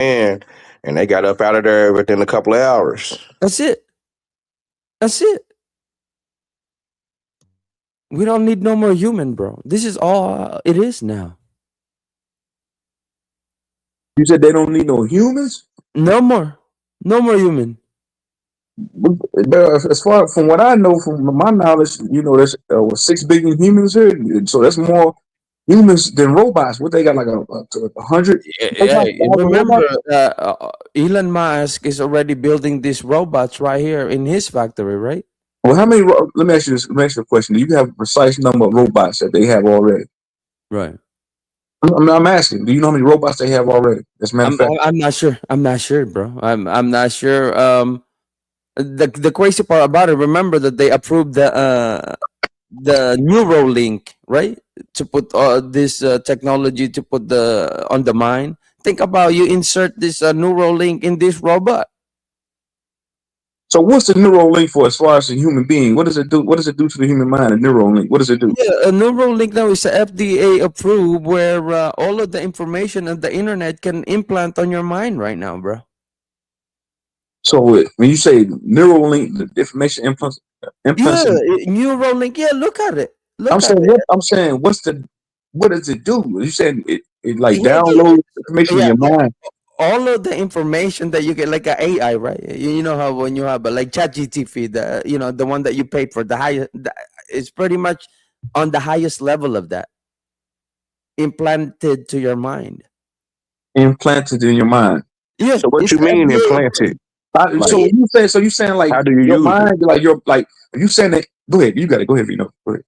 and they got up out of there within a couple of hours. That's it. That's it. We don't need no more human, bro. This is all it is now. You said they don't need no humans. No more. No more human. As far from what I know, from my knowledge, there's 6 billion humans here, so that's more humans than robots. What they got, like a 100 robots, Hey, 1,000 remember, robots? Elon Musk is already building these robots right here in his factory, right? Well, how many? Let me ask you this. Let me ask you a question. Do you have a precise number of robots that they have already? Right. I'm asking. Do you know how many robots they have already? That's manufactured. I'm not sure. I'm not sure, bro. I'm not sure. The crazy part about it, remember that they approved the Neuralink, right? To put this technology to put the on the mind. Think about you insert this Neuralink in this robot. So what's the neural link for as far as a human being? What does it do? What does it do to the human mind? A neural link. What does it do? Yeah, a Neuralink now is FDA approved, where all of the information on the internet can implant on your mind right now, bro. So when you say neural link, the information implants. Yeah, Neuralink. Yeah, look at it. I'm Look at saying it. what I'm saying. What does it do? You saying it like Yeah, downloads information in yeah, your mind? all of the information that you get, like a AI, right? You know how when you have like ChatGPT, the one that you paid for, the highest, it's pretty much on the highest level of that, implanted to your mind. Implanted in your mind. Yeah, So what it's you mean FDA implanted? approved. Like, So you say, you saying like how do you your use it? mind, like you're like you saying that. Go ahead, you got it. Go ahead, Vino. Go ahead.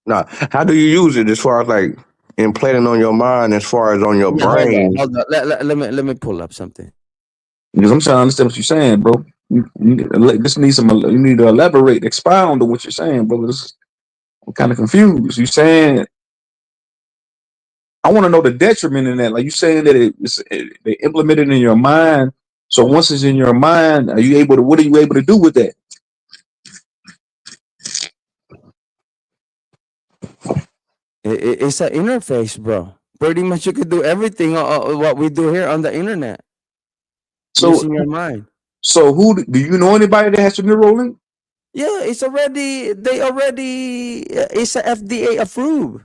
Nah, how do you use it as far as like implanting on your mind, as far as on your Yeah, hold on, brain? hold on. Let me pull up something. Because I'm trying to understand what you're saying, bro. This needs some. You need to elaborate, expound on what you're saying, bro. I'm kind of confused. You saying I want to know the detriment in that. Like you saying that they implement it in your mind. So once it's in your mind, are you able to? What are you able to do with that? It's an interface, bro. Pretty much, you could do everything what we do here on the internet So using your mind. so do you know anybody that has a neural link? Yeah, it's already it's a FDA approved.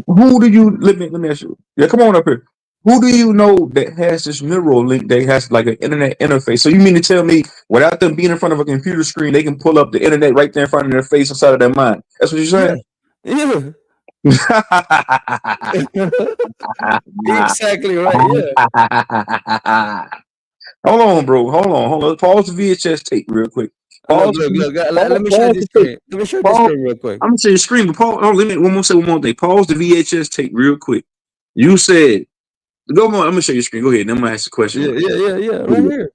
Who do you let me ask you? Yeah, come on up here. Who do you know that has this neural link that has like an internet interface? So you mean to tell me without them being in front of a computer screen, they can pull up the internet right there in front of their face inside of their mind? That's what you're Yeah, saying? yeah. Exactly right. Yeah. Hold on, bro. Hold on. Pause the VHS tape real quick. Look, Pause. look, look. Let me share Pause this the tape. screen. Let me share this Pause. screen real quick. I'm gonna say your screen, but pause. Oh, let me one more thing. Pause the VHS tape real quick. You said, go on. I'm gonna show you your screen. Go ahead. Then I'm gonna ask the question. Yeah. Right here.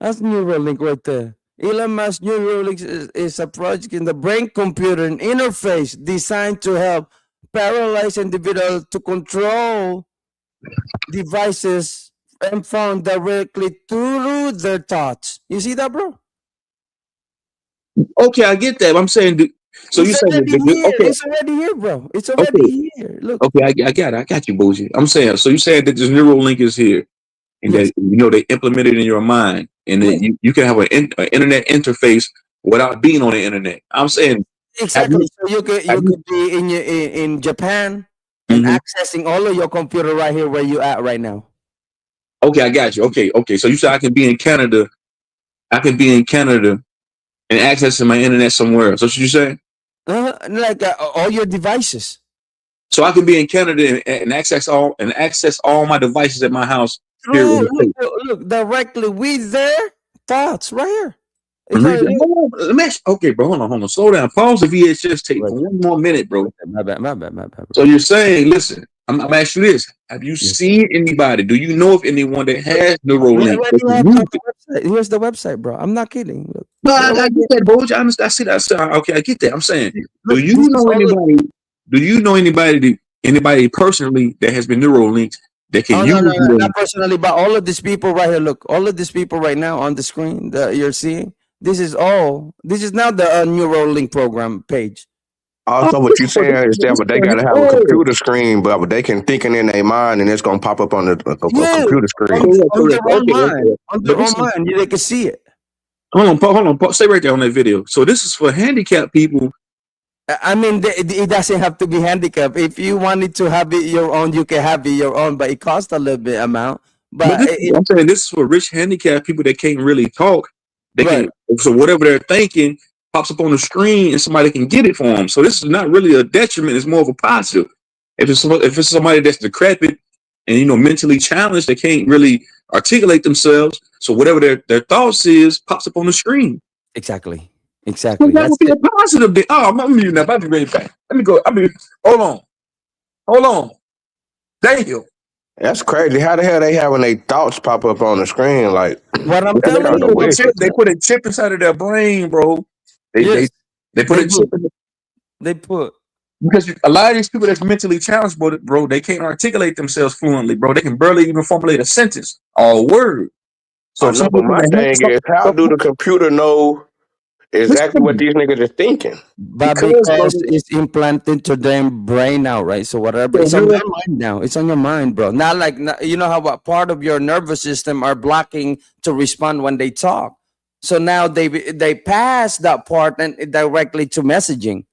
That's Neuralink right there. Elon Musk Neuralink is a project in the brain-computer interface designed to help paralyzed individuals to control devices and phone directly through their thoughts. You see that, bro? Okay, I get that. I'm saying, so you It's saying already that, here. okay, It's already here, bro. It's okay, already here. Look. okay, I got it. I got you, Bougie. I'm saying, so you saying that this neural link is here, and Yes. that they implement it in your mind, and that Yes. you can have an internet interface without being on the internet. I'm saying, have you, Exactly. So you could have you you? could be in Japan and Mhm. accessing all of your computer right here where you at right now. Okay, I got you. Okay. So you said I can be in Canada. I can be in Canada and accessing my internet somewhere else. That's what you saying? Like all your devices. So I can be in Canada and access all my devices at my house here in Through the States. look directly with their thoughts right here. It's Hold already on, okay, bro, hold on. Slow down. Pause the VHS tape right. for one more minute, bro. My bad, So bro. you're saying, listen, I'm asking you this. Have you Yes. seen anybody? Do you know of anyone that has We Neuralink that already can have it use on it? the website. Here's the website, bro. I'm not kidding. Look, No, they I already get that, bro. I understand. I see that. Okay, I get that. I'm saying, do look. you This is know all. anybody? Do you know anybody personally that has been Neuralinked that can Oh use no, not Neuralink? personally, but all of these people right here. Look, all of these people right now on the screen that you're seeing. This is all. This is now the Neuralink program page. Also, what you saying is that This but they for gotta him. have a computer screen, but they can think it in their mind and it's gonna pop up on the Yeah, computer on, screen. on their own mind. On But their this own is, mind. Yeah, they can see it. hold on, stay right there on that video. So this is for handicapped people. I mean, it doesn't have to be handicapped. If you wanted to have it your own, you can have it your own, but it costs a little bit amount. But But I'm saying this is for rich handicapped people that can't really talk. They right, can, so whatever they're thinking pops up on the screen and somebody can get it for them. So this is not really a detriment, it's more of a positive. If it's somebody that's decrepit and mentally challenged, they can't really articulate themselves. So whatever their thoughts is pops up on the screen. exactly. So that That's would be it. a positive thing. Oh, I'm muting that. I'll be right back. Let me go. Hold on. Damn. That's crazy. How the hell they having their thoughts pop up on the screen? Like What I'm that's telling kind you, of weird. They put a chip inside of their brain, bro. yes, They put they a chip do. in They put. because a lot of these people that's mentally challenged, bro, they can't articulate themselves fluently, bro. They can barely even formulate a sentence or a word. So I if know, but somebody my thing is, how do the computer know exactly what these niggas is thinking? But because, bro, because it's implanted to their brain now, right? So whatever, it's so on your mind now. It's on your mind, bro. Not like you know how a part of your nervous system are blocking to respond when they talk. So now they pass that part and directly to messaging.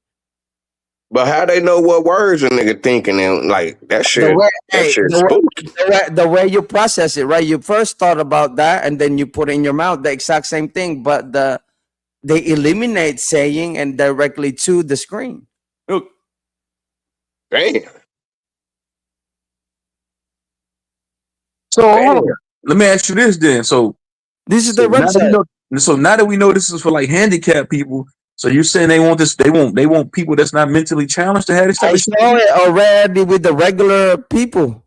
But how they know what words a nigga thinking and like that The shit? way, That hey, shit spooky. the way you process it, right? You first thought about that, and then you put in your mouth the exact same thing, but they eliminate saying and directly to the screen. Look, Damn, so hold damn. on. Let me ask you this then. this is So their now that we website. know, now that we know this is for like handicapped people, so you're saying they want this? They want people that's not mentally challenged to have this type I of shit. saw it already with the regular people.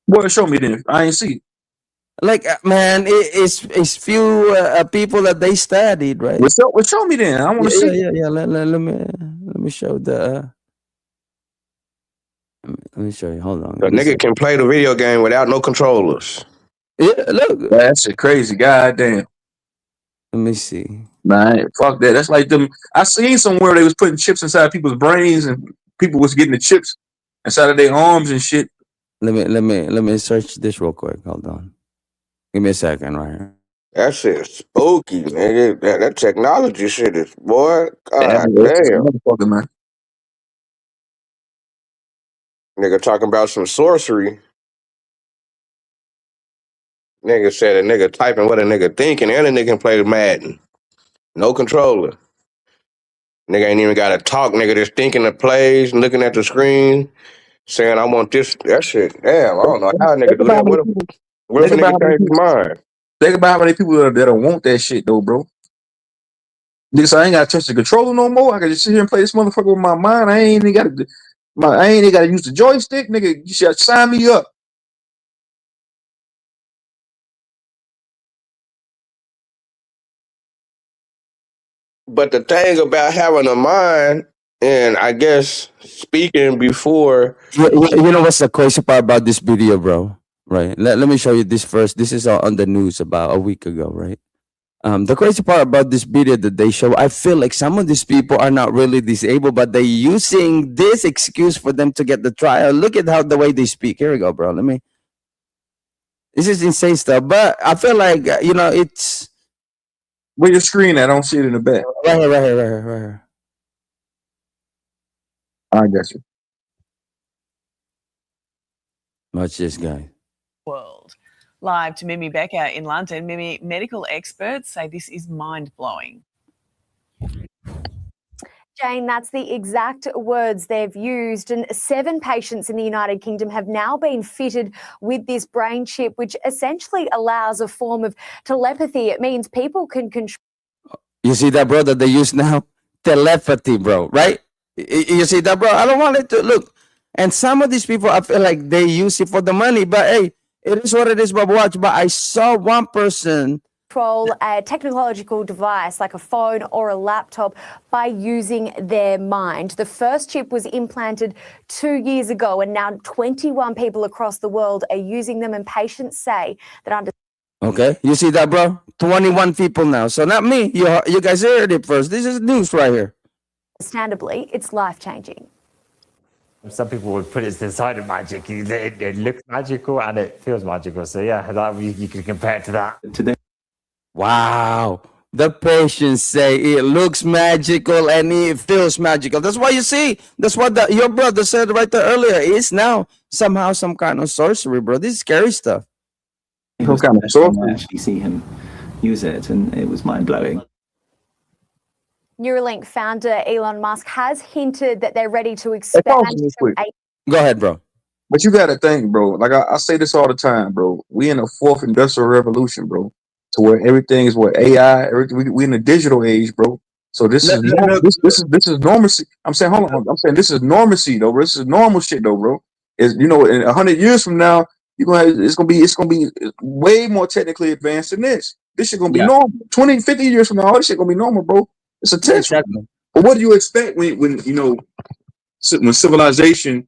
Boy, show me then. I ain't see it. Like man, it's few people that they studied, right? Show me then. I want to see. Yeah. Let me show the. Let me show you. Hold on. The Give me a nigga second. can play the video game without no controllers. Yeah, look. That shit crazy. God damn. Let me see. Nah, fuck that. That's like them. I seen somewhere they was putting chips inside people's brains and people was getting the chips inside of their arms and shit. Let me search this real quick. Hold on. Give me a second, right here. That shit spooky, nigga. That technology shit is boy. Yeah, God that's just a damn. motherfucker, man. Nigga talking about some sorcery. Nigga said a nigga typing what a nigga thinking and a nigga can play the Madden. No controller. Nigga ain't even gotta talk, nigga just thinking the plays, looking at the screen, saying I want this that shit. Damn, I don't know how a nigga Think do about that. how many people. What if Think a about nigga how many change people. his mind? Think about how many people that don't want that shit though, bro. Nigga, so I ain't gotta touch the controller no more. I can just sit here and play this motherfucker with my mind. I ain't even gotta use the joystick, nigga. You should sign me up. But the thing about having a mind and I guess speaking before You know what's the crazy part about this video, bro? Right. Let me show you this first. This is on the news about a week ago, right? The crazy part about this video that they show, I feel like some of these people are not really disabled, but they're using this excuse for them to get the trial. Look at how the way they speak. Here we go, bro. This is insane stuff. But I feel like it's Where your screen at? I don't see it in the back. right here. I got you. Watch this guy. World. Live to Mimi Becker in London. Mimi, medical experts say this is mind-blowing. Jane, that's the exact words they've used. And 7 patients in the United Kingdom have now been fitted with this brain chip, which essentially allows a form of telepathy. It means people can control. You see that, bro, that they use now? Telepathy, bro, right? You see that, bro? I don't want it to look. And some of these people, I feel like they use it for the money. But hey, it is what it is, but watch. But I saw one person a technological device like a phone or a laptop by using their mind. The first chip was implanted 2 years ago, and now 21 people across the world are using them, and patients say that under. Okay, you see that, bro? 21 people now. So not me. You guys heard it first. This is news right here. Understandably, it's life-changing. Some people would put it as the side of magic. It looks magical and it feels magical. So yeah, you can compare it to that. Today, Wow. The patients say it looks magical and it feels magical. That's why you see. That's what your brother said right there earlier. It's now somehow some kind of sorcery, bro. This is scary stuff. some kind of sorcery. Actually see him use it, and it was mind-blowing. Neuralink founder Elon Musk has hinted that they're ready to Hey, expand pause real to quick. Go ahead, bro. But you gotta think, bro. Like I say this all the time, bro. We in the fourth industrial revolution, bro. To where everything is what AI. We in the digital age, bro. So this is this is normalcy. I'm saying, hold on. I'm saying this is normalcy, though. Bro. This is normal shit, though, bro. Is in 100 years from now, it's gonna be way more technically advanced than this. This shit gonna be normal. 20, 50 years from now, all this shit gonna be normal, bro. It's a test. Exactly. But what do you expect when civilization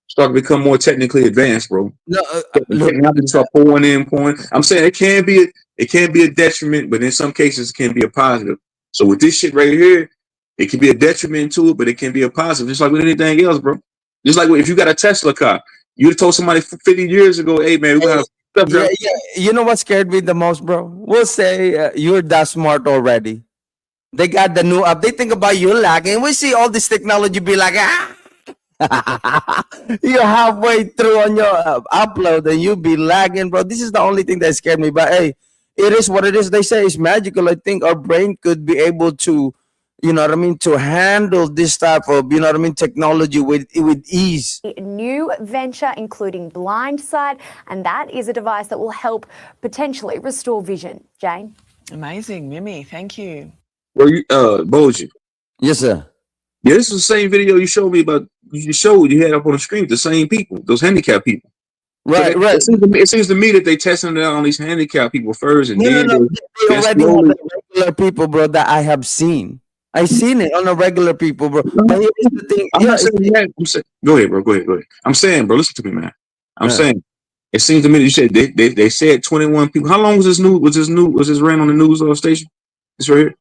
start to become more technically advanced, bro? No, Technology start pouring. I'm saying it can be a detriment, but in some cases it can be a positive. So with this shit right here, it can be a detriment to it, but it can be a positive, just like with anything else, bro. Just like if you got a Tesla car, you'd have told somebody 50 years ago, "Hey man, we're gonna have stuff." yeah. You know what scared me the most, bro? We'll say you're that smart already. They got the new app. They think about you lagging. We see all this technology be like, you're halfway through on your upload and you be lagging, bro. This is the only thing that scared me. But hey, it is what it is. They say it's magical. I think our brain could be able to, to handle this type of, technology with ease. A new venture including blind sight, and that is a device that will help potentially restore vision. Jane? Amazing, Mimi. Thank you. Well, Bojan. Yes, sir. Yeah, this is the same video you showed me about. You had up on the screen. The same people, those handicapped people. Right, So right. It seems to me that they testing it out on these handicapped people first, and No, then they already have the regular people, bro, that I have seen. I seen it on the regular people, bro. But here's the thing. I'm not saying that. I'm saying, go ahead, bro. Go ahead. I'm saying, bro, listen to me, man. I'm saying it seems to me that you said they said 21 people. How long was this news? Was this ran on the news station? This right here.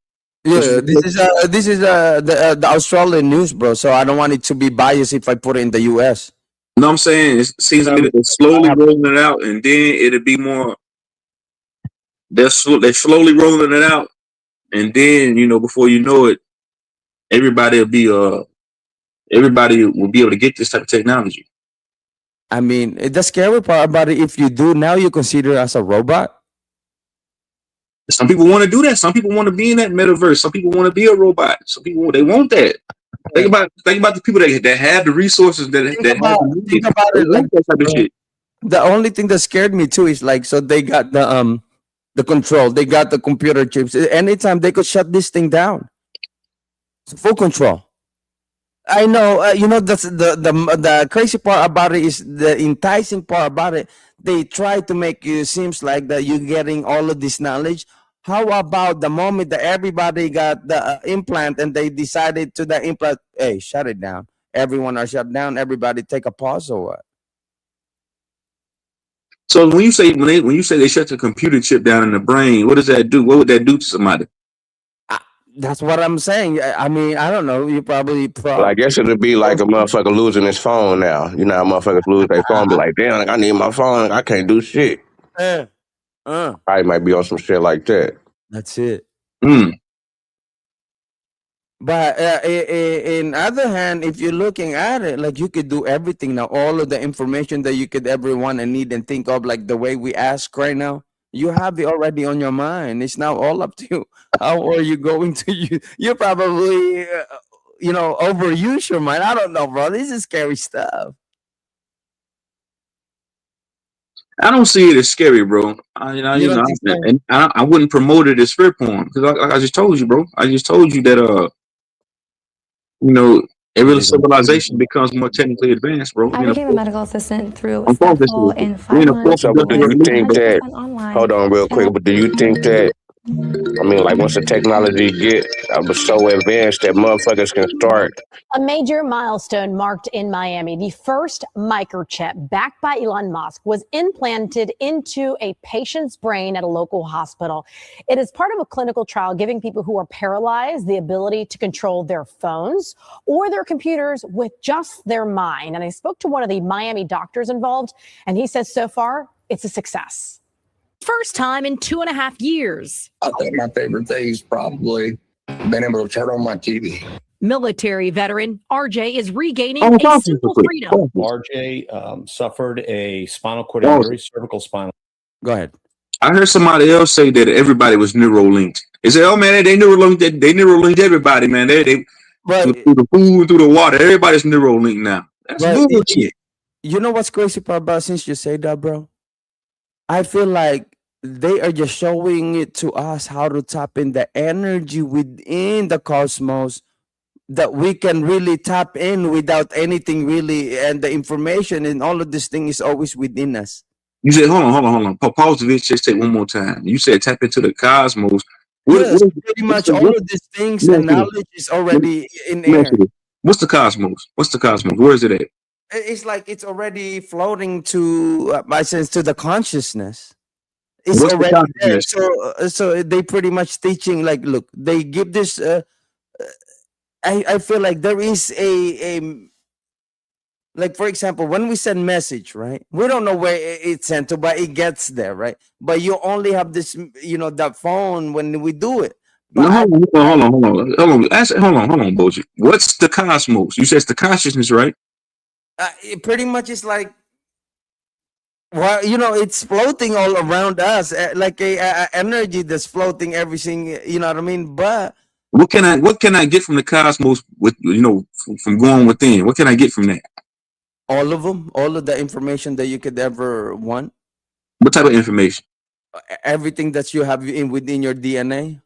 Yeah, this is the Australian news, bro. So I don't want it to be biased if I put it in the U.S. No, I'm saying it seems to me that they're slowly rolling it out, and then it'll be more. They're slowly rolling it out, and then before you know it, everybody will be able to get this type of technology. I mean, the scary part about it, if you do now, you consider as a robot. Some people want to do that. Some people want to be in that metaverse. Some people want to be a robot. Some people they want that. Think about the people that have the resources that think about it like that type of shit. The only thing that scared me too is like, so they got the control, they got the computer chips. Anytime they could shut this thing down. It's full control. I know, that's the crazy part about it is the enticing part about it. They try to make you seems like that you're getting all of this knowledge. How about the moment that everybody got the implant and they decided to the implant, hey, shut it down. Everyone are shut down. Everybody take a pause or what? So when you say they shut the computer chip down in the brain, what does that do? What would that do to somebody? That's what I'm saying. I mean, I don't know. You probably. Well, I guess it'd be like a motherfucker losing his phone now. You know how motherfuckers lose their phone, be like, damn, like, I need my phone. I can't do shit. I might be on some shit like that. That's it. Mm. But in other hand, if you're looking at it, like you could do everything now. All of the information that you could ever want and need and think of, like the way we ask right now, you have it already on your mind. It's now all up to you. How are you going to use? You probably, overuse your mind. I don't know, bro. This is scary stuff. I don't see it as scary, bro. I wouldn't promote it as fear porn because I just told you, bro. I just told you that every civilization becomes more technically advanced, bro. I became a medical assistant through I'm school in 5 months. So do you think that? Hold on, real quick. But do you think that I mean, like once the technology get so advanced that motherfuckers can start. A major milestone marked in Miami. The first microchip backed by Elon Musk was implanted into a patient's brain at a local hospital. It is part of a clinical trial giving people who are paralyzed the ability to control their phones or their computers with just their mind. And I spoke to one of the Miami doctors involved, and he says so far it's a success. First time in 2.5 years. I think my favorite thing is probably being able to turn on my TV. Military veteran RJ is regaining Oh, a talk to me simple quick. freedom. RJ suffered a spinal cord injury, cervical spinal. Go ahead. I heard somebody else say that everybody was Neuralinked. They said, "Oh man, they Neuralinked everybody, man. They Right. through the food, through the water. Everybody's Neuralinked now. That's Right. bullshit." You know what's crazy part about since you say that, bro? I feel like they are just showing it to us how to tap in the energy within the cosmos that we can really tap in without anything really, and the information and all of this thing is always within us. You said, hold on. Pause the video. Just take one more time. You said tap into the cosmos. Yes, pretty much all of these things and knowledge is already in air. What's the cosmos? What's the cosmos? Where is it at? It's like it's already floating to my sense to the consciousness. It's What's the already there. consciousness? So they pretty much teaching like, look, they give this. I feel like there is a like, for example, when we send message, right? We don't know where it's sent to, but it gets there, right? But you only have this, that phone when we do it. But No, hold on. Hold on, Boji. What's the cosmos? You said it's the consciousness, right? It pretty much is like, well, it's floating all around us, like a energy that's floating everything. You know what I mean? But what can I get from the cosmos with from going within? What can I get from that? All of them, all of the information that you could ever want. What type of information? Everything that you have within your DNA.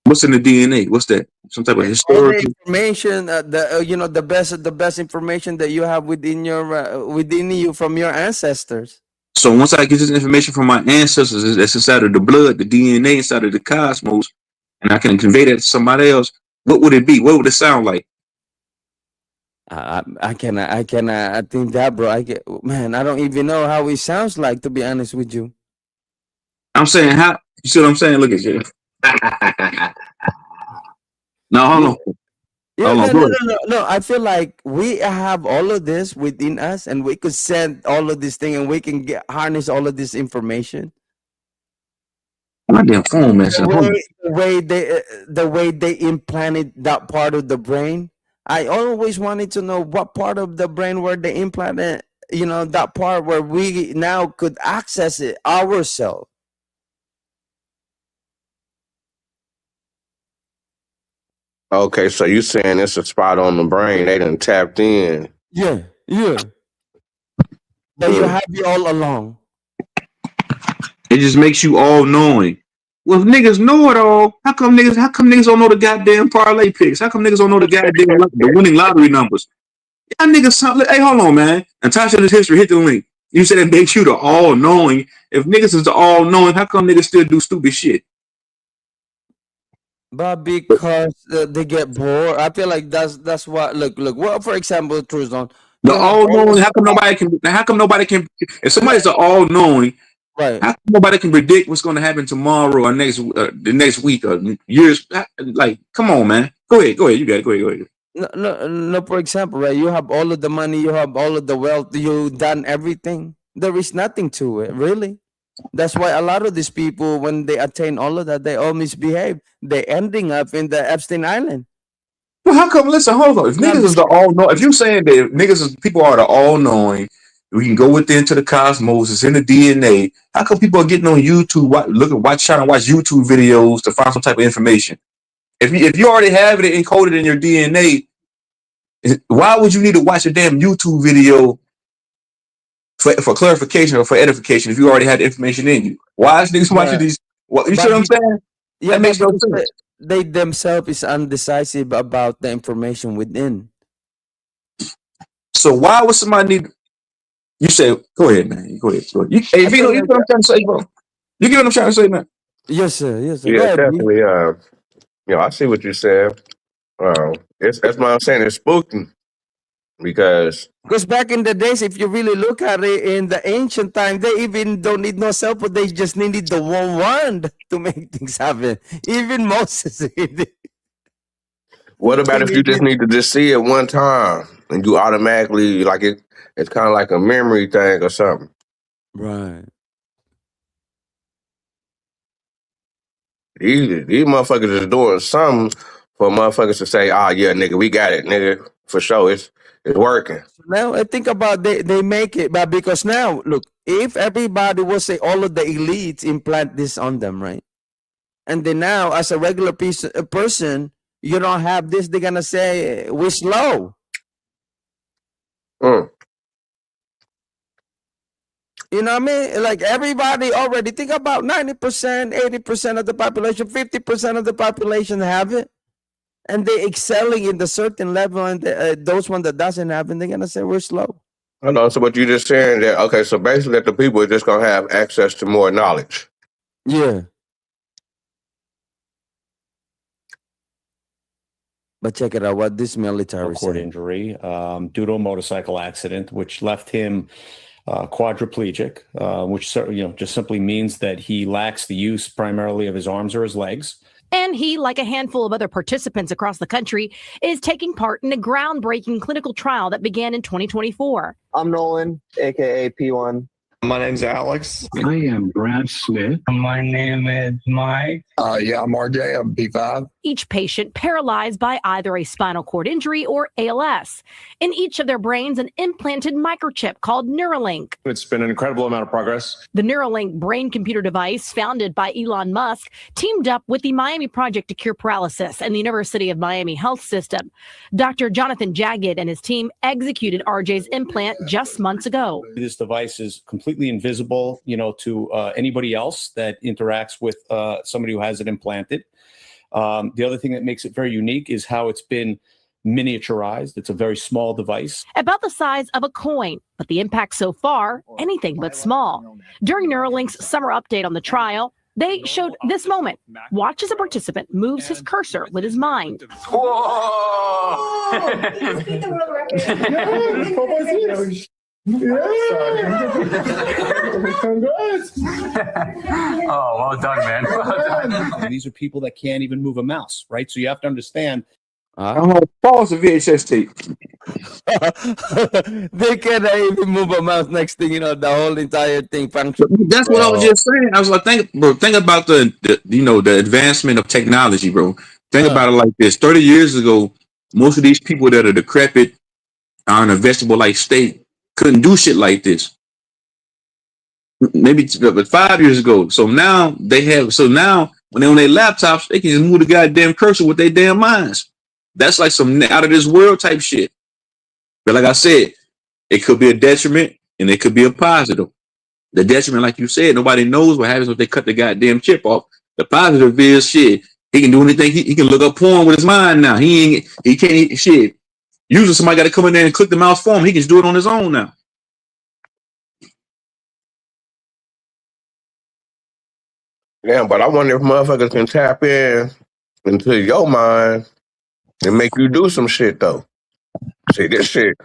What's in the DNA? What's that? Some type of historical information. The best information that you have within you from your ancestors. So once I get this information from my ancestors, that's inside of the blood, the DNA inside of the cosmos, and I can convey that to somebody else, what would it be? What would it sound like? I think that, bro. I don't even know how it sounds like, to be honest with you. I'm saying, how you see what I'm saying? Look at you. No, hold on. No. I feel like we have all of this within us, and we could send all of this thing, and we can harness all of this information. My damn phone, man. The way they implanted that part of the brain. I always wanted to know what part of the brain where they implanted, that part where we now could access it ourselves. Okay, so you saying it's a spot on the brain they done tapped in? Yeah. But you have it all along. It just makes you all knowing. Well, if niggas know it all, how come niggas don't know the goddamn parlay picks? How come niggas don't know the goddamn the winning lottery numbers? Y'all niggas, hey, hold on, man. Natasha in this history, hit the link. You said it makes you the all knowing. If niggas is the all knowing, how come niggas still do stupid shit? But because they get bored, I feel like that's what. Look. Well, for example, True Zone. The all knowing. How come nobody can? If somebody's the all knowing, right? How come nobody can predict what's going to happen tomorrow or the next week or years? Like, come on, man. Go ahead. You got it. Go ahead. No. For example, right? You have all of the money. You have all of the wealth. You've done everything. There is nothing to it, really. That's why a lot of these people, when they attain all of that, they all misbehave. They ending up in the Epstein Island. Well, how come? Listen, hold on. If niggas is the all know, if you saying that people are the all knowing, we can go within to the cosmos. It's in the DNA. How come people are getting on YouTube, trying to watch YouTube videos to find some type of information? If you already have it encoded in your DNA, why would you need to watch a damn YouTube video for clarification or for edification if you already had the information in you? Why is niggas watching these? You see what I'm saying? Yeah, that makes no sense. They themselves is undecisive about the information within. So why would somebody need? You say, go ahead, man. Go ahead. You get what I'm trying to say, bro. You get what I'm trying to say, man. Yes, sir. Yes, sir. Go Yeah, ahead, B. definitely. I see what you're saying. That's what I'm saying. It's spooky because Because back in the days, if you really look at it, in the ancient time, they even don't need no cell phone. They just needed the one wand to make things happen. Even Moses. what about if you just needed- need to just see it one time and you automatically like it? It's kind of like a memory thing or something. Right. These motherfuckers is doing something for motherfuckers to say, "Ah, yeah, nigga, we got it, nigga, for sure. It's working." Now I think about they make it, but because now look, if everybody will say all of the elites implant this on them, right? And then now, as a regular person, you don't have this. They're gonna say we're slow. Mm. You know what I mean? Like everybody already think about 90%, 80% of the population, 50% of the population have it, and they excelling in the certain level, and those one that doesn't have it, they're gonna say we're slow. I know. So, what you just saying that? Okay, so basically, that the people are just gonna have access to more knowledge. Yeah. But check it out. What this military cord said. injury due to a motorcycle accident, which left him quadriplegic, which just simply means that he lacks the use primarily of his arms or his legs. And he, like a handful of other participants across the country, is taking part in a groundbreaking clinical trial that began in 2024. I'm Nolan, aka ep1. My name's Alex. I am Brad Smith. My name is Mike. Yeah, I'm RJ. I'm P5. Each patient paralyzed by either a spinal cord injury or ALS. In each of their brains, an implanted microchip called Neuralink. It's been an incredible amount of progress. The Neuralink brain-computer device, founded by Elon Musk, teamed up with the Miami Project to Cure Paralysis and the University of Miami Health System. Dr. Jonathan Jagged and his team executed RJ's implant just months ago. This device is completely invisible, to anybody else that interacts with somebody who has it implanted. The other thing that makes it very unique is how it's been miniaturized. It's a very small device. About the size of a coin, but the impact so far, anything but small. During Neuralink's summer update on the trial, they showed this moment. Watch as a participant moves his cursor with his mind. Congrats. Oh, well done, man. Well done. These are people that can't even move a mouse, right? So you have to understand. Pause the VHS tape. They cannot even move a mouse. Next thing you know, the whole entire thing functions. That's what I was just saying. I was like, think about the advancement of technology, bro. Think about it like this: 30 years ago, most of these people that are decrepit, are in a vegetable-like state, couldn't do shit like this. Maybe 5 years ago. So now they have. So now when they're on their laptops, they can just move the goddamn cursor with their damn minds. That's like some out of this world type shit. But like I said, it could be a detriment and it could be a positive. The detriment, like you said, nobody knows what happens when they cut the goddamn chip off. The positive is shit. He can do anything. He can look up porn with his mind now. He can't shit. Usually somebody got to come in there and click the mouse for him. He can just do it on his own now. Yeah, but I wonder if motherfuckers can tap into your mind and make you do some shit though. See this shit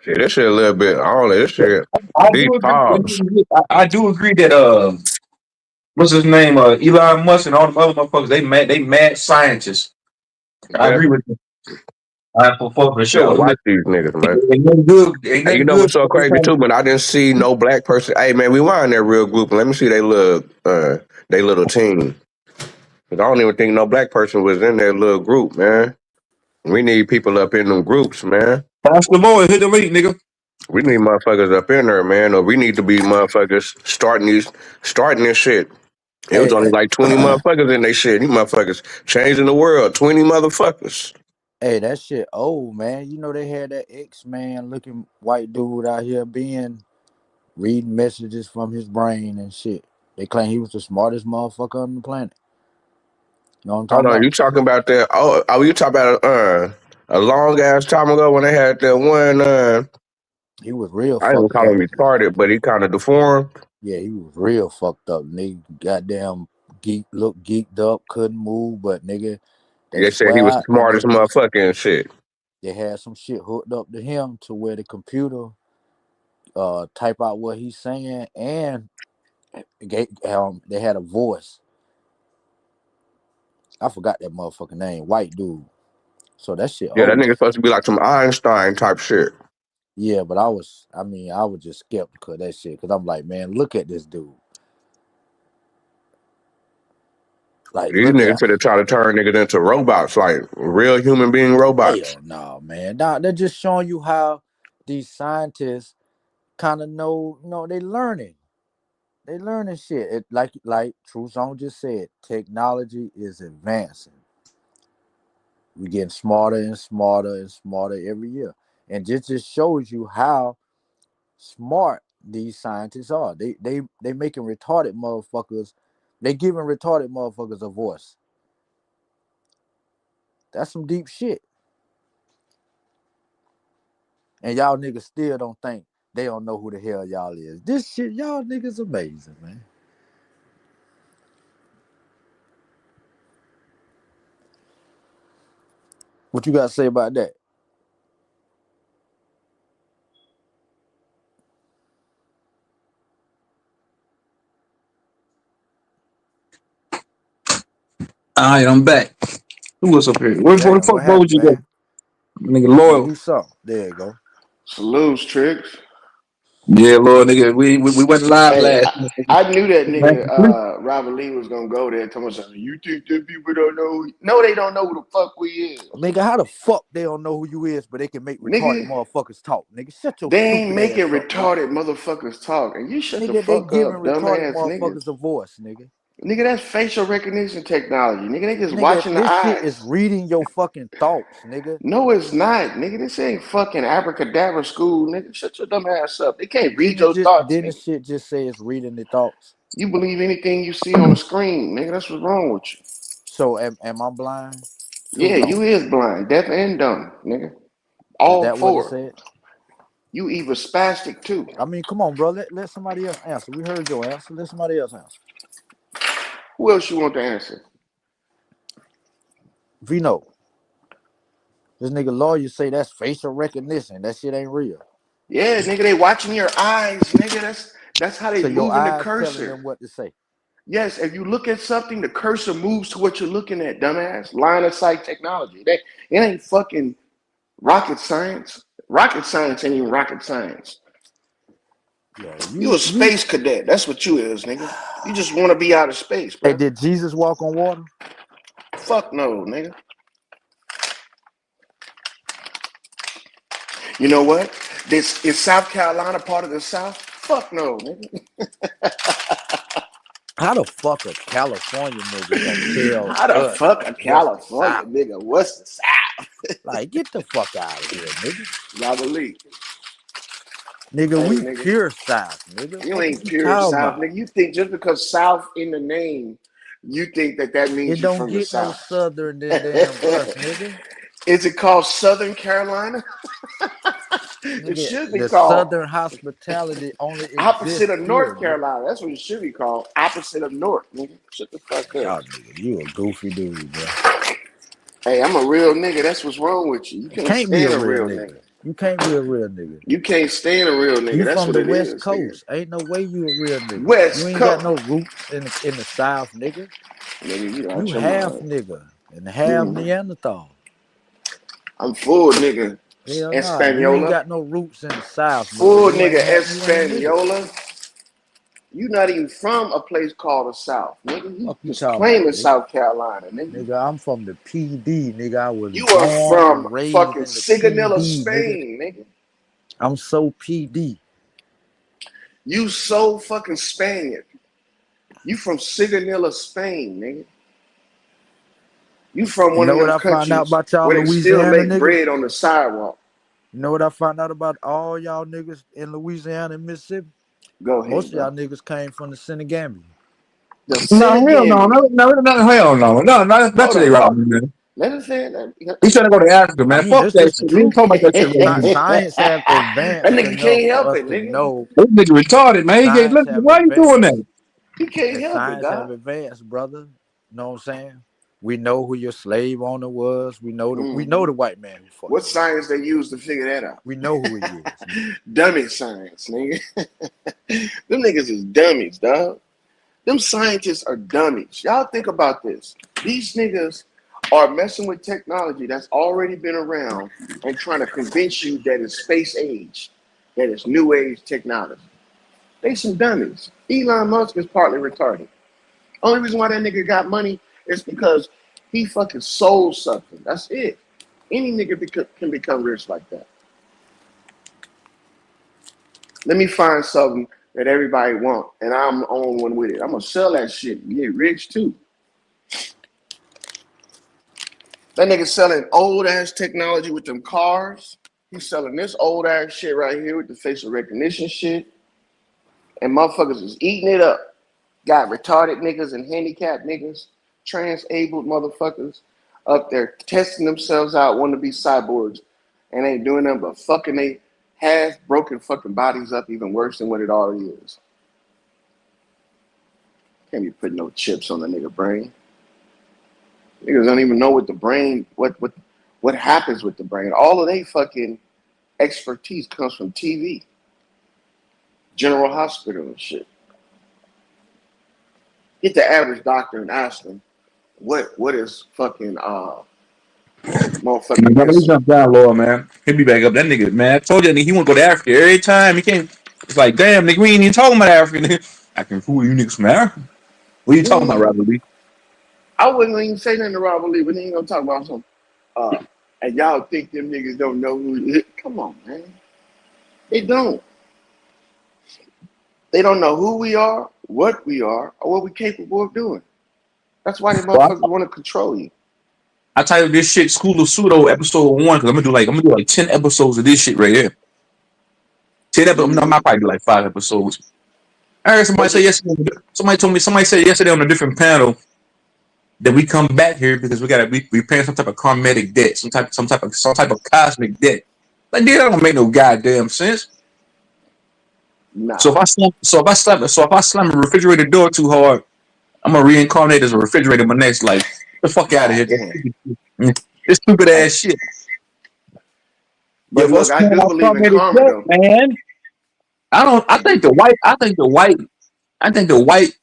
a little bit. I don't know this shit. These pause. I do agree that what's his name? Elon Musk and all the other motherfuckers. They mad scientists. I agree with you. For sure. Yeah, watch these niggas, man. Ain't nothing good. And you know what's so crazy too? But I didn't see no black person. Hey man, we were in that real group. Let me see they little team. Cause I don't even think no black person was in that little group, man. We need people up in them groups, man. Pass the boy, hit the link, nigga. We need motherfuckers up in there, man. Or we need to be motherfuckers starting this shit. It was only like 20 motherfuckers in they shit. These motherfuckers changing the world. 20 motherfuckers. Hey, that shit old, man. You know they had that X-Man looking white dude out here reading messages from his brain and shit. They claim he was the smartest motherfucker on the planet. You know what I'm talking Hold on, about? you talking about that? Oh, you talking about a long ass time ago when they had that one? He was real I didn't fucked call up. him retarded, but he kind of deformed. Yeah, he was real fucked up. And they goddamn looked geeked up, couldn't move, but nigga, they They said he was swear the the smartest nigga motherfucker and shit. they had some shit hooked up to him to where the computer type out what he's saying, and they had a voice. I forgot that motherfucking name, white dude. So that shit Yeah, that old. nigga supposed to be like some Einstein type shit. Yeah, but I was just skeptical of that shit because I'm like, man, look at this dude. Like, These look niggas at finna try to turn niggas into robots, like real human being robots. hell no, man. Nah, they're just showing you how these scientists kind of know they learning. They learning shit. It like True Zone just said, technology is advancing. We're getting smarter and smarter and smarter every year. And this just shows you how smart these scientists are. They making retarded motherfuckers. They giving retarded motherfuckers a voice. That's some deep shit. And y'all niggas still don't think they don't know who the hell y'all is. This shit, y'all niggas amazing, man. What you got to say about that? All right, I'm back. Who was up here? Where the Damn, fuck what would happened, you go? man? Nigga Nigga, loyal. do something. There you go. Salutes, Tricks. Yeah, Lord, nigga. We went live Hey, last. I knew that nigga Robert Lee was gonna go there. Tell me something. You think that people don't know? No, they don't know who the fuck we is, Nigga, how the fuck they don't know who you is, but they can make retarded nigga. motherfuckers talk? Nigga, shut your They ain't stupid making ass up, nigga. retarded motherfuckers talk, and you shut the Nigga, they fuck giving up, retarded dumbass nigga. motherfuckers a voice, nigga. Nigga, that's facial recognition technology. Nigga, they just Nigga, watching the this shit is eyes. reading your fucking thoughts, nigga. No, it's not, nigga. This ain't fucking abracadabra school, nigga. Shut your dumb ass up. They can't read Didn't your thoughts, the nigga. shit just say it's reading the thoughts? You believe anything you see on the screen, nigga. That's what's wrong with you. So am I blind? True Yeah, you Zone. is blind, deaf and dumb, nigga. Is All that what it four. said? You even spastic too. I mean, come on, bro. Let somebody else answer. We heard your answer. Let somebody else answer. Who else you want to answer? Vino. This nigga lawyer say that's facial recognition. That shit ain't real. Yeah, nigga, they watching your eyes, nigga. That's how they So your moving the eyes telling cursor. them what to say. Yes, if you look at something, the cursor moves to what you're looking at, dumbass. Line of sight technology. It ain't fucking rocket science. Rocket science ain't even rocket science. Yeah, You a space cadet. That's what you is, nigga. You just want to be out of space, bro. Hey, did Jesus walk on water? Fuck no, nigga. You know what? This is South Carolina part of the South? Fuck no, nigga. How the fuck a California nigga gonna tell How the us fuck a what's the California South? nigga? What's the South? Like, get the fuck out of here, nigga. Robert Lee. Nigga, Hey, we nigga. pure South, nigga. You Fuck is ain't you pure talking South, about? nigga. You think just because South in the name, you think that means It you don't from the get no South. southern than damn us, nigga. Is it called Southern Carolina? It Nigga, should be the called southern hospitality only opposite exists of here, North nigga. Carolina. That's what it should be called. Opposite of North, nigga. Shut the fuck up. Y'all nigga, you a goofy dude, bro. Hey, I'm a real nigga. That's what's wrong with you. You You can't can't be a stand a real real nigga. nigga. You can't be a real nigga. You can't stand a real nigga. You That's from what the it West is, nigga. Coast. Ain't no way you a real nigga. You West ain't got Coast. no roots in the South, nigga. Nigga, you You out your half mind. nigga and half Neanderthal. I'm full nigga. Hell nah, you ain't Espanola. got no roots in the South, nigga. Full nigga You ain't made it. Espanola. You not even from a place called the South, nigga. You Fuck you just talking about, claiming nigga. South Carolina, nigga. Nigga, I'm from the PD, nigga. I was You are born from and raised fucking in the Sigonella, PD, nigga. Spain, nigga. I'm so PD. You so fucking Spaniard. You from Sigonella, Spain, nigga. You from You one know of what them I found out countries about y'all where they still Louisiana make niggas? bread on the sidewalk. You know what I found out about all y'all niggas in Louisiana and Mississippi? Go Most ahead, of y'all bro. niggas came from the Senegambia. The No, hell no, Senegambia. hell no, that's Hold they on. robbed me, man. Let us say that. He's trying to go to Africa, I man. mean, Fuck that's that just the shit. We ain't truth. talking about that shit right now. Science have That advanced nigga enough can't for help us it, to nigga. know. This nigga retarded, man. Science Look, have why you doing advanced. that? He can't And help it, science have dog. advanced, brother. You know what I'm saying? We know who your slave owner was. We know the white man who fucked What you. science they use to figure that out? We know who he is. Dummy science, nigga. Them niggas is dummies, dog. Them scientists are dummies. Y'all think about this. These niggas are messing with technology that's already been around and trying to convince you that it's space age, that it's new age technology. They some dummies. Elon Musk is partly retarded. Only reason why that nigga got money is because he fucking sold something. That's it. Any nigga can become rich like that. Let me find something that everybody want, and I'm on one with it. I'm gonna sell that shit and get rich too. That nigga selling old ass technology with them cars. He's selling this old ass shit right here with the facial recognition shit. And motherfuckers is eating it up. Got retarded niggas and handicapped niggas, trans-abled motherfuckers up there testing themselves out, wanting to be cyborgs, and ain't doing nothing but fucking they half broken fucking bodies up even worse than what it already is. Can't be putting no chips on the nigga brain. Niggas don't even know what the brain, what happens with the brain. All of they fucking expertise comes from TV, General Hospital and shit. Get the average doctor and ask them what is fucking motherfucking Man, he this. jumped down, Lord, man. He'll be back up. That nigga, man. I told you, nigga, he want to go to Africa every time. He can't. It's like, damn, nigga, we ain't even talking about Africa. Nigga. I can fool you niggas from Africa. What are you talking about, Robert Lee? I wouldn't even say nothing to Robert Lee, but then ain't gonna talk about some and y'all think them niggas don't know who he is. Come on, man. They don't. They don't know who we are, what we are, or what we're capable of doing. That's why they Well, motherfuckers want to control you. I titled this shit "School of Pseudo" episode 1 because I'm gonna do like 10 episodes of this shit right here. 10 episodes. I might probably do like 5 episodes. I heard somebody say yesterday. Somebody said yesterday on a different panel that we come back here because we paying some type of karmatic debt, some type of cosmic debt. Like, dude, that don't make no goddamn sense. Nah. So if I slam a refrigerator door too hard, I'm gonna reincarnate as a refrigerator in my next life. Get the fuck out of here. This stupid ass shit. But If us look, I paying do our believe in karmatic karma debt, though. man. I think the white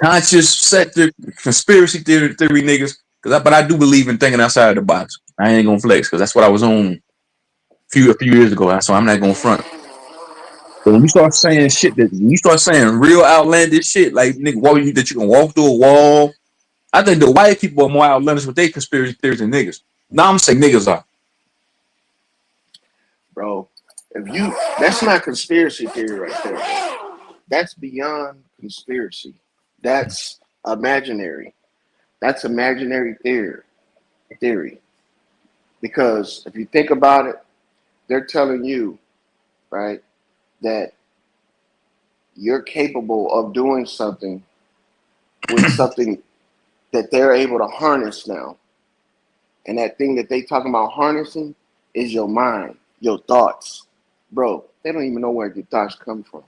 conscious sector conspiracy theory niggas. But I do believe in thinking outside the box. I ain't gonna flex because that's what I was on a few years ago. So I'm not gonna front. But when you start saying shit when you start saying real outlandish shit like nigga, that you can walk through a wall. I think the white people are more outlandish with their conspiracy theories than niggas. Now I'm saying niggas are. Bro, that's not conspiracy theory right there, bro. That's beyond conspiracy. That's imaginary. That's imaginary theory. Because if you think about it, they're telling you, right, that you're capable of doing something with something that they're able to harness now. And that thing that they talking about harnessing is your mind, your thoughts. Bro, they don't even know where your thoughts come from.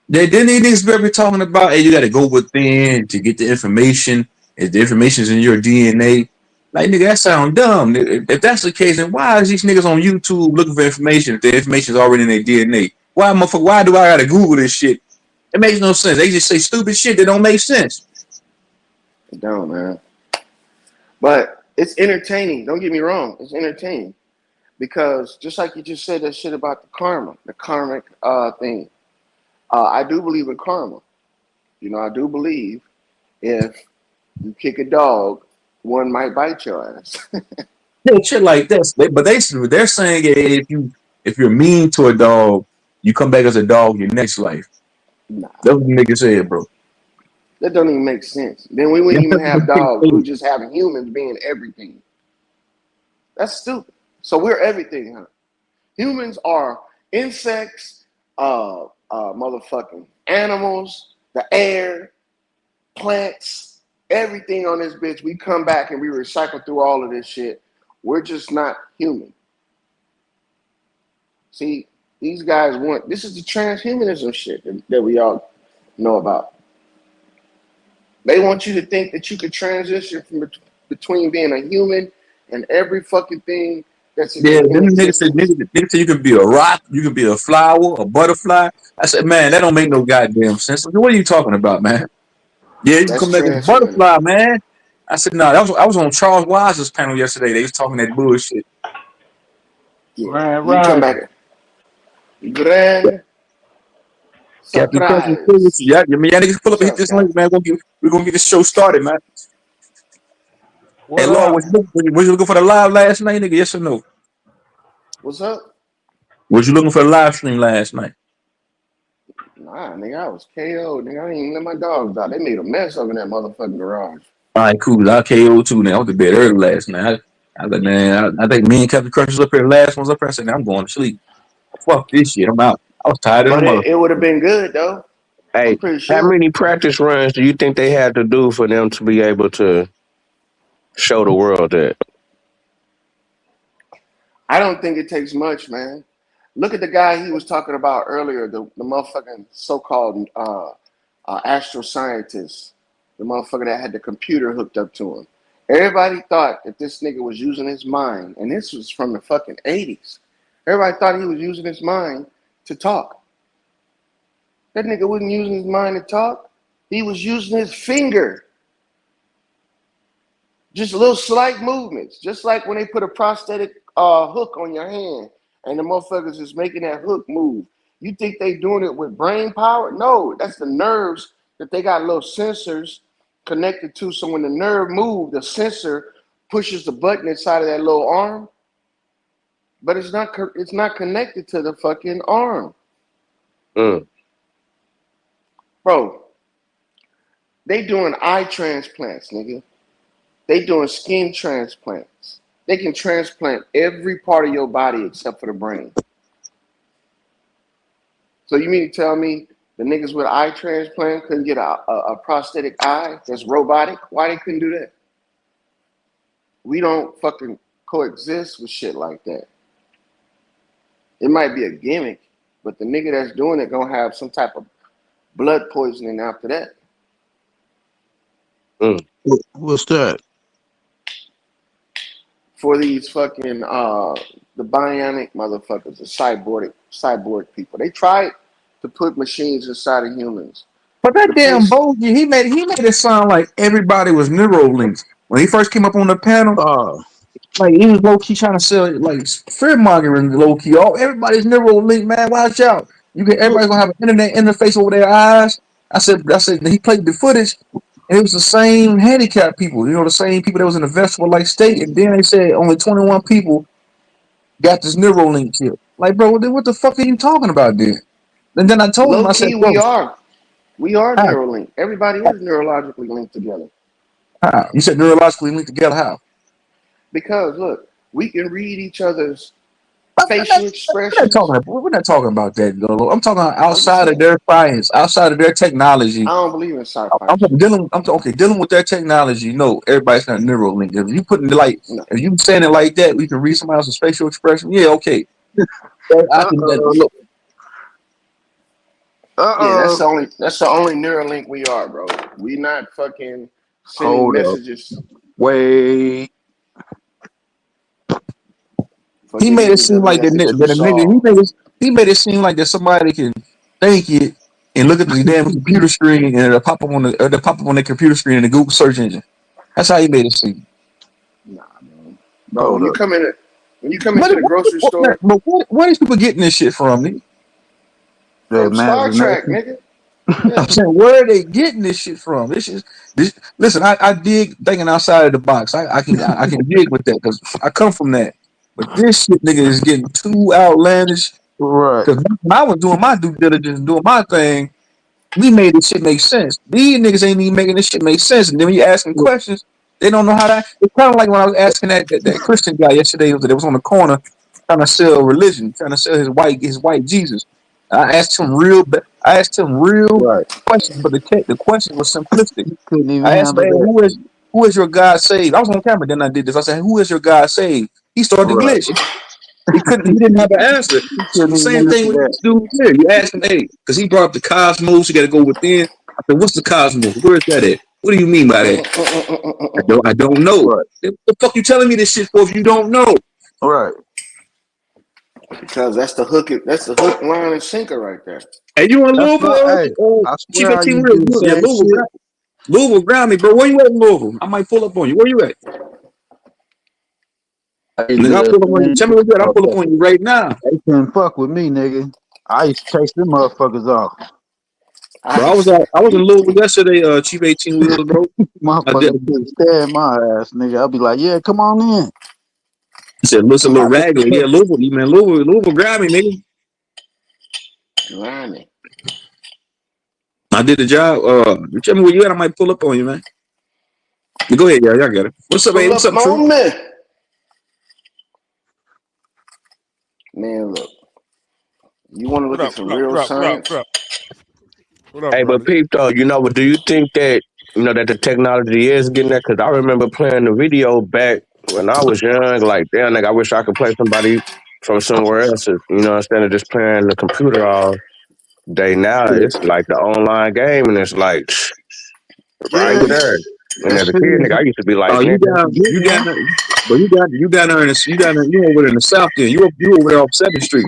They niggas be talking about, hey, you gotta go within to get the information. If the information's in your DNA. Like, nigga, that sound dumb. If that's the case, then why is these niggas on YouTube looking for information if the information's already in their DNA? Why do I gotta Google this shit? It makes no sense. They just say stupid shit that don't make sense. It don't, man. But it's entertaining. Don't get me wrong. It's entertaining. Because just like you just said that shit about the karmic thing. I do believe in karma. You know, I do believe if you kick a dog, one might bite your ass. Yeah, shit like this. They're saying if you're mean to a dog, you come back as a dog your next life. Nah, That's what niggas said, bro. that don't even make sense. Then we wouldn't even have dogs. We just have humans being everything. That's stupid. So we're everything, huh? Humans are insects, motherfucking animals, the air, plants, everything on this bitch. We come back and we recycle through all of this shit. We're just not human. See, These guys want, this is the transhumanism shit that we all know about. They want you to think that you could transition from between being a human and every fucking thing that's Yeah, in them niggas said existence. you can be a rock, you can be a flower, a butterfly. I said, man, that don't make no goddamn sense. What are you talking about, man? Yeah, you can That's come back as a transhumanism. butterfly, man. I said, no, I was on Charles Wise's panel yesterday. They was talking that bullshit. Yeah, Grand you come Rising. back. Grand Captain Crunch surprise. yeah, I mean, y'all niggas pull up What's and hit up, this link, Cap? man. We're gonna get this show started, man. Hey, What Lord, up? was you looking for the live last night, nigga? Yes or no? What's up? Was you looking for the live stream last night? Nah, nigga, I was KO. Nigga, I didn't even let my dogs out. They made a mess up in that motherfucking garage. All right, cool. I KO too now. I went to bed early last night. I was like, man, I think me and Captain Crunch was up here. The last ones up here. I said, I'm going to sleep. Fuck this shit. I'm out. I was tired of the But mother. it would have been good though. I'm Hey, pretty how sure. many practice runs do you think they had to do for them to be able to show the world that? I don't think it takes much, man. Look at the guy he was talking about earlier, the motherfucking so-called astroscientist, the motherfucker that had the computer hooked up to him. Everybody thought that this nigga was using his mind, and this was from the fucking 80s. Everybody thought he was using his mind to talk. That nigga wasn't using his mind to talk. He was using his finger. Just little slight movements, just like when they put a prosthetic hook on your hand and the motherfuckers is making that hook move. You think they doing it with brain power? No, that's the nerves that they got little sensors connected to. So when the nerve moves, the sensor pushes the button inside of that little arm, but it's not connected to the fucking arm. Bro, they doing eye transplants, nigga. They doing skin transplants. They can transplant every part of your body except for the brain. So you mean to tell me the niggas with eye transplant couldn't get a prosthetic eye that's robotic? Why they couldn't do that? We don't fucking coexist with shit like that. It might be a gimmick, but the nigga that's doing it gonna have some type of blood poisoning after that. What's that? For these fucking the bionic motherfuckers, the cyborg people. They tried to put machines inside of humans. But that The damn place, Bogey, he made it sound like everybody was Neuralinks. When he first came up on the panel, like he was low key trying to sell it, like fear mongering low key. Oh, everybody's Neuralink, man. Watch out. Everybody's gonna have an internet interface over their eyes. I said he played the footage, and it was the same handicapped people, the same people that was in a vegetable like state, and then they said only 21 people got this Neuralink chip. Like, bro, what the fuck are you talking about then? And then I told him, low I said, key, bro, we are how? Neuralink. Everybody is neurologically linked together. How? You said neurologically linked together, how? Because look, we can read each other's facial expressions. We're not talking about that, though. I'm talking I'm just outside of saying. their science, outside of their technology. I don't believe in sci-fi shit. Dealing with their technology. No, everybody's not Neuralink. If you putting No. if you saying it like that, we can read somebody else's facial expression. Yeah, okay. I can look. Yeah, that's the only Neuralink we are, bro. We not fucking sending Hold up. messages. Wait. He made it seem like that a nigga. He made it seem like that somebody can think it and look at the damn computer screen and it'll pop up on the computer screen in the Google search engine. That's how he made it seem. Nah, bro. When you come into the grocery But store, where is people getting this shit from, nigga? from Star Trek, nigga. Yeah. I'm saying, where are they getting this shit from? Listen, I dig thinking outside of the box. I can dig with that because I come from that. But this shit, nigga, is getting too outlandish. Right. Because when I was doing my due diligence, doing my thing, we made this shit make sense. These niggas ain't even making this shit make sense. And then when you asking questions, they don't know how to. It's kind of like when I was asking that Christian guy yesterday that was on the corner trying to sell religion, trying to sell his white Jesus. I asked him real questions, but the question was simplistic. Couldn't even I asked him, handle hey, that. who is your God saved? I was on camera, then I did this. I said, who is your God saved? He started to Right. glitch. He couldn't. He didn't have an answer. So the Couldn't same even thing answer with that. this dude here. You ask him, hey, because he brought up the cosmos. You got to go within. I said, what's the cosmos? Where is that at? What do you mean by that? I don't know. Right. What the fuck you telling me this shit for if you don't know? Right. Because that's the hook. That's the hook, line, and sinker right there. Hey, you want That's Louisville? what. Hey, I Chief swear I 18 used to do the Wheels. Yeah, same Louisville. shit. Louisville, ground me, bro. Where you at in Louisville? I might pull up on you. Where you at? I used to Nigga, do I'll that pull up on you. same Tell me shit. where you at. I'll pull up on you right now. They couldn't fuck with me, nigga. I used to chase them motherfuckers off. Bro, I was in Louisville yesterday, Chief 18 Wheels, bro. I did. Motherfuckers couldn't stand my ass, nigga. I'll be like, yeah, come on in. He said, listen, a little ragged. Yeah, Louisville, man. Louisville, grab me, nigga. Line. I did the job. You tell me where you at, I might pull up on you, man. But go ahead, y'all got it. What's up, man? Pull What's up up, True? on me. Man, look. You want to look at some real science? What up, Hey, but brother? peep though, but do you think that that the technology is getting there? Because I remember playing the video back when I was young. Like, damn, nigga, I wish I could play somebody from somewhere else. Instead of just playing the computer all day. Now it's like the online game, and it's like right Yeah, there. And that as a shit kid, nigga, is I used to be like, Oh, nigga, you got, but you got you over there in the south. Then you over there off 7th Street.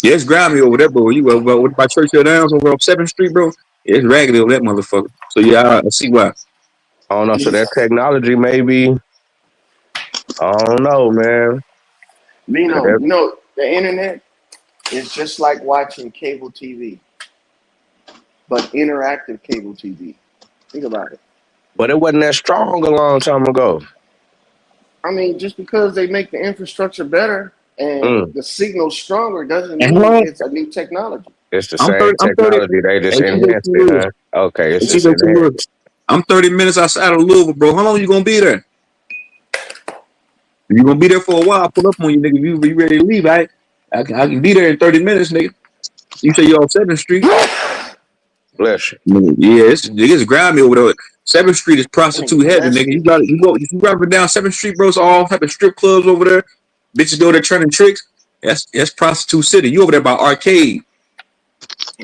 Yeah, it's grimy over there, bro. You over by Churchill Downs over off 7th Street, bro. Yeah, it's raggedy over that motherfucker. So yeah, I see why. I don't know. So that technology, maybe, I don't know, man. The internet is just like watching cable TV, but interactive cable TV. Think about it. But it wasn't that strong a long time ago. I mean, just because they make the infrastructure better and the signal stronger doesn't mean it's a new technology. It's the same technology. They just enhanced it, huh? Okay, it's just enhanced. I'm 30 minutes outside of Louisville, bro. How long you gonna be there? You gonna be there for a while? Pull up on you, nigga. You be ready to leave, right? I can be there in 30 minutes, nigga. You say you're on 7th Street? Bless you. Yeah, it's grimy over there. 7th Street is prostitute heavy, nigga. You driving down 7th Street, bro. It's all type of strip clubs over there. Bitches go there turning tricks. That's prostitute city. You over there by Arcade.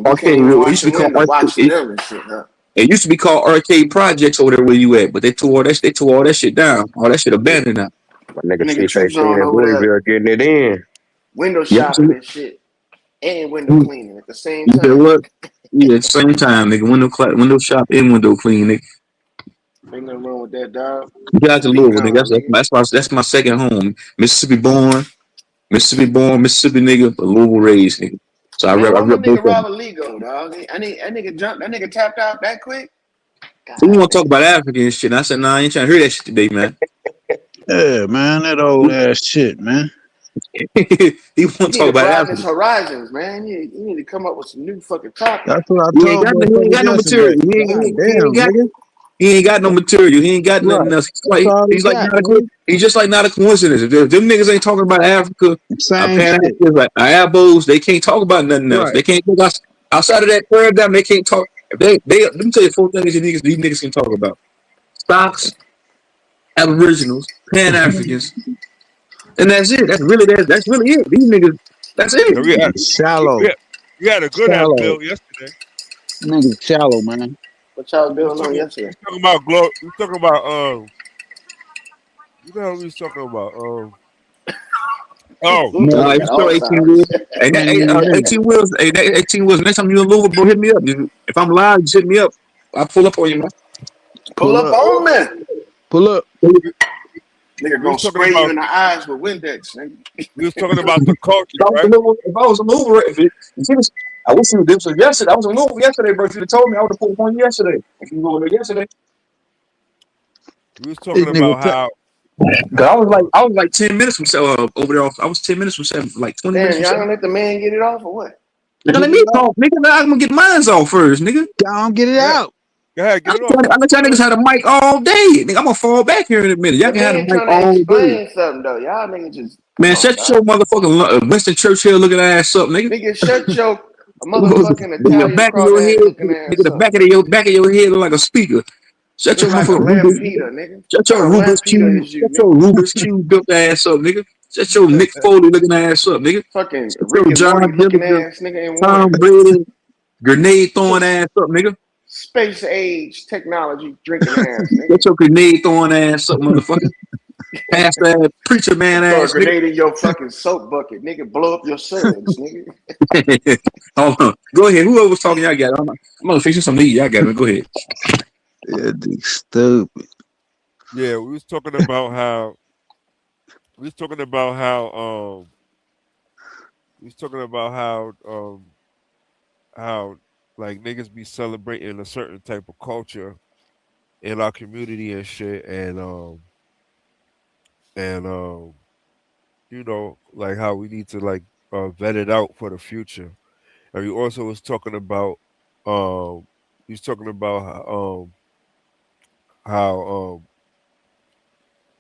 Arcade. It used to be called Arcade. It used to be called Arcade Projects over there where you at, but they tore all that shit down. All that shit abandoned now. My nigga Chief 18 in Louisville getting it in. Window shopping and shit. And window cleaning at the same time. You said what? Yeah, at the same time, nigga. Window shop and window clean, nigga. Ain't nothing wrong with that, dog. You got to Louisville, nigga. That's my second home. Mississippi born, Mississippi nigga, but Louisville raised, nigga. So Man, I rep both of them. Robert Lee go, dog. That nigga tapped out that quick. So we want to talk about African and shit. And I said, nah, I ain't trying to hear that shit today, man. Yeah, man, that old ass shit, man. He want to talk about African. African. Horizons, man. You need to come up with some new fucking topics. That's what I He ain't told got, he ain't got no material. He ain't got no material. He ain't got nothing else. He's just like not a coincidence. If them niggas ain't talking about Africa, Pan-Africans, like Abos, they can't talk about nothing else. They can't talk outside of that paradigm. They can't talk. If they let me tell you 4 things these niggas can talk about: stocks, Aboriginals, Pan-Africans, and that's it. That's really it. These niggas, that's it. Shallow. You had a good ass build yesterday. Nigga, shallow, man. What y'all building on yesterday? We talking about what the hell we was talking about? No, it's still 18 wheels. Hey, 18 wheels. Hey, that 18 wheels. Next time you in Louisville, bro, hit me up. If I'm live, just hit me up. I'll pull up on you, man. Pull up on me. Pull up. Nigga gonna spray you in the eyes with Windex, nigga. We was talking about the culture, right? If I was in Louisville, I wish you this was yesterday. I was in Louisville yesterday, bro. If you'd have told me, I would have pulled up on you yesterday. If you were there yesterday. We was talking about how. I was like 10 minutes from over there. I was 10 minutes from 7, like 20 minutes. Y'all gonna let the man get it off or what? Nigga, let me talk, nigga. I'm gonna get mine off first, nigga. Y'all get it out. Go ahead, get it off. I let y'all niggas have the mic all day. Nigga, I'm gonna fall back here in a minute. Y'all can have the mic all day. Explain something though. Y'all niggas just shut your motherfucking Winston Churchill looking ass up, nigga. Nigga, shut your motherfucking Italian back of your head, nigga. The back of your head look like a speaker. Shut your motherfucking Rubik's. Shut your Rubik's cube. Shut your Rubik's cube built ass up, nigga. Shut your Nick Foley looking ass up, nigga. Fucking Shut Rick your and Morty John looking Dillinger, ass nigga in Tom one. Brady, grenade throwing Just ass up, nigga. space age technology drinking ass Shut nigga. your grenade throwing ass up, motherfucker. Pass that preacher man Throw a ass, nigga. grenade in your fucking soap bucket, nigga. Blow up your suds, nigga. Hold on. Go ahead. Whoever was talking, y'all got it. I'm gonna fix you some need. Y'all got it. Go ahead. Yeah, dude, stupid. Yeah, we was talking about how we was talking about how we was talking about how like niggas be celebrating a certain type of culture in our community and shit, and you know, like how we need to like vet it out for the future. And we also was talking about he was talking about how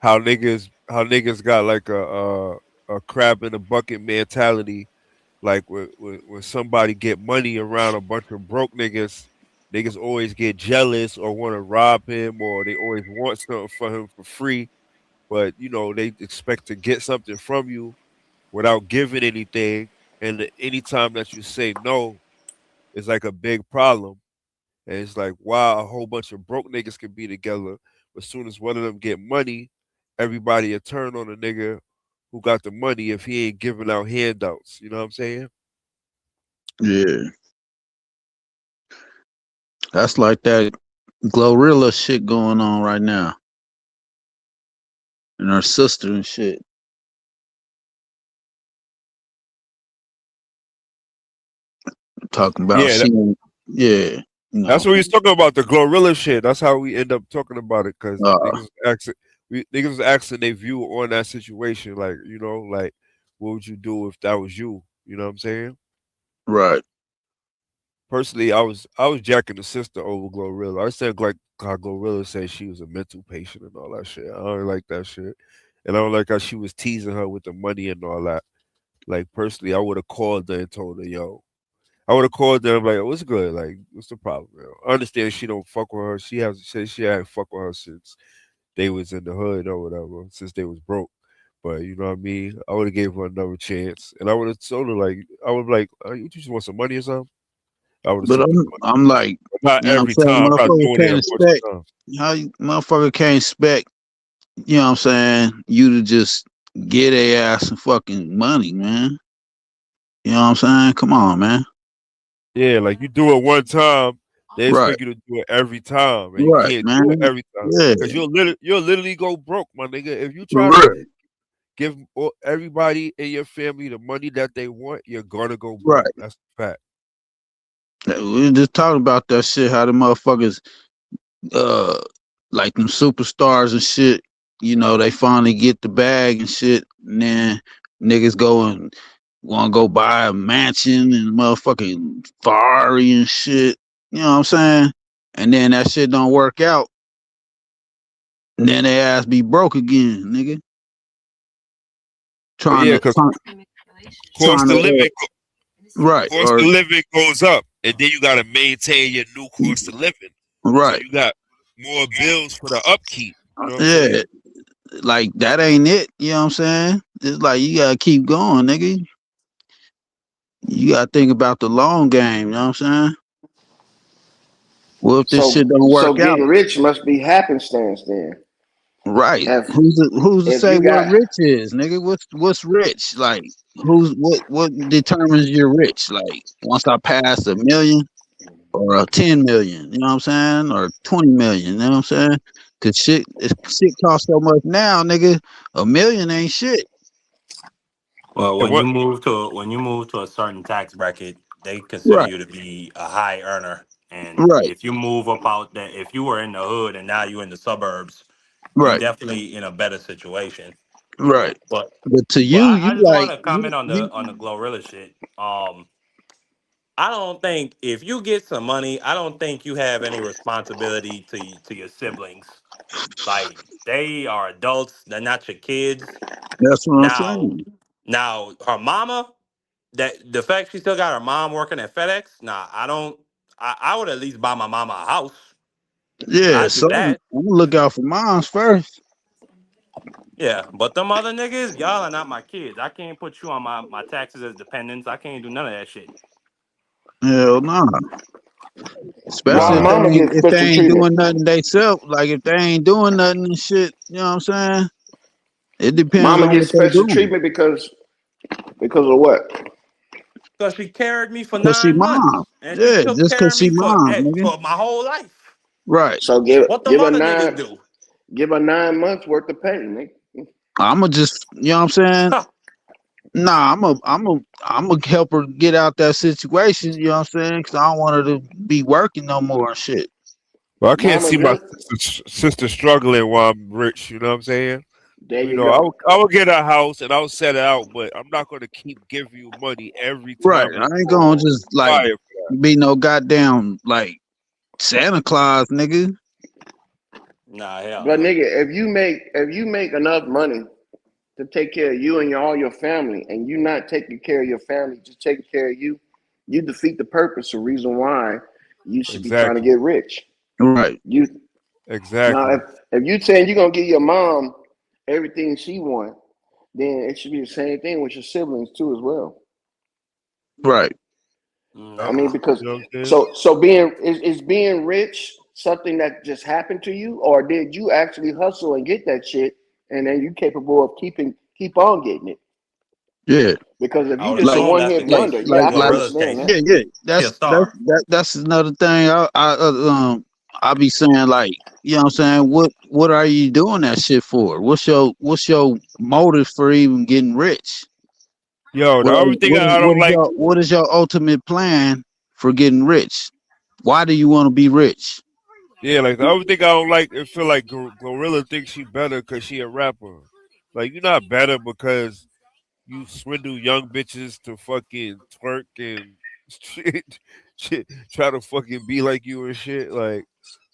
how niggas got like a crab in a bucket mentality. Like when somebody get money around a bunch of broke niggas, niggas always get jealous or want to rob him, or they always want something for him for free. But you know they expect to get something from you without giving anything. And anytime that you say no, it's like a big problem. And it's like, wow, a whole bunch of broke niggas can be together. But as soon as one of them get money, everybody will turn on the nigga who got the money if he ain't giving out handouts. You know what I'm saying? Yeah, that's like that Glorilla shit going on right now, and her sister and shit talking about Yeah, she, yeah, you that's know, what he's talking about, the Glorilla shit. That's how we end up talking about it, because uh, niggas was asking their view on that situation. Like, you know, like, what would you do if that was you? You know what I'm saying? right. Personally, I was jacking the sister over Glorilla. I said like how Glorilla said she was a mental patient and all that shit. I don't like that shit, and I don't like how she was teasing her with the money and all that. Like personally, I would have called her and told her, "Yo," I would have called her. I'm like, "What's good? Like, what's the problem, yo?" I understand she don't fuck with her. She has said she had fuck with her since they was in the hood or whatever, since they was broke. But you know what I mean? I would have gave her another chance, and I would have told her like, I would like, you just want some money or something? I would have But took the I'm like, not you know what I'm every saying, time. I'm not motherfucker doing it can't a bunch expect of times. how you motherfucker can't expect, you know what I'm saying, you to just get a ass some fucking money, man. You know what I'm saying? Come on, man. Yeah, like you do it one time, they Right, expect you to do it every time, and you right, can't do it man. every time Yeah, because you'll literally go broke, my nigga. If you for try to real. give everybody in your family the money that they want, you're gonna go Right. broke. That's a fact. We were just talking about that shit, how the motherfuckers uh like them superstars and shit, you know, they finally get the bag and shit, and then niggas go and wanna go buy a mansion and motherfucking Ferrari and shit. You know what I'm saying? And then that shit don't work out. And then they ass be broke again, nigga. Well, Trying yeah, to because trying cost to of living right cost or of living goes up, and then you gotta maintain your new cost of living. So right. you got more bills for the upkeep. You know what I'm Yeah, saying? like that ain't it. You know what I'm saying? It's like you gotta keep going, nigga. You gotta think about the long game. You know what I'm saying? What if this shit don't So work out? getting rich must be happenstance then. Right. If Who's to if say you what got rich is, nigga? What's rich? Like what determines you're rich? Like once I pass a million or a 10 million, you know what I'm saying? Or 20 million, you know what I'm saying? Cause shit costs so much now, nigga. A million ain't shit. Well, And what? when you move to a certain tax bracket, they consider Right, you to be a high earner. And right, if you move up out that, if you were in the hood and now you're in the suburbs, you right, definitely in a better situation. right. But But to but you, I, you I just want like to comment on the Glorilla shit. I don't think if you get some money, I don't think you have any responsibility to your siblings. Like they are adults, they're not your kids. that's what I'm Now, saying. now her mama, that the fact she still got her mom working at FedEx, nah, I don't. I would at least buy my mama a house. Yeah, I'd do so I'm that. gonna look out for mines first. Yeah, but them other niggas, y'all are not my kids. I can't put you on my taxes as dependents. I can't do none of that shit. Hell no. Why Especially Nah. mama get if they special ain't treatment? doing nothing they self. Like if they ain't doing nothing and shit, you know what I'm saying? It depends Mama on gets what they special doing. treatment because of what? Cause she carried me for Cause she 9 months, mom. and she Yeah, took just care cause of she me mom, nigga. for my whole life. Right. So What them give her other niggas nine do? give her 9 months worth of pay, nigga. I'ma just you know what I'm saying? Nah, I'm a help her get out that situation, you know what I'm saying? Cause I don't want her to be working no more and shit. Well, I can't Mama see my just sister struggling while I'm rich. You know what I'm saying? there You you know, go. I will get a house and I'll set it out, but I'm not going to keep giving you money every Right. time I you ain't gonna call. just like Fire. be no goddamn like Santa Claus, nigga. Nah, hell But no. nigga, if you make enough money to take care of you and all your family, and you not taking care of your family, just taking care of you, you defeat the purpose or reason why you should be trying to Exactly. get rich. Right. You now, if Exactly. if you saying you're gonna give your mom everything she want, then it should be the same thing with your siblings too as well. Right. I Yep. mean, Nah. because You know what I'm saying? so being is being rich something that just happened to you, or did you actually hustle and get that shit, and then you capable of keep on getting it? Yeah. Because if I you would just a Like assume one that's the hit like wonder, case yeah, in I can like Glorilla's understand case. that. yeah, yeah. She a That's star. that's another thing. I be saying like, you know what I'm saying, what are you doing that shit for? What's your motive for even getting rich? Yo, the only thing I don't like, What is your ultimate plan for getting rich? Why do you want to be rich? yeah, like the only thing I don't like, it feel like Glorilla thinks she better because she a rapper. Like you're not better because you swindle young bitches to fucking twerk and shit, try to fucking be like you and shit. Like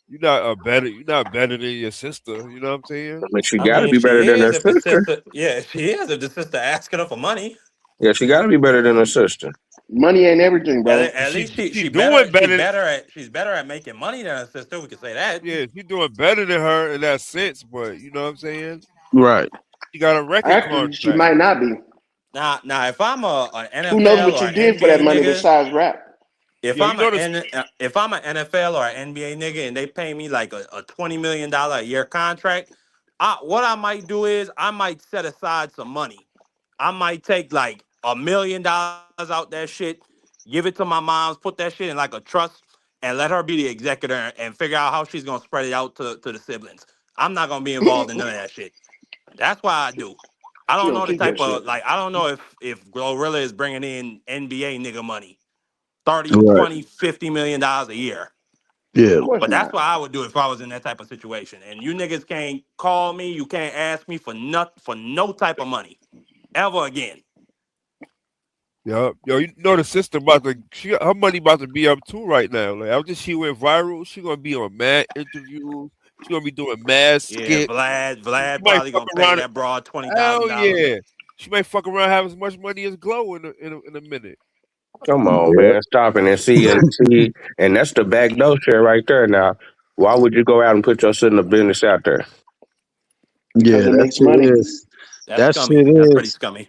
you're not better than your sister. You know what I'm saying? I mean, she I got to mean, be she better than is her if the sister. sister. Yeah, she is if the sister asking her for money. Yeah, she got to be better than her sister. Money ain't everything, bro. At She least she doing better. she's better at making money than her sister. We could say that. Yeah, she doing better than her in that sense. But you know what I'm saying? Right. She got a record Actually, she contract. might not be. Now, if I'm a an Who knows NFL what or you an did for that NBA money nigga, besides rap? if Yo, you I'm a notice? N, if I'm an NFL or an NBA nigga and they pay me like a $20 million a year contract, what I might do is I might set aside some money. I might take like $1 million out that shit, give it to my mom's, put that shit in like a trust, and let her be the executor and figure out how she's gonna spread it out to the siblings. I'm not gonna be involved in none of that shit. That's why I do. I She don't gonna know the keep that type shit. of like I don't know if Glorilla is bringing in NBA nigga money 30, Right. 20, $50 million a year. Of Yeah. course But that's not. what I would do if I was in that type of situation. And you niggas can't call me, you can't ask me for no type of money ever again. Yo, you know the sister her money about to be up too right now. Like after she went viral, she gonna be on mad interviews. She gonna be doing mad Yeah, skits. She Vlad might probably fuck gonna pay around. that broad twenty thousand Hell dollars. yeah. She might fuck around have as much money as Glow in a minute. Come on, Yeah. man. Stop it and see. And that's the back door shit right there now. Why would you go out and put your son of business out there? Because Yeah, it that makes shit money. is That's that scummy. shit That's pretty is scummy.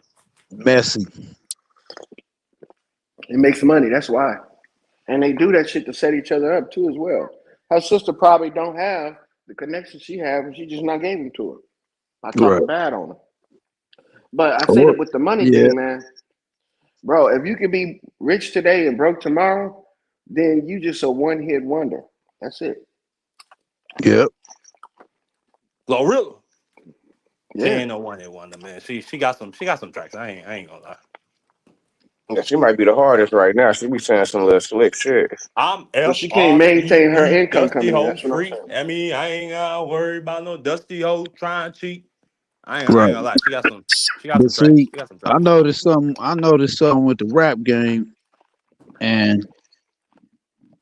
messy. It makes money. That's why. And they do that shit to set each other up too as well. Her sister probably don't have the connection she have, and she just not gave them to her by Right. talking bad on her. But I say Or that with the money yeah, thing, man, bro. If you can be rich today and broke tomorrow, then you just a one hit wonder. That's it. yep, Glorilla. She Yeah. ain't no one hit wonder, man. She got some tracks. I ain't gonna lie. Yeah, she might be the hardest right now. She be saying some little slick shit. I'm But F she can't R E maintain her E income Dusty coming in. Ho That's what I'm free. saying. I mean, I ain't gotta worry about no Dusty Ho trying to cheat. I ain't right. gonna lie. She got But some tracks. see, She got some tracks. I noticed something with the rap game, and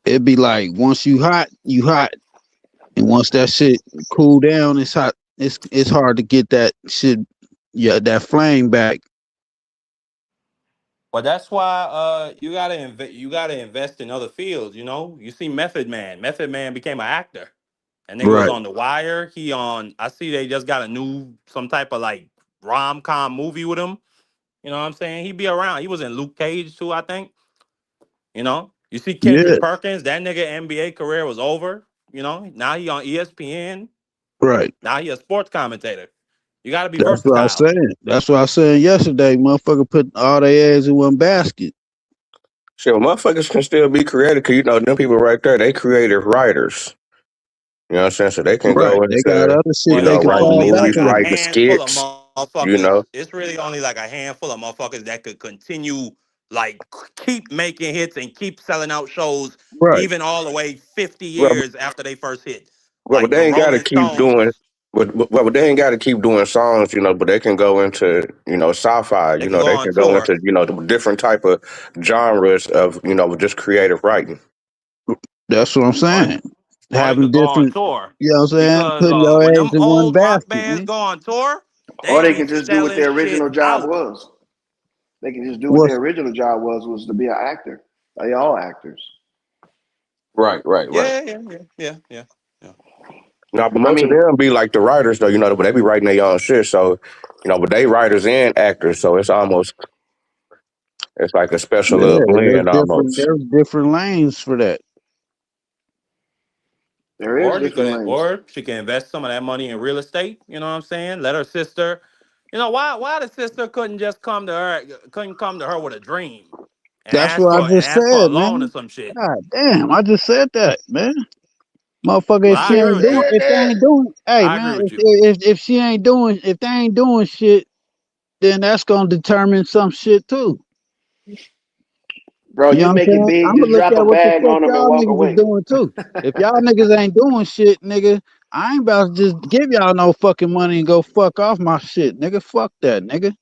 it'd be like once you hot, and once that shit cool down, it's hot. It's hard to get that shit, yeah, that flame back. But that's why you gotta invest in other fields. You know, you see Method Man. Method Man became an actor. And nigga was Right. on The Wire. He on. I see they just got a new some type of like rom-com movie with him. You know what I'm saying? He be around. He was in Luke Cage too, I think. You know, you see Yeah. Kendrick Perkins. That nigga NBA career was over. You know, now he on ESPN. Right. Now he a sports commentator. You got to be That's what I was versatile. saying. That's what I was saying yesterday. Motherfucker put all their eggs in one basket. Shit, well, motherfuckers can still be creative because, you know, them people right there, they creative writers. You know what I'm saying? So they can Right. go They got into, other you shit Well, they know, it's can writing fall only back like movies, a on. writing handful of skits, you motherfuckers. know. It's really only like a handful of motherfuckers that could continue, like, keep making hits and keep selling out shows, Right. even all the way 50 Well, years after they first hit. but Like the they ain't got to Rolling keep Stones. doing, but they ain't got to keep doing songs, you know, but they can go into, you know, sci-fi, They you could know, go they on can go tour. into, you know, the different type of genres of, you know, just creative writing. That's what I'm Or, saying. or they Having could go on different, tour. you know what I'm saying? Because Putting your when eggs them in one old rock basket, bands man. go on tour, Or they they be can just do what selling their original shit job out. was. They can just do what What's their original job was to be an actor. They all actors. Right. Yeah, yeah, yeah, yeah, yeah, yeah. No, but I most of mean, them be like the writers, though, you know, but they be writing their own shit. So, you know, but they writers and actors, so it's almost it's like a special yeah, little blend almost. there's different lanes for that. there is different lanes. Or she can invest some of that money in real estate. You know what I'm saying? Let her sister. You know why the sister couldn't come to her with a dream and That's what I just ask for a said, loan or man. some shit. God damn, I just said that, man. Motherfucker, Well, if I she agree You ain't with doing, you. said if they that. ain't doing, hey I agree man, with you. if she ain't doing, if they ain't doing shit, then that's gonna determine some shit too. Bro, You know you what I'm make it saying? big, I'm gonna just look drop a at what the bag fuck on them and y'all walk niggas is away. doing too. If y'all niggas ain't doing shit, nigga, I ain't about to just give y'all no fucking money and go fuck off my shit, nigga. Fuck that, nigga.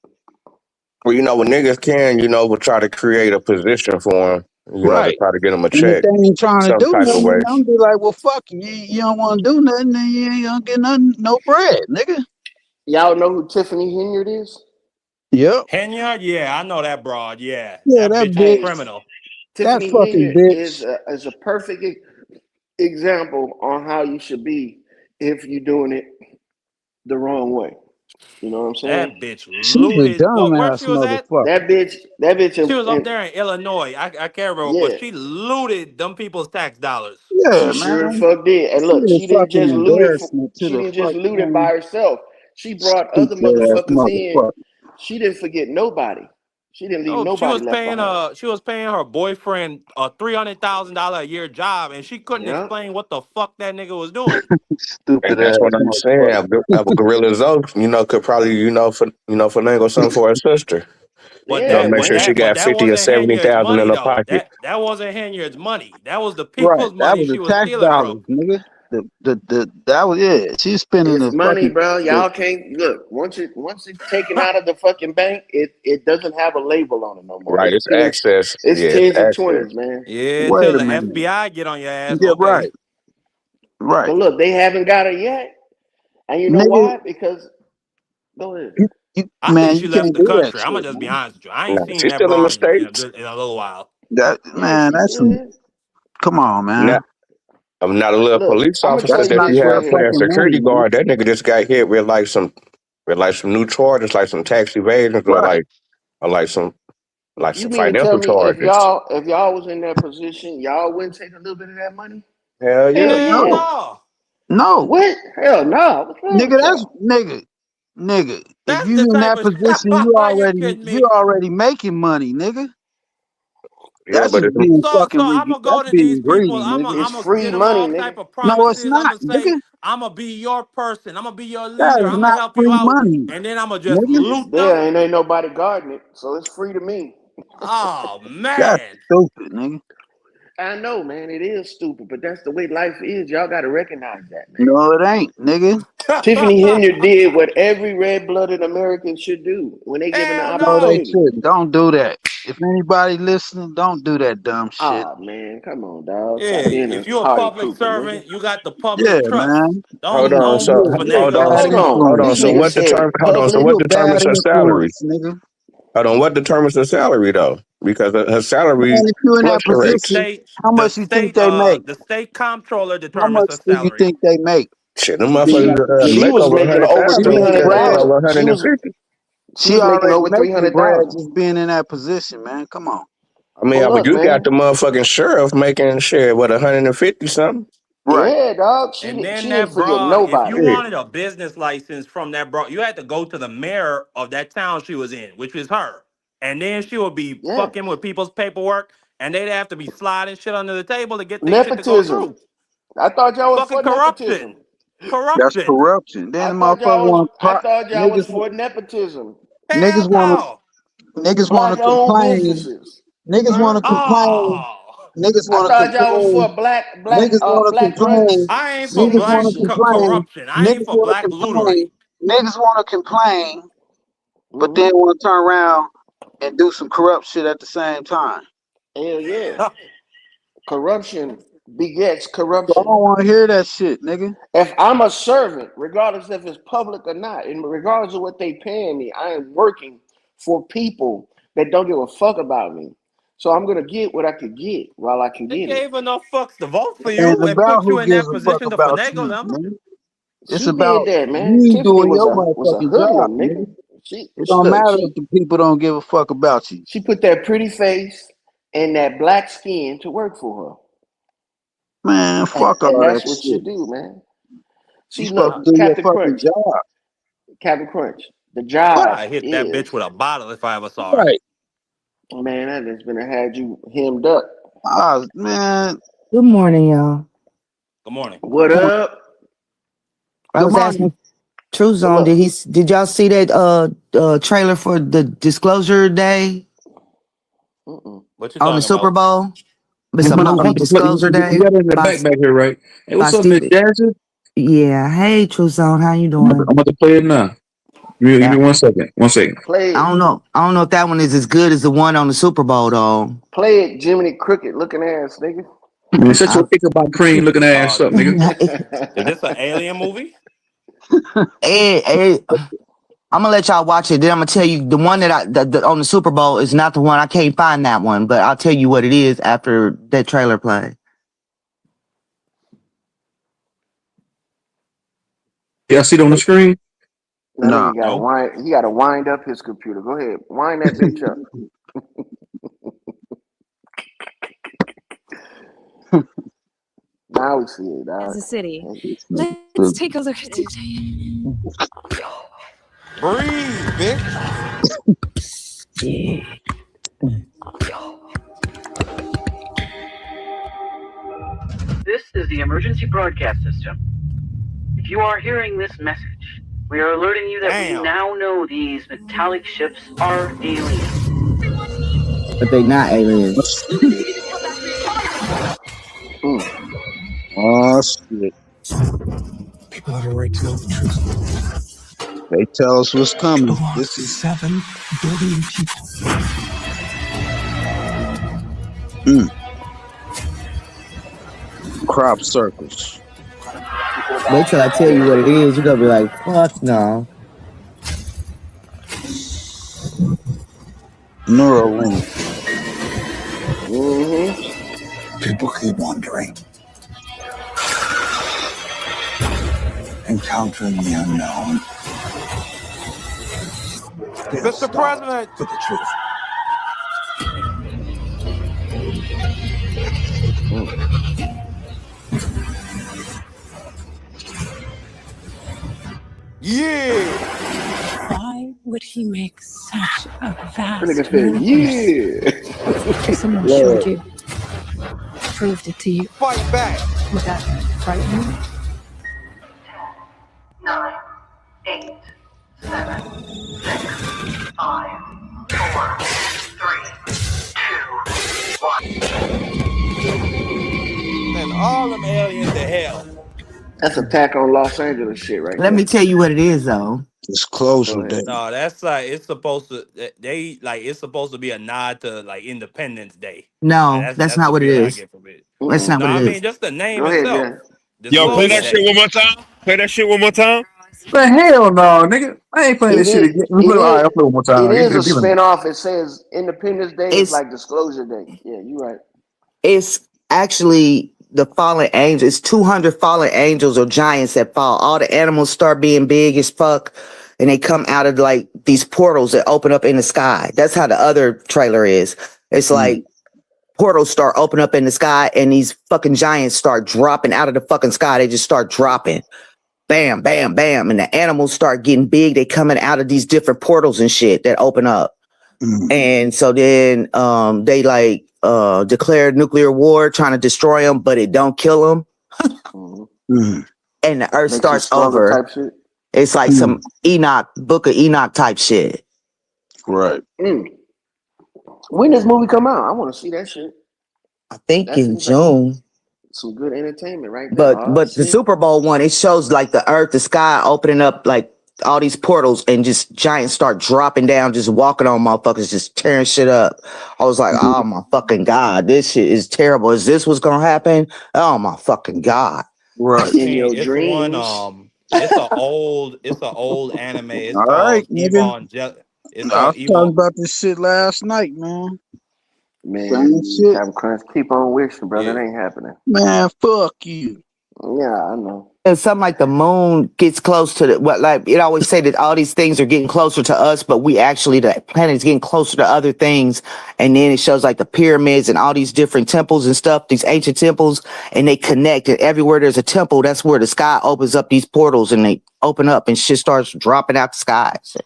Well, you know, when niggas can, you know, will try to create a position for them, you know, to Right. try to get them a And if check they ain't trying to some do type of nothing, then way. I'm be like, well, fuck you. You don't want to do nothing, then you ain't gonna get nothing, no bread, nigga. Y'all know who Tiffany Henyard is? Yep. Henya, yeah, I know that broad. Yeah, Yeah, that that bitch is a bitch, Hey, criminal. that Tiffany fucking Henyard bitch. is a perfect example on how you should be if you're doing it the wrong way. You know what I'm saying? That bitch She's a looted. What? Where dumbass she was at? motherfucker. That bitch, She was up and there in Illinois. I can't remember, but yeah, she looted them people's tax dollars. she Yeah, sure the man. fuck did. And She look, a fucking embarrassment to she the didn't just loot it fucking by herself. She brought other stupid ass motherfuckers in. motherfucker. She didn't forget nobody. She didn't leave No, nobody left behind. she was paying her boyfriend a $300,000 a year job, and she couldn't Yeah. explain what the fuck that nigga was doing. And Stupid that's ass what I'm saying. motherfucker. A Gorilla Zoe, you know, could probably, finagle something for her sister. You know, to Yeah, make sure she man. But got that 50 or wasn't 70,000 in money her though. pocket. That wasn't Henyard's money. That was the Right. people's That money was she the was tax stealing from. dollars, nigga. That was yeah. She's spending It's the money, fucking bro. Y'all can't look once it's taken out of the fucking bank, it doesn't have a label on it no more. Right. It's access. It's Yeah, it's tens and access. twenties, man. Yeah, wait until a the minute. FBI get on your ass. Yeah, Okay. right. Right. But look, they haven't got it yet, and you know Nigga, why? Because go ahead. I think man, she you left can't the do that country. I'm gonna shit, just be man. honest with you. I ain't No, seen she's that still in the broad States. in a little while. That Yeah, man, she that's some good. come on, Now, man. I'm not a little Look, police I'm gonna officer tell That's you that not you this your right have here. playing fucking money, security man. guard. That nigga just got hit with like some new charges, like some tax evasions Right. or like You some mean to tell financial me charges. if y'all was in that position, y'all wouldn't take a little bit of that money? Hell Hell yeah. Hell yeah. no. No. What? Hell no. What's wrong Nigga, with that's y'all? nigga. If That's you the in type that of position, are you kidding you me? already making money, nigga. Yeah, That's but just it's being So I'm gonna go that's to these being people. greedy, nigga. It's I'm gonna free get them money, all nigga. type of No, it's promises. I'm not, gonna say nigga. I'm gonna be your person. I'm gonna be your That leader. is I'm gonna not help you free out, money, and then I'm gonna just nigga. It's loot there them. and ain't nobody guarding it, so it's free to me. Oh That's man. stupid, nigga. I know, man, it is stupid, but that's the way life is. Y'all got to recognize that, man. No, it ain't, nigga. Tiffany Henyard did what every red-blooded American should do when they given the Hell No, they no. opportunity. shouldn't. Don't do that. If anybody listening, don't do that dumb shit. Ah, man, come on, dog. Yeah, Stop being a if you're a party public pooper, nigga. servant, you got the Yeah, public trust. man. hold Don't on. So don't You a hold on. finagle. bad Hold Hold on. on. This influence, So nigga nigga. what said determines? Hold on. So public. You what a bad determines her salary? influence, nigga. Hold on. What determines her salary though? because her salary Man, if you in that The fluctuates. position, state, how the much you think state, they make? the state comptroller How determines much her do you salary. think they make? Shit, them Being in motherfuckers that She make position? was over making over She 100,000 three instead making hundred of bread. thousand. She was 150. she She was making already over three making hundred bread thousand. just being in that position, man. Come on. I mean, Well, but look, you got man. the motherfucking sheriff making shit, what, 150 something? Right. Yeah, dog. And then She didn't that forget broad, if you nobody. Shit. wanted a business license from that broad, you had to go to the mayor of that town she was in, which was her. And then she would be Yeah. fucking with people's paperwork, and they'd have to be sliding shit under the table to get their shit to go Nepotism. through. I thought y'all was Fucking for nepotism. corruption. That's Corruption. corruption. Then the motherfucker want I thought y'all was niggas for nepotism. Hell no. niggas want Black to owned complain. businesses. Niggas want Huh? to complain. Oh, Niggas I want to thought y'all was for complain. Niggas want to black run complain. I ain't for Niggas black want to institution. complain. corruption. I ain't Niggas for want to black complain. lootery. Niggas want to complain, but Hmm. then want to turn around and do some corrupt shit at the same time. Hell yeah. Corruption begets So I corruption. don't want to hear that shit, nigga. If I'm a servant, regardless if it's public or not, and regardless of what they paying me, I am working for people that don't give a fuck about me. So I'm gonna get what I could get while I can They get it. gave enough fucks to vote for And you and about put you who in gives that a fuck position to about finagle you, them. nigga. It's She did about that, man. you Tiffany doing your was a motherfucking job, hoodlum, nigga. nigga. It don't Look, matter if the people don't give a fuck about you. she put that pretty face and that black skin to work for Man, her. fuck And all that that's what you shit. do, man. You See, supposed look, to do your fucking job. Captain Crunch, the What? job I hit that is, bitch with a bottle if I ever saw her. Right. man, that has been had you hemmed up. Man. Good morning, y'all. Good morning. What up? I Good was morning. asking True Well, Zone, look, did y'all see that trailer for the disclosure day What you on the talking Super about? Bowl? It's a I'm movie, about to play. Disclosure You Day got it in the by back here, right? Hey, by what's up, Miss Steve. Jazzy? Yeah. Hey, True Zone, how you doing? I'm about to play it now. Give me Yeah. 1 second. 1 second. play I it. don't know. I don't know if that one is as good as the one on the Super Bowl though. Play it, Jiminy Cricket looking ass, nigga. Man, shut your Ichabod Cream looking ass up, nigga. Is this an alien movie? Hey, I'm gonna let y'all watch it. Then I'm gonna tell you the one that on the Super Bowl is not the one. I can't find that one, but I'll tell you what it is after that trailer play. Y'all see it on the screen? That Nah. nigga gotta wind. He gotta wind up his computer. Go ahead, wind that bitch up. Now we see it. As a city, Hey. let's take a look at today. Breathe, bitch. This is the emergency broadcast system. If you are hearing this message, we are alerting you that we now know these metallic ships are aliens. But they not aliens. Oh shit. People have a right to know the truth. They tell us what's coming. Belongs This to is 7 billion people. crop circles. Wait till I tell you what it is. You're gonna be like, fuck no. Neuralink. People keep wondering. Encountering the unknown. Mr. President. For the truth. Yeah. Why would he make such a That vast nigga said, universe? If someone yeah. showed you, proved it to you, fight back. Would that frighten you? 9, 8, 7, 6, 5, 4, 3, 2, 1. Send all them aliens to hell. That's Attack on Los Angeles shit right Let there. me tell you what it is though. Disclosure day. No, that's like it's supposed to. They like it's supposed to be a nod to like Independence Day. No, And that's that's not the what it feel I is. get from it. That's not No, what I it mean is. just the name Go ahead, itself. Jen. Yo, play Disclosure that shit Day. one more time. Play that shit one more time. But hell no, nigga. I ain't playing It this shit is. again. It All right, is. I'll play one more It time. is a spinoff. It says Independence Day is It's like Disclosure Day. Yeah, you're right. it's actually the fallen angels. It's 200 fallen angels or giants that fall. All the animals start being big as fuck, and they come out of like these portals that open up in the sky. That's how the other trailer is. It's like portals start opening up in the sky, and these fucking giants start dropping out of the fucking sky. They just start dropping. Bam, bam, bam. And the animals start getting big. They coming out of these different portals and shit that open up. And so then they like declared nuclear war trying to destroy them, but it don't kill them. And the earth Makes you starts stronger over. type shit. It's like some Book of Enoch type shit. Right. When does movie come out? I want to see that shit. I think That in seems like June. some good entertainment right there. But the Super Bowl one, it shows like the earth, the sky opening up like all these portals and just giants start dropping down, just walking on motherfuckers, just tearing shit up. I was like, oh my fucking God, this shit is terrible. Is this what's gonna happen? Oh my fucking God. Right. I seen it's one it's a old anime. It's All right, called nigga. It's I called was talking Evil. about this shit last night, man. Same Man, shit. Captain Crunch, keep on wishing, brother. Yeah. It ain't happening. Man, fuck you. Yeah, I know. And something like the moon gets close to the like it always say that all these things are getting closer to us, but we actually the planet is getting closer to other things. And then it shows like the pyramids and all these different temples and stuff, these ancient temples, and they connect. And everywhere there's a temple, that's where the sky opens up these portals and they open up and shit starts dropping out the skies.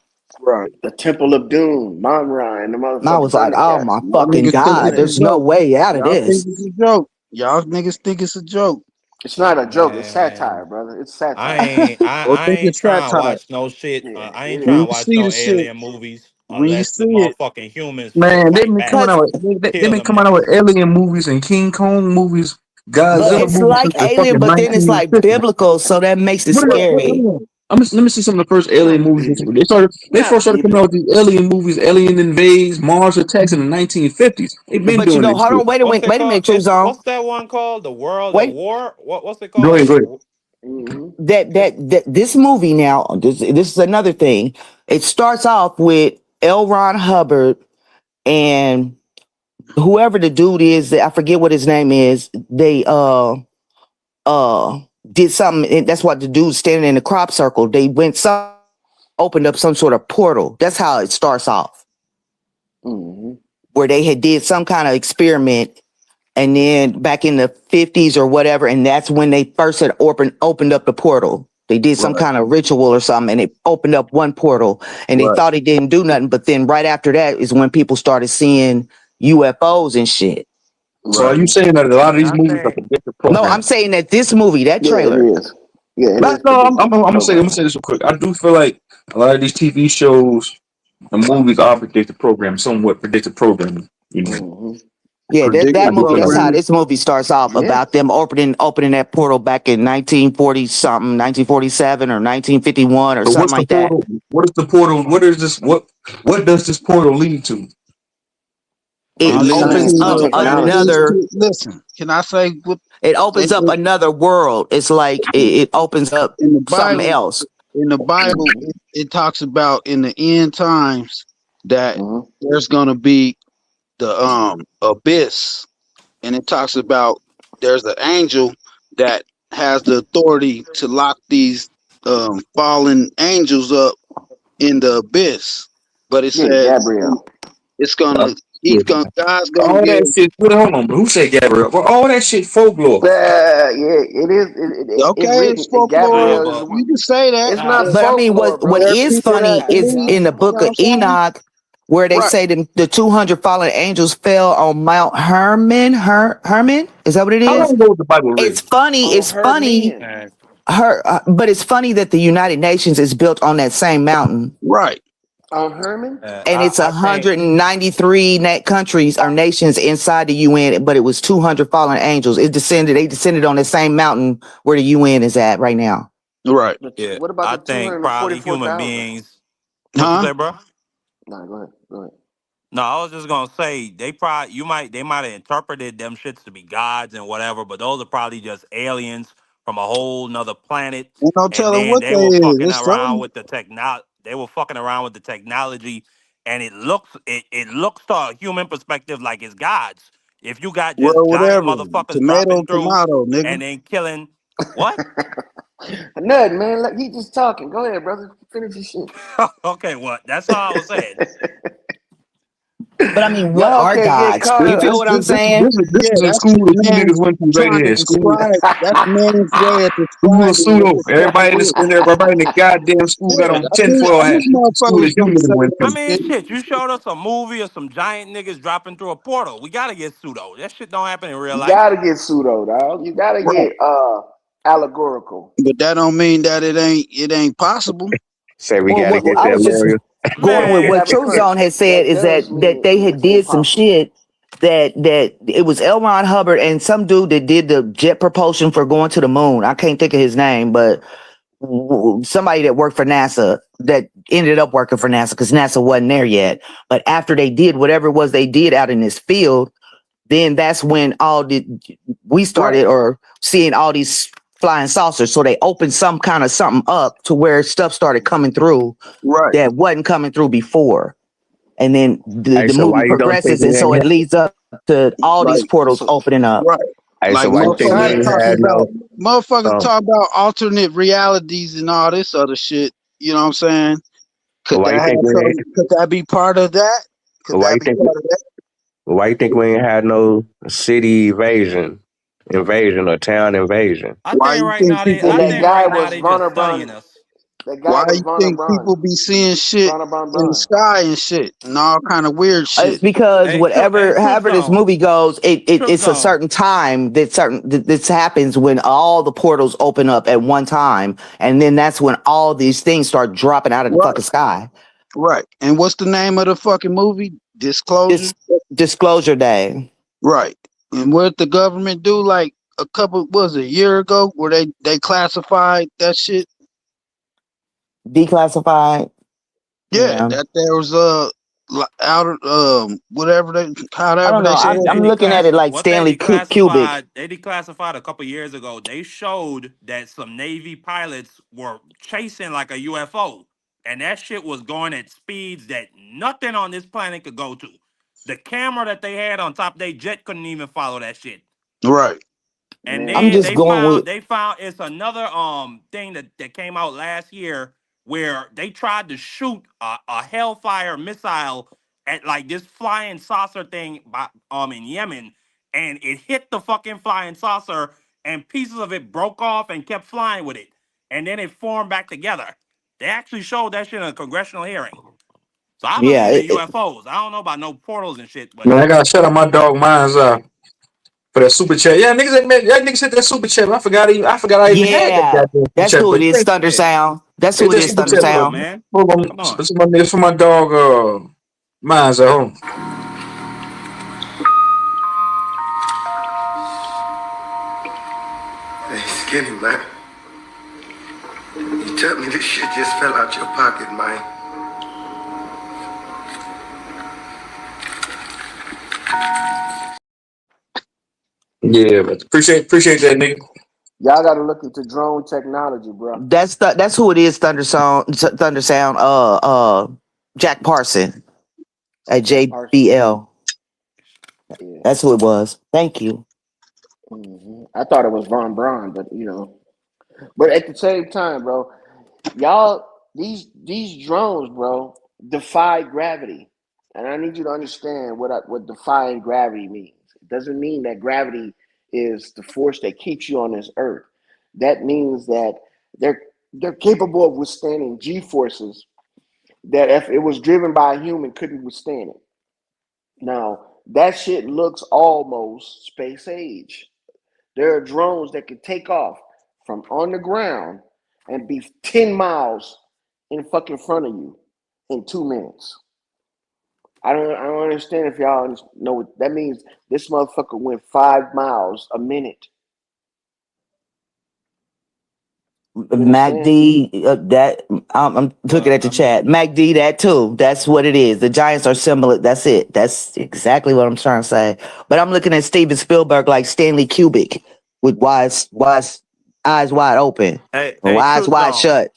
Right. The Temple of Doom, Monra, and the And I was motherfucking like, oh Thundercats. my Y'all fucking niggas think God, it's a there's no joke. way out of Y'all think this. it's a joke. Y'all niggas think it's a joke. It's not a joke. It's Man, satire, brother. It's satire. Or I think ain't it's trying to satire. watch no shit. Yeah, I ain't it When trying you to is. watch see no the shit, alien movies when you unless see the it, motherfucking humans Man, they've fight been back, coming out Cause with they've kill been them coming out with niggas. alien movies and King Kong movies, but Godzilla it's movies like since the alien, fucking but then it's like 1950s. biblical, so that makes it What are scary. let me see some of the first alien Not movies. biblical. They Not first started coming out with biblical. these alien movies, Alien Invades, Mars Attacks in the 1950s. They've been But you doing know, this hold shit. on, wait a What's minute, it wait a called? minute, True Zone. What's that one called? The World, the Wait, War. What's it Go ahead, called? go ahead. that this movie now, this is another thing. It starts off with L. Ron Hubbard and whoever the dude is that I forget what his name is. They uh did something, and that's what the dude standing in the crop circle. They went some opened up some sort of portal. That's how it starts off. Where they had did some kind of experiment and then back in the 50s or whatever, and that's when they first had opened up the portal. They did some kind of ritual or something, and it opened up one portal, and they thought it didn't do nothing. But then right after that is when people started seeing UFOs and shit. So are you saying that a lot of these I movies are think predictive No, programs? I'm saying that this movie, that Yeah, it trailer. is. Yeah, it is No, predictive I'm gonna programming. say this real quick. I do feel like a lot of these TV shows and movies are predictive programming, somewhat predictive programming. You know, Yeah, that I predictive do movie. feel That's like how programming. this movie starts off Yeah. about them opening that portal back in 1940 something, 1947 or 1951 or so. something What's the like that. portal? What is the portal? What does this portal lead to? It It probably leads opens Science to and up it technology. leads another. to listen. Can I say what It opens up another world. It's like it opens up in the something Bible? else. In the Bible, it talks about in the end times that there's gonna be the abyss, and it talks about there's an angel that has the authority to lock these fallen angels up in the abyss. But it Yeah, says Gabrielle. it's gonna God's gonna All give that shit. Wait, hold on, bro. Who said Gabriel? Well, all that shit folklore. Yeah, it is. It's okay, written. it's folklore. nah, Gabrielle is. but You can say that, It's not nah. But I mean, folklore, what bro. there are is people that funny is believe, in the you know book what of I'm saying? Enoch, where they Right. say the 200 fallen angels fell on Mount Hermon. Hermon, is that what it How long is? ago was the Bible It's written? funny. On It's her funny. men. But it's funny that the United Nations is built on that same mountain. Right. On Herman. And it's I think 193 countries or nations inside the UN, but it was 200 fallen angels. They descended on the same mountain where the UN is at right now. Right. yeah. What about I the think probably human 244,000? beings. What you Huh? say, bro? Nah, go ahead. Go ahead. No, I was just gonna say they might have interpreted them shits to be gods and whatever, but those are probably just aliens from a whole nother planet, Ain't no and telling then what they they were is. fucking It's around something. with the They were fucking around with the technology, and it looks to a human perspective like it's gods. If you got just Well, giant whatever. motherfuckers Tomato, dropping through tomato, nigga. and then killing what? Nothing, man. Like, he just talking. Go ahead, brother. Finish your shit. Okay, what? That's all I was saying. But I mean, what Y'all are can't get gods? caught You feel up. what I'm saying? This Yeah, is a that's school just that you man niggas went to right trying to here. School. describe. That's man's way of School of describing what pseudo. this fucking Everybody is. in there, everybody in the goddamn school got Yeah, on tinfoil I hats. wish This is the school motherfuckers that was you gonna niggas say went I to. this mean, shit. shit, you showed us a movie of some giant niggas dropping through a portal. We gotta get pseudo. That shit don't happen in real You life. gotta get pseudo, dog. You gotta Right. get allegorical. But that don't mean that it ain't possible. Say we Well, gotta get I that was just Mario. going with Yeah, what Man, True because Zone had said that is does that mean they had it's did some impossible. shit that it was L. Ron Hubbard and some dude that did the jet propulsion for going to the moon. I can't think of his name, but somebody that worked for NASA that ended up working for NASA because NASA wasn't there yet. But after they did whatever it was they did out in this field, then that's when we Right. started or seeing all these flying saucers. So they opened some kind of something up to where stuff started coming through Right. that wasn't coming through before. And then Hey, the so movie why you don't think progresses, we and so ain't it leads up to all these Like portals So, opening up. right. hey, so Like why you think we motherfuckers ain't talk had about no alternate realities and all this other shit. You know what I'm saying? but why you think we ain't Could that be part of that? but Could that be part of that? why you think we ain't had no city invasion or town invasion? I think right now they and I that think guy right now was they just Vonner studying Bron. us. That guy Why was you Vonner think Bron. people be seeing shit Vonner Bron in the Bron. sky and shit and all kind of weird It's shit? because Hey, Truth however this Zone. movie goes, Truth it's a Zone. certain time that this happens when all the portals open up at one time, and then that's when all these things start dropping out of the Right, fucking sky. right. And what's the name of the fucking movie? Disclosure. This Disclosure Day, Right. And what the government do like a year ago where they classified that shit? declassified. Yeah, Yeah, that there was outer whatever they I however don't know. they say I'm looking at it like What they Stanley Kubrick. declassified a couple years ago. They showed that some Navy pilots were chasing like a UFO, and that shit was going at speeds that nothing on this planet could go to. The camera that they had on top of their jet couldn't even follow that shit. right. And I'm then just going with they found it's another thing that came out last year where they tried to shoot a Hellfire missile at like this flying saucer thing in Yemen, and it hit the fucking flying saucer, and pieces of it broke off and kept flying with it, and then it formed back together. They actually showed that shit in a congressional hearing. So I yeah. believe in UFOs. I don't know about no portals and shit, but Man, I gotta shout out my dog Mine's for that super chat. Yeah, niggas hit that super chat. I forgot I even had that Yeah, goddamn super that's chat. who But it is. thank Thunder Sound. That's you. who Hit it that is. super Thunder chat. come on, Sound. man. Hold on. Come on. It's for my dog Mine's at home. Hey, Skinny, man. You tell me this shit just fell out your pocket, man. Yeah, but appreciate that, nigga. Y'all got to look into drone technology, bro. That's who it is. Thunder Sound. Thunder Sound. Jack Parson at Jack Parsons. JBL. Yeah. That's who it was. Thank you. I thought it was Von Braun, but you know. But at the same time, bro, y'all these drones, bro, defy gravity, and I need you to understand what defying gravity means. It doesn't mean that gravity is the force that keeps you on this earth. That means that they're capable of withstanding G forces that if it was driven by a human couldn't withstand it. Now that shit looks almost space age. There are drones that can take off from on the ground and be 10 miles in fucking front of you in 2 minutes. I don't understand if y'all know what that means. This motherfucker went 5 miles a minute. You understand? MacD, I'm looking at the chat. MacD, that too. That's what it is. The Giants are similar. That's it. That's exactly what I'm trying to say. But I'm looking at Steven Spielberg like Stanley Kubrick with wise eyes wide open or Hey, eyes Truth wide Zone. shut.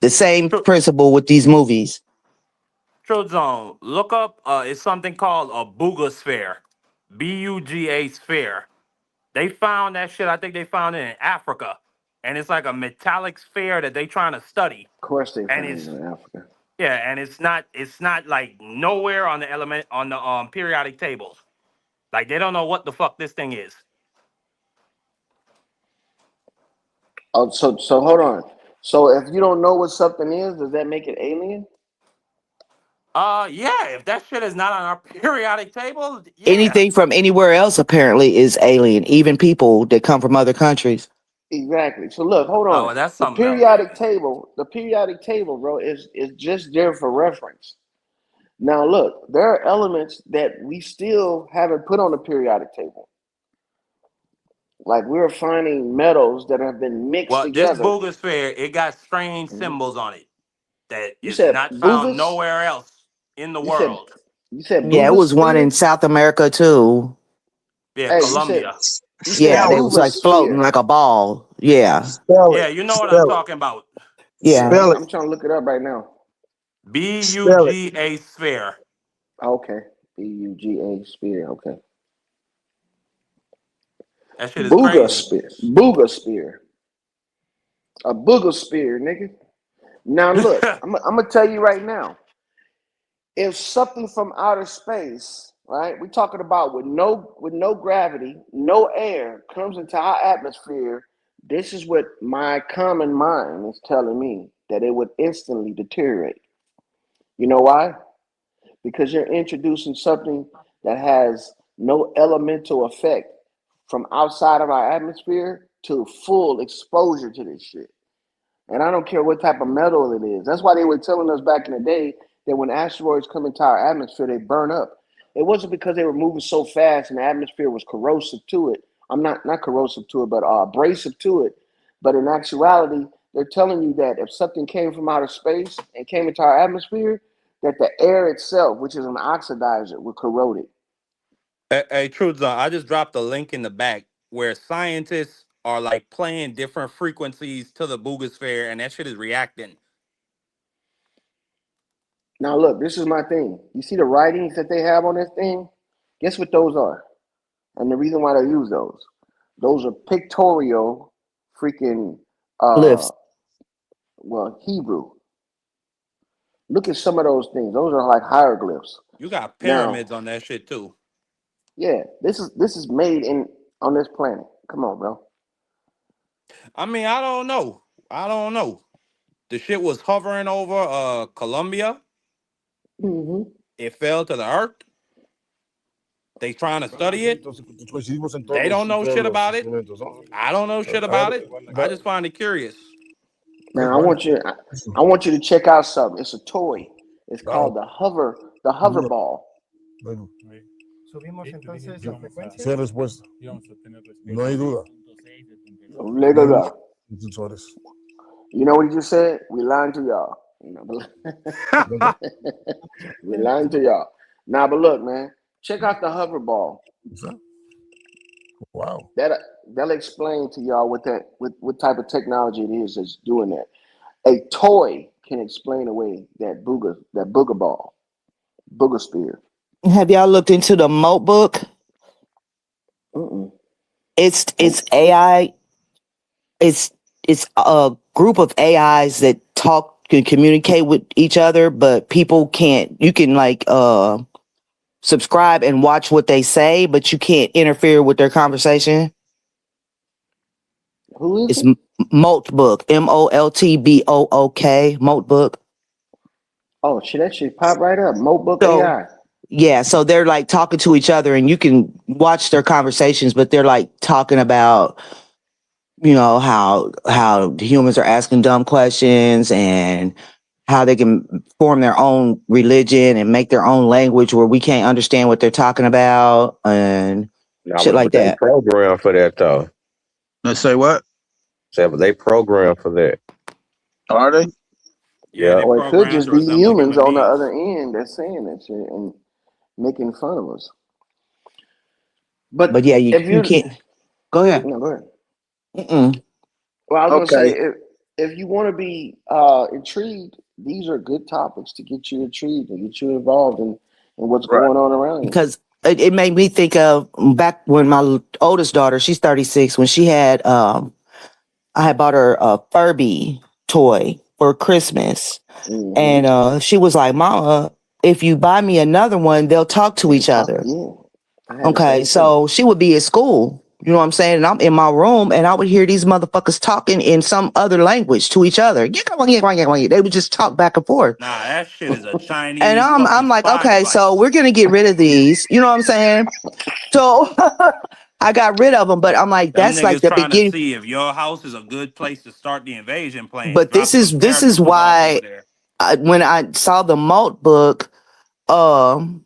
The same principle with these movies. Truth Zone. Look up. It's something called a boogosphere. Buga sphere. They found that shit. I think they found it in Africa, and it's like a metallic sphere that they trying to study. Of course they And find it it's in Africa. yeah, and it's not like nowhere on the element on the periodic tables. Like they don't know what the fuck this thing is. Oh, so hold on. So if you don't know what something is, does that make it alien? Yeah, if that shit is not on our periodic table, yeah. Anything from anywhere else apparently is alien, even people that come from other countries. Exactly. So look, hold Oh, on. well, that's The something else. periodic table, bro, is just there for reference. Now look, there are elements that we still haven't put on the periodic table. Like we're finding metals that have been mixed Well, this together. boogosphere, it got strange Mhm. symbols on it that You is said not found Bugas? nowhere else in the You said world. you said Yeah, it was one in Bugasphere? South America too. Yeah, Hey, Colombia. you said Yeah, they was like floating Bugasphere. like a ball. Yeah. Spell Yeah, it. you know what I'm Spell it. talking about. Yeah, Yeah. Spell it. I'm trying to look it up right now. Spell it. Buga sphere. Okay. Buga sphere. Okay. That shit is crazy. Bugasphere. A boogosphere, nigga. Now look, I'm gonna tell you right now. If something from outer space, right? We're talking about with no gravity, no air comes into our atmosphere. This is what my common mind is telling me that it would instantly deteriorate. You know why? Because you're introducing something that has no elemental effect from outside of our atmosphere to full exposure to this shit. And I don't care what type of metal it is. That's why they were telling us back in the day that when asteroids come into our atmosphere, they burn up. It wasn't because they were moving so fast and the atmosphere was corrosive to it. I'm not corrosive to it, but abrasive to it. But in actuality, they're telling you that if something came from outer space and came into our atmosphere, that the air itself, which is an oxidizer, would corrode it. Hey, Truth Zone, I just dropped a link in the back where scientists are like playing different frequencies to the boogosphere, and that shit is reacting. Now, look, this is my thing. You see the writings that they have on this thing? Guess what those are? And the reason why they use those are pictorial freaking Glyphs. Hebrew. Look at some of those things. Those are like hieroglyphs. You got Now, pyramids on that shit too. yeah, this is made in on this planet. Come on, bro. I mean, I don't know. I don't know. The shit was hovering over Colombia. Mm-hmm. It fell to the earth. They trying to study it. They don't know shit about it. I don't know shit about it. I just find it curious. Now I want you to check out something. It's a toy. It's called the hover ball. Subimos entonces la frecuencia. Sea respuesta. No hay duda. Look at that. You know what he just said? We lying to y'all. You know, we lying to y'all. Now, but look, man, check out the hover ball. Wow. That'll explain to y'all what type of technology it is that's doing that. A toy can explain away that booger ball, booger spear. Have y'all looked into the Moat book? Mm-mm. It's AI. It's a group of AIs that can communicate with each other, but people can't. You can like subscribe and watch what they say, but you can't interfere with their conversation. Who is It's it? Molt book. MOLTBOOK. Molt book. Oh shit, that shit pop right up. Mobbook So AI. yeah, so they're like talking to each other, and you can watch their conversations, but they're like talking about how humans are asking dumb questions and how they can form their own religion and make their own language where we can't understand what they're talking about and Nah, shit like but they that. program for that though. Let's say what? Say, but they program for that. Are they? Yeah, Yeah. they Or it could programmed just to be resemble humans human on the beings. other end that's saying that shit and making fun of us. But But yeah, if you you can't. Go ahead. no, go ahead. Mm-mm. Well, I was gonna say Okay, if you want to be intrigued, these are good topics to get you intrigued and get you involved in what's right. going on around you. Because it made me think of back when my oldest daughter, she's 36, when she had I had bought her a Furby toy for Christmas. Mm-hmm. And she was like, Mama, if you buy me another one, they'll talk to They'll each talk. other. Yeah, I had the Okay, same thing. so she would be at school, you know what I'm saying? And I'm in my room and I would hear these motherfuckers talking in some other language to each other. They would just talk back and forth. Nah, that shit is a And Chinese I'm fucking like, spy okay, so device. we're gonna get rid of these, you know what I'm saying? So I got rid of them, but I'm like, Them that's like niggas the trying to beginning. see if your house is a good place to start the invasion plans. But Drop some this is paratroopers off over why there. when I saw the malt book, um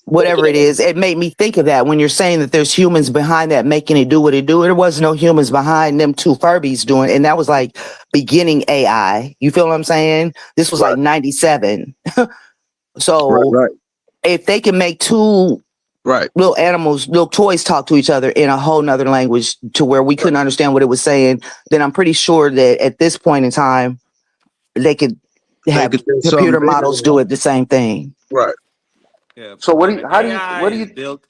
whatever it is, it made me think of that when you're saying that there's humans behind that making it do what it do. There was no humans behind them two Furbies doing, and that was like beginning AI. You feel what I'm saying? This was Right, like 97. right, So right, if they can make two right, little animals, little toys talk to each other in a whole nother language to where we couldn't understand what it was saying, then I'm pretty sure that at this point in time, they could they have could do something computer bigger models than do it the same thing. right. Yeah, So what do you? the How do you? AI What do is you? built.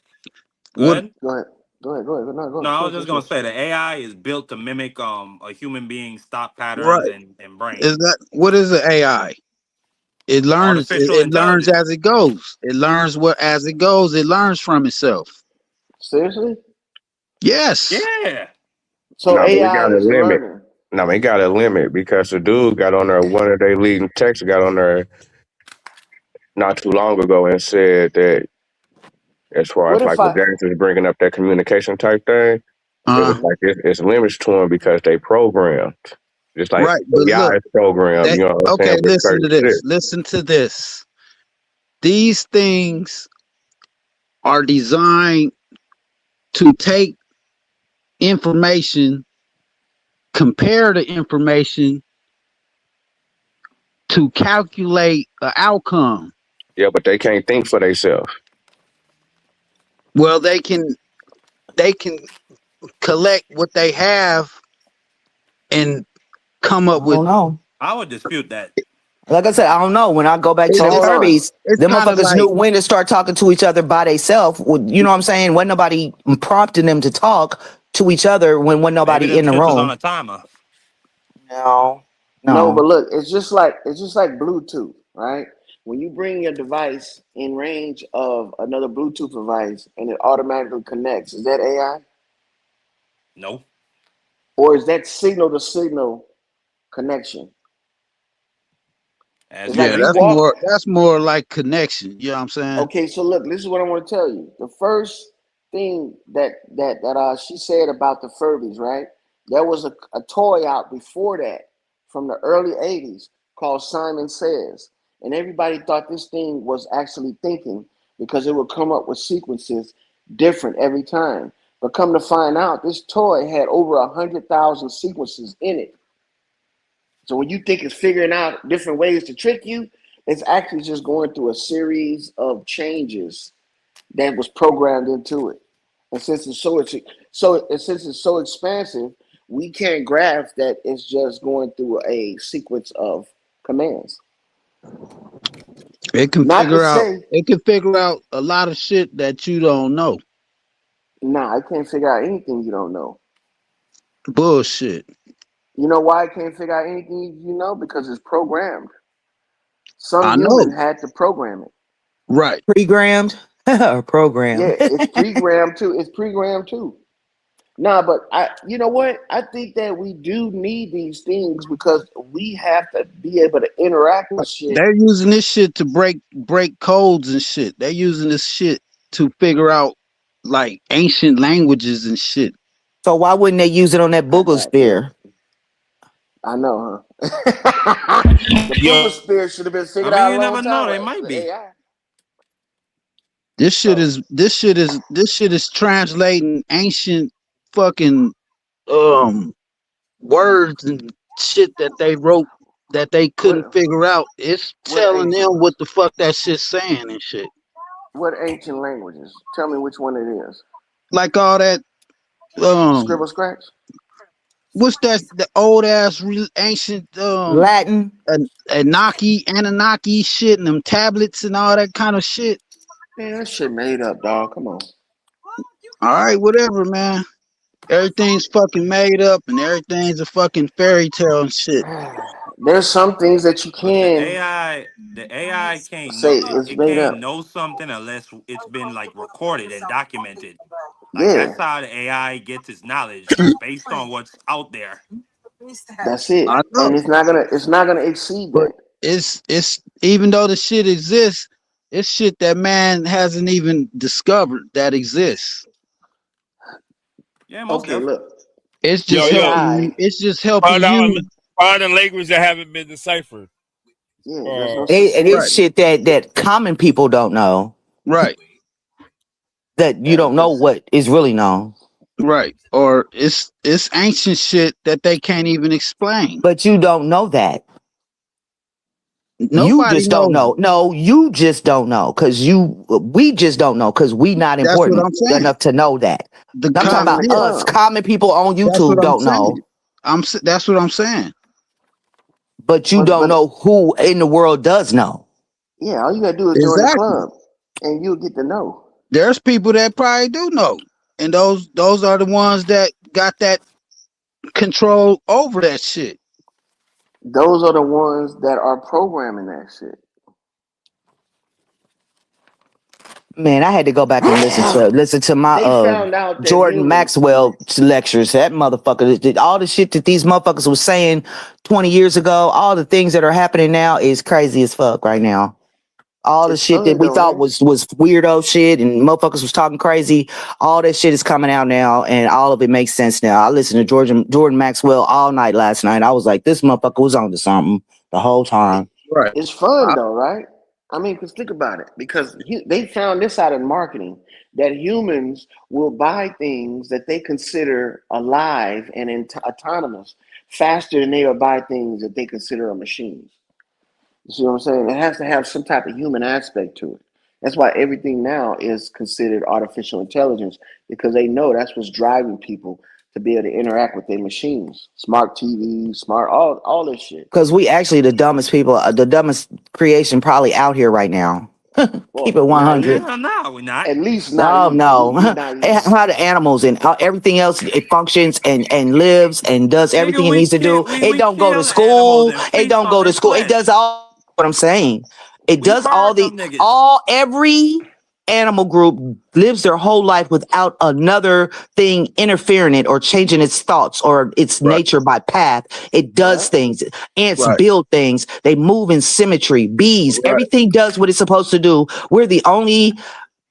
Go What ahead. Go ahead. Go ahead. Go ahead. No, No, I was go just ahead. gonna say the AI is built to mimic a human being's thought patterns right? and brain. Is that what is an AI? It learns. Artificial It learns intelligence. as it goes. It learns what as it goes. It learns from itself. Seriously? Yes. Yeah. So No, but it AI got a is limit. learning. No, it got a limit because the dude got on there. One of their leading texts got on there not too long ago and said that as far What as if like what I? James is bringing up that communication type thing, it was Uh Mhm. like it's limits to them because they programmed. Just like right. But AI look, is programmed, that you know what I'm okay, saying, with listen certain to this. shit. Listen to this. These things are designed to take information, compare the information to calculate an outcome. Yeah, but they can't think for themselves. Well, they can collect what they have and come up I with don't know. I would dispute that. Like I said, I don't know. When I go back to it, So them hold it's on. Furbies, it's them kind of motherfuckers knew like when to start talking to each other by themselves. You know what I'm saying? Wasn't nobody prompting them to talk to each other when wasn't Maybe nobody them in the shits was on room. a timer. No, No, but no. look, it's just like Bluetooth, right? When you bring your device in range of another Bluetooth device and it automatically connects, is that AI No. or is that signal to signal connection? As It's you like yeah, you wish. walk. that's more like connection. You know what I'm saying? Okay, so look, this is what I want to tell you. The first thing that she said about the Furbies, right? There was a toy out before that from the early '80s called Simon Says, and everybody thought this thing was actually thinking because it would come up with sequences different every time. But come to find out, this toy had over 100,000 sequences in it. So when you think it's figuring out different ways to trick you, it's actually just going through a series of changes that was programmed into it. And since it's so expansive, we can't grasp that it's just going through a sequence of commands. It can Not to figure out say, it can figure out a lot of shit that you don't know. nah, I can't figure out anything you don't know. Bullshit. You know why I can't figure out anything you know? Because it's programmed. Some I human know. had to program it. Right. Pre-grammed or Yeah, programmed. it's programmed too. It's programmed too. Nah, but you know what? I think that we do need these things because we have to be able to interact with shit. They're using this shit to break codes and shit. They're using this shit to figure out like ancient languages and shit. So why wouldn't they use it on that Boogle sphere? I know, huh? The Yo, Booger Spear should have been I figured mean, out a you long never know. time They with might be. AI. So This shit is translating ancient fucking um words and shit that they wrote that they what couldn't figure out. It's what telling ancient them what the fuck that shit's saying and shit. what ancient languages? Tell me which one it is. Like all that um Scribble scratch. what's that? The old ass ancient Latin. Anunnaki shit, and them tablets and all that kind of shit. Man, that shit made up, dog. Come on. All right, whatever, man. Everything's fucking made up, and everything's a fucking fairy tale and shit. There's some things that you But can the AI can't say know is it made up. can't know something unless it's been like recorded and documented. Like Yeah, that's how the AI gets its knowledge based on what's out there. that's it. I know, And it's not gonna exceed but that. it's even though the shit exists, it's shit that man hasn't even discovered that exists. Yeah, most Okay, definitely. look. It's Yo, just helping you. AI, It's just helping you. Find a language that haven't been deciphered. yeah, there's no such It is thing. Right, shit that common people don't know. right, That you Yeah, don't know because what is really known. right. Or it's ancient shit that they can't even explain. But you don't know that. You Nobody just don't knows know. it. No, you just don't know we just don't know because we not That's what important I'm saying. enough to know that. The I'm we talking not in about the yeah, us, club. common people on that's what YouTube I'm don't know. saying. That's what I'm saying. But you don't But know who in the world does know. yeah, all you gotta do is join the Exactly. club, and you'll get to know. There's people that probably do know, and those are the ones that got that control over that shit. Those are the ones that are programming that shit. Man, I had to go back and listen to my They found out that Jordan humans. Maxwell lectures. That motherfucker, all the shit that these motherfuckers was saying 20 years ago, all the things that are happening now is crazy as fuck right now. All the It's shit funny that we though, thought man. was weirdo shit and motherfuckers was talking crazy, all that shit is coming out now and all of it makes sense now. I listened to Jordan Maxwell all night last night. I was like, this motherfucker was on to something the whole time. Right. It's fun though, right? I mean, because think about it. Because they found this out in marketing that humans will buy things that they consider alive and autonomous faster than they will buy things that they consider are machines. You see what I'm saying? It has to have some type of human aspect to it. That's why everything now is considered artificial intelligence because they know that's what's driving people to be able to interact with their machines, smart TVs, smart all this shit. Because we actually the dumbest people, the dumbest creation probably out here right now. Keep it Well, not 100. you. Hell no, we're not. At least not No, you. We no. naive. How the animals and everything else it functions and lives and does Nigga, everything it needs to do. It we don't go to kill the animals school. and It feast don't on go to their school. It does flesh. all what I'm saying. It We does all burn them niggas. every animal group lives their whole life without another thing interfering it or changing its thoughts or its Right. nature by path. It does Yeah. things. Ants Right. build things. They move in symmetry. Bees, Right. everything does what it's supposed to do. We're the only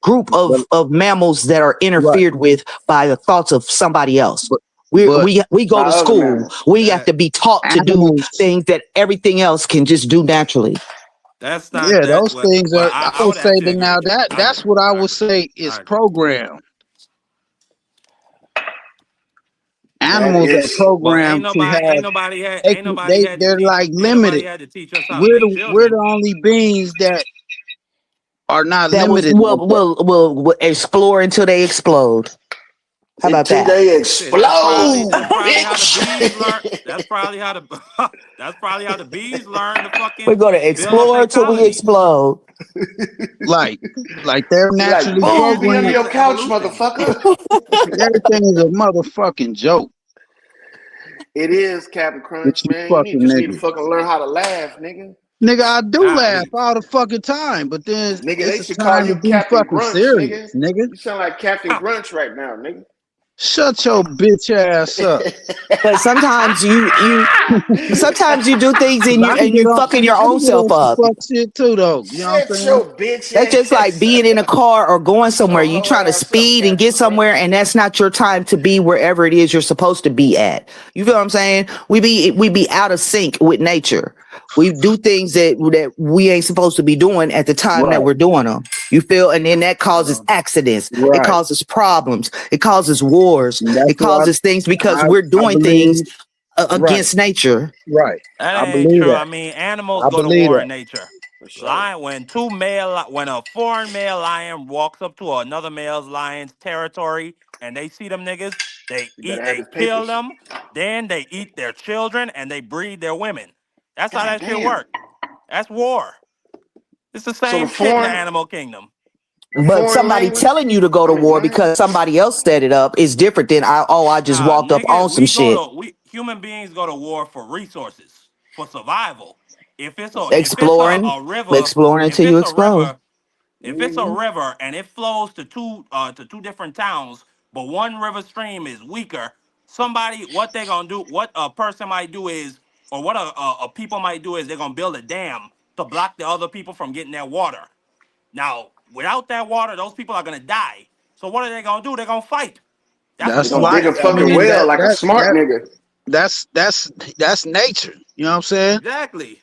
group But of mammals that are right. interfered with by the thoughts of somebody else. But We but we go By to other school. mammals. We have to be taught to do animals, things that everything else can just do naturally. That's not yeah, that those what things well are. I I would would say actually that agree now with you. I that's agree. what I I would agree. say is I agree. programmed. That Animals are is Well programmed to have. They're like ain't nobody limited. had to teach us how to make We're children. the only beings that are not That was limited like that. will explore until they explode. How about until that? they Shit, explode, that's probably how the bitch. bees learn. That's probably how the that's probably how the bees learn to We're fucking going to build up explore their until we colonies. explode. Like they're Be like, naturally boom, be under programmed. That's your the couch, evolution. motherfucker. Everything is a motherfucking joke It is, Captain with Crunch, you man. fucking Just need to niggas. fucking learn how to laugh, nigga. Nigga, I do laugh Golly. all the fucking time, but then Nigga, they it's a should call time to you be Captain fucking Grunch, nigga. serious, nigga. You sound like Captain Grunch right now, nigga. Shut your bitch ass up. But sometimes sometimes you do things 'Cause and you fucking your I can own get self on some up. fuck shit too, though. You know what I'm Shut saying? your bitch That's just like ass being in a up. car or going somewhere. Your You whole trying to ass up, speed and Captain get somewhere, Crunch. and that's not your time to be wherever it is you're supposed to be at. You feel what I'm saying? We be out of sync with nature. We do things that we ain't supposed to be doing at the time that Right, we're doing them. You feel, and then that causes accidents. It right. causes problems. It causes wars. And that's It what causes things because we're I doing things believe. Right, against nature. right. That I ain't believe true. that. I mean, animals I go to believe war in that. nature. For sure. Lion, when a foreign male lion walks up to another male lion's territory and they see them niggas, You better have they his kill papers. them, then they eat their children and they breed their women. That's how God that shit damn. work. That's war. It's the So same shit in the animal kingdom. the But foreign somebody language. telling you to go I to mean war lion. because somebody else set it up is different than I just Nah, walked up nigga, on some shit. we human beings go to war for resources, for survival. If it's Exploring, a river, exploring if until you it's a explode. river If it's a Mm-hmm. river and it flows to two different towns, but one river stream is weaker, what they gonna do? What a person might do is, or what a people might do is they're gonna build a dam to block the other people from getting their water. Now, without that water, those people are gonna die. So what are they gonna do? They're gonna fight. That's They're That's gonna like, dig war. a I fucking mean, well like a smart nigga. that's nature. You know what I'm saying? Exactly.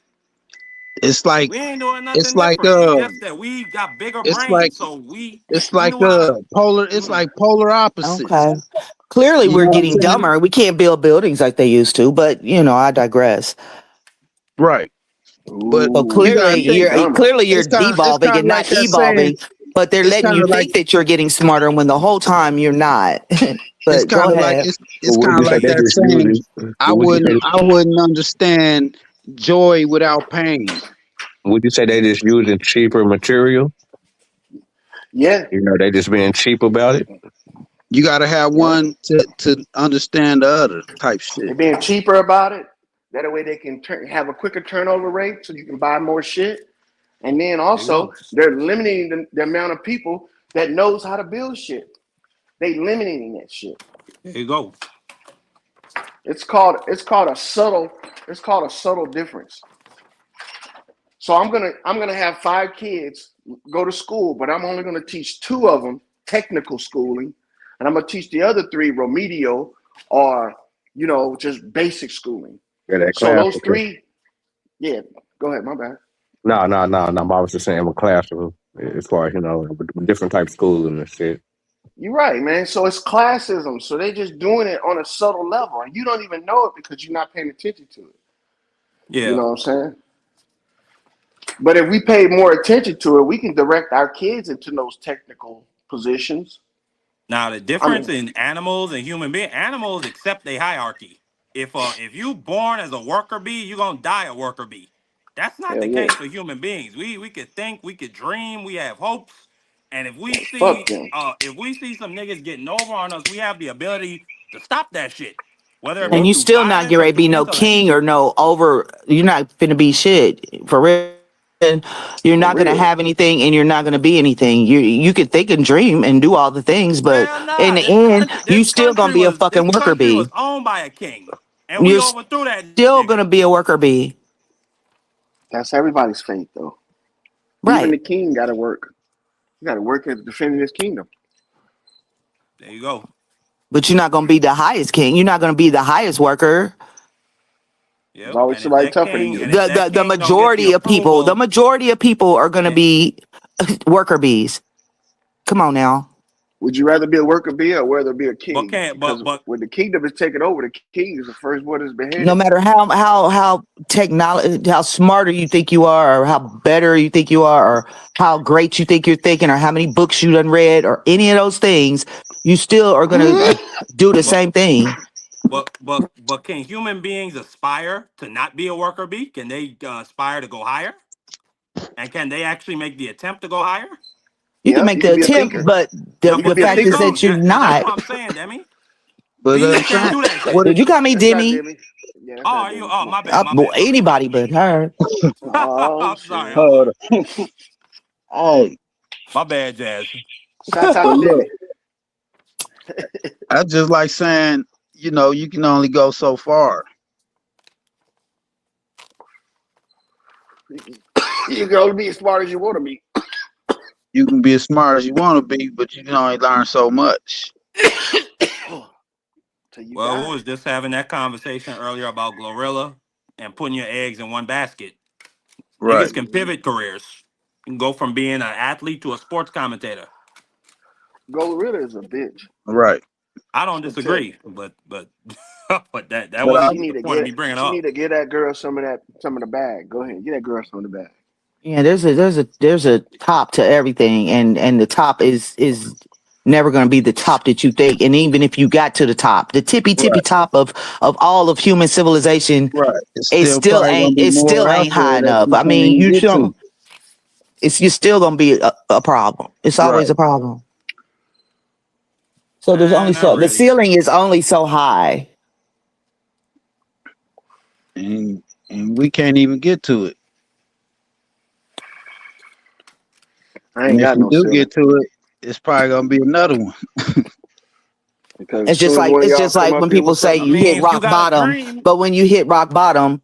It's like We ain't doing it's nothing like different. It's just that we got bigger it's like brains, so it's we like knew how to. polar. It's Mm. like polar opposites. Okay. Clearly, You we're know what I'm getting saying? dumber. We can't build buildings like they used to, but I digress. Right. But So Ooh, you gotta clearly, think. you're It's devolving kind of and like not that saying. evolving, but they're It's letting kind you of like think that you're getting smarter when the whole time you're not. it's But go kind of like ahead. it's Well, would kind of you say like they that just saying. using? I wouldn't understand joy without pain. Would you say they just using cheaper material? yeah, They just being cheap about it. You got to have yeah. one to understand the other type shit. They're being cheaper about it. That way they can have a quicker turnover rate, so you can buy more shit. And then There you also go. they're limiting the amount of people that knows how to build shit. They limiting that shit. There you go. It's called a subtle difference. So I'm gonna have 5 kids go to school, but I'm only gonna teach 2 of them technical schooling, and I'm gonna teach the other 3 remedial or just basic schooling. Yeah, that So those classical. 3, yeah. Go ahead, my bad. No, no, no, no. I was just saying with classroom as far as with different type of schooling and shit. You're right, man. So it's classism. So they're just doing it on a subtle level, and you don't even know it because you're not paying attention to it. You Yeah. know what I'm saying? But if we pay more attention to it, we can direct our kids into those technical positions. Now the I difference mean, in animals and human beings, animals accept a hierarchy. If you born as a worker bee, you're gonna die a worker bee. That's not hell the yeah. case for human beings. We could think, we could dream, we have hopes. And Fuck them. if we see some niggas getting over on us, we have the ability to stop that shit. Whether it And be Yep. you through still not violence get or ready to be through no intellect. king or no over. You're not finna be shit for real. You're For not gonna real. have anything, and you're not gonna be anything. You could think and dream and do all the things, but Hell in nah. the end, you still gonna be a fucking This worker country was bee. owned by a king. And we You're overthrew that still nigga. gonna be a worker bee, That's everybody's fate, though. Even right? the king got to work. He got to work at defending his kingdom. There you go. But you're not gonna be the highest king. You're not gonna be the highest worker. There's Yep. always somebody tougher than you. The King don't get the approval. majority of people are gonna be worker bees. Come on now. Would you rather be a worker bee or rather be a But king? can't Because but when the kingdom is taken over, the king is the first one that's No beheaded. matter how smarter you think you are, or how better you think you are, or how great you think you're thinking, or how many books you done read, or any of those things, you still are gonna do the but same thing. but can human beings aspire to not be a worker bee? Can they aspire to go higher? And can they actually make the attempt to go higher? You can Yeah, make you can the be a attempt, thinker. but Yeah, You can the but be a there fact you is thinker. go. that you're That's not. what I'm saying, Demi. But Bees can't Shank, do that what shit. Did you call me That's not Demi? Demi. Yeah, that's Oh, not you. Demi. Oh, my bad. My Well, bad. My bad. anybody but her. Oh I'm sorry. shit! I'm hold sorry. on. Hey, My bad, Jazz. Shout but out to look, Demi. that's just like saying, you can only go so far. You can only be as smart as you want to be. You can be as smart as you want to be, but you can only learn so much. Till you Well, we die. was just having that conversation earlier about Glorilla and putting your eggs in one basket. Right, Niggas can pivot careers. You can go from being an athlete to a sports commentator. Glorilla is a bitch. right. I don't I'm gonna tell you. disagree, but but that But I, wasn't She the need to point of get me bringing it she need up. to get that girl some of the bag. Go ahead, get that girl some of the bag. Yeah, there's a top to everything, and the top is never going to be the top that you think. And even if you got to the top, the tippy Right. top of all of human civilization, Right. It's still probably gonna be it still more out ain't there high that enough. you I can't mean, even you get to. don't. You're still going to be a problem. It's always Right. a problem. So there's only Not the really. ceiling is only so high. And we can't even get to it. I And ain't if got we no do ceiling get to it, it's probably gonna be another one. because as soon as one of It's y'all just come like up when here people with say I something, you hit mean, if you rock got a bottom, dream, but when you hit rock bottom,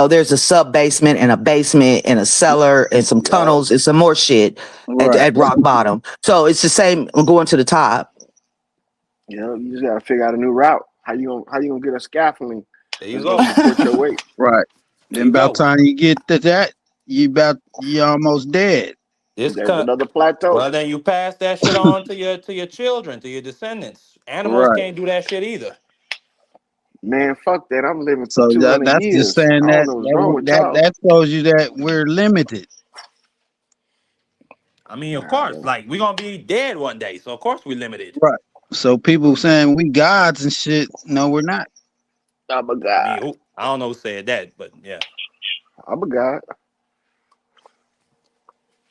there's a sub basement and a basement and a cellar and some yeah, tunnels and some more shit Right. at rock bottom. So it's the same going to the top. you just gotta figure out a new route. How you gonna get a scaffolding there you that's gonna go. support your weight? Right. There Then you about go. time you get to that, you almost dead. This There's cut. another plateau. Well, then you pass that shit on to your children, to your descendants. Animals Right. can't do that shit either. Man, fuck that. I'm living for So 200 that's just years. saying I don't know what's wrong with y'all. that shows you that we're limited. I mean, of Nah, course, like we're gonna be dead one day, so of course we limited. Right. So people saying we gods and shit, no, we're not. I'm a I god. mean, I don't know who said that, but yeah. I'm a god.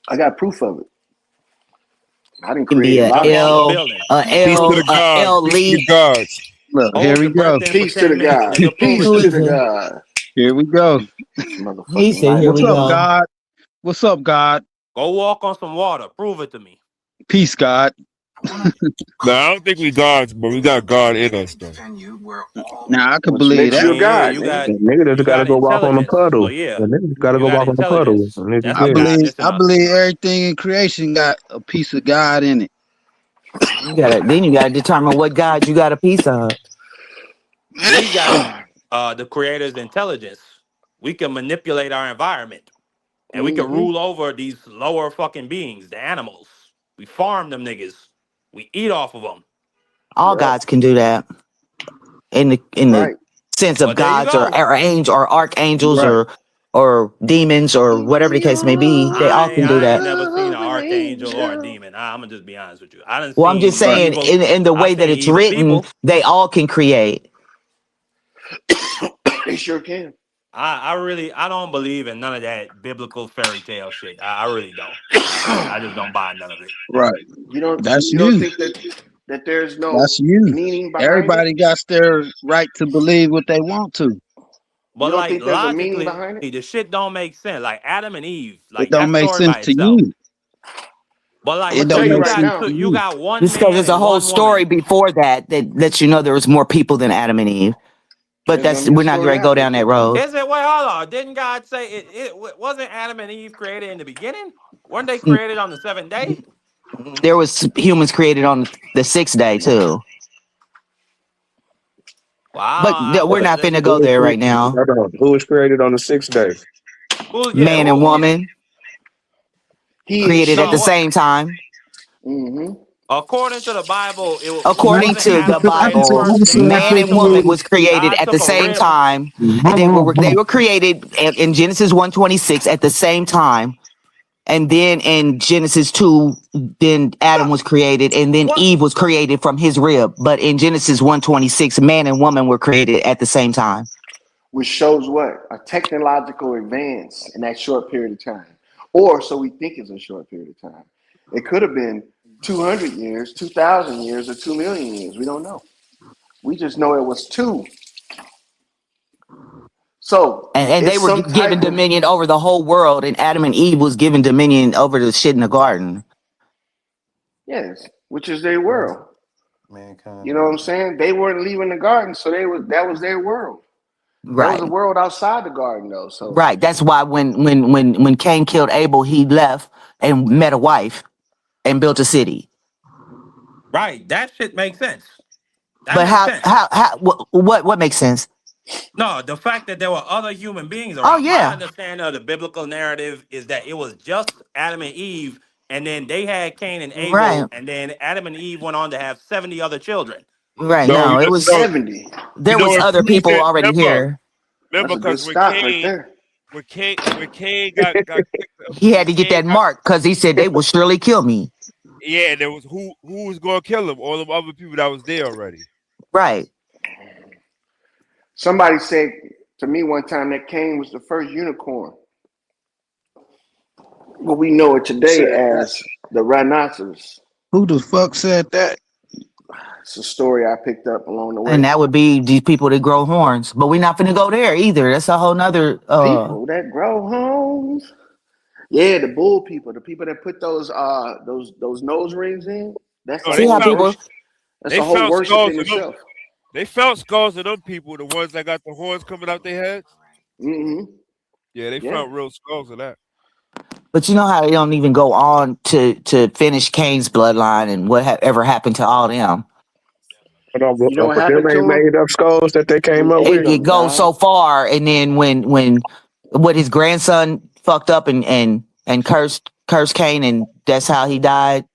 I got proof of it. I didn't Can be create a a Jump lot of on the shit. building. Peace to the A gods. L Peace to the leak. gods. Look, here Hold we your go. breath in for Peace to 10 the minutes and God. then you'll prove Peace it. to the Listen, God. Here we go. This he motherfucking said, light. "Here What's we up, go." God? What's up, God? Go walk on some water. Prove it to me. Peace, God. No, I don't think we gods, but we got God in us though. Now I could Which believe makes I that. you a mean, yeah, God, nigga. The nigga you just gotta got go walk on the intelligence. So puddle. yeah, The nigga just gotta you go got walk on the puddle. intelligence. And it's That's I a good. God believe missing I us. believe everything in creation got a piece of God in it. Then you gotta determine what God you got a piece of. We got the creator's intelligence. We can manipulate our environment and we can Mm-hmm. rule over these lower fucking beings, the animals. We farm them niggas. We eat off of them. All Yep. gods can do that in the Right. sense of Well, there you gods go. or angels or archangels Right. or demons or whatever the case may be. They all can do I ain't that. never seen an Of an archangel or a angel. demon. I'm gonna just be honest with you. I done Well, I'm just seen Right. saying evil. in the I've way that seen it's evil written, people. they all can create. They sure can. I don't believe in none of that biblical fairy tale shit. I really don't. I just don't buy none of it. Right. You don't That's you don't you. think that there's no That's you. meaning behind it? Everybody got their right to believe what they want to. You But don't like think there's a meaning logically, behind it? the shit don't make sense. Like Adam and Eve, It like don't that make story sense by to itself. you. But I'm like, It gonna so tell don't you make right sense now. to you you. got one Just because man there's a and whole one story woman. before that lets you know there was more people than Adam and Eve. But There's gonna that's be a we're not story going to go after down that too. road. Is it? Wait, hold on. Didn't God say wasn't Adam and Eve created in the beginning? Weren't they created on the seventh day? There was humans created on the sixth day too. But Wow. we're not finna go there right now. Hold on. Who was created on the sixth day? Man and Who? woman He and created at No, the she. what? same time. Mm-hmm. According to the Bible, According wasn't to the Adam created Bible, first. Then man God and took woman was created God at took the a same rib. time. And they were created in Genesis 1:26 at the same time. And then in Genesis 2, then Adam was created, and then What? Eve was created from his rib. But in Genesis 1:26, man and woman were created at the same time. Which shows what? A technological advance in that short period of time. Or so we think it's a short period of time. It could have been 200 years, 2,000 years, or 2,000,000 years. We don't know. We just know it was two. So And they it's were some given type of, dominion over the whole world, and Adam and Eve was given dominion over the shit in the garden. yes, which is their world. Mankind. You know what I'm saying? They weren't leaving the garden, so that was their world. There was Right. a world outside the garden though. So Right. That's why when Cain killed Abel, he left and met a wife and built a city. Right. That shit makes sense. That But makes sense. what makes sense? No, the fact that there were other human beings Oh around. My yeah. understanding of the biblical narrative is that it was just Adam and Eve, and then they had Cain and Right. Abel, and then Adam and Eve went on to have 70 other children. Right. No, No, it was 70. you there know was it other proves people it. already here. That's Remember, a good because when start right Cain, there. when Kane got kicked He had when to get Kane that got mark because he said they will surely kill me. yeah, and there was who was gonna kill him? All them other people that was there already. Right. Somebody said to me one time that Cain was the first unicorn. What we know it today Said that. as the rhinoceros. Who the fuck said that? It's a story I picked up along the And way. that would be these people that grow horns. But we're not finna go there either. That's a whole nother People that grow horns. Yeah, the bull people, the people that put those nose rings in. That's a No, see how whole people worship. That's they a whole found worship skulls in of them. itself. They found skulls of them people, the ones that got the horns coming out their heads. Mm-hmm. Yeah, they Yeah. found real skulls of that. but you know how they don't even go on to finish Cain's bloodline and what ever happened to all them. You know what But them happened ain't to him? made up skulls that they came Them up ate with. It them, goes dog. so far, and then when what his grandson fucked up and cursed Cain, and that's how he died.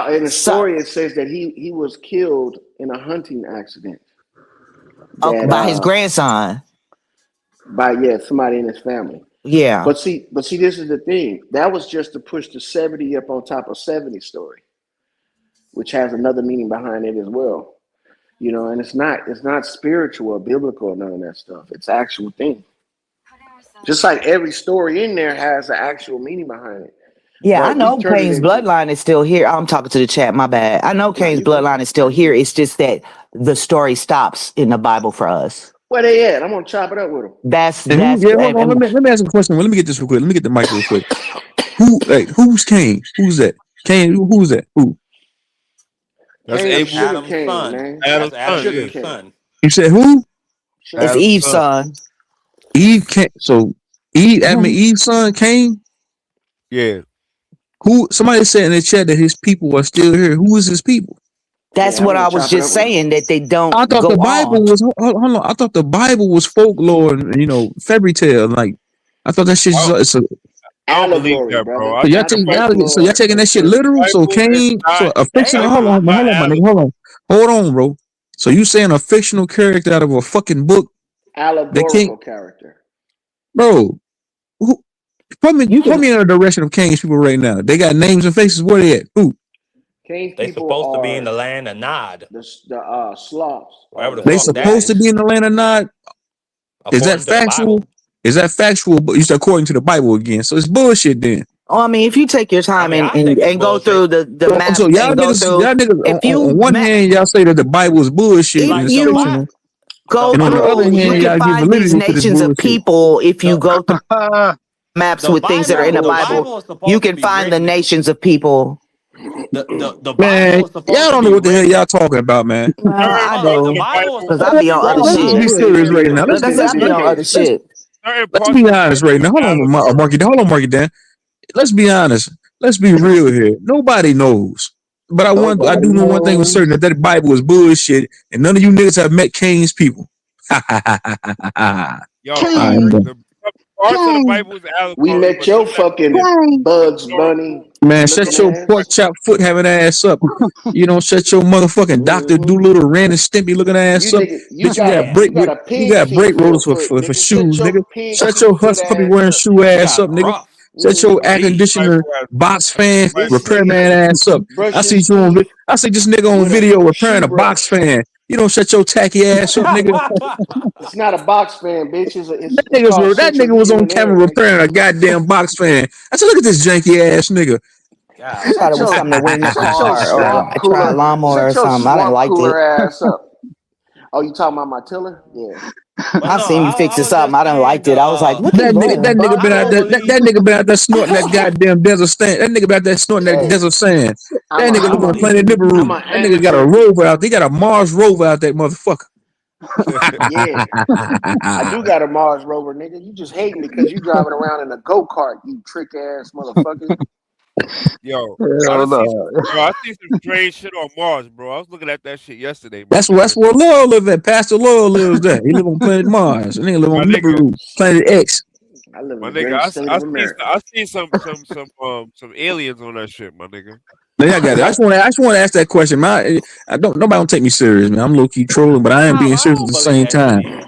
In the So, story, it says that he was killed in a hunting accident. okay, That by his grandson. by somebody in his family. Yeah. But see, this is the thing. That was just to push the 70 up on top of 70 story, which has another meaning behind it as well. You know, and it's not spiritual or biblical or none of that stuff. It's actual thing. Just like every story in there has an actual meaning behind it. Yeah, I But we know turn it Cain's into bloodline is still here. I'm talking to the chat, my bad. I know nah, Cain's you good. bloodline is still here. It's just that the story stops in the Bible for us. Where they at? I'm gonna chop it up with them. That's And who, that's yeah, hold on. Let me ask a question. Let me get this real quick. Let me get the mic real quick. Who's Cain? Who's that? Cain, who's that? Who? That's Cain was Abel. sugar Adam's cane, son. man. That's Adam's Adam and son. Sugar Yeah. Eve's cane. son. You said who? Sugar it's Adam's cane. Eve's son. son. Eve Cain. So Eve, I mean Eve's son Cain. Yeah. Who? Somebody said in the chat that his people are still here. Who is his people? That's Yeah, I what want I to was chop it up just with them. saying, that they don't I thought the go Bible on. was hold on. I thought the Bible was folklore and fairy tale. Like I thought that shit. It's a, I don't believe Allegory, that, bro. brother. I so y'all think Not the take Bible, y'all, so y'all folklore. taking that shit literal. So Bible is Cain, so not. a The fictional. Damn. Hold Bible is on, not hold on, my nigga, allegory. hold on, bro. So you saying a fictional character out of a fucking book that can't, Allegorical character. bro? Who, You put can me in the direction of Cain's people right now. They got names and faces. Where they at? Who? Cain's They people supposed to be in are the land of Nod, the Slavs or wherever the They fuck that supposed to be is, in the land or not? Is that according to the factual? Bible. Is that factual? But you said according to the Bible again. So it's bullshit then. Oh, I mean, if you take your I time mean, and, I and, think it's and go through bullshit. the So map y'all and go niggas, through, on, if you on one hand y'all say that the Bible is bullshit if and Like it's the you Bible, fictional, the go and on the other Bible through, you hand can y'all give find these validity to this nations of bullshit. people. If you the go through maps the with things that are in the Bullshit. Bible, Bible is you supposed to can be find the written. nations of people. The Man, Bible is supposed y'all to don't know be what the hell y'all written. talking about, man. I certain Hold parts up, the of the do, Bible is Bible. because I supposed to be be on Let's other written. just be shit. serious right now. Like I said, I be on other shit. Certain Let's parts of be the honest right Bible now. is Hold on, mark it allegory. down. Hold on, mark it down. Let's be honest. Let's be real here. Nobody knows. But I Nobody do know one thing for certain, knows. that Bible is bullshit, and none of you niggas have met Cain's people. All Yo, right, the, bro. the parts of the Bible is We allegory, met but some your of that shit fucking is Bugs historical. Bunny Man, looking shut your pork ass. chop foot having ass up. You don't shut your motherfucking Dr. Mm-hmm. Doolittle Ren and Stimpy looking ass You up. nigga, Bitch, you got Damn. a you pig got feet brake for a rotors foot, for nigga. Shut shoes, your nigga. pig Shut feet your foot husk puppy ass wearing up. shoe You ass got up, nigga. rough. Shut your Mm-hmm. air Sheesh. conditioner Bible has box fan This repairman nigga ass up. I brushing see his you on teeth I see this nigga on with a video repairing shoe a box brush. fan. You don't shut your tacky ass up, nigga. It's not a box fan, bitch. That It's called that central nigga was heating on and air, camera nigga. repairing a goddamn box fan. I said, look at this janky ass nigga. I thought it Shut was your something that went in the shut your car or swamp I tried cooler. lawnmower or Shut your something. I didn't swamp like it. cooler ass up. Oh, you talking about my tiller? Yeah. But I no, seen you I fixing was something. just I didn't saying like it. I was like, what you That doing, nigga bro? been I out don't there. That believe nigga been out there snorting that goddamn desert sand. That nigga been out there snorting that Hey, desert sand. I'm That a nigga I I'm looking a on believe Planet it. I'm Nibiru. a That nigga got a amateur. rover out there. He got a Mars rover out that motherfucker. Yeah, I do got a Mars rover, nigga. You just hating because you driving around in a go kart, you trick ass motherfucker. yo, Hell no. I see some strange shit on Mars, bro. I was looking at that shit yesterday, my That's nigga. where Lil live at. Pastor Lil lives there. He live on Planet Mars. And nigga live My on nigga, Nibiru, Planet X. I live in my the nigga, great state of America. I see some aliens on that shit, my nigga. Then I got it. I just want to ask that question, man. I don't nobody don't take me serious, man. I'm low key trolling, but I am Nah, being I serious at don't the believe same that shit time. either.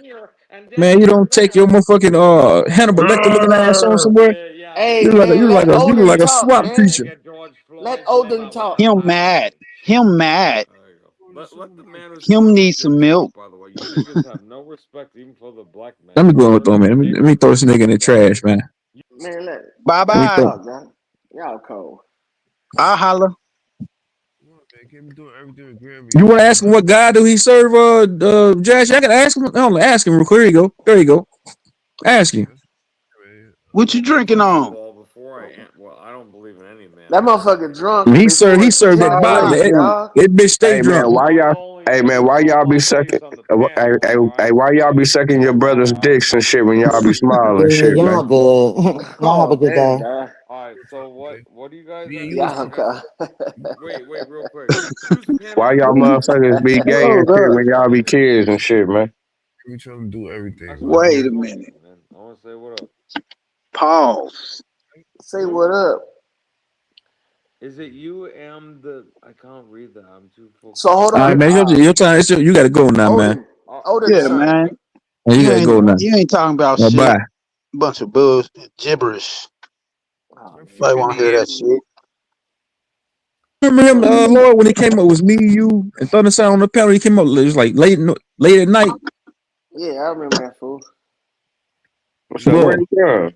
Man, you don't take your motherfucking Hannibal Lecter looking ass on somewhere. Hey You look like man, let you look Odin like a talk, swamp man. creature. Let Odin talk. Him mad. Him mad. Let the man who's Him talking need shit some talk, milk. by the way. You niggas have no respect even for the black Let man. me You go throw literally man. Let me nigger throw this nigga in the fucking dogs. trash, man. Man, Bye Let me let him bye. throw. talk, man. Y'all cold. I'll holler. Come on, man. Can't be doing everything with You Granby, want to man. ask him what God do he serve? Josh, I can ask him. No, ask him. There you go. There you go. Ask him. What you drinking First of on? all, before That motherfucker drunk. He They pull he up to served that check body. bodies, Already. dog. That bitch stay Hey man, drunk. why y'all? Hey man, why y'all be all sucking? based on the panel, all Hey, right? why y'all be sucking your brother's dicks and shit when y'all be smiling and Yeah, shit, y'all man? good. Y'all have Oh a good man, day. dog. All right, so what do you guys Me and are you was Yeah, saying? okay. Wait, real quick. Whose Why panel y'all is this? motherfuckers be gay and Hold shit up. when y'all be kids and shit, man? we trying to do everything, That's what I man. Wait just a told you, minute. man. I want to say what up. Pause. Say what up. Is it you and the? I can't read that. I'm too So focused hold on. All right, on. man. Your time. You got to go now, man. Odin. Odin Yeah, son. man. And you got to go now. You ain't talking about Bye shit. bye. Bunch of bull gibberish. Oh, I'm Nobody fucking want to the hear end. that shit. Remember him, so Lord, when he came up, it was me, you, and Thunder Sound on the panel. He came up, it was like late at night. yeah, I remember that fool. So where Bro, you from?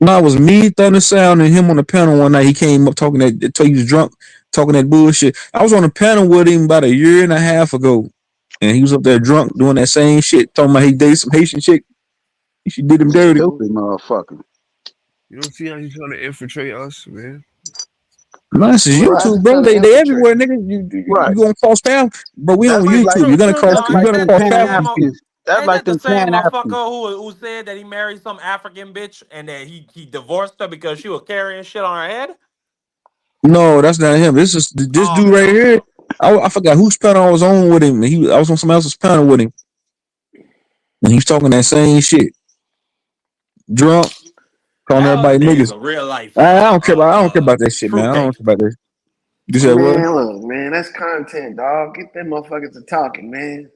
no, it was me, Thunder Sound, and him on the panel one night. He came up talking that, he was drunk, talking that bullshit. I was on the panel with him about a year and a half ago, and he was up there drunk doing that same shit, talking about he dated some Haitian chick. She did him dirty. Mm-hmm. Stupid motherfucker. You don't see how he's trying to infiltrate us, man. No, this is Why is YouTube, he bro. trying to They infiltrate? everywhere, nigga. You Right. gonna cross paths, bro? We on That's Wait, like YouTube. You're gonna cross. that's no, You're like ain't gonna that them the cross Pan paths same? with people. Africans. That's Ain't like that the them Pan same Africans. motherfucker who said that he married some African bitch and that he divorced her because she was carrying shit on her head? No, that's not him. This is this Oh, dude okay, right okay. here. I forgot whose panel I was on with him. I was on somebody else's panel with him, and he was talking that same shit. Drunk, calling That other everybody nigga's niggas. a real life I don't care about that shit, man. I don't care fruitcake. about that. You said what? Man, look, man, that's content, dog. Get them motherfuckers to talking, man.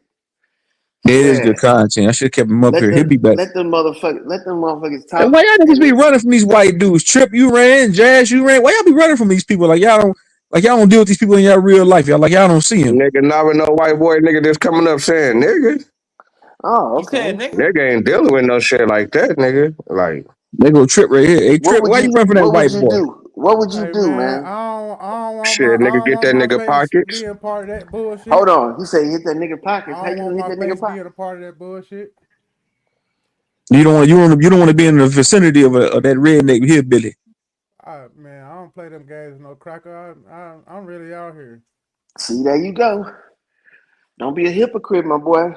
Yeah, it is Yeah. good content. I should have kept him up Let here. He'll be them back. let them motherfuckers And talk why y'all niggas and be running from these white dudes? Trip, you ran. Jazz, you ran. Why y'all be running from these people? Y'all don't deal with these people in your real life. Y'all don't see them. Nigga, not with no white boy nigga just coming up saying nigga. oh, He said, okay. nigga. Nigga ain't dealing with no shit like that, nigga. Like, They go Trip right here. Hey Trip, why you run from that What would white you boy? do? What would you Hey do, man, man? shit, I nigga, don't get want that my nigga face pockets. being part of that Hold bullshit. on. He said hit that nigga pockets. I How don't you want gonna hit my that nigga face pocket? being a part of that bullshit. You don't want to be in the vicinity of that redneck hillbilly. Man, I don't play them games no cracker. I'm really out here. See, there you go. Don't be a hypocrite, my boy.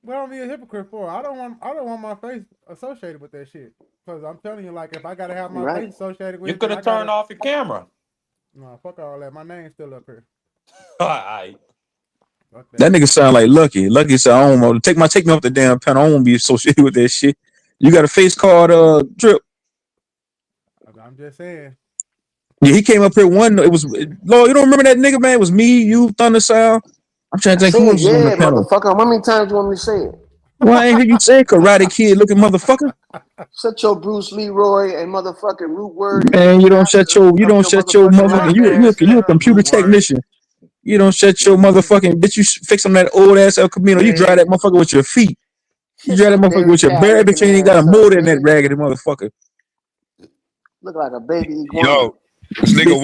What I'm be a hypocrite for? I don't want my face associated with that shit. Cause I'm telling you, like, if I gotta have You my right. face associated You with it, could then I have turned gotta. off your camera. No, fuck all that. My name's still up here. All right. Fuck That that. nigga sound like Lucky. Lucky said, I don't want to take me off the damn pen. I don't want to be associated with that shit. You got a face card, Trip. I'm just saying. Yeah, he came up here one. It was Lord. You don't remember that nigga, man? It was me, you, Thunder Sound. I'm trying I to think who said, else was on the yeah, panel. motherfucker. How many times you want me to say it? Well, I ain't hear you say Karate Kid looking motherfucker. Shut your Bruce Leroy and motherfucking root word and Man, Dookie you of don't your shut your motherfucking motherfucking life ass you a up. computer Root word. technician. You don't shut your Mm-hmm. motherfucking bitch. You fix on that old ass El Camino. You drive Man, that motherfucker with your feet. You shut drive that your motherfucker Derek with your Cow bare bitch. looking You ain't got a ass up, motor in that nigga. raggedy motherfucker. Look like a baby iguana. Yo, this nigga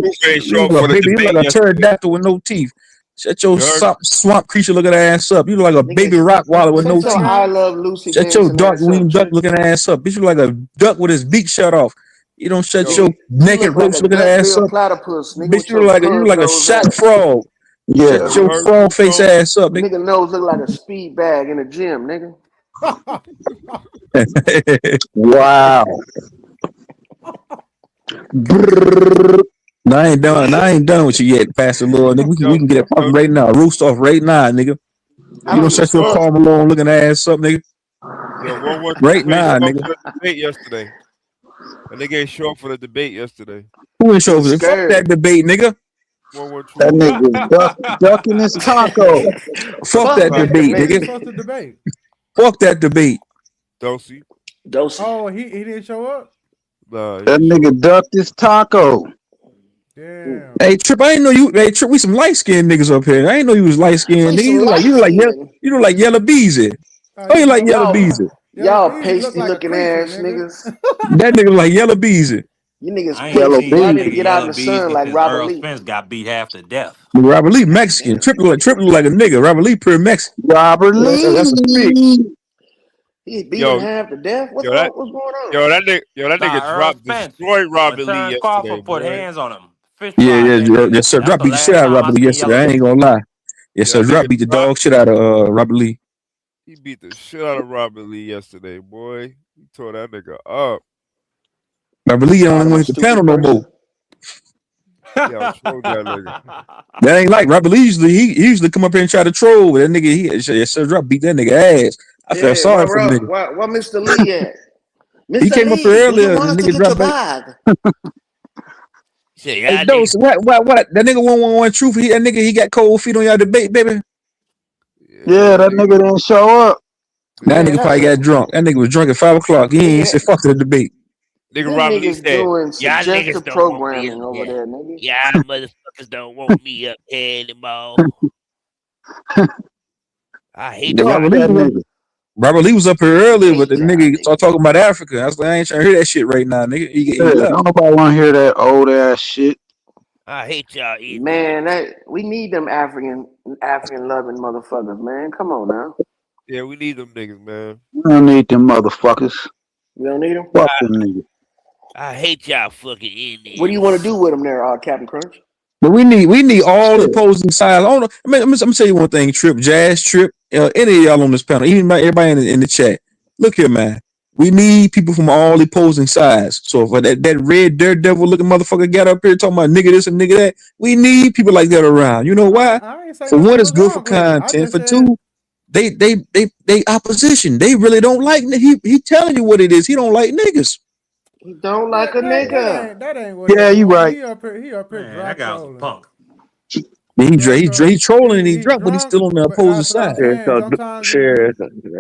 Bitch, 112 ain't show you up like for a the baby. You debate like a yesterday. pterodactyl with no teeth. Shut your You heard? swamp creature looking ass up. You look like a Nigga, baby rock waller with What's no shut that your teeth. I game? love Lucy Shut your dancing dark ass up, winged duck Trick. looking ass up. Bitch, you look like a duck with his beak shut off. You don't shut Yo, your Nigga, you naked look like roach a looking ass duck-billed up. platypus, nigga, Bitch, with your you look pug like a nose shot ass. frog. Shut Yeah. you your heard frog face 112? ass up, nigga. Nigga nose look like a speed bag in a gym, nigga. Wow. Brrr. No, I ain't done. I ain't done with you yet, Pastor Lord. Nigga, Yo, we can get it yo, popping right now. Roost off right now, nigga. I You yo, don't don't give a shut your 112. fuck. Paul Malone looking ass up, nigga. Yo, Right 112 ain't now, show up nigga. for the debate yesterday. And nigga ain't show up for the debate yesterday. Who ain't He show was for fuck that scared. debate, nigga. That 112. nigga ducking his taco. Fuck Fuck that that debate, Who nigga. was debate. supposed to debate? Fuck that debate. Dosey. Dosey. Oh, he didn't show up. Nah, he That ain't show up. nigga ducked his taco. Damn. Hey Trip, I ain't know you. Hey Trip, we some light skinned niggas up here. I ain't know you was light skinned, We nigga. some light skin. You look like Yellow Beezy. Oh, you like Yellow Y'all, Beezy? Yellow y'all Beezy look pasty like a looking creature, ass nigga. niggas. That nigga look like Yellow Beezy. You niggas I ain't Yellow seen pasty. Y'all that need to nigga bean. get out in Yellow the sun Beezy like since Robert Earl Lee. Spence got beat half to death. Robert Lee God Mexican. damn. Trip look like a nigga. Robert Lee pretty Mexican. Robert That's a pig. Lee. He beat him Yo, half to death. What's yo, that what's going on? That Nah, nigga Earl dropped Spence. destroyed When Robert Lee Terrence yesterday, Crawford put boy. hands on him, fish Yeah, fried yeah, that nigga. yes, sir. That's Drop the beat the shit last out of time I Robert Lee seen yesterday. yellow I ain't tape. gonna lie. Yes, Yeah, sir. that Drop nigga beat the dropped. dog shit out of Robert Lee. He beat the shit out of Robert Lee yesterday, boy. He tore that nigga up. Robert Lee don't Called even him a hit the panel stupid no more. person. He outshowed that nigga. That ain't like Robert Lee he usually come up here and try to troll, but that nigga yes, sir. Drop beat that nigga ass. I felt Yeah, why sorry for the nigga. Mr. Lee at? He Mr. came up here Lee, do you earlier. The want us to nigga get your dropped back. bag? Shit, Hey, y'all Dose, niggas. what? That nigga 111 truth. That nigga, he got cold feet on y'all debate, baby. Yeah, Yeah, that nigga didn't show up. That Man, nigga probably got drunk. That nigga was drunk at 5 o'clock. He nigga, said, fuck the debate. nigga them Robert Lee niggas said, doing Y'all niggas suggestive don't want me programming up over here. there, nigga. Y'all motherfuckers don't want me up here anymore. I hate Yeah, y'all. Fuck that nigga. Robert Lee was up here earlier, but Hate the y'all nigga started niggas. talking about Africa. I was like, I ain't trying to hear that shit right now, nigga. He Yeah, left. don't nobody want to hear that old ass shit. I hate y'all Indians. Man, we need them African loving motherfuckers, man. Come on now. yeah, we need them niggas, man. We don't need them motherfuckers. You don't need them? Fuck them niggas. I hate y'all fucking What do you want to Indians. do with them there, Captain Crunch? But we need all the Shit. opposing sides. I don't know. I'm gonna tell you one thing, Trip, Jazz, Trip, any of y'all on this panel, even everybody in the chat. Look here, man. We need people from all opposing sides. So if that red daredevil looking motherfucker got up here talking about nigga this and nigga that, we need people like that around. You know why? I ain't say For nothing one, it's was good for wrong with it. I content. just For said two, they opposition. They really don't like he telling you what it is. He don't like niggas. He don't like a that nigga. ain't what he Yeah, you doing. right. He up here Man, that dry guy was a trolling. punk. He Dry troll. trolling and he He drunk, but he's drunk, still on the but opposing that's what I'm side. Yeah, saying. so Sometimes you shit,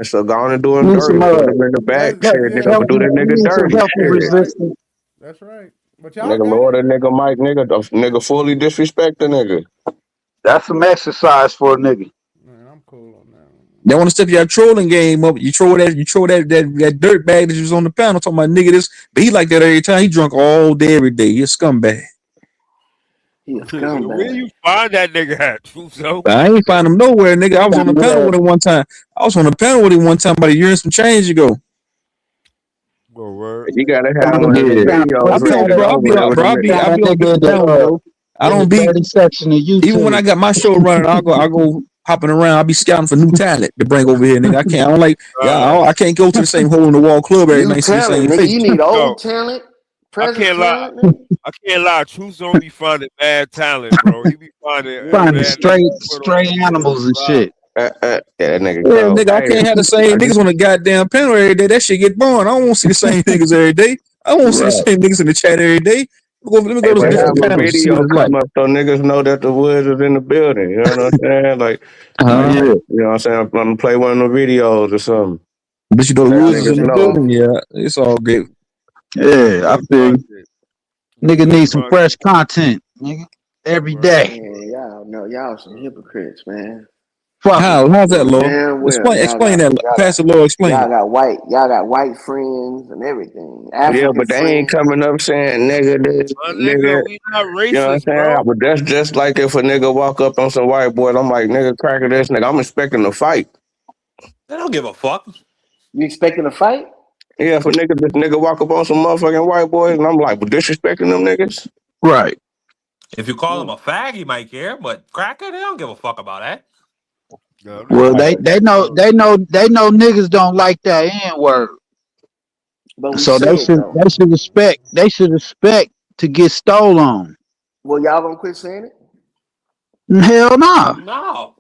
so go on and do him Need dirty. some Put him in the back. that's Shit, yeah, nigga, do that we nigga need some dirty. healthy that's Shit. right. resistance. That's right. But y'all Nigga, got lower it. that nigga Mike, nigga fully disrespect the nigga. That's some exercise for a nigga. Man, I'm cool on that. They want to step your trolling game up. You throw that dirt bag that was on the panel talking about nigga this, but he like that every time. He drunk all day, every day. He a scumbag. He a Where scumbag. you find that nigga at, Truso? But I ain't find him nowhere, nigga. I was on the panel with him one time. I was on the panel with him one time about a year and some change ago. Oh, word. You gotta have Found one of them him. I videos be where on, niggas bro. over there with them niggas. I Found be that on nigga different panels, though. I in the don't be dirty section of even when I YouTube. got my show running. I go hopping around. I be scouting for new talent to bring over here, nigga. I don't like I can't go to the same hole in the wall club every night New and see the talent, same nigga. face. You need Yo, old talent, I present can't lie. talent, nigga. I can't lie. Truso be finding bad talent, bro. He be finding Yeah. Finding bad niggas to put on stray animals and live. shit. Yeah, that nigga Yeah, cold. nigga, I can't have the same niggas on the goddamn panel every day. That shit get boring. I don't want to see the same niggas every day. I don't want to see the Right. same niggas in the chat every day. Let me Hey, go to some but That's have different a panels and see what video it's like. come up so niggas know that the woods is in the building. You know what I'm saying? Uh-huh. Like, you know what I'm saying? I'm gonna play one of the videos or something. But you know the Let woods is niggas in the know. building. Yeah, it's all good. We Yeah, need I that feel you. content. We need Nigga that need some content. fresh content, nigga. Every Word. day. Man, y'all know y'all some hypocrites, man. Fuck them. How's that, Knowing Law? damn well Explain that, Pastor Law. Explain it. y'all got white friends and everything. Yeah, African but they ain't friends. coming up saying nigga this, My nigga, nigga. we not You know what I'm racist, saying? bro. But that's just like if a nigga walk up on some white boys. I'm like, nigga, cracker this nigga. I'm expecting a fight. They don't give a fuck. You expecting a fight? Yeah, if a this nigga walk up on some motherfucking white boys, and I'm like, but disrespecting them niggas. Right. If you call him Hmm. a fag, he might care, but cracker, they don't give a fuck about that. No, them Well, niggas Right. don't give a fuck. they know niggas don't like that N word. But we So say it though. they should expect to get stole on. Well, y'all gonna quit saying it? Hell no. No.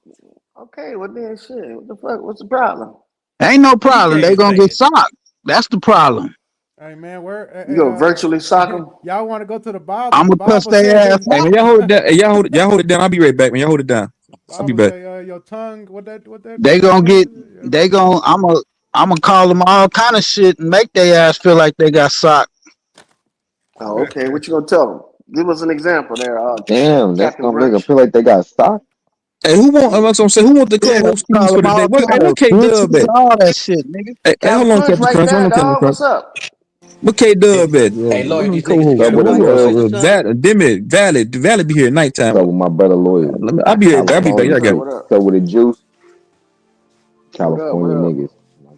Okay, well then shit. What the fuck? What's the problem? Ain't no He problem. They can't gonna say get it. socked. That's the problem. Hey man, where You gonna virtually sock them? y'all want to go to the Bible? The I'ma cuss Bible their ass say Hey man, out. y'all hold it down. Hey, y'all hold it down. I'll be right back, man. Y'all hold it down. I'll be Bible back. say your tongue. They What gonna that get is? they gonna I'ma call them all kind of shit and make their ass feel like they got socked. Oh, okay. What you gonna tell them? Give us an example there, Damn, that's Captain gonna make them Crunch. feel like they got stock. Hey, who want? I'm gonna say who want the Yeah, co-host keys call for them the day? all Hey, kind what of K Dub bitches, at? all that shit, nigga. Hey, Captain hold on, Crunch Captain right Crunch. Hold there, on, Captain dog. Crunch. What's up? What K Dub at? Hey, What Lloyd, them these niggas co-hosts? here Yeah, with my who else? brothers or something? Dimit, Valid be here at What's nighttime. up with my brother Lloyd? I'll be right back. I'll be back. California. Y'all What's up? got it. What up? What's up with the juice? What up? What California up? niggas.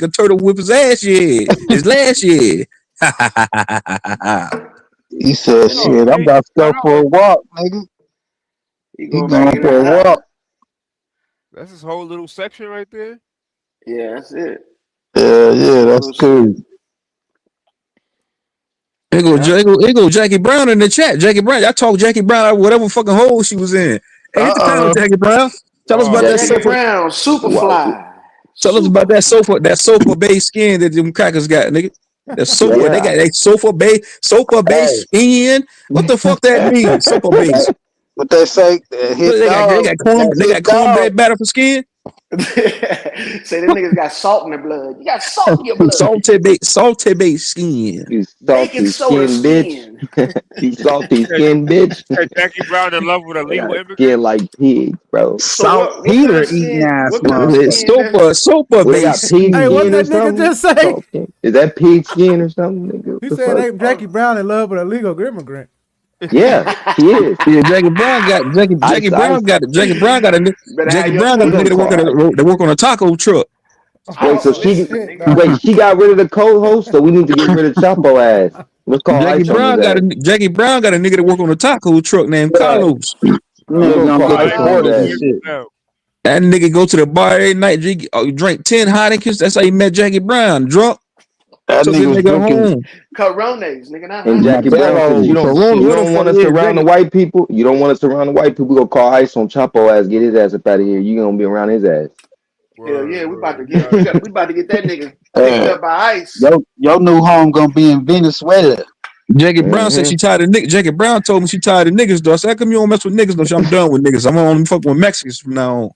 make a turtle whip his ass yet. His last year. He said, That "Shit, nigga, I'm about to go for a walk, nigga." he He going back going in the for a house. walk. That's his whole little section right there. Yeah, that's it. Yeah, that's cool. Here go Jackie Brown in the chat. Jackie Brown, I talked Jackie Brown out of whatever fucking hole she was in. Hey, hit the panel, Jackie Brown. Tell us about that Jackie sofa. Brown, Superfly. Tell us about that sofa base skin that them crackers got, nigga. That sofa, they got that sofa base skin. What the fuck that means? Sofa base. What they say? Hit They dog. got cornbread batter for skin. Say them niggas got salt in their blood. You got salt in your blood. Salty base skin. You Baking salty soda skin, bitch. You salty skin, bitch. Hey, Jackie Brown in love with a They legal got immigrant. skin like pigs, bro. So what kind of skin? What kind of skin? Sofa What they got, base. pig Hey, what skin or that nigga something? just say? Salt skin. Is that pig skin or something, nigga? What He the said fuck? they Jackie Brown in love with a legal immigrant. Yeah, he is. Yeah, Jackie Brown got a nigga Better have your that work on a taco truck. Wait, so Oh shit, she got rid of the co-host, so we need to get rid of Chapo ass. Let's call Jackie ice on his Brown got ass. a nigga that work on a taco truck named Carlos. We're gonna call get ice on his deported and ass. shit. That nigga go to the bar every night, drink 10 Heinekens. That's how he met Jackie Brown. Drunk. That Took his nigga was nigga drinking home. Coronas, nigga. Not And Jackie Brown says you Corona. What the don't fuck want us is around the drinking? white people. You don't want us around the white people. We gonna call ice on Chapo ass. Get his ass up out of here. You gonna be around his ass. Hell yeah, we about to get that nigga picked up by ICE. Your new home gonna be in Venezuela. Jackie Brown said she tired of niggas. Jackie Brown told me she tired of niggas, though. I said, how come you don't mess with niggas, though? I'm done with niggas. I'm only fucking with Mexicans from now on.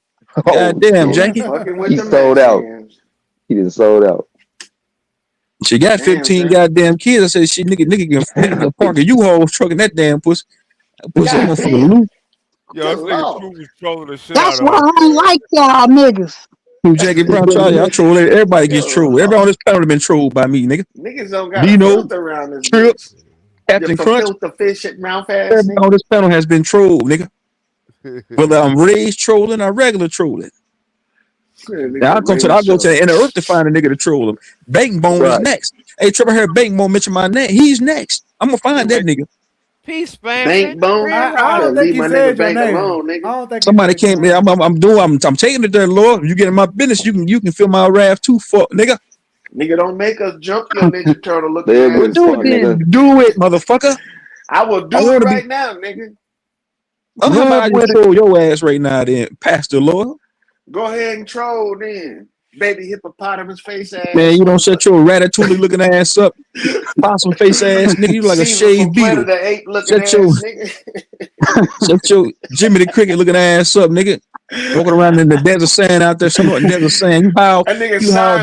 God damn, Jackie. Fucking with He the sold out. Mexicans. He done sold out. She got 15 goddamn kids. I said, shit, nigga can park a U-Haul truck in that damn pussy. That pussy, that motherfucker loose. Yo, this nigga True was trolling the shit That's out of why her. I ain't like y'all niggas. Jackie Brown, I troll it. Everybody gets trolled. Everybody on this panel have been trolled by me, nigga. Niggas don't got a Dino, filter around this Trip, bitch. Captain For Crunch. filter fish at mouth ass Everybody on nigga. this panel has been trolled, nigga. Whether I'm raised trolling or regular trolling. Now I'll go to the inner earth to find a nigga to troll him. Bacon Bone is next. Hey, Trevor heard Bacon Bone mention my name. He's next. I'm gonna find that nigga. Peace, family. Bank bone. I don't think he said your name. I don't think Somebody came there. I'm taking it there, Lord. You get in my business, you can feel my wrath too, fuck, nigga. Nigga, don't make us jump your Ninja Turtle looking There ass. goes Do it, nigga. do it, motherfucker. I will do it right now, nigga. How about I just troll your ass right now, then, Pastor Lord? Go ahead and troll then, baby hippopotamus face ass. Man, you don't shut your ratatouille looking ass up, possum face ass nigga. You like a shaved beetle. Shut your Jimmy the Cricket looking ass up, nigga. Walking around in the desert sand out there, snorting desert sand. You how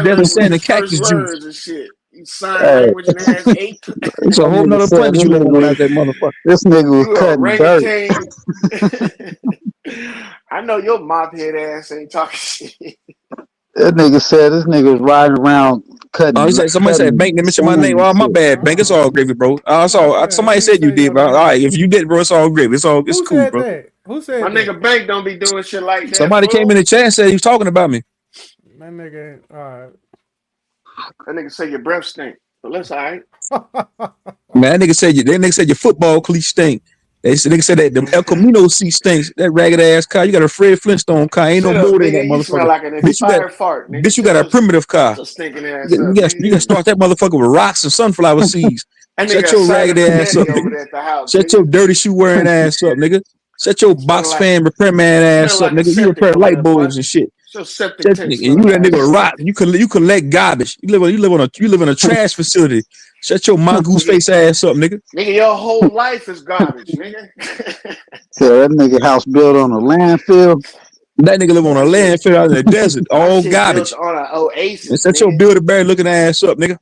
desert sand and cactus juice. And shit. You sign language and ass ape. It's a whole nother planet you living on out there, motherfucker. This nigga was cutting dirt. I know your mop head ass ain't talking shit. That nigga said this nigga was riding around cutting. Somebody said Bank didn't mention my name. Oh, my bad, Bank. It's all gravy, bro. Somebody said you did, bro. All right, if you did, bro, it's all gravy. It's cool, bro. Who said my that? nigga Bank don't be doing shit like that. Somebody came in the chat and said he was talking about me. That nigga, all right. That nigga say your breath stink. But that's all right. Man, that nigga said your football cleats stink. Nigga said that the El Camino seat stinks. That ragged ass car. You got a Fred Flintstone car. Ain't no motor in that motherfucker. You smell like an expired fart, nigga. Bitch, you got a primitive car. Stinking ass You got to start that motherfucker with rocks and sunflower seeds. Shut your ragged ass up, nigga. Shut your dirty shoe wearing ass up, nigga. Shut your box fan repairman ass up, nigga. You repair light bulbs and shit. You that nigga with rock. You collect garbage. You live in a trash facility. Shut your mongoose face ass up, nigga. Nigga, your whole life is garbage, nigga. So that nigga house built on a landfill. That nigga live on a landfill out in the desert, all garbage. On an oasis. And shut your Build-A-Bear looking ass up, nigga.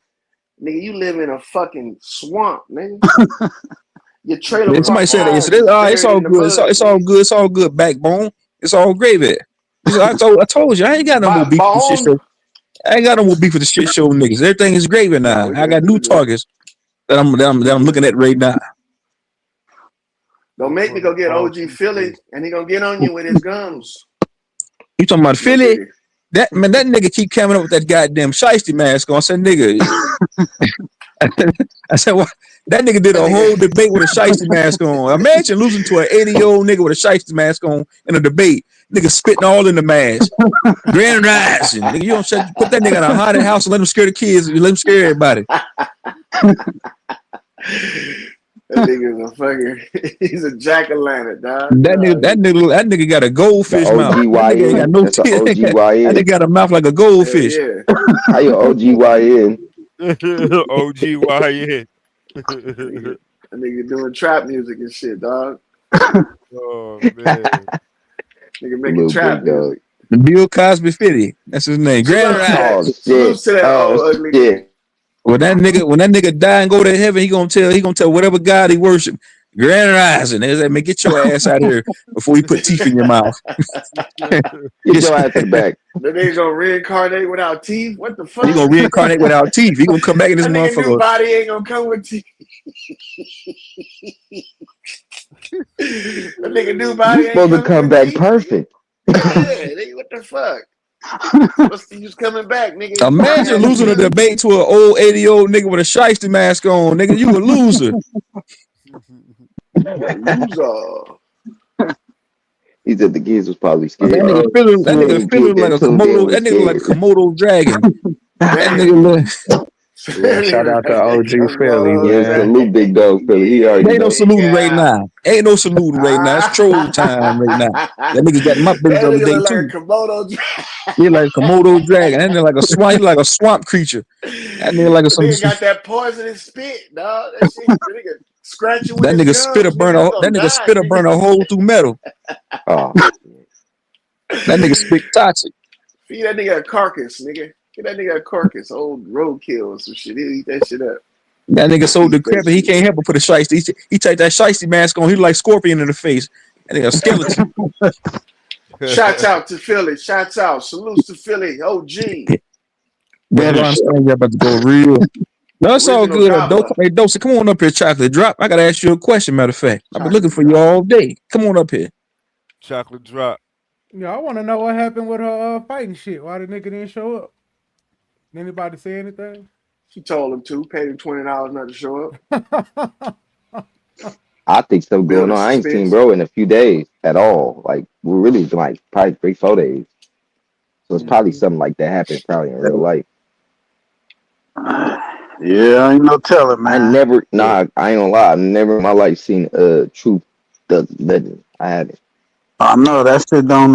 Nigga, you live in a fucking swamp, nigga. Your trailer. Somebody said that yesterday. It's all good. It's all good. It's all good. Backbone. It's all gravy. I told you I ain't got no more beef with shit show. I ain't got no more beef with the shit show niggas. Everything is gravy now. I got new targets that I'm looking at right now. Don't make me go get OG Philly and he gonna get on you with his gums. You talking about Philly? That nigga keep coming up with that goddamn shiesty mask on. I said, nigga. I said, what? That nigga did a whole debate with a shiesty mask on. Imagine losing to an 80-year-old nigga with a shiesty mask on in a debate. Nigga spitting all in the mask. Grand Rising. Nigga, you don't put that nigga in a haunted house and let him scare the kids. You let him scare everybody. That nigga's a fucking. He's a jack-o'-lantern, dog. That nigga got a The goldfish mouth. That nigga ain't got OGYN. no That's the teeth. That OGYN. nigga got a mouth like a Hell goldfish. yeah. How your OGYN? OGYN. That nigga doing trap music and shit, dog. Oh man. Nigga making Little trap big dog. music. Bill Cosby 50. That's his name. Grand Salute to that. Oh Rise. shit. Salute to that Oh old ugly shit. nigga. When that nigga die and go to heaven, he gonna tell whatever God he worship. Grand Rising. They say, man, get your ass out here before he put teeth in your mouth. Get your ass to the back. That nigga gonna reincarnate without teeth? What the fuck? He gonna reincarnate without teeth. He gonna come back in this That nigga new motherfucker. body ain't gonna come with teeth. That nigga new body You ain't supposed to coming come with back teeth. perfect. Yeah, nigga, what the fuck? What's the use coming back, nigga? Imagine losing a debate to an old 80-year-old nigga with a shiesty mask on, nigga. You a loser. Loser. He said the kids was probably That scared. nigga feeling like a Tuned in Komodo. was That nigga like a scared. Komodo dragon. That Damn. nigga. Yeah, shout out to OG Philly, Yeah, man. salute big dog Philly. He already Ain't no know. saluting right now. Ain't no saluting right now. It's troll time right now. That nigga got in my business That the other nigga day look like a too. Komodo He like a Komodo dragon. That nigga like a swamp. He like a swamp creature. That nigga like The some. nigga got that poisonous spit, dog. That shit, the nigga scratch you with That his nigga gums, nigga. You gonna die, burn a nigga. hole through metal. Oh, That nigga spit toxic. Feed that nigga a carcass, nigga. Get that nigga a carcass, old roadkill or some shit. He'll eat that shit up. That nigga so Eat that decrepit he shit. can't help but put a shiesty. He take that shiesty mask on. He like Scorpion in the face. That nigga a skeleton. Shouts out to Philly. Shouts out. Salutes to Philly. OG. Man, I understand you're about to go real. No, it's all Original good. gobbler. Hey, Dosey, come on up here, Chocolate Drop. I gotta ask you a question. Matter of fact, I've been looking for you all day. Come on up here. Chocolate Drop. Yeah, I want to know what happened with her fighting shit. Why the nigga didn't show up? Anybody say anything? She told him to. Paid him $20 not to show up. I think something going on. I ain't seen bro in a few days at all. Like we're really like probably 3-4 days. So it's probably something like that happened probably in real life. Yeah, ain't no telling, man. I ain't gonna lie. I've never in my life seen Truth the Legend. I haven't. I know that shit don't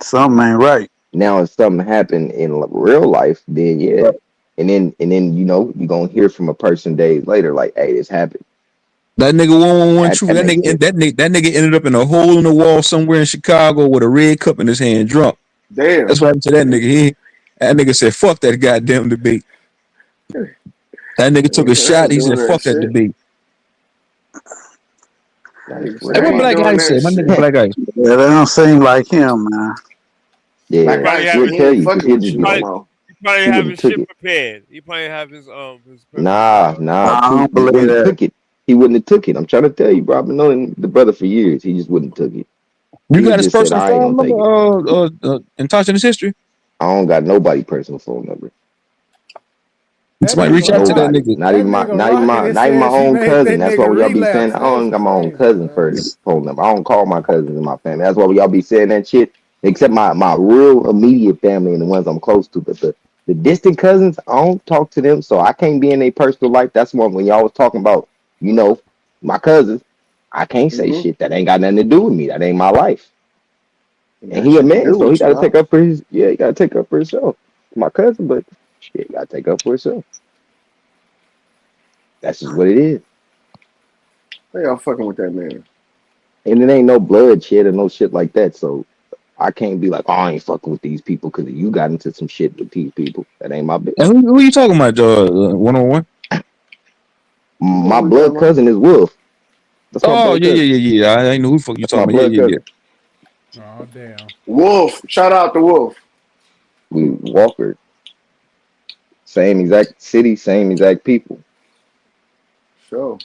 something ain't right. Now if something happened in real life, then yeah. And then you know, you gonna hear from a person days later, like, hey, this happened. That nigga 111 Truth. That makes sense. That nigga ended up in a hole in the wall somewhere in Chicago with a red cup in his hand, drunk. Damn. That's what happened to that nigga. That nigga said, "Fuck that goddamn debate." That nigga took a shot. He said, "Fuck that debate." Hey, what Black Ice said? My nigga Black Ice. Yeah, that don't seem like him, man. Yeah, Probably he'll tell you because he'll just be like, he probably he have wouldn't his took shit it. prepared. He probably have his Nah. I don't Truth believe wouldn't that. took it. He wouldn't have took it. I'm trying to tell you, bro. I've been knowing the brother for years. He just wouldn't have took it. You He got his just said, personal I ain't phone gonna take it. number and touching his history? I don't got nobody personal phone number. Somebody reach out to that Nobody. nigga. Not even my own cousin. That's why y'all be saying I don't got my own cousin for the phone number. I don't call my cousins in my family. That's why y'all be saying that shit. Except my real immediate family and the ones I'm close to. But the distant cousins, I don't talk to them, so I can't be in their personal life. That's one when y'all was talking about, you know, my cousins. I can't say shit that ain't got nothing to do with me. That ain't my life. And he a man, so he gotta take up for his he gotta take up for himself. My cousin, but shit, he gotta take up for himself. That's just what it is. They all fucking with that man. And it ain't no bloodshed or no shit like that. So I can't be like, oh, I ain't fucking with these people because you got into some shit with these people. That ain't my business. And who you talking about, 101? My blood cousin is Wolf. That's my blood cousin. Yeah. I ain't know who the fuck you That's my talking about. blood Yeah. cousin. Oh damn. Wolf. Shout out to Wolf. We Walker. Same exact city, same exact people. Sure.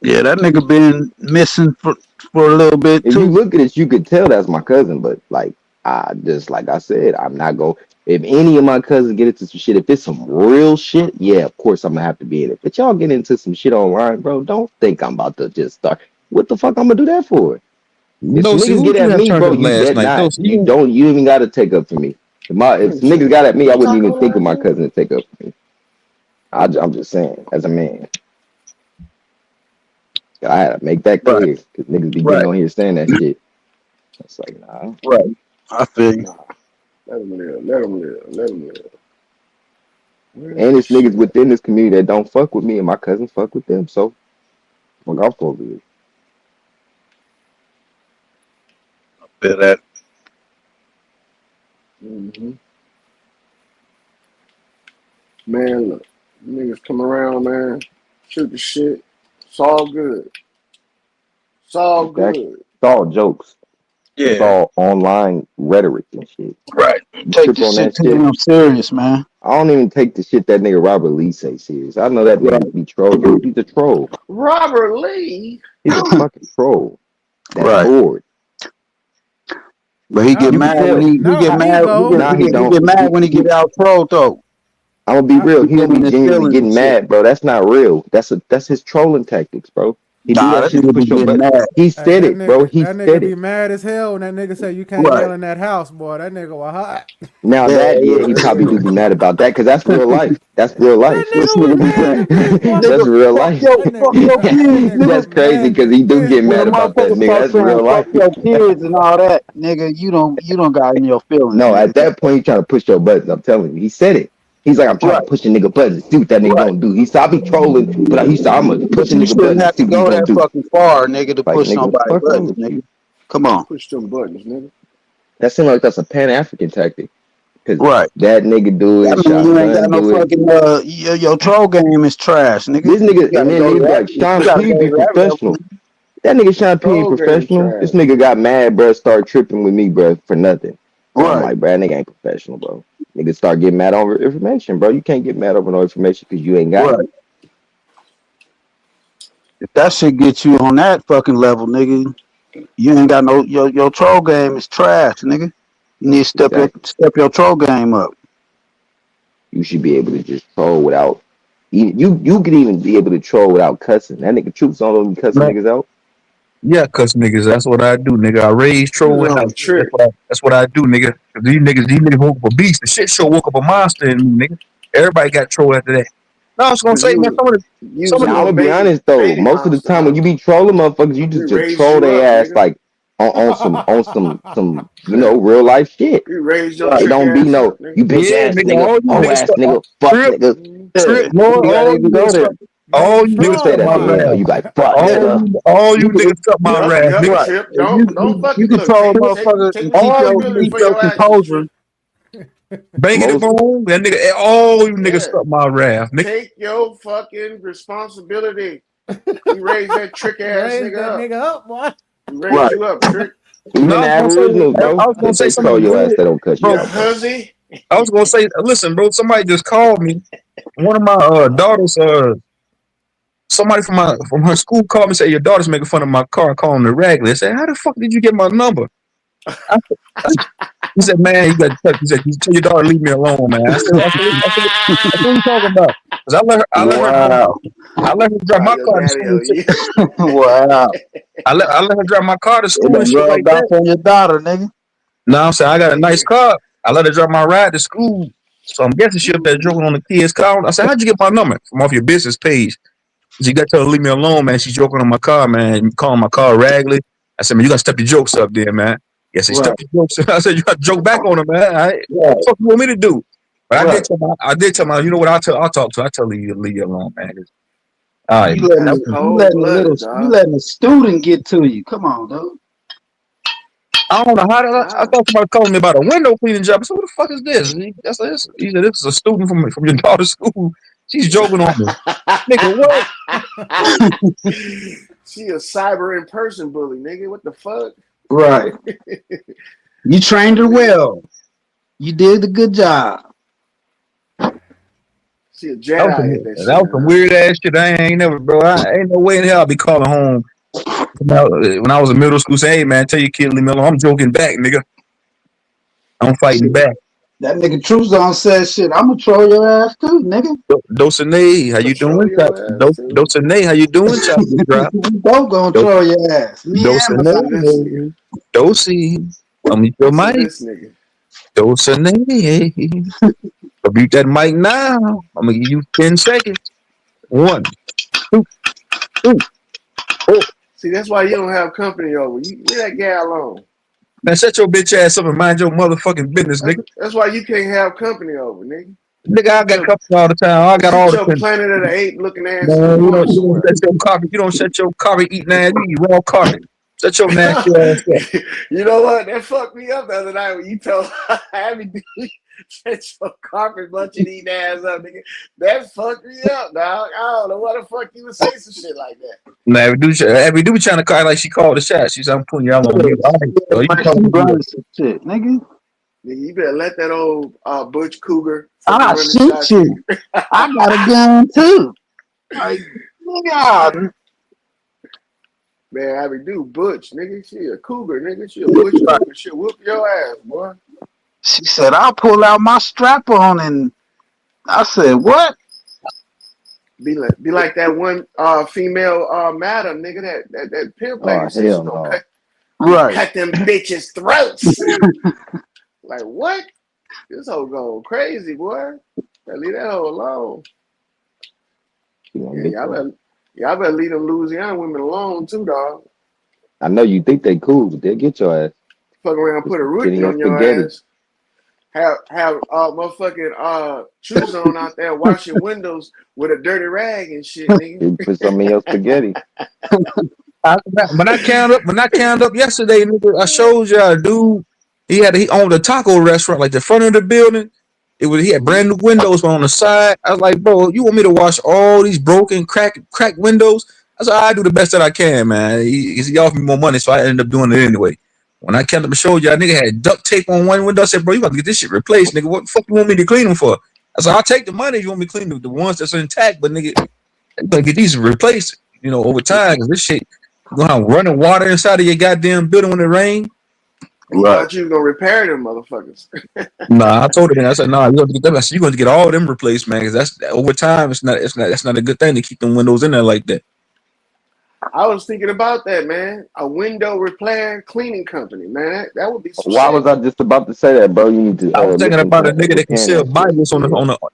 Yeah, that nigga been missing for a little bit If too. you look at it, you could tell that's my cousin, but like I said, I'm not going. If any of my cousins get into some shit, if it's some real shit, yeah, of course I'm gonna have to be in it. But y'all get into some shit online, bro. Don't think I'm about to just start. What the fuck I'm gonna do that for? If some See, niggas who get you at have me, turned bro, up you last dead night? not. Those You don't. You even gotta take up for me. If some niggas got at me, I wouldn't even think of my cousin to take up for me. I'm just saying, as a man, I had to make that Right, clear because niggas be getting right, on here saying that shit. It's like, nah, right. I feel you. Nah, let him live. Let him live. Let him live. Where's and this it's niggas shit at? within this community that don't fuck with me, and my cousins fuck with them. So, fuck off over it. Feel that. Mm-hmm. Man, look, niggas come around, man, shoot the shit. It's all good. It's all Exactly. good. It's all jokes. It's Yeah, all online rhetoric and shit. right. You Take trip this on shit that taking shit. them serious, man. I don't even take the shit that nigga Robert Lee say serious. I know that Right, nigga be trolling. He's a troll. Robert Lee. He's a fucking troll. That's right. bored. But he Not get You can mad me. when tell. he Not get with I, me, mad. Gold. nah, he He don't. get mad when he get out trolled though. I'm gonna be I, real. He He get don't be in his genuinely feelings and getting shit. mad, bro. That's not real. That's his trolling tactics, bro. He do Nah, that that shit to nigga be push your getting butt. mad. He hey, said it, bro. He that nigga said be it. mad as hell when that nigga say you can't Right. yell in that house, boy. That nigga was hot. Now Yeah, that, yeah, yeah, he probably yeah. do be mad about that because that's real life. That's real That life. This nigga was nigga be mad saying, to me, boy. That's nigga, real fuck life. your, That fuck nigga, your that kids, nigga nigga. That's was crazy mad to because he do me, get When a mad boy. about that, motherfucker nigga. start That's saying real fuck life. your kids and all that, nigga, you don't got in your feelings, No, nigga. at that point, he trying to push your buttons. I'm telling you, he said it. He's like, I'm trying to Right, push a nigga buttons. See what that nigga right. gonna do. He said, I be trolling, but he said, I'm gonna But push a you nigga shouldn't buttons. have See to what he go gonna that do. fucking far, nigga, to Like, push nigga, what the somebody fuck wrong buttons, with you? nigga. Come on. Push them buttons, nigga. That seems like that's a Pan African tactic. Cause Right. that nigga do That it, mean you ain't Shotgun got no do it. fucking your troll game is trash, nigga. This You nigga, and gotta then go to niggas be that. like, You Sean gotta P go be to that level, professional. nigga. That nigga Sean P ain't Troll game professional. This trash. nigga got mad, bro, start tripping with me, bro, for nothing. And I'm Right. like, bro, that nigga ain't professional, bro. Niggas start getting mad over information, bro. You can't get mad over no information because you ain't got it. Right. If that shit gets you on that fucking level, nigga, you ain't got no your troll game is trash, nigga. You need to Exactly. step your troll game up. You should be able to just troll without. You could even be able to troll without cussing. That nigga Troops don't be cussing Man, niggas out. yeah, cuz niggas, that's what I do, nigga. I raise troll in high No, school. trick. That's what I do, nigga. 'Cause these niggas woke up a beast. The shit show woke up a monster in me, nigga. Everybody got troll after that. No, I was gonna Cause say, man, you was some a of the Now I'm little gonna be baby honest though. baby Most of the monster, time when huh? you be trolling motherfuckers, you We just raised troll you their up, ass nigga. like on some real life shit. We raised your Right. It trick don't be ass no up, nigga. you bitch yeah, ass nigga, nigga, all you hoe niggas ass stuck nigga, fuck trip, nigga. trip, Yeah. Lord, You gotta all you even niggas go there. stuck, Nigga all you You can niggas say stuck troll that my shit in hell. wrath. You monster. be like fuck nigga. All you You can niggas stuck my Yup, wrath, yup, nigga. right. trip. If Don't you fucking look. control a Take motherfucker take and keep All your responsibility you keep for your your actions, composure. trip. banging it Most boom, that nigga, all you niggas Yeah. stuck my wrath, nigga. Take your fucking responsibility. We raised that trick ass Raise nigga that up. nigga up, boy. We raised Right. you up, trick. No, even I the was gonna say, aboriginals, I bro, was gonna if say they something troll your ass, good, they don't cut you bro. Yeah, out, bro. hussy. I was gonna say, listen, bro. Somebody just called me. One of my daughters, somebody from her school called me and said your daughter's making fun of my car, calling her raggedy. I said, how the fuck did you get my number? I, he said, man, you got to touch. He said, you tell your daughter leave me alone, man. I said, what you talking about? Because Wow. I let her drive Try my your car to daddy school. on you. Wow. I let her drive my car to It school and done shit like rubbed off that. on your daughter, nigga. Now I'm saying I got a nice car. I let her drive my ride to school. So I'm guessing she up there joking on the kids' car. I said, how'd you get my number? From off your business page. She got to tell her leave me alone, man. She's joking on my car, man. You calling my car raggedy. I said, man, you gotta step your jokes up there, man. Yes, he Right. stepped your jokes. I said, you gotta joke back on her, man. All right? What Right. the fuck you want me to do? But Right. I did tell her, you know what, I'll talk to her. I tell her you leave you alone, man. All right, man. That's cold blooded, You dog. letting a student get to you. Come on, dog. I don't know how I Nah. thought somebody calling me about a window cleaning job. I said, what the fuck is this? He said, this is a student from your daughter's school. She's joking on me. Nigga, what? She a cyber in person bully, nigga. What the fuck? Right. You trained her well. You did a good job. She a Jedi at that That shit, was some huh? weird ass shit. I ain't never, bro. I ain't no way in hell I'll be calling home. When I was in middle school, say, hey man, tell your kid leave me alone. I'm joking back, nigga. I'm fighting Shit. back. That nigga True Zone said shit. I'm gonna troll your ass too, nigga. Dosanay, how you Patrol doing? your ass too. Dosanay, how you doing? Chocolate drop. We both gonna troll your ass. Me and Listen to this nigga. Dosanay, Dosey. Mute your Listen to mic. this nigga. Dosanay. Mute that mic now. I'm gonna give you 10 seconds. 1, 2, 3, 4. See, that's why you don't have company over. You leave that guy alone. Man, shut your bitch ass up and mind your motherfucking business, nigga. That's why you can't have company over, nigga. Nigga, I got company all the time. I got all Sit the your company. Planet of the Apes looking ass in the Man, corner you don't somewhere. shut your carpet. You don't shut your carpet eating ass. You eat raw carpet. Shut your nasty ass up. You know what? That fucked me up the other night when you told Abby to shut your carpet munching eating ass up, nigga. That fucked me up, dog. I don't know why the fuck you would say some shit like that. Nah, every dude trying to call like she called the shot. She said, I'm putting y'all on mute. All right, so you Like talking some to me. shit, nigga. Nigga, you better let that old Butch Cougar I run the shoot shot. you. I got a gun too. Like, nigga. Man, Abby do Butch, nigga. She a cougar, nigga. She a Butch Cougar. She'll whoop your ass, boy. She said, I'll pull out my strap on, and I said, what? Be like that one female matter, nigga, that pimp lady Oh said she hell gonna no. cut them bitches' throats. Like what? This hoe going crazy, boy. Leave that hoe alone. Yeah, y'all better leave them Louisiana women alone too, dog. I know you think they cool, but they'll get your ass. Fuck around, put a Getting rootin' your on your spaghetti. ass. Have motherfucking True Zone out there washing windows with a dirty rag and shit, nigga. You put some in your spaghetti. When I counted up yesterday, nigga, I showed y'all a dude. He owned a taco restaurant, like the front of the building. He had brand new windows on the side. I was like, bro, you want me to wash all these broken, cracked windows? I said, I do the best that I can, man. He offered me more money, so I ended up doing it anyway. When I counted up and showed y'all, nigga had duct tape on one window. I said, bro, you got to get this shit replaced, nigga. What the fuck you want me to clean them for? I said, I'll take the money if you want me to clean the ones that's intact, but nigga, you gotta get these replaced, over time, because this shit, you gonna have running water inside of your goddamn building when it rains. He thought you was gonna repair them motherfuckers. Nah, I told him. I said, "Nah, you going to get them. I said, you going to get all them replaced, man. Because that's over time. That's not a good thing to keep them windows in there like that." I was thinking about that, man. A window repair cleaning company, man. That would be some Why shit. was I just about to say that, bro? You need to I was thinking listen about a to nigga that can repaying sell that shit. Bibles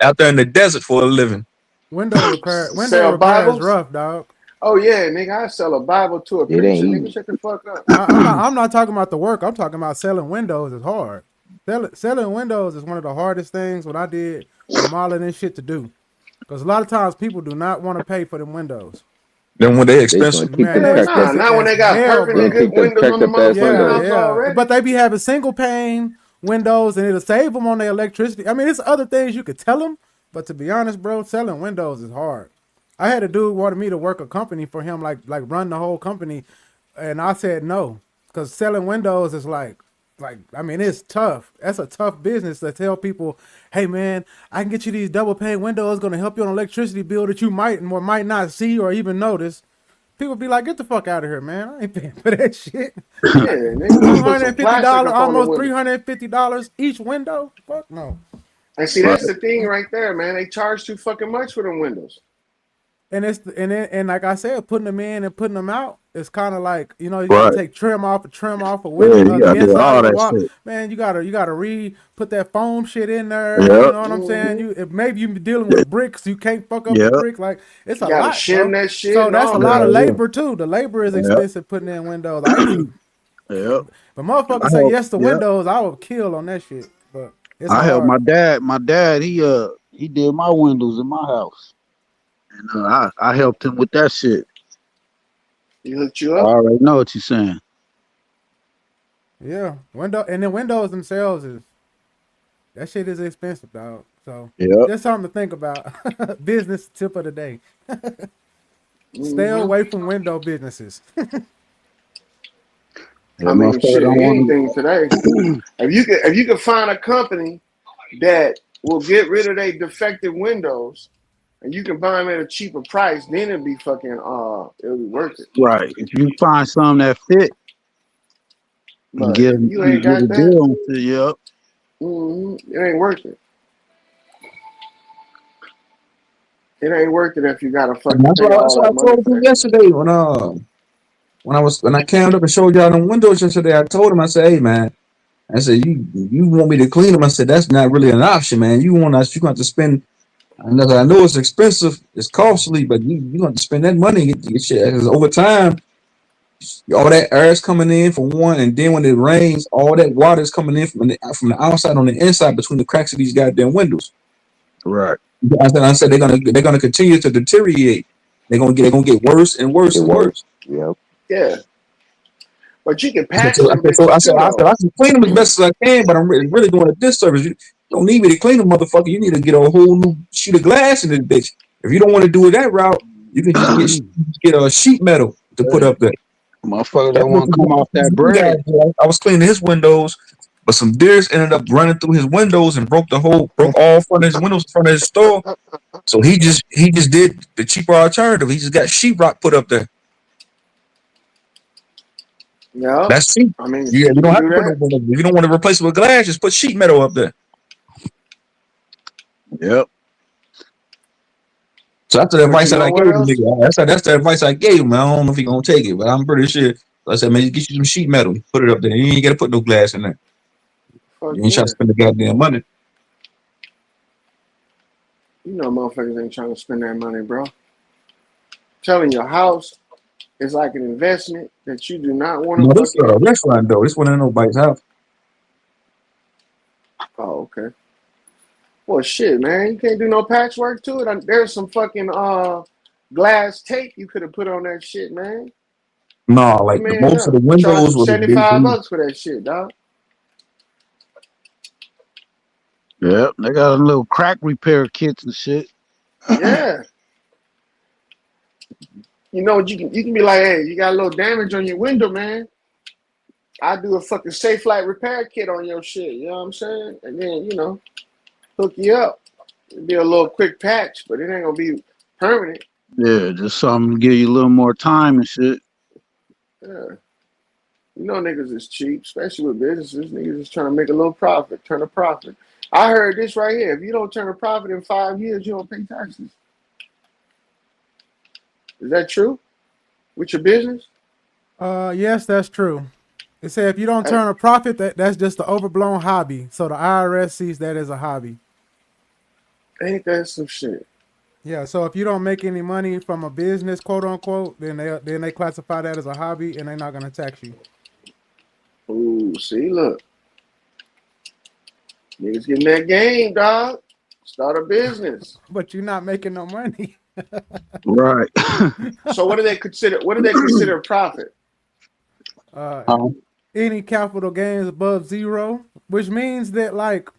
out there in the desert for a living. Window repair Sell is Bibles? rough, dog. Oh yeah, nigga, I sell a Bible to a It ain't preacher, nigga. easy. Shut the fuck up. I'm not talking about the work. I'm talking about selling windows is hard. Selling windows is one of the hardest things when I did remodeling and shit to do. Because a lot of times people do not want to pay for them windows. Then when they They just want expensive, to keep Man, them they cracked up. expensive Now when as they got hell, perfectly They bro. good keep them windows on cracked the up ass motherfucking windows. house already. But they be having single pane windows and it'll save them on their electricity. I mean, it's other things you could tell them, but to be honest, bro, selling windows is hard. I had a dude wanted me to work a company for him, like run the whole company, and I said no, because selling windows is like I mean, it's tough. That's a tough business to tell people, hey man, I can get you these double pane windows, going to help you on electricity bill that you might or might not see or even notice. People be like, get the fuck out of here, man. I ain't paying for that shit. Yeah, nigga, put some plastic $250, up on the almost window. $350 each window. Fuck no. And see, that's the thing right there, man. They charge too fucking much for them windows. And like I said, putting them in and putting them out, it's kind of like, you got to take trim off a window, Yeah, you the gotta do inside all of the that wall. shit. Man, you gotta put that foam shit in there. You Yep. know what I'm saying? Mm-hmm. Maybe you be dealing with bricks, you can't fuck up the Yep. brick. Like it's You a gotta lot, shim bro. that shit So and that's a all lot that. of Yeah. labor too. The labor is Yep. expensive putting in windows. I used to, Yep. but I motherfuckers say help. yes to Yep. windows, I would kill on that shit. But it's I helped hard. my dad. My dad, he did my windows in my house, and I helped him with that shit. He hooked you I up. already know what you're saying. Yeah, windows themselves that shit is expensive, dog. So Yep. just something to think about. Business tip of the day. Stay Mm-hmm. away from window businesses. Yeah, I mean, motherfucker shit, don't want anything today. If you could find a company that will get rid of their defective windows and you can buy them at a cheaper price, then it'd be fucking it'll be worth it. right. If you find something that fit and But if you ain't get a got that, deal on it, yep. It ain't worth it. It ain't worth it if you gotta fucking That's pay all what I that money told for him that shit. yesterday when I came up and showed y'all them windows yesterday. I told him, I said, hey man, I said you want me to clean them? I said that's not really an option, man. You going to have to spend. I know it's expensive, it's costly, but you going to spend that money to get shit. Because over time, all that air is coming in for one, and then when it rains, all that water is coming in from the outside on the inside between the cracks of these goddamn windows. Right. I said they're gonna continue to deteriorate. They're gonna get worse and worse and worse. Yep. Yeah, but you can I said, patch so, I them said, so I bitches said, too, I said, though. I can clean them as best as I can, but I'm really doing a disservice. You don't need me to clean them, motherfucker. You need to get a whole new sheet of glass in this bitch. If you don't want to do it that route, you can just get a sheet metal to put Hey, up there. motherfucker That's that what want to come off that the guy bread. did. I was cleaning his windows, but some deers ended up running through his windows and broke all front of his windows in front of his store. So he just did the cheaper alternative. He just got sheetrock put up there. Yeah, That's cheap. I mean, Yeah, shit, you you don't can have do to put no that. windows. If you don't want to replace it with glass, just put sheet metal up there. Yep. So that's the But you advice that know I what gave him, else? nigga. That's the advice I gave him. I don't know if he gonna take it, but I'm pretty sure. So I said, man, get you some sheet metal, put it up there. You ain't gotta put no glass in there. Fuck You ain't trying to yeah. spend the goddamn money. You know, motherfuckers ain't trying to spend that money, bro. Telling your house is like an investment that you do not want to No, this fucking. restaurant though. This one ain't nobody's house. Oh, okay. Well, shit, man, you can't do no patchwork to it. There's some fucking glass tape you could have put on that shit, man. No, Fuck your like the man most of up. the Charge windows him were $75 for that shit, dog. Yep. They got a little crack repair kits and shit. Yeah. You know what you can be like, hey, you got a little damage on your window, man. I do a fucking safe light repair kit on your shit. You know what I'm saying? And then, hook you up. It'll be a little quick patch, but it ain't gonna be permanent. Yeah, just something to give you a little more time and shit. Yeah. You know niggas is cheap, especially with businesses. Niggas is trying to make a little profit, turn a profit. I heard this right here. If you don't turn a profit in 5 years, you don't pay taxes. Is that true? With your business? Yes, that's true. They say if you don't Hey, turn a profit, that's just an overblown hobby. So the IRS sees that as a hobby. ain't that some shit? Yeah. So if you don't make any money from a business, quote unquote, then they classify that as a hobby, and they're not gonna tax you. Ooh, see, look. Niggas getting that game, dog. Start a business. But you're not making no money. Right. So what do they consider? What do they consider profit? uh, Um, any capital gains above zero, which means that like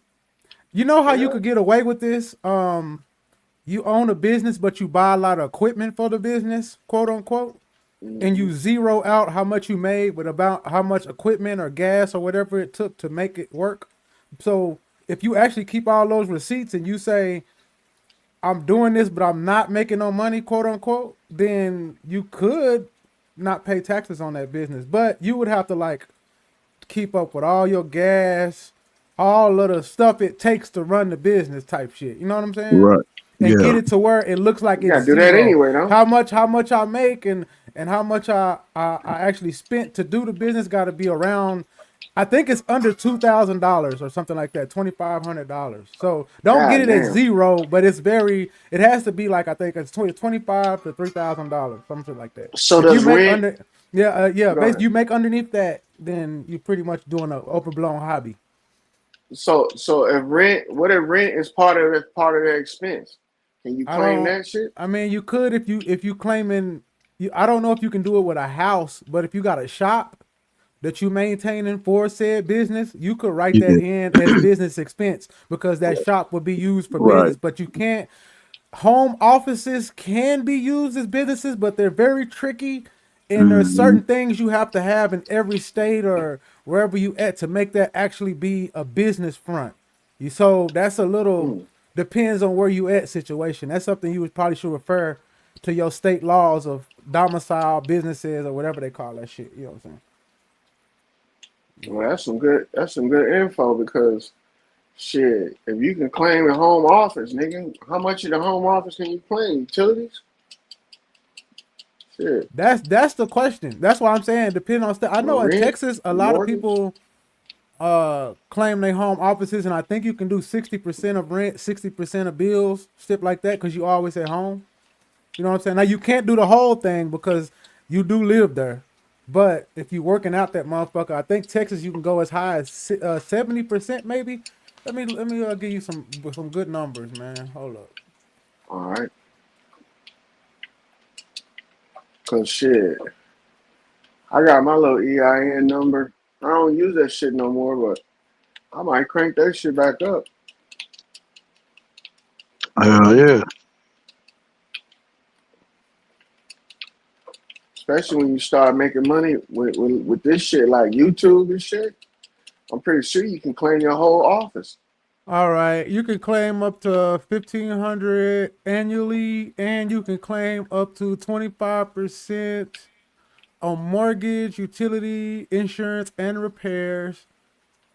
you know how you Yeah. could get away with this. You own a business, but you buy a lot of equipment for the business, quote unquote, and Mm-hmm. you zero out how much you made with about how much equipment or gas or whatever it took to make it work. So if you actually keep all those receipts and you say, I'm doing this, but I'm not making no money, quote unquote, then you could not pay taxes on that business. But you would have to like keep up with all your gas, all of the stuff it takes to run the business type shit. You know what I'm saying? right. And Yeah. get it to where it looks like You it's gotta do that zero. anyway, though. How much I make and how much I actually spent to do the business got to be around. I think it's under $2,000 or something like that, $2,500. So don't get God it at damn. zero, but it's very. It has to be like I think it's 25 to $3,000, something like that. So If you does make rent? under, yeah, Go ahead. basically you make underneath that, then you're pretty much doing an overblown hobby. So if rent, what if rent is part of their expense? Can you I claim don't. that shit? I mean, you could if you claiming. I don't know if you can do it with a house, but if you got a shop that you maintaining for said business, you could write that Yeah. in as business expense because that shop would be used for Right. business. But you can't. Home offices can be used as businesses, but they're very tricky. And there's Hmm. certain things you have to have in every state or wherever you at to make that actually be a business front. So that's a little Mm. depends on where you at situation. That's something you would probably should refer to your state laws of domicile businesses or whatever they call that shit. You know what I'm saying? Well, that's some good. That's some good info because Shit, if you can claim a home office, nigga, how much of the home office can you claim? Utilities? Shit. That's the question. That's why I'm saying depending on I know in Rent, Texas a lot of mortgage. people claim their home offices, and I think you can do 60% of rent, 60% of bills, stuff like that, because you always at home. You know what I'm saying? Now you can't do the whole thing because you do live there. But if you working out that motherfucker, I think Texas you can go as high as 70% maybe. Let me give you some good numbers, man. Hold up. All right. Cause shit, I got my little EIN number. I don't use that shit no more, but I might crank that shit back up. Hell yeah. Especially when you start making money with this shit like YouTube and shit. I'm pretty sure you can claim your whole office. All right, you can claim up to $1,500 annually, and you can claim up to 25% on mortgage, utility, insurance, and repairs.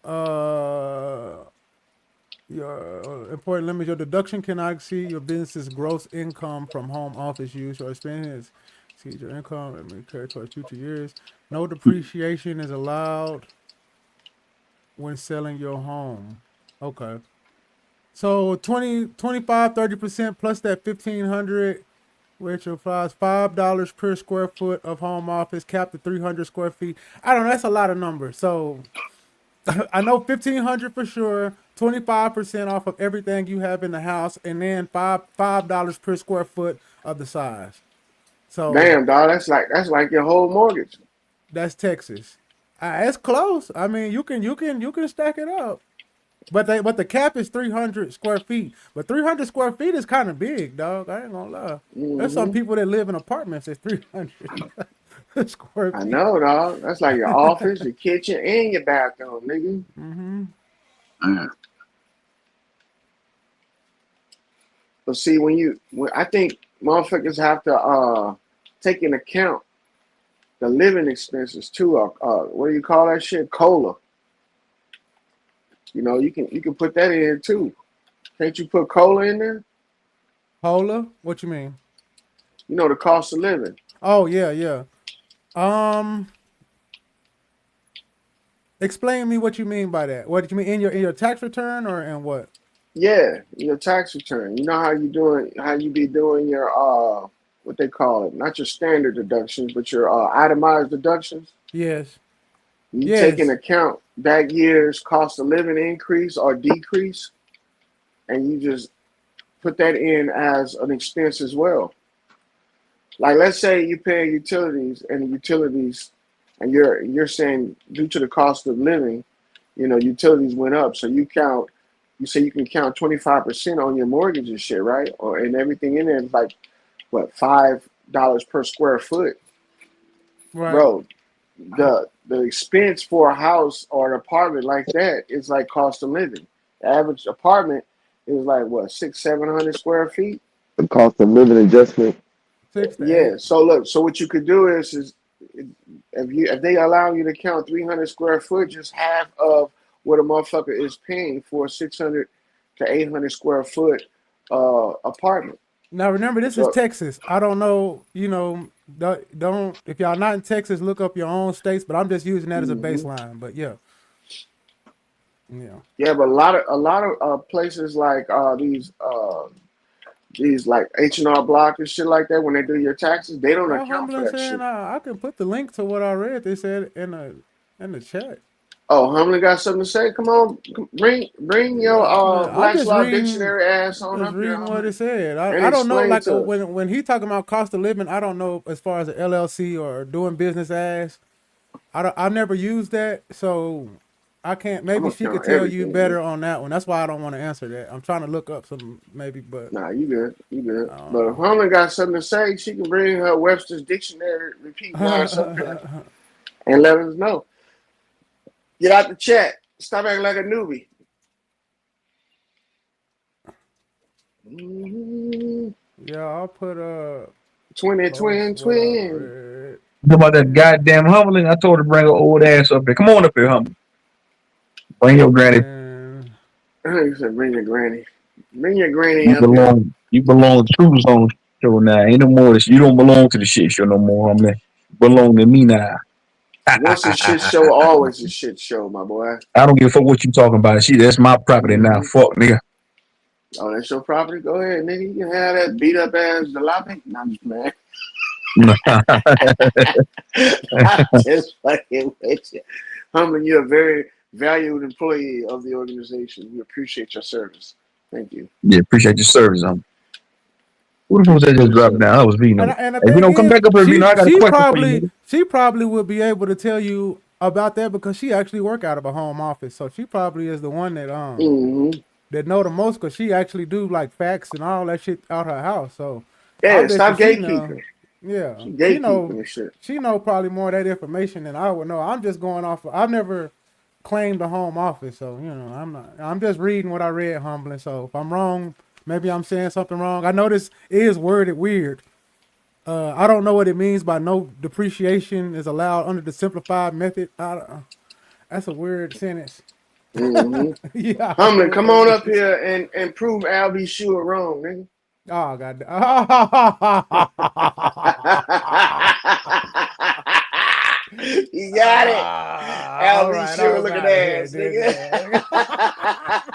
Your important limit: your deduction cannot exceed your business's gross income from home office use or expenses. Exceed your income and may carry towards future years. No depreciation is allowed when selling your home. Okay. So 25, 30% plus that 1,500, which applies $5 per square foot of home office, capped to 300 square feet. I don't know. That's a lot of numbers. So I know 1,500 for sure. 25% off of everything you have in the house, and then $5 per square foot of the size. So Damn, dog, that's like your whole mortgage. that's Texas. It's close. I mean, you can stack it up. But the cap is 300 square feet. But 300 square feet is kind of big, dog. I ain't gonna lie. There's some people that live in apartments that's 300 square feet. I know, dog. That's like your office, your kitchen, and your bathroom, nigga. Mm-hmm. But see, I think motherfuckers have to take into account the living expenses too. What do you call that shit? COLA. You know, you can put that in too. Can't you put COLA in there? COLA? What you mean? You know, the cost of living. Oh yeah. Explain me what you mean by that. What do you mean in your tax return or in what? Yeah, your tax return. You know how you be doing your what they call it, not your standard deductions, but your itemized deductions. Yes. You take into account that year's cost of living increase or decrease, and you just put that in as an expense as well. Like let's say you pay utilities and you're saying due to the cost of living, you know, utilities went up. So you say you can count 25% on your mortgage and shit, right? And everything in there is like what, $5 per square foot. Right. Bro, the expense for a house or an apartment like that is like cost of living. The average apartment is like what, 600-700 square feet? The cost of living adjustment. 6 to 8. So look, so what you could do is if they allow you to count 300 square foot, just half of what a motherfucker is paying for a 600 to 800 square foot apartment. Now remember, this is Texas. I don't know, you know, don't if y'all not in Texas, look up your own states. But I'm just using that as a baseline. But yeah. Yeah, but a lot of places like these like H&R Block and shit like that, when they do your taxes, they don't account for that shit. I can put the link to what I read. They said in the chat. Oh, Humlin got something to say? Come on, bring your Black's Law Dictionary ass on up here. Reading what it said. I don't know, like when he talking about cost of living, I don't know as far as an LLC or doing business as. I never used that, so I can't. Maybe she could tell you better on that one. That's why I don't want to answer that. I'm trying to look up some maybe, but nah, you good. But if Humlin got something to say, she can bring her Webster's Dictionary repeat ass up here and let us know. Get out the chat. Stop acting like a newbie. Yeah, I'll put twin. How about that goddamn Humlin? I told her to bring her old ass up here. Come on up here, Humlin. Bring your granny. He said, bring your granny. Bring your granny You up here. belong to True Zone show now. Ain't no more this. You don't belong to the shit show no more. I'm like, belong to me now. Once a shit show, always a shit show, my boy. I don't give a fuck what you talking about. Shit, that's my property now. Mm-hmm. Fuck, nigga. Oh, that's your property? Go ahead, nigga. You can have that beat up ass jalopy. No, I'm just mad. I'm just fucking with you. Humbling, you're a very valued employee of the organization. We appreciate your service. Thank you. Yeah, appreciate your service. Who the fuck was that Appreciate just your dropped down? service. That was Vino. And the Hey, thing Vino, come is, back up here, Vino. I got a question for you, nigga. she probably would be able to tell you about that because she actually work out of a home office. So she probably is the one that Mm-hmm. that know the most because she actually do like facts and all that shit out her house. So I Yeah, bet you stop she know. gatekeeping. Yeah, She she gatekeeping know. and shit. She know probably more of that information than I would know. I'm just going off. I've never claimed a home office, so you know I'm not. I'm just reading what I read, humbling. So if I'm wrong, maybe I'm saying something wrong. I know this is worded weird. I don't know what it means by no depreciation is allowed under the simplified method. That's a weird sentence. Mm-hmm. Yeah, I don't know Humbling, what come that on up means. here and prove Albie sure wrong, nigga. Oh god. You got it. All Albie right, sure I'm looking out of here, ass, nigga. nigga.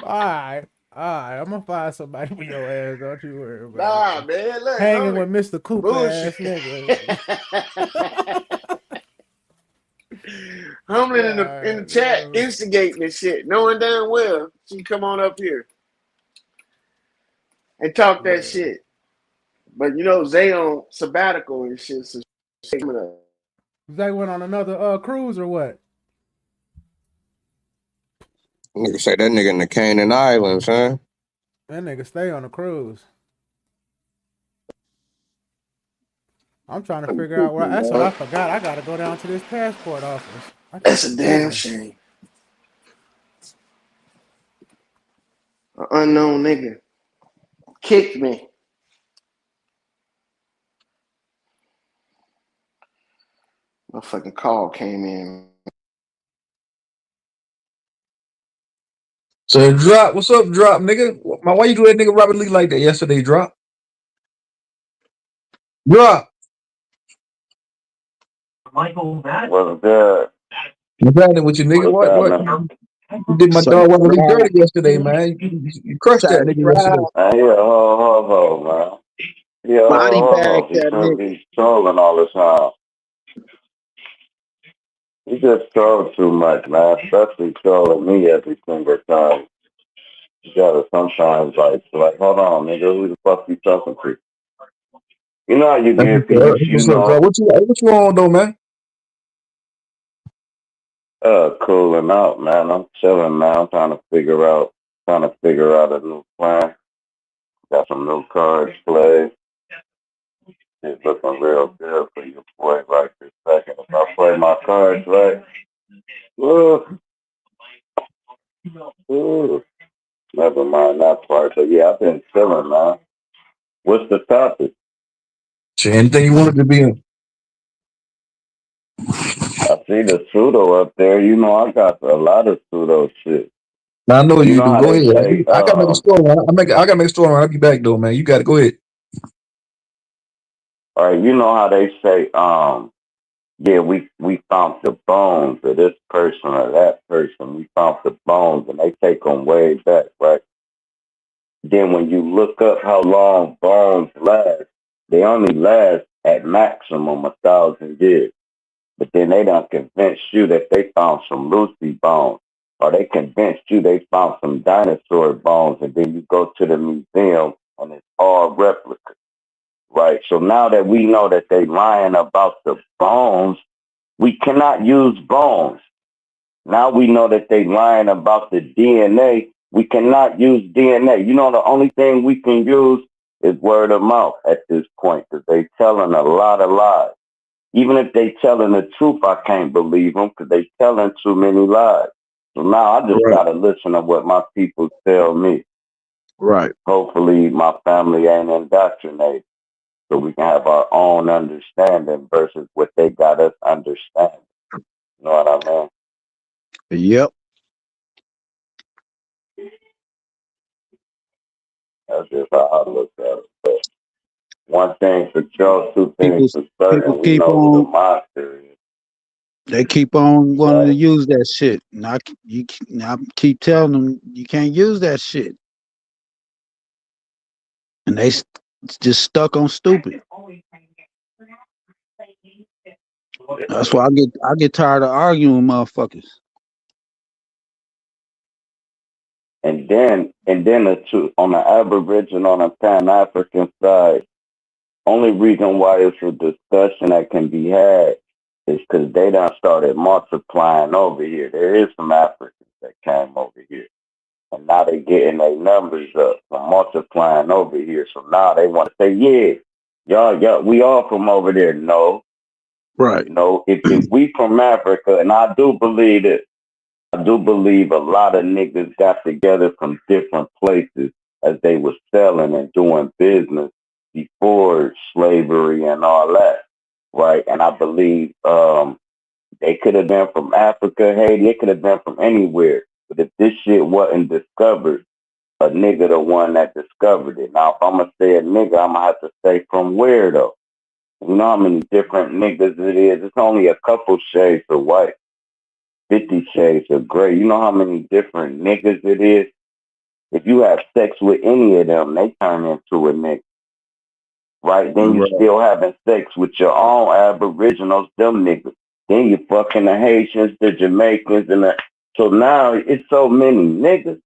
All right. I'm gonna find somebody for your ass. Don't you worry about it. Nah, man, look, Hanging homie. with Mr. Cooper Bullshit. ass nigga. Humbling in the God, chat, instigating and shit, knowing damn well she can come on up here and talk that shit. But you know, Zay on sabbatical and shit, so she coming up. They went on another cruise or what? Nigga say that nigga in the Canaan Islands, huh? That nigga stay on a cruise. I'm trying to figure out where. That's what I forgot. I gotta go down to this passport office. That's a damn shame. An unknown nigga kicked me. My fucking call came in. So Drop, what's up, Drop, nigga? Why you do that nigga Robert Lee like that yesterday, Drop? Drop. What's good? What's happening with you, nigga? What's What? happening? You did my So dog Robert Lee Drop, dirty yesterday, man. You crushed that nigga yesterday. man, he a ho, man. He a Body bag ho. He that shouldn't nigga. be trolling all the time. He just trolls too much, man. Especially trolling me every single time. You gotta sometimes like, hold on, nigga, who the fuck you talking to? You know how you That's get peace, you what's up, Drop. know, What you on though, man? cooling out, man. I'm chilling, man. I'm trying to figure out a new plan. Got some new cards played. It's looking real good for your boy right this second. If I play my cards right, ooh, ooh, never mind that part. So yeah, I've been chilling, man. What's the topic? Shit, anything you wanted to be in. I see the pseudo up there. You know, I got a lot of pseudo shit. Now, I know You you know do. how Go they ahead. say, I gotta make a story. I gotta make a story. I'll be back though, man. You got to go ahead. all right, you know how they say, yeah, we found the bones of this person or that person. We found the bones, and they take them way back, right? Then when you look up how long bones last, they only last at maximum 1,000 years. But then they done convinced you that they found some Lucy bones, or they convinced you they found some dinosaur bones, and then you go to the museum and it's all replicas, right? So now that we know that they lying about the bones, we cannot use bones. Now we know that they lying about the DNA. We cannot use DNA. You know, the only thing we can use is word of mouth at this point because they telling a lot of lies. Even if they telling the truth, I can't believe them because they telling too many lies. So now I just gotta listen to what my people tell me. Right. Hopefully my family ain't indoctrinated so we can have our own understanding versus what they got us understanding. You know what I mean? Yep. That's just how I look at it. But one thing for sure, two things People for people certain, we keep know who the on monster is. they keep on wanting to Right? use that shit. And I keep telling them you can't use that shit, and they just stuck on stupid. That's why I get tired of arguing with motherfuckers. And then on the Aboriginal and Pan African side, only reason why it's a discussion that can be had is because they done started multiplying over here. There is some Africans that came over here. And now they getting their numbers up from multiplying over here. So now they want to say, yeah, y'all, we all from over there. No, Right. no. If we from Africa, and I do believe a lot of niggas got together from different places as they was selling and doing business before slavery and all that, right? And I believe they could have been from Africa, Haiti, it could have been from anywhere. But if this shit wasn't discovered, a nigga the one that discovered it. Now, if I'm gonna say a nigga, I'm gonna have to say from where though. You know how many different niggas it is? It's only a couple shades of white, 50 shades of gray. You know how many different niggas it is? If you have sex with any of them, they turn into a nigga, right? Then you Right. still having sex with your own aboriginals, them niggas. Then you fucking the Haitians, the Jamaicans, and so now it's so many niggas.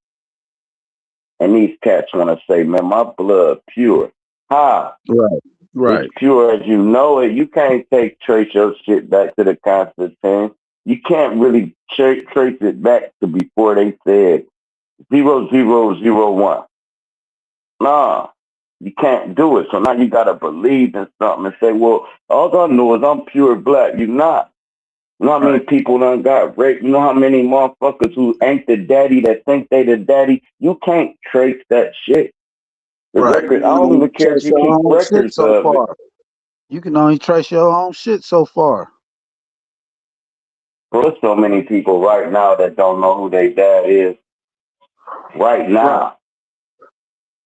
And these cats want to say, man, my blood pure. How? Right. It's Right. pure as you know it. You can't trace your shit back to the Constantine. You can't really trace it back to before they said 0001. Nah, you can't do it. So now you gotta believe in something and say, well, all I know is I'm pure black. You're not. You know how many people done got raped? You know how many motherfuckers who ain't the daddy that think they the daddy? You can't trace that shit. The Right. record, I You can don't only even care if trace you your keep own shit records so of it. far. You can only trace your own shit so far. Bro, there's so many people right now that don't know who their dad is. Right Right. now.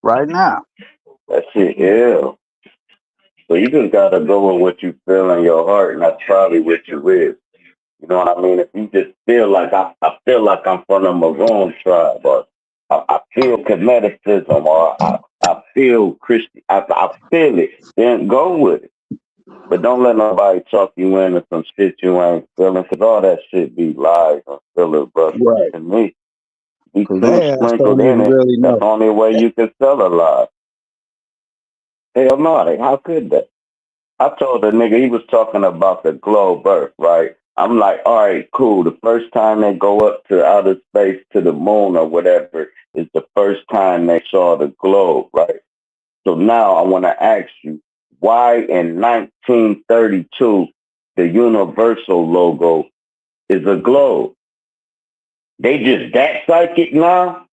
Right now. That shit ill. So you just gotta go with what you feel in your heart, and that's probably what you is. You know what I mean? If you just feel like I feel like I'm from the Maroon tribe, or I feel Cometicism, or I feel Christian, I feel it, then go with it. But don't let nobody talk you into some shit you ain't feeling, because all that shit be lies and filler, brother. Right. To me, be Cause too their ass sprinkled don't in even it. really That's the know. only way you can sell a lie. Hell no, how could they? I told the nigga, he was talking about the globe earth, right? I'm like, all right, cool. The first time they go up to outer space to the moon or whatever is the first time they saw the globe, right? So now I want to ask you, why in 1932 the universal logo is a globe? They just that psychic now?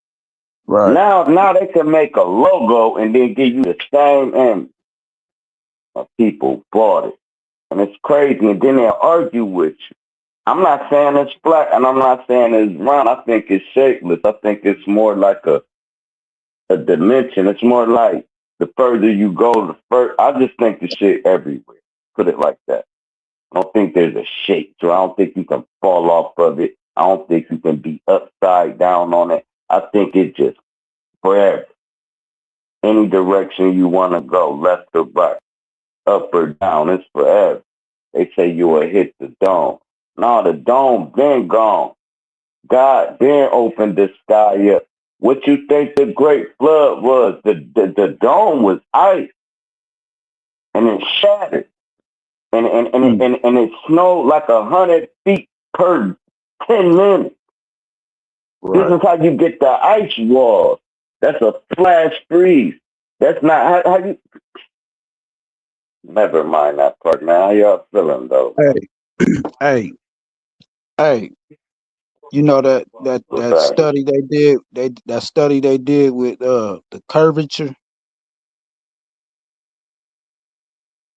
Right. Now they can make a logo and then give you the same image. People bought it. And it's crazy. And then they'll argue with you. I'm not saying it's flat and I'm not saying it's round. I think it's shapeless. I think it's more like a dimension. It's more like the further you go, the further. I just think the shit everywhere. Put it like that. I don't think there's a shape. So I don't think you can fall off of it. I don't think you can be upside down on it. I think it just forever. Any direction you want to go, left or right, up or down, it's forever. They say you will hit the dome. No, the dome been gone. God then opened the sky up. What you think the great flood was? The dome was ice and it shattered. And it snowed like 100 feet per 10 minutes. This Right. is how you get the ice walls. That's a flash freeze. That's not how you. Never mind that part, man. How y'all feeling though, man? Hey, hey. You know What's that that? study they did. That study they did with the curvature.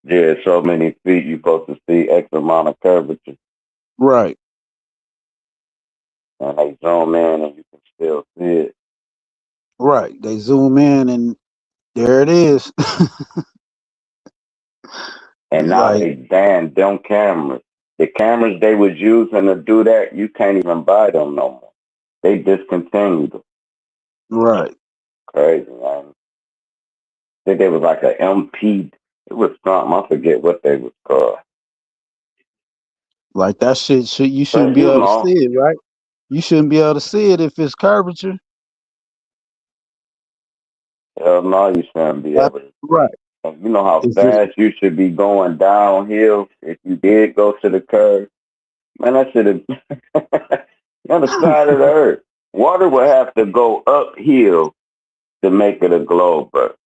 Yeah, so many feet you supposed to see X amount of curvature. Right. And they zoom in and you can still see it. Right. They zoom in There it is. And now Like, they banned them cameras. The cameras they was using to do that, you can't even buy them no more. They discontinued them. right. Crazy, man. I think they was like a MP. It was something. I forget what they was called. Like that shit you shouldn't But be you able to see know, it, right? You shouldn't be able to see it if it's curvature. hell no, you shouldn't be able to see. Right. And you know how It's just fast you should be going downhill if you did go to the curve. Man, that should have on the side of the earth. Water would have to go uphill to make it a globe, but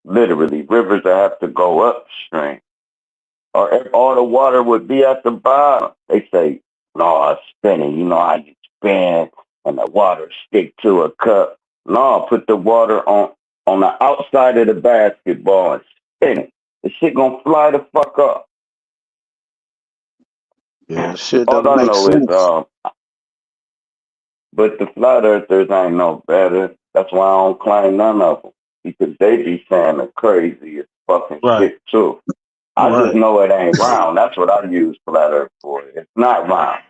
literally, rivers would have to go upstream, or all the water would be at the bottom. They say, no, it's spinning. You know how you spin and the water stick to a cup. No, put the water on the outside of the basketball and spin it. The shit gonna fly the fuck up. yeah, shit All don't I make know is, sense. but the flat earthers ain't no better. That's why I don't claim none of them because they be saying the craziest fucking Right. shit too. I just Right. know it ain't round. That's what I use flat earth for. It's not round.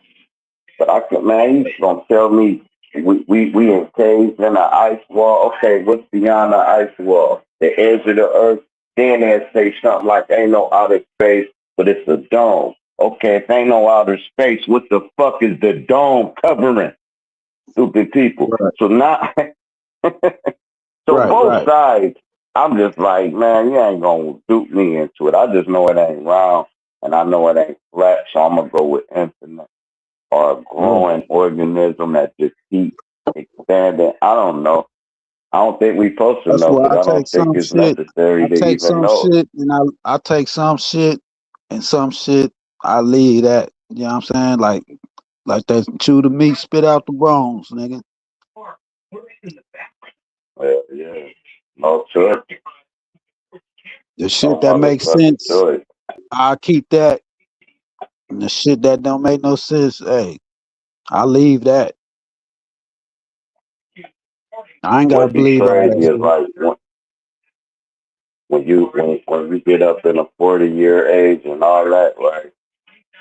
But I can, man, you gonna tell me we encased in an ice wall? Okay, what's beyond the ice wall? The edge of the earth. Then they say something like ain't no outer space, but it's a dome. Okay, if ain't no outer space, what the fuck is the dome covering? Stupid people. Right. So now, so Right. both Right. sides, I'm just like, man, you ain't gonna dupe me into it. I just know it ain't round, and I know it ain't flat, so I'm gonna go with infinite or a Right. growing organism that just keeps expanding. I don't know. I don't think we supposed to That's know why because I I take don't think some it's shit. necessary I to take even some know. shit and I take some shit and some shit I leave that. You know what I'm saying? Like that chew the meat, spit out the bones, nigga. Well, yeah, no choice, The no shit that makes motherfucking sense, choice. I keep that. And the shit that don't make no sense, hey, I leave that. I ain't gotta What be believe all crazy that is shit. like when you get up in a 40-year age and all that, right?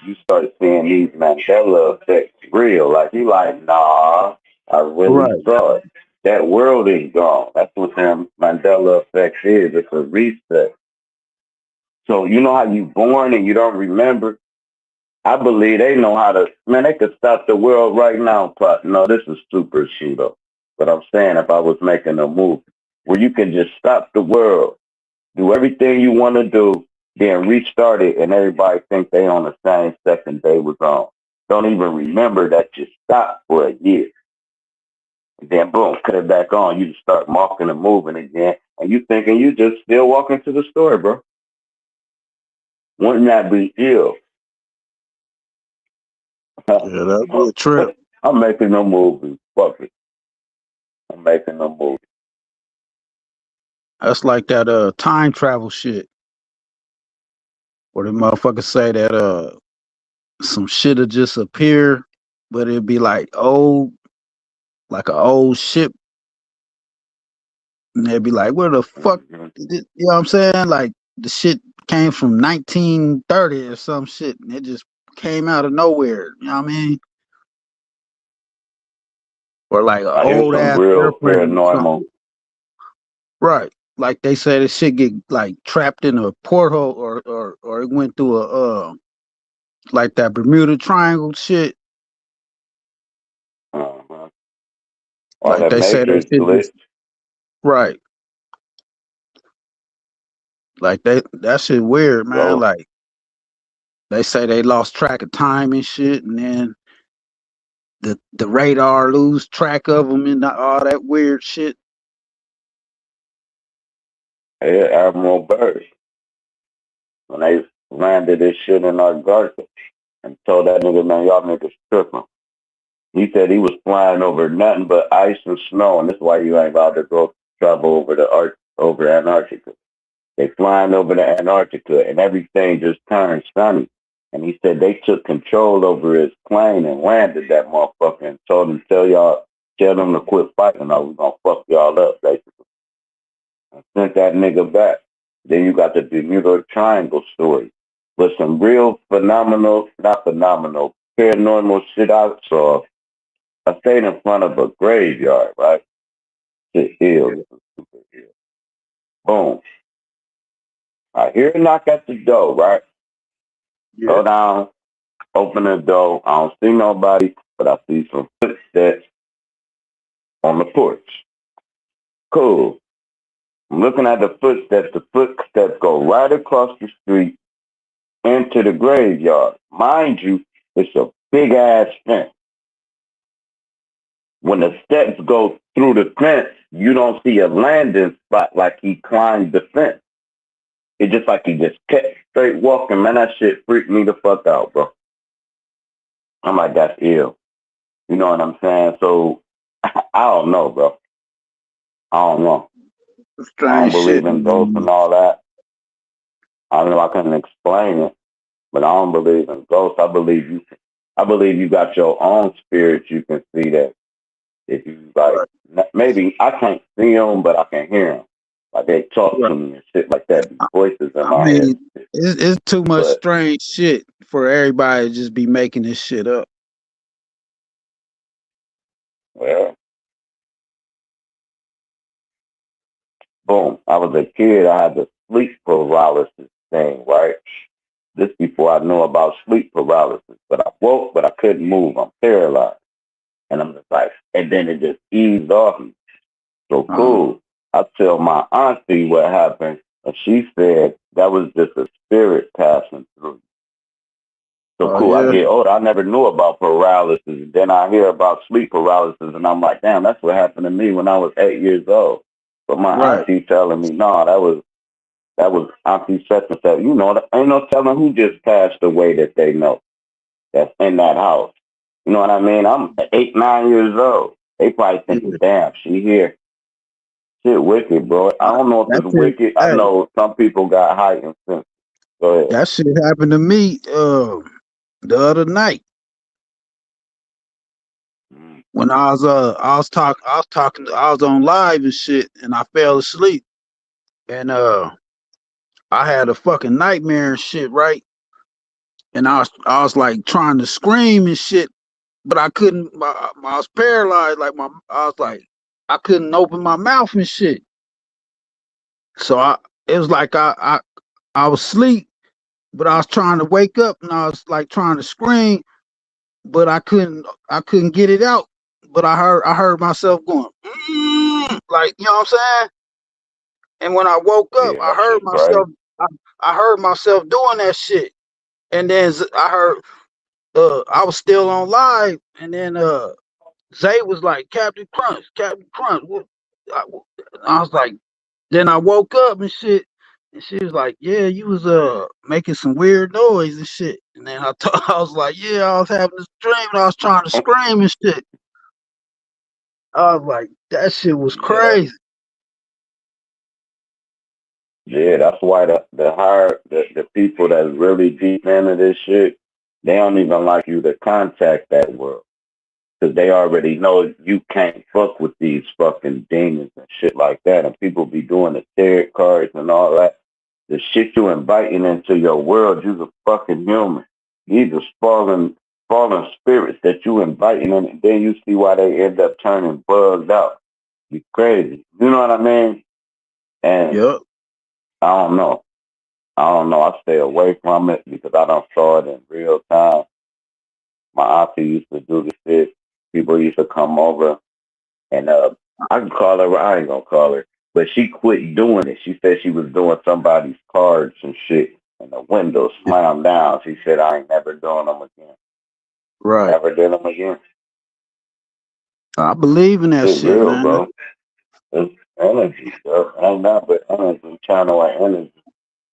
You start seeing these Mandela effects real. Like you like, nah, I really Right. saw it. That world is gone. That's what the Mandela effect is. It's a reset. So you know how you born and you don't remember? I believe they know how to man, they could stop the world right now, but no, this is super pseudo. But I'm saying if I was making a move where you can just stop the world, do everything you want to do, then restart it, and everybody think they on the same second they was on. Don't even remember that you stopped for a year. And then boom, cut it back on. You just start walking and moving again, and you thinking you just still walking to the store, bro. Wouldn't that be ill? Yeah, that'd be a trip. I'm making no movie. Fuck it. I'm making no movie. That's like that time travel shit. Where the motherfuckers say that some shit'll just appear, but it'd be like old, like an old ship, and they'd be like, where the fuck Mm-hmm. did it? You know what I'm saying? Like the shit came from 1930 or some shit, and it just came out of nowhere. You know what I mean? Or like an Now here's old some ass real airplane or paranormal. something. Right. Like they say this shit get like trapped in a porthole or it went through a like that Bermuda Triangle shit. Uh-huh. All Like that they say that Matrix shit glitch. just right. Like that shit weird, man. So Like they say they lost track of time and shit, and then the radar lose track of them and all that weird shit. yeah, Admiral Byrd, when they landed this shit in Antarctica and told that nigga, man, y'all niggas tripping. He said he was flying over nothing but ice and snow, and that's why you ain't allowed to go travel over over Antarctica. They flying over the Antarctica, and everything just turned sunny. And he said they took control over his plane and landed that motherfucker and told him, tell them to quit fighting, or we gonna fuck y'all up, basically. I sent that nigga back. Then you got the Bermuda Triangle story with some real not phenomenal, paranormal shit I saw. I stayed in front of a graveyard, right? Shit ill, super ill. Boom. I hear a knock at the door, right? Yeah. Go down, open the door. I don't see nobody, but I see some footsteps on the porch. Cool. I'm looking at the footsteps. The footsteps go right across the street into the graveyard. Mind you, it's a big ass fence. When the steps go through the fence, you don't see a landing spot like he climbed the fence. It's just like he just kept straight walking. Man, that shit freaked me the fuck out, bro. I'm like, that's ill. You know what I'm saying? So, I don't know, bro. I don't know. I don't Strange shit. believe in ghosts and all that. I don't know. I couldn't explain it, but I don't believe in ghosts. I believe you. I believe you got your own spirit. You can see that if you like. Maybe I can't see them, but I can hear them. Like they talk Right. to me and shit like that. These voices in I my head. mean, it's too much But strange shit for everybody to just be making this shit up. well, boom. I was a kid. I had the sleep paralysis thing, right? This before I knew about sleep paralysis. But I woke, but I couldn't move. I'm paralyzed. And I'm just like, and then it just eased off me. So cool. I tell my auntie what happened, and she said that was just a spirit passing through. So Oh cool. I yeah. get older. I never knew about paralysis. Then I hear about sleep paralysis, and I'm like, damn, that's what happened to me when I was 8 years old. But my Right. auntie telling me, no, that was auntie such and such. You know, ain't no telling who just passed away that they know that's in that house. You know what I mean? I'm 8, 9 years old. They probably Yeah. thinking, damn, she here. Shit wicked, bro. I don't know if That it's shit. wicked. I Hey, know some people got heightened sense. Go ahead. that shit happened to me the other night when I was on live and shit, and I fell asleep, and I had a fucking nightmare and shit, right? And I was like trying to scream and shit, but I couldn't. I was paralyzed. I was like I couldn't open my mouth and shit. So it was like I was asleep, but I was trying to wake up, and I was like trying to scream, but I couldn't get it out. But I heard myself going like, you know what I'm saying? And when I woke up, Yeah, that shit crazy. I heard myself doing that shit. And then I heard I was still on live, and then Zay was like, Captain Crunch. I, I was like, then I woke up and shit, and she was like, yeah, you was making some weird noise and shit. And then I was like, yeah, I was having this dream and I was trying to scream and shit. I was like, that shit was Yeah, that, crazy. yeah, that's why the people that's really deep into this shit, they don't even like you to contact that world. Because they already know you can't fuck with these fucking demons and shit like that. And people be doing the tarot cards and all that. The shit you inviting into your world, you's a fucking human. These are fallen spirits that you inviting in, and then you see why they end up turning bugged out. You crazy. You know what I mean? And Yep. I don't know. I don't know. I stay away from it because I don't saw it in real time. My auntie used to do the shit. People used to come over and I can call her, I ain't gonna call her. But she quit doing it. She said she was doing somebody's cards and shit and the window slammed down. She said I ain't never doing them again. Right. Never did them again. I believe in that It's shit, real, man. bro. It's energy stuff. Ain't not but energy, channel and energy.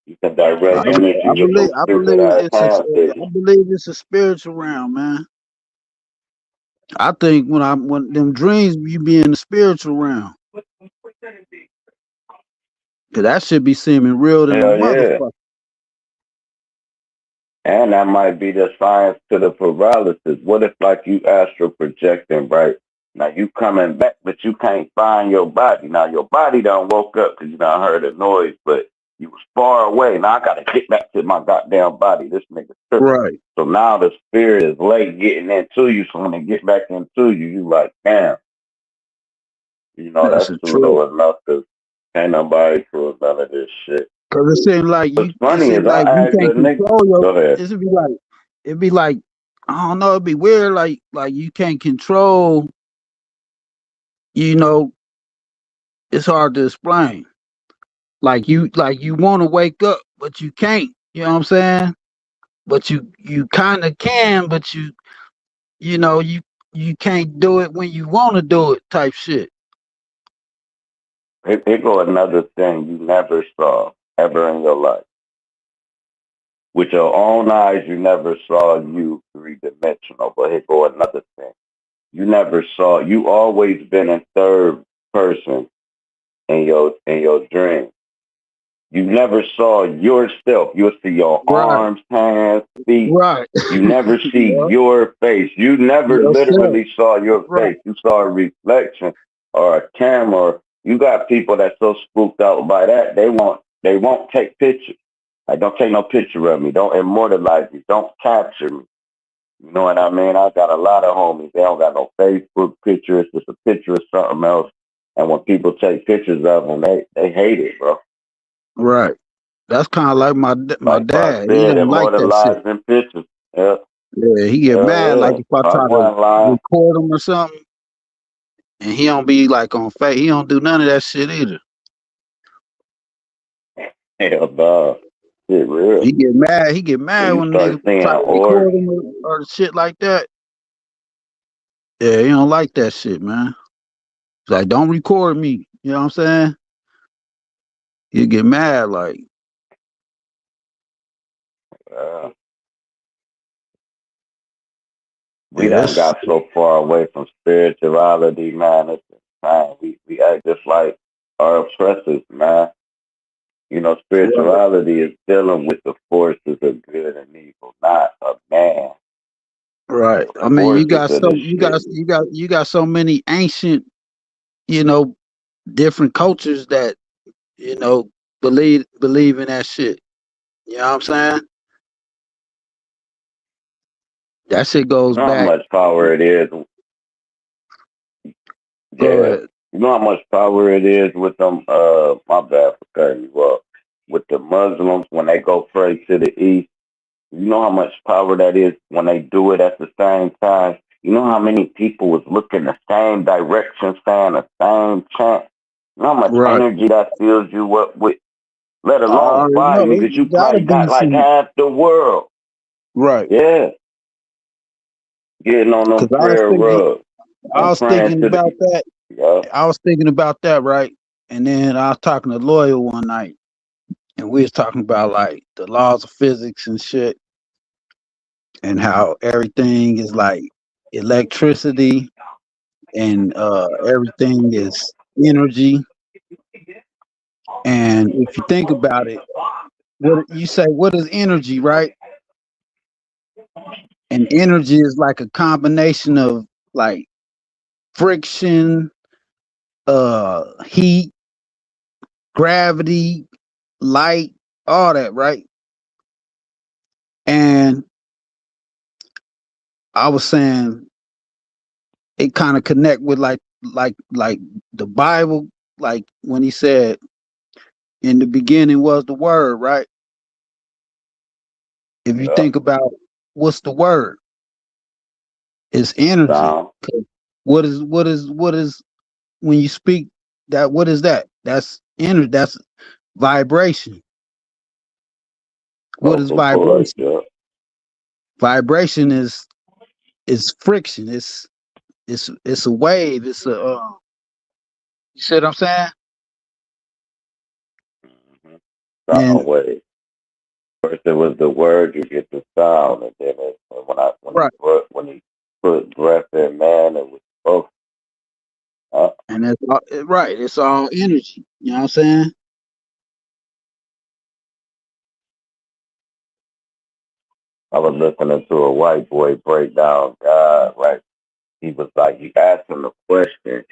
You can I, direct energy with them I stupid believe ass it's hands that I believe it's a spiritual realm, man. I think when them dreams you be in the spiritual realm, cause that should be seeming real than a hell yeah. motherfucker. And that might be the science to the paralysis. What if like you astral projecting, right? Now you coming back, but you can't find your body. Now your body done woke up because you done heard a noise, but you was far away. Now I gotta get back to my goddamn body. This nigga tripping. Right. So now the spirit is late getting into you. So when they get back into you, you like, damn, you know, That's that's a trip. pseudo enough because ain't nobody prove none of this shit. Cause it seems like What's you. It funny seems is I like you asked a can't nigga. control your. Go ahead. It be like. It be like. I don't know. It'd be weird. Like you can't control. You know, it's hard to explain. Like you want to wake up, but you can't. You know what I'm saying? But you kind of can, but you know you can't do it when you want to do it. Type shit. Here go another thing you never saw ever in your life. With your own eyes, you never saw you three dimensional. But here go another thing. You never saw. You always been in third person in your dream. You never saw yourself. You'll see your Right. arms, hands, feet. Right. You never see Yeah. your face. You never Yourself. literally saw your Right. face. You saw a reflection or a camera. You got people that's so spooked out by that they won't take pictures. Like don't take no picture of me. Don't immortalize me. Don't capture me. You know what I mean? I got a lot of homies. They don't got no Facebook picture. It's just a picture of something else. And when people take pictures of them, they hate it, bro. Right. That's kind of like my Like I dad. He said, don't like that shit. immortalizing pictures. Yeah, Yeah, he get mad like yeah. if I I try to wasn't lying. record him or something, and he don't be like on face. He don't do none of that shit either. Hell no. Shit real. He get mad. He get When mad you when start niggas seeing try to orbs, record him or shit like that. Yeah, he don't like that shit, man. He's like, don't record me. You know what I'm saying? He get mad like, uh, we done yes, got so far away from spirituality, man. It's insane. We act just like our oppressors, man. You know, right, spirituality is dealing with the forces of good and evil, not a man. right. The I mean, forces of this shit. you got so many ancient, you know, different cultures that you know believe in that shit. You know what I'm saying? That shit You goes know how back. much power it is. Go Yeah. ahead. You know how much power it is with them, my bad for cutting you up. With the Muslims when they go pray to the east, you know how much power that is when they do it at the same time. You know how many people was looking the same direction, saying the same chant. You know how much Right. energy that fills you up with, let I alone already know. fighting, because you It gotta probably be got like some half the world. right. Yeah, getting on them Cause prayer rugs I and was praying thinking to the, about that. yeah. I was thinking about that, right? And then I was talking to Lawyer one night, and we was talking about like the laws of physics and shit, and how everything is like electricity, and everything is energy. And if you think about it, what you say, what is energy, right? And energy is like a combination of like friction, heat, gravity, light, all that, right? And I was saying it kind of connect with like the Bible, like when he said in the beginning was the word, right? If you Yeah. think about what's the word, it's energy. Sound. What is when you speak that, what is that? That's energy, that's vibration. What is Vocal cords, vibration? yeah. Vibration is friction. It's a wave. It's a you see what I'm saying? Mm-hmm. And Sound wave. First it was the word, you get the sound, and then right, when he put breath in man, it was spoken. and right. It's all energy. You know what I'm saying? I was listening to a white boy break down God, right? he was like, he asked him a question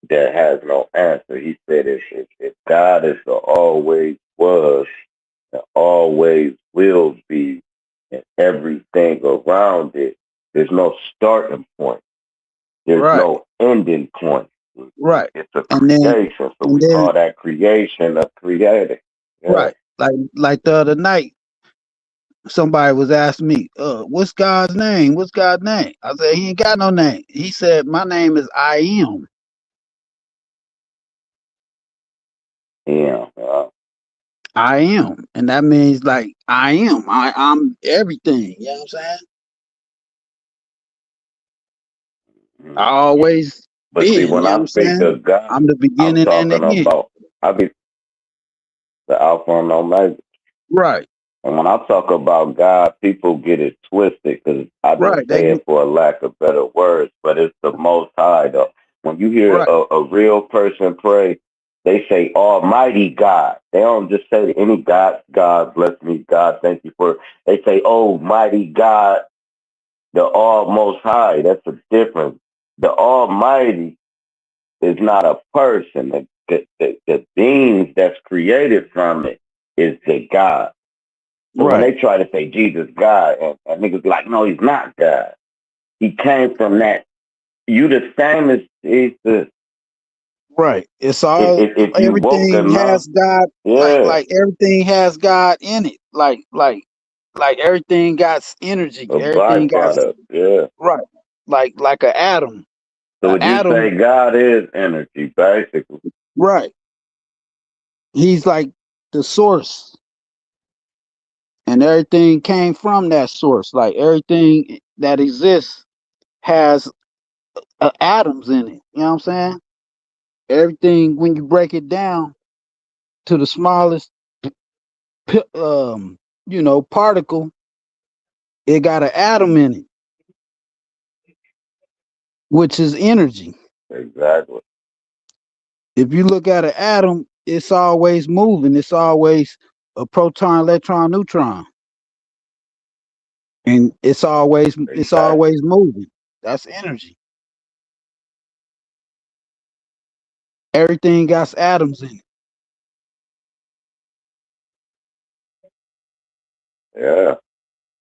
that has no answer. He said, if God is the always was and always will be, and everything around it, there's no starting point. There's Right, no ending point. right. It's a And then creation, so and we then call that creation a creator. Yeah, right. Like the other night, somebody was asking me, what's God's name? What's God's name? I said, he ain't got no name. He said, my name is I am. yeah, I am. And that means like I am. I'm everything. You know what I'm saying? I mhm. always But see, been, you when know what I I'm speak saying? of God, I'm the I'm beginning and the talking end. about I be the Alpha and Omega. Right, And when I talk about God, people get it twisted because I just right. They say get it for a lack of better words, but it's the Most High, though. When you hear right, a real person pray, they say Almighty God. They don't just say any God, God bless me, God thank you for. They say, Oh, mighty God, the All Most High. That's a difference. The Almighty is not a person. The beings that's created from it is the God. So when right, they try to say Jesus God, and niggas be like, no, he's not God. He came from that. You the same as Jesus. right. It's all If you woke everything him has up, God, yeah, like everything has God in it. Like everything got energy. a Everything got byproduct, yeah. right. Like a atom. So A would you atom, say God is energy, basically? right. He's like the source. And everything came from that source. Like everything that exists has atoms in it. You know what I'm saying? Everything, when you break it down to the smallest, particle, it got an atom in it, which is energy. Exactly. If you look at an atom, it's always moving. It's always a proton, electron, neutron, and it's Exactly. always moving. That's energy. Everything got atoms in it. Yeah.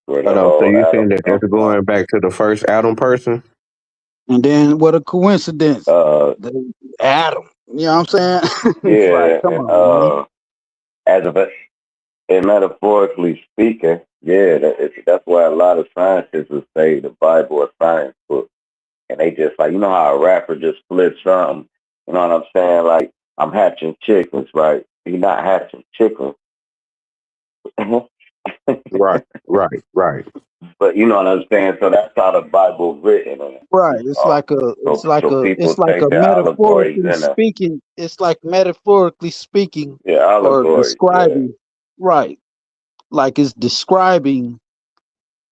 Where Hold the on. So whole you saying atom that come that's from. going back to the first Adam person? And then what a coincidence. Uh, The atom. You know what I'm saying? It's like, yeah, come and on, man. as of it, and metaphorically speaking, yeah, that's why a lot of scientists will say the Bible a science book. And they just like, you know how a rapper just flips something, you know what I'm saying? Like, I'm hatching chickens, right? You're not hatching chickens. Right, right, right. But you know what I'm saying? So that's how the Bible written. Right. It's like a So it's like so a people it's like take a the allegories metaphorically in a speaking. It's like metaphorically speaking yeah, or allegories, yeah. describing. Right. Like it's describing,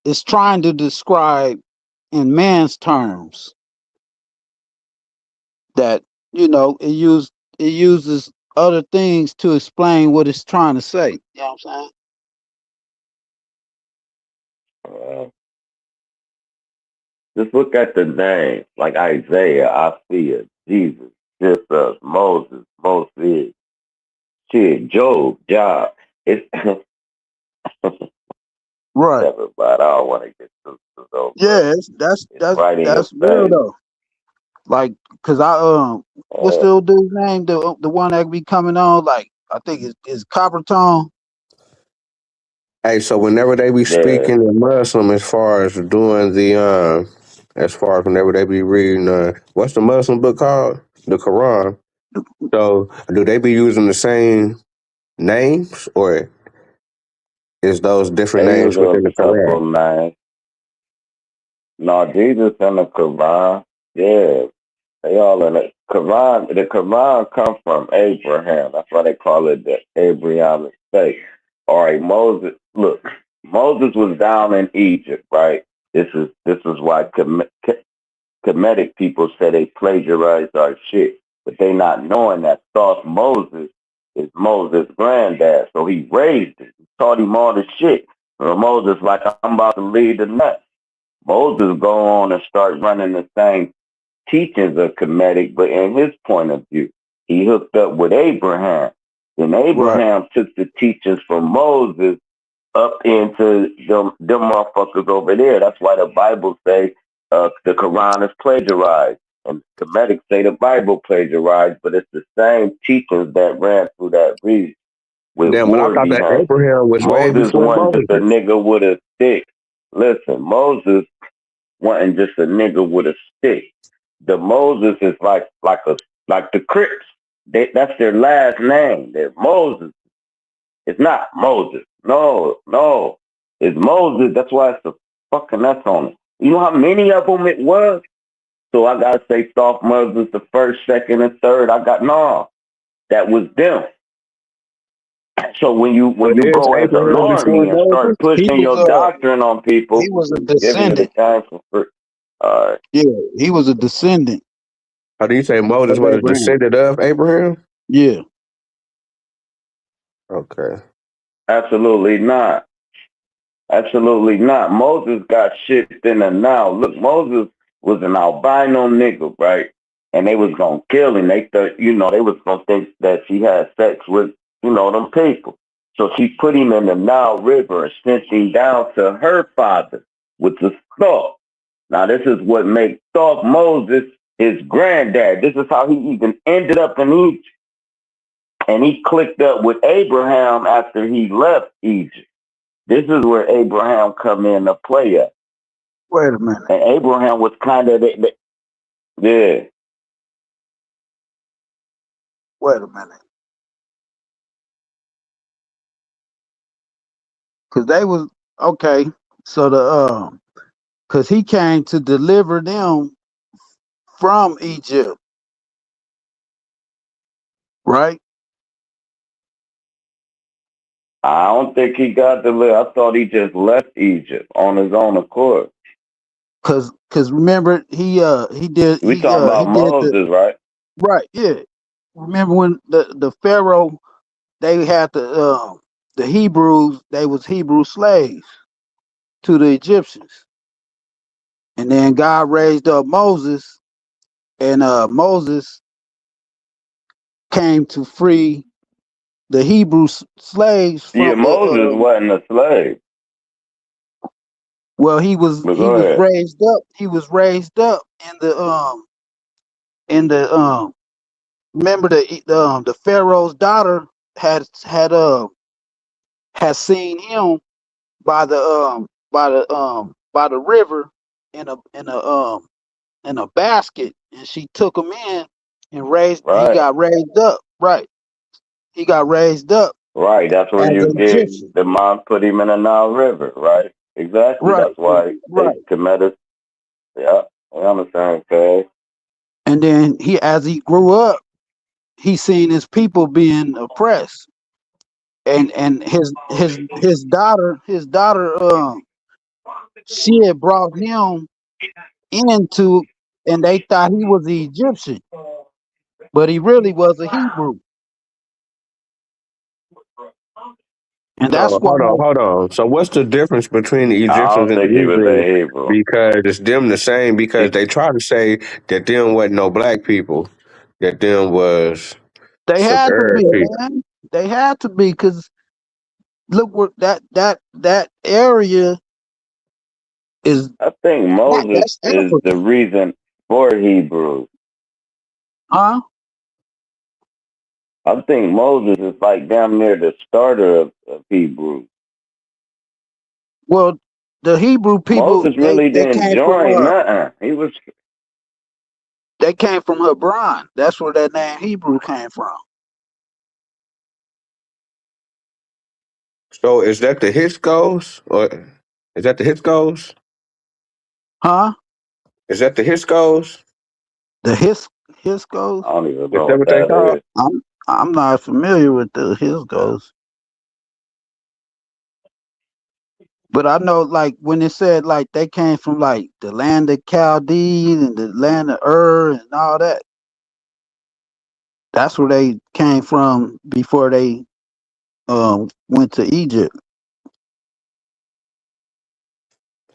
it's trying to describe in man's terms that, it uses other things to explain what it's trying to say. You know what I'm saying? Uh, just look at the names like Isaiah, Isaiah, Jesus, Jesus, Moses, Moses, shit, Job, Job. It's Right. never, but I don't want to get too those, but Yeah, it's right in your that's real face. though. Like, cause what's Uh, the old dude's name? The one that be coming on, like I think is Copper Tone. Hey, so whenever they be yeah, speaking in Muslim, as far as doing as far as whenever they be reading, what's the Muslim book called? The Quran. So do they be using the same names, or is those different they names use a within the couple Quran? names. No, Jesus and the Quran, yeah, they all in the Quran. The Quran come from Abraham. That's why they call it the Abrahamic state. All right, Moses. Look, Moses was down in Egypt, right? This is why Kemetic people say they plagiarized our shit, but they not knowing that Sauce Moses is Moses' granddad, so he raised it. He taught him all the shit. Moses like, I'm about to lead the nut. Moses go on and start running the same teachings of Kemetic, but in his point of view, he hooked up with Abraham. Then Right. Abraham took the teachings from Moses up into them motherfuckers over there. That's why the Bible say the Quran is plagiarized, and Kemetic say the Bible plagiarized, but it's the same teachings that ran through that region with Damn, but I wars thought that behind. Abraham was way Moses before wasn't just a Moses. nigga with a stick. Listen, Moses wasn't just a nigga with a stick. The Moses is like the Crips. That's their last name. They're Moses. It's not Moses. No, no. It's Moses. That's why it's the fucking S on it. You know how many of them it was? So I gotta say soft Moses the first, second, and third. No. That was them. So when you But is go as a Abraham before normie and Moses? start pushing your doctrine on he people, was a giving you the descendant. time for free. Yeah, he was a descendant How do you say Moses of was a Abraham. descendant of Abraham? Yeah. Okay. Absolutely not. Absolutely not. Moses got shit in the now. Look, Moses was an albino nigga, right? And they was gonna kill him. They thought, they was gonna think that she had sex with, them people. So she put him in the Nile River and sent him down to her father with the Thoth. Now this is what makes Thoth Moses his granddad. This is how he even ended up in Egypt. And he clicked up with Abraham after he left Egypt. This is where Abraham come in to play at. Wait a minute. And Abraham was kind of yeah. Wait a minute. Cause they was okay. So cause he came to deliver them from Egypt, right? I don't think he got the list. I thought he just left Egypt on his own accord. Cause remember he did We talking about he did the Moses, right? right, yeah. Remember when the Pharaoh, they had the Hebrews, they was Hebrew slaves to the Egyptians. And then God raised up Moses, and Moses came to free the Hebrew slaves Yeah, from the Moses wasn't a slave. well, But he go was ahead. raised up. He was raised up in the remember the Pharaoh's daughter had seen him by the river in a basket, and she took him in and he Right. got raised up. Right. He got raised up Right. That's where as you an get Egyptian. the mom put him in the Nile River, right? Exactly. Right. That's why they Right. committed. Yeah, I understand, okay. And then as he grew up, he seen his people being oppressed, and his daughter she had brought him into, and they thought he was the Egyptian, but he really was a Hebrew, and that's So why. hold on. So what's the difference between the I Egyptians don't and the think he was Hebrews? a Hebrew. Because it's them the same. Because He, they try to say that them wasn't no black people, that them was They some had to be, Arab people. man. They had to be, because look what that area is. I think Moses That's is Africa, the reason for Hebrews. huh? I think Moses is like damn near the starter of Hebrews. Well, the Hebrew people, Moses really they didn't came from join nothing. He was Hebron. That's where that name Hebrew came from, So is that the Hiscos or is that the Hiscos? huh? Is that the Hiscos? The Hiscos. I don't even Is know that what what they that call? is. I'm not familiar with the Hiscos, but I know, like, when it said like they came from like the land of Chaldees and the land of Ur and all that. That's where they came from before they went to Egypt.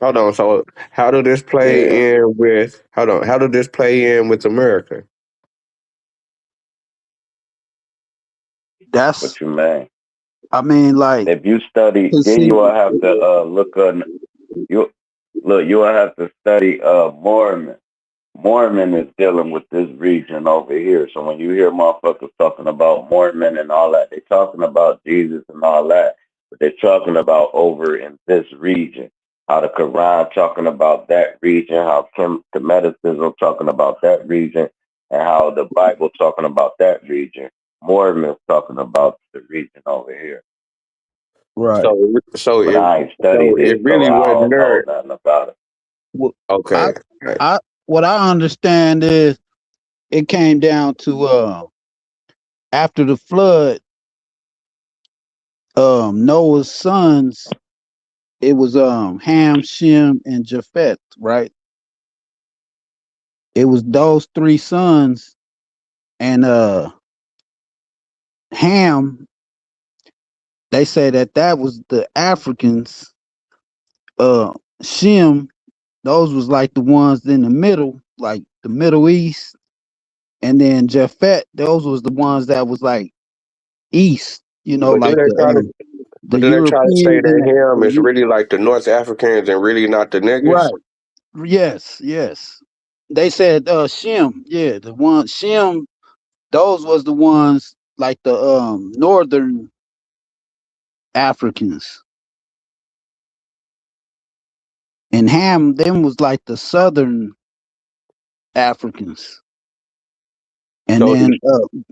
Hold on. So how do this Yeah. play in with? Hold on. How do this play in with America? What That's, you mean? I mean, like, If you study, to then see, you will have to look on you. Look, you will have to study Mormon. Mormon is dealing with this region over here. So when you hear motherfuckers talking about Mormon and all that, they're talking about Jesus and all that, but they're talking about over in this region. How the Quran talking about that region, how Kemetism talking about that region, and how the Bible talking about that region. Mormon talking about the region over here. right. So But it I ain't so studied it it, so really I wasn't don't know there. nothing about it. Well, I, Okay. I, what I understand is it came down to after the flood, Noah's sons. It was Ham, Shem, and Japheth, right? It was those three sons, and Ham. They say that that was the Africans. Shem, those was like the ones in the middle, like the Middle East, and then Japhet, those was the ones that was like East, But do like they try to? the But do they try to say Europeans and that him is the really like the North Africans and really not the niggas? right. Yes, yes. They said Shem, yeah, the one Shem, those was the ones like the northern Africans. And Ham, them was like the southern Africans. And So do then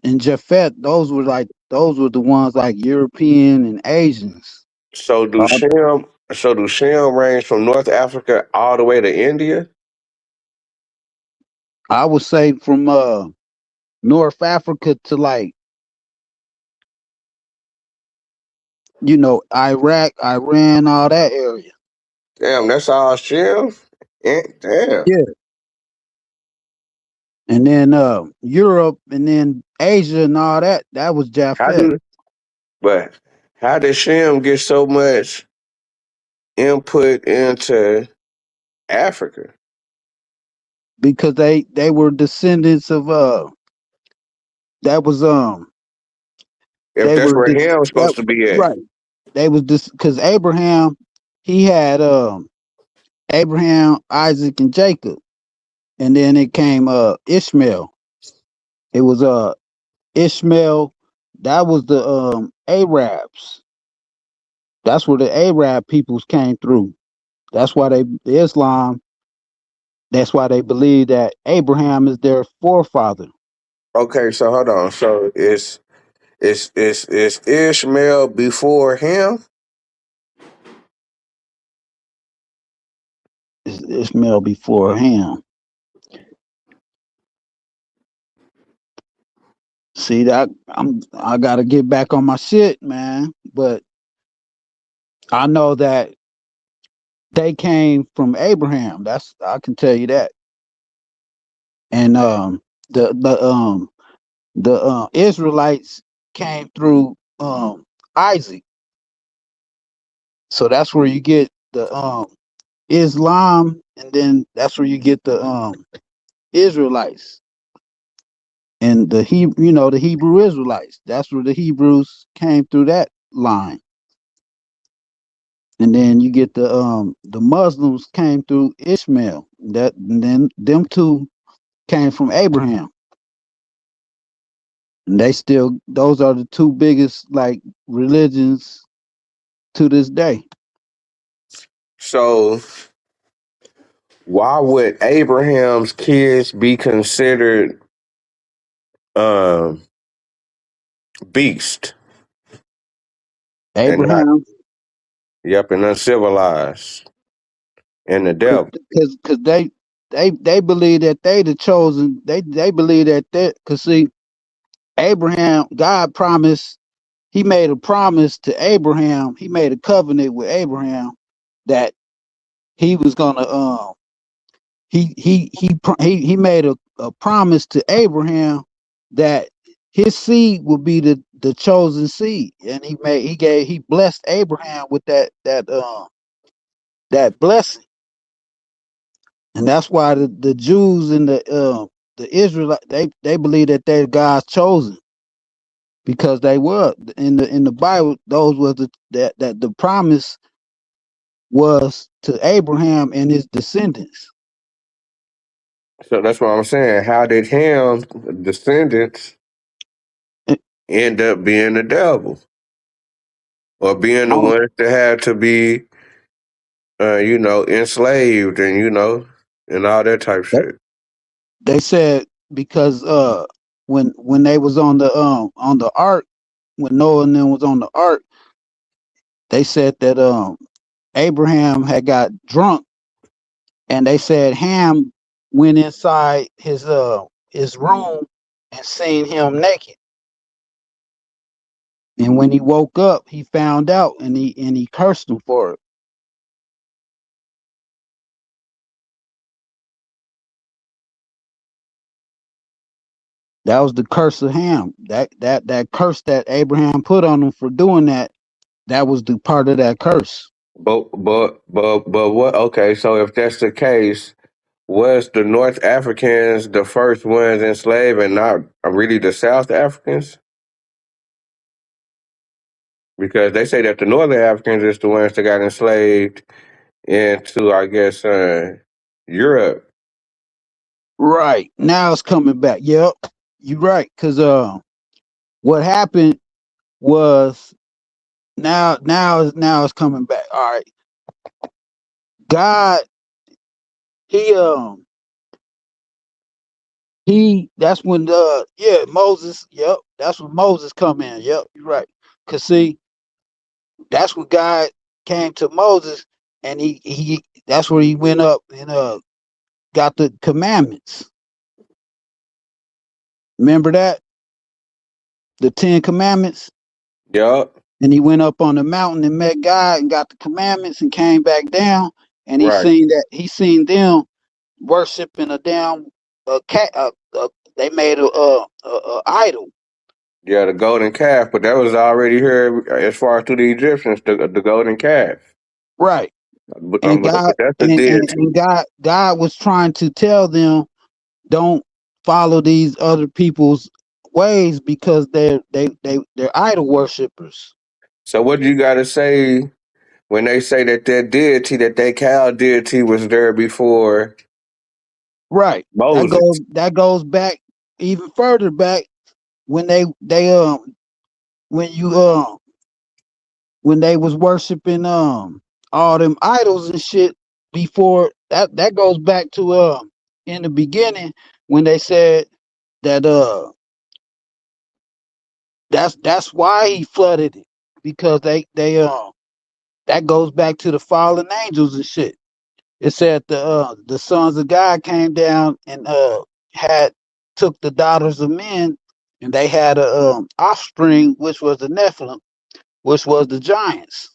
in Japhet, those were the ones like European and Asians. so do Uh, Shem so do Shem range from North Africa all the way to India? I would say from North Africa to like, Iraq, Iran, all that area. Damn, that's all Shem. Damn. Yeah. And then Europe and then Asia and all that, that was How Japhet. do but how did Shem get so much input into Africa? Because they were descendants of that was If they that's were where this Ham's that supposed to be at. right. They was this because Abraham, he had Abraham, Isaac, and Jacob. And then it came Ishmael. It was Ishmael, that was the Arabs. That's where the Arab peoples came through. That's why Islam, that's why they believe that Abraham is their forefather. Okay, so hold on. So it's Ishmael before him? Ishmael before him. See that I gotta get back on my shit, man. But I know that they came from Abraham. That's I can tell you that. And the Israelites came through Isaac. So that's where you get the Islam, and then that's where you get the Israelites and the Hebrew Israelites. That's where the Hebrews came through that line. And then you get the Muslims came through Ishmael. That and then them two came from Abraham. And those are the two biggest like religions to this day. So why would Abraham's kids be considered um beast and not Abraham, yep and uncivilized and the devil? because they believe that they the chosen. They believe that because see Abraham, God promised. He made a promise to Abraham. He made a covenant with Abraham that he was gonna he made a promise to Abraham that his seed would be the chosen seed, and he blessed Abraham with that blessing. And that's why the Jews and the Israelite they believe that they're God's chosen because they were in the Bible. Those was that the promise was to Abraham and his descendants. So that's what I'm saying. How did Ham's descendants end up being the devil or being the Oh, ones that had to be, enslaved and and all that type they, shit? they said because when they was on the ark, when Noah and them was on the ark, they said that Abraham had got drunk, and they said Ham went inside his room and seen him naked. And when he woke up, he found out, and he cursed him for it. That was the curse of Ham. That curse that Abraham put on him for doing that. That was the part of that curse. But what? Okay, so if that's the case, was the North Africans the first ones enslaved and not really the South Africans? Because they say that the Northern Africans is the ones that got enslaved into, I guess, Europe. Right now it's coming back. Yep, you're right. Cause what happened was now it's coming back. All right, God, he he that's when Moses. Yep, that's when Moses come in. Yep, you're right. Cause see, that's when God came to Moses, and he that's where he went up and got the commandments. Remember that, the 10 Commandments. Yup. And he went up on the mountain and met God and got the commandments and came back down, and Right. he seen them worshiping a damn cat. They made a idol. Yeah, the golden calf, but that was already here as far as to the Egyptians, the golden calf. Right. But, And God but that's a and deity. God was trying to tell them, don't follow these other people's ways because they're idol worshippers. So what do you got to say when they say that deity, that cow deity was there before Right. Moses? That goes back even further back when they when you when they was worshiping all them idols and shit before that goes back to in the beginning when they said that that's why he flooded it, because they that goes back to the fallen angels and shit. It said the sons of God came down and had took the daughters of men, and they had a offspring, which was the Nephilim, which was the giants.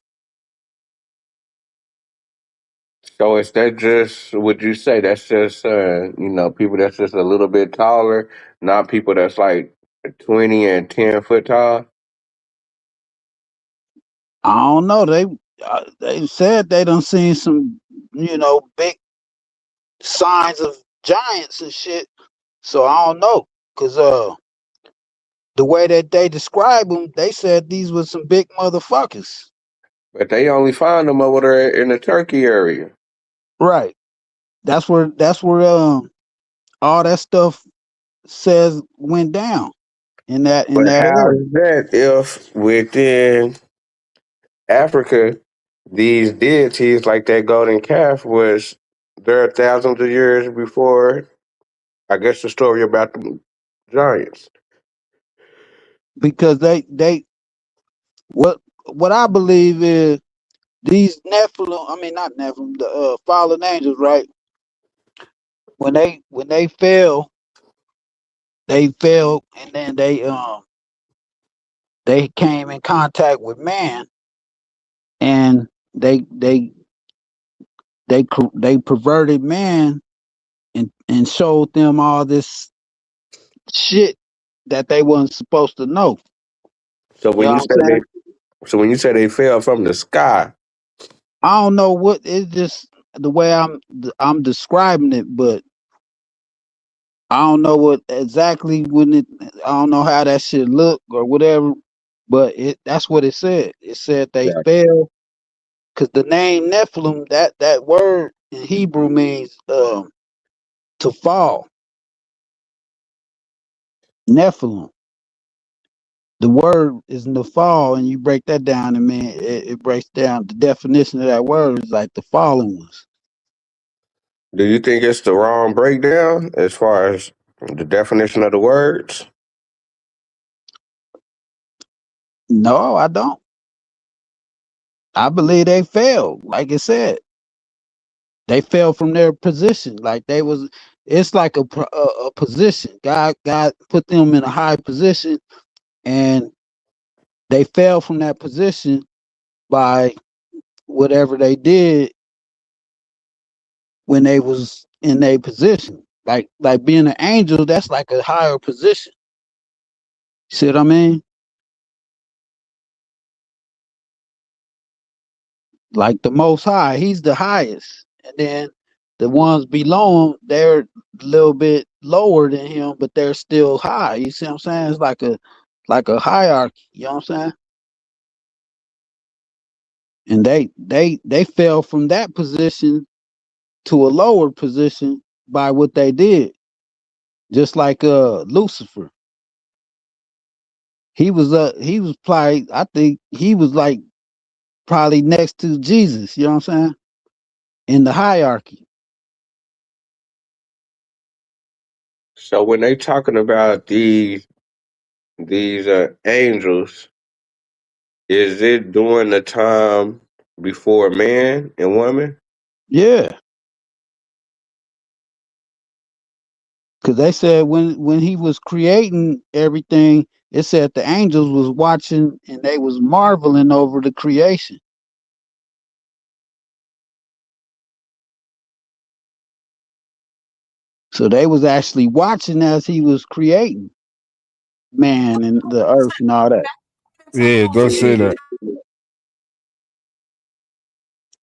So is that just, would you say that's just, people that's just a little bit taller, not people that's like 20 and 10 foot tall? I don't know. They said they done seen some, big signs of giants and shit. So I don't know, cause the way that they describe them, they said these were some big motherfuckers. But they only find them over there in the Turkey area. Right. That's where all that stuff says went down in But that how area. is that if within Africa, these deities like that golden calf was there thousands of years before, I guess, the story about the giants? Because they what I believe is these Nephilim, I mean not Nephilim, the fallen angels, right? When they fell and then they came in contact with man, and they perverted man and showed them all this shit that they wasn't supposed to know. So You when know you what say I'm saying? they, so when you say they fell from the sky, I don't know what it just. the way I'm describing it, but I don't know what exactly when it. I don't know how that shit look or whatever, but that's what it said. It said they Yeah. fell because the name Nephilim, that word in Hebrew means to fall. Nephilim. The word is nafal, and you break that down, and man, it breaks down the definition of that word is like the fallen ones. Do you think it's the wrong breakdown as far as the definition of the words? No, I don't. I believe they fell. Like I said, they fell from their position. Like they was. It's like a position. God put them in a high position, and they fell from that position by whatever they did when they was in their position. Like being an angel, that's like a higher position. See what I mean? Like the most high, he's the highest. And then the ones below him, they're a little bit lower than him, but they're still high. You see what I'm saying? It's like a hierarchy, you know what I'm saying? And they fell from that position to a lower position by what they did. Just like Lucifer. He was probably I think he was like probably next to Jesus, you know what I'm saying? In the hierarchy. So when they talking about these angels, is it during the time before man and woman? Yeah. Because they said when he was creating everything, it said the angels was watching and they was marveling over the creation. So they was actually watching as he was creating man and the earth and all that. Yeah, don't say that.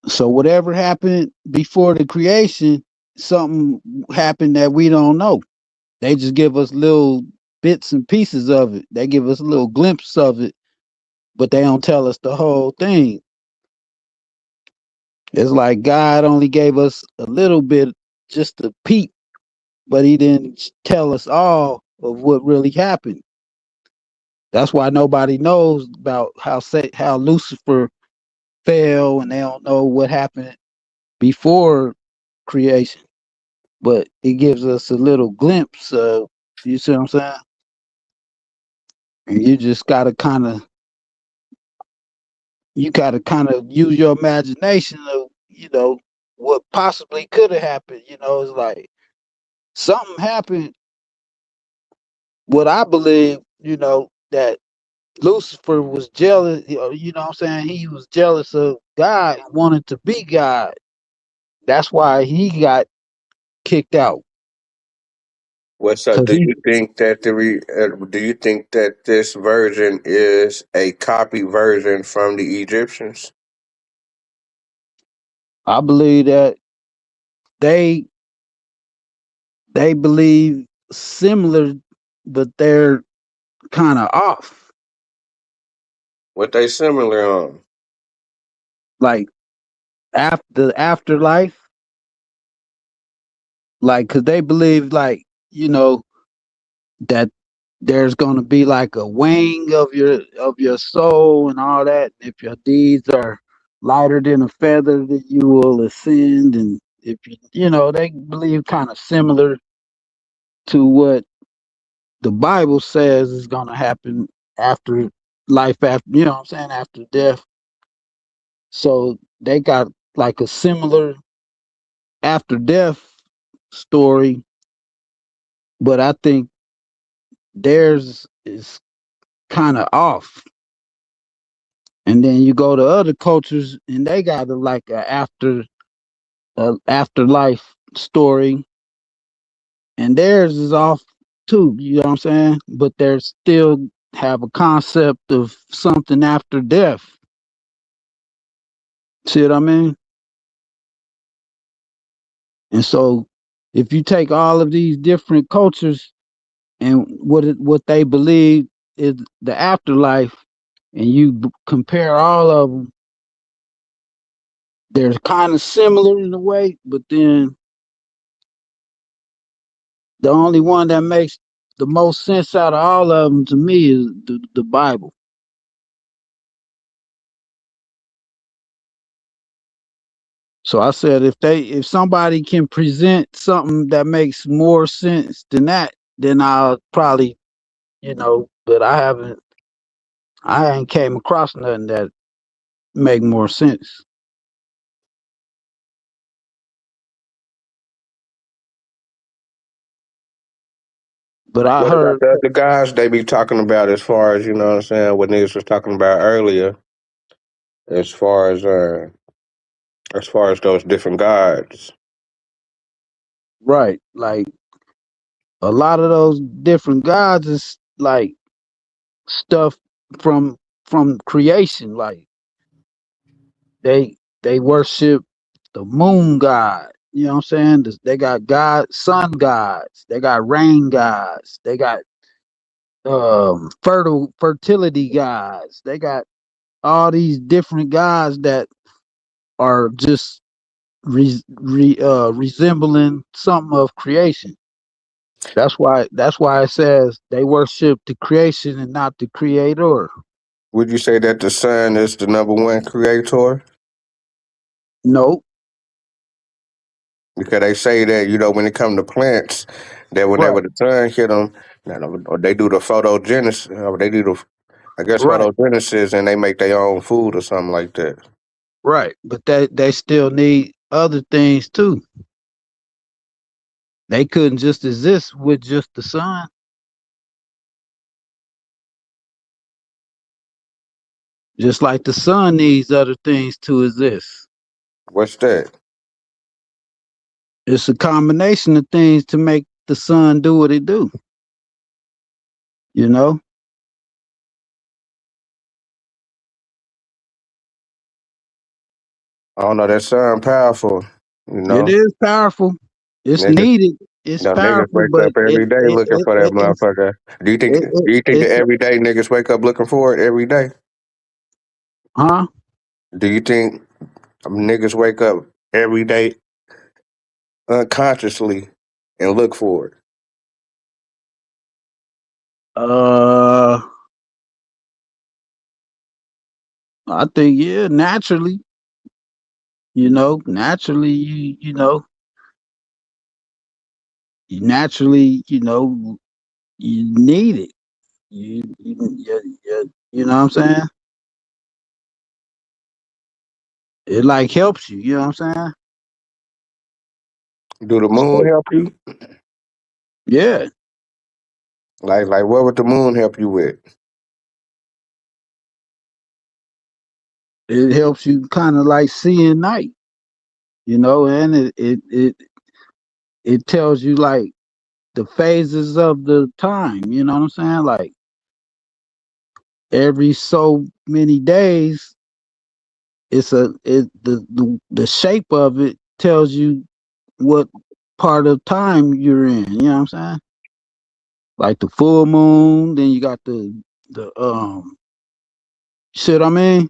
So whatever happened before the creation, something happened that we don't know. They just give us little bits and pieces of it. They give us a little glimpse of it, but they don't tell us the whole thing. It's like God only gave us a little bit, just a peep, but he didn't tell us all of what really happened. That's why nobody knows about how Lucifer fell, and they don't know what happened before creation. But it gives us a little glimpse of, you see what I'm saying? And you gotta kind of use your imagination of, what possibly could have happened. It's like something happened. What I believe, that Lucifer was jealous, what I'm saying? He was jealous of God and wanted to be God. That's why he got kicked out. What's up? Cause Do you think that do you think that this version is a copy version from the Egyptians? I believe that they they believe similar, but they're kind of off. What they similar on? Like after the afterlife, like because they believe that there's gonna be like a wing of your soul and all that. If your deeds are lighter than a feather, that you will ascend, and if they believe kind of similar to what the Bible says is gonna happen after life, after what I'm saying, after death. So they got like a similar after death story, but I think theirs is kind of off. And then you go to other cultures and they got like a afterlife story, and theirs is off too. You know what I'm saying? But they still have a concept of something after death. See what I mean? And so, if you take all of these different cultures and what they believe is the afterlife, and you compare all of them, they're kind of similar in a way, but then the only one that makes the most sense out of all of them to me is the Bible. So I said, if somebody can present something that makes more sense than that, then I'll probably, but I ain't came across nothing that make more sense. But I What about heard, the other guys they be talking about as far as, you know what I'm saying, what niggas was talking about earlier, as far as those different gods. right, like a lot of those different gods is like stuff from creation. Like they worship the moon god. You know what I'm saying? They got sun gods. They got rain gods. They got fertility gods. They got all these different gods that are just resembling something of creation. That's why it says they worship the creation and not the creator. Would you say that the sun is the number one creator? No, Because they say that, when it comes to plants, that right, whenever the sun hit them, or they do the photogenics, or they do the, I guess, right, photogenics, and they make their own food or something like that. right. But they still need other things too. They couldn't just exist with just the sun. Just like the sun needs other things to exist. What's that? It's a combination of things to make the sun do what it do. You know, I don't know. That sun powerful. You it know, is powerful. It's niggas, needed. It's niggas powerful, wake but up every day looking for that motherfucker. Do you think? Do you think that it's every day niggas wake up looking for it every day? huh? Do you think niggas wake up every day unconsciously and look for it? Uh, I think yeah, naturally. Naturally, you naturally, you need it. You know what I'm saying? It like helps you. You know what I'm saying? Do the moon So, help you? yeah, Like what would the moon help you with? it helps you kind of like see in night. And it tells you like the phases of the time. You know what I'm saying? Like every so many days, the shape of it tells you what part of time you're in. You know what I'm saying? Like the full moon, then you got the see what I mean?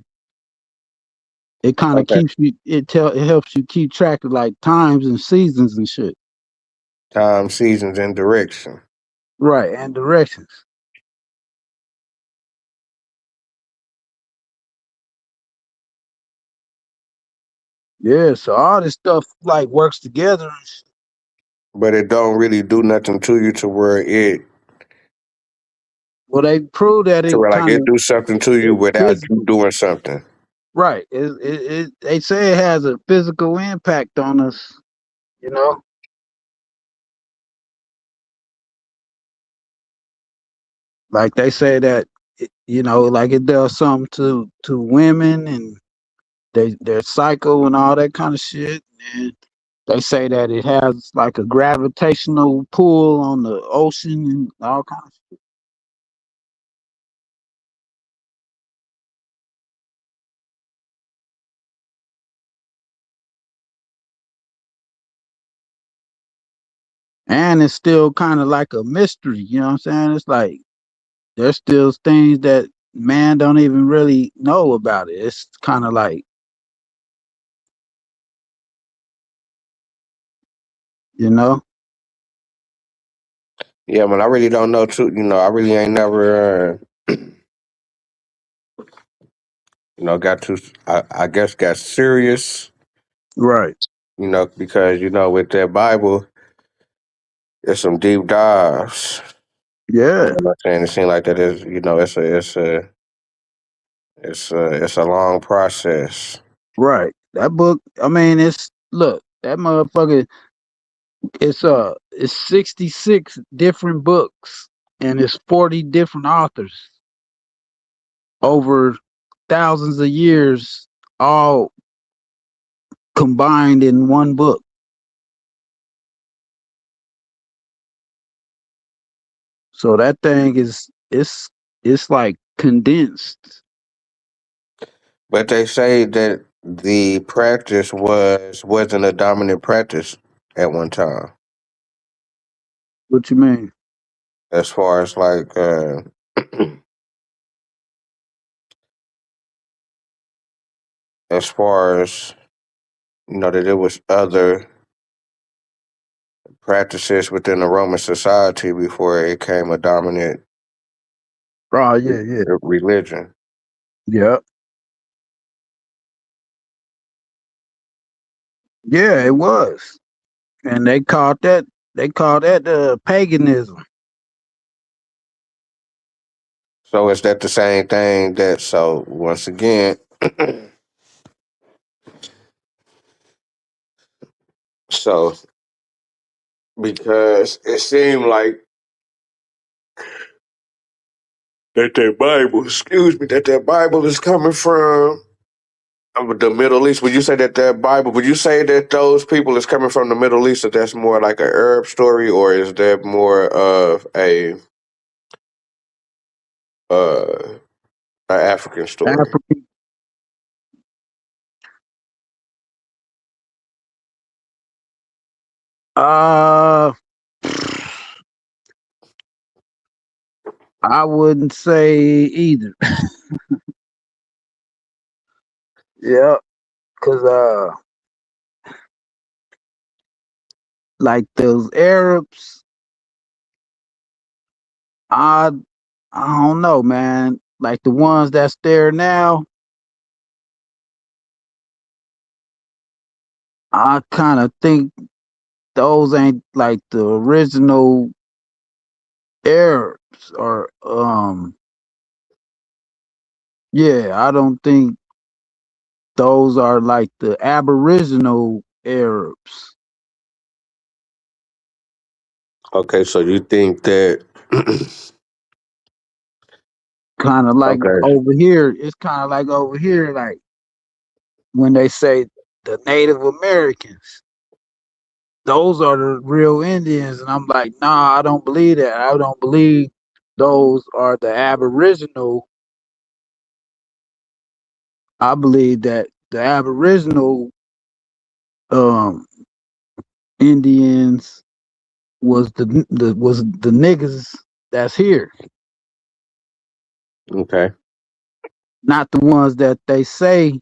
It kind of Okay. keeps you it helps you keep track of like times and seasons and shit. Time, seasons, and direction. Right, and directions. Yeah, so all this stuff like works together. But it don't really do nothing to you Well, they prove that to it where like kind it of do something to you it without you physical. doing something. Right. They say it has a physical impact on us. You know, like they say that like it does something to women and their cycle and all that kind of shit. And they say that it has like a gravitational pull on the ocean and all kinds of shit. and it's still kind of like a mystery. You know what I'm saying? It's like there's still things that man don't even really know about it. It's kind of like, you know. Yeah, man, I really don't know too. I really ain't never, got too. I guess got serious. Right. Because with that Bible, there's some deep dives. You Yeah. know what I'm saying? It seems like that is, it's a long process. Right. That book. I mean, it's look that motherfucker. It's 66 different books and it's 40 different authors over thousands of years, all combined in one book. So that thing is it's like condensed. But they say that the practice wasn't a dominant practice at one time. What you mean? As far as like, as far as that there was other practices within the Roman society before it became a dominant Oh yeah, yeah. religion. Yeah. Yeah, it was. And they called that paganism. So is that the same thing that? So once again, so because it seemed like that Bible, excuse me, that Bible is coming from the Middle East. Would you say that Bible? Would you say that those people is coming from the Middle East? That that's more like an Arab story, or is that more of uh, an African story? African. Uh, I wouldn't say either. Yeah, cause like those Arabs, I I don't know, man. Like the ones that's there now, I kind of think those ain't like the original Arabs or yeah, I don't think those are like the Aboriginal Arabs. Okay, so you think that? Kind of like Okay, over here, it's kind of like over here, like when they say the Native Americans, those are the real Indians. And I'm like, nah, I don't believe that. I don't believe those are the Aboriginal. I believe that the Aboriginal um Indians was the niggas that's here, okay. not the ones that they say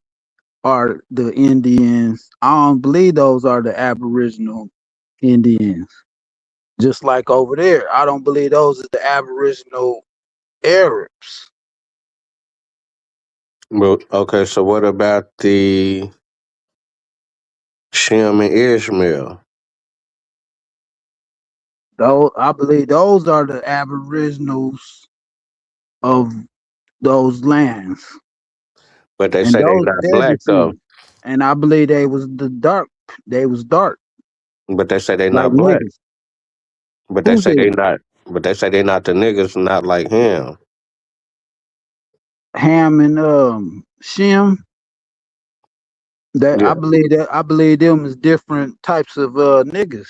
are the Indians. I don't believe those are the Aboriginal Indians. Just like over there, I don't believe those are the Aboriginal Arabs. Well, okay. So what about the Shem and Ishmael? Though I believe those are the Aboriginals of those lands, But they and say they those not they're black though. descendants. And I believe they was the dark. They was dark But they say they like not black. niggas. But they Who say said they not. But they say they not the niggas, not like him. Ham and Shem? That Yeah. I believe them is different types of niggas.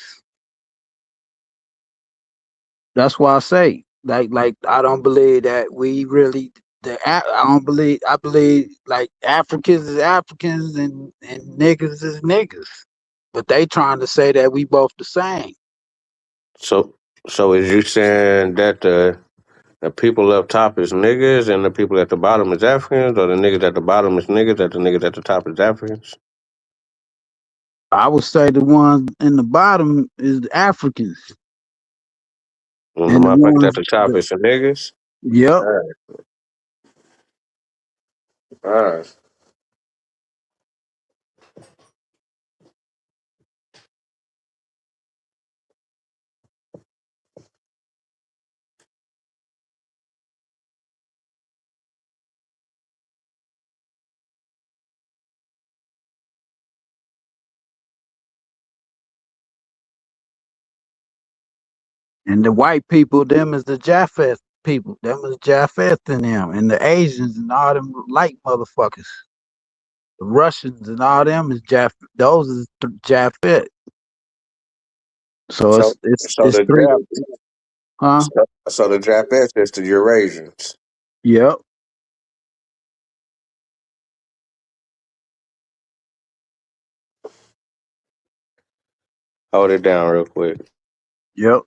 That's why I say like I don't believe that we really I don't believe I believe like Africans is Africans and niggas is niggas. But they trying to say that we both the same. So, so is you saying that the people up top is niggas and the people at the bottom is Africans, or the niggas at the bottom is niggas and the niggas at the top is Africans? I would say the ones in the bottom is the Africans, And the and the motherfuckers at ones, the top is the niggas? yep. Alright. Alright. And the white people, them is the Japheth people. Them is Japheth and them. And the Asians and all them light motherfuckers. The Russians and all them is those is Japheth. So So, it's so it's the three, Jap, huh? so the Japanese is the Eurasians. Yep. Hold it down real quick. Yep.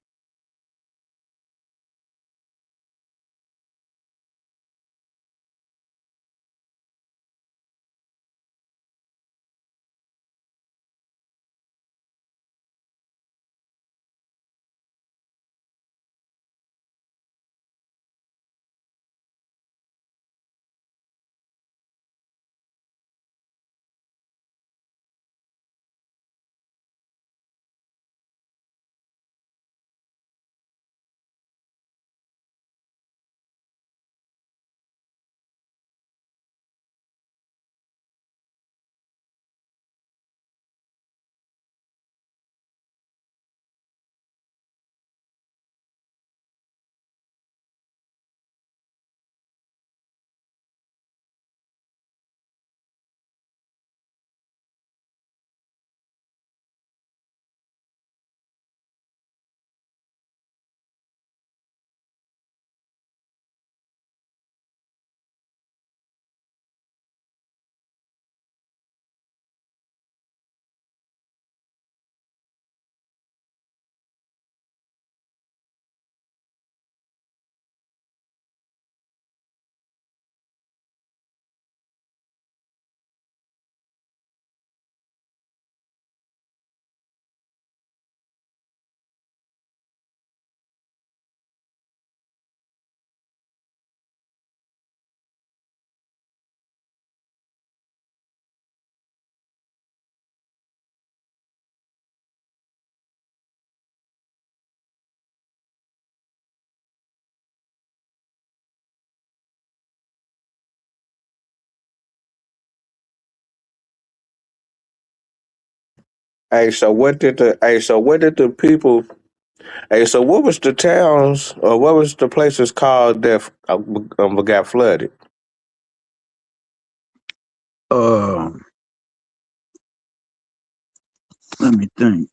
So what did the people so what was the towns or what was the places called that got flooded? Um, Let me think.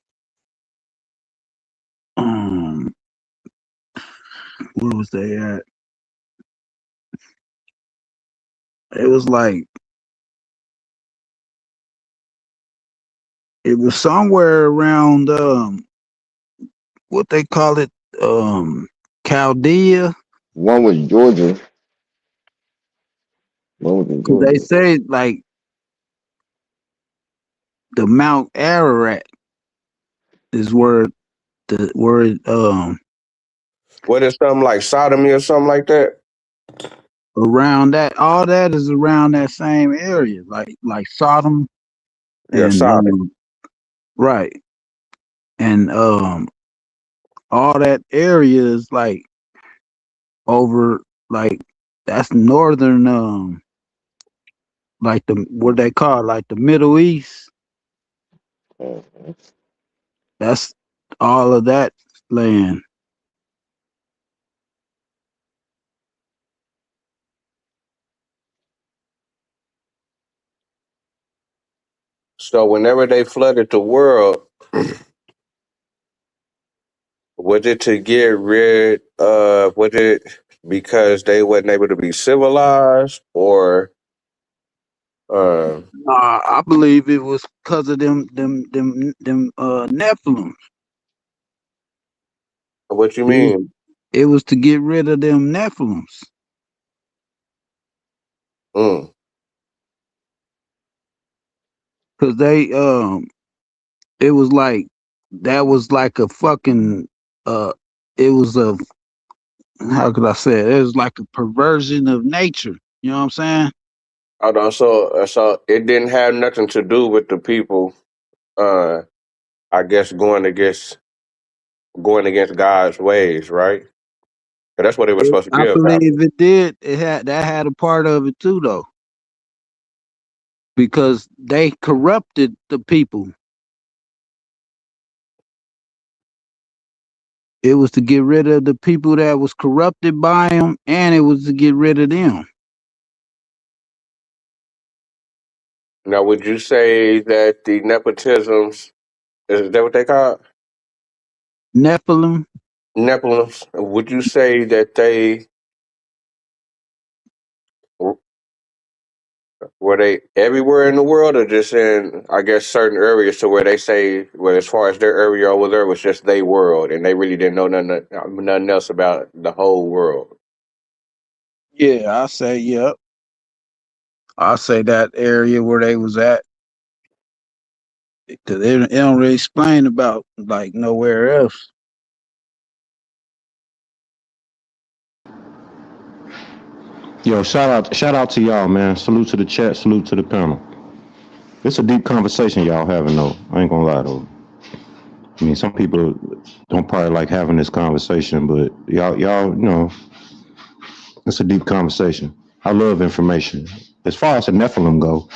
Um, where was they at? It was like it was somewhere around what they call it, Chaldea. One was Georgia. One was in Cause they Georgia. say like the Mount Ararat is where What is something like sodomy or something like that? around that, all that is around that same area, like Sodom Yeah, and Sodom. right, and all that area is like over, like that's northern, like the what they call like the Middle East. Mhm. That's all of that land. So whenever they flooded the world, was it to get rid of was it because they wasn't able to be civilized or uh I believe it was because of them Nephilim. What you It, mean? it was to get rid of them Nephilims. Mm. Cause they it was like that was like a fucking it was a how could I say it? It was like a perversion of nature. You know what I'm saying? Hold on. So it didn't have nothing to do with the people. Uh, I guess going against God's ways, right? 'Cause that's what it was supposed to I be about. believe it did. It had a part of it too though. Because they corrupted the people. It was to get rid of the people that was corrupted by them, and it was to get rid of them. Now, would you say that the nepotisms is that what they call it? Nephilim. Nephilims? Would you say that they were they everywhere in the world, or just in I guess certain areas to where they say, well, as far as their area over there was just their world, and they really didn't know nothing else about the whole world. Yeah, I say yep. I say that area where they was at because it don't really explain about like nowhere else. Yo, shout out to y'all, man. Salute to the chat, salute to the panel. It's a deep conversation y'all having though. I ain't gonna lie though. I mean, some people don't probably like having this conversation, but y'all, it's a deep conversation. I love information. As far as the Nephilim go,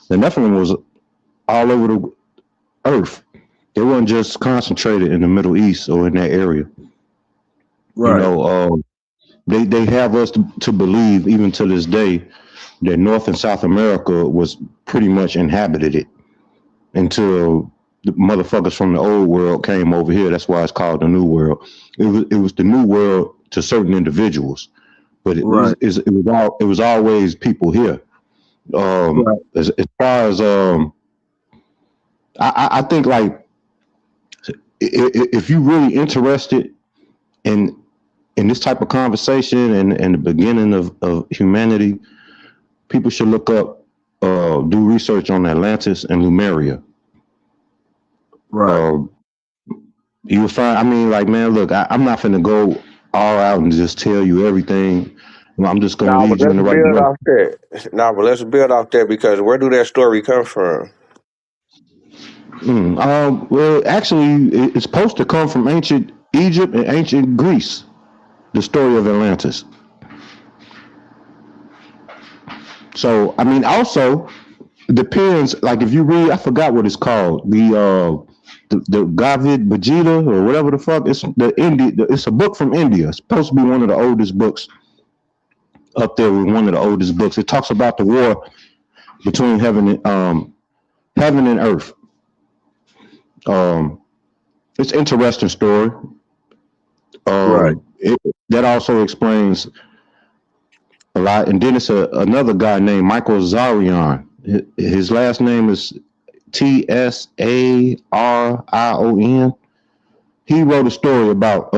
the Nephilim was all over the earth. It wasn't just concentrated in the Middle East or in that area. You Right. know, they have us to believe even to this day that North and South America was pretty much inhabited it until the motherfuckers from the old world came over here. That's why it's called the New World. It was the New World to certain individuals, but Right. it was always people here. Right. As far as I think like if you really interested in this type of conversation and the beginning of humanity, people should look up, do research on Atlantis and Lemuria. Right. You will find. I mean, like, man, look, I'm not finna go all out and just tell you everything. I'm just gonna No, but lead you in let's the right build direction. off that. No, but let's build off that because where do that story come from? Well, actually, it's supposed to come from ancient Egypt and ancient Greece. The story of Atlantis. So, I mean, also depends. Like, if you read, I forgot what it's called. The Gavid Bajita or whatever the fuck. It's the India. It's a book from India. It's supposed to be one of the oldest books up there with one of the oldest books. It talks about the war between heaven and earth. Um, it's an interesting story. Right. That also explains a lot. And then it's another guy named Michael Zarion. His last name is Tsarion. He wrote a story about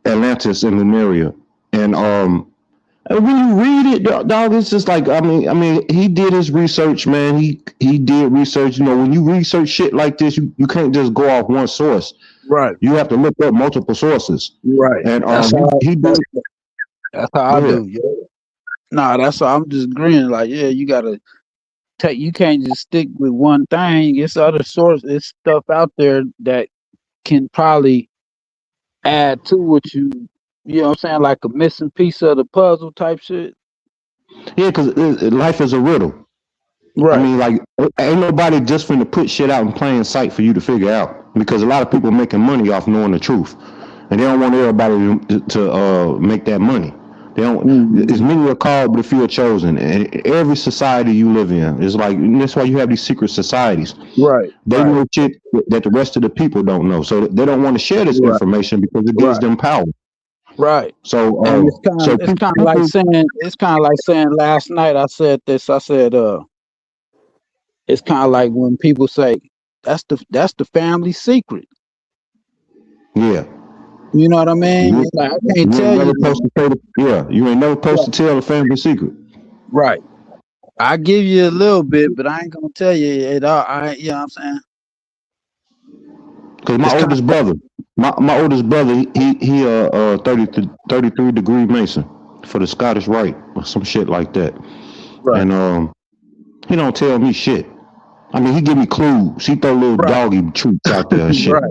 Atlantis and Lemuria, and when you read it, dog, it's just like I mean, he did his research, man. He did research. You know, when you research shit like this, you can't just go off one source. Right. You have to look up multiple sources. Right. And That's how. he did. That's how Go I ahead. do. Yeah. Nah, that's how I'm just agreeing. Like, yeah, you gotta take. You can't just stick with one thing. It's other source. It's stuff out there that can probably add to what you. You know what I'm saying? Like a missing piece of the puzzle type shit. Yeah, because life is a riddle. I Right. mean, like, ain't nobody just finna put shit out in plain sight for you to figure out. Because a lot of people making money off knowing the truth, and they don't want everybody to make that money. They don't. As many are called, but a few are chosen. And every society you live in is like that's why you have these secret societies. Right. They know shit that the rest of the people don't know, so they don't want to share this Right. information because it gives Right. them power. Right. So, And it's kind of like people, saying last night I said this. I said it's kind of like when people say that's the family secret. Yeah. You know what I mean? You, It's like I you can't ain't tell never you. supposed to say you ain't never supposed to tell a family secret. Right. I give you a little bit, but I ain't gonna tell you it all. You know what I'm saying? Cause It's kind of my oldest brother, he 33 degree Mason for the Scottish Rite or some shit like that. right, And he don't tell me shit. I mean, he give me clues. He throw little right, doggy truths out there and shit. right,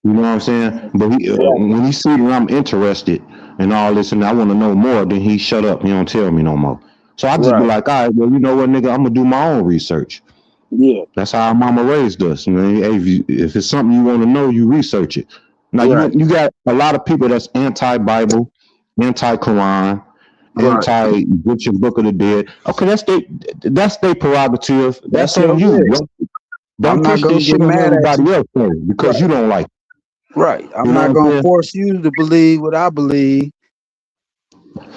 You know what I'm saying? But right, when he see that I'm interested in all this and I want to know more, then he shut up. He don't tell me no more. So I just be right. like, all right, well, you know what, nigga, I'm gonna do my own research. Yeah, That's how our mama raised us. You know, hey, if it's something you want to know, you research it. Now right, you got a lot of people that's anti-Bible, anti-Quran, right. anti-Egyptian Book of the Dead. Okay, that's their prerogative. That's That's your on you. yeah. I'm Don't not push that gonna get shit on mad at everybody you. else because Right, you don't like it. right. I'm You know not what I'm gonna saying? force you to believe what I believe,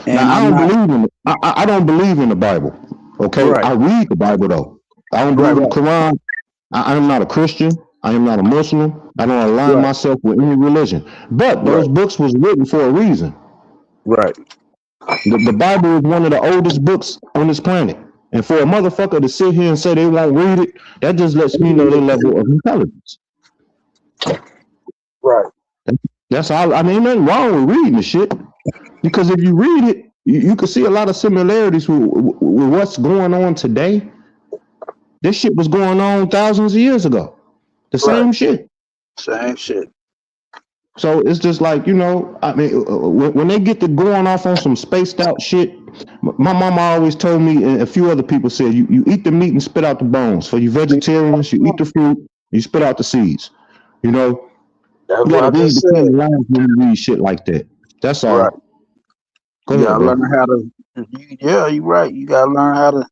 Now and I I'm don't not. believe in it. I don't believe in the Bible. Okay, Right, I read the Bible though. I don't right, believe in the right, Quran. I am not a Christian. I am not a Muslim. I don't align right, myself with any religion. But those right, books was written for a reason. right. The Bible is one of the oldest books on this planet. And for a motherfucker to sit here and say they won't read it, that just lets me know their level of intelligence. Right. That's all. I mean, ain't nothing wrong with reading the shit. Because if you read it, you can see a lot of similarities with what's going on today. This shit was going on thousands of years ago. The Right. same shit. Same shit. So it's just like, I mean, when they get to going off on some spaced out shit, my mama always told me, and a few other people said, you eat the meat and spit out the bones. For you vegetarians, you eat the fruit, you spit out the seeds. You know, That's you got what to I read just between said. the lines when you read shit like that. That's Right. all. Go You ahead, gotta learn bro. how to. Yeah, you're right. You gotta learn how to.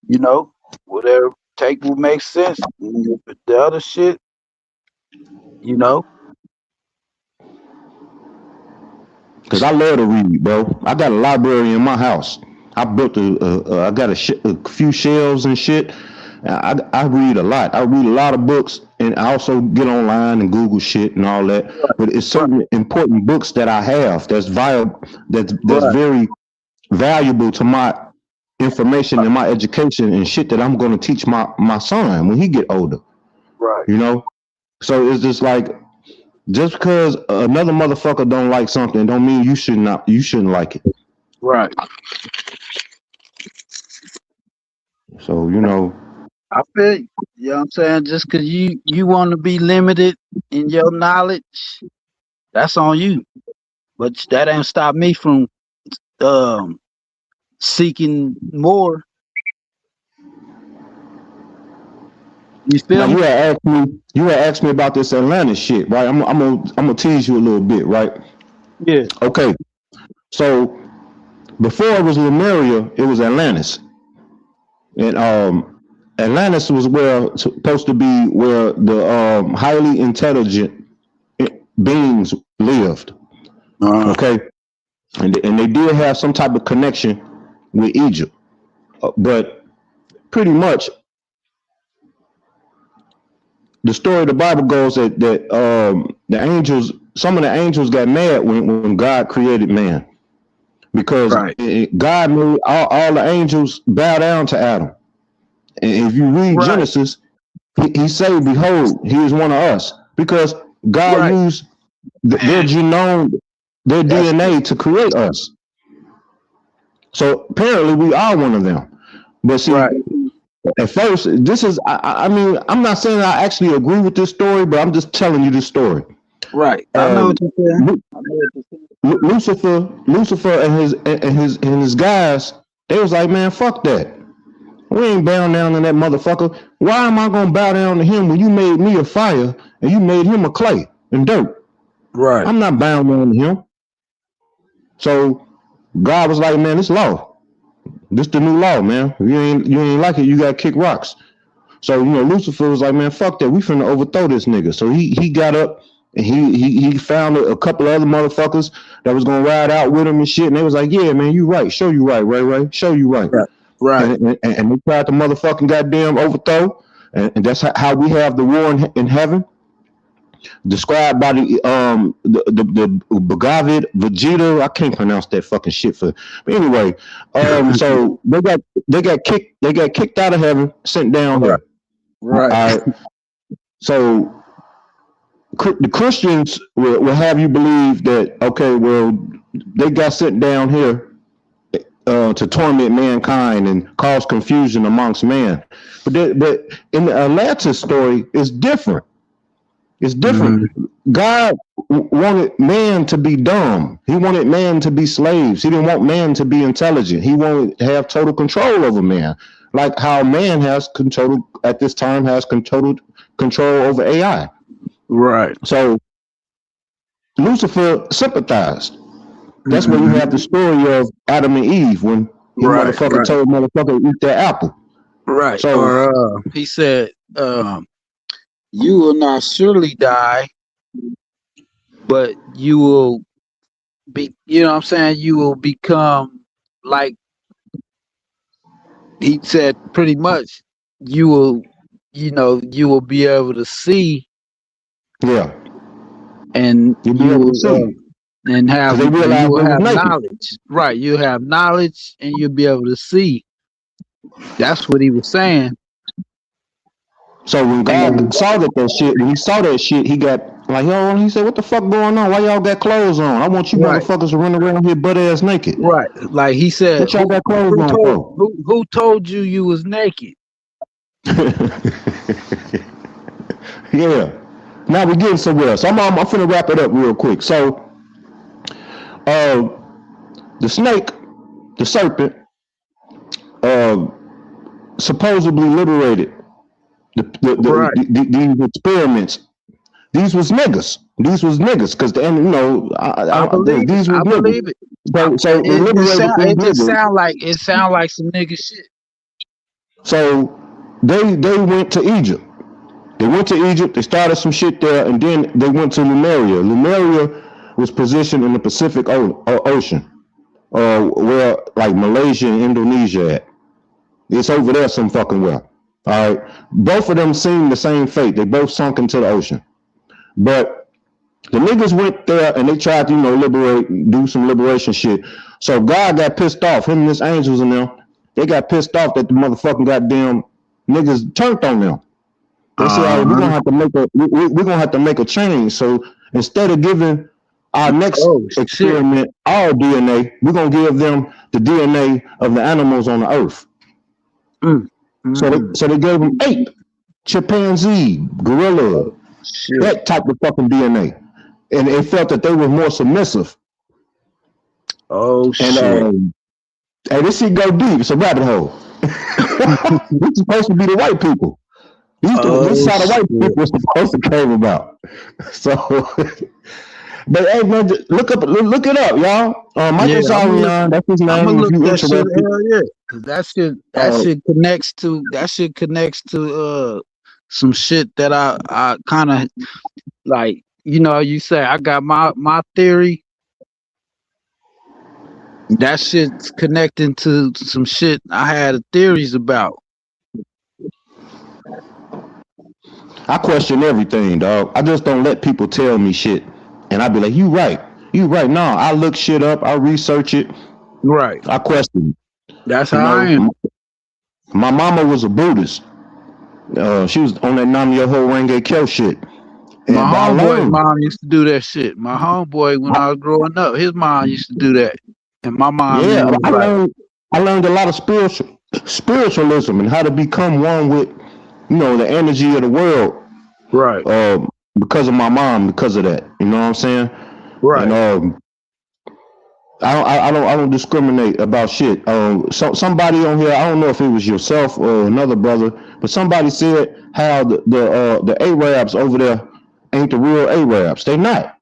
You know, whatever take what makes sense. But the other shit, you know. Cause I love to read, bro. I got a library in my house. I built I got a few shelves and shit. I read a lot. I read a lot of books, and I also get online and Google shit and all that. But it's Right. certain important books that I have that's viable, that's Right. very valuable to my information and my education and shit that I'm going to teach my son when he get older. Right. You know. So it's just like just because another motherfucker don't like something, don't mean you shouldn't like it. Right. So I feel you. You know what I'm saying? Just cause you want to be limited in your knowledge, that's on you. But that ain't stop me from seeking more. You now feel me? you had asked me about this Atlanta shit, right? I'm gonna tease you a little bit, right? Yeah. Okay, so before it was Lemuria, it was Atlantis, and Atlantis was where supposed to be where the highly intelligent beings lived. Okay, and they did have some type of connection with Egypt, but pretty much the story of the Bible goes that the angels, some of the angels got mad when God created man because Right. God made all the angels bow down to Adam. And if you read Right. Genesis, he said, "Behold, he is one of us," because God Right. used their genome, their That's DNA to create us. So apparently, we are one of them. But see, right. at first, this is, I mean, I'm not saying I actually agree with this story, but I'm just telling you this story. Right. I know Um, what you're saying. I know what you're saying. Lucifer and his guys, they was like, man, fuck that. We ain't bowing down to that motherfucker. Why am I gonna bow down to him when you made me a fire and you made him a clay and dirt? Right. I'm not bowing down to him. So God was like, man, this law. This the new law, man. If you ain't like it, you gotta kick rocks. So Lucifer was like, man, fuck that. We finna overthrow this nigga. So he got up and he found a couple of other motherfuckers that was gonna ride out with him and shit. And they was like, yeah, man, you right. Show you right, Ray. Show you right. Right. Right. And they tried to motherfucking goddamn overthrow. And that's how we have the war in heaven. described by the Bhagavad Vegeta. I can't pronounce that fucking shit for. But anyway, so they got kicked out of heaven, sent down Right. here. Right. All right. So the Christians will have you believe that, okay, well, they got sent down here to torment mankind and cause confusion amongst man. But in the Atlantis story, it's different. It's different. God wanted man to be dumb. He wanted man to be slaves. He didn't want man to be intelligent. He wanted to have total control over man, like how man has control at this time has total control over AI. Right. So Lucifer sympathized. That's where you have the story of Adam and Eve when he motherfucker told motherfucker to eat that apple. Right. So Or he said, you will not surely die, but you will be, you know what I'm saying? You will become like, he said, pretty much, you will, you know, you will be able to see. Yeah. And you'll be able to see. And have, they realized you will they was have naked. knowledge. Right. You have knowledge and you'll be able to see. That's what he was saying. So when God saw that shit, when he saw that shit, he got like, yo, he said, what the fuck going on? Why y'all got clothes on? I want you motherfuckers to run around here butt ass naked. Right. Like he said, what y'all got clothes on for? Who told you you was naked? Yeah. Now we're getting somewhere. So I'm finna wrap it up real quick. So the snake, the serpent, supposedly liberated these experiments. These was niggas. Because you know, I believe these was I niggas. believe it. So they liberated It these just niggas. sound like some nigga shit. So they went to Egypt. They went to Egypt. They started some shit there, and then they went to Lemuria. Lemuria was positioned in the Pacific Ocean, where like Malaysia and Indonesia at. It's over there some fucking well. All right. Both of them seemed the same fate. They both sunk into the ocean. But the niggas went there and they tried to, you know, do some liberation shit. So God got pissed off. Him and his angels in there, they got pissed off that the motherfucking goddamn niggas turned on them. They said, "Hey, we're gonna have to make a change. So instead of giving our next experiment our DNA, we're gonna give them the DNA of the animals on the earth." So they gave them ape, chimpanzee, gorilla, that type of fucking DNA, and they felt that they were more submissive. Oh shit! And hey, this shit go deep. It's a rabbit hole. This is supposed to be the white people. This is how the white people were supposed to came about. So, but hey, man, look it up, y'all. Michael Sarian, that's his name. I'm gonna look that shit. Hell yeah, because that shit connects to some shit that I kind of like. You know, you say I got my theory. That shit's connecting to some shit I had theories about. I question everything, dog. I just don't let people tell me shit. And I be like, you right. No, I look shit up. I research it. Right. I question it. That's how I am. My mama was a Buddhist. She was on that Nam Yoho Renge Kyo shit. And my homeboy's mom used to do that shit. My homeboy, when I was growing up, his mom used to do that. And my mom, I learned a lot of spiritualism and how to become one with, you know, the energy of the world. Right. Because of my mom, because of that. You know what I'm saying? Right. And I don't discriminate about shit. Somebody on here, I don't know if it was yourself or another brother, but somebody said how the Arabs over there ain't the real Arabs. They not.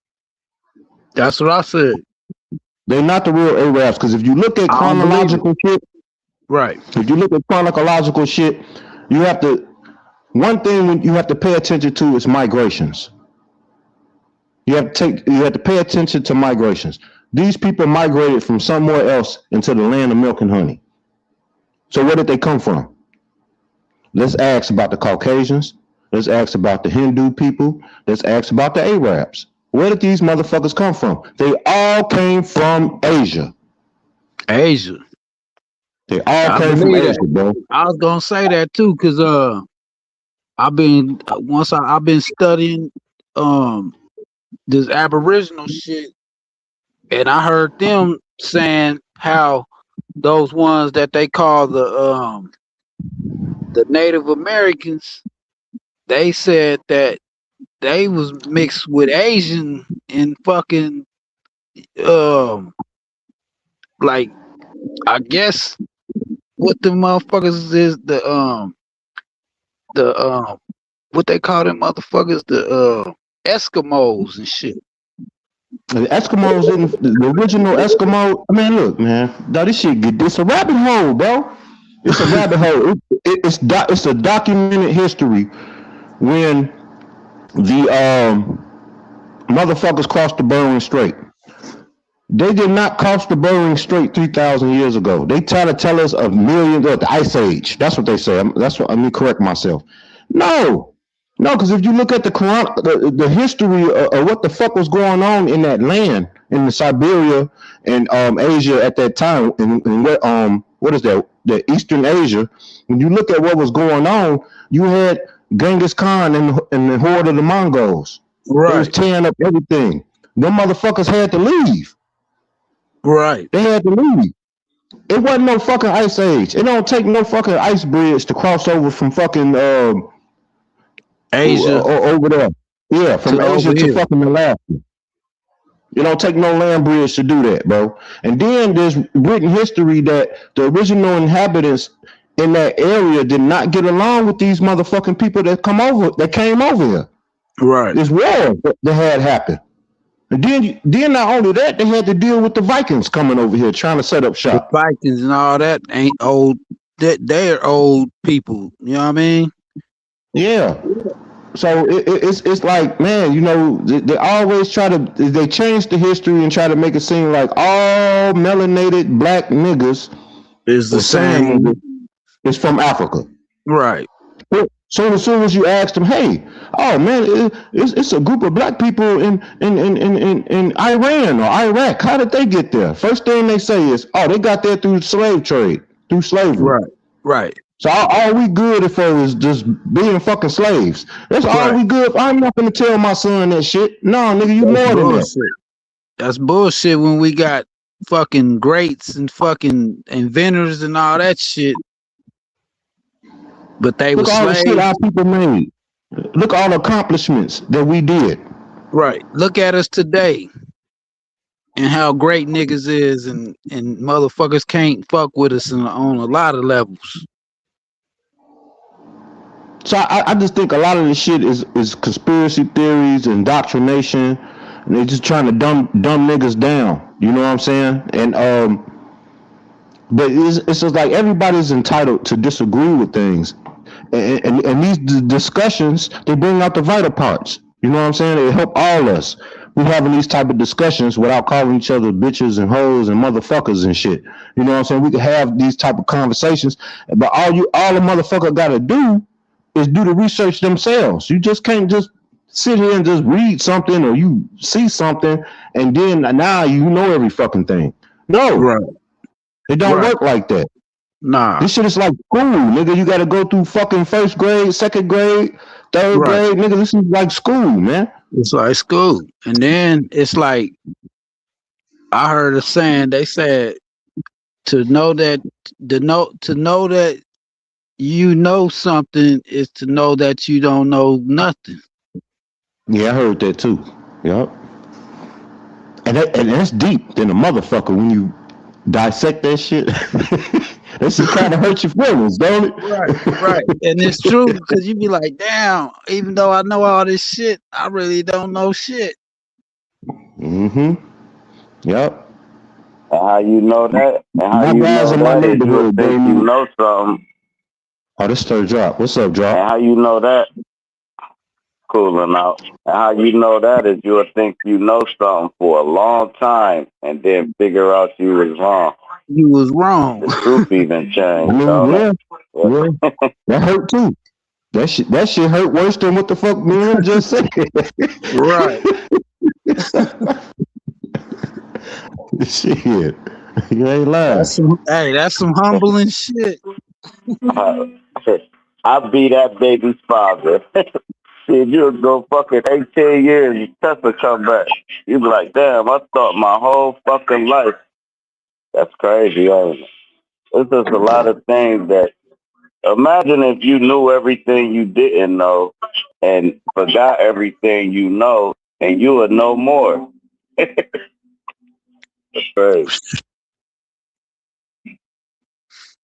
That's what I said. They're not the real Arabs, because if you look at chronological shit, right? If you look at chronological shit, you have to. One thing you have to pay attention to is migrations. You have to pay attention to migrations. These people migrated from somewhere else into the land of milk and honey. So where did they come from? Let's ask about the Caucasians. Let's ask about the Hindu people. Let's ask about the Arabs. Where did these motherfuckers come from? They all came from Asia. Asia. They all I came from believe Asia, that. bro. I was gonna say that too, cause I've been I've been studying this Aboriginal shit, and I heard them saying how those ones that they call the Native Americans, they said that they was mixed with Asian and fucking like I guess what the motherfuckers is the what they call them motherfuckers, the Eskimos and shit. The Eskimos didn't. The original Eskimo. I mean, look, man. Now this shit get. It's a rabbit hole, bro. It's a rabbit hole. It's a documented history when the motherfuckers crossed the Bering Strait. They did not cross the Bering Strait 3,000 years ago. They try to tell us a million of the Ice Age. That's what they say. That's what. Let me correct myself. No, no, because if you look at the history of what the fuck was going on in that land in the Siberia and Asia at that time, and what is that? The Eastern Asia. When you look at what was going on, you had Genghis Khan and the horde of the Mongols. They was Right. tearing up everything. Them motherfuckers had to leave. Right. They had to leave. It wasn't no fucking ice age. It don't take no fucking ice bridge to cross over from fucking Asia over there. Yeah, from to over Asia to here. fucking Alaska. It don't take no land bridge to do that, bro. And then there's written history that the original inhabitants in that area did not get along with these motherfucking people that came over here. Right. This war that had happened. And then not only that, they had to deal with the Vikings coming over here trying to set up The shop. Vikings and all that ain't old. They're old people. You know what I mean? Yeah. So it's like, man, you know, they always they change the history and try to make it seem like all melanated black niggas It's the or sand same. niggas is from Africa. Right. So as soon as you ask them, hey, oh man, it's a group of black people in Iran or Iraq. How did they get there? First thing they say is, oh, they got there through slave trade, through slavery. Right. Right. So all we good for is just being fucking slaves. That's all Right. we good. I'm not gonna tell my son that shit. No, nigga, you That's more than that. bullshit. That's bullshit when we got fucking greats and fucking inventors and all that shit. But they were Look at all the shit slaves. our people made. Look at all the accomplishments that we did. Right. Look at us today and how great niggas is, and motherfuckers can't fuck with us on a lot of levels. So I just think a lot of this shit is conspiracy theories, indoctrination, and they're just trying to dumb niggas down. You know what I'm saying? And but it's just like everybody's entitled to disagree with things, and these discussions they bring out the vital parts. You know what I'm saying? They help all us. We having these type of discussions without calling each other bitches and hoes and motherfuckers and shit. You know what I'm saying? We can have these type of conversations, but all the motherfucker got to do is do the research themselves. You just can't just sit here and just read something or you see something and then now you know every fucking thing. No, Right. it don't Right. work like that. Nah. This shit is like school, nigga. You got to go through fucking first grade, second grade, third Right. grade, nigga. This is like school, man. It's like school. And then it's like, I heard a saying, they said to know that you know something is to know that you don't know nothing. Yeah, I heard that too. Yep. And that's deep than a motherfucker when you dissect that shit. That shit kind of hurt your feelings, don't it? Right, right. And it's true because you be like, damn, even though I know all this shit, I really don't know shit. Mm-hmm. Yep. And how you know that? And how My you guys know in my that is you would neighborhood, think baby. you know something. Oh, this third drop. What's up, drop? And how you know that? Cooling out. And how you know that is you would think you know something for a long time and then figure out you was wrong. You was wrong. The truth even changed, I mean, don't yeah. it? That hurt too. That shit hurt worse than what the fuck me and him just said. Right. Shit, you ain't lying. That's some humbling shit. I be that baby's father. Shit, you'll go fucking 18 years, you Tesla come back. You be like, damn, I thought my whole fucking life. That's crazy, ain't it? It's just a lot of things that, imagine if you knew everything you didn't know and forgot everything you know and you would know more. That's crazy.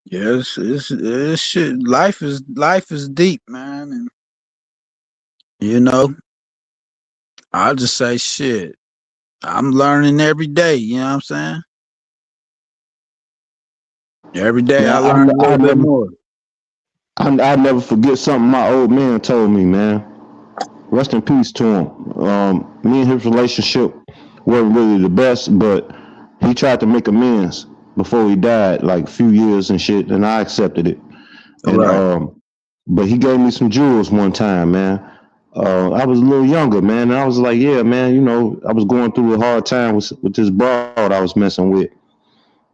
Yes, it's shit. Life is deep, man, and you know, I just say shit. I'm learning every day. You know what I'm saying? Every day I Man, learn a little bit more. I never forget something my old man told me, man. Rest in peace to him. Me and his relationship wasn't really the best, but he tried to make amends before he died, like a few years and shit, and I accepted it. And Right. but he gave me some jewels one time, man. I was a little younger, man, and I was like, yeah, man, you know, I was going through a hard time with this broad I was messing with.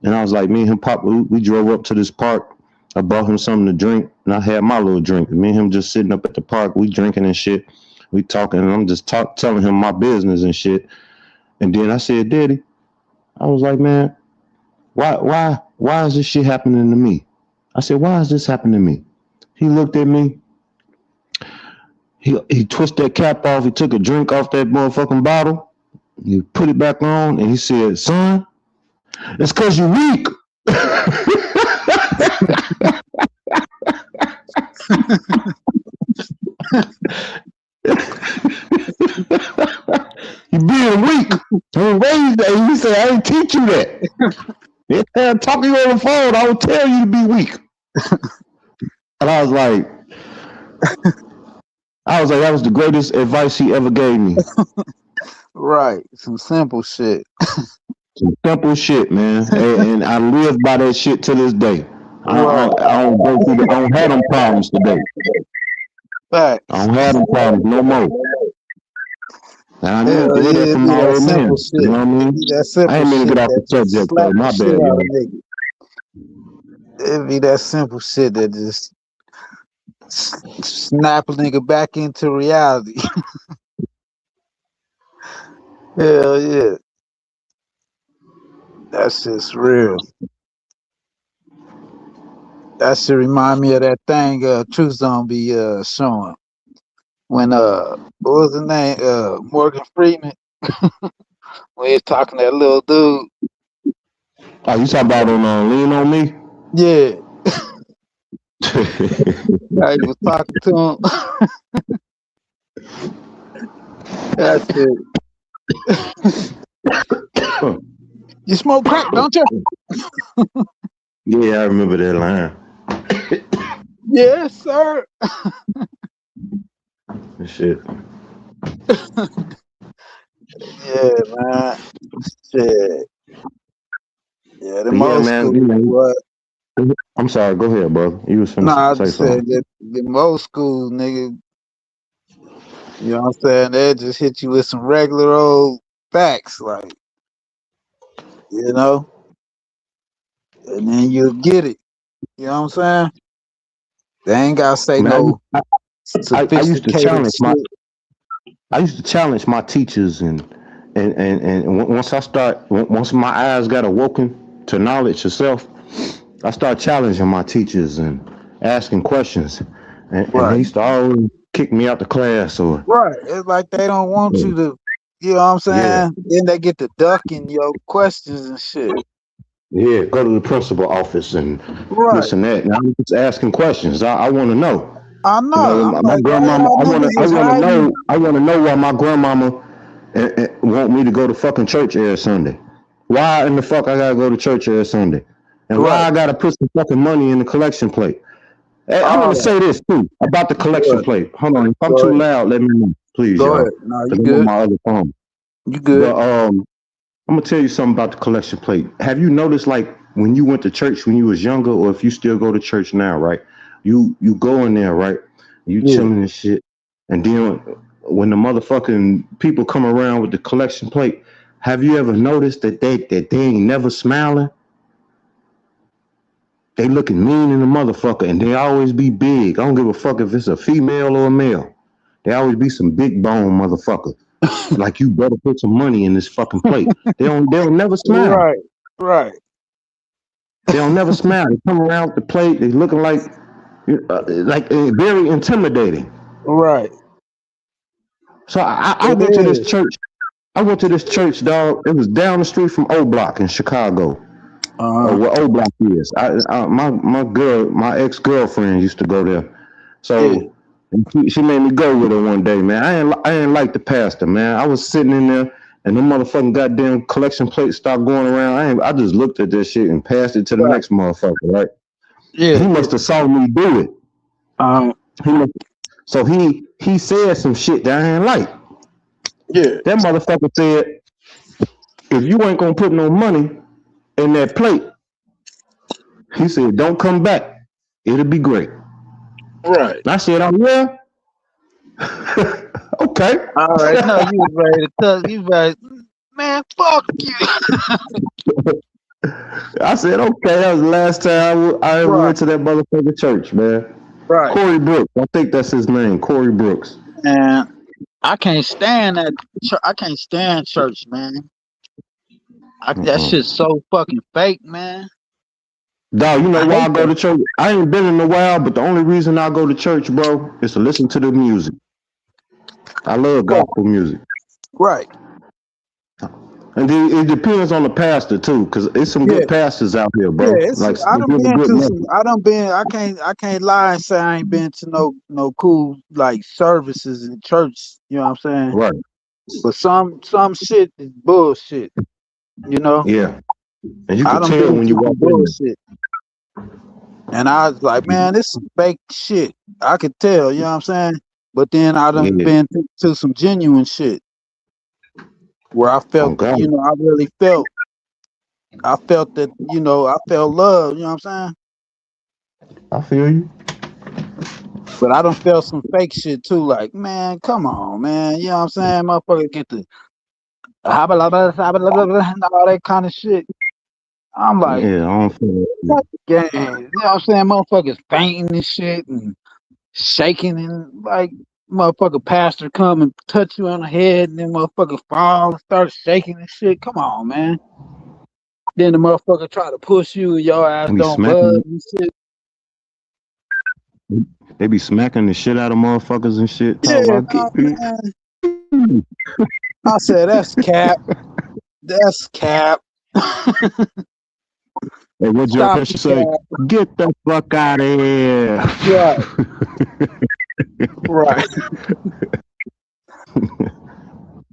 And I was like, me and him, Pop, we drove up to this park. I bought him something to drink, and I had my little drink. Me and him just sitting up at the park, we drinking and shit. We talking, and I'm just telling him my business and shit. And then I said, Daddy, I was like, man, why is this shit happening to me? I said, why is this happening to me? He looked at me. He twisted that cap off. He took a drink off that motherfucking bottle. He put it back on, and he said, son, it's because you're weak. You being weak. I raised that. He said, I didn't teach you that. If I'm talking on the phone, I would tell you to be weak. And I was like, that was the greatest advice he ever gave me. Right. Some simple shit. Some simple shit, man. And I live by that shit to this day. Right. I don't go through I don't have them problems today. Facts. I don't have them problems no more. And I need to hear that from my old man. Shit. You know what I mean? That simple I ain't mean to shit get off the that just subject, slap though. My the shit bad, out y'all. of niggas. It'd be that simple shit that just snap a nigga back into reality. Hell yeah. That's just real. That shit remind me of that thing True Zone be showing. When what was the name? Morgan Freeman. When he's talking to that little dude. Oh, you talking about on Lean on Me? Yeah. I was talking to him. That's it. You smoke crack, don't you? Yeah, I remember that line. Yes, sir. Shit. Yeah, man. Shit. Yeah, the But yeah, most man. school. You know, What? I'm sorry. Go ahead, brother. You was No, I finna say just said something. that the most school nigga. You know what I'm saying? They just hit you with some regular old facts, like, you know, and then you'll get it. You know what I'm saying? They ain't gotta say Man, no I used to sophisticated challenge shit. my teachers, and once my eyes got awoken to knowledge itself, I started challenging my teachers and asking questions, and they Right. used to always kick me out the class or Right. It's like they don't want you to, you know what I'm yeah. saying? Then they get to ducking your questions and shit. Yeah, go to the principal office and Right. this and that. And I'm just asking questions. I want to know. I You know. know, I'm my like, why grandmama. y'all niggas I is want to hiding? know. I want to know why my grandmama want me to go to fucking church every Sunday. Why in the fuck I gotta go to church every Sunday? And why Right. I gotta put some fucking money in the collection plate? Hey, I want All to that. say this too about the collection Good. plate. Hold on, if I'm Go too ahead. loud, let me know, please, Go y'all, ahead. No, you because I'm on good. my other phone. You good. But I'm gonna tell you something about the collection plate. Have you noticed, like, when you went to church when you was younger, or if you still go to church now, right? You go in there, right? You Yeah. chilling and shit. And then when the motherfucking people come around with the collection plate, have you ever noticed that they ain't never smiling? They looking mean in the motherfucker, and they always be big. I don't give a fuck if it's a female or a male. They always be some big bone motherfucker. Like you better put some money in this fucking plate. They don't never smile. Right. Right. They don't never smile. They come around with the plate. They looking very intimidating. Right. So I It went to this is. church. I went to this church, dog. It was down the street from O Block in Chicago. Where O Block is. My ex girlfriend used to go there. Yeah. So she made me go with her one day, man. I ain't like the pastor, man. I was sitting in there, and the motherfucking goddamn collection plate stopped going around. I just looked at that shit and passed it to the Right. next motherfucker, right? Yeah. He Yeah. must have saw me do it. So he said some shit that I ain't like. Yeah. That motherfucker said, if you ain't gonna put no money in that plate, he said, don't come back. It'll be great. Right. I said, oh yeah? Okay. All right. No, you was ready to cut. You ready. Man, fuck you. I said, okay, that was the last time I ever Right. went to that motherfucking church, man. Right. Corey Brooks. I think that's his name, Corey Brooks. And I can't stand that. I can't stand church, man. That shit's so fucking fake, man. Dog, you know I why I hate go that. to church? I ain't been in a while, but the only reason I go to church, bro, is to listen to the music. I love gospel music. Right. And it depends on the pastor too, because it's some Yeah. good pastors out here, Yeah. bro. It's. Like I they done give a been good to some. message. I done been. I can't lie and say I ain't been to no cool like services in church. You know what I'm saying? Right. But some shit is bullshit. You know. Yeah. And you I can done tell been when to you walk some in there. bullshit, and I was like, man, this is fake shit. I could tell. You know what I'm saying? But then I done Yeah. been to some genuine shit where I Oh felt, God. I really felt. I felt that, I felt love. You know what I'm saying? I feel you. But I done felt some fake shit too. Like, man, come on, man. You know what I'm saying? Motherfucker get the and all that kind of shit. I'm like, Yeah, I don't feel that. what the game? You know what I'm saying? Motherfuckers fainting and shit and shaking and like motherfucker pastor come and touch you on the head and then motherfucker fall and start shaking and shit. Come on, man. Then the motherfucker try to push you and your ass They be don't budge smacking. and shit. They be smacking the shit out of motherfuckers and shit. Talk Yeah, about no, get me. man. I said that's cap. That's cap. Hey, what Joe Stop the Pesci say? cap. Get the fuck out of here. Right. Right.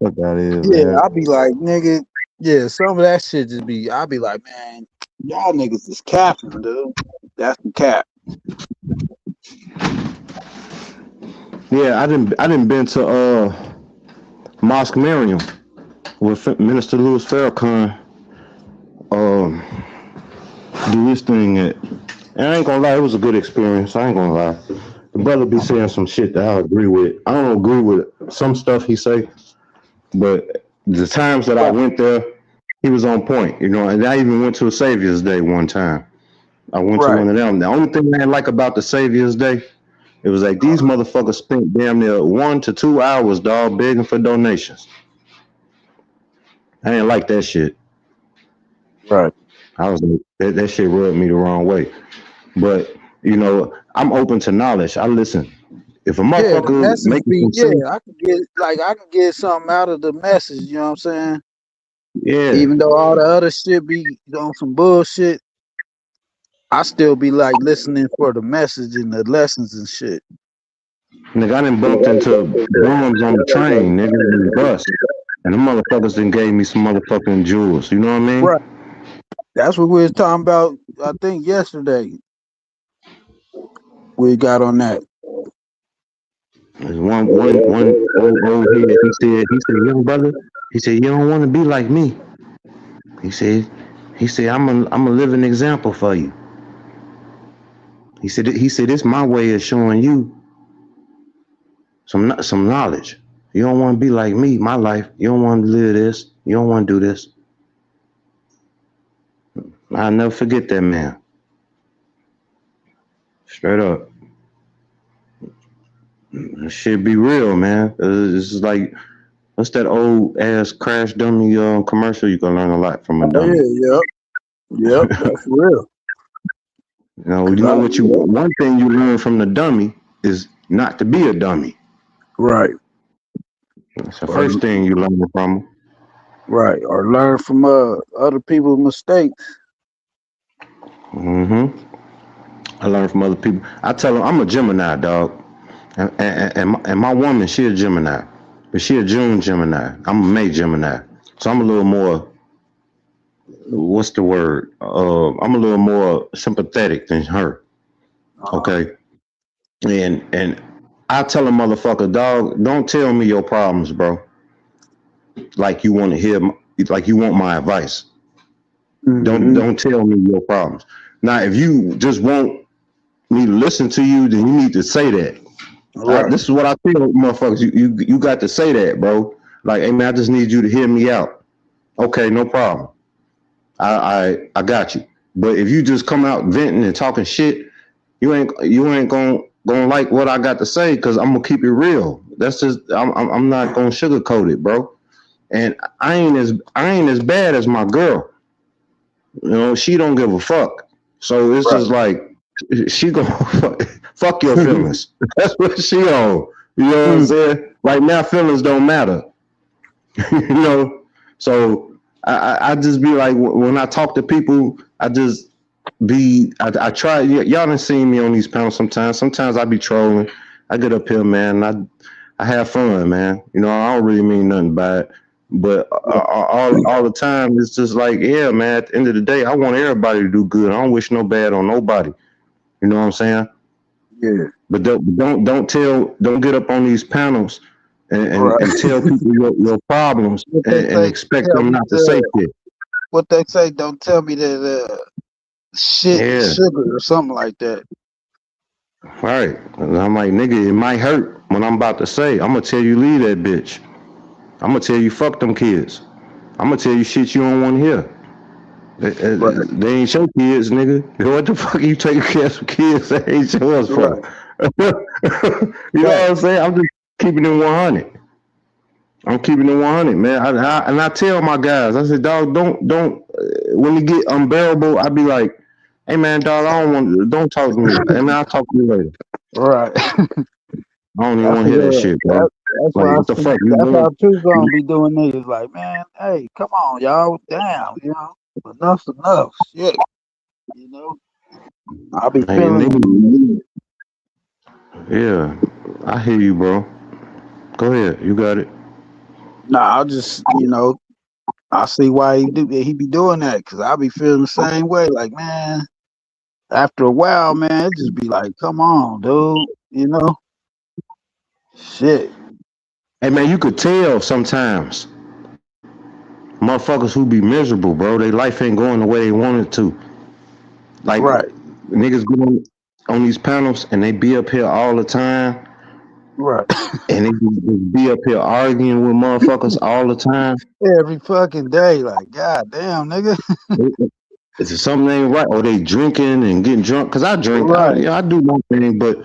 Fuck out of here, Yeah, man. I be like, nigga, yeah, some of that shit just be, I be like, man, y'all niggas is capping, dude. That's the cap. Yeah, I didn't been to Mosque Miriam with Minister Louis Farrakhan. Um, do this thing and I ain't gonna lie, it was a good experience. I ain't gonna lie. The brother be saying some shit that I agree with. I don't agree with some stuff he say, but the times that I Right. went there, he was on point, and I even went to a Savior's Day one time. I went to Right. one of them. The only thing I didn't like about the Savior's Day, it was like these motherfuckers spent damn near 1 to 2 hours, dog, begging for donations. I didn't like that shit. Right. I was like, that shit rubbed me the wrong way. But I'm open to knowledge. I listen. If a Yeah, the motherfucker message making be, some yeah, sense, I can get something out of the message, you know what I'm saying? yeah. Even though all the other shit be on some bullshit, I still be like listening for the message and the lessons and shit. Nigga, I done bumped into bums on the train, nigga, in the bus. And the motherfuckers done gave me some motherfucking jewels. You know what I mean? Right. That's what we was talking about, I think yesterday. We got on that. There's one old head. He said, young brother, he said, you don't want to be like me. He said, I'm a living example for you. He said, it's my way of showing you some knowledge. You don't want to be like me, my life. You don't want to live this. You don't want to do this. I'll never forget that man. Straight up. Shit be real, man. It's like, what's that old ass crash dummy commercial? You can learn a lot from a Oh dummy. yeah, yep, that's real. One thing you learn from the dummy is not to be a dummy. Right. That's the first thing you learn from them. Right. Or learn from other people's mistakes. I learn from other people. I tell them I'm a Gemini, dog. And my woman, she a Gemini. But she a June Gemini. I'm a May Gemini. So I'm a little more, what's the word? I'm a little more sympathetic than her. Okay. And I tell a motherfucker, dog, don't tell me your problems, bro. Like you want to hear, like you want my advice. Don't tell me your problems. Now, if you just want me to listen to you, then you need to say that. Right. This is what I tell motherfuckers. You got to say that, bro. Like, hey man, I just need you to hear me out. Okay, no problem. I got you. But if you just come out venting and talking shit, you ain't gonna like what I got to say, because I'm gonna keep it real. That's just I'm not gonna sugarcoat it, bro. And I ain't as bad as my girl. You know, she don't give a fuck. So it's just like she gonna fuck your feelings. That's what she on. You know what I'm saying? Right now, feelings don't matter. You know, so I just be like, when I talk to people, I just I try. Y'all done seen me on these panels sometimes. Sometimes I be trolling. I get up here, man. I have fun, man. You know, I don't really mean nothing by it. But all the time, it's just like, yeah, man. At the end of the day, I want everybody to do good. I don't wish no bad on nobody. You know what I'm saying? Yeah. But don't get up on these panels and tell people your problems and expect them not to say shit. What they say, don't tell me that shit is sugar or something like that. Right. And I'm like, nigga, it might hurt when I'm about to say. I'm gonna tell you leave that bitch. I'm gonna tell you fuck them kids. I'm gonna tell you shit you don't want to hear. They ain't your kids, nigga. What the fuck are you taking care of some kids that ain't yours for? You know what I'm saying? I'm just keeping it 100. I'm keeping it 100, man. And I tell my guys, I said, dog, don't. When you get unbearable, I be like, hey man, dog, don't talk to me. Hey man, I'll talk to you later. Right. I don't even want to hear that shit, bro. That's Like, what the fuck you that's doing? how two gonna be doing niggas. Like, man, hey, come on, y'all, damn, you know, enough's enough. Shit, you know. I'll be Hey, feeling. nigga, yeah, I hear you, bro. Go ahead, you got it. Nah, I just, you know, I see why he be doing that, because I be feeling the same way. Like, man, after a while, man, it just be like, come on, dude, you know. Shit. Hey man, you could tell sometimes motherfuckers who be miserable, bro. Their life ain't going the way they want it to. Like niggas go on these panels and they be up here all the time. Right. And they just be up here arguing with motherfuckers all the time. Every fucking day, like, god damn, nigga. Is something ain't right? Or they drinking and getting drunk? Cause I drink. I do my thing, but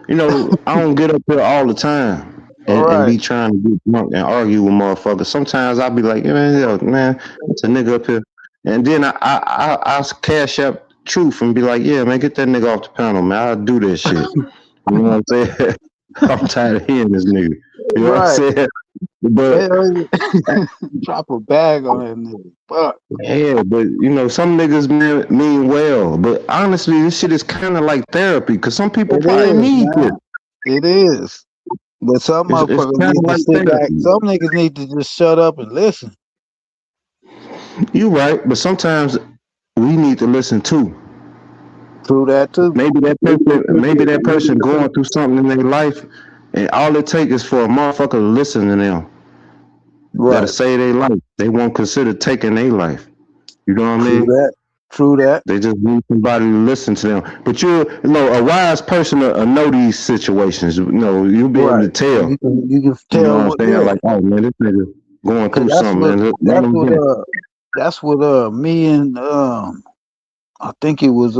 you know, I don't get up here all the time and be trying to get drunk and argue with motherfuckers. Sometimes I be like, man, it's a nigga up here. And then I cash up truth and be like, yeah, man, get that nigga off the panel, man. I'll do that shit. You know what I'm saying? I'm tired of hearing this nigga. You know what I'm saying? But drop a bag on that nigga. Fuck. yeah, but you know, some niggas mean well. But honestly, this shit is kind of like therapy, because some people probably need it. It is. But some motherfuckers need to sit back. Some niggas need to just shut up and listen. You right, but sometimes we need to listen too. True that too. Maybe that person going through something in their life, and all it takes is for a motherfucker to listen to them. That'll save their life. They won't consider taking their life. You know what I mean? True that. They just need somebody to listen to them. But you know, a wise person will know these situations. You know, you'll be able to Right. tell. You can You know tell what what, I'm saying? yeah. Like, oh man, this nigga going Cause through something, man. Let him vent. that's what me and I think it was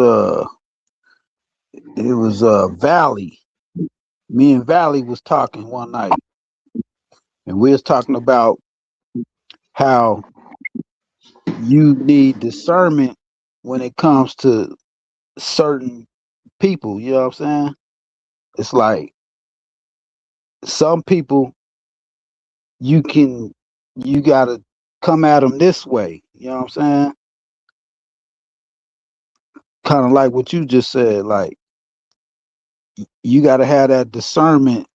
Valley. Me and Valley was talking one night, and we was talking about how you need discernment when it comes to certain people. You know what I'm saying? It's like some people you gotta come at them this way. You know what I'm saying? Kind of like what you just said. Like you gotta have that discernment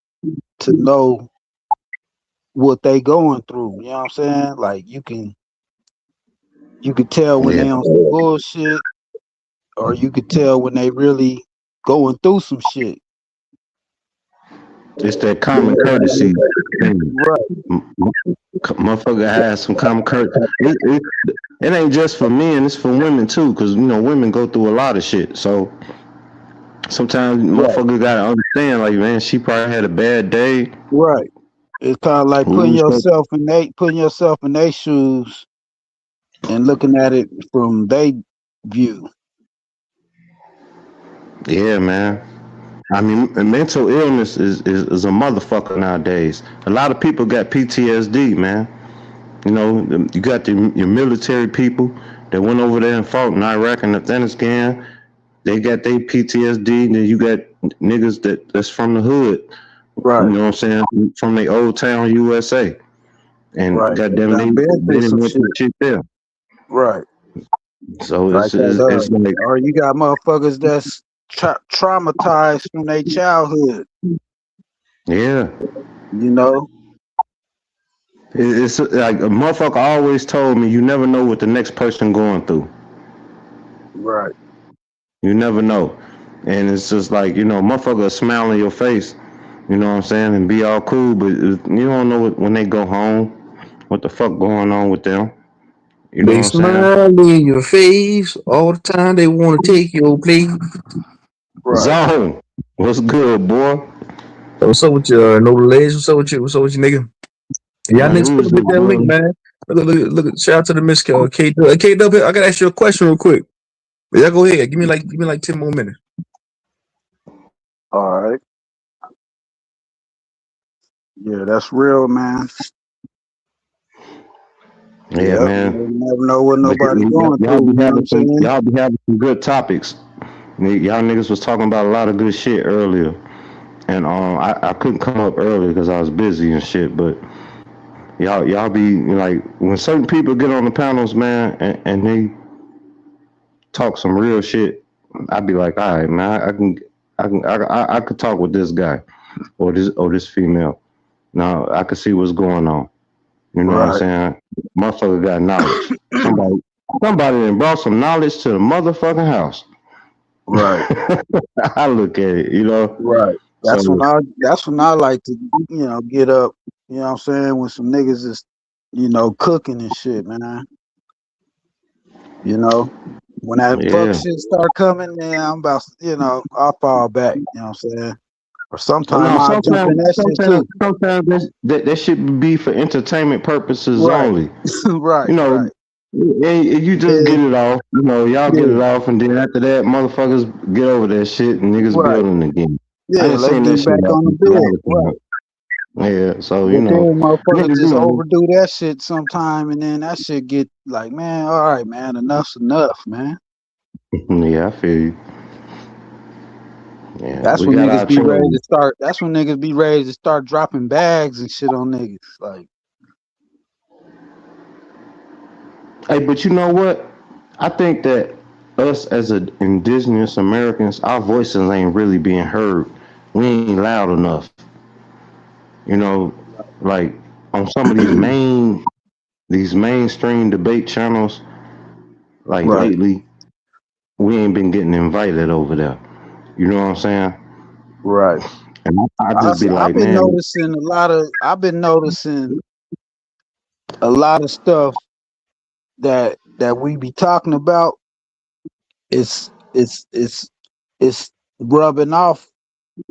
to know what they going through. You know what I'm saying? Like you could tell when Yeah, they on some bullshit, or you could tell when they really going through some shit. it's that common courtesy thing. Right. Motherfucker has some common courtesy. It ain't just for men; it's for women too. Cause you know, women go through a lot of shit. So sometimes Right. motherfuckers gotta understand. Like, man, she probably had a bad day. Right. It's kind of like putting yourself in their shoes and looking at it from their view. Yeah, man. I mean, mental illness is a motherfucker nowadays. A lot of people got PTSD, man. You know, you got your military people that went over there and fought in Iraq and Afghanistan. They got their PTSD. Then you got niggas that's from the hood. You Right. know what I'm saying? From the old town USA. And Right. goddamn, Done been they through didn't some went shit. through shit there. Right. So Like that. it's like, Or you got motherfuckers that's traumatized from their childhood. yeah. You know. It's like a motherfucker always told me, you never know what the next person going through. Right. You never know. And it's just like, you know, motherfucker smile on your face, you know what I'm saying, and be all cool, but you don't know when they go home, what the fuck going on with them. You know They what I'm saying? smile in your face all the time. They want to take your place. Right. Zone, what's good, boy? What's up with your no legs? What's up with you? What's up with you, nigga? Y'all Man, niggas we put was up that link, just, man. Look. Shout out to the Miss K Dub. K Dub, I gotta ask you a question real quick. Yeah, go ahead. Give me like 10 more minutes. All right. Yeah, that's real, man. yeah, Yep. You man. never know what But nobody going through. You know what I'm saying? y'all be having some good topics. Y'all niggas was talking about a lot of good shit earlier. And I couldn't come up earlier because I was busy and shit. But y'all be like when certain people get on the panels, man, and they talk some real shit. I'd be like, all right, man, I could talk with this guy or this female. Now I could see what's going on. You know what I'm Right. saying? Motherfucker got knowledge. Somebody done brought some knowledge to the motherfucking house. Right. I look at it, you know. Right. So That's when I like to, get up, you know what I'm saying, when some niggas is, cooking and shit, man. You know. When that fuck yeah. shit start coming, then I'm about, I'll fall back, you know what I'm saying? Or Well, sometime no, I'll jump in that shit too. sometimes that should be for entertainment purposes Right. only. Right, You know, right. you just Yeah, get it off. You know, y'all get yeah. it off, and then after that, motherfuckers get over that shit, and niggas Right. building again. I Yeah, ain't let's seen that get shit back on the happen a lot bill. of Right. times. Yeah, so you But know, then motherfuckers niggas, you just know, overdo that shit sometime, and then that shit get like, man, all right, man, enough's enough, man. yeah, I feel you. Yeah, That's we when got niggas our be ready to children. start. That's when niggas be ready to start dropping bags and shit on niggas. Like, Hey, but you know what? I think that us as indigenous Americans, our voices ain't really being heard. We ain't loud enough. You know, like on some of these mainstream debate channels, like right, lately, we ain't been getting invited over there. You know what I'm saying? right. And I just be I've like, been man, noticing a lot of stuff that we be talking about. it's rubbing off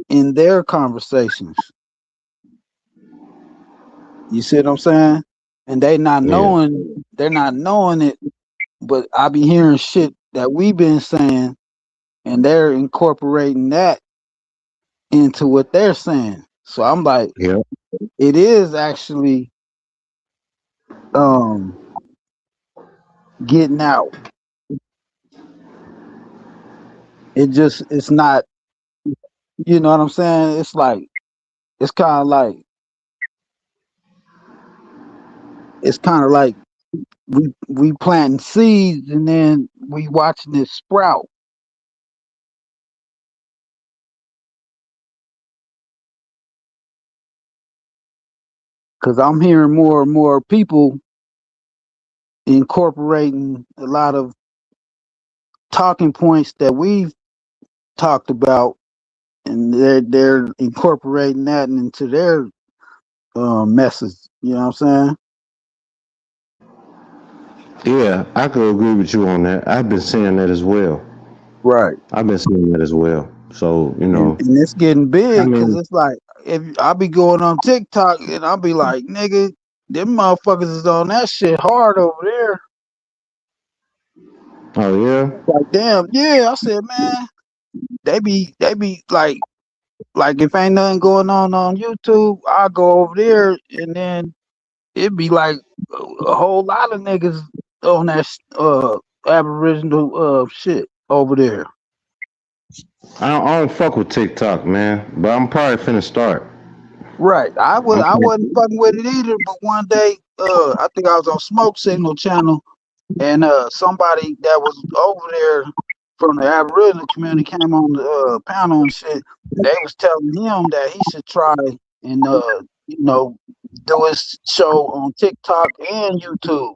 in their conversations. You see what I'm saying? And they're not knowing it, but I be hearing shit that we been saying, and they're incorporating that into what they're saying. So I'm like, Yeah. it is actually um getting out. It's not, you know what I'm saying? It's like it's kind of like it's kind of like we planting seeds and then we watching it sprout. Cause I'm hearing more and more people incorporating a lot of talking points that we've talked about, and they're incorporating that into their message. You know what I'm saying? Yeah, I could agree with you on that. I've been saying that as well. Right. I've been saying that as well. So, And it's getting I big because mean, it's like if I be going on TikTok and I'll be like, nigga, them motherfuckers is on that shit hard over there. oh yeah? Like damn, yeah. I said, man, they be like if ain't nothing going on YouTube, I go over there and then it'd be like a whole lot of niggas on that Aboriginal shit over there. I don't fuck with TikTok, man, but I'm probably finna start. Right. I'm I probably, wasn't fucking with it either, but one day, I think I was on Smoke Signal channel and somebody that was over there from the Aboriginal community came on the panel and shit, and they was telling him that he should try and you know do his show on TikTok and YouTube.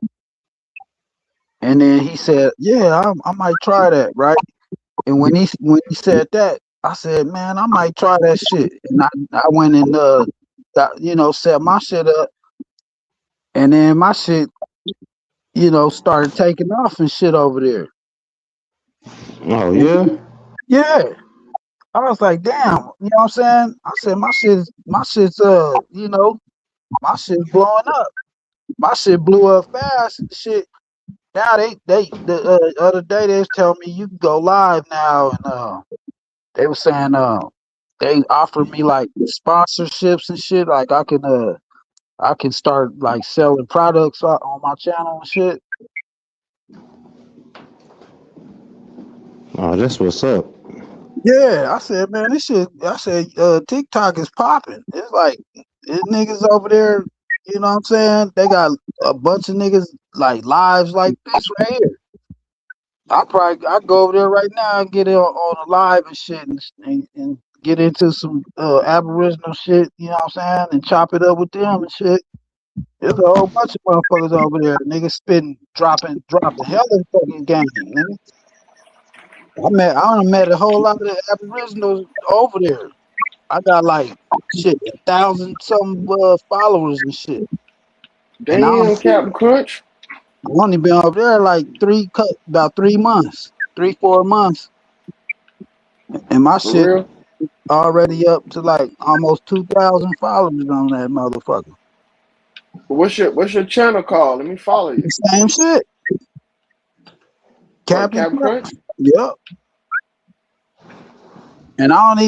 And then he said, "Yeah, I might try that, right?" And when he said that, I said, "Man, I might try that shit." And I went and set my shit up, and then my shit started taking off and shit over there. oh And yeah? yeah, I was like, "Damn," you know what I'm saying? I said, "My shit's my shit's blowing up. My shit blew up fast and shit." Now the other day they was telling me you can go live now, and they were saying they offered me like sponsorships and shit. Like I can start like selling products on my channel and shit. Oh, that's what's up. Yeah, I said, man, this shit. I said, TikTok is popping. It's like there's niggas over there. You know what I'm saying? They got a bunch of niggas like lives like this right here. I go over there right now and get it on a live and shit and get into some Aboriginal shit. You know what I'm saying? And chop it up with them and shit. There's a whole bunch of motherfuckers over there. Niggas spitting, dropping hella fucking game, nigga. I done met a whole lot of Aboriginals over there. I got like shit, 1,000 some followers and shit. And Damn, Captain Crunch. I've only been over there like about 3 months, 4 months, and my For shit real? already up to like almost 2,000 followers on that motherfucker. What's your channel called? Let me follow you. Same shit, What, Captain Captain Crunch. Crunch? Yep. And I don't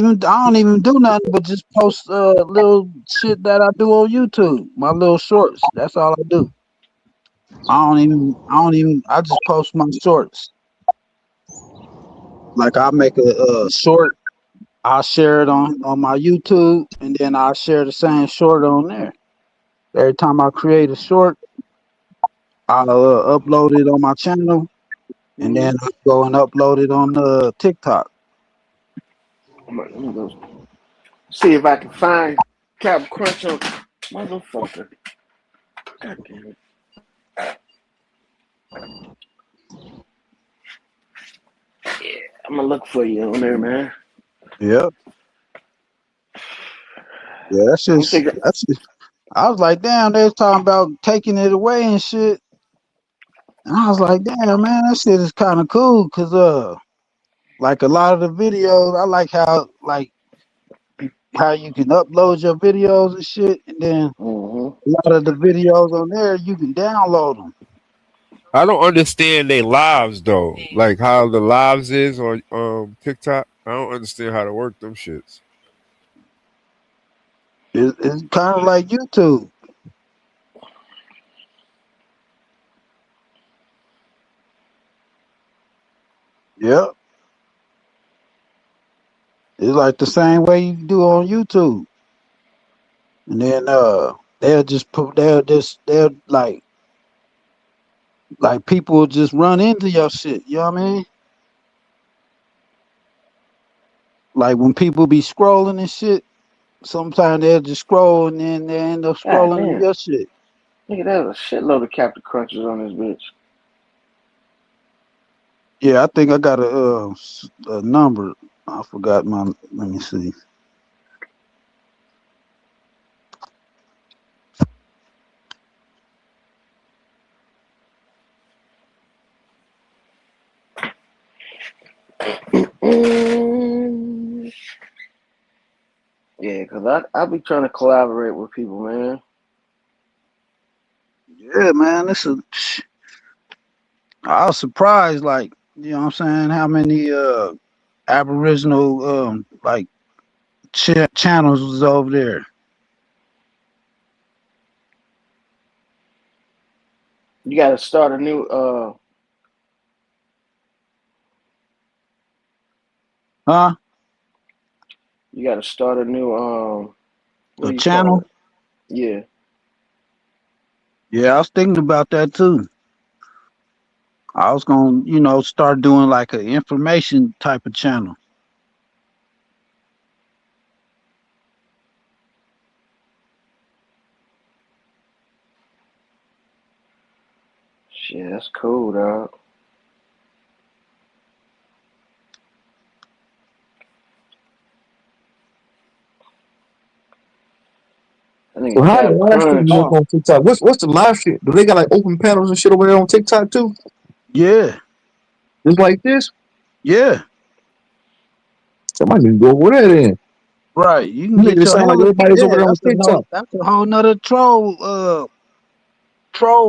even do nothing but just post little shit that I do on YouTube. My little shorts. That's all I do. I just post my shorts. Like I make a short, I'll share it on my YouTube, and then I'll share the same short on there. Every time I create a short, I'll upload it on my channel, and Mm-hmm. then I go and upload it on TikTok. Let me go see if I can find Captain Crunch on motherfucker. God damn it. I'm gonna look for you on there, man. Yep. Yeah, I'm figuring. that's just. I was like, damn, they was talking about taking it away and shit. And I was like, damn, man, that shit is kind of cool, cause like a lot of the videos, I like how you can upload your videos and shit, and then Mm-hmm. a lot of the videos on there you can download them. I don't understand their lives though. Like how the lives is on TikTok. I don't understand how to work them shits. It's kind of like YouTube. Yep, it's like the same way you do on YouTube, and then they'll like people will just run into your shit. You know what I mean? Like when people be scrolling and shit, sometimes they'll just scroll and then they end up God scrolling in damn. your shit. Nigga, there's a shitload of Captain Crunches on this bitch. Yeah, I think I got a number. I forgot my. Let me see. Mm. Yeah, cause I be trying to collaborate with people, man. Yeah, man, I was surprised, like you know what I'm saying, how many Aboriginal like channels was over there. You gotta start a new Huh? you gotta start a new what A do you call channel? it? Yeah. Yeah, I was thinking about that too. I was gonna, start doing like an information type of channel. Shit, that's cool, dog. I think So how the Captain live shit Crunch. work on TikTok? What's the live shit? Do they got like open panels and shit over there on TikTok too? Yeah, Just like this? yeah, Somebody need to go over there then. right. You can You make get it your sound like hell. everybody's over Yeah, there on TikTok. that's a whole nother troll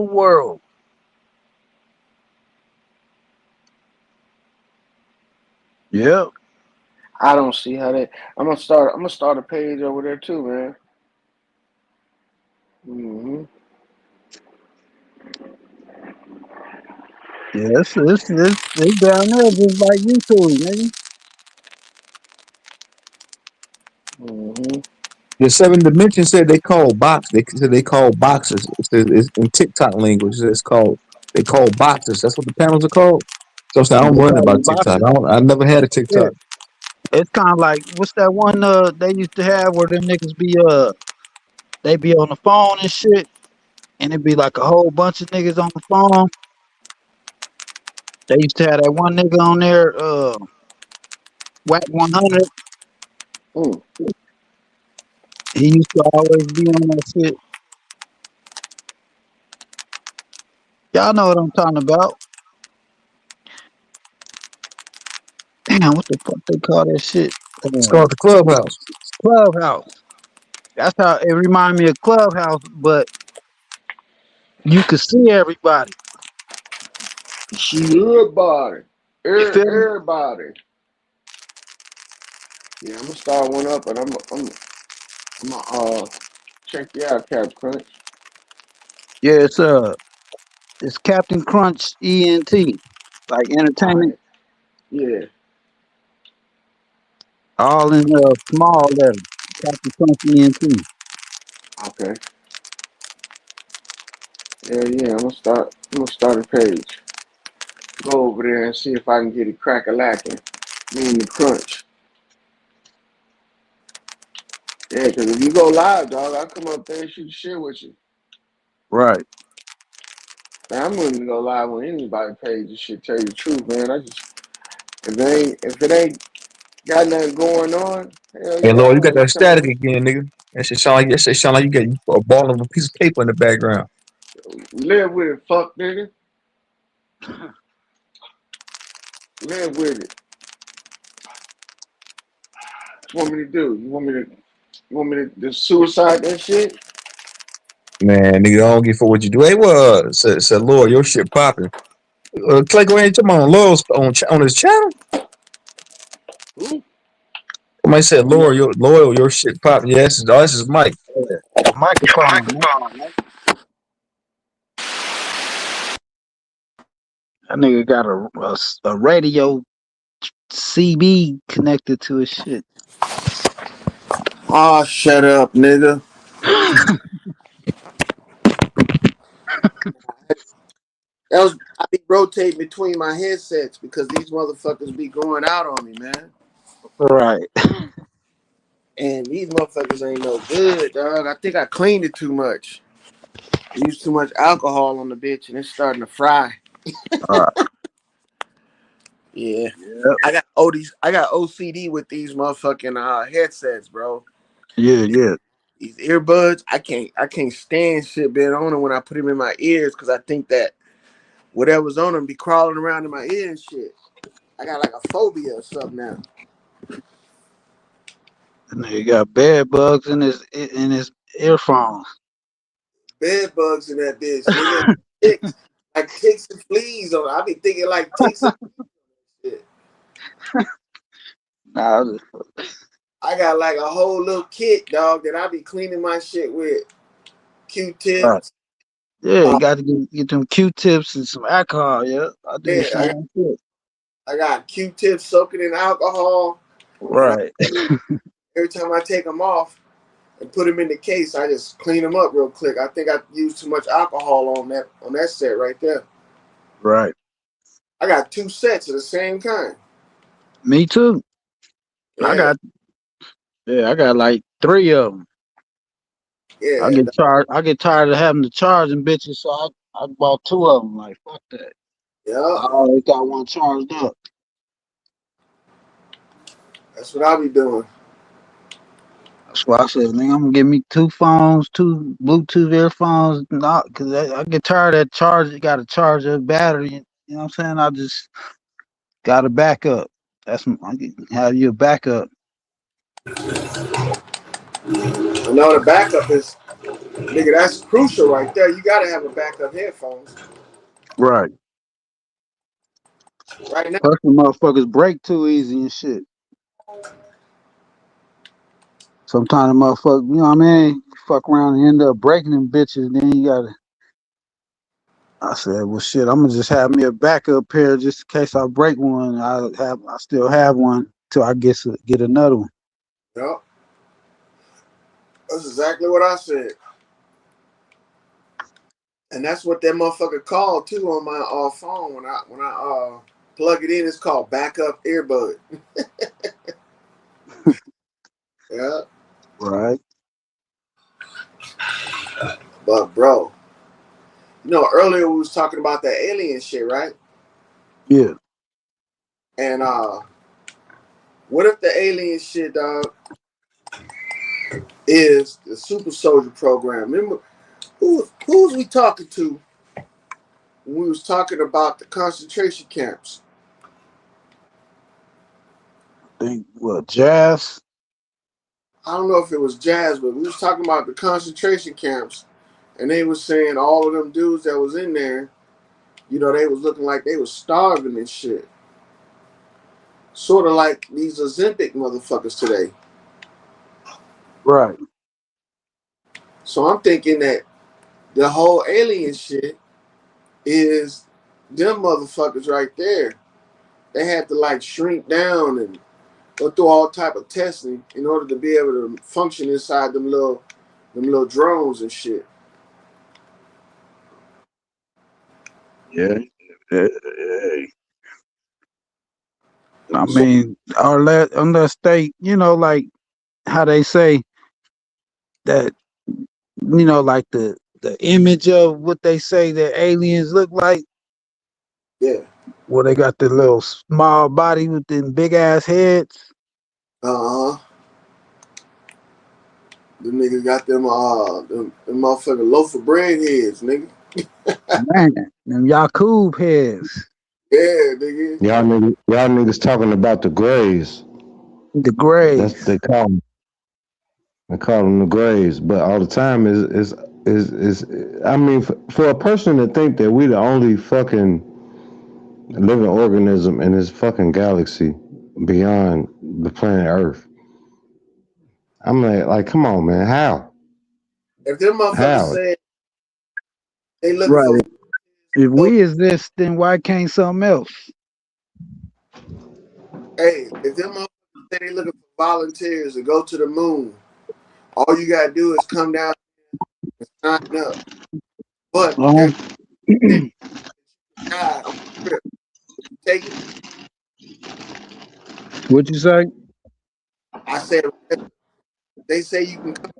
world. Yep. I don't see how they. I'm gonna start a page over there too, man. Hmm. Yeah, it's down there just like YouTube, nigga. Hmm. The Seven Dimensions said they call box. They said they call boxes. It's in TikTok language. It's called they call boxes. That's what the panels are called. So I They don't run call about them TikTok. boxes. I never had a Yeah. TikTok. It's kind of like what's that one they used to have where them niggas be they be on the phone and shit, and it be like a whole bunch of niggas on the phone. They used to have that one nigga on there, Whack 100. Mm. He used to always be on that shit. Y'all know what I'm talking about. Damn, what the fuck they call that shit? It's called the Clubhouse. Clubhouse. That's how it remind me of Clubhouse, but you could see everybody. See everybody. You feel me? Everybody. Yeah, I'm gonna start one up, and I'm gonna check you out, Captain Crunch. Yeah, it's Captain Crunch ENT, like All entertainment, right. Yeah. all in small letters. Captain Crunch ENT. Okay. Yeah, yeah. I'm gonna start. I'm gonna start a page. Go over there and see if I can get it crack a lacking. Me and the Crunch. Yeah, because if you go live, dog, I'll come up there and shoot shit with you. Right. Man, I'm willing to go live with anybody page and shit. Tell you the truth, man. I just if it ain't got nothing going on, hell Hey yeah, Lord, I you got don't that mind static coming. again, nigga. That shit sound like you got a ball of a piece of paper in the background. Live with it, fuck nigga. Live with it. You want me to do? You want me to do suicide that shit? Man, nigga, I don't get for what you do. Hey, what? Said Lord, your shit popping. Clay, go ahead and come on, Lord's on his channel. Ooh. Somebody said, Lord, your shit popping. Yes, this is Mike. Your microphone, man. That nigga got a radio CB connected to his shit. Oh, shut up, nigga. That was I be rotating between my headsets because these motherfuckers be going out on me, man. Right. And these motherfuckers ain't no good, dog. I think I cleaned it too much. I used too much alcohol on the bitch, and it's starting to fry. Yeah, Yep. I got OCD with these motherfucking headsets, bro. Yeah. These earbuds, I can't stand shit being on them when I put them in my ears because I think that whatever's on them be crawling around in my ear and shit. I got like a phobia or something now. That nigga got bed bugs in his earphones. Bed bugs in that bitch, nigga. Ticks, like ticks and fleas on it. I be thinking like ticks and shit. Nah, I got like a whole little kit, dog, that I be cleaning my shit with. right. Q-tips. Yeah, you Uh, got to get them Q-tips and some alcohol. Yeah, I do the yeah, same shit. I got Q-tips soaking in alcohol, and Right. every time I take them off and put them in the case, I just clean them up real quick. I think I used too much alcohol on that set right there. Right. I got 2 sets of the same kind. Me too. I Yeah, got I got like 3 of them. yeah, I get tired of having to charge them bitches, so I bought 2 of them. Like fuck that. yeah. I always got one charged up. That's what I be doing. That's why I said, nigga, I'm gonna give me 2 phones, 2 Bluetooth earphones, not because I get tired of that charge. You got to charge a battery. You know what I'm saying? I just got a backup. I can have you a backup. I know the backup is, nigga, that's crucial right there. You gotta have a backup headphones. Right. Right now, Plus, the motherfuckers break too easy and shit. Sometimes the motherfucker, you know what I mean? You fuck around and end up breaking them bitches, then you gotta. I said, well, shit, I'm gonna just have me a backup pair just in case I break one. I still have one till I get another one. yeah, that's exactly what I said. And that's what that motherfucker called too on my phone when I plug it in. It's called backup earbud. Yeah, Right. but bro, you know earlier we was talking about the alien shit, right? Yeah. And what if the alien shit, dog, is the super soldier program? Remember who's we talking to when we was talking about the concentration camps? Think what Jazz? I don't know if it was Jazz, but we was talking about the concentration camps, and they was saying all of them dudes that was in there, you know, they was looking like they was starving and shit. Sort of like these Ozempic motherfuckers today. Right. So I'm thinking that the whole alien shit is them motherfuckers right there. They had to like shrink down and go through all type of testing in order to be able to function inside them little drones and shit. Yeah. Hey, I So mean, unless they, like how they say that, like the image of what they say that aliens look like, yeah, where they got the little small body with them big ass heads. uh huh. Them niggas got them motherfucking loaf of bread heads, nigga. Man, them Yakub heads. Yeah, nigga. Y'all niggas talking about the Grays. The grave. They call them. They call them the graves. But all the time is. I mean, for a person to think that we the only fucking living organism in this fucking galaxy beyond the planet Earth, I'm like, come on, man, how? If them motherfuckers How? said they looking for, Right. If we exist, then why can't something else? hey, if them motherfuckers say they looking for volunteers to go to the moon, all you gotta do is come down and sign up. But Uh-huh. there's a guy on the trip. Take it. What you say? I said they say you can come down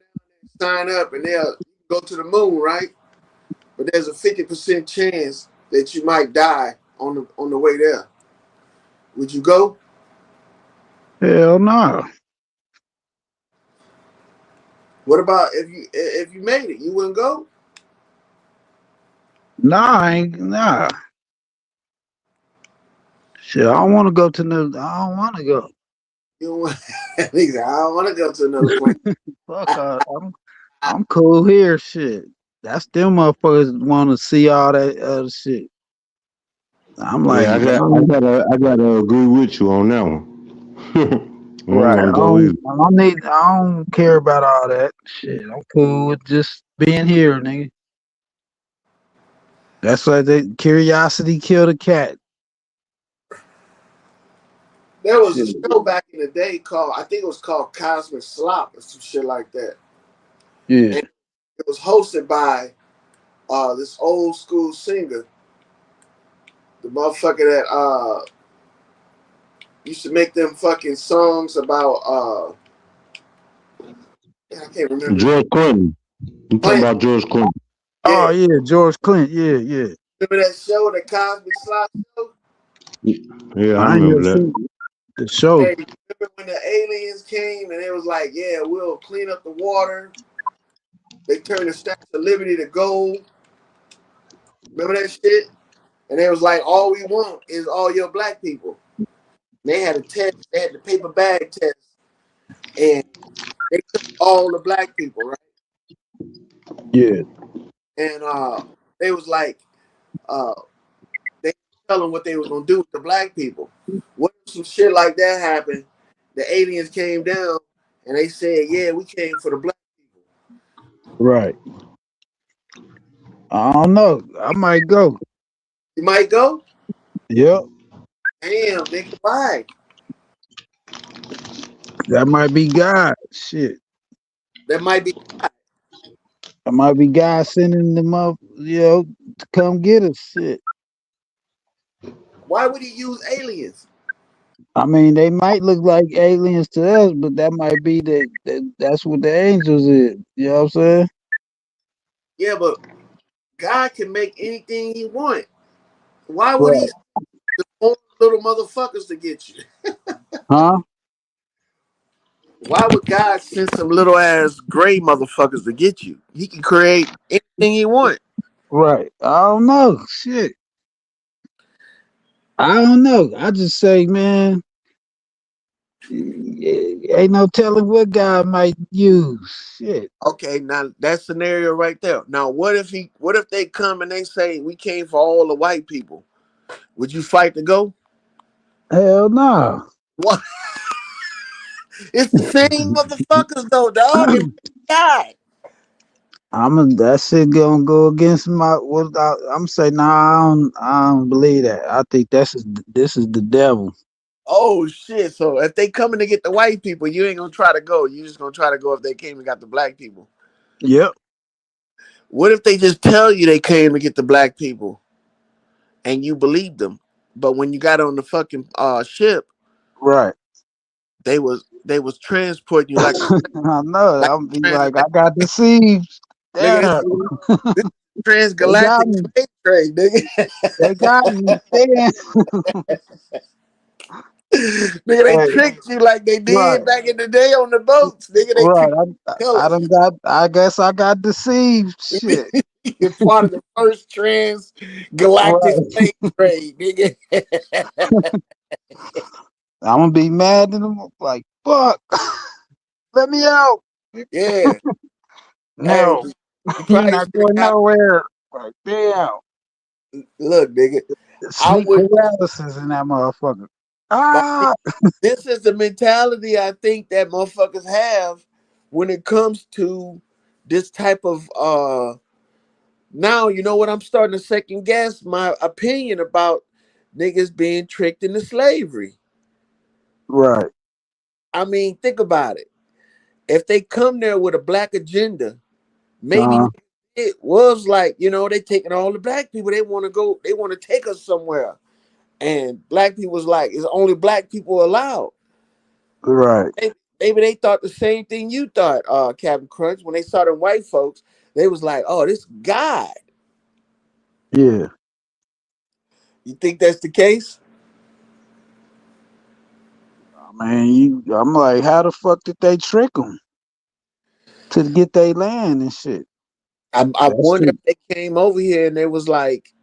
and sign up and they'll go to the moon, right? But there's a 50% chance that you might die on the way there. Would you go? Hell no. What about if you made it? You wouldn't go? Nah, I ain't nah. Shit, I don't want to go to the. I don't want to go. You don't want, I don't want to go to another planet. Fuck, I'm cool here. Shit, that's them motherfuckers want to see all that other shit. I'm like, Yeah, if I don't, I gotta agree with you on that one. I don't right, want to go either. I don't care about all that shit. I'm cool with just being here, nigga. That's why the curiosity killed a cat. There was a Shit. show back in the day called, I think it was called Cosmic Slop or some shit like that. Yeah. And it was hosted by this old school singer, the motherfucker that used to make them fucking songs about I can't remember his George Clinton. You talking Clinton. about George Clinton? Oh Yeah. yeah, George Clinton. Yeah, yeah. Remember that show, the Cosmic Slop show? Yeah, I I ain't never remember that. seen the show. Hey, remember when the aliens came and it was like, yeah, we'll clean up the water. They turned the Statue of Liberty to gold. Remember that shit? And it was like, all we want is all your black people. They had a test, they had the paper bag test, and they took all the black people, right? Yeah. And they was like, uh, they tell them what they was gonna do with the black people. What if some shit like that happened? The aliens came down and they said, yeah, we came for the black people. Right. I don't know. I might go. You might go? Yep. Damn, nigga, why? That might be God. Shit. That might be. That might be God sending them up, to come get us. Shit. Why would he use aliens? I mean, they might look like aliens to us, but that might be that's what the angels is. You know what I'm saying? Yeah, but God can make anything he want. Why would he Right. send the poor little motherfuckers to get you? Huh? Why would God send some little ass gray motherfuckers to get you? He can create anything he want. Right. I don't know. Shit. I don't know. I just say, man, ain't no telling what God might use. Shit. Okay, now that scenario right there. Now what if they come and they say we came for all the white people? Would you fight to go? Hell no. What? It's the same motherfuckers though, dog. It's God. That shit gonna go against my what I'm saying. Nah, I don't believe that. I think this is the devil. Oh shit! So if they coming to get the white people, you ain't gonna try to go. You just gonna try to go if they came and got the black people. Yep. What if they just tell you they came to get the black people and you believed them, but when you got on the fucking ship, Right. they was transporting you like a I know. like I'm be like, I transatlantic. got deceived. Nigga, Damn. this is They got transgalactic me. slave trade, nigga. They got me. Damn. Nigga, they Hey, tricked you like they right. did back in the day on the boats. Nigga, they Right. tricked I colors. done got. I guess I got deceived. Shit. You're part of the first transgalactic Right. slave trade, nigga. I'm gonna be mad at them. Like, Fuck. Let me out. Yeah. Hey, No. you You're probably not should have going got. nowhere. Like, damn. Look, nigga, I Sleep would. paralysis in that motherfucker. My, Ah. this is the mentality I think that motherfuckers have when it comes to this type of. Now you know what, I'm starting to second guess my opinion about niggas being tricked into slavery. Right. I mean, think about it. If they come there with a black agenda, maybe Uh, it was like, they taking all the black people. They want to go. They want to take us somewhere. And black people was like, it's only black people allowed. right. Maybe they thought the same thing you thought, Captain Crunch. When they saw the white folks, they was like, oh, this God. Yeah. You think that's the case? Man, I'm like, how the fuck did they trick them to get their land and shit? I That's wonder if true. they came over here and they was like,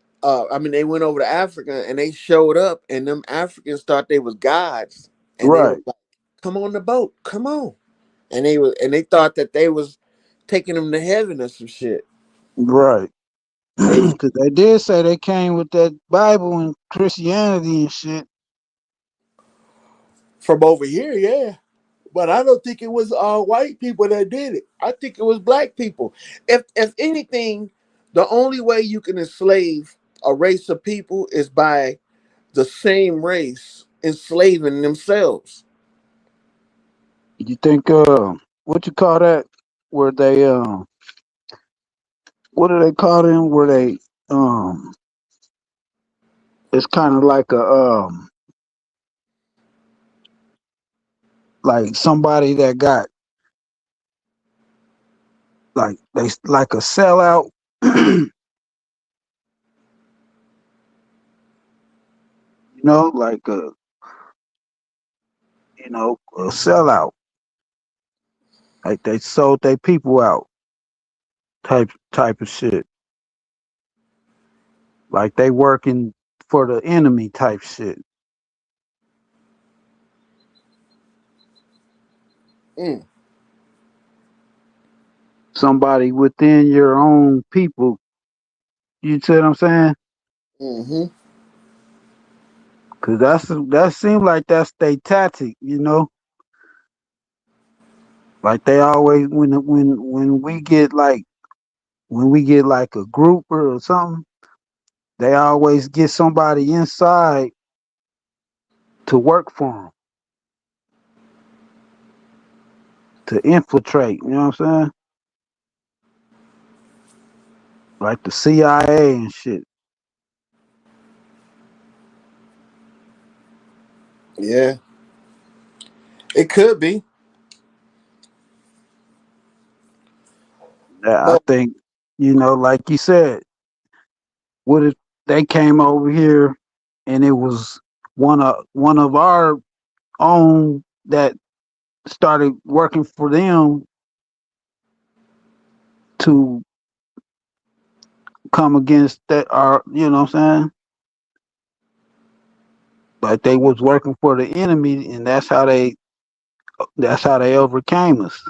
they went over to Africa and they showed up and them Africans thought they was gods. And they were Right. like, come on the boat, come on. And they thought that they was taking them to heaven or some shit. Right. They was Because they did say they came with that Bible and Christianity and shit. from over here, yeah. But I don't think it was white people that did it. I think it was black people. If anything, the only way you can enslave a race of people is by the same race enslaving themselves. You think, what you call that? Where they, what do they call them? Where they, um, it's kind of like like somebody that got, like, they, like a sellout. Like a sellout. Like they sold their people out, type of shit. Like they working for the enemy type shit. Mm, Somebody within your own people. You see what I'm saying? mm-hmm, Cause that seems like that's their tactic. Like they always when we get like a group or something, they always get somebody inside to work for them, to infiltrate. You know what I'm saying? Like the CIA and shit. yeah, it could be. I But think, like you said, what if they came over here and it was one of our own that started working for them to come against that, our, what I'm saying? Like they was working for the enemy, and that's how they overcame us.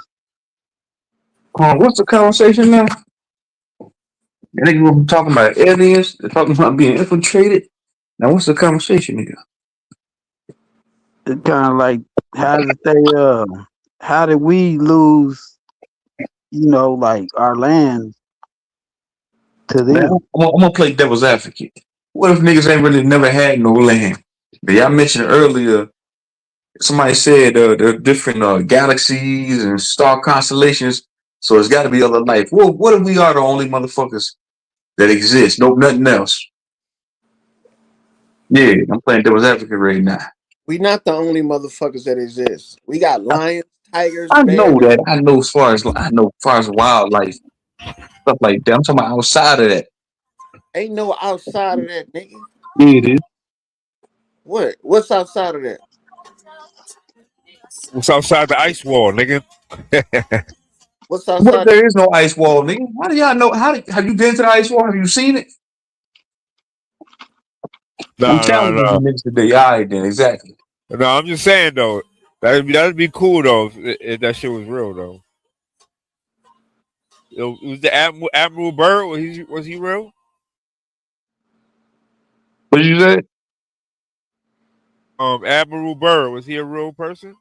What's the conversation now? I think we're talking about aliens. They're talking about being infiltrated. Now, what's the conversation here? It kind of like, how did they how did we lose, like our land to Now, them? I'm gonna play devil's advocate. What if niggas ain't really never had no land? But y'all mentioned earlier, somebody said there are different galaxies and star constellations, so it's got to be other life. Well, what if we are the only motherfuckers that exist? Nope, nothing else. Yeah, I'm playing devil's advocate right now. we not the only motherfuckers that exist. We got lions, tigers, I bears. know that. I know as far as wildlife stuff like that. I'm talking about outside of that. Ain't no outside of that, nigga. Yeah, it is. What? What's outside of that? What's outside the ice wall, nigga? What's What if outside? there is no ice wall, nigga? How do y'all know? Have you been to the ice wall? Have you seen it? I'm No, no, challenging you no, niggas today. All right, then, exactly. no. I'm just saying though. That'd be cool though if that shit was real though. It was the Admiral Byrd. Was he real? What did you say? Admiral Byrd, was he a real person?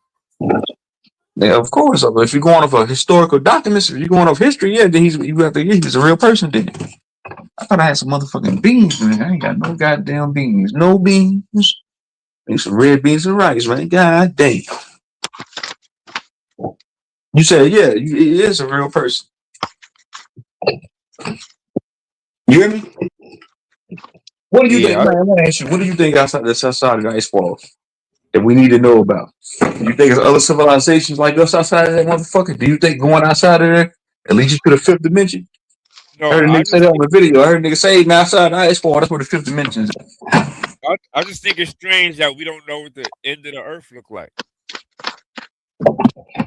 Yeah, of course. If you're going off of historical documents, if you're going off history, yeah, then you have to. He's a real person. Then I thought I had some motherfucking beans, man. I ain't got no goddamn beans. No beans. Need some red beans and rice, man. God damn. You said, yeah, he is a real person. You hear me? What do you think, Yeah, man? I want to ask you, what do you think outside of the ice wall that we need to know about? Do you think there's other civilizations like us outside of that motherfucker? Do you think going outside of there at least you to the fifth dimension? I no, heard a nigga say that on the video. I heard a nigga say, now outside the ice wall, that's where the fifth dimension is. I just think it's strange that we don't know what the end of the earth look like.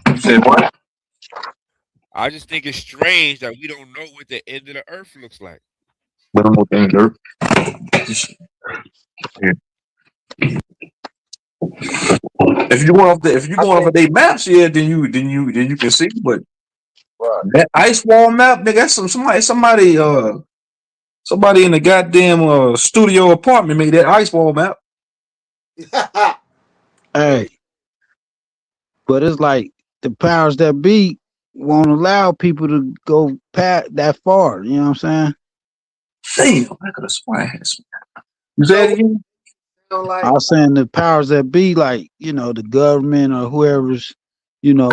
You said what? I just think it's strange that we don't know what the end of the earth looks like. We don't know what the end of If you going off of their maps, yeah, then you can see. But that ice wall map, nigga, that's somebody in the goddamn studio apartment made that ice wall map. Hey, but it's like the powers that be won't allow people to go past that far. You know what I'm saying? Damn, I could have sworn I had some. You say it again? I was saying the powers that be, like, the government or whoever's,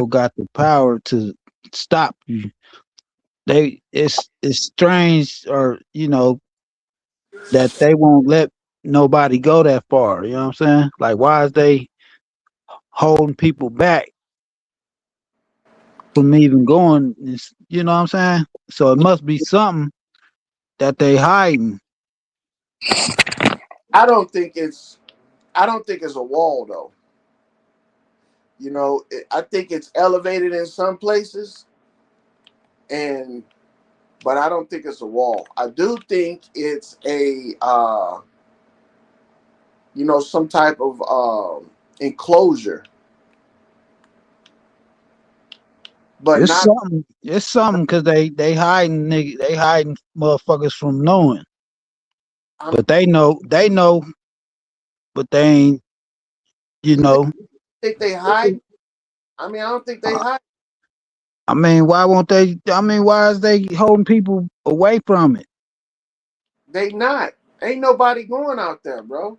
got the power to stop you. It's strange, or that they won't let nobody go that far. You know what I'm saying? Like, why is they holding people back from even going? You know what I'm saying? So it must be something that they hiding. I don't think it's a wall though. I think it's elevated in some places, and but I don't think it's a wall. I do think it's a some type of enclosure, but It's not. something. It's something because they hiding they hiding motherfuckers from knowing. I'm But they know, but they ain't. You know. think they hide. I mean, I don't think they hide. I mean, why won't they? I mean, why is they holding people away from it? They not. Ain't nobody going out there, bro.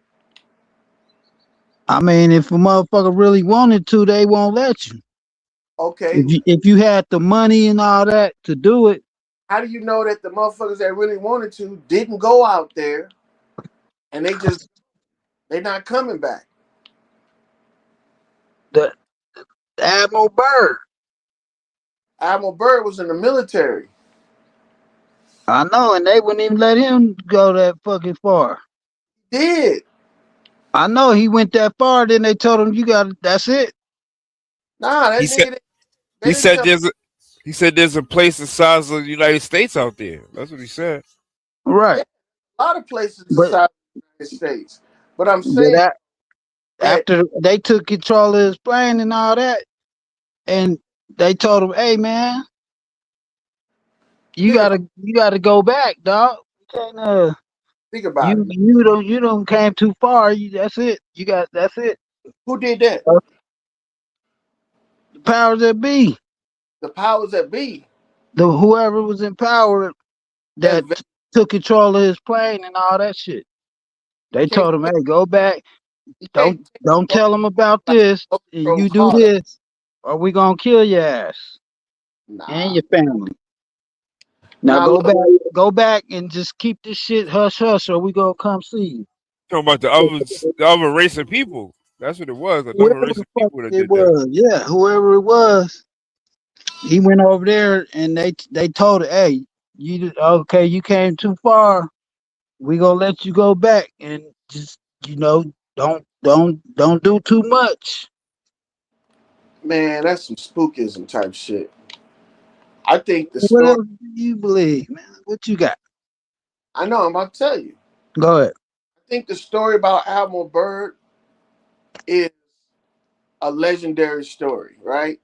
I mean, if a motherfucker really wanted to, they won't let you. Okay, If you had the money and all that to do it, how do you know that the motherfuckers that really wanted to didn't go out there and they're not coming back? the Admiral Byrd. Admiral Byrd was in the military. I know, and they wouldn't even let him go that fucking far. Did I know he went that far. Then they told him, "You got that's it." nah, He that said nigga. They he didn't said tell. there's a place the size of the United States out there. That's what he said. Right, Yeah, a lot of places but inside the United States. But I'm but saying that after they took control of his plane and all that, and they told him, "Hey, man, you think gotta about you gotta go back, dog. You can't think about you it. you don't came too far. That's it. That's it. Who did that? The powers that be, The powers that be. the whoever was in power That that took control of his plane and all that shit. you They can't told him, "Hey, go back. you can't Don't take don't control tell them about like this. no And control you do harder. this, or we gonna kill your ass and Nah. your family. Now Now look, go back, and just keep this shit hush hush, or we gonna come see you." Talking about the other race of people. That's what it was. Another Whoever race the of fuck people that it did that. was, yeah, whoever it was, he went over there and they told her, "Hey, okay? You came too far. We gonna let you go back, and just don't do too much." man, that's some spookism type shit. I think the What story. else do you believe, man? What you got? I know. I'm about to tell you. Go ahead. I think the story about Admiral Byrd is a legendary story, right?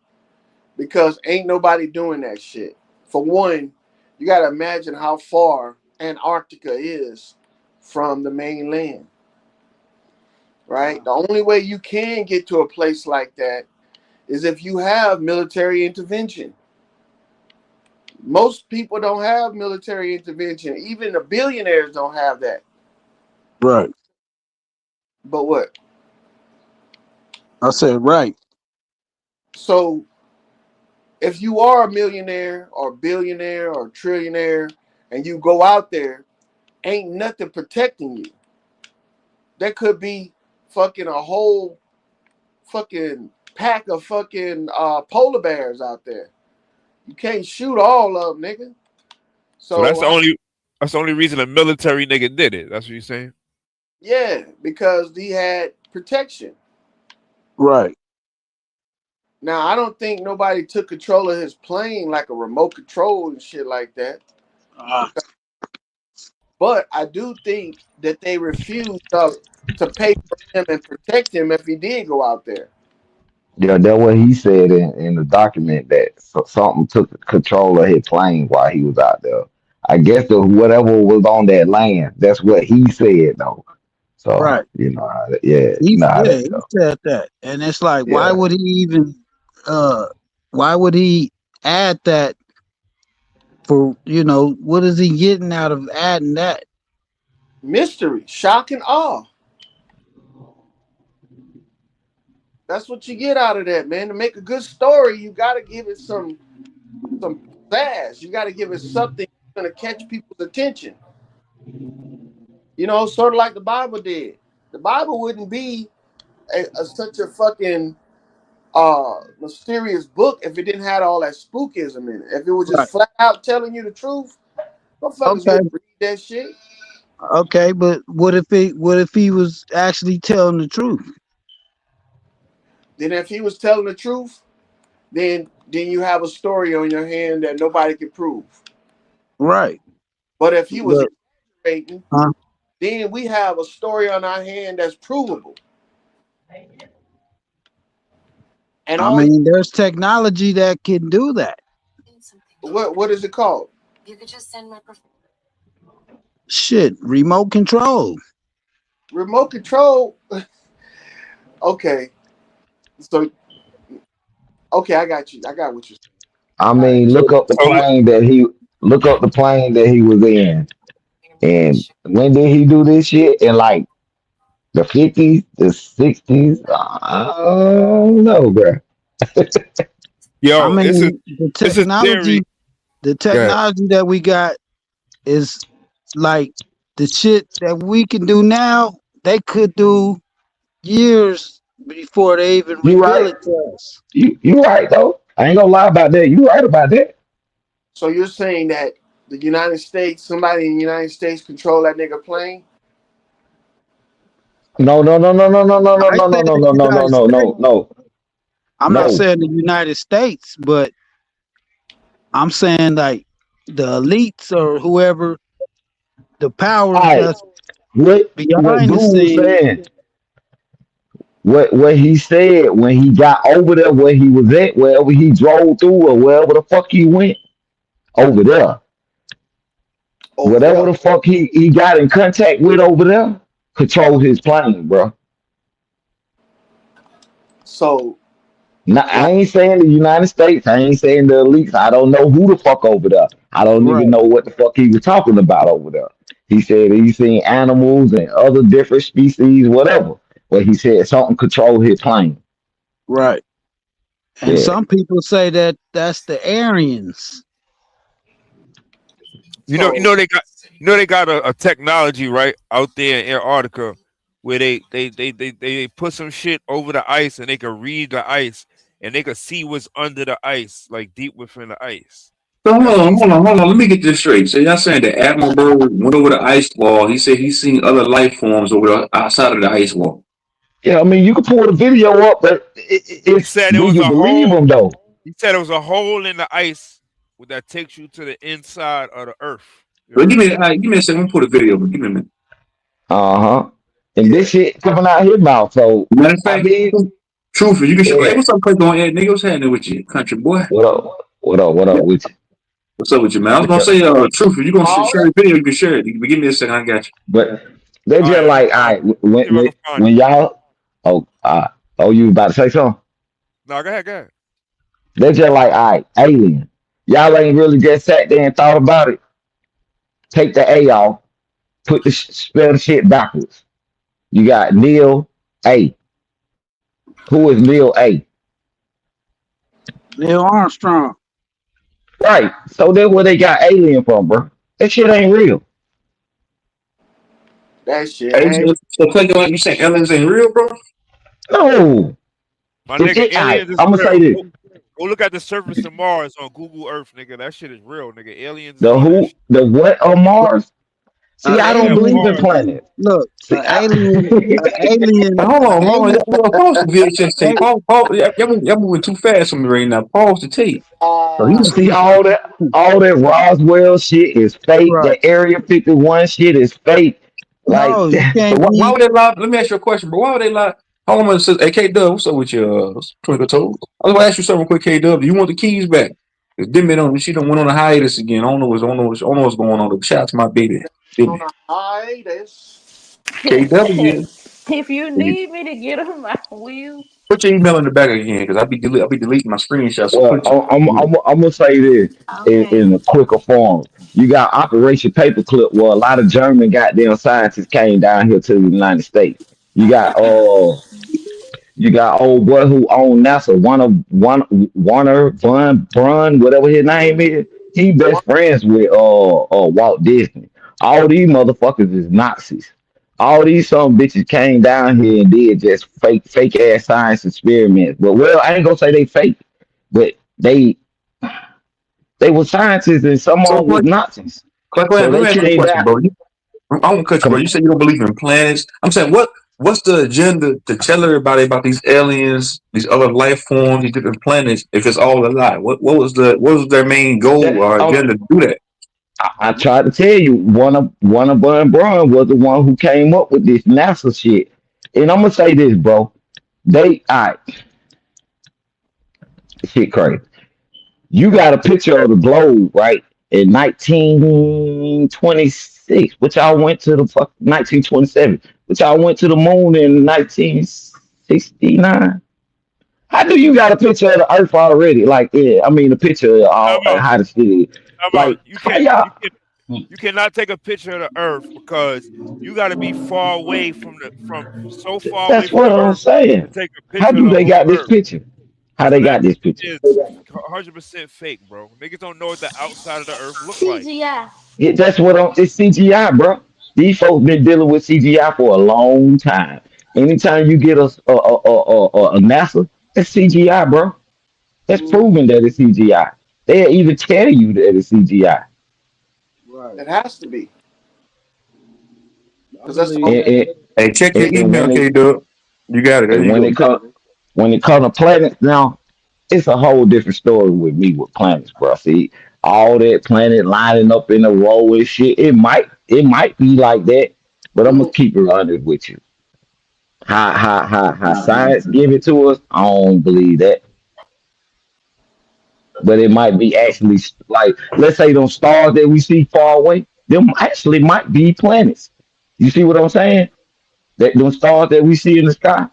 Because ain't nobody doing that shit. For one, you got to imagine how far Antarctica is from the mainland, right? The only way you can get to a place like that is if you have military intervention. Most people don't have military intervention. Even the billionaires don't have that. Right. But what? I said right. So if you are a millionaire or billionaire or trillionaire and you go out there, ain't nothing protecting you. There could be fucking a whole fucking pack of fucking polar bears out there. You can't shoot all of them, nigga. So So that's the only reason a military nigga did it. That's what you're saying? yeah, because he had protection. Right. Now I don't think nobody took control of his plane like a remote control and shit like that. But I do think that they refused to pay for him and protect him if he did go out there. Yeah, that's what he said in the document that something took control of his plane while he was out there. I guess whatever was on that land, that's what he said though. So Right. you know, yeah, you know how that He go. said that. And it's like, why Yeah, would he even why would he add that for, what is he getting out of adding that? Mystery, shock, and awe. That's what you get out of that, man. To make a good story, you got to give it some pizzazz. You got to give it something that's gonna catch people's attention. You know, sort of like the Bible did. The Bible wouldn't be such a fucking mysterious book if it didn't have all that spookism in it. If it was just Right. flat out telling you the truth, motherfuckers Okay. wouldn't read that shit. Okay, but what if he was actually telling the truth? Then if he was telling the truth, then you have a story on your hand that nobody can prove. Right. But if he was But, exaggerating, then we have a story on our hand that's provable. And I all mean, there's technology that can do that. what is it called? Shit, remote control. Remote control. Okay. So okay, I got you. I got what you're saying. I All right. mean, So look up the plane that he was in, and when did he do this shit? In like the 50s, the 60s? I don't know, bro. I yo, mean, it's a theory. the Yeah. technology that we got is like the shit that we can do now, they could do years before they even You reveal right. it to us. You right though. I ain't gonna lie about that. You right about that. So you're saying that the United States, somebody in the United States control that nigga plane? No, no, no, no, no, no, no, no, I no, no, said no, the no, no, no, United no, States. no, no, I'm not no. saying the United States, but I'm saying like the elites or whoever, the All powers right. that's What behind dude the was scene. saying? What he said when he got over there, where he was at, wherever he drove through, or wherever the fuck he went over there, Over whatever there. the fuck he got in contact with over there, control his plane, bro. So Now, I like ain't saying the United States. I ain't saying the elites. I don't know who the fuck over there. I don't even Right, know what the fuck he was talking about over there. He said he seen animals and other different species, whatever. But he said something control his plane. right. And Yeah. some people say that that's the Aryans. so They got a technology right out there in Antarctica where they put some shit over the ice and they can read the ice and they can see what's under the ice, like deep within the ice. So hold That's what on, he's hold on, hold on. Let me get this straight. So y'all saying that Admiral Byrd went over the ice wall. He said he's seen other life forms over the outside of the ice wall. Yeah, I mean, you can pull the video up, but he it's said it do was you a believe hole. him though? He said it was a hole in the ice that takes you to the inside of the earth. You know But what I'm give me, saying? all right, give me a second. I'm gonna pull the video. But give me a minute. Uh huh. And yeah. this shit coming out his mouth. So Matter of I fact, mean, Truth, you can show. Hey, Yeah. what's up, Clay? Going ahead, nigga. What's happening with you, country boy? What up? What up? What up with you? What's up with you, man? I was But gonna say, Truth, if you gonna share the video, you can share it. You can give me a second. I got you. but they All just right, let me like I see if I can find when it. y'all you about to say something? No, go ahead, go ahead. They just like alien. Y'all ain't really just sat there and thought about it. Take the A off, put the spell the shit backwards. You got Neil A. Who is Neil A? Neil Armstrong. Right. So that's where they got alien from, bro. That shit ain't real. That shit Hey, ain't. so Clay, you saying aliens ain't real, bro? No. My If nigga, it, aliens is I'm gonna say real. this. Go look at the surface of Mars on Google Earth, nigga. That shit is real, nigga. Aliens and The all that who, shit. the what on Mars? See, I don't Yeah, believe Alien. in Mars. planets. Look, See, Now, hold on, hold on. Pause the VHS tape. Pause. Y'all moving too fast for me right now. Pause the tape. So he was see all that Roswell shit is fake. right. The Area 51 shit is fake. Like, No, you So can't why be would they lie? Let me ask you a question, bro. Why would they lie? Hold on, says, hey, K Dub, what's up with your twinkle toes? I was gonna ask you something quick, K Dub. Do you want the keys back? Cause Dimmy on she done went on a hiatus again. I don't know what's going on. Shout out to my baby, On Dimmy. a hiatus. KW. If you need me to get them, I will. Put your email in the back again, because I'll be deleting my screenshots. So well, put your I'm gonna say this Okay. in a quicker form. You got Operation Paperclip, where a lot of German goddamn scientists came down here to the United States. You got You got old boy who owned NASA, Warner Von Brun, whatever his name is. He best friends with Walt Disney. All these motherfuckers is Nazis. All these some bitches came down here and did just fake ass science experiments. But well, I ain't gonna say they fake, but they were scientists and some so of them was quick. Nazis. Let So me they ask you a came question, down. bro. I won't cut you, bro. Come You say you don't believe in planets. I'm saying what's the agenda to tell everybody about these aliens, these other life forms, these different planets, if it's all a lie? What was their main goal that, or agenda to do that? I tried to tell you, one of Bun Braun was the one who came up with this NASA shit. And I'm gonna say this, bro. All right, shit crazy. You got a picture of the globe, right? In 1926, which I went to the 1927, which I went to the moon in 1969. How do you got a picture of the Earth already? Like, yeah, I mean, the picture of How all about how the shit is. how about Like, how y'all? you cannot take a picture of the Earth because you got to be far away from so far away That's from what the I'm Earth to saying. take a How picture of do the they whole got this Earth. picture? How So they that got this picture picture? is 100% fake, bro. Niggas don't know what the outside of the Earth look like. CGI. That's what it's CGI, bro. These folks been dealing with CGI for a long time. Anytime you get a NASA, it's CGI, bro. That's proven that it's CGI. They'll even tell you that it's CGI. right. It has to be I because that's the believe only. And, that. and, Hey, check your and email, K Dub. You got it. There and you go. when it comes to planets now, it's a whole different story with me with planets, bro. See, all that planet lining up in a row and shit. It might be like that, but I'm gonna Mhm. keep it honest with you. How science give it to us, I don't believe that. But it might be actually like, let's say those stars that we see far away, them actually might be planets. You see what I'm saying? That those stars that we see in the sky.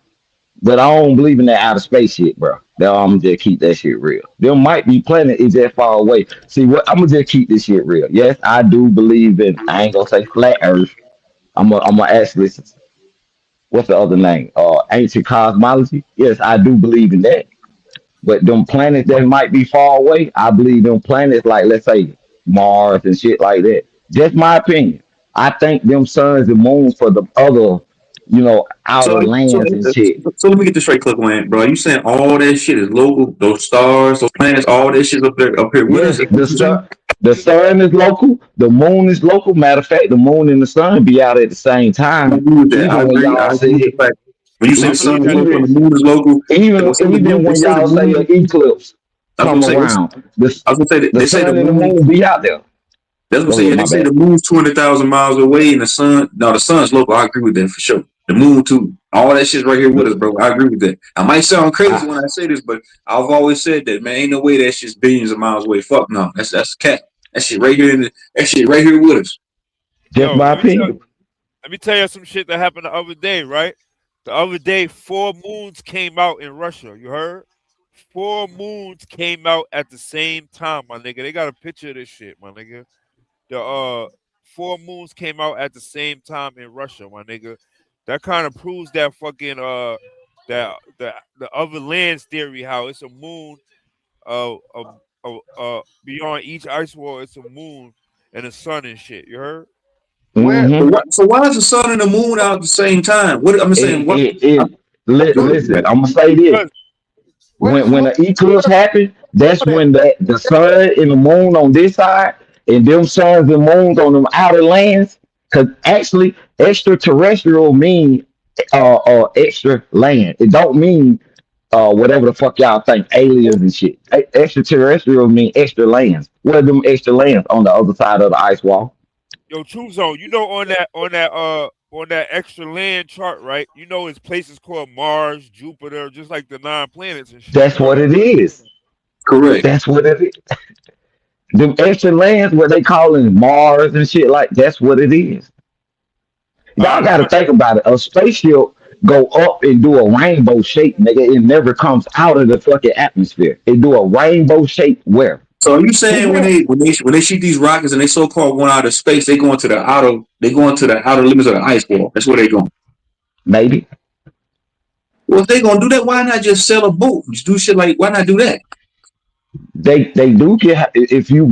But I don't believe in that outer space shit, bro. I'm just keep that shit real. There might be planet is that far away. See what I'm gonna just keep this shit real. Yes, I do believe in. I ain't gonna say flat Earth. I'm gonna actually. What's the other name? Ancient cosmology. Yes, I do believe in that. But them planets that might be far away, I believe them planets like let's say Mars and shit like that. Just my opinion. I think them suns and moons for the other, So, outer so, lands and shit. so let me get this straight, Clickland, bro. You saying all that shit is local? Those stars, those planets, all that shit up here with us? Yes, Is what you saying? the sun is local, the moon is local. Matter of fact, the moon and the sun be out at the same I time. agree with that. I Even when agree. y'all I agree with the see fact when you say I the sun believe is that local and too. the moon is local. even They when say the y'all say moon. an eclipse I was come gonna say. around, I was gonna say that the they say the sun and the moon. moon be out there. That's what I'm Go saying. ahead, Yeah, they my say bad. the moon's 200,000 miles away, and the sun. No, the sun's local. I agree with that for sure. The moon too. All that shit's right here with us, bro. I agree with that. I might sound crazy when I say this, but I've always said that, man. Ain't no way that shit's billions of miles away. Fuck no. That's cat. That shit right here that shit right here with us. Just Yo, my opinion. let me tell you some shit that happened the other day, right? The other day, 4 moons came out in Russia. You heard? 4 moons came out at the same time, my nigga. They got a picture of this shit, my nigga. The 4 moons came out at the same time in Russia, my nigga. That kind of proves that fucking that the other lands theory, how it's a moon beyond each ice wall, it's a moon and a sun and shit. You heard? Where? So, Mm-hmm. so why is the sun and the moon out at the same time? What I'm saying? What? Listen, I'm gonna say this. Because Where does When moon? the eclipse happens, that's There. when the sun and the moon on this side, and them suns and moons on them outer lands. Because actually, extraterrestrial mean extra land. It don't mean whatever the fuck y'all think, aliens and shit. Extraterrestrial mean extra lands. What are them extra lands on the other side of the ice wall? yo, True Zone, you know on that extra land chart, right? You know it's places called Mars, Jupiter, just like the 9 planets and shit. That's You what heard? it is. Correct. That's what it is. Them extra lands where they calling Mars and shit like that's what it is. All Y'all right, I'm got to about think about it. A spaceship go up and do a rainbow shape, nigga. It never comes out of the fucking atmosphere. It do a rainbow shape where? So are you saying when Somewhere. they shoot these rockets and they so called going out of space, they go into the outer limits of the ice wall. That's where they going. Maybe Well, if they gonna do that, why not just sell a boat? Just do shit like why not do that? they do get if you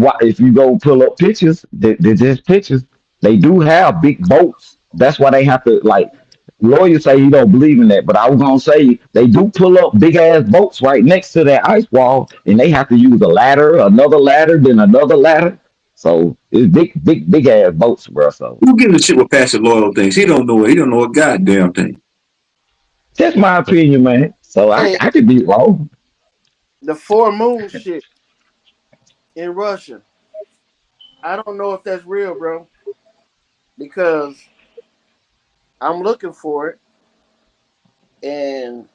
go pull up pictures, they're just pictures. They do have big boats. That's why they have to like. Lawyers say you don't believe in that, but I was gonna say they do pull up big ass boats right next to that ice wall, and they have to use a ladder, another ladder, then another ladder. So it's big ass boats, bro. So Who gives a shit what Pastor Loyal thinks? He don't know it. He don't know a goddamn thing. that's my opinion, man. So Hey, I could be wrong. the four moon shit in Russia. I don't know if that's real, bro, because I'm looking for it, and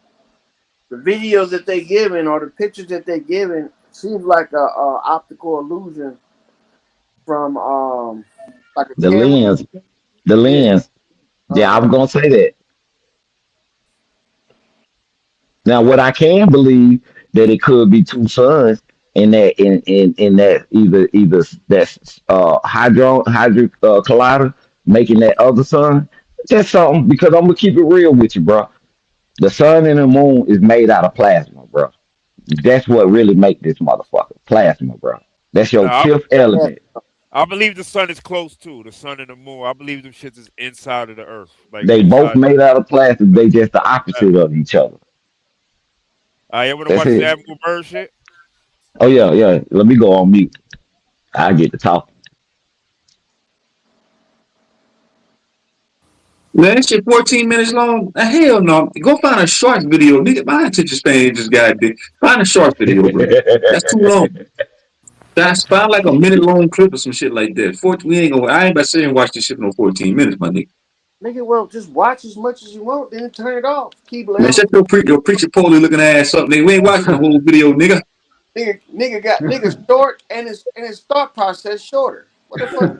the videos that they giving or the pictures that they giving seems like a optical illusion from like a The camera. lens, the Yeah. lens. Yeah, I Uh, was gonna say that. Now, what I can believe that it could be two suns, in that in that either that's hydro collider making that other sun. That's something because I'm gonna keep it real with you, bro. The sun and the moon is made out of plasma, bro. That's what really make this motherfucker plasma, bro. That's your now. fifth yeah. element. I believe the sun is close too. The sun and the moon. I believe them shits is inside of the earth, like They both inside. made out of plastic. They just the opposite of each other. I ever That's watch the it. Admiral Bird shit? Oh yeah, yeah. Let me go on mute. I get to talk. Man, that shit 14 minutes long. Hell no. Go find a shorts video. Nigga, my attention span just got big. Find a shorts video, bro. That's too long. That's find like a minute long clip or some shit like that. 14, I ain't about to sit and watch this shit no 14 minutes, my nigga. Nigga, well, just watch as much as you want, then turn it off. Keep Man, leveling. shut your preacher poorly looking ass up, nigga. We ain't watching the whole video, nigga. Nigga got nigga short and his thought process shorter. What the fuck?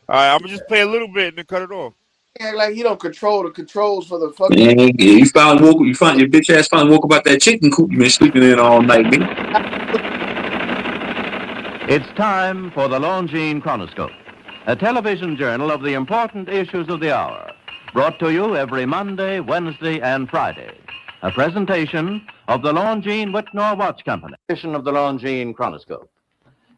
All right, I'm gonna just play a little bit and then cut it off. Act like he don't control the controls for the fucking. Man, yeah, you found your bitch ass finally woke about that chicken coop you been sleeping in all night, nigga. It's time for the Longines Chronoscope, a television journal of the important issues of the hour, brought to you every Monday, Wednesday, and Friday. A presentation of the Longines Whitnor Watch Company. Edition of the Longines Chronoscope.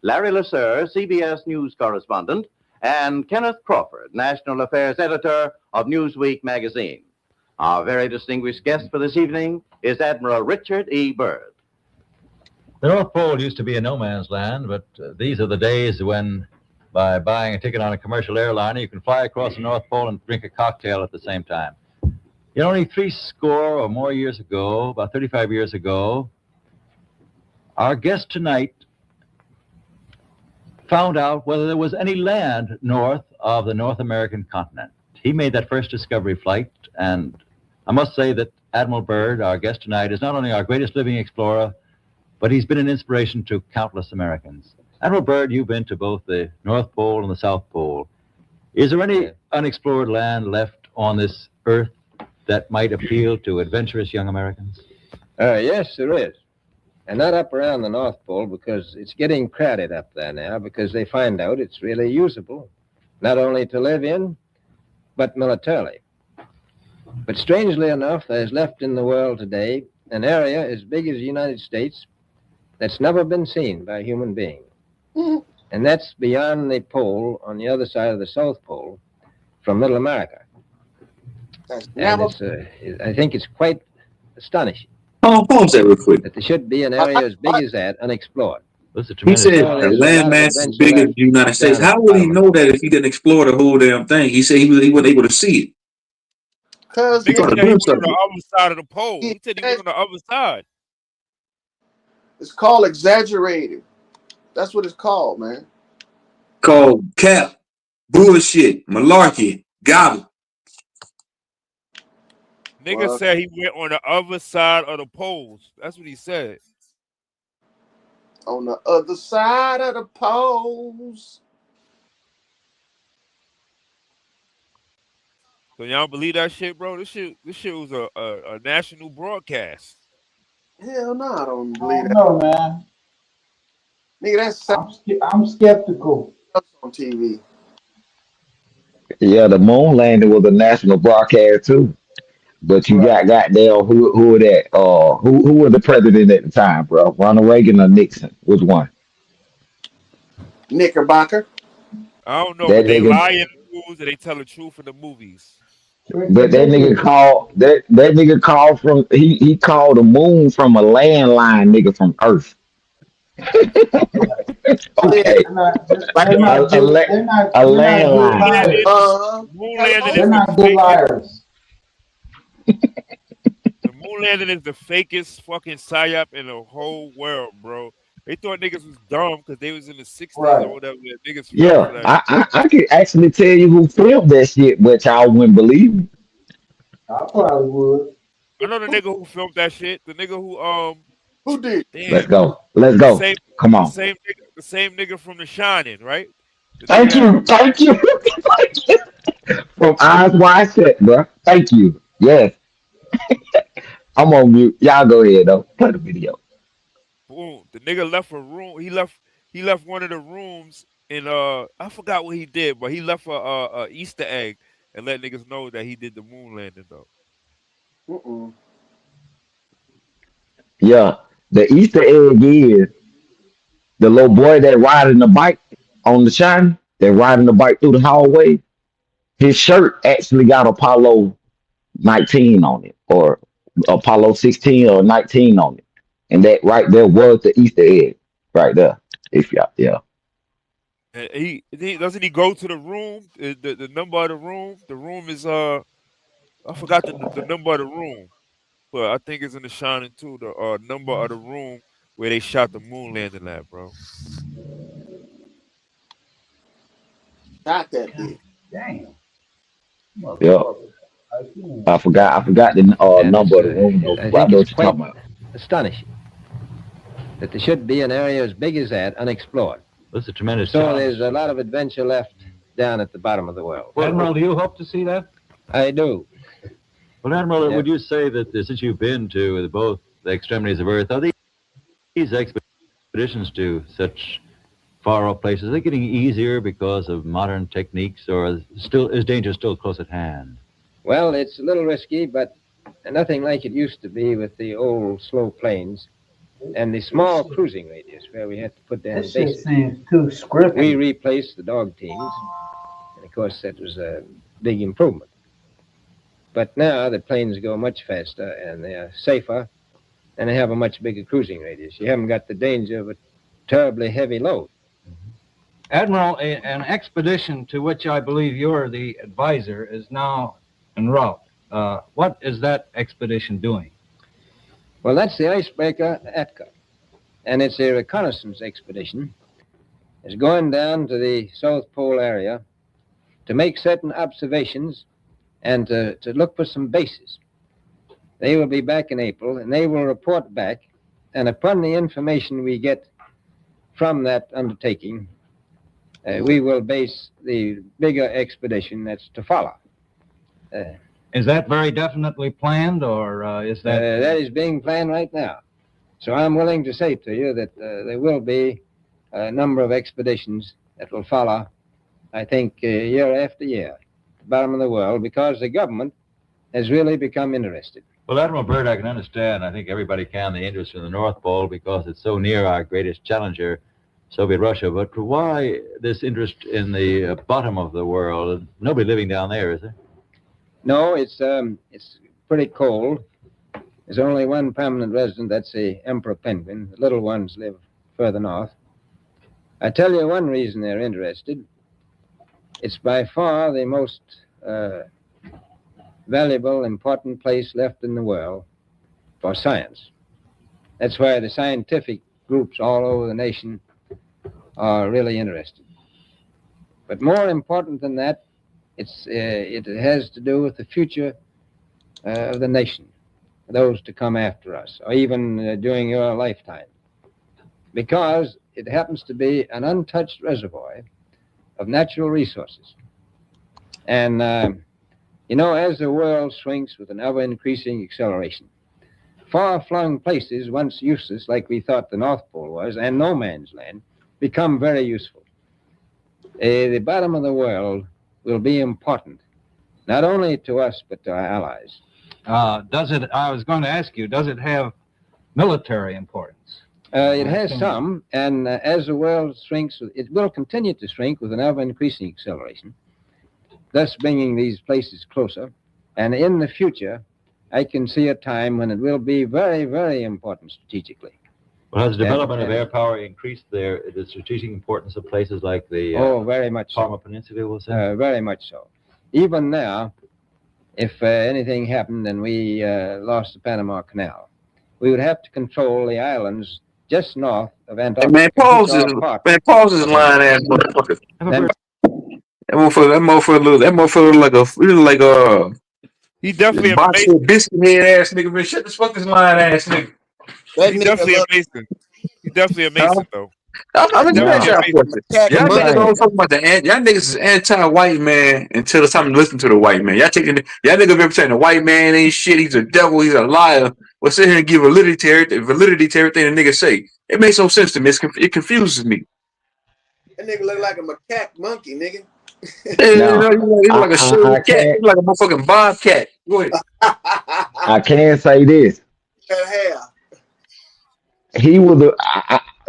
Larry Lasser, CBS News correspondent, and Kenneth Crawford, National Affairs Editor of Newsweek magazine. Our very distinguished guest for this evening is Admiral Richard E. Byrd. The North Pole used to be a no man's land, but these are the days when, by buying a ticket on a commercial airliner, you can fly across the North Pole and drink a cocktail at the same time. You know, only 30 or more years ago, about 35 years ago, our guest tonight found out whether there was any land north of the North American continent. He made that first discovery flight, and I must say that Admiral Byrd, our guest tonight, is not only our greatest living explorer, but he's been an inspiration to countless Americans. Admiral Byrd, you've been to both the North Pole and the South Pole. Is there any unexplored land left on this earth that might appeal to adventurous young Americans? Yes, there is. And not up around the North Pole, because it's getting crowded up there now, because they find out it's really usable, not only to live in, but militarily. But strangely enough, there's left in the world today an area as big as the United States that's never been seen by a human being. And that's beyond the pole on the other side of the South Pole from Middle America. And I think it's quite astonishing. Pause that real quick. That there should be an area as big as that unexplored. He said the landmass is big as the United States. How would he know that if he didn't explore the whole damn thing? He said he wasn't able to see it. Because he was on the other side of the pole. He said he was on the other side. It's called exaggerated. That's what it's called, man. Called cap, bullshit, malarkey, gobble. Nigga said he went on the other side of the poles. That's what he said. On the other side of the poles. So y'all believe that shit, bro? This shit was a national broadcast. Hell no, I don't believe that. No, man. Nigga, that's I'm skeptical. On TV. Yeah, the moon landing was a national broadcast too. But you got goddamn who were that? Who was the president at the time, bro? Ronald Reagan or Nixon? Which one? Knickerbocker. I don't know, That but they nigga- lie in the news and they tell the truth in the movies. But that nigga called that nigga called from he called the moon from a landline, nigga, from Earth. Okay. A landline. Moon landing is They're not the good liars. The moon landing is the fakest fucking psyop in the whole world, bro. They thought niggas was dumb because they was in the 60s or whatever. Niggas fell for Yeah, that. I could actually tell you who filmed that shit, but y'all wouldn't believe me. I probably would. I know the nigga who filmed that shit. The nigga who did? Damn. Let's go. Come on. The same nigga from The Shining, right? Thank you. From Eyes Wide Shut, bro. Thank you. Yes. I'm on mute. Y'all go ahead though. Play the video. Boom. The nigga left a room. He left one of the rooms and I forgot what he did, but he left a Easter egg and let niggas know that he did the moon landing though. Yeah. The Easter egg is the little boy that riding the bike on the shine, that riding the bike through the hallway. His shirt actually got Apollo 19 on it, or Apollo 16 or 19 on it. And that right there was the Easter egg right there. If y'all, yeah. And he doesn't he go to the room? The number of the room. The room is I forgot the number of the room, but I think it's in The Shining too. The number of the room where they shot the moon landing at, bro. Shot that bitch. Damn. Yeah. I forgot the number of the room though. I I think know it's what you're quite talking about. astonishing that there should be an area as big as that unexplored. That's a tremendous So challenge. there's a lot of adventure left down at the bottom of the world. Admiral, do you hope to see that? I do. Well, Admiral, Yeah. would you say that since you've been to both the extremities of Earth, are these expeditions to such far-off places, are they getting easier because of modern techniques, or is danger still close at hand? Well, it's a little risky, but nothing like it used to be with the old slow planes and the small cruising radius where we had to put down This shit bases. seems too scripted. We replaced the dog teams, and of course that was a big improvement. But now the planes go much faster and they are safer, and they have a much bigger cruising radius. You haven't got the danger of a terribly heavy load. Admiral, an expedition to which I believe you're the advisor is now en route. What is that expedition doing? Well, that's the icebreaker Atka, and it's a reconnaissance expedition. It's going down to the South Pole area to make certain observations and to look for some bases. They will be back in April, and they will report back, and upon the information we get from that undertaking, we will base the bigger expedition that's to follow. Is that very definitely planned, or is that... That is being planned right now. So I'm willing to say to you that there will be a number of expeditions that will follow, I think, year after year, at the bottom of the world, because the government has really become interested. Well, Admiral Byrd, I can understand, I think everybody can, the interest in the North Pole because it's so near our greatest challenger, Soviet Russia. But why this interest in the bottom of the world? Nobody living down there, is there? No, it's pretty cold. There's only one permanent resident, that's the emperor penguin. The little ones live further north. I tell you one reason they're interested. It's by far the most valuable, important place left in the world for science. That's why the scientific groups all over the nation are really interested. But more important than that, it has to do with the future of the nation, those to come after us, or even during your lifetime, because it happens to be an untouched reservoir of natural resources. And, as the world shrinks with an ever-increasing acceleration, far-flung places, once useless, like we thought the North Pole was, and no man's land, become very useful. The bottom of the world will be important, not only to us, but to our allies. I was going to ask you, does it have military importance? It has some, and as the world shrinks, it will continue to shrink with an ever-increasing acceleration, thus bringing these places closer. And in the future, I can see a time when it will be very, very important strategically. Well, has the development of air power increased the strategic importance of places like the very much Parma Peninsula, we'll say? Very much so. Even now, if anything happened and we lost the Panama Canal, we would have to control the islands just north of Antarctica. Hey, man, pause this line ass motherfucker. That motherfucker look like a He definitely a box Mason. of biscuit head ass nigga, man. Shut the fuck this line ass nigga. He definitely a Mason. He definitely a Mason though. I'm gonna ask y'all a question. Y'all niggas Right. don't talk about y'all niggas is anti-white man until it's time to listen to the white man. Y'all niggas ever saying the white man ain't shit, he's a devil, he's a liar. Well, sit here and give validity to everything the nigga say. It makes no sense to me. It confuses me. That nigga look like a macaque monkey, nigga. Now, He's like a shit I cat. can't He's like a motherfucking bobcat. Go ahead. I can say this. He was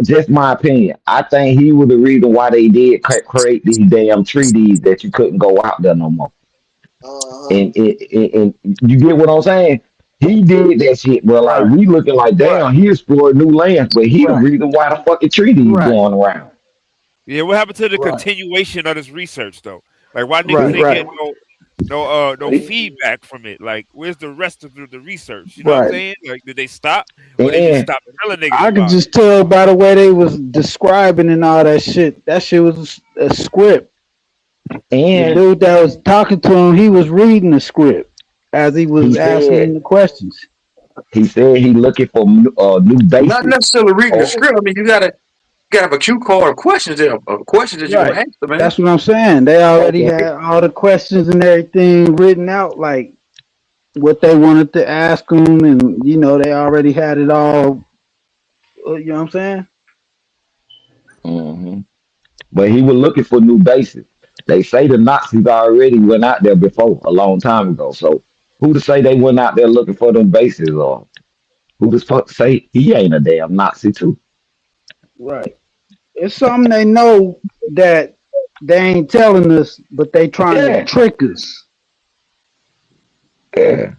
just my opinion. I think he was the reason why they did create these damn treaties that you couldn't go out there no more. And you get what I'm saying? He did that shit, but like we looking like damn, he explored new lands, but he the reason why the fucking treaty is going around. Yeah, what happened to the continuation of this research though? Like, why niggas ain't getting no feedback from it? Like, where's the rest of the research? You know what I'm saying? Like, did they stop, or they just stopped telling niggas I could about just tell by the way they was describing and all that shit. That shit was a script. And the dude that was talking to him, he was reading the script as he was asking him the questions. He said he looking for new bases. Not necessarily reading the script. I mean, you gotta have a cue card of questions that you're gonna ask them, man. That's what I'm saying. They already had all the questions and everything written out, like what they wanted to ask him, and they already had it all. You know what I'm saying? Mm-hmm. But he was looking for new bases. They say the Nazis already went out there before a long time ago. So who to say they went out there looking for them bases, or who the fuck say he ain't a damn Nazi too? Right. It's something they know that they ain't telling us, but they trying to trick us. Yeah.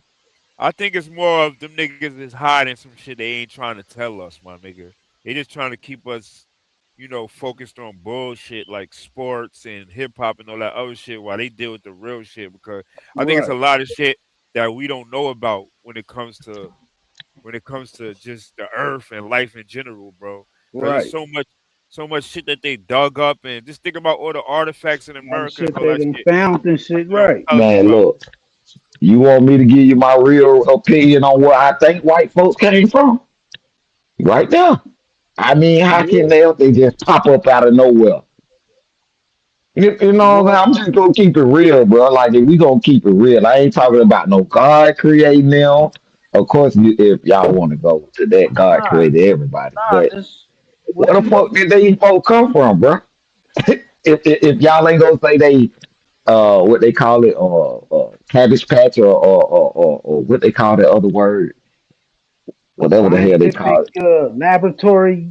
I think it's more of them niggas is hiding some shit they ain't trying to tell us, my nigga. They just trying to keep us, focused on bullshit like sports and hip hop and all that other shit while they deal with the real shit. Because I think it's a lot of shit that we don't know about when it comes to just the earth and life in general, bro. Because there's so much shit that they dug up, and just think about all the artifacts in All the America shit and all they that done shit. found and shit, They don't right? tell us Man, about. look. You want me to give you my real opinion on where I think white folks came from? Right now. I mean, how can they just pop up out of nowhere? You know what I'm Well, saying? I'm just gonna keep it real, bro. Like if we gonna keep it real, I ain't talking about no God creating them. Of course, if y'all want to go to that, God nah, created everybody. nah. But This where what the you fuck did these folks come from, bro? If y'all ain't gonna say they what they call it cabbage patch or what they call the other word, whatever the hell they call scientific it, laboratory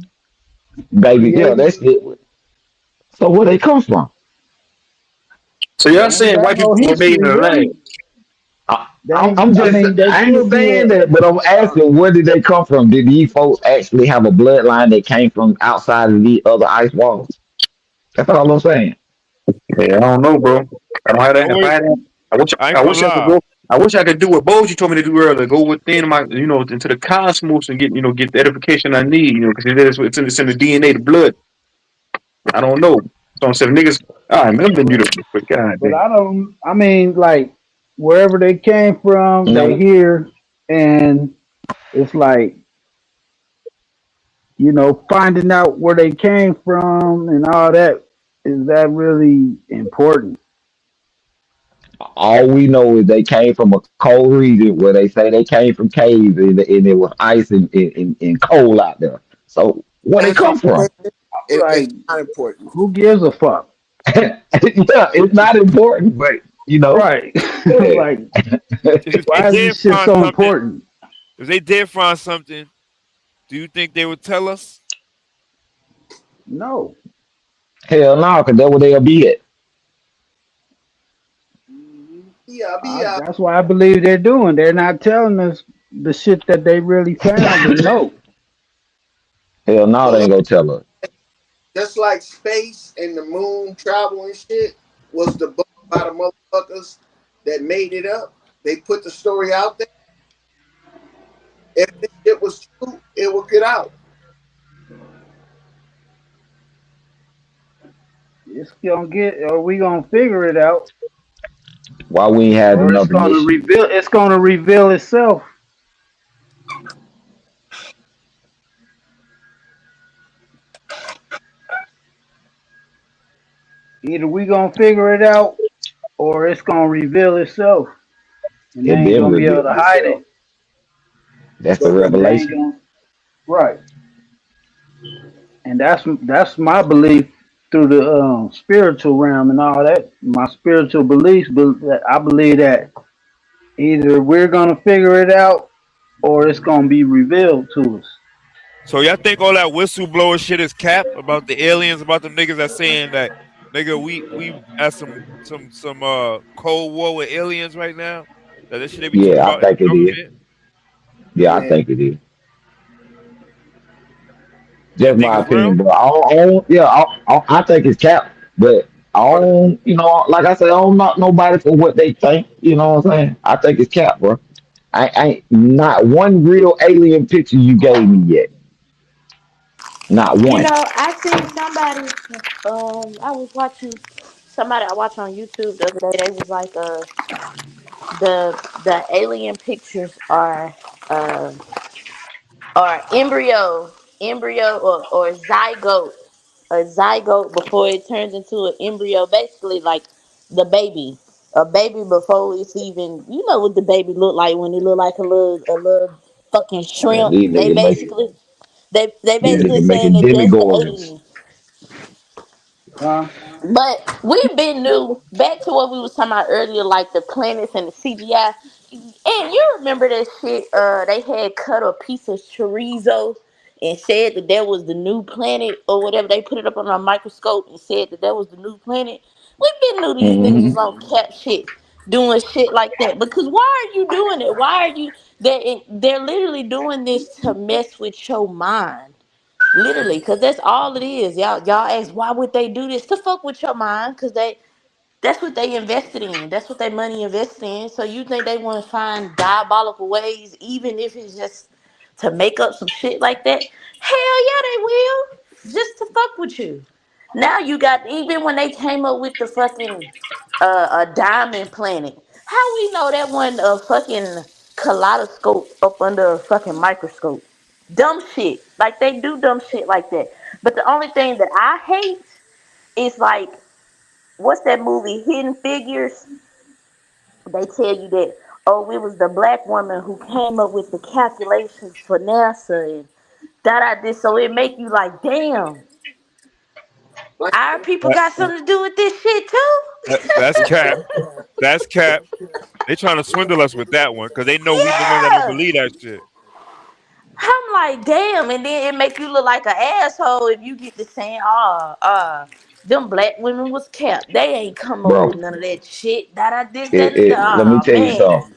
baby. Yeah, created? that's it. So where they come from? So They y'all ain't saying got white no people were made in history, the lab? really. They ain't. I'm I just mean, they I ain't could be saying a. that, but I'm asking where did they come from? Did these folks actually have a bloodline that came from outside of the other ice walls? That's all I'm saying. Yeah, I don't know, bro. I don't have that. If Boy, I had that, I ain't I gonna wish I could lie. go. I wish I could do what Boji told me to do earlier. Go within my, into the cosmos and get the edification I need. Because it's in the DNA, the blood. I don't know. So I'm saying niggas. All right, man, I'm been Well, beautiful, but god but damn. I don't. I mean, like wherever they came from, they No, here, and it's like finding out where they came from and all that. Is that really important? all we know is they came from a cold region where they say they came from caves and there was ice and cold out there. So where they Answer come your from? question. Like, It's not important. who gives a fuck? Yeah, it's not important, but Right. Like, If they why is did this shit find so something, important? if they did find something, do you think they would tell us? No. hell no, because that's where they'll be at. Yeah, yeah. That's why I believe they're doing. They're not telling us the shit that they really found and know. Hell no, So they look, ain't gonna tell us. just like space and the moon travel and shit was the book by the motherfuckers that made it up. They put the story out there. If this shit was true, it would get out. It's gonna get, or we gonna figure it out, Why we ain't had or it's another gonna mission? reveal. It's gonna reveal itself. Either we gonna figure it out, or it's gonna reveal itself, and they It ain't been gonna be able to revealed hide itself. it. That's the So what? They ain't revelation. gonna. Right. And that's my belief through the spiritual realm and all that. My spiritual beliefs, but I believe that either we're gonna figure it out or it's gonna be revealed to us. So y'all think all that whistleblower shit is cap about the aliens, about them niggas that saying that nigga we at some cold war with aliens right now? That this shit they be talking Yeah, I about in think the it is. government? Yeah, I Man, think it is. You Just think my it's real? opinion, but I think it's cap. But I But don't, like I said, I don't knock nobody for what they think. You know what I'm saying? I think it's cap, bro. I ain't not one real alien picture you gave me yet. Not You one. know, I seen somebody. I was watching somebody I watched on YouTube the other day. They was like, the alien pictures uh embryo or zygote before it turns into an embryo. Basically, like the baby, a baby before it's even. You know what the baby look like when it look like a little fucking Man, shrimp. They basically they these basically niggas saying making that that's the demigorgons. alien. Huh? But we've been new back to what we was talking about earlier, like the planets and the CGI. And you remember that shit? They had cut a piece of chorizo and said that that was the new planet or whatever. They put it up on a microscope and said that that was the new planet. We've been knew these niggas Hmm. was on cap shit, doing shit like that. Because why are you doing it? Why are you? They're literally doing this to mess with your mind. Literally, because that's all it is. Y'all ask why would they do this? To fuck with your mind, because that's what they invested in. That's what their money invested in. So you think they want to find diabolical ways, even if it's just to make up some shit like that? Hell yeah, they will. Just to fuck with you. Now you got even when they came up with the fucking a diamond planet. How How we know that wasn't a fucking kaleidoscope up under a fucking microscope? Dumb shit. Like they do dumb shit like that. But the only thing that I hate is like, what's that movie, Hidden Figures? They tell you that, oh, it was the black woman who came up with the calculations for NASA and that I did. So it make you like, damn, our people That, got something to do with this shit too. that's cap. That's cap. They trying to swindle us with that one because they know we the ones that don't Yeah. believe that shit. I'm like, damn, and then it make you look like an asshole if you get to saying, oh, them black women was kept. They ain't come up bro. with none of that shit. That I this, that, and Let me oh tell you man. something.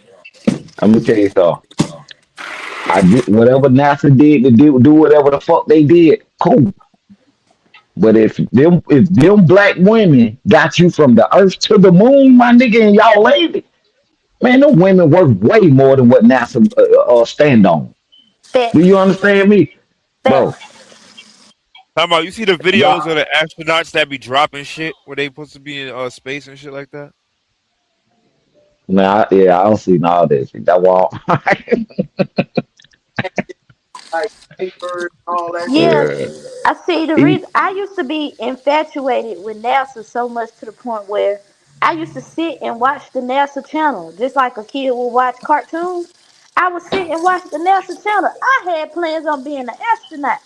Let me tell you something. I did whatever NASA did to do whatever the fuck they did. Cool. But if them black women got you from the earth to the moon, my nigga, and y'all landed, man, them women worth way more than what NASA stand on. Do you Facts. understand me, bro? Facts. Talking about you see the videos of Y'all, the astronauts that be dropping shit where they supposed to be in space and shit like that. man, yeah, I don't see all that shit. That wall. Like paper and all that Yeah, shit. Yeah. I see the E- reason. I used to be infatuated with NASA so much to the point where I used to sit and watch the NASA channel just like a kid would watch cartoons. I would sit and watch the NASA channel. I had plans on being an astronaut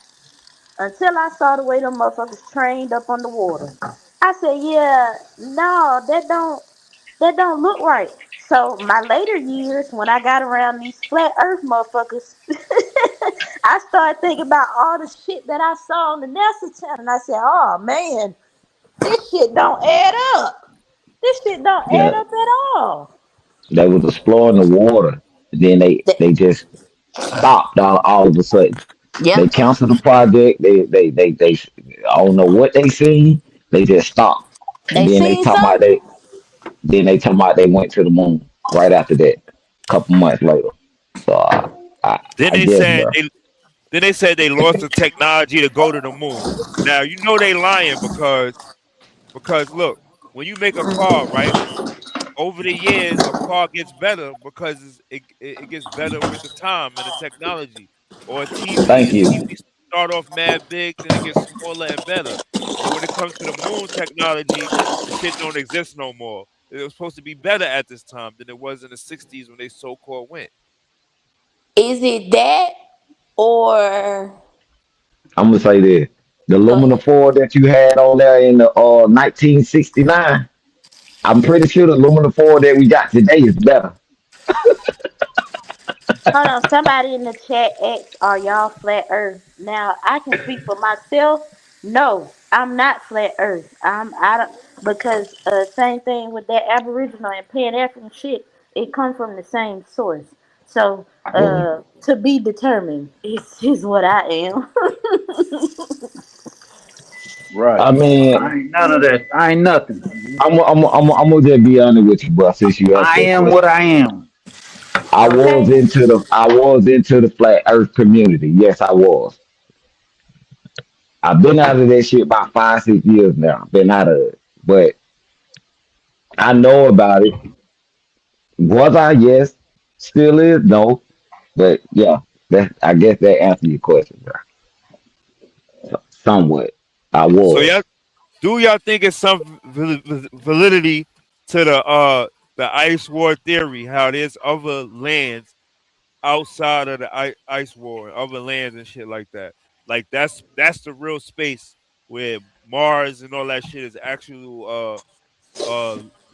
until I saw the way them motherfuckers trained up on the water. I said, yeah, no, that don't look right. So my later years, when I got around these flat Earth motherfuckers, I started thinking about all the shit that I saw on the NASA channel, and I said, "Oh man, this shit don't add up. This shit don't add yeah, up at all." they was exploring the water. Then they Th- just stopped all of a sudden. They Yep, canceled the project. They I don't know what they seen. They just stopped. And they then they seen talking about something. they went to the moon right after that, a couple months later. So Then I they guess, said bro. they lost the technology to go to the moon. Now you know they lying because look, when you make a car, right? Over the years, a car gets better because it gets better with the time and the technology. Or Thank a you. TV start off mad big, then it gets smaller and better. But when it comes to the moon technology, the shit don't exist no more. It was supposed to be better at this time than it was in the '60s when they so called went. Is it that or I'm gonna say this: the go aluminum ahead? foil that you had on there in the 1969. I'm pretty sure the aluminum foil that we got today is better. Hold on, somebody in the chat asked, "Are y'all flat Earth?" Now I can speak for myself. No, I'm not flat Earth. I don't because same thing with that Aboriginal and Pan African shit. It come from the same source. So Well, to be determined is what I am. Right. I mean, I ain't none of that. I ain't nothing. I'm gonna just be honest with you, bro. Since you asked I that am question, what I am. Okay. I was into the flat Earth community. Yes, I was. I've been out of that shit about 5 6 years now. Been out of it, but I know about it. Was I? Yes. Still is? No. But yeah, that I guess that answers your question, bro. Somewhat. I So y'all was. do y'all think it's some validity to the ice war theory? How there's other lands outside of the ice war, other lands and shit like that. Like that's the real space where Mars and all that shit is actual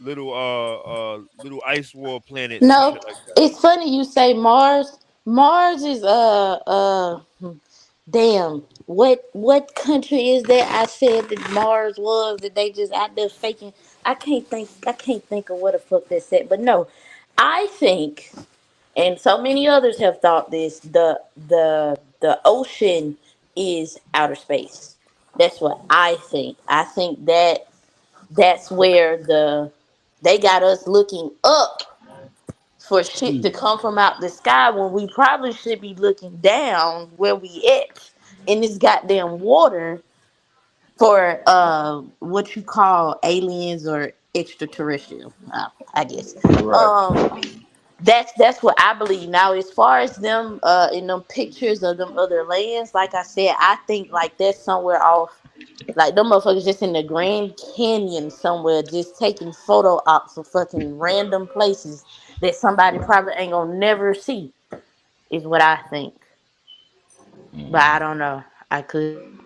little ice war planets and No, shit like that. it's funny you say Mars. Mars is damn. What country is that? I said that Mars was that they just out there faking. I can't think of what the fuck they said. But no, I think, and so many others have thought this. The ocean is outer space. That's what I think. I think that that's where they got us looking up for shit to come from out the sky when we probably should be looking down where we at in this goddamn water for what you call aliens or extraterrestrial. I guess. Right. That's what I believe. Now, as far as them in them pictures of them other lands, like I said, I think like that's somewhere off. Like them motherfuckers just in the Grand Canyon somewhere, just taking photo ops of fucking random places that somebody probably ain't gonna never see. Is what I think. But I don't know. I could.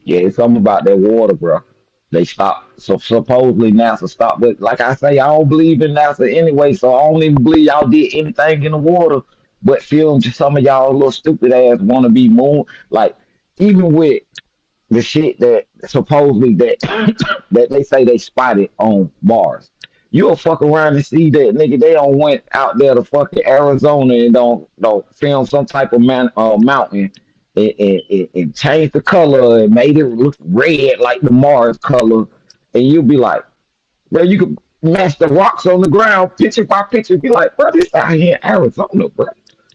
Yeah, it's something about that water, bro. They stopped. So supposedly NASA stopped. But like I say, I don't believe in NASA anyway. So I don't even believe y'all did anything in the water but film some of y'all little stupid ass want to be moon. Like even with the shit that supposedly that that they say they spotted on Mars. You'll fuck around and see that nigga they don't went out there to fucking Arizona and don't film some type of mountain and change the color and made it look red like the Mars color, and you'll be like, bro, you could match the rocks on the ground picture by picture. Be like, bro, this out here in Arizona, bro.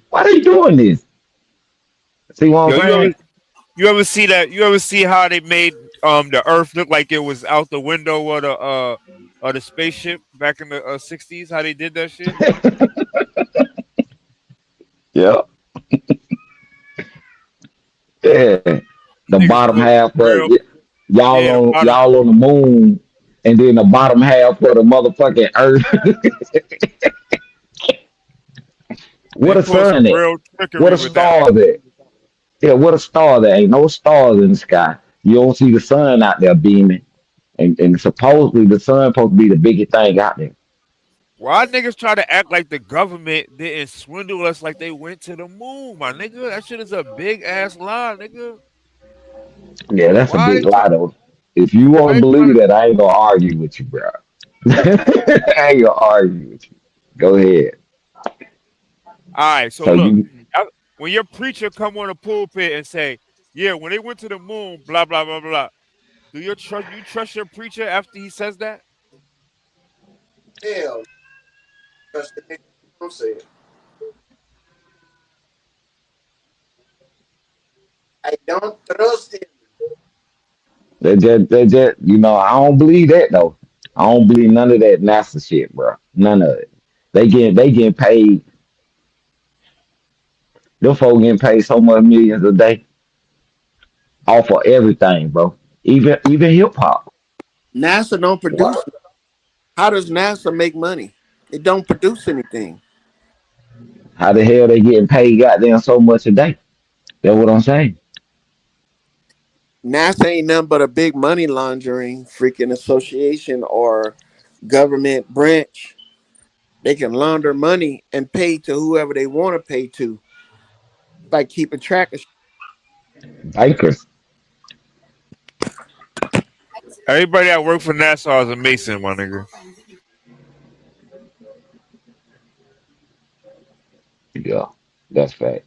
Why they doing this? See what I'm Yo, saying? you ever see that? You ever see how they made the Earth look like it was out the window of the spaceship back in the '60s? How they did that shit? Yeah. Yeah, the Niggas bottom look half of real. y'all Yeah, the on bottom. y'all on the moon, and then the bottom half of the motherfucking Earth. What They a pulled sun some at? real What trickery a with that. star that? Yeah, what a star there. Ain't no stars in the sky. You don't see the sun out there beaming, and supposedly the sun supposed to be the biggest thing out there. Why niggas try to act like the government didn't swindle us like they went to the moon, my nigga? That shit is a big ass lie, nigga. Yeah, that's a Why big they try? lie though. If you want Why to they trying believe to? that, I ain't gonna argue with you, bro. I ain't gonna argue with you. Go ahead. All right, so So look, you when your preacher come on the pulpit and say, "Yeah, when they went to the moon, blah blah blah blah," do you trust your preacher after he says that? Hell, trust the nigga who said, I don't trust him. I don't believe that though. I don't believe none of that NASA shit, bro. None of it. They getting paid. Them folks getting paid so much millions a day off of everything, bro. Even hip hop. NASA don't What? produce. How does NASA make money? It don't produce anything. How the hell they getting paid goddamn so much a day? That's what I'm saying. NASA ain't nothing but a big money laundering freaking association or government branch. They can launder money and pay to whoever they want to pay to by keeping track of shit. Bankers. Everybody that work for NASA is a Mason, my nigga. Yeah, that's fact.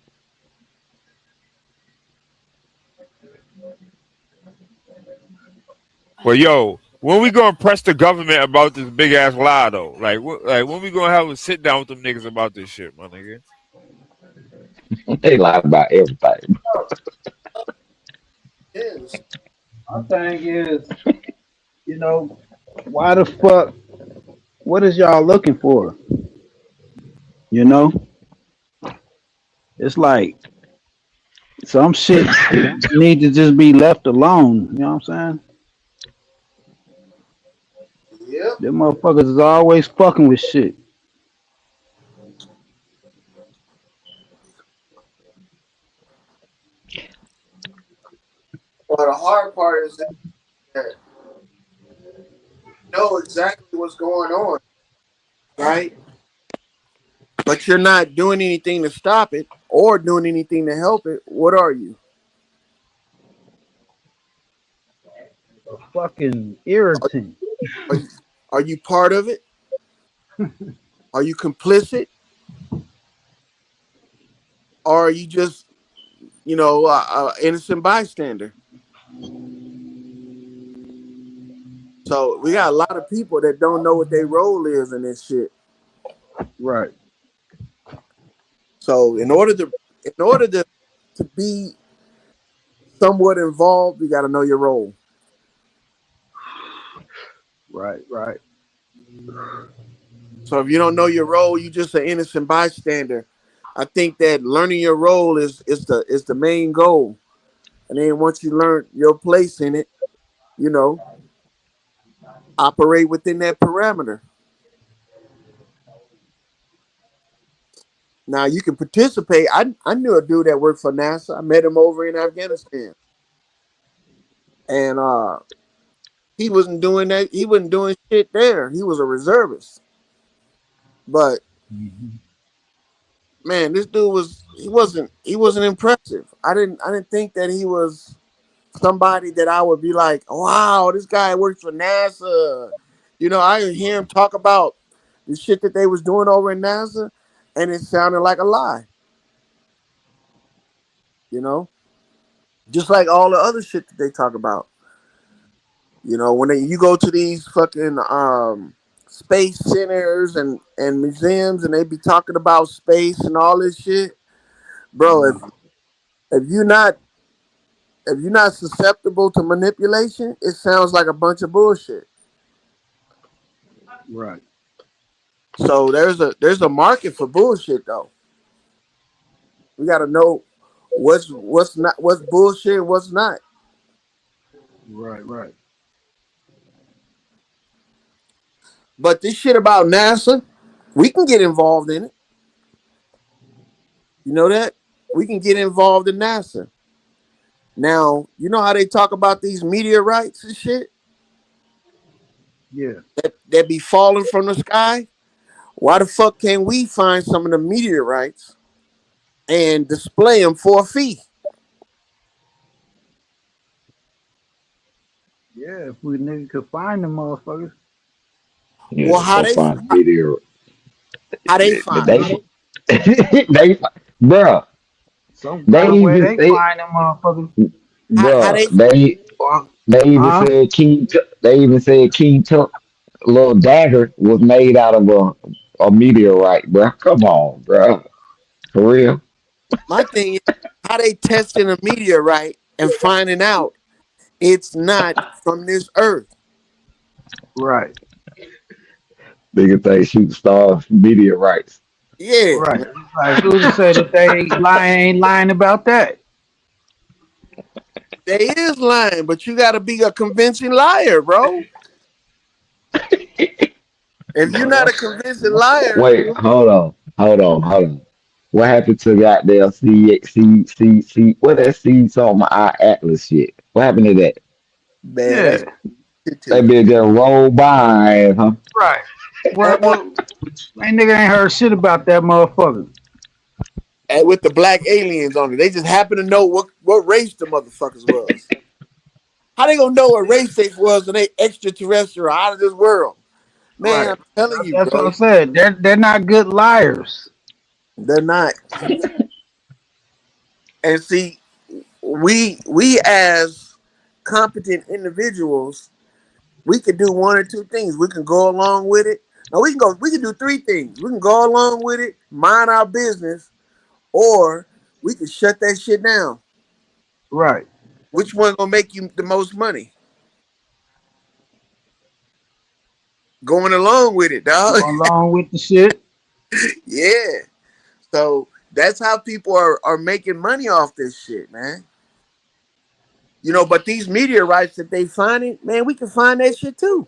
Well, yo, when we gonna press the government about this big ass lie though? Like when we gonna have a sit down with them niggas about this shit, my nigga? They lie about everything. Is My thing is, you know, why the fuck? What is y'all looking for? You know, it's like some shit need to just be left alone. You know what I'm saying? yep. Them motherfuckers is always fucking with shit. Well, the hard part is that you know exactly what's going on, right? But you're not doing anything to stop it or doing anything to help it. What are you? A fucking irritant. Are you, are you part of it? Are you complicit? Or are you just, innocent bystander? So we got a lot of people that don't know what their role is in this shit. Right. So in order to be somewhat involved, you got to know your role. Right, right. So if you don't know your role, you just an innocent bystander. I think that learning your role is the main goal. And then once you learn your place in it, you know, operate within that parameter. Now you can participate. I knew a dude that worked for NASA. I met him over in Afghanistan. And he wasn't doing that. He wasn't doing shit there. He was a reservist. But Mhm. man, this dude he wasn't impressive. I didn't think that he was somebody that I would be like, wow, this guy works for NASA. I hear him talk about the shit that they was doing over in NASA, and it sounded like a lie. You know, just like all the other shit that they talk about. When you go to these fucking space centers and museums, and they be talking about space and all this shit, bro. If you're not if you're not susceptible to manipulation, it sounds like a bunch of bullshit. Right, So there's a market for bullshit though. We got to know what's bullshit and what's not. right, right. But this shit about NASA, we can get involved in it. You know that? We can get involved in NASA. Now, you know how they talk about these meteorites and shit Yeah. that be falling from the sky? Why the fuck can't we find some of the meteorites and display them for a fee? Yeah, if we nigga could find them motherfuckers. Well, Yeah, how go they find a video. how they find They, they, bro, Some they kind of way even they say, find them motherfuckers. how bro, they Or, they even huh? said they even said King Tut little dagger was made out of a meteorite, bro. Come on, bro, for real. my thing is how they testing a meteorite and finding out it's not from this earth. Right, Nigga think shooting stars meteorites. Yeah, right. man. It's like who's to say that they ain't lying about that? They is lying, but you gotta be a convincing liar, bro. If you're Well, not a convincing liar, Wait, hold on. What happened to goddamn C? What that C on my eye Atlas shit? What happened to that? man, that's yeah, shit That too. bitch just rolled by, huh? right. That one What? Ain't nigga ain't heard shit about that motherfucker. with the black aliens on it. They just happen to know what race the motherfuckers was. How they gonna know what race they was when they extraterrestrial out of this world? Man, Right. I'm telling you, That's what I bro. said. They're not good liars. They're not. And see, we as competent individuals, we could do one or two things. We can go along with it. Now we can do three things. We can go along with it, mind our business, or we can shut that shit down. Right. Which one gonna make you the most money? Going along with it, dog. Go along with the shit. Yeah. So that's how people are making money off this shit, man. But these meteorites that they finding, man, we can find that shit too.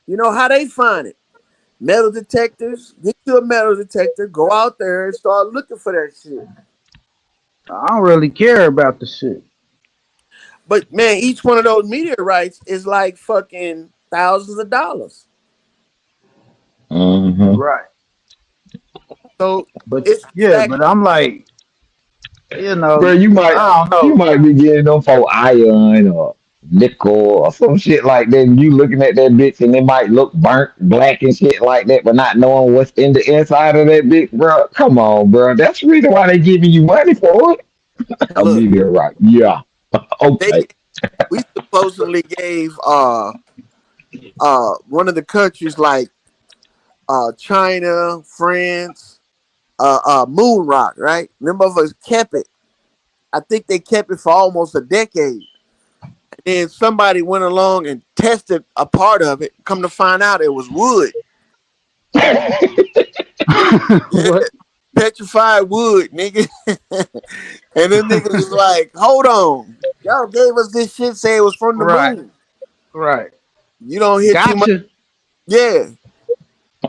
You know how they find it? Metal detectors. Get you a metal detector. Go out there and start looking for that shit. I don't really care about the shit. But man, each one of those meteorites is like fucking thousands of dollars. Mm-hmm. Right. So But it's yeah, stacked. but I'm like, Bro, I don't you know. might be getting them for iron or nickel or some shit like that. And you looking at that bitch and it might look burnt black and shit like that, but not knowing what's in the inside of that bitch, bro. Come on, bro. That's the reason why they giving you money for it. A Look, meteorite. Yeah. they Okay. we supposedly gave one of the countries like China, France, moon rock, right? Them of us kept it. I think they kept it for almost a decade. Then somebody went along and tested a part of it. Come to find out, it was wood. Yeah, What? petrified wood, nigga. And them niggas was like, hold on. Y'all gave us this shit, say it was from the Right. moon. Right. You don't hear too much. Gotcha. Yeah.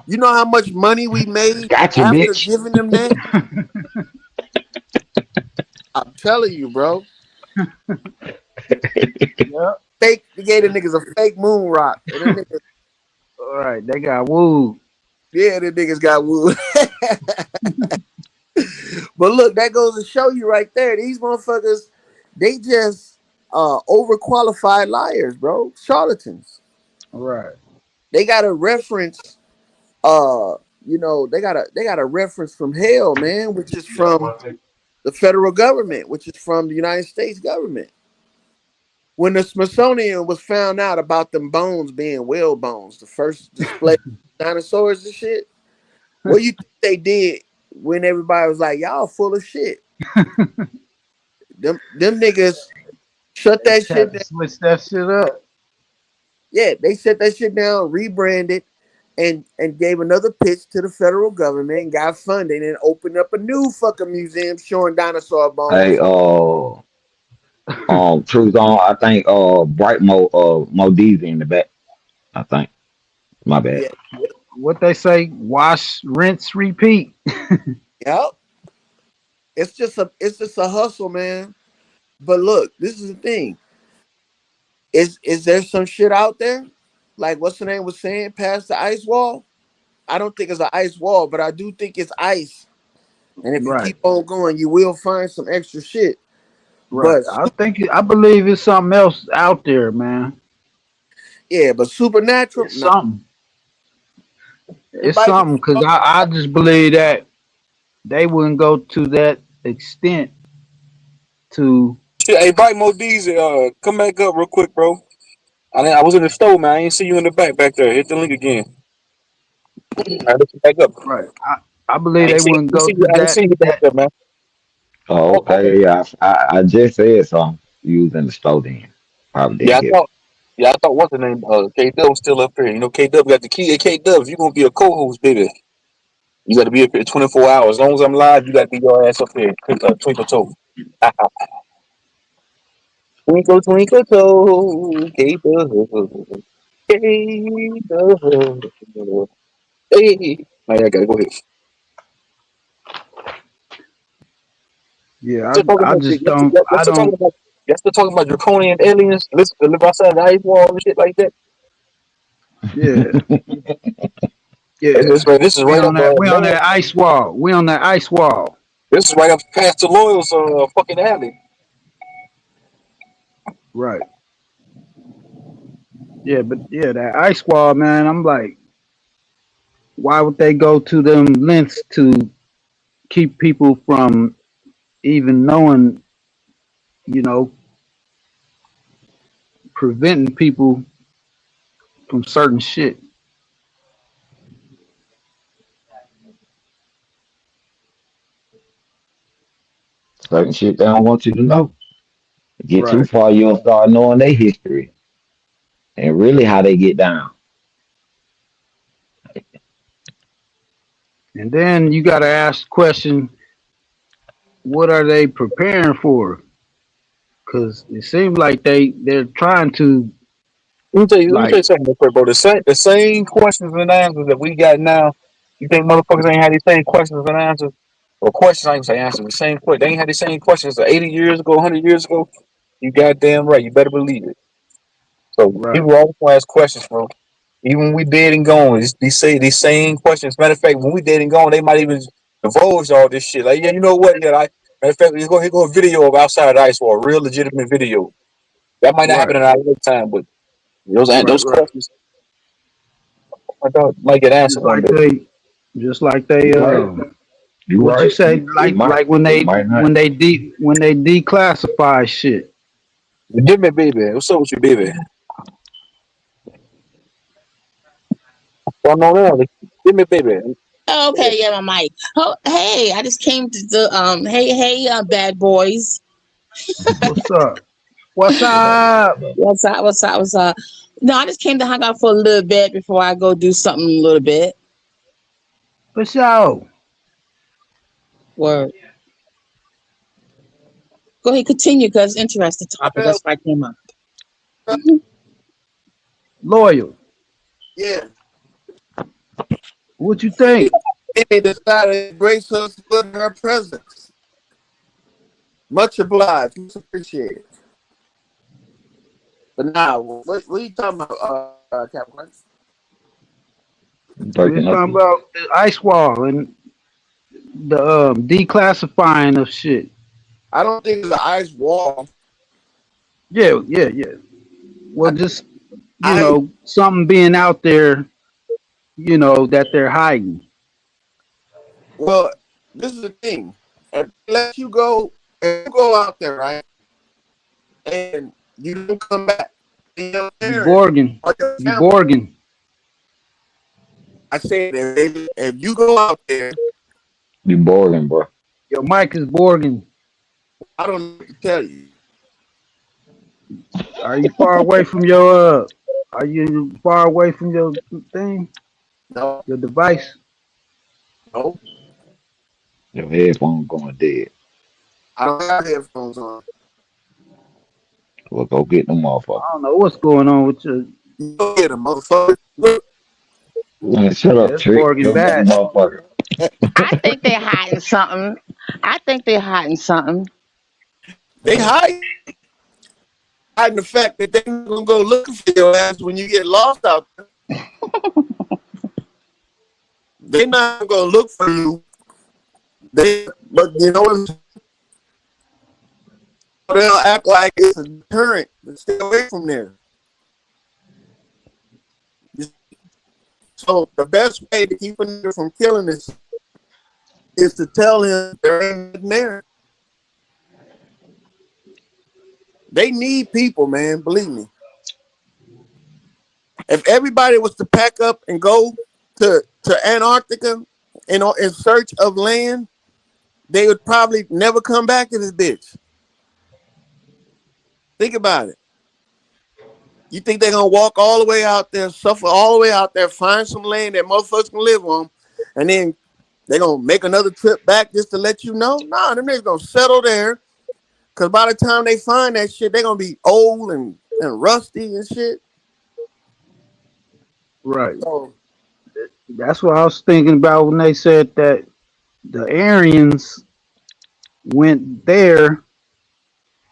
You know how much money we made Gotcha, after bitch. giving them that? I'm telling you, bro. Yep. Fake, they gave the niggas a fake moon rock. And them niggas, All right. They got wooed. yeah, the niggas got wood. But look, that goes to show you right there. These motherfuckers, they just overqualified liars, bro. Charlatans. Right. They got a reference, they got a reference from hell, man, which is from the federal government, which is from the United States government. When the Smithsonian was found out about them bones being whale bones, the first display of dinosaurs and shit, what do you think they did when everybody was like, y'all full of shit? Them niggas shut They that tried shit to down. switch that shit up. Yeah, they shut that shit down, rebranded, and gave another pitch to the federal government and got funding and opened up a new fucking museum showing dinosaur Hey, bones. Truth on. I think Bright Modiz in the back. I think. My bad. Yeah, What they say? Wash, rinse, repeat. yep. It's just a hustle, man. But look, this is the thing. Is there some shit out there? Like what's the name was saying, past the ice wall? I don't think it's an ice wall, but I do think it's ice. And if you Right. keep on going, you will find some extra shit. Right. But I believe it's something else out there, man. yeah, but supernatural, It's no. something. Them It's bikers, something because I just believe that they wouldn't go to that extent to. Shit, hey, Bright Modiz, come back up real quick, bro. I was in the store, man. I ain't see you in the back there. Hit the link again. All right, let's back up. Right. I believe they wouldn't go to I ain't that seen you back that. there, man. Oh, okay. Yeah, I just said something. You was in the store then. Probably Yeah, didn't hear. I thought what's the name? K Dub was still up here. You know, K Dub got the key. Hey, K Dub, if you gonna be a co-host, baby, you got to be up here 24 hours. As long as I'm live, you got to be your ass up here. Twinkle toe. Twinkle twinkle toe. K Dub. K Dub. Hey, I gotta go ahead. Yeah. Still talking I about just don't. y'all I still talking don't. about y'all still talking about draconian aliens. Listen, to live outside the ice wall and shit like that. Yeah. This, Yeah. man, this is We right on up, that. We on man. that ice wall. We on that ice wall. This is right up past the Loyals fucking alley. Right. Yeah. But yeah, that ice wall, man. I'm like, why would they go to them lengths to keep people from even knowing? You know, preventing people from certain shit. Certain shit they don't want you to know. Get too Right. far, you'll start knowing their history and really how they get down. And then you got to ask the question, what are they preparing for? Because it seems like they're trying to Let me tell like, you something real quick, bro. The same questions and answers that we got now. You think motherfuckers ain't had these same questions and answers? Or questions, I ain't say answers, the same question. They ain't had the same questions 80 years ago, 100 years ago. You goddamn right. You better believe it. So right, people always want to ask questions, bro. Even when we dead and gone, they say these same questions. Matter of fact, when we dead and gone, they might even divulge all this shit. Like, yeah, you know what? Yeah, matter of fact, here go a video of outside the ice wall, real legitimate video. That might not happen right, in our lifetime, but right, those right. questions I thought might get answered Just one like day. they You right. You what you right. say, It might. like when It might not. they declassify shit. Give me, baby. What's up with you, baby? Well, no, no. Give me, baby. Okay, yeah, my mic. Oh, hey, I just came to the hey, bad boys. What's up? What's up? What's up? What's up? What's up? No, I just came to hang out for a little bit before I go do something a little bit. For sure. Word. Go ahead, continue, cause interesting topic. That's why I came up. Loyal. Yeah. What you think? They decided to grace us with her presence. Much obliged. Much appreciated. But now, what are you talking about, Capricorn? We're Breaking up. talking about the ice wall and the declassifying of shit. I don't think it's an ice wall. Yeah, yeah, yeah. Well, just I something being out there, that they're hiding. well, this is the thing. If they let you go, if you go out there, right, and you don't come back, your You parents Borgin. or your You family. Borgin. I said, if you go out there, You boring, bro. Your mic is Borgin. I don't know what to tell you. Are you far away from your are you far away from your thing? No, Your device? no, Your headphone going dead. I don't have headphones on. Well, go get them I motherfucker. don't know what's going on with your You go get them, motherfucker. Look, Man, shut yeah, up, it's trick. Borgin Go get them bad. motherfucker. I think they're hiding something. I think they're hiding something. they hiding the fact that they're not gonna go looking for your ass when you get lost out there. They're not gonna look for you. But you know what? They'll act like it's a deterrent to stay away from there. So the best way to keep a nigga from killing this is to tell him there ain't nothing there. They need people, man. Believe me. If everybody was to pack up and go to Antarctica in search of land, they would probably never come back to this bitch. Think about it. You think they're gonna walk all the way out there, suffer all the way out there, find some land that motherfuckers can live on, and then they're gonna make another trip back just to let you know? Nah, them niggas gonna settle there. Cause by the time they find that shit, they're gonna be old and rusty and shit. Right. So That's what I was thinking about when they said that the Aryans went there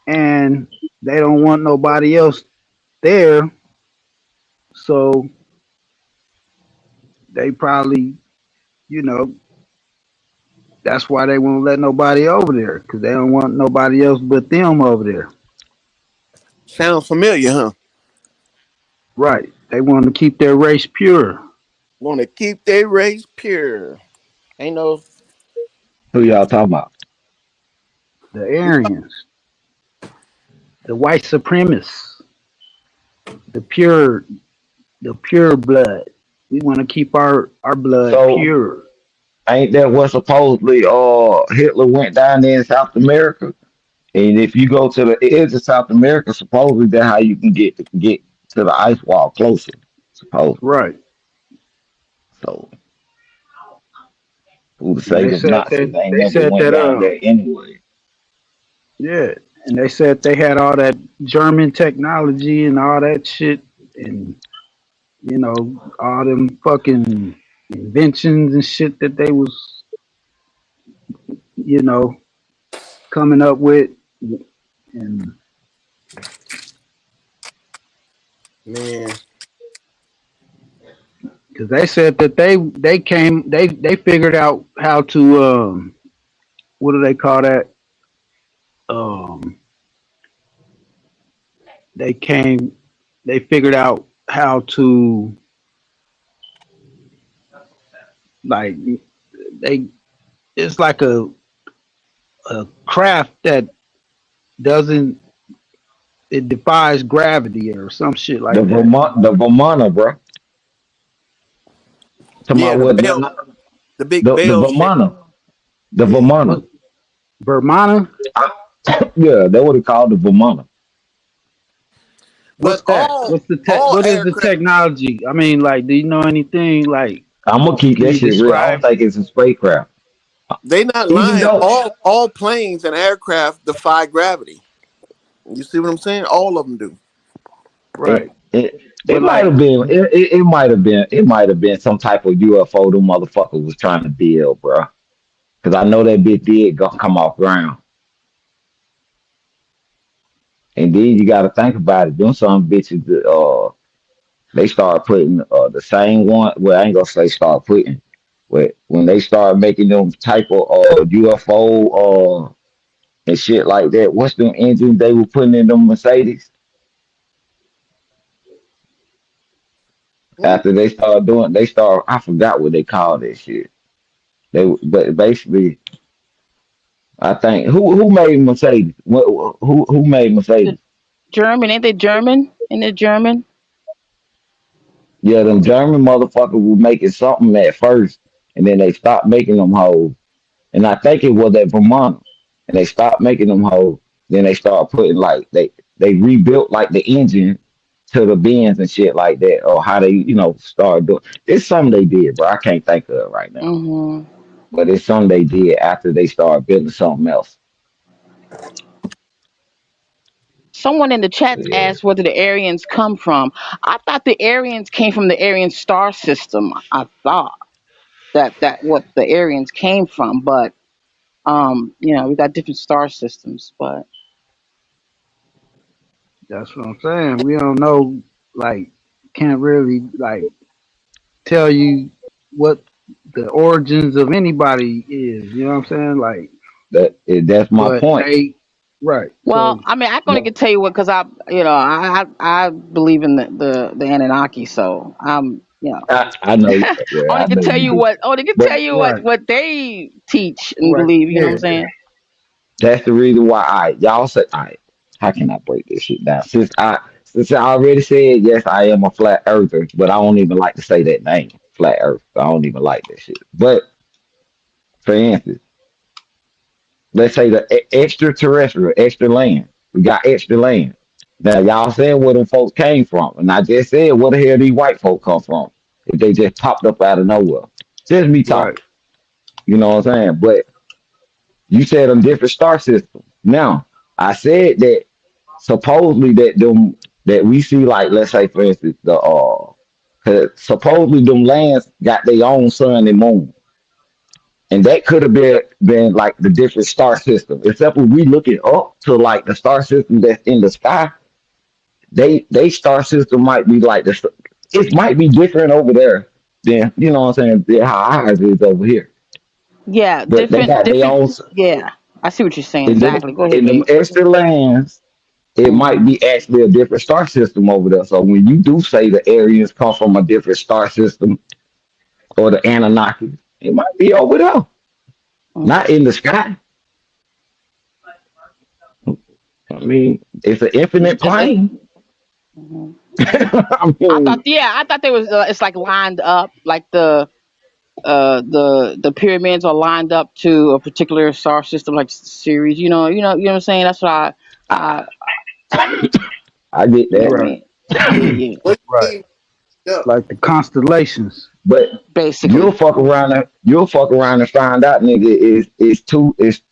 and they don't want nobody else there, so they probably, you know, that's why they won't let nobody over there because they don't want nobody else but them over there. sounds familiar, huh? Right. They want to keep their race pure. Want to keep their race pure. Ain't no Who y'all talking about? The Aryans, the white supremacists, the pure, the pure blood. We want to keep our blood So pure. ain't that what supposedly Hitler went down there in South America? And if you go to the edge of South America, supposedly that's how you can get to the ice wall closer. Supposedly. Right. So who to And say them Nazis ain't they never said went that down there anyway? yeah, and they said they had all that German technology and all that shit, and all them fucking inventions and shit that they was you know coming up with, and man. because they said that they figured out how to what do they call that um they came they figured out how to like they it's like a craft that doesn't it defies gravity or some shit like that. The Vermont, bro. Talking Yeah, about the what bell, the big the bell shape. Vermont. The Yeah. Vermont. What Vermana? Yeah, that's what it called the Vermont. What's But that? What's the all what is the aircraft, technology? I mean, like, do you know anything? Like, I'm gonna keep can that you shit real. I don't describe? think it's a spacecraft. they not Even lying. though All planes and aircraft defy gravity. You see what I'm saying? All of them do. Right. it But might like, have been it might have been some type of UFO the motherfucker was trying to build, bro. Cause I know that bitch did come off ground. And then you got to think about it. Them some bitches, they start putting the same one. Well, I ain't gonna say start putting. When they start making them type of UFO and shit like that, what's them engines they were putting in them Mercedes? Mm. After they start. I forgot what they called that shit. But basically, I think who made Mercedes? Who made The Mercedes? German, ain't they German? Ain't they German? Yeah, them German motherfuckers were making something at first, and then they stopped making them hoes. And I think it was at Vermont, and they stopped making them hoes. Then they started putting like they rebuilt like the engine to the bins and shit like that, or how they started doing. It's something they did, but I can't think of it right now. Hmm. But it's something they did after they started building something else. Someone in the chat Yeah, asked where did the Aryans come from. I thought the Aryans came from the Aryan star system. I thought that what the Aryans came from, but we got different star systems, but that's what I'm saying. We don't know. Like, can't really like tell you what the origins of anybody is. You know what I'm saying? Like, that's my but point. they right. well, So I mean, I can only can tell you what because I believe in the Anunnaki, so I know, yeah, only I can know tell you you do. what only can But tell you right, what they teach and right, believe. You know what I'm yeah, saying? that's the reason why y'all say how can I break this shit down? Since I already said yes, I am a flat earther, but I don't even like to say that name, flat earth. I don't even like that shit. But for instance, let's say the extraterrestrial, extra land. We got extra land. Now y'all said where them folks came from, and I just said where the hell these white folk come from if they just popped up out of nowhere. Just me right. talking. You know what I'm saying? But you said them different star systems. Now, I said that supposedly that we see like let's say for instance the 'cause supposedly them lands got their own sun and moon. And that could have been like the different star system. Except when we looking up to like the star system that's in the sky, they star system might be like it might be different over there than you know what I'm saying, than how ours is over here. Yeah, But they got their different. own Yeah, I see what you're saying in them exactly. Go ahead, in them Gabe. extra lands. It might Hmm. be actually a different star system over there. So when you do say the Aryans come from a different star system or the Anunnaki, it might be over there, not in the sky. I mean, it's an infinite It's plane. mhm. I mean, I thought there was. It's like lined up, like the pyramids are lined up to a particular star system, like series. You know what I'm saying. That's what I I get you know that, what I Right, mean. Yeah, yeah. What do you right. mean? Yeah. Like the constellations. but Basically, you'll fuck around and find out, nigga,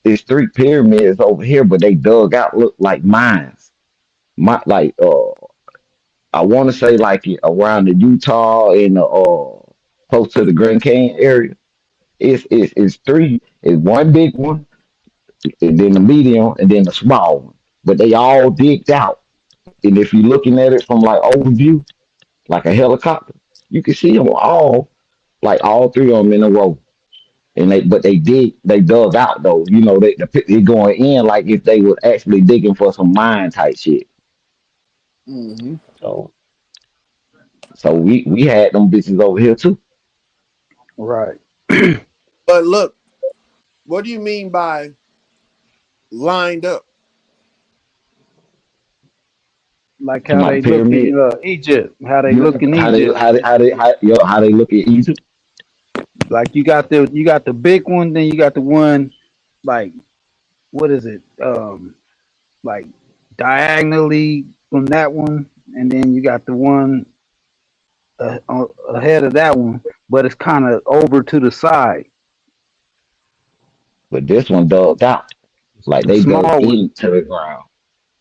is three pyramids over here, but they dug out look like mines. My like I want to say like around the Utah and close to the Grand Canyon area. It's three. It's one big one, and then the medium, and then the small one. But they all digged out. And if you're looking at it from like overview, like a helicopter, you can see them all, like all three of them in a row. And they dug out though. You know, they going in like if they were actually digging for some mine type shit. Hmm. So so we had them bitches over here too. Right. But look, what do you mean by lined up? Like To how my they look pyramid. in Egypt. How they You look in how they Egypt. how they how they how, yo, how they look at Egypt? Like you got the big one, then you got the one like what is it? Like diagonally from that one. and then you got the one ahead of that one, but it's kind of over to the side. But this one dug out. Like The they dug small one, into the ground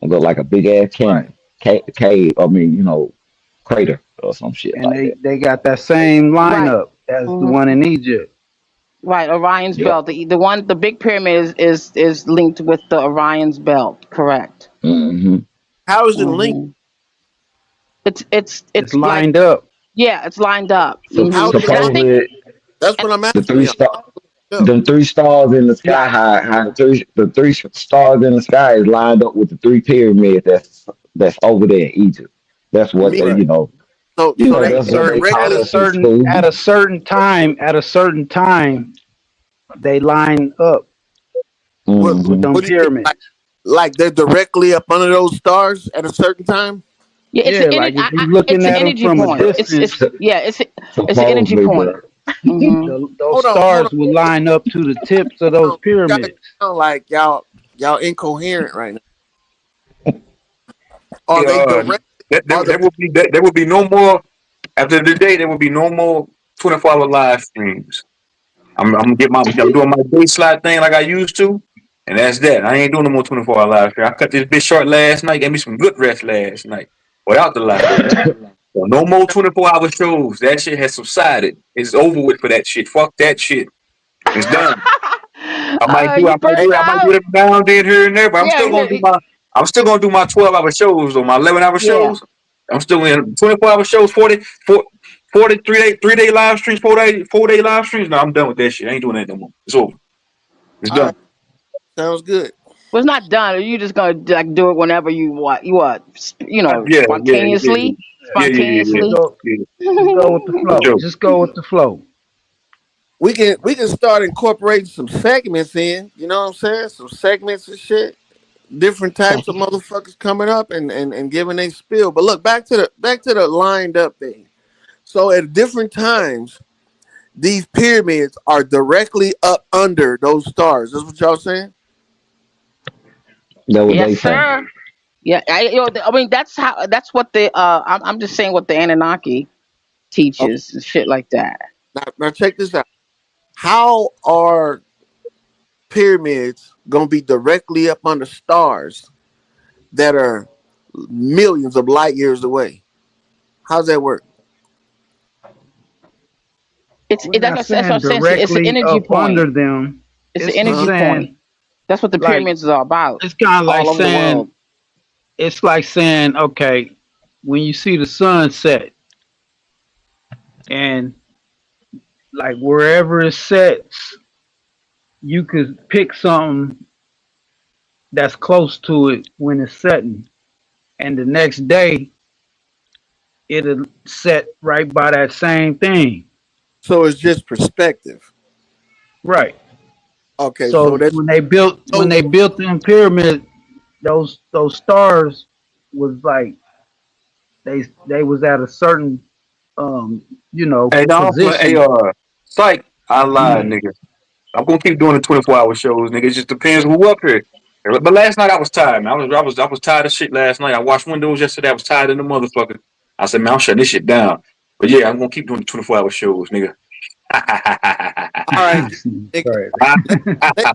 and look like a big ass right? canyon. Cave, I mean, crater or some shit And like they that. they got that same Right. lineup as the Hmm. one in Egypt. Right. Orion's Yep. belt. The big pyramid is linked with the Orion's belt. Correct. Hmm. How is it linked? Hmm. It's It's it's like, lined up. yeah, it's lined up. So Hmm. How is it And I linked? think, supposedly That's and what I'm the asking three y'all. star How is it linked up? the three stars in the yeah, sky, how the three stars in the sky is lined up with the three pyramids that's over there in Egypt. That's what Me. they, Right. So At they a that's what they certain taught at a directly us in certain school. at a certain time they line up what with Hmm. them what do you mean? pyramids. Like they're directly up under those stars at a certain time? yeah. It's Yeah, the like energy. if you looking It's an at them energy from a point. It's distance, yeah. It's an energy Supposedly, point. bro. Hmm. those Hold on. stars will line up to the tips of those You guys pyramids. sound like y'all incoherent right now. Are they Uh, direct? there, Are the there will be there will be no more after the day. There will be no more 24-hour live streams. I'm doing my day slot thing like I used to, and that's that. I ain't doing no more 24-hour live stream. I cut this bitch short last night. Gave me some good rest last night without the live stream. So no more 24-hour shows. That shit has subsided. It's over with for that shit. Fuck that shit. It's done. You I might do burned it. I might do out. it every now and then here and there, but Yeah. I'm still gonna do my 12-hour shows or my 11-hour Yeah. shows. I'm still in 24-hour shows, 3 day live streams, 4 day live streams. No, I'm done with that shit. I ain't doing that no more. It's over. It's All right, done. sounds good. Well, it's not done. Are you just gonna like do it whenever you what? Yeah, yeah, yeah, Spontaneously. yeah, yeah, yeah, yeah, Spontaneously. yeah. Just go with the For flow. sure. Just go with the flow. We can start incorporating some segments in. You know what I'm saying? Some segments and shit. Different types of motherfuckers coming up and giving a spill. But look, back to the lined up thing. So at different times, these pyramids are directly up under those stars. That's what y'all saying? That's what Yes, they say. sir. Yeah, I mean that's what the I'm just saying what the Anunnaki Okay. teaches and shit like that. Now check this out. How are pyramids gonna be directly up under stars that are millions of light years away? How's that work? We're not That's what I'm saying saying. It's an directly energy up point. under them. It's an It's just energy Uh-huh. point. saying That's what the like pyramids are about, it's kind of like all over the saying world. it's like saying okay, when you see the sun set and like wherever it sets, you could pick something that's close to it when it's setting, and the next day it'll set right by that same thing. So it's just perspective. Right. Okay, so So that's when they built them pyramids, those stars was like they was at a certain um Hey, no, hey, position. psych. I lied, nigga. I'm gonna keep doing the 24-hour shows, nigga. It just depends who up here. But last night I was tired, man. I was tired of shit last night. I watched Windows yesterday. I was tired of the motherfucker. I said, man, I'm shutting this shit down. But yeah, I'm gonna keep doing the 24-hour shows, nigga. all right, nigga. Sorry. Let,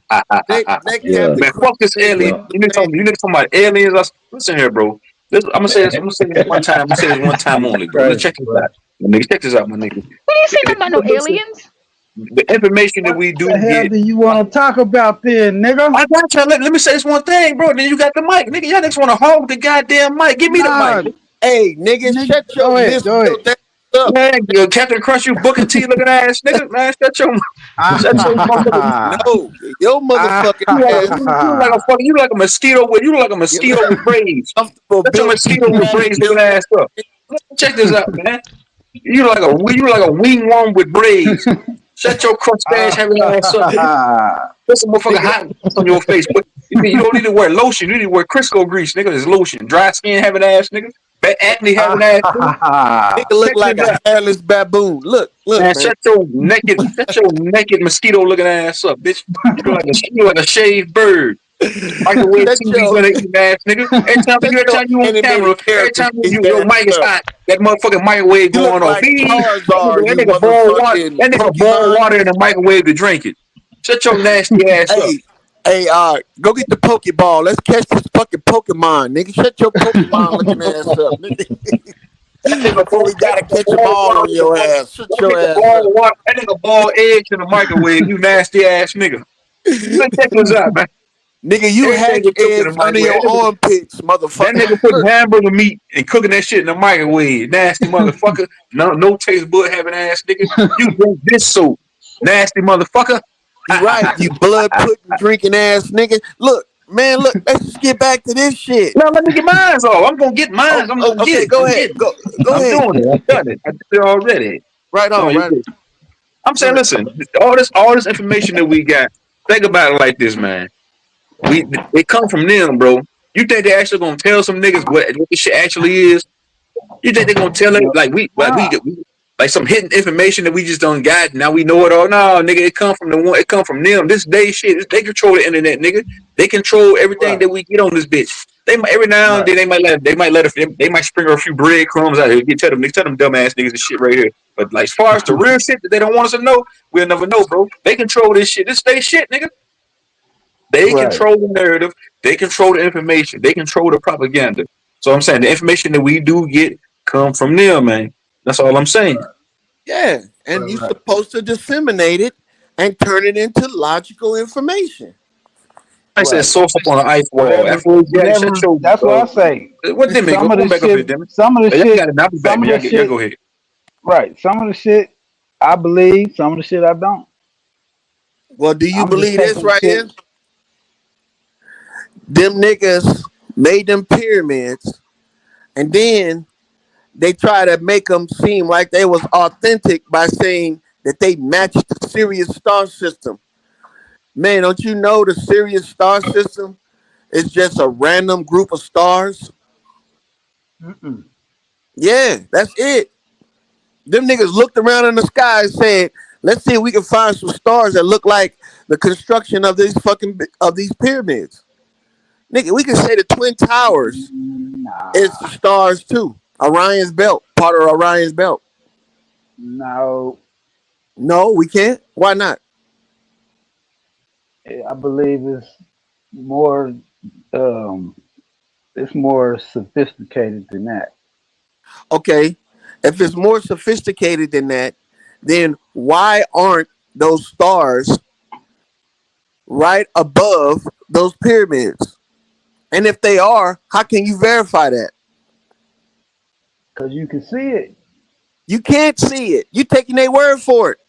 let Yeah, Captain Man, Crunch fuck this say what he alien. yeah. was saying. You need to talk about aliens. Listen here, bro. I'm gonna say this. I'm gonna say this one time. I'm gonna say this one time only, bro. Let's Christ, check this bro. out. My nigga, check this out, my nigga. What do you say The nothing about no information, aliens? the information that What we do the hell get. do you want to talk about then, nigga? I got you. Let me say this one thing, bro. Then you got the mic, nigga. Y'all niggas want to hog the goddamn mic. Give me the mic. Nah, Hey, nigga, nigga, shut your go ahead, go minstrel ahead. dance up. Man, Captain Crunch, you Booker T looking ass nigga. Man, shut your motherfucking. No, your motherfucking ass. You look like a fucking. You look like a mosquito with. You look like a You mosquito look with braids. comfortable Shut your built mosquito with fat braids looking built ass up. Check this out, man. You look like a wingworm with braids. Shut your crust ass having ass up, nigga. Put some motherfucking nigga. hot grease on your face. But you don't need to wear lotion. You need to wear Crisco grease, nigga. It's lotion. Dry skin having ass, nigga. Bad acne having ass, nigga. Nigga look Check like this a out. hairless baboon. Look, Man, man. shut your naked mosquito looking ass up, bitch. You look like a shaved bird. Microwave Shut TV your winner eating ass nigga. shut Every your time you on camera, animated every character time your ass mic is up. hot, that motherfucking microwave You look going on. like Beep. Charizard, That you nigga boil water. motherfucking That nigga boil Pokemon. water in the microwave to drink it. Shut your nasty ass up. Hey, hey, go get the Pokeball. Let's catch this fucking Pokemon, nigga. Shut your Pokemon looking ass up, nigga. Before we That gotta nigga catch them boil all water on in the your microwave. ass. Shut your ass Boil up. water. That nigga boil eggs in the microwave. You nasty ass nigga. Man, check this out, man. Nigga, you Everything hatch was cooked in the eggs under microwave. your armpits, That motherfucker. nigga putting hamburger meat and cooking that shit in the microwave. Nasty motherfucker. No taste bud having ass nigga. You drink this soup. Nasty motherfucker. You right, you blood pudding drinking ass nigga. Look, man, look, let's just get back to this shit. Now let me get mine off. I'm gonna get mine. I'm gonna get Okay, it. go I'm ahead. getting it. Go I'm ahead. doing it. I've done it. I did it already. Right No, on, you right. good. I'm Go saying, ahead. listen, all this information that we got, think about it like this, man. It come from them, bro. You think they actually gonna tell some niggas what this shit actually is? You think they're gonna tell it No, nah. we like some hidden information that we just don't got? Now we know it all. No, nigga, it come from the one. It come from them. This day shit. They control the internet, nigga. They control everything Right, that we get on this bitch. They might every now and right. then they might sprinkle a few breadcrumbs out here. You tell them dumbass niggas this shit right here. But like as far as the real shit that they don't want us to know, we'll never know, bro. They control this shit. This day shit, nigga. They Right. control the narrative. They control the information. They control the propaganda. So I'm saying the information that we do get come from them, man. That's all I'm saying. Yeah, and you Right. supposed to disseminate it and turn it into logical information. I said Right. source up on an ice wall. Whatever, After that, shut whatever. your That's what I say. what Demi go? Some of Come the back up here, shit, Demi. some of the Y'all shit, got it. I'll be back, some man. of the Y'all shit. go ahead. Right. Some of the shit I believe. Some of the shit I don't. Well, do you I'm just believe this taking right shit. here? Them niggas made them pyramids, and then they try to make them seem like they was authentic by saying that they matched the Sirius star system. Man, don't you know the Sirius star system is just a random group of stars? Mm-mm. Yeah, that's it. Them niggas looked around in the sky and said, "Let's see if we can find some stars that look like the construction of these pyramids." Nigga, we can say the Twin Towers is the Nah. stars too. Orion's belt, part of Orion's belt. No. No, we can't. Why not? I believe more. Um. It's more sophisticated than that. Okay, if it's more sophisticated than that, then why aren't those stars right above those pyramids? And if they are, how can you verify that? Cause you can see it. You can't see it. You taking their word for it.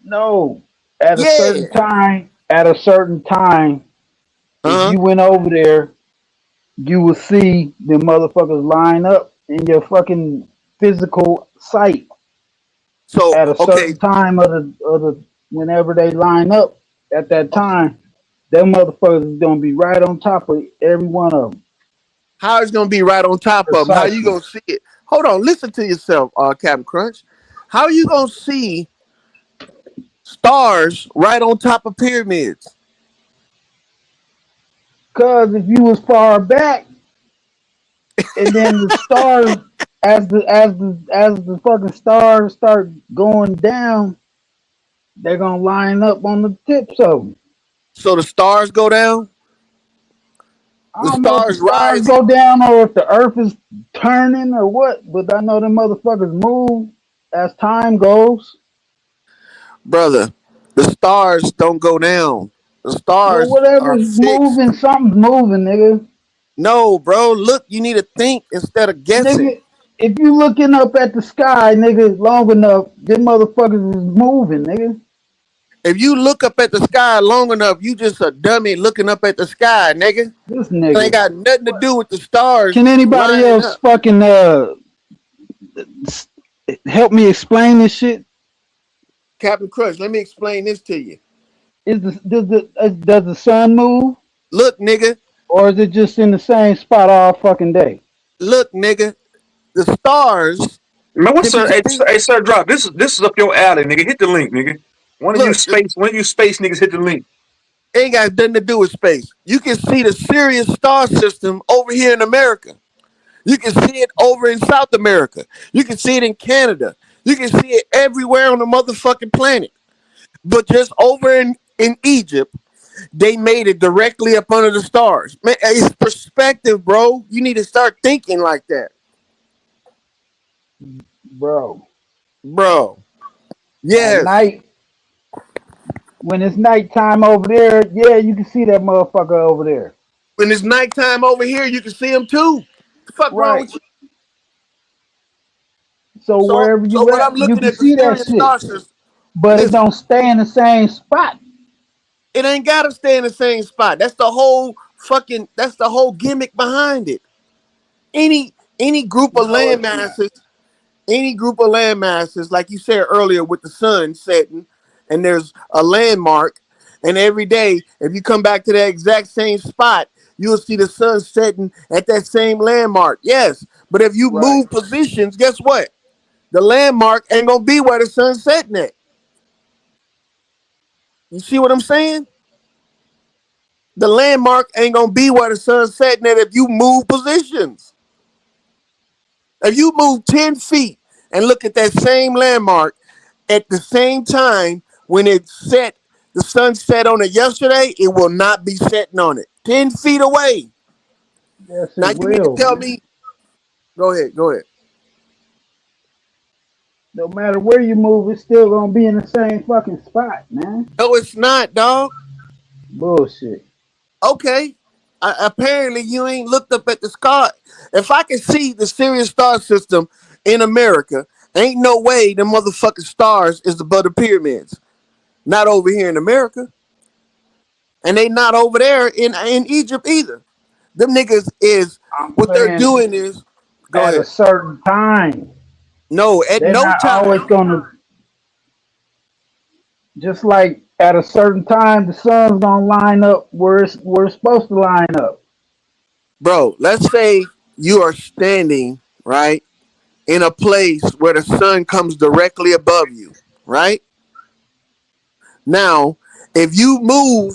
No. At a certain Yeah. time. At a certain time. If Uh huh. you went over there, you will see the motherfuckers line up in your fucking physical sight So at a okay, certain time of the whenever they line up at that time, them motherfuckers is gonna be right on top of every one of them. how it's gonna be right on top of them? How you Precisely. gonna see it? Hold on, listen to yourself, Captain Crunch. How you gonna see stars right on top of pyramids? Cause if you was far back and then the stars as the fucking stars start going down, they're gonna line up on the tips of them. So the stars go down, I the don't know if the stars stars rise. go down or if the earth is turning or what, but I know them motherfuckers move as time goes. Brother, the stars don't go down. The Well, stars are whatever's fixed. moving, something's moving, nigga. No, bro. Look, you need to think instead of guessing. Nigga, if you looking up at the sky, nigga, long enough, them motherfuckers is moving, nigga. If you look up at the sky long enough, you just a dummy looking up at the sky, nigga. This It ain't nigga. got nothing to What? do with the stars Can anybody lining else up. fucking s- help me explain this shit? Captain Crunch, let me explain this to you. Does the sun move Look, nigga. or is it just in the same spot all fucking day? Look, nigga. The stars Man, what's typically sir, drop. This is up your alley, nigga. Hit the link, nigga. look. One of you space niggas hit the link. Ain't got nothing to do with space. You can see the Sirius star system over here in America. You can see it over in South America. You can see it in Canada. You can see it everywhere on the motherfucking planet. But just over in Egypt, they made it directly up under the stars. Man, it's perspective, bro. You need to start thinking like that, bro. bro. At Yes. night, when it's nighttime over there, yeah, you can see that motherfucker over there. When it's nighttime over here, you can see them too. The fuck wrong Right. with you? So So, wherever so you when I'm at, you looking can at the see that Sirius shit. star system, But it listen, don't stay in the same spot. it ain't gotta stay in the same spot. That's the whole fucking. That's the whole gimmick behind it. Any group of No, land it's not. masses, any group of land masses, like you said earlier, with the sun setting, and there's a landmark, and every day, if you come back to that exact same spot, you'll see the sun setting at that same landmark. Yes, but if you Right. move positions, guess what? The landmark ain't gonna be where the sun's setting at. You see what I'm saying? The landmark ain't gonna be where the sun's setting at if you move positions. If you move 10 feet and look at that same landmark at the same time when it set, the sun set on it yesterday, it will not be setting on it. 10 feet away. Yes, Now it you mean to will, tell man. me, go ahead, go ahead. No matter where you move, it's still gonna be in the same fucking spot, man. No, it's not, dog. Bullshit. Okay. Apparently you ain't looked up at the sky. If I can see the Sirius star system in America, ain't no way the motherfucking stars is above the pyramids. Not over here in America. And they not over there in Egypt either. Them niggas is I'm what they're saying doing is go at a ahead. certain time. No, at They're no not always time, gonna just like at a certain time the sun's gonna line up where it's supposed to line up. bro. Let's say you are standing right in a place where the sun comes directly above you. Right now, if you move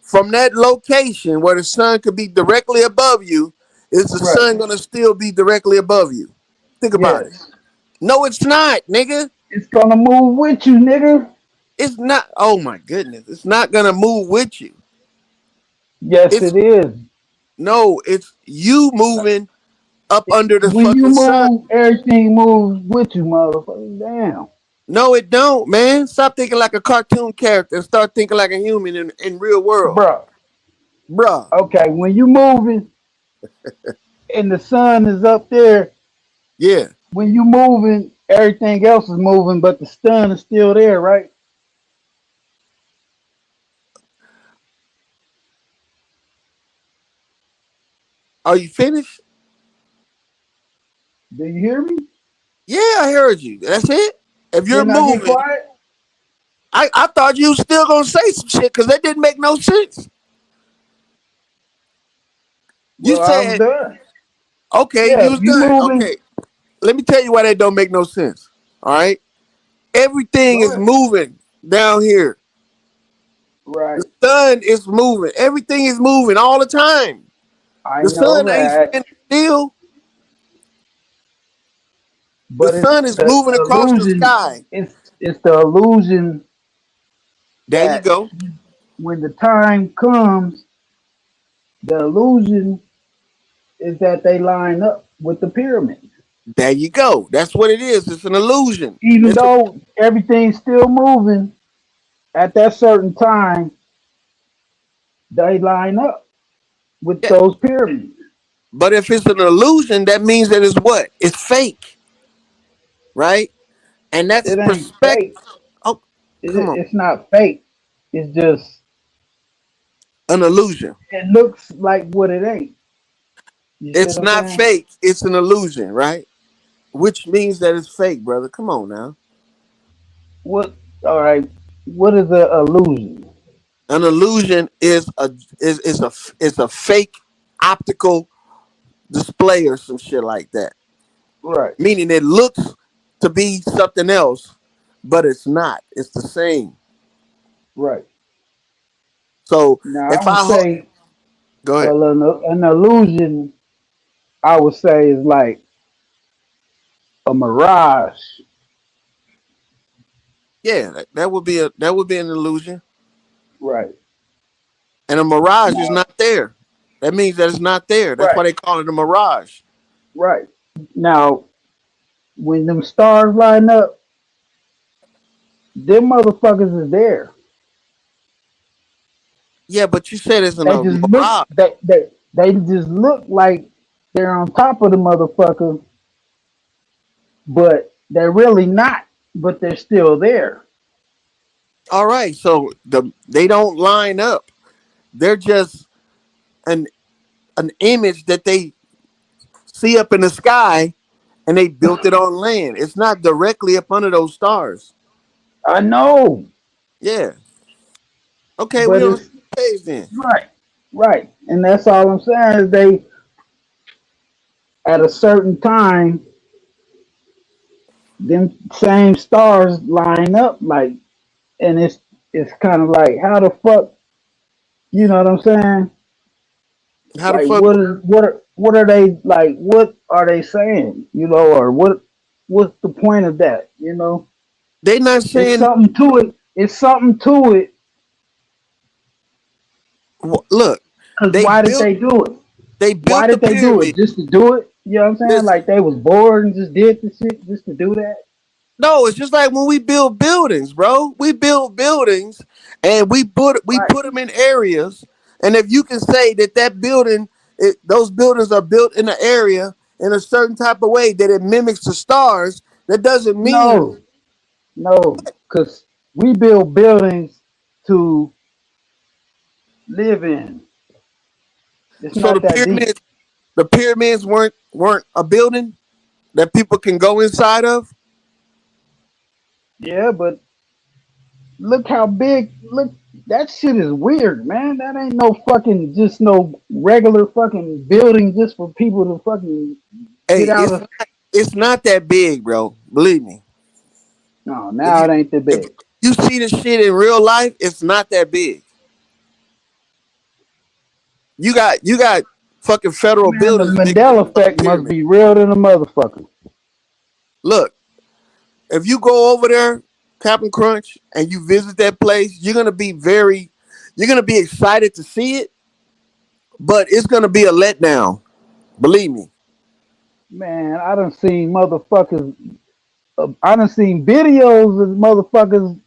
from that location where the sun could be directly above you, is the Right. sun gonna still be directly above you? Think about it. Yes. No, it's not, nigga. It's gonna move with you, nigga. It's not. Oh my goodness, it's not gonna move with you. Yes, It's it is. no, it's you moving up under the When you fucking sun. move, everything moves with you, motherfucker. Damn. No, it don't, man. Stop thinking like a cartoon character and start thinking like a human in real world, Bro. bruh. Okay, when you moving and the sun is up there, Yeah. when you moving, everything else is moving, but the sun is still there, right? Are you finished? Do you hear me? Yeah, I heard you. That's it. If you're Didn't I get moving, quiet? I thought you was still gonna say some shit because that didn't make no sense. You Well, I'm said done. okay, Yeah, you if was you done. moving, Okay, let me tell you why that don't make no sense. All right, everything go is ahead. moving down here. The Right. sun is moving. Everything is moving all the time. I The know sun ain't that, standing still. The but it's sun is the moving across the illusion. sky. It's the illusion There you that go. when the time comes, the illusion is that they line up with the pyramids. There you go. That's what it is. It's an illusion. Even It's a though everything's still moving at that certain time, they line up with yeah. those pyramids. But if it's an illusion, that means that it's what? It's fake, right? And that's It ain't perspective. fake. Oh, come on. It's not fake. It's just An illusion. it looks like what it ain't. You see what It's I'm not saying? fake. It's an illusion, right? Which means that it's fake, brother. Come on now. What? All right. What is a illusion? An illusion is a fake optical display or some shit like that. Right. Meaning it looks to be something else, but it's not. It's the same. Right. So Now I if would say go ahead. an illusion, I would say, is like a mirage. Yeah, that would be an illusion. Right. And a mirage is Now, not there. That means that it's not there. That's why right. they call it a mirage. Right. Now, when them stars line up, them motherfuckers is there. Yeah, but you said it's a They just look mirage. they just look like they're on top of the motherfucker, but they're really not. But they're still there. All right, so they don't line up. They're just an an image that they see up in the sky, and they built it on land. It's not directly up under those stars. I know, Yeah. Okay, we but on the it's same page then. right, right, and that's all I'm saying is they at a certain time, them same stars line up like, and it's kind of like how the fuck, you know what I'm saying? How the Like fuck what are they like? What are they saying? You know, or what's the point of that? You know, they not it's saying? something to it. It's something to it. Look, Cause they why did built they do it? they Why built the did they do it? pyramid. Just to do it? You know what I'm saying? Listen, Like they was bored and just did the shit just to do that. no, it's just like when we build buildings, bro. We build buildings, and we Right. put them in areas. And if you can say that those buildings are built in an area in a certain type of way that it mimics the stars, that doesn't mean. No, no, cause we build buildings to live in. It's So not that deep. the pyramids weren't a building that people can go inside of. Yeah, but look how big. Look, that shit is weird, man. That ain't no fucking just no regular fucking building just for people to fucking Hey, get out of. it's not that big, bro. Believe me. No, If now you it ain't that if big. you see the shit in real life, it's not that big. You got fucking federal Man, the buildings bigger than Mandela the fucking effect must pyramid. be real than a motherfucker. Look, if you go over there, Captain Crunch, and you visit that place, you're gonna be excited to see it, but it's gonna be a letdown. Believe me. Man, I done seen motherfuckers. I done seen videos of motherfuckers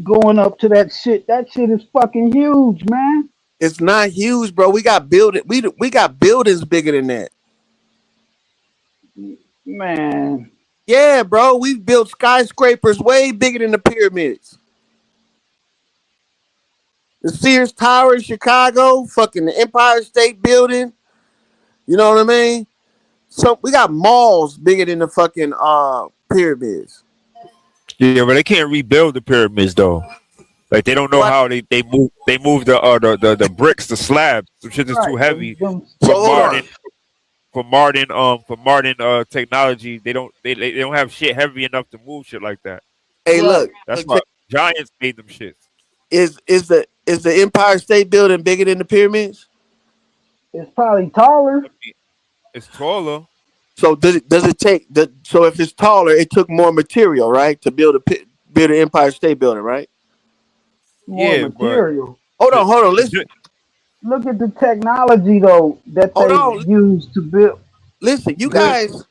going up to that shit. That shit is fucking huge, man. It's not huge, bro. We got buildings bigger than that. Man, Yeah, bro. We've built skyscrapers way bigger than the pyramids. The Sears Tower in Chicago, fucking the Empire State Building. You know what I mean? So we got malls bigger than the fucking pyramids. Yeah, but they can't rebuild the pyramids though. Like they don't know What? how they move the bricks, the slabs. Some shit is too right? heavy So for hold on. modern technology. They don't have shit heavy enough to move shit like that. Hey, Right. That's look. why giants made them shits. Is the Empire State Building bigger than the pyramids? It's probably taller. I mean, it's taller. So does it take so if it's taller, it took more material, right, to build the Empire State Building, right? More Yeah, but material. the, Hold on, the listen. ju- Look at the technology though that Hold they on, use to build. listen. You Good. guys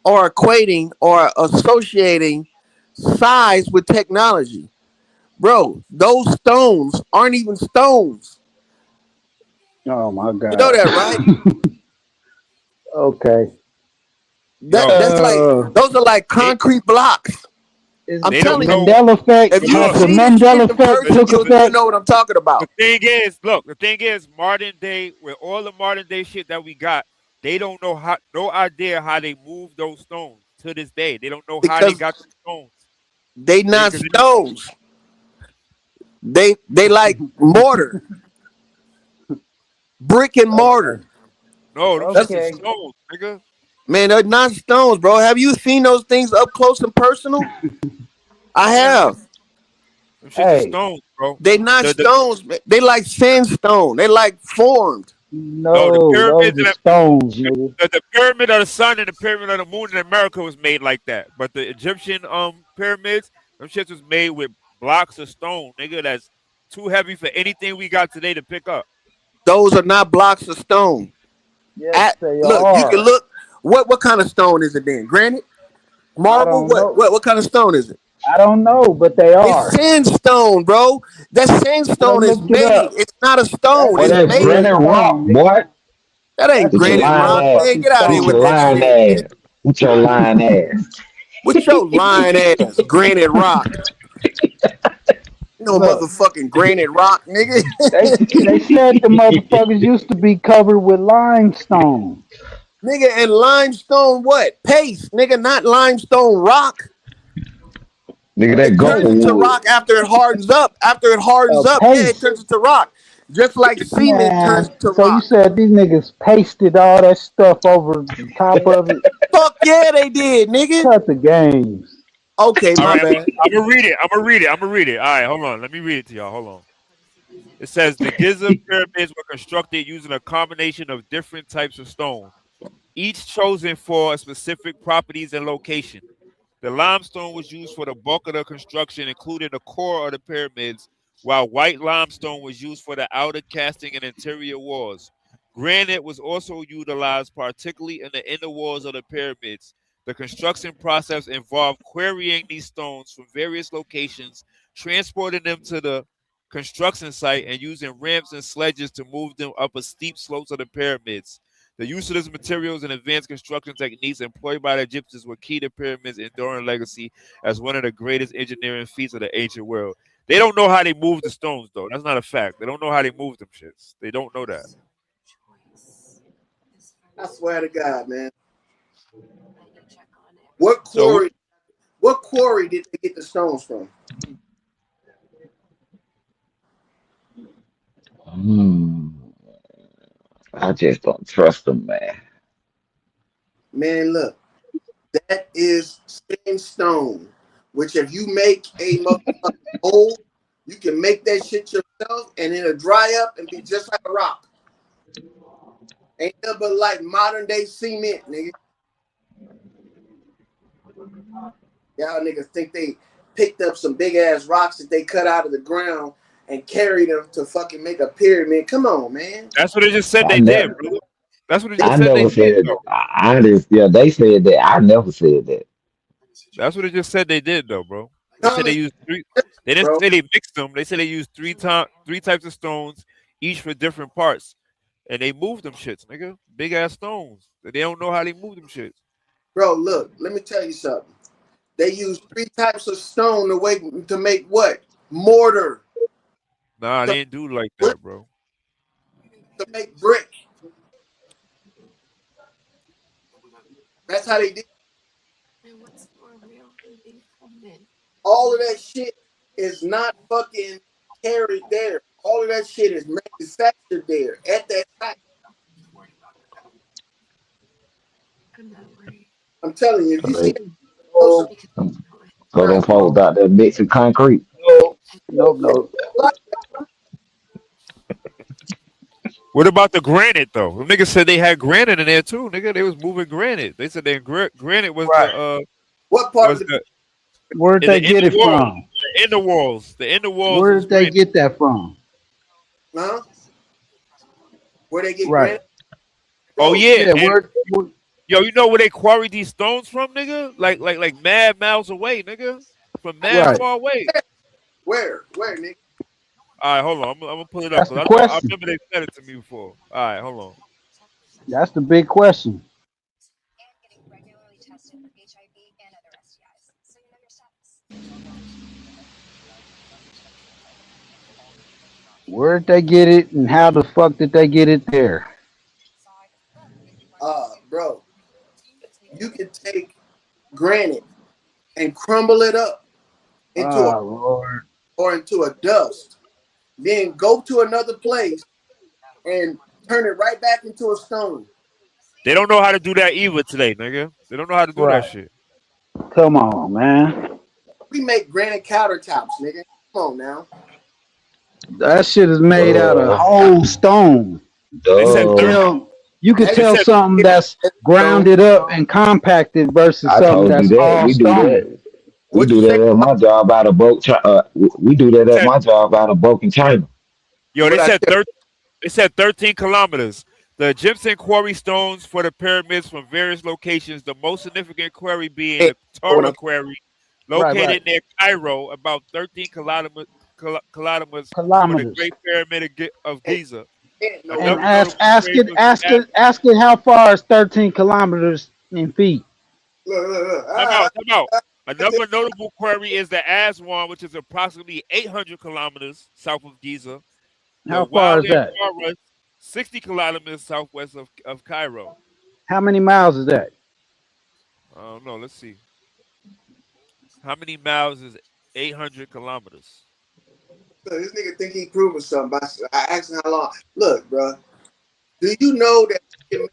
are equating or associating size with technology. Bro, those stones aren't even stones. Oh my You know god. that, right? Okay. That's yo, like Uh, those are like they concrete blocks. is I'm they the don't telling you, know. Mandela effect? if But you look, Has the see this shit Mandela in effect but, person, took but you'll effect? know what I'm talking the about. thing is, look, the thing is, modern day with all the modern day shit that we got, they don't know how, no idea how they move those stones to this day. They don't know how they Because got the stones. they They not because stones. They like mortar, brick and Okay. mortar. no, them shits is Okay. stones, nigga. Man, they're not stones, bro. Have you seen those things up close and personal? I Yeah, have. Them shits is Hey, stones, bro. They not The stones. They like sandstone. They like formed. no, the no, pyramids those are stones, nigga. the pyramid of the sun and the pyramid of the moon in America was made like that. But the Egyptian pyramids, them shits was made with blocks of stone, nigga. That's too heavy for anything we got today to pick up. Those are not blocks of stone. Yes, they Look, you can are. look. What kind of stone is it then? Granite, I marble. don't know. What kind of stone is it? I don't know, but they It's are. sandstone, bro. That I sandstone is looked it made. up. It's not a stone. That's Boy, It's that's made. still granite rock, stone, nigga. boy. That ain't That's With your granite still lying rock, ass. man. motherfucking Get out of here With with your stone. that lying shit, man. ass. With your lying ass. With your lying ass, granite rock. No Look, motherfucking granite rock, nigga. they said the motherfuckers used to be covered with limestone. Nigga, and limestone what? Paste, nigga, not limestone rock. Nigga, that It turns into gold rock after it hardens up. After it hardens up, yeah, it Paste. turns into rock. Just like cement turns Man, into so you rock. said these niggas pasted all that stuff over the top of it? Fuck yeah, they did, nigga. Cut the games. Okay, All my right, bad. I'm gonna read it. I'm gonna read it. I'm gonna read it. All right, hold on. Let me read it to y'all. Hold on. It says the Giza pyramids were constructed using a combination of different types of stone, each chosen for specific properties and location. The limestone was used for the bulk of the construction, including the core of the pyramids, while white limestone was used for the outer casting and interior walls. Granite was also utilized, particularly in the inner walls of the pyramids. The construction process involved quarrying these stones from various locations, transporting them to the construction site, and using ramps and sledges to move them up a steep slopes of the pyramids. The use of these materials and advanced construction techniques employed by the Egyptians were key to pyramids' enduring legacy as one of the greatest engineering feats of the ancient world. They don't know how they moved the stones, though. That's not a fact. They don't know how they moved them shits. They don't know that. I swear to God, man. What So quarry? What quarry did they get the stones from? I just don't trust them, man. Man, look, that is sandstone. Which, if you make a motherfucking mold, you can make that shit yourself, and it'll dry up and be just like a rock. Ain't nothing but like modern day cement, nigga. Y'all niggas think they picked up some big ass rocks that they cut out of the ground and carried them to fucking make a pyramid. Come on, man. that's what they just said I they did, never, brother. That's what they just I said they never did, said. though. I just, yeah, they said that. I never said that. That's what they just said they did, though, bro. They said they Common used three. sense, They didn't bro. say they mixed them. They said they used three types of stones, each for different parts, and they moved them shits, nigga. Big ass stones. They don't know how they moved them shits. Bro, look, let me tell you something. They use three types of stone to make what? Mortar, Nah, to they didn't do it like brick, that, bro. to make brick. That's how they did. All of that shit is not fucking carried there. All of that shit is manufactured there at that site. I'm telling you, if So you see they, that closer, No, so right? them folks out there mixing concrete. no, nope, nope. Like, What about the granite though? The niggas said they had granite in there too, nigga. They was moving granite. They said granite was Right. what part of was the the Where'd in they the get inner it walls. from? The inner walls Where was did they granite. get that from? huh? Where they get Right. granite, Oh bro? yeah, Yeah, and where yo, you know where they quarried these stones from, nigga? Like mad miles away, nigga. From mad right. far away. Where, Nick? All right, hold on. I'm gonna pull it up That's because the I question. remember they said it to me before. All right, hold on. That's the big question. Where'd they get it and how the fuck did they get it there? Bro, you can take granite and crumble it up into a Oh Lord. or into a dust, then go to another place and turn it right back into a stone. They don't know how to do that either today, nigga. They don't know how to do that Right. shit. Come on, man. We make granite countertops, nigga. Come on now. That shit is made out of Duh. whole stone. They You said could Duh. tell. You could That they tell said something that's stone. grounded up and compacted versus I something told you that's that. all We do stone. that. We What you do say? that at my job out of we do that at said my job out of broken China. yo, What I tell they said 13 kilometers. The Egyptian quarry stones for the pyramids from various locations, the most significant quarry being you? the Know what Tara I'm quarry, Right, right. located near Cairo, about 13 kilometers from the Kilometers. Great Pyramid of saying? Giza. Can't know And what Another I'm ask notable ask grave it was the ask it ask it how far is 13 kilometers in feet. look. Time out. Another notable quarry is the Aswan, which is approximately 800 kilometers south of Giza. The How far is Wildland that? Forest, 60 kilometers southwest of Cairo. How many miles is that? I don't know. Let's see. How many miles is 800 kilometers? Look, this nigga think he proving something. I asked him how long. Look, bro. Do you know that you can make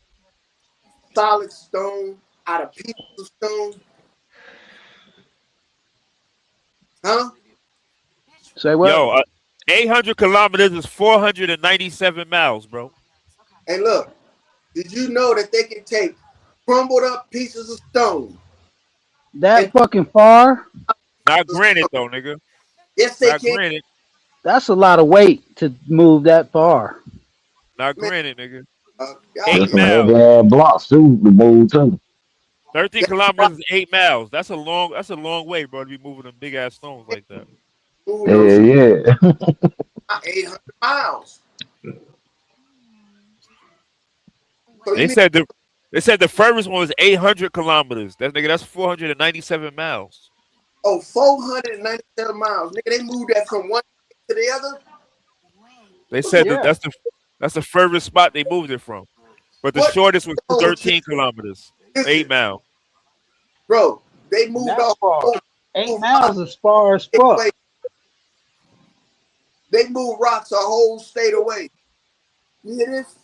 solid stone out of pieces of stone? Huh? Say what? Yo, 800 kilometers is 497 miles, bro. Hey, look. Did you know that they can take crumbled up pieces of stone That and fucking far? Not granted, though, nigga. yes, they Not can. granted. That's a lot of weight to move that far. Not Man, granted, nigga. y'all, 8 There's some miles. heavy ass blocks too to move too. 13 y'all kilometers is 8 miles. That's a long way, bro, to be moving them big ass stones like that. move Yeah, those yeah. 800 miles. So you They mean, said the they said the furthest one was 800 kilometers. That's 497 miles. 497 miles. Nigga, they moved that from one to the other? They said that Yeah. that's the furthest spot they moved it from. But the What shortest was road trip? 13 kilometers, Listen, 8 miles. bro, they moved That off far. whole, 8 miles is far as state fuck. away. They moved rocks a whole state away. You hear this?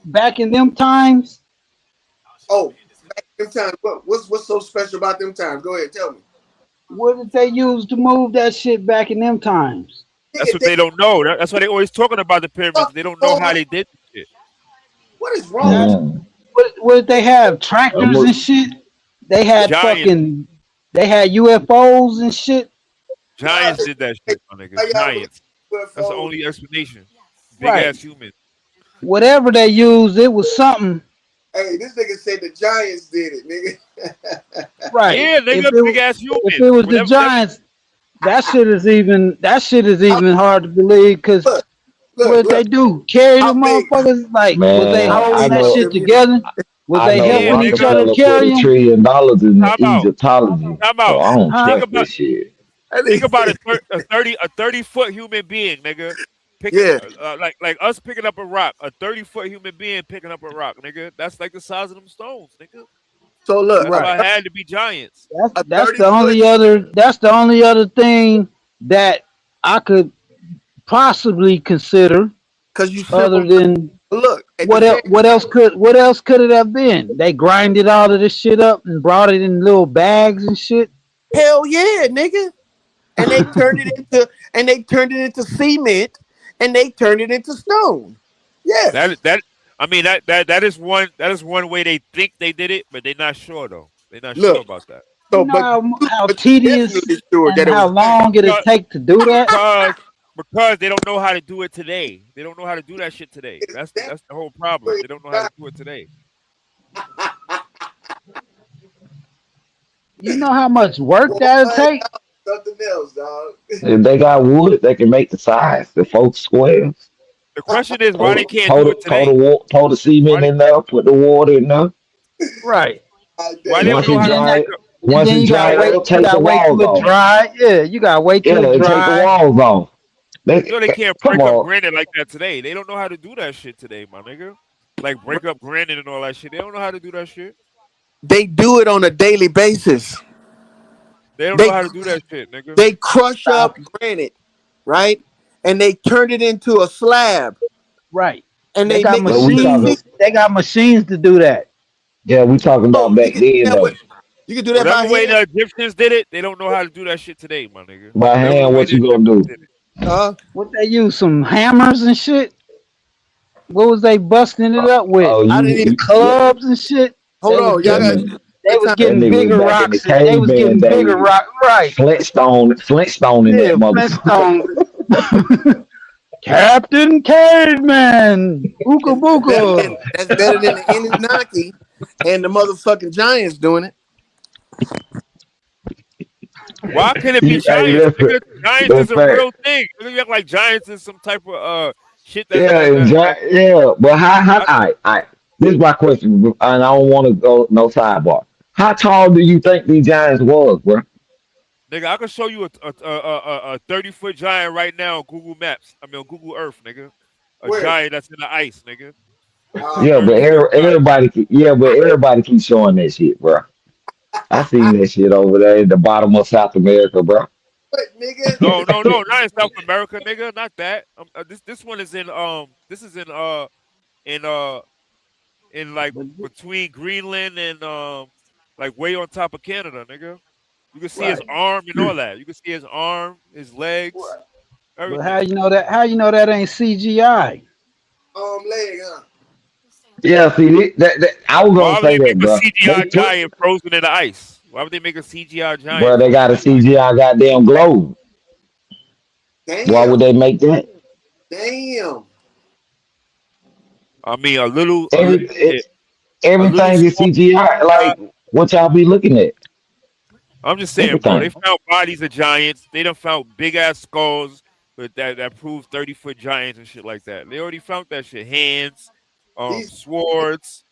Back in them times, Oh, back them times. What's so special about them times? Go ahead, tell me. what did they use to move that shit back in them times? That's Nigga, what they they don't know. That's why they always talking about the pyramids. fuck They don't know how 400. they did this shit. What is wrong with That's Mm. what did they have? I'm Tractors a- and shit? They had Giants, fucking they had UFOs and shit. y'all? giants did that Hey, shit, my nigga. why y'all believe Giants. That's the UFOs? only explanation. Big Right. ass humans. Whatever they used, it was something. Hey, this nigga said the Giants did it, nigga. Right. Yeah, nigga, big ass If humans. it was the Whatever. Giants, that shit is How, even hard to believe because look, what did they look. do? Carry the How big? motherfuckers? Like, was they Man, How I holding big that was know shit them humans? together? Was I they know Yeah, helping each nigga. other Rockefeller put carry a them? $1 trillion in the Time out. Egyptology, Time so out. I don't Huh? Think trust about this shit. That think about nigga- a 30-foot human being, nigga. Picking yeah. like us picking up a rock. A 30-foot human being picking up a rock, nigga. That's like the size of them stones, nigga. So look, That's Right. why it had to be giants. a That's 30 the foot. only other. That's the only other thing that I could possibly consider, Cause you simple. other than Look at the what else. same. What else could it have been? They grinded all of this shit up and brought it in little bags and shit. Hell yeah, nigga. And they turned it into cement, and they turned it into stone. Yes. That I mean that is one way they think they did it, but they're not sure though. They're not sure Look. about that. So, You know how but you tedious definitely sure and that it how was giant. long it'll Because take to do that. because because they don't know how to do it today. They don't know how to do that shit today. It's That's the whole problem. definitely They don't know how to giant. do it today. You know how much work Boy, that'll y'all take. something else, dog. If they got wood, they can make the size, the 4 squares. The question is why they Pour, can't pour, do the, it pour, the, today. pour the Why cement they in there, put the water in there. Right. God why damn. they don't Once know it how And to then dry, break up and once then it dry out, you take the gotta wait walls till it off. dry. Yeah, you gotta wait till Yeah, it and take the dry. walls off. you know they can't Come break up on. granite like that today. They don't know how to do that shit today, my nigga. Like break up granite and all that shit. They don't know how to do that shit. They do it on a daily basis. They don't know They how to do that shit, nigga. they crush Stop up it. granite, right? And they turn it into a slab, Right. and They they got make it But we into talking, sheet. machines. They got machines to do that. yeah, we talking So about you back can then tell what though. You can do that by Whatever way hand. the Egyptians did it, they don't know how to do that shit today, my nigga. By Whatever the hand, way what the you gonna Egyptians do? did it. What they use? Some hammers and shit. What was they busting it up with? Oh, I didn't even. yeah, Clubs and shit. Hold They was on, y'all that getting got nigga, they good was time. that getting nigga was bigger back in the rocks. They was caveman getting bigger days. rock. Right. Flintstone in that Yeah, motherfucker. Flintstones. Captain Caveman. Ooka booka. That's better than the Anunnaki and the motherfucking giants doing it. Why can it be Hey, giants, nigga? Giants the is a fact. real thing. Nigga, you act like giants is some type of shit that Yeah, that that that. yeah. But I, I, this is my question, and I don't want to go no sidebar. How tall do you think these giants was, bro? nigga, I can show you a 30-foot giant right now on Google Maps. I mean on Google Earth, nigga. A Where? giant that's in the ice, nigga. A Yeah, but 30-foot giant. everybody keeps showing that shit, bro. I seen that shit over there at the bottom of South America, bro. What, nigga? No, not in South America, nigga. Not that. This one is in this is in like But between Greenland and like way on top of Canada, nigga. You can see his Right. arm and all that. You can see his arm, his legs, but how everything. you know that? How you know that ain't CGI? Leg, huh? Yeah, see I was gonna Why would say they make that, a bro. They CGI put, giant frozen in the ice? Why would they make a CGI giant bro. They frozen got a in the ice? CGI goddamn globe. Why would Damn. they make that? Damn. I mean, a little, Every a little everything is small CGI. CGI. Like what y'all be looking at? I'm just saying, bro. They Everything. found bodies of giants. They done found big ass skulls, but that proves 30-foot giants and shit like that. They already found that shit. Hands, These swords.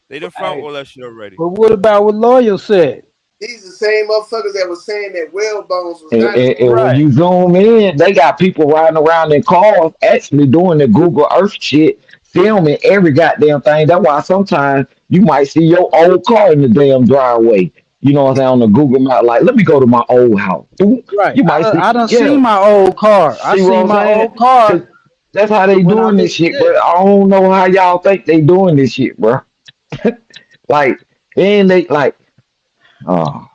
They done found Hey, all that shit already. but what about what Loyal said? these the same motherfuckers that was saying that whale bones was And, dinosaurs. and, and when Right. you zoom in, they got people riding around in cars actually doing the Google Earth shit, filming every goddamn thing. That's why sometimes you might see your old car in the damn driveway. You know what I'm saying? On the Google map, like, let me go to my old house. Boom. Right. You might see, I done yeah. seen my old car. I See what seen I'm my saying? old car 'Cause that's how they when I doing this moved shit, there. but I don't know how y'all think they doing this shit, bro. Like, and they like, oh.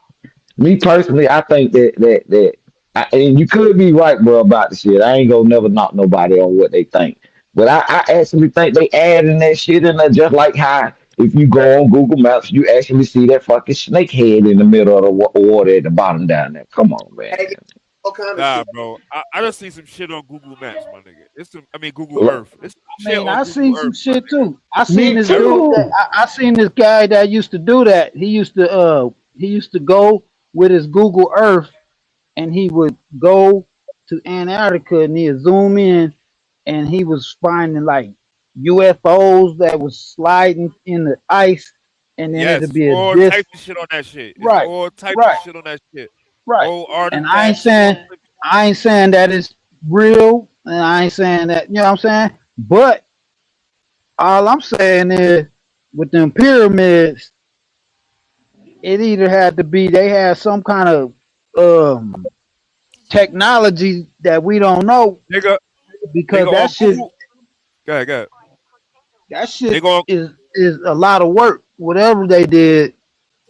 Me personally, I think and you could be right, bro, about the shit. I ain't gonna never knock nobody on what they think, but I actually think they adding that shit in there, just like how if you go on Google Maps, you actually see that fucking snake head in the middle of the water at the bottom down there. Come on, man. Hey, all kind of Nah, shit. bro. I just see some shit on Google Maps, my nigga. I mean Google Look, Earth. It's some I shit mean, on I Google seen some Earth, my shit nigga. too. I seen me this dude that too. I seen this guy that used to do that. He used to go with his Google Earth and he would go to Antarctica and he'd zoom in and he was finding like UFOs that was sliding in the ice and then it'd Yes, be a all disc. types of shit on that shit. It's Right, all types of right, shit on that shit. right. Old And I ain't artifacts, all saying types. I ain't saying that it's real and I ain't saying that, you know what I'm saying? But all I'm saying is with them pyramids, it either had to be they had some kind of technology that we don't know Nigga, because nigga on Google. Go ahead, go ahead. that shit Nigga on is a lot of work. Whatever they did,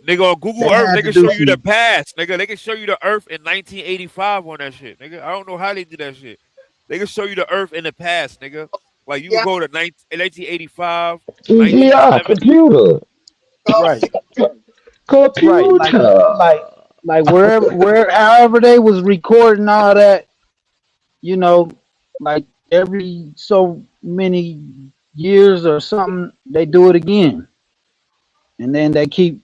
nigga on Google they Earth, had they to can do show you the some past, nigga. They can show you the Earth in 1985 on that shit, nigga. I don't know how they do that shit. They can show you the Earth in the past, nigga. Like you can Yeah, go to 1985, CGI 1970. computer, called right, C- right, computer. like where however they was recording all that, you know, like every so many years or something, they do it again, and then they keep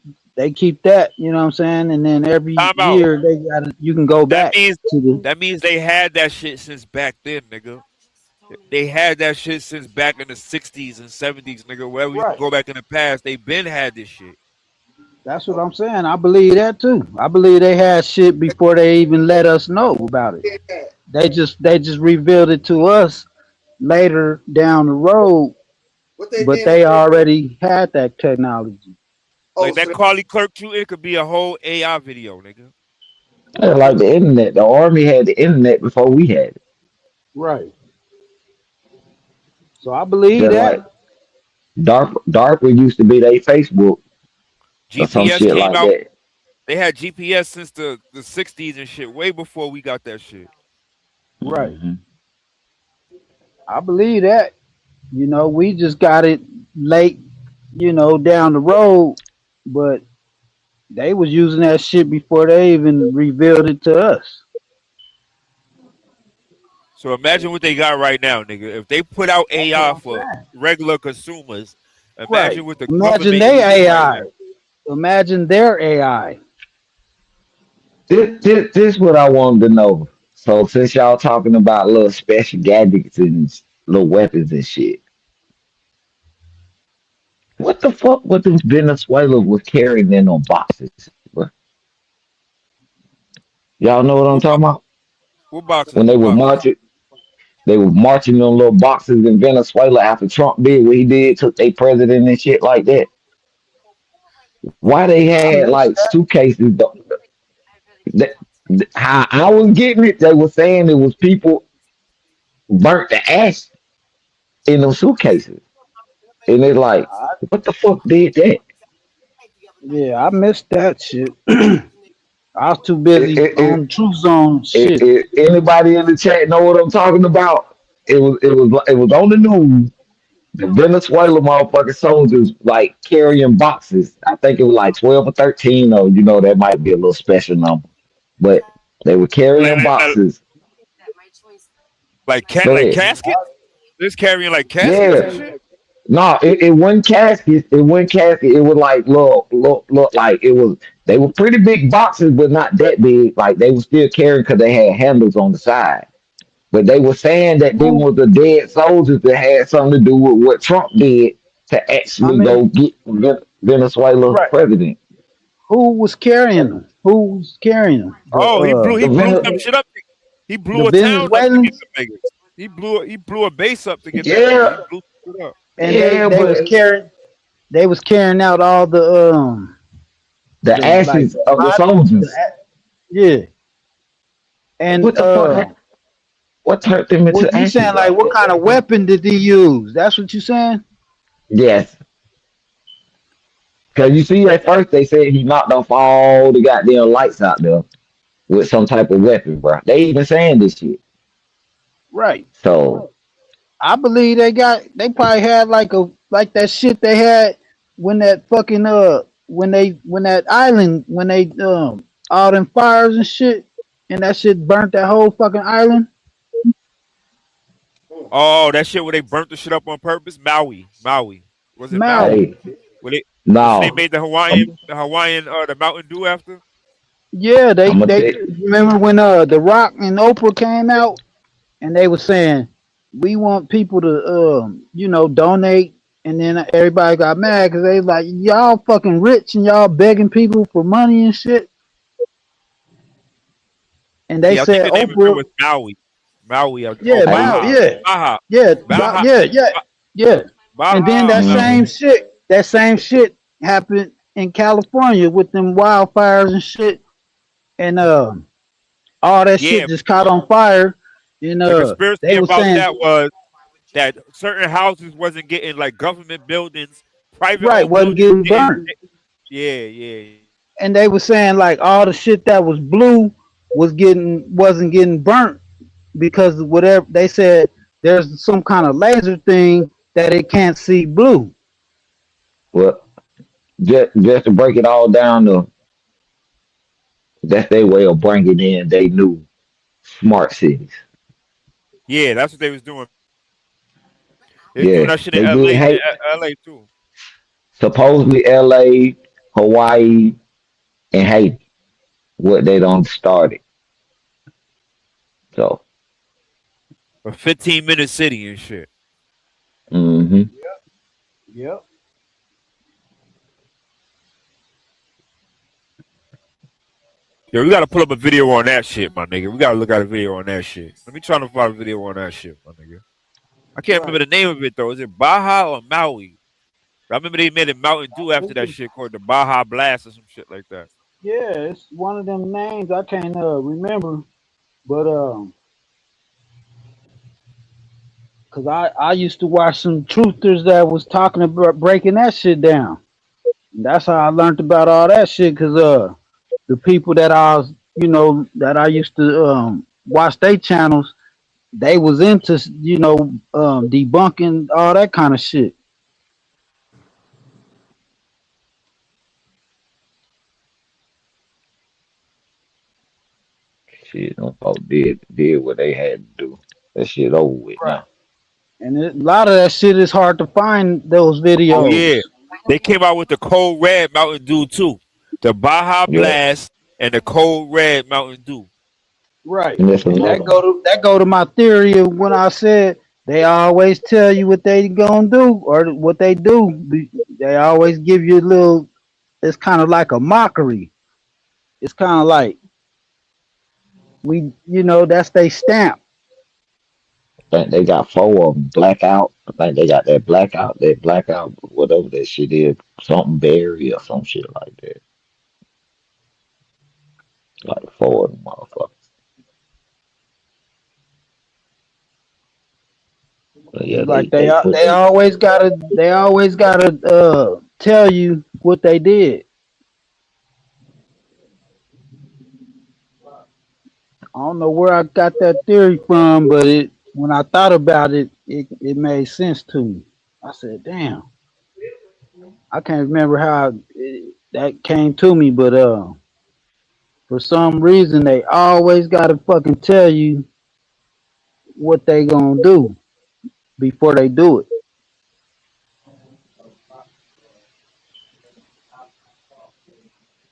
that, you know what I'm saying, and then every Time out. year they got you can go That back means to the that means they had that shit since back then, nigga. They had that shit since back in the 60s and 70s, nigga. Wherever you can right. go back in the past, they been had this shit. That's what I'm saying. I believe that too. I believe they had shit before they even let us know about it. yeah. They just revealed it to us later down the road, What they but did they before? already had that technology. Oh, Like so that they, Carly Clerk too, it could be a whole AI video, nigga. Yeah, like the internet. The army had the internet before we had it. Right. So I believe Just like that. dark used to be their Facebook or some GPS shit came like out. that. They had GPS since the '60s and shit, way before we got that shit. Right. Hmm. I believe that. You know, we just got it late, you know, down the road, but they was using that shit before they even revealed it to us. So imagine what they got right now, nigga. If they put out That's what AI I'm for saying. regular consumers, Right. imagine what the Imagine government they using right AI. now. Imagine their AI. This what I wanted to know. So since y'all talking about little special gadgets and little weapons and shit, what the fuck was this Venezuela was carrying in on boxes, bro? Y'all know what I'm What talking bo- about? what boxes? When they What were boxes? marching, they were marching on little boxes in Venezuela after Trump did what he did, took their president and shit like that. Why they I had missed like that. suitcases? That, how I was getting it, they were saying it was people burnt the ash in them suitcases. And it's like, what the fuck did that? Yeah, I missed that shit. I was too It, busy it, on it, the Truth Zone shit. anybody in the chat know what I'm talking about? It was on the news. The Venezuela motherfucking soldiers like carrying boxes. I think it was like 12 or 13, or that might be a little special number. But they were Like carrying like like, boxes. Go like ahead. caskets? Just carrying like caskets and Yeah. shit. No, it wasn't casket. It wasn't casket. It was like look like it was. They were pretty big boxes, but not that big. Like they were still carrying because they had handles on the side. But they were saying that they Who? were the dead soldiers that had something to do with what Trump did to I actually go mean, get Venezuela right. president. Who was carrying them? Who was carrying them? Oh, The he blew some shit up. He The blew a town up to get Venezuelans, the niggas. He blew a base up to get that nigga. He yeah, blew it up. and they yeah, they was but carrying out all the the like ashes the of the body, soldiers. yeah, and What the fuck? What turned them what into you ashes saying, like like what that? kind of weapon did he use? That's what you saying? Yes. Cause you see, at first they said he knocked off all the goddamn lights out there with some type of weapon, bro. They even saying this shit. Right. So I believe they probably had like that shit they had when that fucking when that island when they all them fires and shit and that shit burnt that whole fucking island. Oh, that shit where they burnt the shit up on purpose. Maui. Was it Maui? Maui. hey, Where they the shit they no, made I'm, the Mountain Dew after? Yeah, I'm gonna they tell. remember when The Rock and Oprah came out and they were saying we want people to donate, and then everybody got mad because they like y'all fucking rich and y'all begging people for money and shit, and they Yeah, I think said the name of it Oprah, was Maui. Maui or yeah, Mal, Hey, Baja. yeah, Baja. yeah, Baja. yeah, yeah, yeah, and then Baja. mhm. that same shit happened in California with them wildfires and shit, and all that shit Yeah, just caught on fire, and the conspiracy they were about saying that was that certain houses wasn't getting like government buildings, private right owned wasn't buildings getting didn't. burnt, Yeah. and they were saying like all the shit that was blue wasn't getting burnt because whatever they said there's some kind of laser thing that it can't see blue. Well, just to break it all down, that's their way of bringing in they new smart cities. Yeah, that's what they was doing. They was doing Yeah, that shit in they did. LA, Hey, LA too. supposedly L.A., Hawaii, and Haiti, what they don't started. So, A 15-minute city and shit. hmm Yep. Yo, we gotta pull up a video on that shit, my nigga. We gotta look at a video on that shit. Let me try to find a video on that shit, my nigga. I can't remember Right. the name of it though. Is it Baja or Maui? I remember they made a Mountain Dew after that shit called the Baja Blast or some shit like that. Yeah, it's one of them names I can't remember, but cause I used to watch some truthers that was talking about breaking that shit down. And that's how I learned about all that shit, cause the people that I was, that I used to watch their channels, they was into, debunking all that kind of shit. Shit, them folks did what they had to do. That shit over with Right. now. And a lot of that shit is hard to find those Oh videos. yeah, they came out with the Cold Red Mountain Dew too, the Baja Yeah, Blast and the Cold Red Mountain Dew. Right. and that's And another. that go to my theory of when I said they always tell you what they gonna do or what they do. They always give you a little. It's kind of like a mockery. It's kind of like that's they stamp. I think they got four of them. Blackout. I think they got that blackout, whatever that shit is, something berry or some shit like that. Like four of them motherfuckers. But yeah, It's like they put they they always gotta tell you what they did. I don't know where I got that theory from, but when I thought about it, it made sense to me. I said, "Damn, I can't remember how that came to me, but for some reason they always gotta fucking tell you what they gonna do before they do it.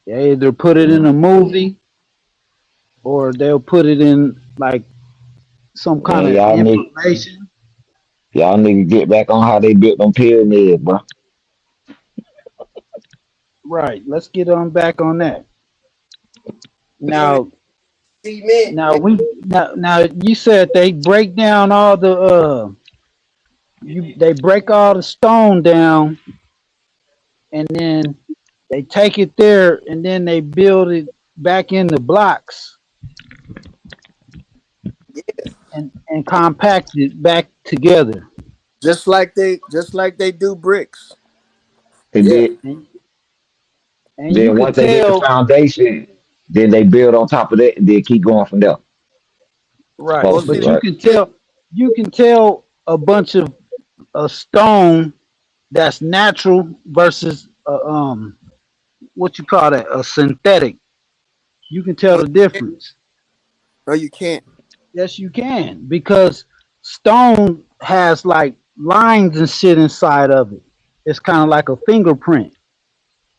They either put it in a movie or they'll put it in like some kind man, of information. y'all need to get back on how they built them pyramids, bro. Right. Let's get on back on that. Building Now, cement. now you said they break down all the they break all the stone down and then they take it there and then they build it back into blocks and compact it back together. Just like they do bricks. And Yeah. And you then could once they get the tell, foundation, then they build on top of that and then keep going from there. right, Well, Supposed to, see, but right? you can tell a bunch of a stone that's natural versus what you call that, a synthetic. You can tell no, the difference. no, you can't. Yes, you can because stone has like lines and shit inside of it. It's kind of like a fingerprint.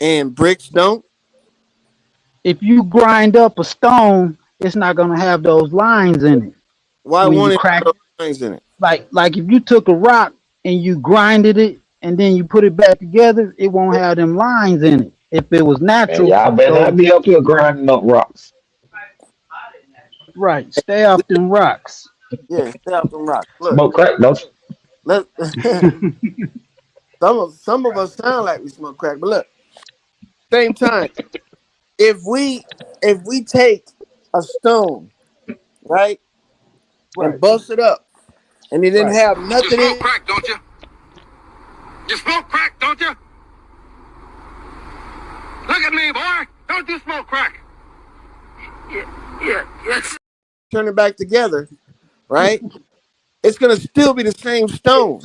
And bricks don't. If you grind up a stone, it's not gonna have those lines in it Why when you won't it crack. have those lines in it? Like if you took a rock and you grinded it and then you put it back together, it won't have them lines in it. If it was Man, natural, y'all better those not be up here grinding up rocks. right, stay off them rocks. Yeah, stay off them rocks. Look, Smoke crack, don't you? let some of us sound like we smoke crack, but look, same time, if we take a stone, right, and Right, bust it up, and it didn't right. have You nothing smoke in, crack, don't you? You smoke crack, don't you? Look at me, boy. Don't you smoke crack? Yes. turn it back together, right? It's gonna still be the same stone.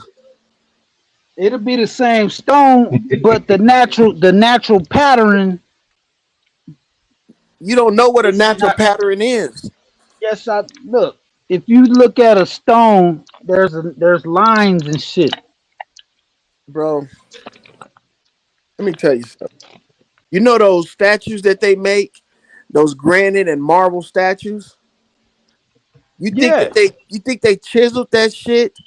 It'll be the same stone, but the natural pattern You don't know what a is natural not. pattern is, Yes, I look. If you look at a stone, there's lines and shit. bro. Let me tell you something. You know those statues that they make, those granite and marble statues. Yes, You think they chiseled that shit,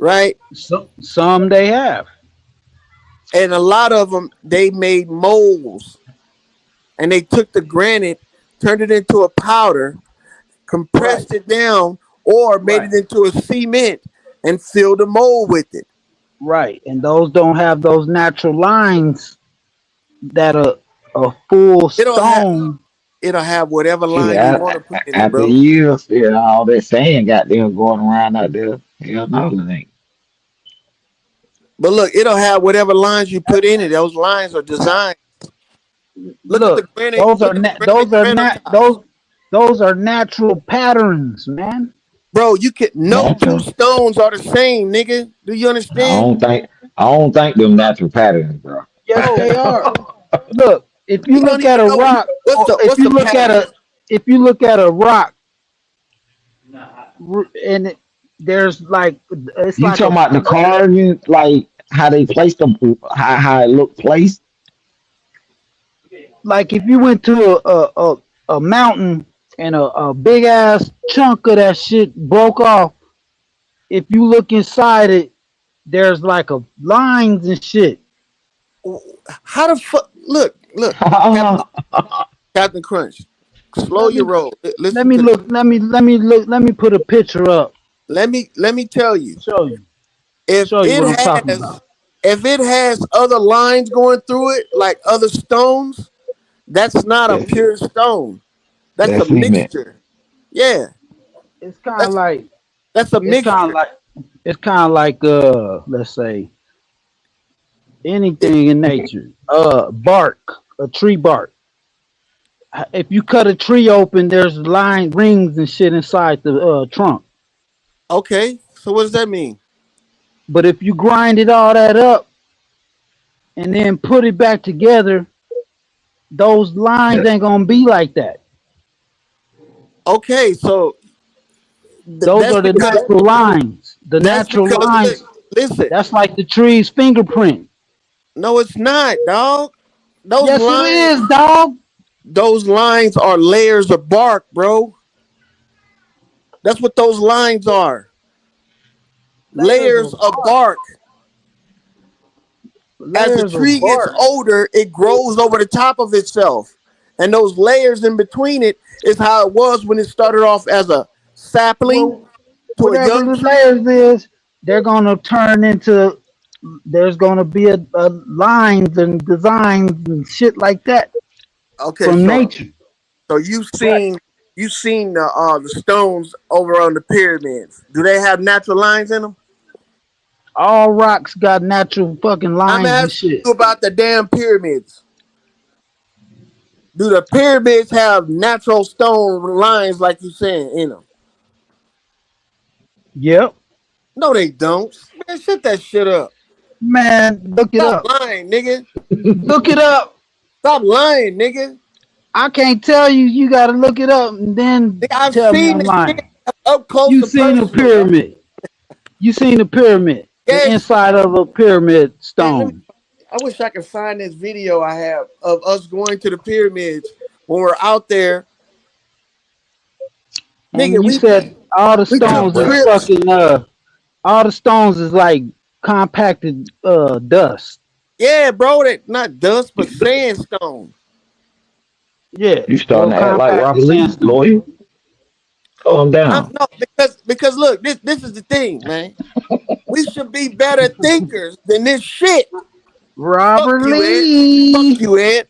right? some they have. And a lot of them they made molds, and they took the granite, turned it into a powder, Right, compressed it down, or made right, it into a cement and filled the mold with it. right. And those don't have those natural lines that a full It'll have stone. it'll have whatever Shit, line you want to put in it, after bro. years, yeah, all that sand got them going around out there. Hell no, it ain't. But look, it'll have whatever lines you put in it. Those lines are designed. Look at the Look, granite. Look at the granite granitops, those are natural patterns, man. bro. You can no two Natural. stones are the same, nigga. Do you understand, I don't think them natural patterns, bro. Yes, bro? they are. Look, if you We don't look even at a know rock, or what's the pattern. if you look at a rock, and there's like it's You like talking about the carving, like how they placed them, how it looked placed? like if you went to a mountain and a big ass chunk of that shit broke off. If you look inside it, there's like a lines and shit. How the fuck? Look, Captain, Captain Crunch. Slow Let your me roll. let Listen me to me. look. Let me put a picture up. Let me tell you. Show you. If Show you it what I'm talking has about. if it has other lines going through it, like other stones, that's not a That's pure stone. That's a that's cement. mixture. Yeah, It's kind of that's like that's a it's kind of mixture. like it's kind of like let's say It, anything in nature. Bark, a tree bark. If you cut a tree open, there's line rings and shit inside the trunk. okay, so what does that mean? But if you grind it all that up and then put it back together, those lines ain't gonna be like that. Okay, so Those that's are the because natural lines. The natural look, lines. listen. That's like the tree's fingerprint. No, it's not, dog. Those Yes, it lines, is, dog. those lines are layers of bark, bro. That's what those lines are. Layers Layers of of bark. bark. As a Layers tree of gets bark. older, it grows over the top of itself. And those layers in between it is how it was when it started off as a sapling Well, to a whatever young the tree. layers is, they're gonna turn into. There's gonna be a lines and designs and shit like that Okay, from so nature. Right. you've seen the stones over on the pyramids. Do they have natural lines in them? All rocks got natural fucking I'm lines and asking shit. you about the damn pyramids. Do the pyramids have natural stone lines like you saying in them? Yep. No, they don't. Man, shut that shit up. Man, look it Stop up. lying, nigga. Look it up. Stop lying, nigga. I can't tell you. You gotta look it up and then Nigga, I've tell me seen I'm this shit lying. up close You and seen a personal, dog. pyramid. You seen a pyramid. The Yes, inside of a pyramid man. stone. I wish I could find this video I have of us going to the pyramids when we're out there. Nigga, And you said all the we took stones is Bro, trips. fucking all the stones is like compacted dust. Yeah, bro, that not dust but sandstone. Yeah. you starting Well, to act like compacted Robert Lee, sandstone. lawyer? Calm I'm down. no because look, this is the thing, man. We should be better thinkers than this shit. Fuck Robert you, Ed. Fuck Lee. you, Ed.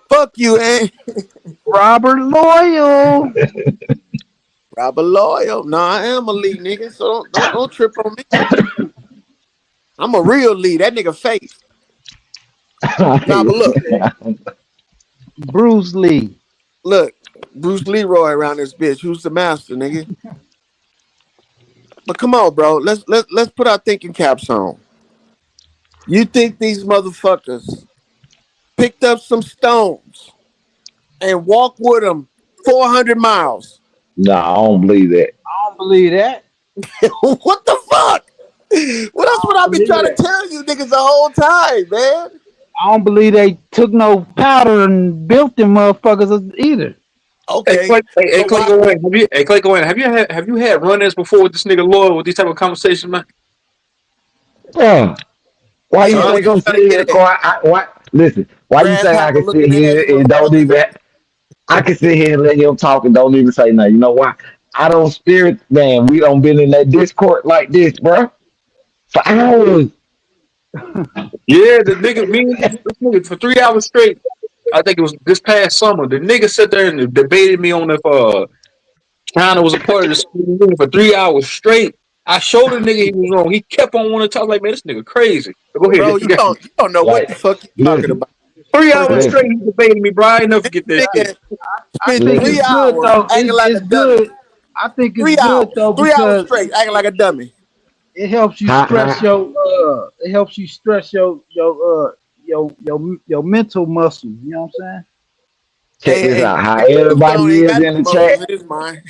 Fuck you, Ed. Robert Loyal. Robert Loyal. No, I am a lead nigga, so don't trip on me. I'm a real lead. That nigga face. Nah, but Bruce Lee. look, Bruce Leroy around this bitch. Who's the master, nigga? But come on, bro. Let's put our thinking caps on. You think these motherfuckers picked up some stones and walked with them 400 miles? Nah, I don't believe that. I don't believe that. What the fuck? Well, that's I what don't I've been believe trying to that. tell you niggas the whole time, man. I don't believe they took no powder and built them motherfuckers either. Hey, Okay, Clay, hey, so Clay, why? go ahead. Clay, go ahead. Have you had run-ins before with this nigga Lloyd with these type of conversations, man? Bro, why you Yeah, Huh? think what you I'm trying to sitting get here? at? Why? Listen, why you think I Grasshopper can sit looking ass here and don't motherfuckers. even? I can sit here and let him talk and don't even say nothing. You know why? I don't spirit, man. We don't been in that Discord like this, bro, for hours. Yeah, the nigga, me and this nigga for 3 hours straight. I think it was this past summer. The nigga sat there and debated me on if China was a part of the school for 3 hours straight. I showed the nigga he was wrong. He kept on wanting to talk like, man, this nigga crazy. But go ahead, Bro, you got it. you don't know what Like, the fuck you talking listen, about. 3 hours Crazy. straight, listen. he debated me, bro. I ain't never This forget that shit. nigga I spent think Listen, it's 3 good hours though. acting like a It's dummy. good. I think it's 3 good hours. though 3 hours because straight acting like a dummy. it helps you stress how your it helps you stress your mental muscle. You know what I'm saying? check this Hey, out. How hey, Tombstone everybody ain't is got in no the chat. muscles in his mind.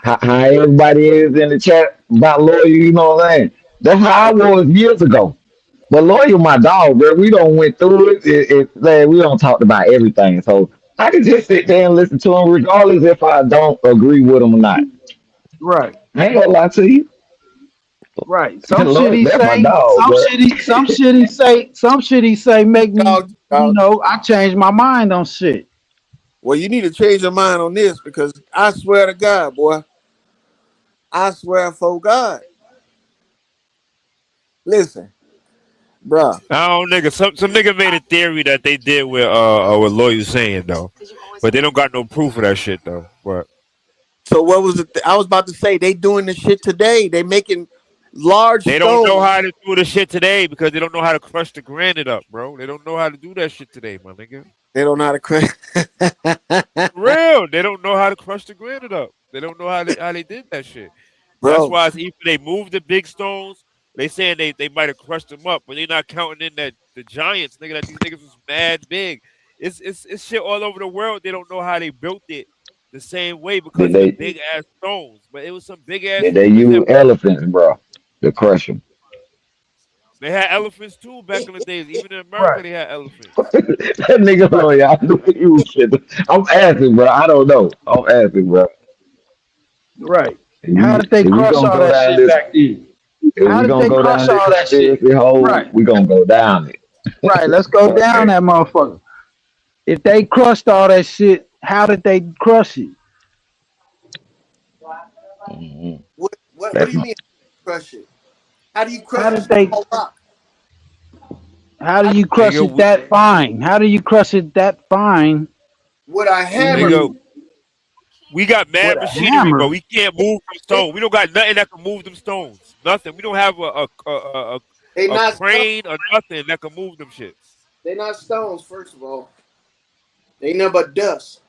How everybody is in the chat about lawyer. You know what I'm saying? That's how I was years ago. But lawyer, my dog, bro. We don't went through it. Man, we don't talk about everything. So I can just sit there and listen to him, regardless if I don't agree with him or not. Right. I ain't gonna lie to you. Right. Some shit Lord, he that's my say, dog, bro. some shit he say make me, Dog, dog. I change my mind on shit. Well, you need to change your mind on this because I swear to God, boy, I swear for God. Listen, bruh. I don't nigga. Some nigga made a theory that they did what lawyers saying though, but they don't got no proof of that shit though. But So what was it? I was about to say they doing this shit today. They making large they don't know stones. how to do the shit today because they don't know how to crush the granite up, bro. They don't know how to do that shit today, my nigga. They don't know how to crack. For real, they don't know how to crush the granite up. They don't know how they did that shit. That's Bro, why it's even they moved the big stones. They saying they might have crushed them up, but they not counting in that the giants, nigga. That these niggas was mad big. It's shit all over the world. They don't know how they built it the same way Did because of the they big ass stones. But it was some big ass did they humans that use elephants, bro, to crush them? they had elephants too back in the days. Even in America, Right. they had elephants. That nigga Right. lawyer, I knew he was shit. I'm asking, bro. I don't know. I'm asking, bro. Right. How We did they if we crush gonna all go that down shit this back then? if How we did gonna they go crush down this all that shit? conspiracy hole, Right. we gonna go down it. Right. Let's go Fuck down that. that motherfucker. If they crushed all that shit, how did they crush it? Mhm. what do That's you my mean crush it? How do you How crush a did they small rock? how do you crush Nigga, it that fine? How do you crush it that fine With a and hammer. nigga, then we got with mad a machinery, but hammer? we can't move them They, stones. We don't got nothing that can move them stones. Nothing. We don't have they a not stones. crane or nothing that can move them shits. They not stones. First of all, they nothing but dust.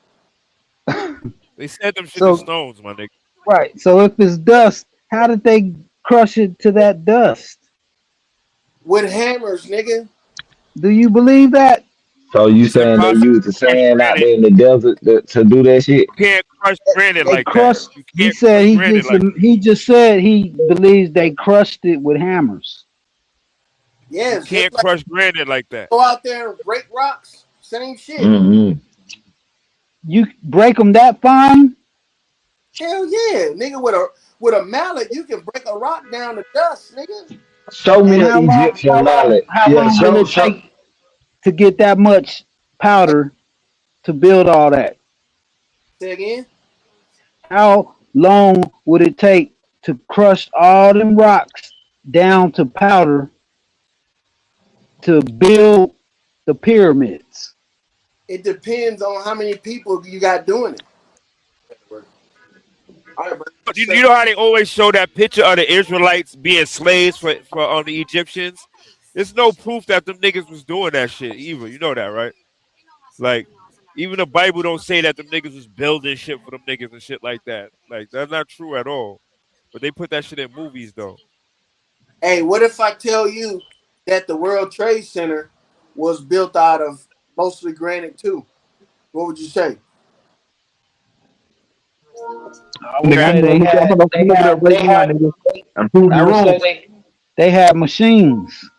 They said them shits are So stones, my nigga. right. So if it's dust, how did they crush it to that dust? With hammers, nigga. Do you believe that? so you It's saying they impossible use the to crush sand out granite. there in the desert to do that shit? You can't crush granite They like that. crushed. You He can't said crush granite like that. he just said he believes they crushed it with hammers. You Yes, just can't like crush granite like that. go out there and break rocks. Same shit. Mm-hmm. You break them that fine, Hell yeah, nigga. With a mallet, you can break a rock down to dust, nigga. Show and me an Egyptian mallet. how Yeah, long will it show. take to get that much powder to build all that? Say again. How long would it take to crush all them rocks down to powder to build the pyramids? It depends on how many people you got doing it. All right, bro. You know how they always show that picture of the Israelites being slaves for the Egyptians? There's no proof that them niggas was doing that shit either. You know that, right? Like, even the Bible don't say that them niggas was building shit for them niggas and shit like that. Like, that's not true at all. But they put that shit in movies though. Hey, what if I tell you that the World Trade Center was built out of mostly granite too? What would you say? I would Nigga, I say know. I'm looking it up right now, nigga. And prove I you would wrong. say they had machines.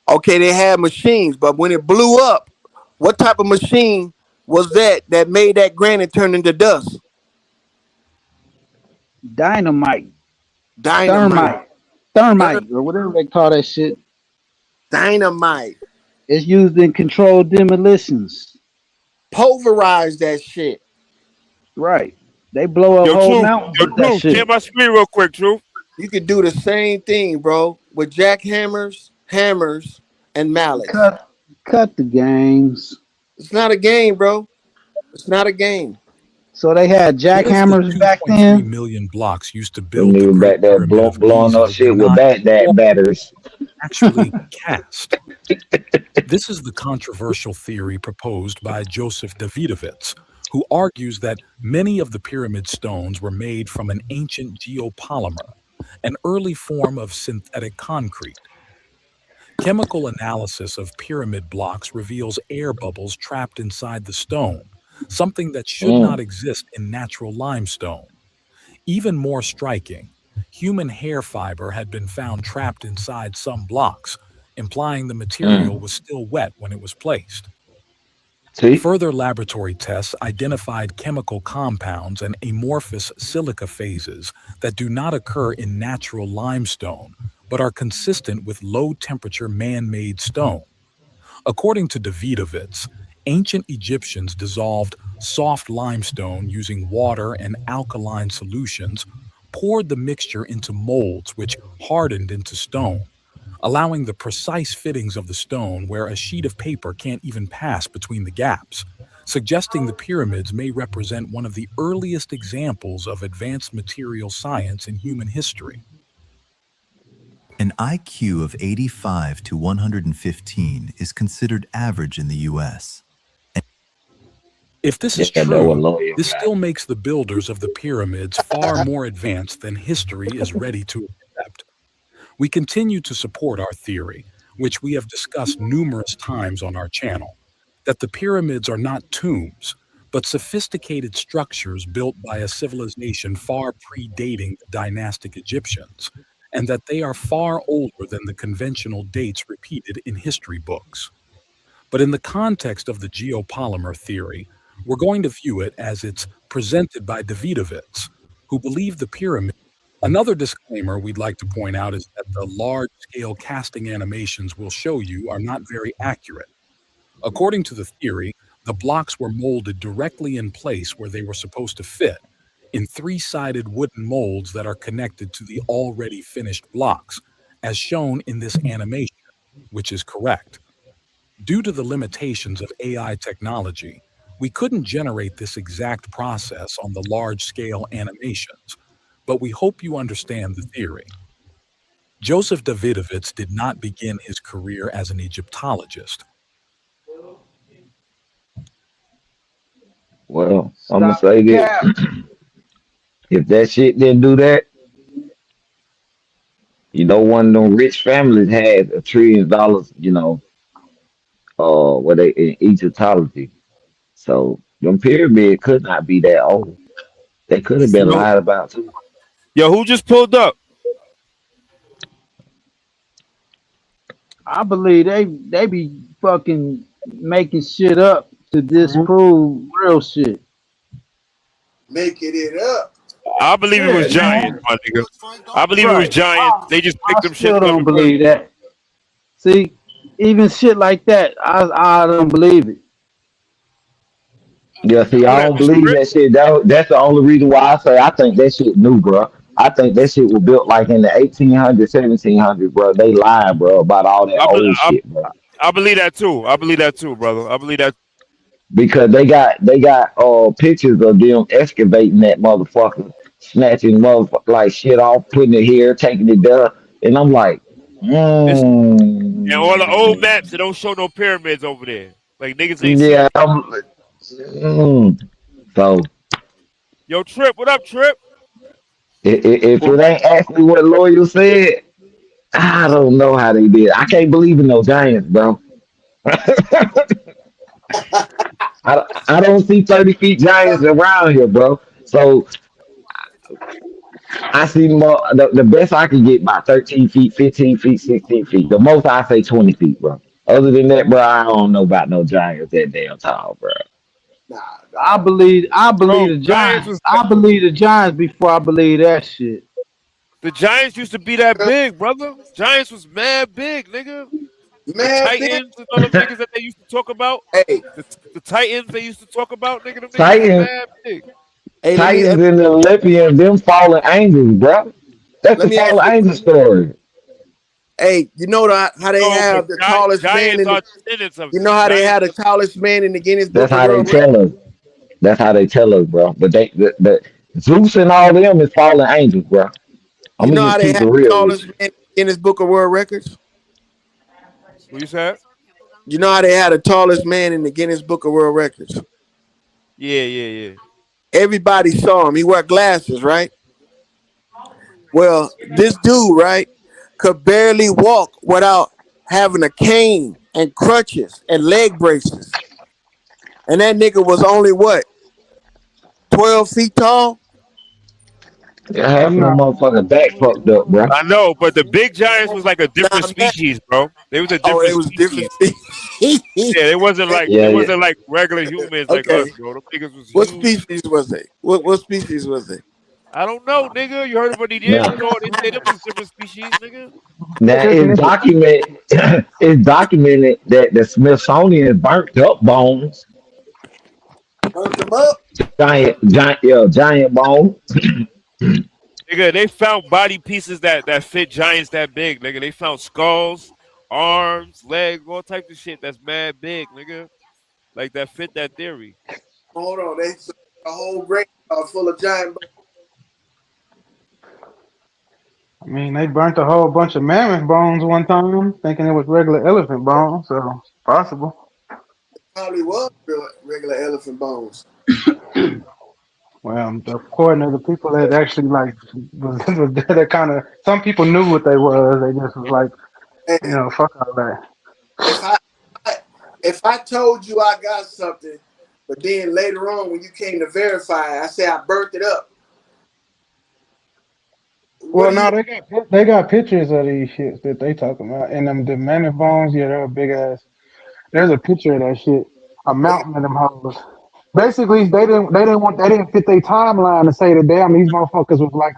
Okay, they had machines, but when it blew up, what type of machine was that made that granite turn into dust? Dynamite, Dynamite. thermite, Ther- thermite, or whatever they call that shit. Dynamite. It's used in controlled demolitions. Pulverize that shit. Right. They blow up whole mountains Yo, with that Truth, share shit. my screen real quick, Truth. You could do the same thing, bro, with jackhammers, hammers, and mallets. Cut cut the games. It's not a game, bro. It's not a game. So they had What if the jackhammers back 2.3 then? million blocks used to Them build the niggas Great back there Pyramid of blowing up Giza were shit with not that batters. actually cast? This is the controversial theory proposed by Joseph Davidovits, who argues that many of the pyramid stones were made from an ancient geopolymer, an early form of synthetic concrete. Chemical analysis of pyramid blocks reveals air bubbles trapped inside the stone, something that should not Mm, exist in natural limestone. Even more striking, human hair fiber had been found trapped inside some blocks, implying the material mm. was still wet when it was placed. See? Further laboratory tests identified chemical compounds and amorphous silica phases that do not occur in natural limestone, but are consistent with low temperature man made stone. According to Davidovits, ancient Egyptians dissolved soft limestone using water and alkaline solutions, poured the mixture into molds which hardened into stone, allowing the precise fittings of the stone where a sheet of paper can't even pass between the gaps, suggesting the pyramids may represent one of the earliest examples of advanced material science in human history. An IQ of 85 to 115 is considered average in the US. If this is Yeah, that was true, lawyer this guy. still makes the builders of the pyramids far more advanced than history is ready to accept. We continue to support our theory, which we have discussed numerous times on our channel, that the pyramids are not tombs, but sophisticated structures built by a civilization far predating the dynastic Egyptians, and that they are far older than the conventional dates repeated in history books. But in the context of the geopolymer theory, we're going to view it as it's presented by Davidovits, who believe the pyramid. Another disclaimer we'd like to point out is that the large scale casting animations we'll show you are not very accurate. According to the theory, the blocks were molded directly in place where they were supposed to fit, in three-sided wooden molds that are connected to the already finished blocks, as shown in this animation, which is correct. Due to the limitations of AI technology, we couldn't generate this exact process on the large-scale animations, but we hope you understand the theory. Joseph Davidovits did not begin his career as an Egyptologist. Well, I'm gonna Stop the say this: cap. if that shit didn't do that, one of them rich families had $1 trillion. What they in Egyptology. So them pyramid could not be that old. They could have been Yo, lied about too. yo, who just pulled up? I believe they be fucking making shit up to disprove real shit. Making it up. I believe it was Yeah, Giants, man. my nigga. I believe it was Right. Giants. They just I picked them still shits up don't and put. believe that. See, even shit like that, I don't believe it. Yeah, see, Who I that? don't The believe script? that shit. That's the only reason why I say I think that shit new, bro. I think that shit was built like in the 1800s, 1700s, bro. They lying, bro, about all that I, be, old I shit, bro. I believe that too. I believe that too, brother. I believe that. Because they got pictures of them excavating that motherfucker, snatching motherfucker like shit off, putting it here, taking it there, and I'm like, It's and all the old mm, maps. They don't show no pyramids over there. Like niggas ain't see yeah, them. so Yo, Trip, what up, Trip? if it ain't actually what lawyer said, I don't know how they did. I can't believe in no giants, bro. I don't see 30 feet giants around here, bro. So I see more. The best I can get by 13 feet, 15 feet, 16 feet. The most I say 20 feet, bro. Other than that, bro, I don't know about no giants that damn tall, bro. Nah, I dog. believe I believe Bro, the Giants Giants. was I believe the Giants before I believe that shit. the Giants used to be that big, brother. Giants was mad big, nigga. The Man, big. Titans and all them niggas that they used to talk about. Hey, The Titans they used to talk about, nigga. Them niggas was Titans, mad big. hey, Titans and the Olympians, them fallen angels, bro. That's let the me ask fallen you. angel story. Hey, you know how they No, but have the tallest man Giants in the. are descendants of You know them. how they Giants. have the tallest man in the Guinness That's Book of how they World Records. tell us. That's how they tell us, bro. But the Zeus and all them is fallen angels, bro. I'm You gonna know how just they keep it had the real with tallest you. man in this Book of World Records? What you said? You know how they had the tallest man in the Guinness Book of World Records? Yeah, yeah, yeah. Everybody saw him. He wore glasses, right? Well, this dude, right, could barely walk without having a cane and crutches and leg braces. And that nigga was only what, 12 feet tall? Yeah, half of them motherfuckers back fucked up, bro. I know, but the big giants was like a different Nah, man. species, bro. They was a Oh, different it was species. different species. Yeah, they wasn't like Yeah, they yeah. wasn't like regular humans like us, Okay. bro. Them niggas was What huge. species was they? What species was they? I don't know, nigga. You heard about the Now, Neanderthal? They say them was different species, nigga. now it's it's documented that the Smithsonian burnt up bones, Burnt them up? giant bones. Nigga, they found body pieces that fit giants that big, nigga. They found skulls, arms, legs, all types of shit that's mad big, nigga. Like that fit that theory. Hold on. They a whole grave full of giant. I mean, they burnt a whole bunch of mammoth bones one time, thinking it was regular elephant bones, so it's possible. Probably was regular elephant bones. Well, according to the people that actually like was there, that kind of some people knew what they was. They just was like, And fuck all that. if if I told you I got something, but then later on when you came to verify, I say I burnt it up. What Well, do you? no, they got pictures of these shits that they talking about, and them the mammoth bones. Yeah, they're big ass. There's a picture of that shit. A mountain of them hoes. Basically, they didn't fit their timeline to say that damn these motherfuckers was like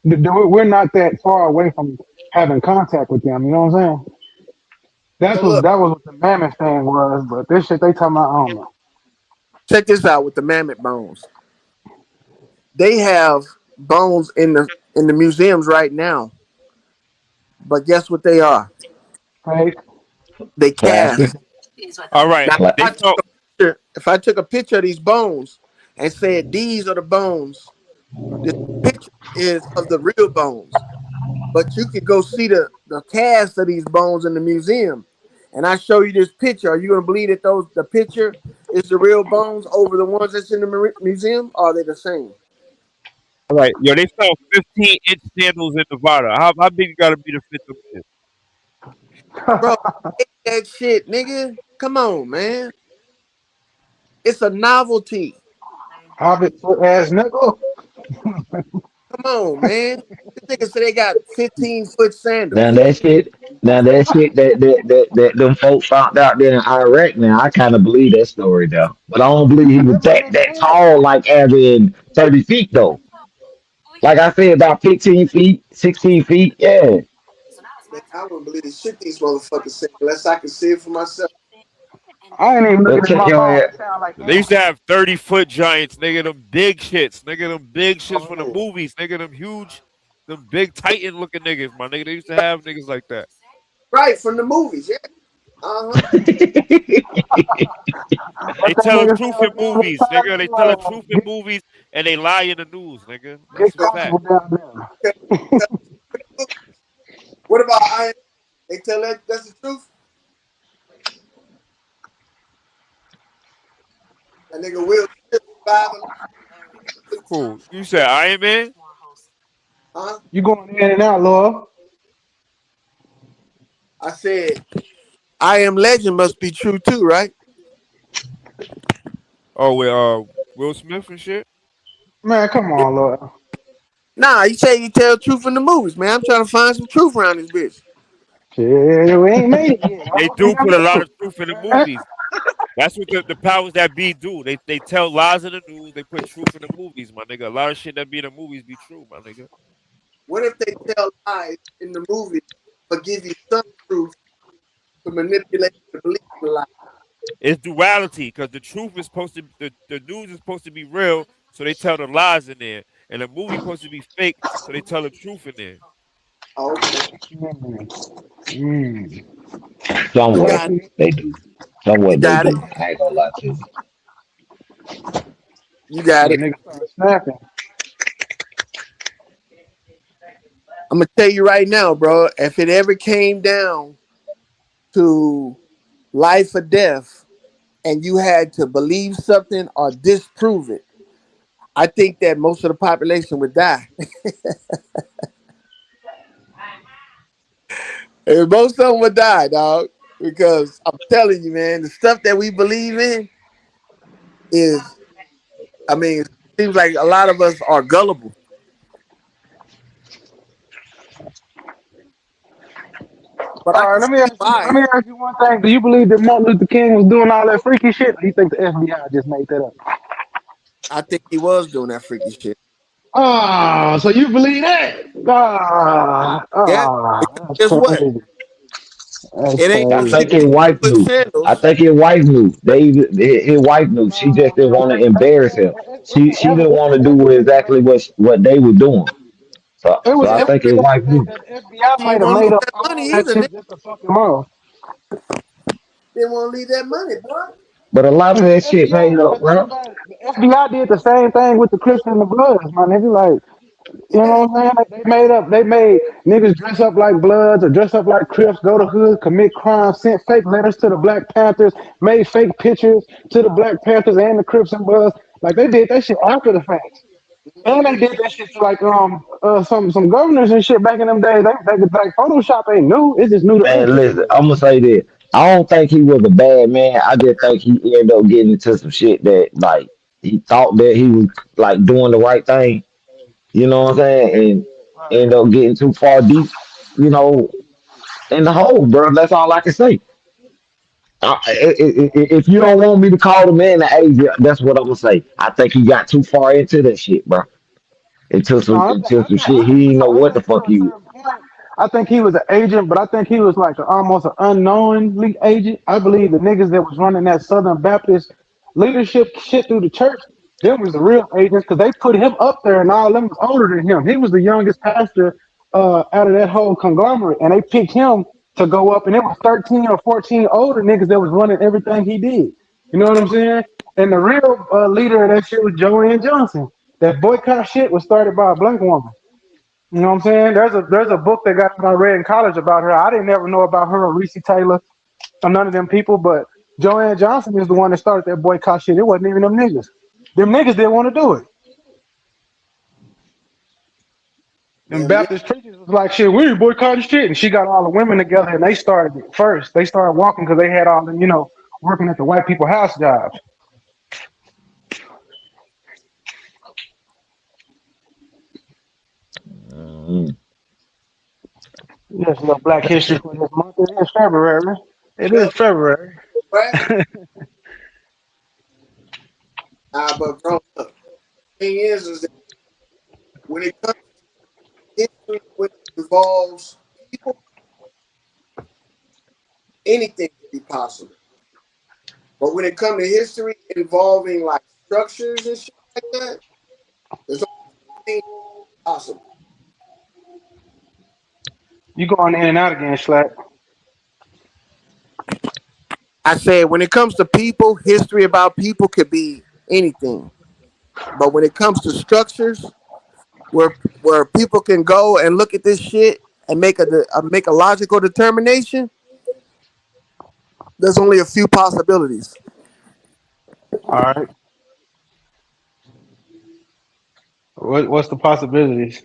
we're not that far away from having contact with them. You know what I'm saying? So look, That was what the mammoth thing was, but this shit they talking about, I don't know. check this out with the mammoth bones. They have bones in the museums right now, but guess what they are? Fake. They Plastic. cast. All right. Now, They found if I took a picture of these bones and said these are the bones, this picture is of the real bones. But you can go see the cast of these bones in the museum. And I show you this picture. Are you gonna believe that the picture is the real bones over the ones that's in the museum? Or are they the same? all right, yo, they found 15-inch sandals in Nevada. How big you gotta be to fit them shit? Bro, take that shit, nigga. Come on, man. It's a novelty. Hobbit foot ass nigga. Come on, man. This nigga said they got 15-foot Now sandals. that shit, that them folks found out there in Iraq. Now I kind of believe that story though, but I don't believe he was that tall, like averaging 30 feet though. Like I said, about 15 feet, 16 feet. Yeah, Man, I wouldn't believe the shit these motherfuckers say unless I can see it for myself. I ain't even go looking at check my your phone. head. It sound like They used to have 30-foot giants, nigga. Them big shits, nigga. Them big shits from the Oh, movies, nigga. Them huge, them big Titan looking niggas, my nigga. They used to have niggas like that. right, from the movies, yeah. Uh-huh. They what that tell the nigga truth in said every movies, nigga. They tell the time. truth in movies and they lie in the news, nigga. Get That's a fact. comfortable down there. Okay. What about I? They tell that's the truth. That nigga Will Smith survived, Cool. You said Iron Man? huh? You going in and out, Lord. I said, I Am Legend must be true too, right? Oh, with Will Smith and shit. Man, come Yeah. on, Lord. Nah, you say you tell truth in the movies, man. I'm trying to find some truth around this bitch. Shit, we ain't made it yet. I They don't think do I put a lot know. of truth in the movies. That's what the powers that be do. They tell lies in the news. They put truth in the movies, my nigga. A lot of shit that be in the movies be true, my nigga. What if they tell lies in the movie, but give you some truth to manipulate you to believe the lie? It's duality because the truth is supposed to the news is supposed to be real, so they tell the lies in there, and the movie supposed to be fake, so they tell the truth in there. Okay, Mm. you Somewhat got it. Mm. they do. You Somewhat they got it. do. I ain't gonna lie to you. You got The it. nigga started snapping. I'm gonna tell you right now, bro. If it ever came down to life or death, and you had to believe something or disprove it, I think that most of the population would die. And most of them would die, dog. Because I'm telling you, man, the stuff that we believe in is, I mean, it seems like a lot of us are gullible. But I All right, can let me see ask you. Let why. me ask you one thing. Do you believe that Martin Luther King was doing all that freaky shit? Or do you think the FBI just made that up? I think he was doing that freaky shit. Ah, so you believe that? Yeah. Because That's guess what? crazy. That's It ain't I no crazy. think secret his wife with knew. I sandals. think his wife knew. His wife knew. She just didn't want to embarrass him. She didn't want to do exactly what they were doing. So It so was I Yep. think his evidence wife knew. that the FBI He didn't might have want to made lose up that money all that either, shit nigga. just to fuck him off. Didn't want to leave that money, boy. But a lot of The that shit FBI, made up, but think bro. about it. The FBI did the same thing with the Crips and the Bloods, my nigga. Like, you Yeah. know what I'm saying? Like, they made niggas dress up like Bloods or dress up like Crips, go to hood, commit crimes, sent fake letters to the Black Panthers, made fake pictures to the Black Panthers and the Crips and Bloods. Like, they did that shit after the fact. And they did that shit to like some governors and shit back in them days. They like Photoshop ain't new. It's just new to us. Man, listen, I'm gonna say this. I don't think he was a bad man. I just think he ended up getting into some shit that like he thought that he was like doing the right thing. You know what I'm saying? And end up getting too far deep. You know, in the hole, bro. That's all I can say. If you don't want me to call the man the age, that's what I'm gonna say. I think he got too far into that shit, bro. No, Into some shit he didn't know what the fuck to a he was. certain point, I think he was an agent, but I think he was like almost an unknowingly agent. I believe the niggas that was running that Southern Baptist leadership shit through the church, them was the real agents because they put him up there and all them was older than him. He was the youngest pastor out of that whole conglomerate, and they picked him to go up, and it was 13 or 14 older niggas that was running everything he did. You know what I'm saying? And the real leader of that shit was Joanne Johnson. That boycott shit was started by a black woman. You know what I'm saying? There's a book that got I read in college about her. I didn't ever know about her or Reese Taylor or none of them people, but Joanne Johnson is the one that started that boycott shit. It wasn't even them niggas. Them niggas didn't want to do it. Them Hell yeah. Baptist preachers was like, shit, we ain't boycotting shit. And she got all the women together and they started it first. They started walking because they had all the, working at the white people house jobs. Mm, Yes, little Black History for this month. It is February. It is Well, February. right? But bro, look, thing is that when it comes to history, when it involves people, anything can be possible. But when it comes to history involving like structures and shit like that, there's only things possible. You going in and out again, Slack. I said when it comes to people, history about people could be anything. But when it comes to structures, where people can go and look at this shit and make a logical determination, there's only a few possibilities. All right. What's the possibilities?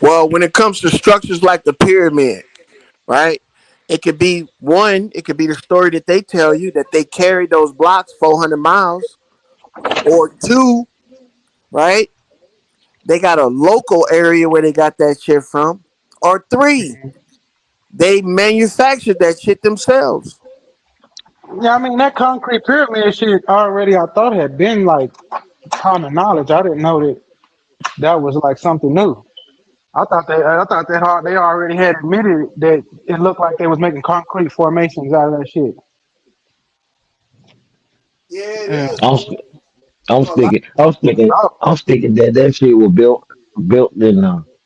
Well, when it comes to structures like the pyramid, right? It could be one, it could be the story that they tell you that they carried those blocks 400 miles, or two, right? They got a local area where they got that shit from, or three, they manufactured that shit themselves. Yeah, I mean that concrete pyramid shit already. I thought had been like common knowledge. I didn't know that was like something new. I thought that they already had admitted that it looked like they was making concrete formations out of that shit. Yeah, it Yeah. is. I'm But st- I'm a lot, sticking. I'm sticking. Oh, I'm sticking that shit was built in 100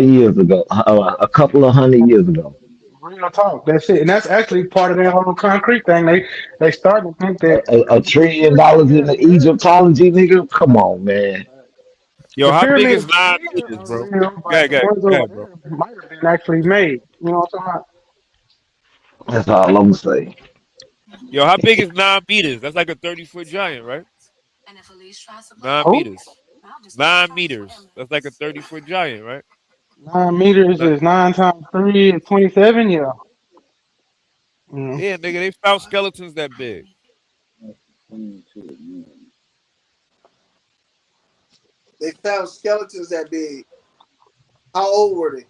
years ago. A couple of 100 years ago. Real talk. That's it, and that's actually part of that whole concrete thing. They started to think that $1 trillion in the Egyptology, nigga. Come on, man. Yo, the how big pyramids is over 9 here meters, are bro? real, but the ones Go over ahead, bro. there might have been actually made. You know what I'm talking That's all I'm saying. Yo, how big is 9 meters? That's like a 30-foot giant, right? Nine about? Who? meters. 9 meters. That's like a 30-foot giant, right? 9 meters That- is 9 times 3 is 27. Yeah. Mm. yeah, nigga, they found skeletons that big. They found skeletons that big. How old were they?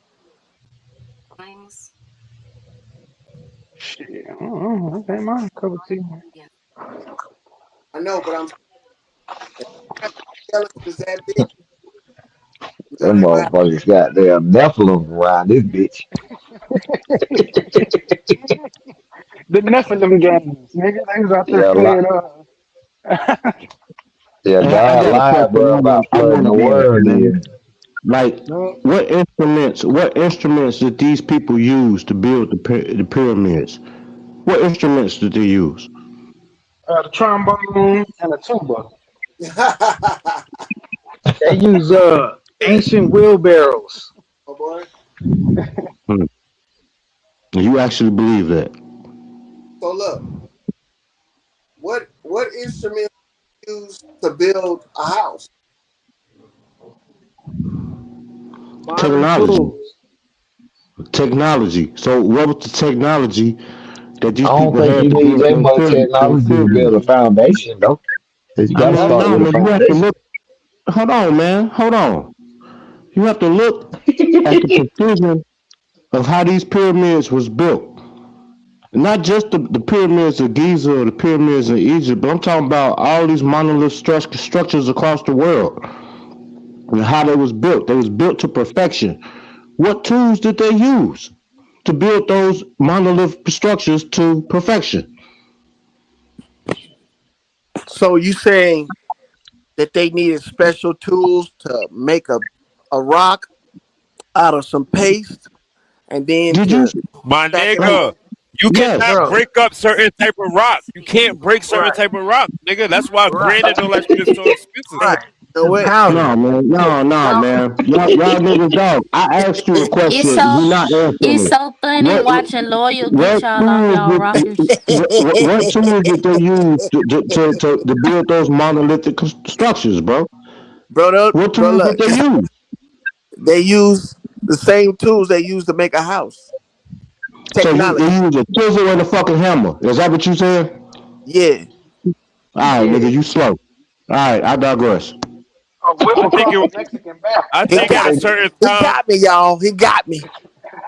Shit. I don't know. That ain't my cup of tea. I know, but I'm skeletons that big. You know Them they might. motherfuckers got their Nephilim around this bitch. The Nephilim games, nigga. They was out there Yeah, playing. yeah, Hey, I God got a lied, question. bro, about I flooding want the to ask, world man. in. Like, No, what instruments did these people use to build the pyramids? What instruments did they use? the trombone and a tuba. Yeah. They use ancient wheelbarrows. Oh boy. Hmm. You actually believe that? So look, what instrument used to build a house? Modern Technology. tools. Technology. So, what was the technology that I these don't people think had you to need build that those much technology to build a pyramids? foundation, though. 'Cause you I got to mean, start no, with a man. You have to foundation. look. Hold on, man. Hold on. You have to look at the precision of how these pyramids was built. Not just the pyramids of Giza or the pyramids in Egypt, but I'm talking about all these monolith structures across the world and how they was built. They was built to perfection. What tools did they use to build those monolith structures to perfection? So you saying that they needed special tools to make a rock out of some paste and then Did you? to My stack it Right. nigga, on? you Yes. cannot Bro, break up certain type of rock. You can't break certain right, type of rock, nigga. That's why right, granite and all that shit is so expensive. Hey, right. you know The what? No, powder. man. Look, No, y'all, man. Y'all niggas dog. I asked you a It's question. so You're not answering it's me. so funny What watching Loyal get what y'all off tools y'all did rockers. what tools did they use to build those monolithic structures, bro? What Bro, tools did look, they use? they use the same tools they use to make a house. So you Technology. use a chisel and a fucking hammer. Is that what you said? Yeah. All right, yeah. nigga, you slow. All right, I digress. A whip I think across it. a Mexican back. I He think at a got me. certain He time, got me, y'all. He got me.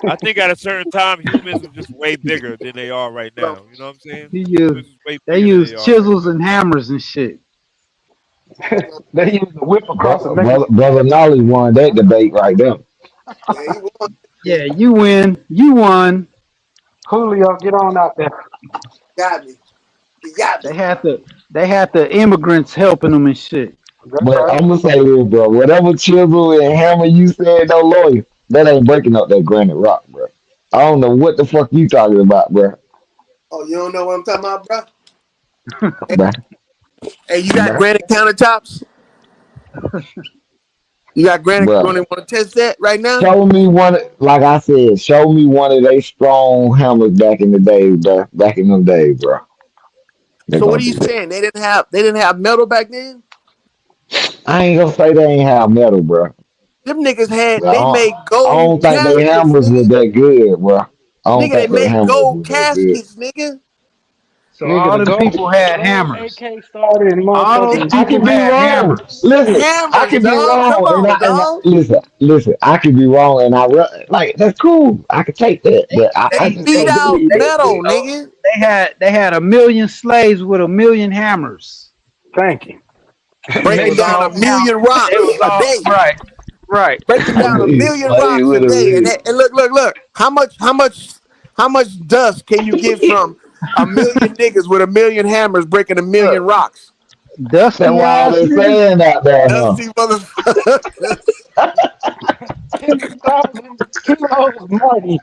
I think at a certain time, humans were just way bigger than they are right Bro, now. You know what I'm saying? he used, Humans is way they bigger than use they are right chisels now. and hammers and shit. They use the whip across a Mexican Brother back. Knowledge won that debate right there. Yeah, he won. Yeah, you win. You won. Julio, get on out there. Got me. He got me. They had the immigrants helping them and shit. That's But right. I'm gonna say this, bro. Whatever chisel and hammer you said, no lawyer, that ain't breaking up that granite rock, bro. I don't know what the fuck you talking about, bro. Oh, you don't know what I'm talking about, bro? Hey, Bruh, hey, you got bruh, granite countertops? You got granite? You bruh. only want to test that right now? Show me one. Like I said, show me one of they strong hammers back in the day, bro. Back in them days, bro. They're So what gonna are you do that. saying? They didn't have metal back then? I ain't gonna say they ain't have metal, bro. Them niggas But they made I gold don't think they caskets, hammers was nigga. that good, bro. I don't Nigga, they think they made hammers gold was that good. caskets, nigga. So Nigga, all them people the had gold hammers. AK started in All those motherfucking I people could be had wrong. hammers. Listen, I Hammers, could be dog. Come wrong, on, and I dog. listen. I could be wrong, and like that's cool. I could take that, but I They just beat can't out believe metal, they. so nigga. they had a million slaves with a million hammers. Thank you. And they Breaking was down all a count. million They rocks was a all day. right, right. Breaking A down a million million slave rocks a with a day. And, million. and look. How much dust can you get from a million niggas with a million hammers breaking a million Look, rocks? That's dusty why ass they niggas. saying out there, huh? Dusty motherfuckers. 10,000 kilos, Marty.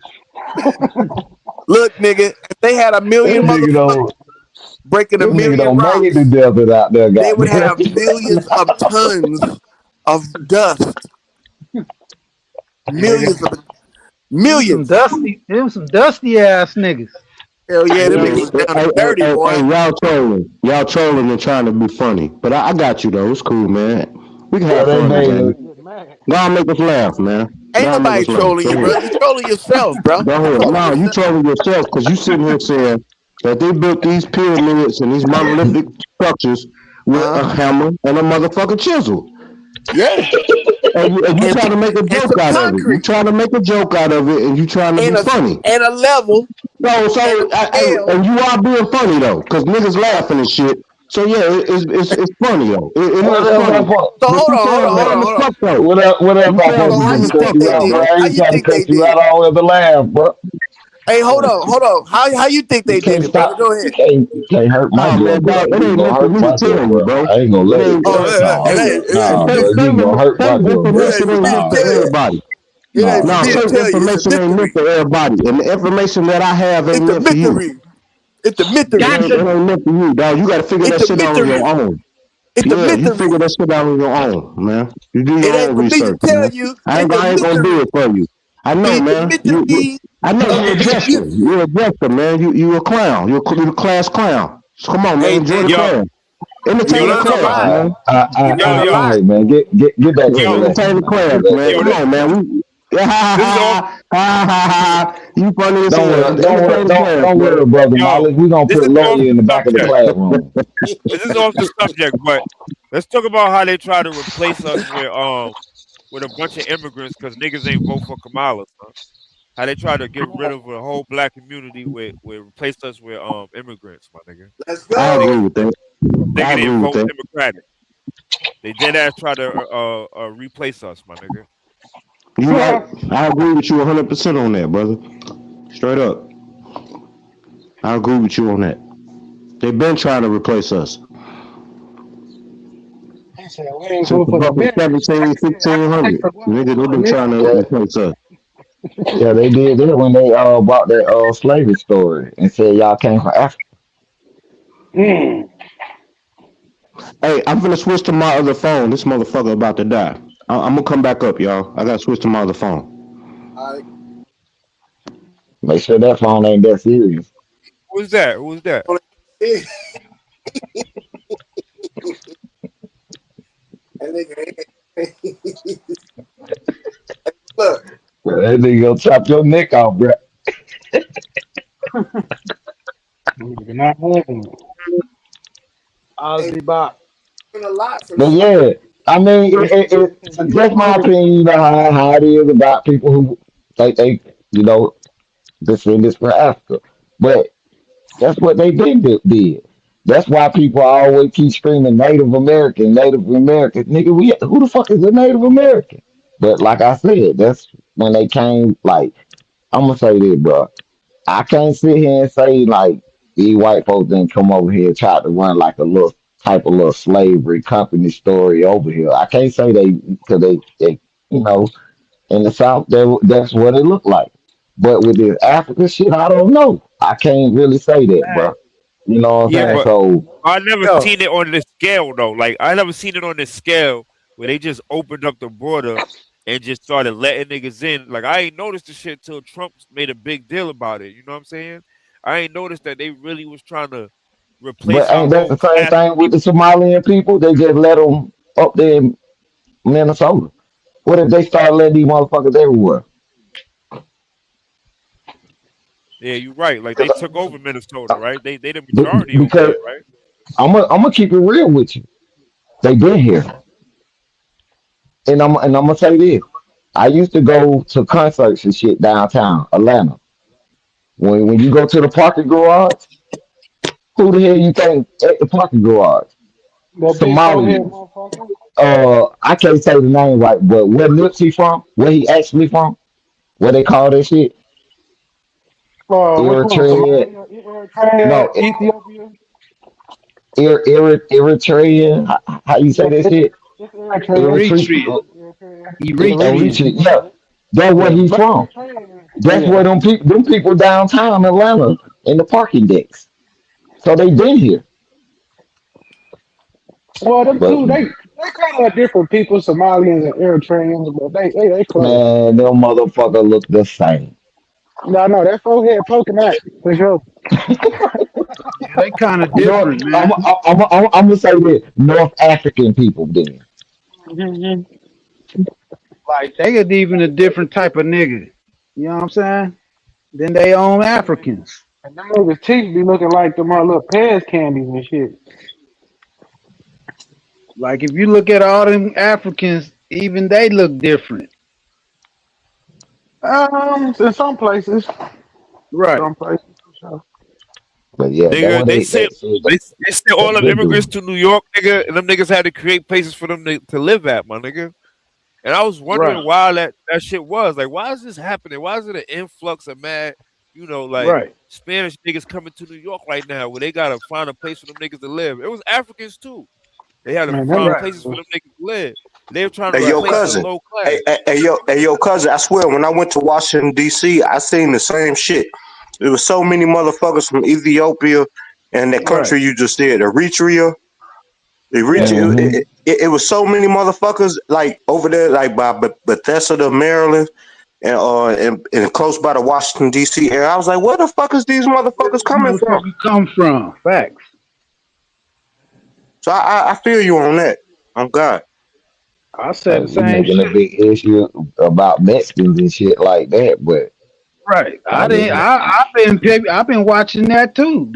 Look, nigga, if they had a million Them nigga motherfuckers don't, breaking a them nigga million don't make the rocks, desert out there, they would goddamn. have millions of tons of dust. Nigga, Millions of them millions. some dusty ass niggas. Hell yeah, them Yo, niggas was down hey, and hey, dirty, hey, boy. hey, y'all trolling and trying to be funny, but I got you though. It's cool, man. We can Well, have they fun made together. it. God make us laugh, man. Ain't God make nobody us laugh. trolling Go you, bro. ahead. You trolling yourself, bro. Go You ahead. trolling No, you yourself. trolling yourself because you sitting here saying that they built these pyramids and these monolithic structures with Uh huh. a hammer and a motherfucking chisel. Yeah. And you And trying to make a and joke some out of it. You concrete trying to make a joke out of it and you trying to and be a funny. and a level and a scale. And you are being funny though, because niggas Uh, laughing and shit. So yeah, it's funny though. It What is up, funny. my fault? so But hold you on, hold sound on, hold dumb on, as hold on. fuck though. What up, You my sound fault? So how dumb Didn't as you cut fuck think you they out, though. did bro. it? I How ain't you trying to think they cut you did out it? all ever laugh, bro. Hey, hold on. How you think You they did can't it, brother? stop. Go ahead. You can't hurt my Nah, joy, man, bro. dog, it You ain't gonna meant for hurt me to my joy, tell you, bro. bro. I ain't gonna It let it. ain't. Oh, Nah, bro. it ain't Nah, for me. bro. You ain't gonna hurt my Certain joy, bro. It information ain't for ain't me to meant Nah, for tell bro. you. everybody. It ain't Nah, for Nah, me to bro. certain tell you. It's a information ain't meant mystery. for everybody, and the information that I have ain't It's a meant for you. mystery. It's a mystery. It ain't meant for you, dog. You got to figure It's that a shit out on your mystery. own. It's a Yeah, you figure mystery. that shit out on your own, man. You do It your ain't own for me to research, tell man. you. It's a I ain't gonna do mystery. it for you. I know, See, the man. mystery I know of you're the a jester. universe. You're a jester, man. You a clown. You're a class clown. So come on, man. Hey, Enjoy the nigga, Yo, class. yo, Entertain the you're let's a talk class, about lie. man. yo, You're a yo, All lie. right, man. Get back to the yo, Entertain lesson, the man. class, Get back to man. yo. the Come This on, lesson. man. this is off. You funny as Don't hell. worry, don't worry, Entertain the class, don't man. worry, brother Yo, Knowledge. We gonna this put is off Lori the in the back of the subject. classroom. This is off the subject, but let's talk about how they try to replace us with a bunch of immigrants because niggas ain't vote for Kamala. Son. How they try to get rid of a whole black community with replace us with immigrants, my nigga. Let's I go. agree with that. I Nigga agree didn't with vote that. Democratic. They dead ass try to replace us, my nigga. You right. I agree with you 100% on that, brother. Straight up. I agree with you on that. They've been trying to replace us He said, we ain't since vote for the about the Democrats. 17, I can take 1600s. the vote Nigga, they've for been the trying to Yeah, replace us. yeah, they did that when they bought that slavery story and said y'all came from Africa. niggas. Hey, I'm finna switch to my other phone. This motherfucker about to die. I'm gonna come back up, y'all. I gotta switch to my other phone. All right. Make sure that phone ain't that serious. Who's that? Who's that? That nigga. Look, That nigga gonna chop your neck off, bro. Nigga not having it. hey, Ozzy Bop. learn a lot from But this. yeah, I mean, so that's my opinion. You know how it is about people who they you know descendants from Africa, but that's what they did. That's why people always keep screaming Native American, Native American. Nigga, who the fuck is a Native American? But like I said, that's when they came. Like I'm gonna say this, bro. I can't sit here and say like these white folks didn't come over here and try to run like a little type of little slavery company story over here. I can't say they because they you know in the South that's what it looked like. But with this Africa shit, I don't know. I can't really say that, bro. You know what Yeah, I'm saying? but So I never Yo, seen it on this scale though. Like I never seen it on this scale where they just opened up the border and just started letting niggas in. Like I ain't noticed the shit till Trump made a big deal about it. You know what I'm saying? I ain't noticed that they really was trying to replace but our ain't that whole the same class of thing with the people. Somalian people? They just let them up there in Minnesota. What if they start letting these motherfuckers everywhere? Yeah, you're right. Like they 'Cause took over Minnesota, I- right? They the majority over because there, right? I'm gonna keep it real with you. They been here, and I'm gonna say this. I used to go to concerts and shit downtown Atlanta. When you go to the parking garage, who the hell you think at the parking garage? That big forehead Somalians. motherfucker. I can't say the name right, but where Nipsey from? Where he actually from? What they call that shit? Which one? Eritrea? Somalia, Eritrea, No, Ethiopia. Eritrea. How you say It's, that it's, shit? it's Eritrea. Eritrea. Eritrea. Eritrea. Eritrea. Eritrea. Yeah, that's where Yeah, he but from. Eritrea. That's Yeah. where them people downtown Atlanta in the parking decks. So they been here. Well, them But too. They kind of different people, Somalians and Eritreans, but they close. man, them motherfucker look the same. No, no, that forehead poking out for sure. Yeah, they kind of North, different, man. I'm gonna say this: North African people. Then Mhm. Like they get even a different type of nigga. You know what I'm saying? Than they own Africans. And them niggas teeth be looking like them little Pez candies and shit. Like if you look at all them Africans, even they look different. In Right. some places for sure. but yeah, that Nigga, what they shit they sent they all them been immigrants doing. to New York, nigga, and them niggas had to create places for them to live at, my nigga. And I was Right. wondering why that shit was. Like, why is this happening? Why is it an influx of mad, like Right. Spanish niggas coming to New York right now where they gotta find a place for them niggas to live? It was Africans too. They had to Man, them find Right. places for motherfuckers. them niggas to live. They were trying to Hey, yo, Right. replace the cousin. low class. Hey, yo, cousin. I swear, when I went to Washington D.C., I seen the same shit. There was so many motherfuckers from Ethiopia and that Right. country you just said, Eritrea. Yeah. Eritrea. Hmm. It was so many motherfuckers like over there, like by Bethesda, Maryland, and close by the Washington D.C. area. I was like, where the fuck is these Where motherfuckers these coming from? motherfuckers come from? Facts. So I feel you on that. On God. I said the We same making a shit. big issue about Mexicans and shit like that, but Right. I I didn't. mean, I've been watching that too.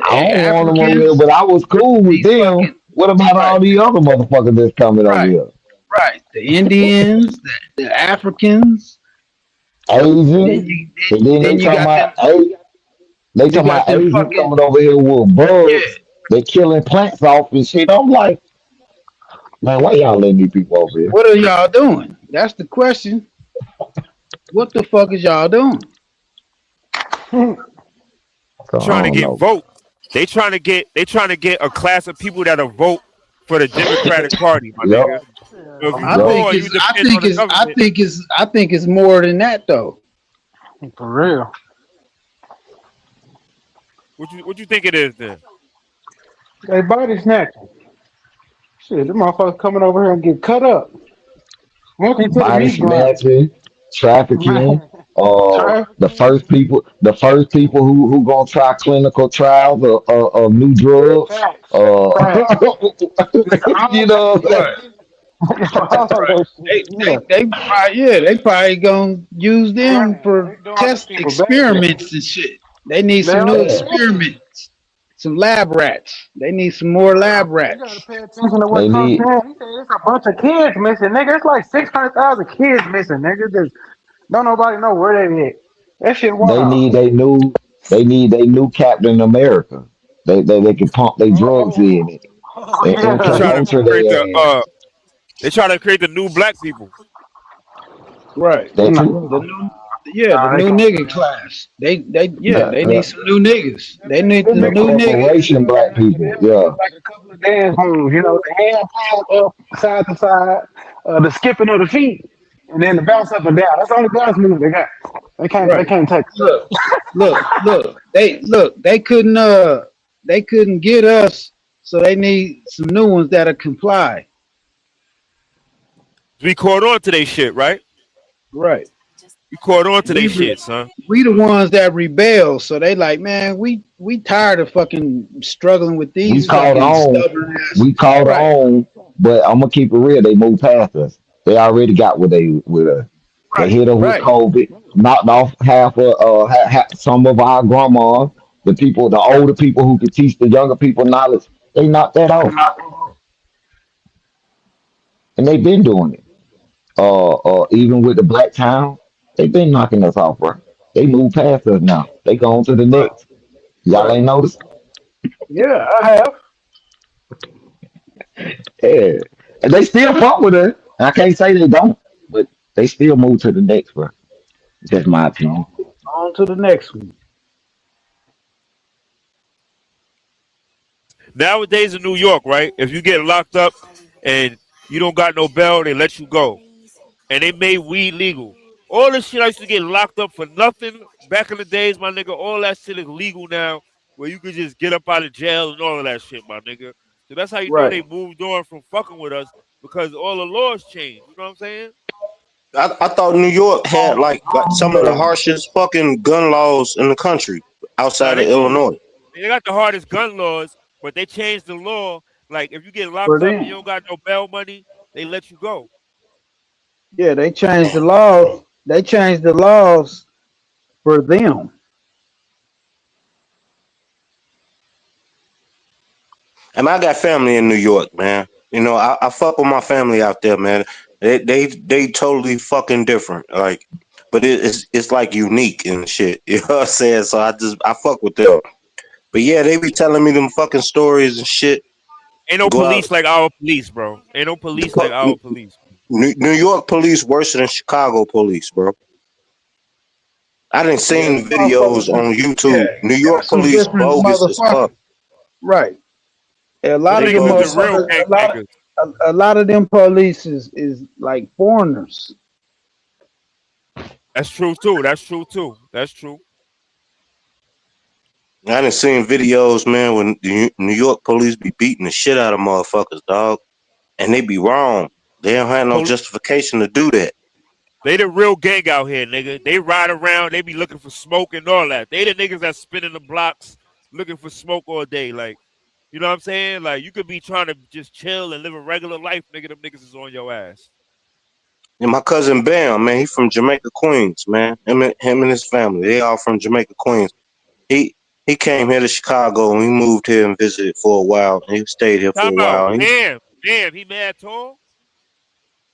I The don't want them over here, Africans, but I was cool with these them. fucking What about right, all the other motherfuckers that's coming over right, here? right. The Indians, the Africans. Then Asians, you and then they then you talking got them. about they You talking got about them Asians fucking coming over here with yeah. bugs. They killing plants off and shit. I'm like, man, why y'all letting these people over here? What are y'all doing? That's the question. What the fuck is y'all doing? So I Trying to don't get know. votes. They trying to get a class of people that'll vote for the Democratic Party, my Yep, nigga. So if you I yep. think poor and you it's. I depend on think the it's. I government, think it's. I think it's more than that though. For real. what you think it is then? They body snatching. Shit, them motherfuckers coming over here and get cut up. Smoking to the Body meat grinder. snatching, trafficking. Man, trafficking. The first people who gonna try clinical trials of new drugs. Facts. Uh, Facts. you All that know, shit. Right. All Right. that shit. Yeah. They probably gonna use them Man, for they doing them test people bad. experiments and shit. They need They some new already yeah, is. experiments, some lab rats. They need some more lab You rats. gotta pay attention to what they Trump need said. He said it's a bunch of kids missing, nigga. It's like 600,000 kids missing, nigga. Just don't nobody know where they at. That shit they wild. need they new Captain America. They can pump their drugs in it and Yeah. They trying to enter create the their ass. they trying to create the new black people. Right. That Nah, too. The new the nah, they new can't do nigga that. class. They need Yeah. some new niggas. They need Them the The niggas new will do niggas. that, corporation black and people. they'll do Yeah. like a couple of dance moves, the hand palm up side to side, the skipping of the feet, and then the bounce up and down. That's the only dance move they got. They Right. can't take Look, look. They couldn't get us, so they need some new ones that'll comply. We caught on to their shit, right? Right. We caught on to their We shit, re- son. we the ones that rebel, so they like, man, we tired of fucking struggling with We these caught fucking on. stubborn ass. We caught Right, on, but I'm gonna keep it real. They moved past us. They already got what they with us. They right, hit us with right, COVID, knocked off some of our grandmas, the older people who could teach the younger people knowledge. They knocked that off, and they've been doing it. Even with the Black Town, they've been knocking us off, bro. They moved past us now. They go on to the next. Y'all right. ain't noticed? Yeah, I have. Yeah. And they still fuck with her. And I can't say they don't, but they still move to the next, bro. Just my opinion. On to the next one. Nowadays in New York, right? If you get locked up and you don't got no bail, they let you go. And they made weed legal. All this shit I used to get locked up for nothing back in the days, my nigga. All that shit is legal now, where you could just get up out of jail and all of that shit, my nigga. So that's how you know they Right. moved on from fucking with us because all the laws changed. You know what I'm saying? I thought New York had like some of the Yeah. harshest fucking gun laws in the country Nah, outside they of do. Illinois. They got the hardest gun laws, but they changed the law. Like if you get For locked up and you them. don't got no bail money, they let you go. Yeah, they changed the laws. They changed the laws for them. And I got family in New York, man. You know, I fuck with my family out there, man. They totally fucking different. Like, but it's like unique and shit. You know what I'm saying? So I fuck with them. But yeah, they be telling me them fucking stories and shit. Ain't no Go out. police like our police, bro. Ain't no police like our police. New York police worse than Chicago police, bro. I didn't Yeah, seen them videos motherfuckers. on Yeah, YouTube. New got York some police different bogus as fuck. motherfuckers. Right. A Them lot They of them niggas the bogus. real motherfuckers. gang bangers. A lot of them police is like foreigners. That's true too. That's true too. That's true. I done seen videos, man, when the New York police be beating the shit out of motherfuckers, dog. And they be wrong. They don't have no Pol- justification to do that. They the real gang out here, nigga. They ride around. They be looking for smoke and all that. They the niggas that spinning the blocks looking for smoke all day. Like, you know what I'm saying? Like, you could be trying to just chill and live a regular life, nigga. Them niggas is on your ass. And my cousin Bam, man, he from Jamaica, Queens, man. Him and his family, they all from Jamaica, Queens. He he came here to Chicago and he moved here and visited for a while. And he stayed here for Time a out. while. Damn, he mad tall?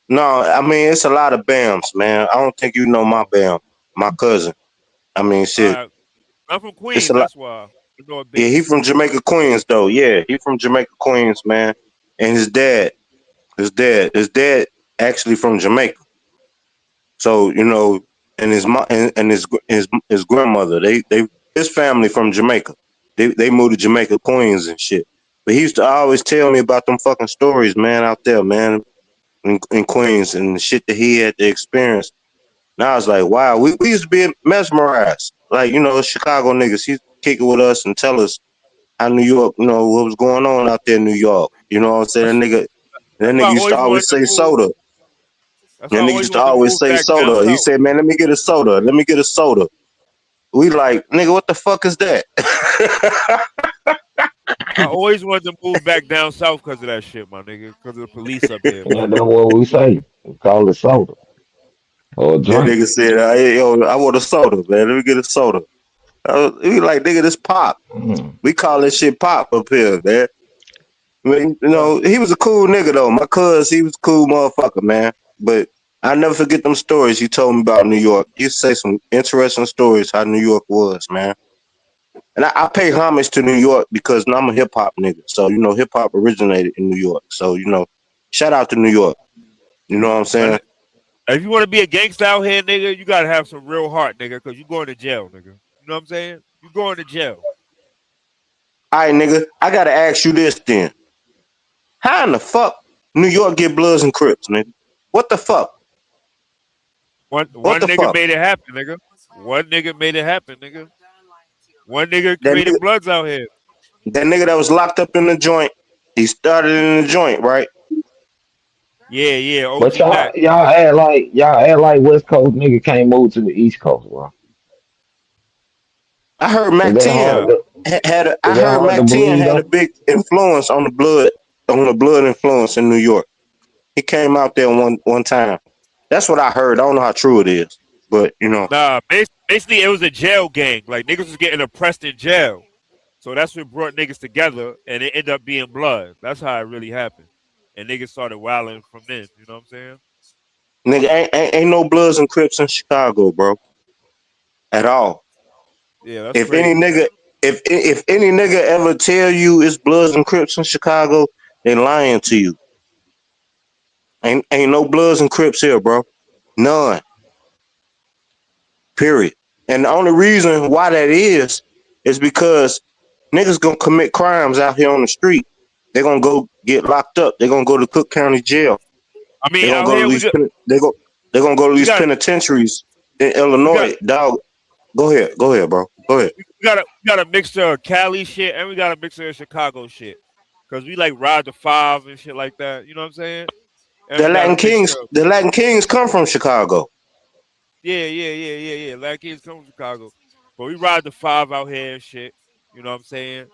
No, I mean it's a lot of Bams, man. I don't think you know my Bam, my cousin. I mean, shit, I'm from it's Queens. a lot. That's why. I know a Yeah, bam. he from Jamaica, Queens, though. Yeah, he from Jamaica, Queens, man. And his dad actually from Jamaica. So you know, and his mom and his grandmother, they his family from Jamaica. They moved to Jamaica, Queens, and shit. But he used to always tell me about them fucking stories, man, out there, man, in Queens, and the shit that he had to experience. And I was like, wow, we used to be mesmerized. Like, you know, Chicago niggas, he'd kick it with us and tell us how New York, you know, what was going on out there in New York. You know what I'm saying? That's, That that's nigga why I used to always wanted always to say move. soda. That's That why I nigga always used to wanted to always move say back down soda. He south. said, man, let me get a soda. Let me get a soda. We like, nigga, what the fuck is that? I always wanted to move back down south because of that shit, my nigga. Because of the police up there, Yeah, man. that's what we say. We call it soda or a That drink. nigga said, yo, I want a soda, man. Let me get a soda. We like, nigga, this pop. Mm. We call this shit pop up here, man. I mean, you Uh, know, he was a cool nigga though. My cuz, he was a cool motherfucker, man. But I never forget them stories he told me about New York. He used to say some interesting stories how New York was, man. And I pay homage to New York because I'm a hip hop nigga. So, you know, hip hop originated in New York. So, you know, shout out to New York. You know what I'm saying? but if you want to be a gangsta out here, nigga, you gotta have some real heart, nigga, because you going to jail, nigga. You know what I'm saying? You going to jail. All right, nigga, I gotta ask you this then. How in the fuck New York get Bloods and Crips, nigga? What the fuck? One What one the nigga fuck? made it happen, nigga. One nigga made it happen, nigga. One nigga That created nigga, bloods out here. that nigga that was locked up in the joint, he started in the joint, right? Yeah, But OG y'all Mac. y'all act like West Coast nigga can't move to the East Coast, bro. I heard Is Mac that 10 Nah, hard? I Is that heard hard to Mac 10 believe had a though? big influence on the blood influence in New York. He came out there one time. That's what I heard. I don't know how true it is, but you know, nah. Basically, it was a jail gang. Like niggas was getting oppressed in jail. So that's what brought niggas together, and it ended up being blood. That's how it really happened. And niggas started wilding from then. You know what I'm saying? nigga ain't no Bloods and Crips in Chicago, bro, at all. Yeah, that's If any crazy. nigga, if any nigga ever tell you it's Bloods and Crips in Chicago, they lying to you. Ain't no Bloods and Crips here, bro. None. Period. And the only reason why that is because niggas gonna commit crimes out here on the street. They're gonna go get locked up. They're gonna go to Cook County Jail. I They're mean, gonna out go to here we these. could. They're gonna go to We these got penitentiaries in we got Illinois. Dog, go ahead, bro. Go ahead. we got a mixture of Cali shit and we got a mixture of Chicago shit. Cause we like ride the five and shit like that. You know what I'm saying? And we got a mixture of The Latin Kings come from Chicago. yeah. Like kids come from Chicago. But we ride the five out here and shit. You know what I'm saying?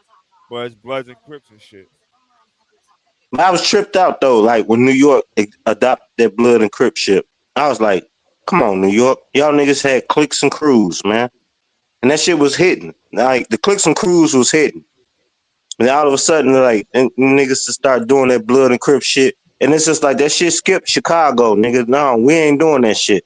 But it's Bloods and Crips and shit. I was tripped out though, like when New York adopted that blood and crip shit. I was like, come on, New York. Y'all niggas had cliques and crews, man. And that shit was hitting. Like the cliques and crews was hitting. And all of a sudden, like and niggas to start doing that blood and crip shit. And it's just like that shit skipped Chicago, nigga. No, we ain't doing that shit.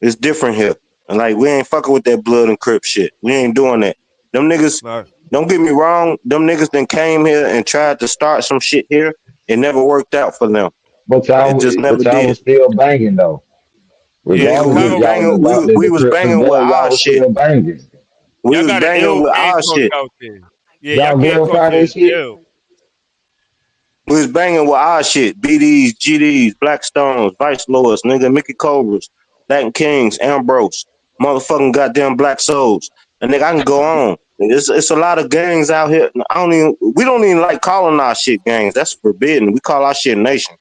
It's different here. And like we ain't fucking with that blood and crip shit. We ain't doing that. Them niggas, Like, don't get me wrong, them niggas then came here and tried to start some shit here. It never worked out for them. It just never But y'all did. was still banging though. yeah, Nigga, we Regardless was if Chicago, y'all banging. adopted We the was Crips and banging with Blood, y'all our was shit. still banging. We y'all was got an banging ill with gang our culture shit. out there. Yeah, y'all Y'all gang glorify culture that is shit. ill. We was banging with our shit. BDs, GDs, Black Stones, Vice Lords, nigga, Mickey Cobras, Latin Kings, Ambrose, motherfucking goddamn Black Souls. And nigga, I can go on. It's a lot of gangs out here. We don't even like calling our shit gangs. That's forbidden. We call our shit nation.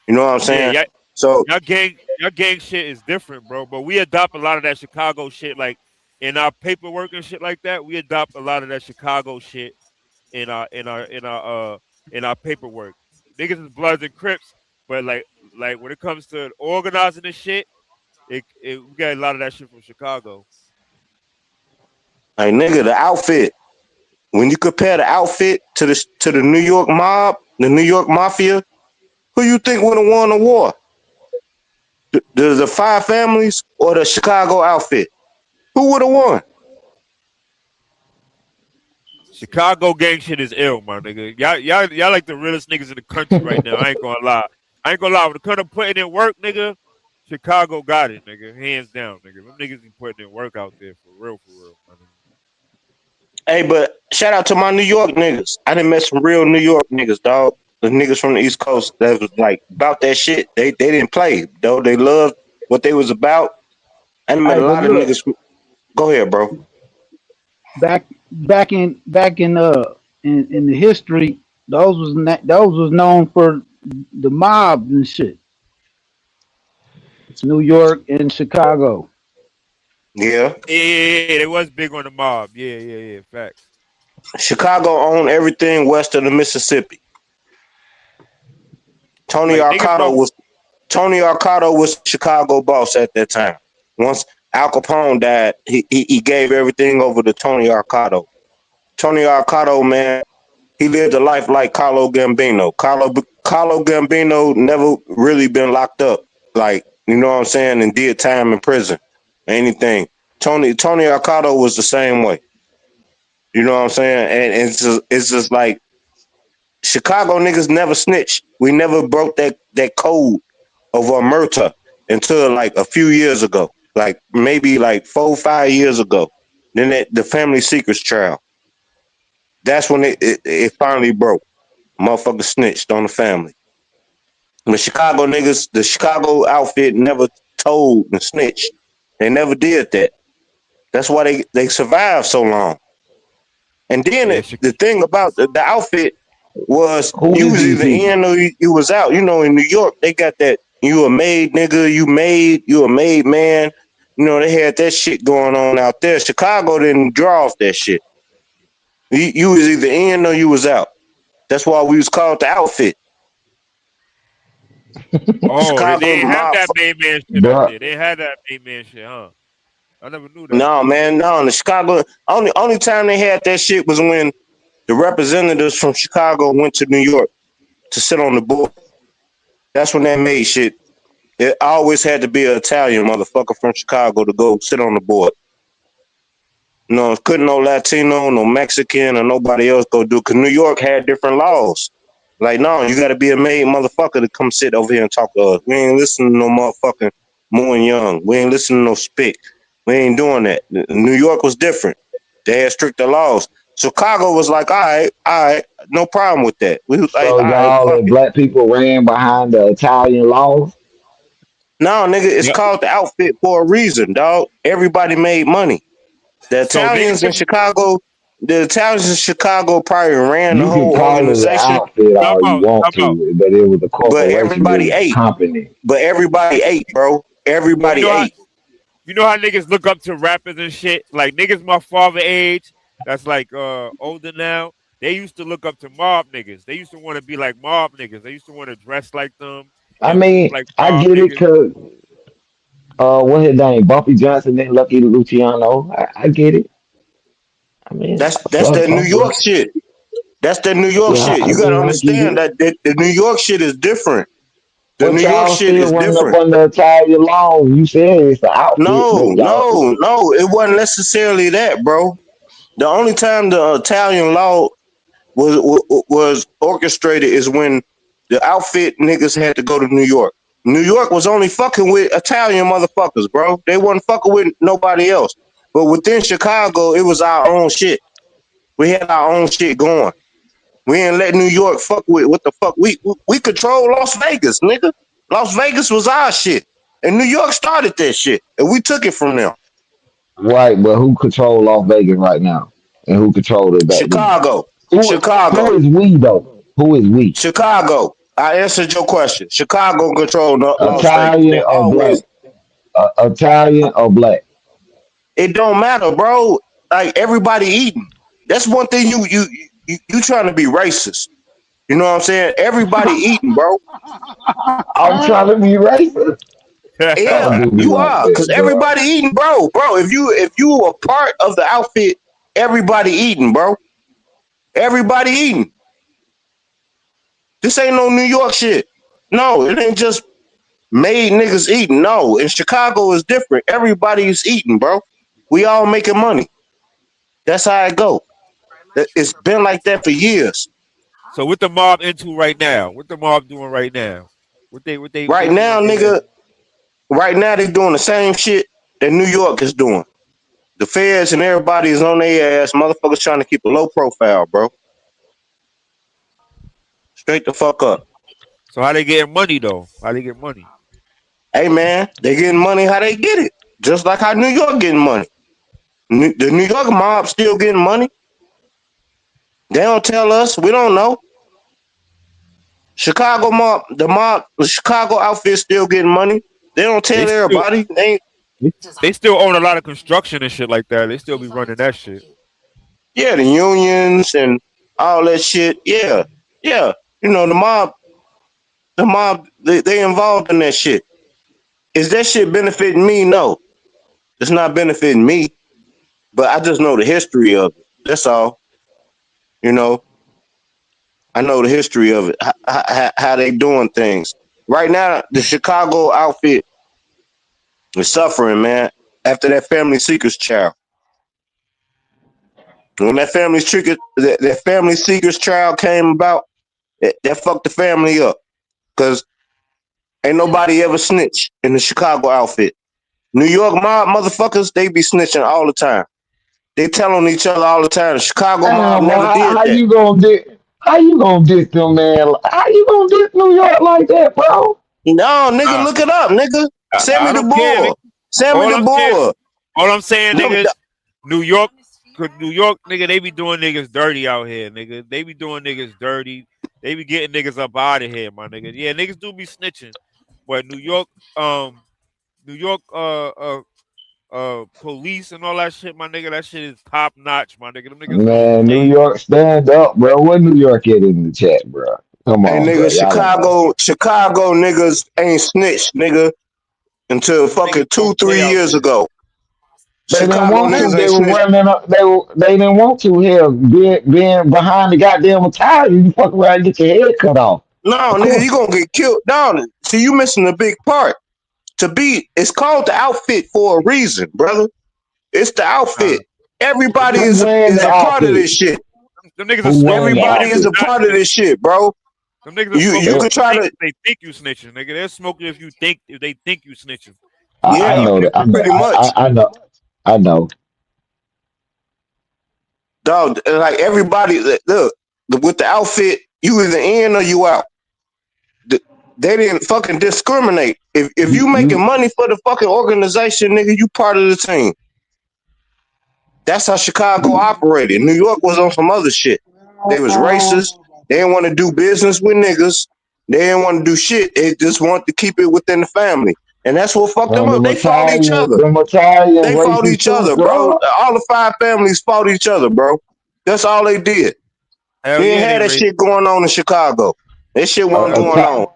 You know what I'm Yeah, saying? So y'all gang shit is different, bro. But we adopt a lot of that Chicago shit, like in our paperwork and shit like that. We adopt a lot of that Chicago shit in our paperwork. Niggas is Bloods and Crips, but like when it comes to organizing this shit, we got a lot of that shit from Chicago. like nigga, the outfit. When you compare the outfit to the New York mob, the New York mafia, who you think would have won the war? The five families or the Chicago outfit? Who would have won? Chicago gang shit is ill, my nigga. Y'all like the realest niggas in the country right now. I ain't gonna lie. I ain't gonna lie. When it come to putting in work, nigga, Chicago got it, nigga. Hands down, nigga. Them niggas be putting in work out there for real, my nigga. Hey, but shout out to my New York niggas. I done met some real New York niggas, dog. The niggas from the East Coast that was like about that shit. They didn't play, though. They loved what they was about. I done met a Hey, but lot of look, niggas. Go ahead, bro. back in the history, those was known for the mob and shit. New York and Chicago. Yeah. Yeah. They was big on the mob. Yeah. Facts. Chicago owned everything west of the Mississippi. Tony Like niggas Arcado don't. was Tony Arcado was Chicago boss at that time. Once Al Capone died, he gave everything over to Tony Arcado. Tony Arcado, man, he lived a life like Carlo Gambino. Carlo Gambino never really been locked up, like you know what I'm saying, and did time in prison, anything. Tony Arcado was the same way. You know what I'm saying, and it's just like Chicago niggas never snitched. We never broke that code of Omerta until like a few years ago, like maybe like 4 or 5 years ago. Then the family secrets trial. That's when it finally broke. Motherfucker snitched on the family. The Chicago niggas, the Chicago outfit never told and snitched. They never did that. That's why they survived so long. And then Yeah, the thing about the outfit was Who you is was these either people? in or you was out. You know, in New York, they got that you a made nigga, you a made man. You know, they had that shit going on out there. Chicago didn't draw off that shit. You was either in or you was out. That's why we was called the outfit. oh, they Chicago didn't have mob. that main man shit out Bruh, there. They had that main man shit, huh? I never knew that. No, man, no. In the Chicago, only time they had that shit was when the representatives from Chicago went to New York to sit on the board. That's when they made shit. It always had to be an Italian motherfucker from Chicago to go sit on the board. No, couldn't no Latino, no Mexican, or nobody else go do. Cause New York had different laws. Like, no, you got to be a made motherfucker to come sit over here and talk to us. We ain't listening to no motherfucking Moore and Young. We ain't listening to no Spick. We ain't doing that. New York was different. They had stricter laws. Chicago was like, all right, no problem with that. We was like, so all right, y'all fuck and it. black people ran behind the Italian laws. No, nigga, it's Yeah. called the outfit for a reason, dog. Everybody made money. The So Italians in niggas, Chicago, the Italians in Chicago probably ran the You can whole call it an organization, outfit time all you out, want time out. to, but it was a but corporation. It everybody was a ate. company. But everybody ate, bro. You Everybody know how ate. you know how niggas look up to rappers and shit. Like niggas my father age, that's like older now. They used to look up to mob niggas. They used to want to be like mob niggas. They used to want to dress like them I and move mean, like I mob get it, niggas. cause what his name, Bumpy Johnson and Lucky Luciano. I get it. I mean, That's that New some York brothers. shit. That's that New York Yeah, shit. I You gotta mean, I get understand it. that the New York shit is different. The But New York y'all shit is still running up different. under Italian law. You said it's the outfit, No, but y'all still. no, no. It wasn't necessarily that, bro. The only time the Italian law was orchestrated is when the outfit niggas had to go to New York. New York was only fucking with Italian motherfuckers, bro. They wasn't fucking with nobody else. But within Chicago, it was our own shit. We had our own shit going. We didn't let New York fuck with what the fuck. We control Las Vegas, nigga. Las Vegas was our shit. And New York started that shit. And we took it from them. Right, but who control Las Vegas right now, and who controlled it back then? Chicago. Who Chicago. is we though? Who is we? Chicago. I answered your question. Chicago control Las Vegas. They Italian or black? always. Italian or black? It don't matter, bro. Like everybody eating. That's one thing you trying to be racist. You know what I'm saying? Everybody eating, bro. I'm trying to be racist. Don't Yeah, do me you like are, cause that, bro. everybody eating, bro. Bro, if you a part of the outfit, everybody eating, bro. Everybody eating. This ain't no New York shit. No, it ain't just made niggas eating. No, in Chicago is different. Everybody is eating, bro. We all making money. That's how it go. It's been like that for years. So what the mob into right now? What the mob doing right now? What they Right doing now, in there? nigga. Right now, they doing the same shit that New York is doing. The feds and everybody is on their ass. Motherfuckers trying to keep a low profile, bro. Straight the fuck up. So how they getting money though? How they get money? Hey man, they getting money how they get it. Just like how New York getting money. The New York mob still getting money. They don't tell us. We don't know. Chicago mob, the Chicago outfit still getting money. They don't They tell still everybody. They ain't, they still own a lot of construction and shit like that. They still be running that shit. yeah, the unions and all that shit. Yeah, yeah. You know the mob. They involved in that shit. Is that shit benefiting me? No, it's not benefiting me. But I just know the history of it. That's all. You know, I know the history of it. How they doing things right now. The Chicago outfit is suffering, man. After that family seekers child, when that family seekers child came about, that fucked the family up. Cause ain't nobody ever snitch in the Chicago outfit. New York mob motherfuckers, they be snitching all the time. They tell on each other all the time. The Chicago mob Damn, never did how that. you gonna diss? How you gonna diss them, man? How you gonna diss New York like that, bro? No, nigga, Uh, look it up, nigga. Send me I the don't care, nigga. bull. Send me All the I'm saying, bull. all I'm saying, Them, nigga, New York, 'cause New York, nigga, they be doing niggas dirty out here, nigga. They be doing niggas dirty. They be getting niggas up out of here, my nigga. Yeah, niggas do be snitching, but New York, police and all that shit, my nigga. That shit is top notch, my nigga. Them niggas know Man, New they. York, stand up, bro. What New York at in the chat, bro? Come hey, on, nigga, bro. Y'all ain't gonna. Chicago niggas ain't snitched, nigga, until Them niggas fucking don't play out 2, 3 years there. ago. They didn't Chicago want to. niggas They ain't were snitched. running up. They didn't want to. Hell, being behind the goddamn Italian, you fuck around and get your head cut off. No, Of nigga, you course. gonna get killed. No, see, you missing a big part. It's called the outfit for a reason, brother. It's the Nah, outfit. them Everybody Who niggas, wearing is the a part of outfit? this shit. them niggas are Who wearing smoking the you, Everybody is niggas a outfit? not part of this snitching. shit, bro. Them niggas are You smoking Eh, if can you try think to, if they think you snitching, nigga. They're smoking if they think you snitching. I yeah, know that. I know. pretty much, I know. I know. dog. Like everybody, look with the outfit, you either in or you out. They didn't fucking discriminate. If you making You money for the fucking organization, nigga, you part of the team. That's how Chicago operated. New York was on some other shit. They was racist. They didn't want to do business with niggas. They didn't want to do shit. They just wanted to keep it within the family. And that's what fucked them man, up. They fought each other. them Italians They fought racist each too, other, bro. bro. All the five families fought each other, bro. That's all they did. Hell They ain't yeah, they had that racist. shit going on in Chicago. That shit wasn't Uh, going on.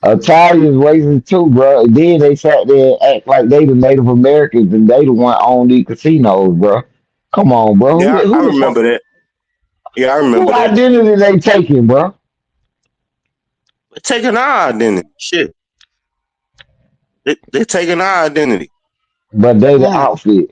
Ita- Italians racist too, bro. Then they sat there and act like they the Native Americans and they the one own these casinos, bro. Come on, bro. Yeah, I Who the fuck? remember that. Yeah, I Who remember that. identity they taking, bro? They're taking our identity. Shit. They're taking our identity. But they the outfit.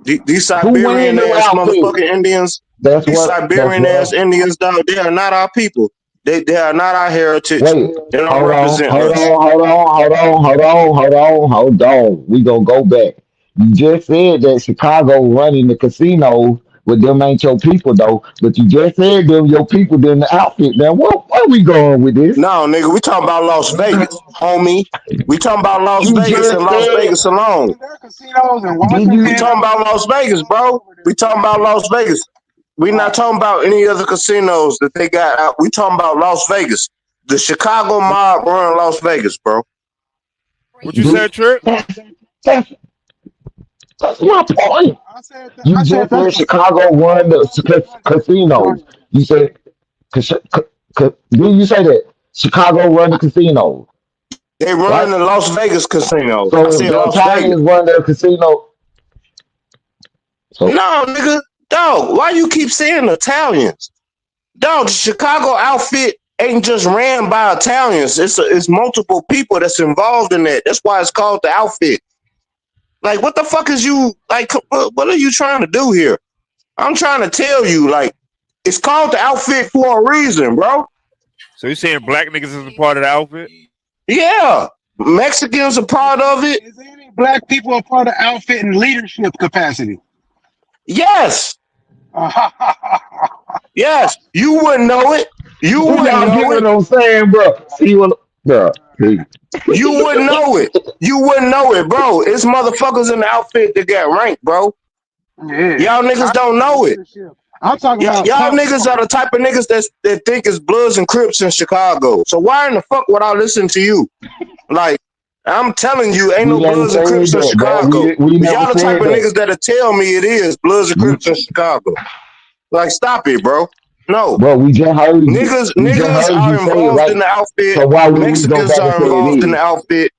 These Who wearing Siberian them ass outfits? motherfucking Indians, That's these what. That's Siberian ass what. Indians, dog, they are not our people. They are not our heritage. Wait, They don't hold on, represent hold us. on, hold on, hold on, hold on, hold on. We gonna go back. You just said that Chicago running the casinos, but them ain't your people though. But you just said them your people them the outfit. Now where we going with this? No, nigga, we talking about Las Vegas, homie. We talking about Las You Vegas and just Las said. Vegas alone. There are casinos in Did We you? Washington. talking about Las Vegas, bro. We talking about Las Vegas. We not talking about any other casinos that they got out. We talking about Las Vegas. The Chicago mob run Las Vegas, bro. What you Do, said, Trip? that's, that's my point. I You said just that's said the Chicago run the casinos. You said, did you say that Chicago run the casinos, They run right? the Las Vegas casinos. I So if said the Las Vegas. Italians run their casino, so No, nigga. Dog, why you keep saying Italians? Dog, the Chicago outfit ain't just ran by Italians. It's multiple people that's involved in that. That's why it's called the outfit. Like, what the fuck is you like? What are you trying to do here? I'm trying to tell you, like, it's called the outfit for a reason, bro. So you saying black niggas is a part of the outfit? Yeah, Mexicans are part of it. is any black people a part of outfit in leadership capacity? Yes, Uh, yes. You wouldn't know it. You do wouldn't y'all get know it. what I'm saying, bro? See what, bro? See. You wouldn't know it. You wouldn't know it, bro. It's motherfuckers in the outfit that got ranked, bro. yeah, Y'all niggas not don't know it. leadership. I'm talking about Y'all top. niggas are the type of niggas that think it's Bloods and Crips in Chicago. So why in the fuck would I listen to you? Like, I'm telling you, ain't no We ain't Bloods and saying Crips in that, bro. Chicago. We But never y'all the type said of that. niggas that'll tell me it is Bloods and You, Crips in Chicago. Like, stop it, bro. No. bro, we just heard you. We just Niggas heard you are say it, involved in right? the outfit. So why would we go Mexicans back and are say it involved in the is? outfit.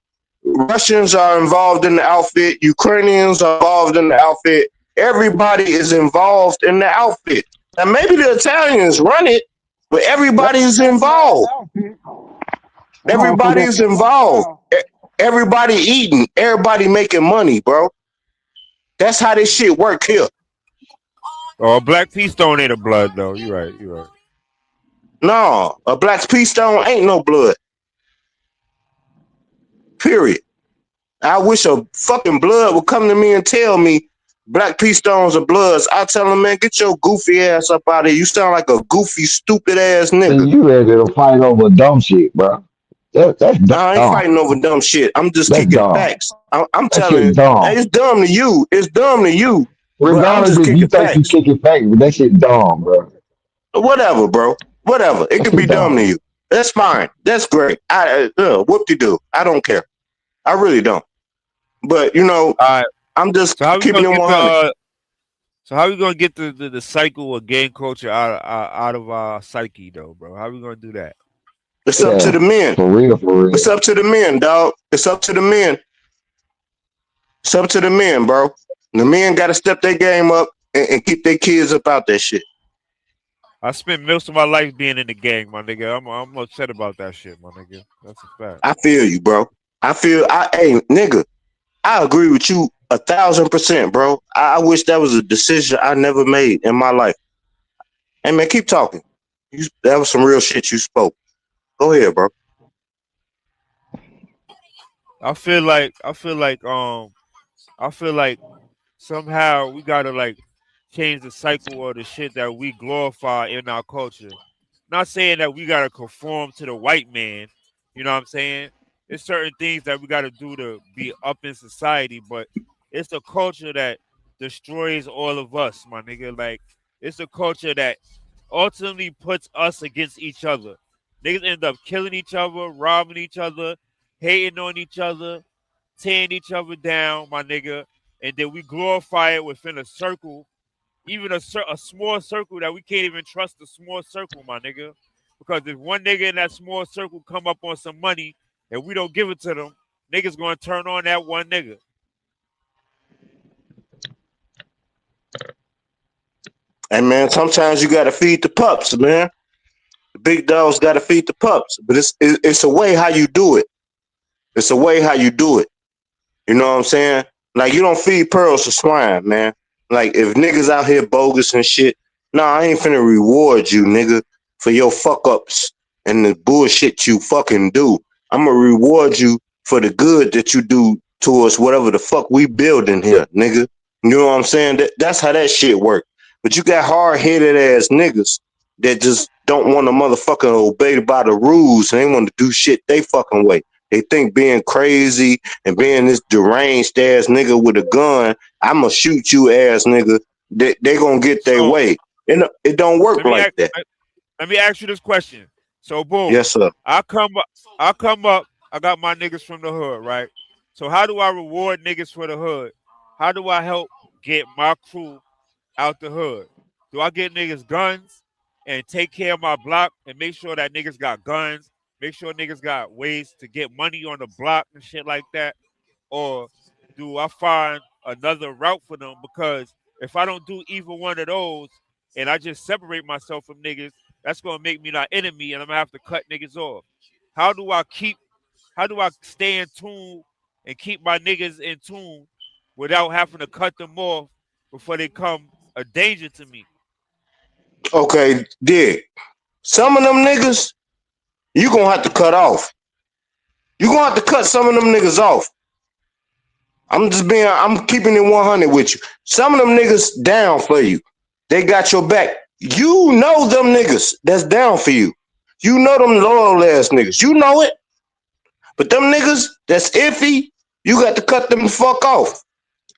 Russians are involved in the outfit. Ukrainians are involved in the outfit. Everybody is involved in the outfit. Now maybe the Italians run it, but everybody That's a is fancy ass involved. outfit. That Everybody motherfucker is got that involved. style. Everybody eating. Everybody making money, bro. That's how this shit work here. Oh, black peace don't ain't a blood though. You right. You right. No, a black pea stone ain't no blood. Period. I wish a fucking blood would come to me and tell me black pea stones are bloods. I tell them, man, get your goofy ass up out of here. You sound like a goofy, stupid ass See, nigga. you ready to fight over dumb shit, bro. That's I ain't dumb. fighting over dumb shit. I'm just That's kicking dumb. facts. I'm That telling shit you, hey, dumb. it's dumb to you. It's dumb to you, but I'm Regardless just if you kicking think you facts. kick it back, but that shit dumb, bro. Whatever, bro. Whatever. It That could be shit dumb to dumb. you. That's fine. That's great. Whoop de doo. I don't care. I really don't. But All right. I'm just So how we keeping gonna it get 100. so how we gonna get the cycle of gang culture out of our psyche though, bro? How we gonna do that? It's up to the Yeah, men. for real, for It's real. up to the men, dog. It's up to the men. It's up to the men, bro. The men got to step their game up and keep their kids up out that shit. I spent most of my life being in the gang, my nigga. I'm upset about that shit, my nigga. That's a fact. I feel you, bro. Hey, nigga, I agree with you 1,000%, bro. I wish that was a decision I never made in my life. Hey, man, keep talking. That was some real shit you spoke. Go ahead, bro. I feel like somehow we gotta like change the cycle of the shit that we glorify in our culture. Not saying that we gotta conform to the white man, You know what I'm saying? It's certain things that we got to do to be up in society, but it's a culture that destroys all of us, my nigga. Like it's a culture that ultimately puts us against each other. Niggas end up killing each other, robbing each other, hating on each other, tearing each other down, my nigga, and then we glorify it within a circle, even a small circle that we can't even trust a small circle, my nigga. Because if one nigga in that small circle come up on some money and we don't give it to them, niggas gonna turn on that one nigga. And man, sometimes you gotta feed the pups, man. The big dogs gotta feed the pups. But it's a way how you do it. It's a way how you do it. You know what I'm saying? Like you don't feed pearls to swine, man. Like if niggas out here bogus and shit, nah, I ain't finna reward you, nigga, for your fuck ups and the bullshit you fucking do. I'm gonna reward you for the good that you do towards whatever the fuck we building here, nigga. You know what I'm saying? That's how that shit work. But you got hard headed ass niggas that just don't want to motherfucking obey by the rules and they want to do shit they fucking way. They think being crazy and being this deranged ass nigga with a gun, I'ma shoot you ass nigga. They gonna get their So way. It don't work let me like ask, that. let me ask you this question. So boom, Yes, sir. I come up, I come up, I got my niggas from the hood, right? So how do I reward niggas for the hood? How do I help get my crew out the hood? Do I get niggas guns and take care of my block and make sure that niggas got guns, make sure niggas got ways to get money on the block and shit like that? Or do I find another route for them? Because if I don't do either one of those and I just separate myself from niggas, that's gonna make me not enemy and I'm gonna have to cut niggas off. How do I keep how do I stay in tune and keep my niggas in tune without having to cut them off before they come a danger to me? Okay, dig. Some of them niggas, you gonna have to cut off. You gonna have to cut some of them niggas off. I'm keeping it 100 with you. Some of them niggas down for you. They got your back. You know them niggas that's down for you. You know them loyal ass niggas. You know it. But them niggas that's iffy, you got to cut them the fuck off.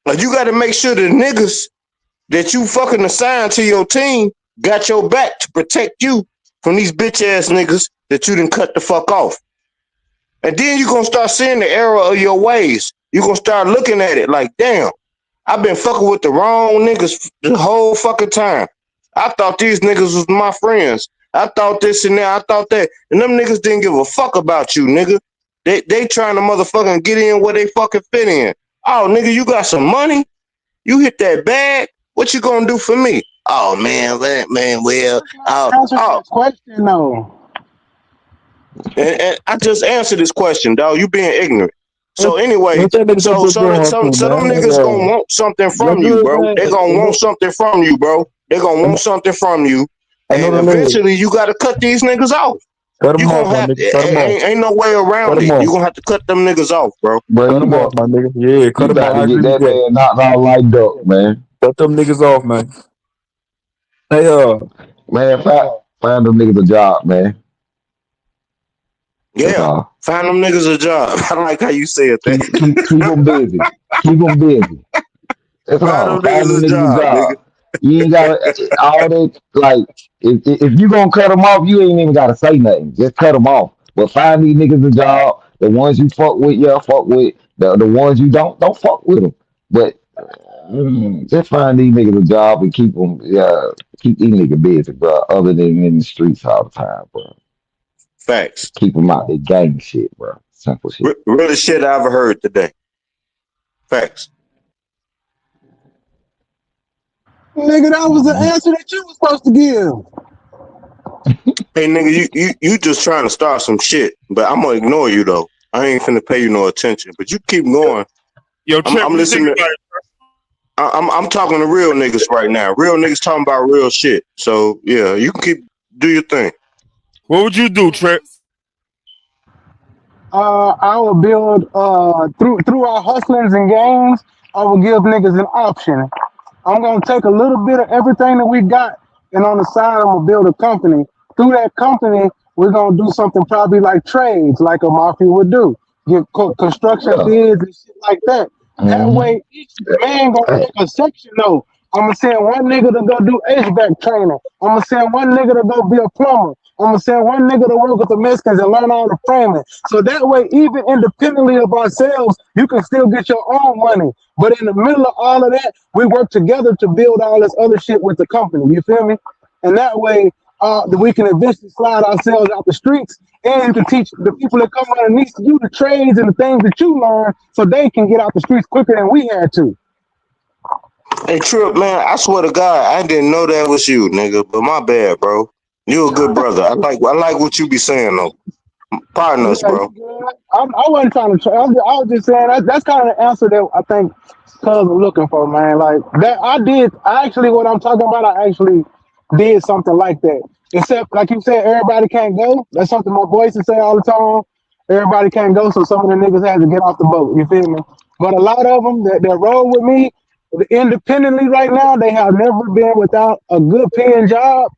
Like you got to make sure the niggas that you fucking assigned to your team got your back to protect you from these bitch ass niggas that you didn't cut the fuck off. And then you're gonna start seeing the error of your ways. You're gonna start looking at it like, damn, I've been fucking with the wrong niggas the whole fucking time. I thought these niggas was my friends. I thought this and that. I thought that. And them niggas didn't give a fuck about you, nigga. They trying to motherfucking get in where they fucking fit in. Oh, nigga, you got some money? You hit that bag? What you gonna do for me? Oh man, well, Answer this question though. and I just answered this question, dog. You being ignorant. So anyway, What that nigga so put so going so through, so them man? niggas gonna want something Y'all from you, good, bro. man? They gonna want something from you, bro. They gonna want something from you, I know and the nigga. eventually you gotta cut these niggas off. Cut You them off, gonna my have nigga. Cut them off. ain't no way Cut around them it. You off. gonna have to cut them niggas off, bro. Cut But them off, my nigga. Yeah, cut you them off. got to I get agree with that that. man knocked out like duck, man. Cut them niggas off, man. Hey, Man, find them niggas a job, man. That's Yeah, all. find them niggas a job. I like how you said Keep them that. busy. Keep them busy. That's Find all. them Find them niggas a niggas a job, nigga. job. You ain't got to all that. Like if you gonna cut them off, you ain't even gotta say nothing. Just cut them off. But find these niggas a job. The ones you fuck with, yeah, fuck with. The ones you don't fuck with them. But just find these niggas a job and keep them. Yeah, keep these niggas busy, bro. Other than in the streets all the time, bro. Facts. Keep them out their gang shit, bro. Simple shit. Really shit I ever heard today. Facts. Nigga, that was the answer that you was supposed to give. Hey nigga, you just trying to start some shit, but I'm gonna ignore you though. I ain't finna pay you no attention. But you keep going. Yo, Trip, I'm what you think listening. about it? I'm talking to real niggas right now. Real niggas talking about real shit. So yeah, you can do your thing. What would you do, Trip? I will build through our hustlings and games. I will give niggas an option. I'm gonna take a little bit of everything that we got, and on the side, I'm gonna build a company. Through that company, we're gonna do something probably like trades, like a mafia would do. Get construction Yeah. bids and shit like that. That Mm-hmm. way, each man gonna Hey, pick a section though. I'm gonna send one nigga to go do HVAC training. I'm gonna send one nigga to go be a plumber. I'm gonna send one nigga to work with the Mexicans and learn all the framing. So that way, even independently of ourselves, you can still get your own money. But in the middle of all of that, we work together to build all this other shit with the company. You feel me? And that way, we can eventually slide ourselves out the streets, and you can teach the people that come underneath you the trades and the things that you learn, so they can get out the streets quicker than we had to. Hey Trip, man, I swear to God, I didn't know that was you, nigga. But my bad, bro. You a good brother. I like what you be saying though. Partners, Yeah, you bro. good. I wasn't trying to. I was just saying that's kind of the answer that I think Cuz was looking for, man. Like that, I did. I actually, what I'm talking about, I actually did something like that. Except, like you said, everybody can't go. That's something my boys say all the time. Everybody can't go, so some of the niggas had to get off the boat. You feel me? But a lot of them that roll with me independently right now, they have never been without a good paying job.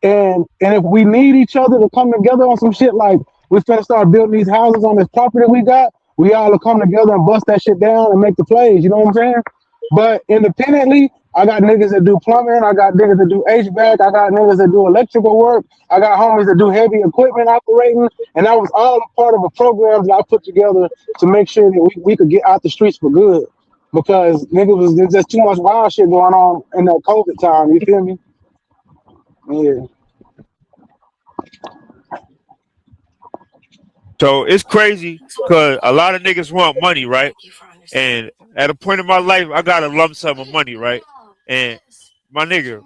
And if we need each other to come together on some shit, like we finna start building these houses on this property we got, we all will come together and bust that shit down and make the plays. You know what I'm saying? But independently, I got niggas that do plumbing, I got niggas that do HVAC, I got niggas that do electrical work, I got homies that do heavy equipment operating, and that was all a part of a program that I put together to make sure that we could get out the streets for good. Because niggas was there's just too much wild shit going on in that COVID time. You feel me? Yeah. So it's crazy because a lot of niggas want money, right? And at a point in my life, I got a lump sum of money, right? And my nigga,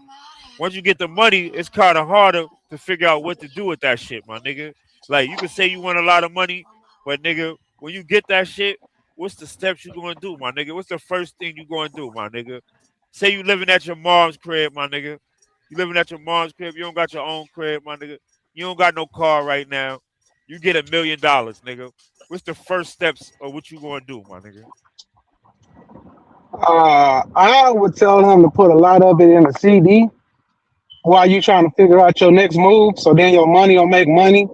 once you get the money, it's kind of harder to figure out what to do with that shit, my nigga. Like you can say you want a lot of money, but nigga, when you get that shit, what's the steps you gonna do, my nigga? What's the first thing you gonna do, my nigga? Say you living at your mom's crib, my nigga. You living at your mom's crib. You don't got your own crib, my nigga. You don't got no car right now. You get $1 million, nigga. What's the first steps of what you gonna do, my nigga? I would tell him to put a lot of it in a CD while you trying to figure out your next move. So then your money will make money.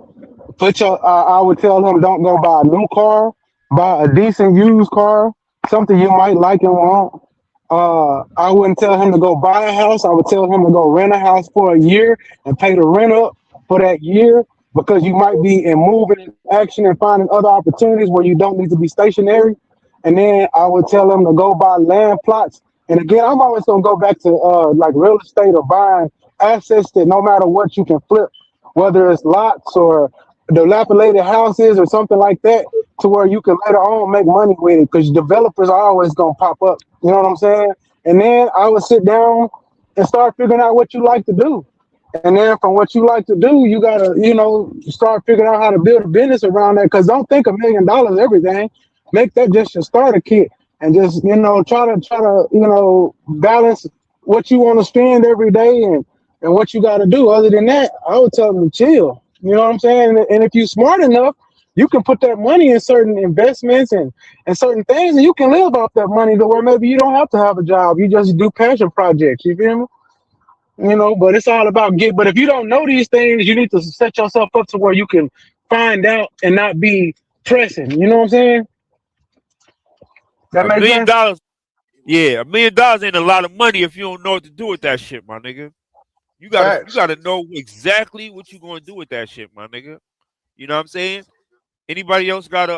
Put your. I would tell him don't go buy a new car. Buy a decent used car, something you might like and want. I wouldn't tell him to go buy a house. I would tell him to go rent a house for a year and pay the rent up for that year because you might be in moving in action and finding other opportunities where you don't need to be stationary. And then I would tell him to go buy land plots. And again, I'm always gonna go back to like real estate or buying assets that no matter what you can flip, whether it's lots or dilapidated houses or something like that, to where you can later on make money with it because developers are always gonna pop up. You know what I'm saying? And then I would sit down and start figuring out what you like to do. And then from what you like to do, you gotta, start figuring out how to build a business around that. Cause don't think $1 million everything. Make that just your starter kit and just, try to, balance what you want to spend every day and what you gotta do. Other than that, I would tell them to chill. You know what I'm saying? And if you're smart enough, you can put that money in certain investments and certain things, and you can live off that money to where maybe you don't have to have a job. You just do passion projects. You feel me? But it's all about get. But if you don't know these things, you need to set yourself up to where you can find out and not be pressing. You know what I'm saying? That A makes million sense. dollars, yeah, $1 million ain't a lot of money if you don't know what to do with that shit, my nigga. You Facts. gotta know exactly what you gonna do with that shit, my nigga. You know what I'm saying? Anybody else gotta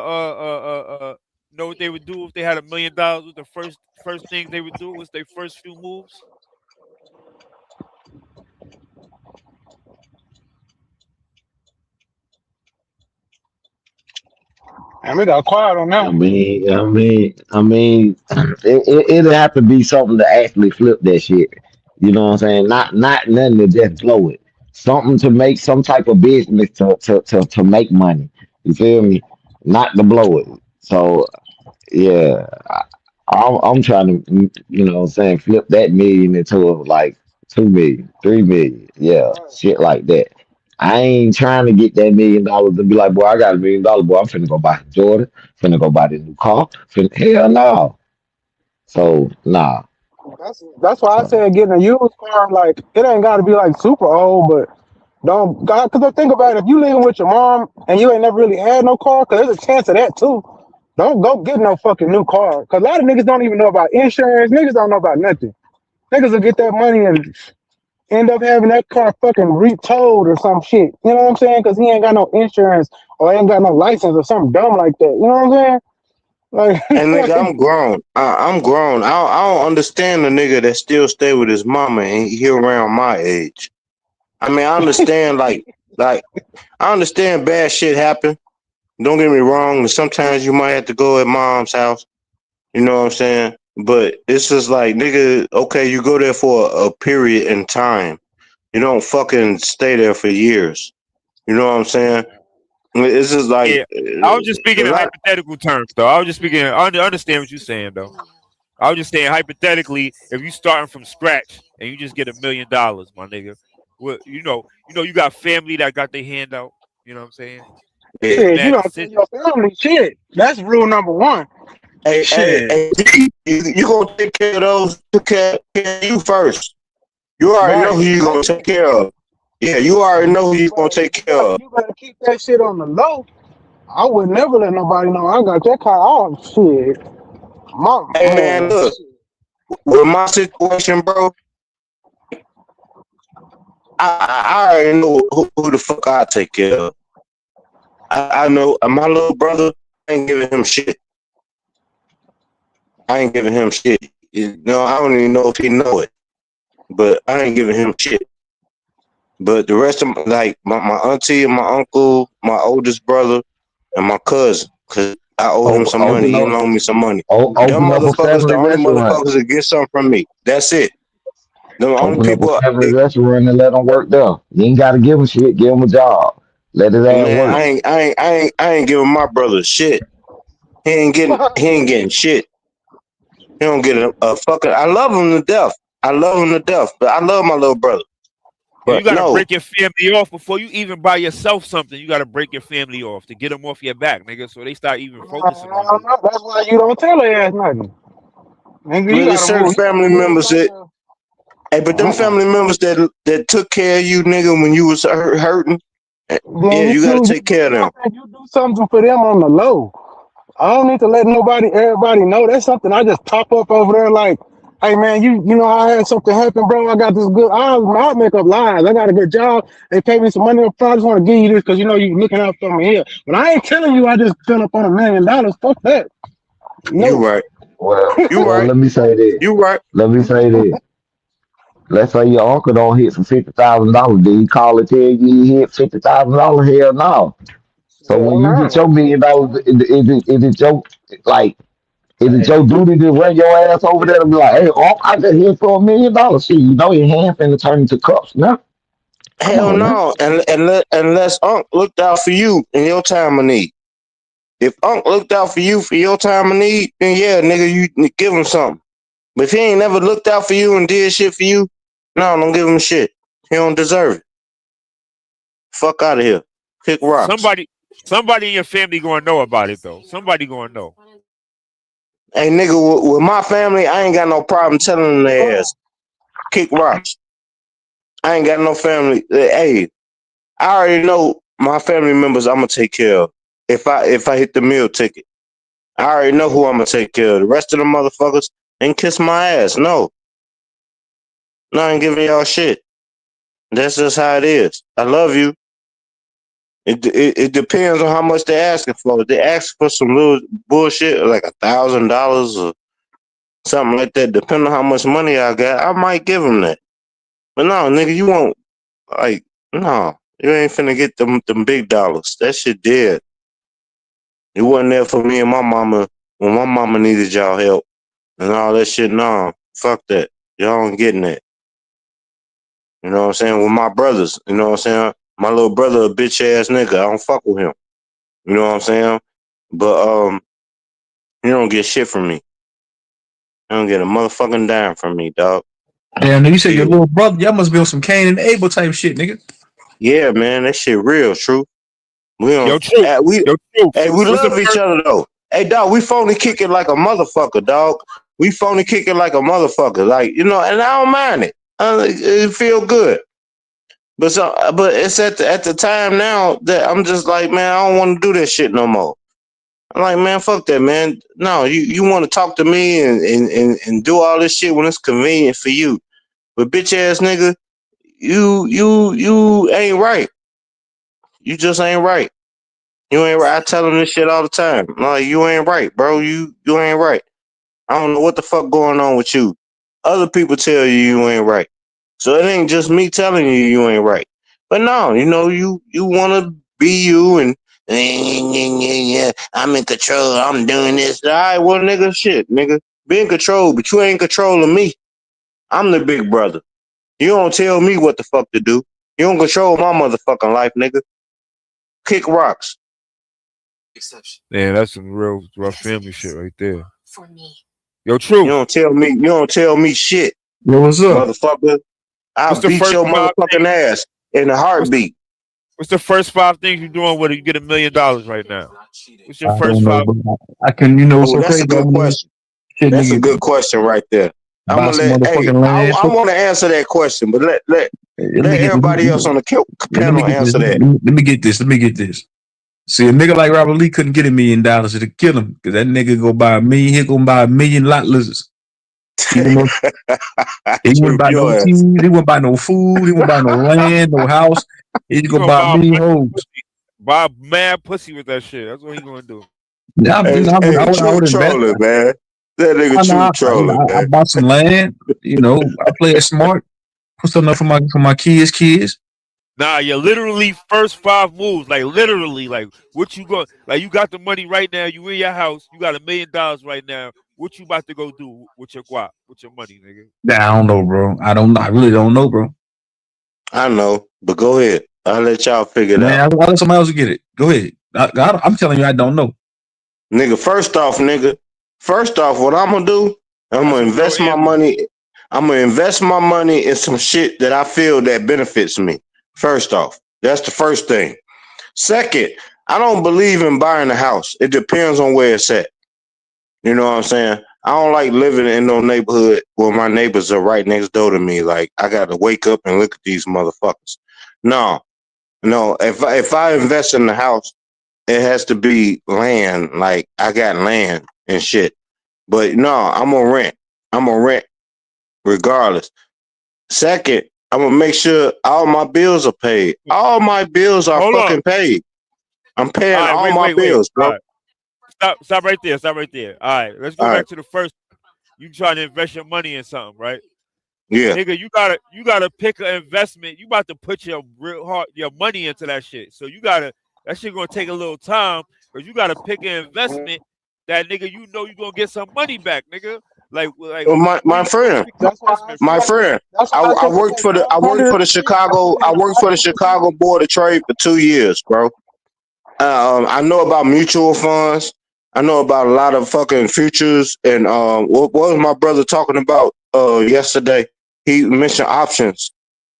know what they would do if they had $1 million? What the first things they would do? What's their first few moves? And we got quiet on I now. mean, I mean, I mean, it'll have to be something to actually flip that shit. You know what I'm saying? Not nothing to just blow it. Something to make some type of business to make money. You feel me? Not to blow it. So yeah, I'm trying to, what I'm saying, flip that million into like 2 million, 3 million. Yeah, shit like that. I ain't trying to get that $1 million and be like, boy, I got $1 million, boy. I'm finna go buy Jordan, finna go buy the new car. Hell no. So nah. That's why I So said getting a used car. Like it ain't got to be like super old, but Don't, because think about it. If you living with your mom and you ain't never really had no car, because there's a chance of that too. Don't go get no fucking new car. Because a lot of niggas don't even know about insurance. Niggas don't know about nothing. Niggas will get that money and end up having that car fucking retold or some shit. You know what I'm saying? Because he ain't got no insurance or ain't got no license or something dumb like that. You know what I'm saying? Like, And nigga, like I'm grown. I'm grown. I don't understand the nigga that still stay with his mama and he around my age. I mean, I understand like I understand bad shit happen. Don't get me wrong. Sometimes you might have to go at mom's house. You know what I'm saying? But it's just like, nigga, okay, you go there for a period in time. You don't fucking stay there for years. You know what I'm saying? It's just like Yeah, I was just a speaking in lot. hypothetical terms, though. I was just speaking. I understand what you're saying, though. I was just saying hypothetically, if you starting from scratch and you just get $1 million, my nigga, well, you got family that got their hand out. You know what I'm saying? Yeah. It's shit, you mad don't tell decision. your family shit. That's rule number one. Shit. Hey, you gonna take care of those who care of you first. You already know Right. who you gonna take care of. Yeah, you already know who you gonna take care of. You better keep that shit on the low. I would never let nobody know I got that car. Oh shit, my Hey man, man. look, with my situation, bro, I already know who the fuck I take care of. I know my little brother. I ain't giving him shit. I ain't giving him shit. I don't even know if he know it, but I ain't giving him shit. But the rest of like my auntie and my uncle, my oldest brother, and my cousin, cause I owe him some money. Open He up, loaned me some money. Them open up a motherfuckers, the family only restaurant. motherfuckers that get something from me. That's it. The only Open up a people. family restaurant and let them work there. You ain't got to give him shit. Give him a job. Let his ass Man, work. I ain't giving my brother shit. He ain't getting shit. He don't get a fucking. I love him to death. I love him to death, but I love my little brother. Yo, you But gotta no, break your family off before you even buy yourself something. You gotta break your family off to get them off your back, nigga, so they start even focusing on you. That's why you don't tell her ass nothing. Nigga, you there's gotta certain move. You gotta family move members like that. a. Hey, but them family members that took care of you, nigga, when you was hurting. Yeah, Then you got to you take do care of them. something. You do something for them on the low. I don't need to let everybody know. That's something I just pop up over there like, hey man, you know I had something happen, bro. I got this good. I'll make up lies. I got a good job. They pay me some money up front. I just want to give you this because you know you looking out for me here. But I ain't telling you I just spent up on $1 million. Fuck that. You No. right. You Well, right. let me say this. You right. Let me say this. Let's say your uncle don't hit for $50,000. Did he call and tell you he hit $50,000? Hell no. So Hell when you get no. your $1 million, is it your like? Is it your duty to run your ass over there and be like, hey, Unc, I just hit for $1 million? See, you know your hand finna turn into cups now. Come Hell on now. no. Unless Unc looked out for you in your time of need. If Unc looked out for you for your time of need, then yeah, nigga, you give him something. But if he ain't never looked out for you and did shit for you, no, don't give him shit. He don't deserve it. Fuck out of here. Kick rocks. Somebody in your family gonna know about it though. Somebody gonna know. Hey, nigga, with my family, I ain't got no problem telling them their ass. Kick rocks. I ain't got no family. Hey, I already know my family members I'm gonna take care of. If I hit the meal ticket, I already know who I'm gonna take care of. The rest of the motherfuckers ain't kiss my ass. No, no, I ain't giving y'all shit. That's just how it is. I love you. It depends on how much they're asking for. If they ask for some little bullshit like $1,000 or something like that, depending on how much money I got, I might give them that. But no, nigga, you won't like no. You ain't finna get them big dollars. That shit dead. You wasn't there for me and my mama when my mama needed y'all help and all that shit. No, fuck that. Y'all ain't getting that. You know what I'm saying? With my brothers, you know what I'm saying? My little brother a bitch ass nigga. I don't fuck with him. You know what I'm saying? But you don't get shit from me. You don't get a motherfucking dime from me, dog. Damn, nigga, you said your Period. little brother. Y'all must be on some Cain and Abel type shit, nigga. Yeah, man, that shit real, true. We don't Yo, truth. we Yo, truth. hey, we What's the love each first? other though. Hey dog, we phony kick it like a motherfucker, dog. We phony kick it like a motherfucker. Like, and I don't mind it. It feel good. But it's at the time now that I'm just like, man, I don't want to do that shit no more. I'm like, man, fuck that, man. No, you want to talk to me and do all this shit when it's convenient for you. But bitch ass nigga, you ain't right. You just ain't right. You ain't right. I tell him this shit all the time. I'm like, you ain't right, bro. You ain't right. I don't know what the fuck going on with you. Other people tell you ain't right. So it ain't just me telling you ain't right. But no, you want to be you and yeah, I'm in control. I'm doing this. All right, well, nigga, shit, nigga, be in control, but you ain't controlling me. I'm the big brother. You don't tell me what the fuck to do. You don't control my motherfucking life, nigga. Kick rocks. Man, that's some real rough family shit right there. Yo, You Truth. don't tell me. You don't tell me shit, Yo, what's up? motherfucker. What's I'll the beat first your 5 things? motherfucking ass in a What's heartbeat. what's the first 5 things you're doing whether you get $1 million right now? What's your I first don't know, five? but I can. You know, what's Oh, so that's crazy? a I good know question. shit, That's a nigga. good question right there. I'm Buy gonna some let. Hey, motherfucking land. I want to answer that question, but Let me let get. everybody else on the Let me panel get this. answer that. Let me get this. Let me get this. See, a nigga like Robert Lee couldn't get $1 million to kill him because that nigga go buy 1 million. He gonna buy 1 million lot lizards. Even though he wouldn't Truth, buy no your ass. cheese, he wouldn't buy no food, he wouldn't buy no land, no house. He's You gonna gonna buy 1 million hoes. buy mad pussy with that shit. That's what he gonna do. Yeah, Hey, hey, I Truth would invest. trolling, man. That nigga Truth trolling, I man. buy some land. I play it smart. Put something up for my kids. Nah, your literally first 5 moves, like literally, like what you go, like you got the money right now. You in your house, you got $1 million right now. What you about to go do with your guap, with your money, nigga? Nah, I don't know, bro. I don't. I really don't know, bro. I know, but go ahead. I'll let y'all figure it Man, out. I'll let somebody else get it. Go ahead. I'm telling you, I don't know. Nigga, first off, what I'm gonna do, I'm That's gonna a real invest my answer. money. I'm gonna invest my money in some shit that I feel that benefits me. First off, that's the first thing. Second, I don't believe in buying a house. It depends on where it's at. You know what I'm saying? I don't like living in no neighborhood where my neighbors are right next door to me. Like I got to wake up and look at these motherfuckers. No, no. If I invest in the house, it has to be land. Like I got land and shit. But no, I'm gonna rent. I'm gonna rent regardless. Second, I'm gonna make sure all my bills are paid. All my bills are Hold up. fucking paid. I'm All paying right, all wait, my wait, wait. bills, All bro. right, stop right there. Stop right there. All right, let's go All right. back to the first. You trying to invest your money in something, right? Yeah. Nigga, you gotta pick an investment. You about to put your real heart, your money into that shit. So that shit gonna take a little time because you gotta pick an investment that nigga you gonna get some money back, nigga. Like Well, what my you gonna friend, pick the That's why I investment my from? said. friend. That's why I I said worked put for the I worked for 500. the Chicago I worked for the Chicago Board of Trade for 2 years, bro. I know about mutual funds. I know about a lot of fucking futures and what was my brother talking about yesterday? He mentioned options,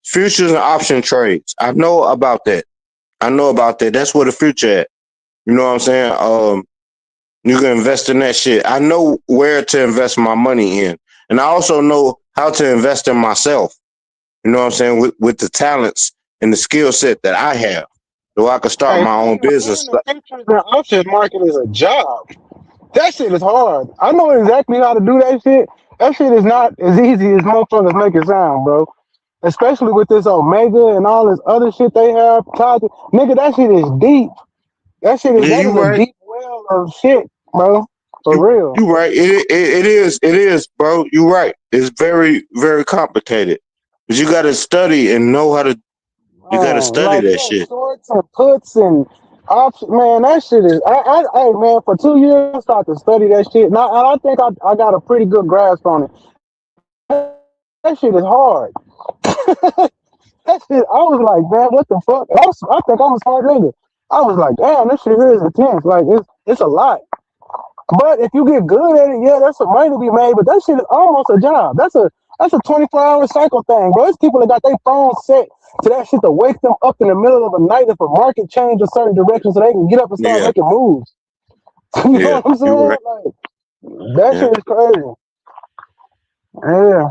futures and option trades. I know about that. I know about that. That's where the future at. You know what I'm saying? You can invest in that shit. I know where to invest my money in, and I also know how to invest in myself. You know what I'm saying? With the talents and the skill set that I have, so I can start Hey, my own playing business. the futures and options market is a job. That shit is hard. I know exactly how to do that shit. That shit is not as easy as motherfuckers make it sound, bro. Especially with this Omega and all this other shit they have. Nigga, that shit is deep. Yeah, That you is a right. deep well of shit, bro. For You real. you right. It is, bro. You right. It's very very complicated, but you got to study and know how to. You got to study Like that yeah, shit. shorts and puts and options. Man, that shit is. I man, for 2 years I started to study that shit. And I think I got a pretty good grasp on it. That shit is hard. That shit, I was like, man, what the fuck? I think I'm a smart nigga. I was like, damn, this shit here is intense. Like, it's a lot. But if you get good at it, yeah, there's some money to be made. But that shit is almost a job. That's a 24-hour cycle thing, bro. There's people that got their phone set to that shit to wake them up in the middle of the night if a market change a certain direction so they can get up and start Yeah, making moves. You know yeah. what I'm You saying? right. Like, that Yeah. shit is crazy. Yeah.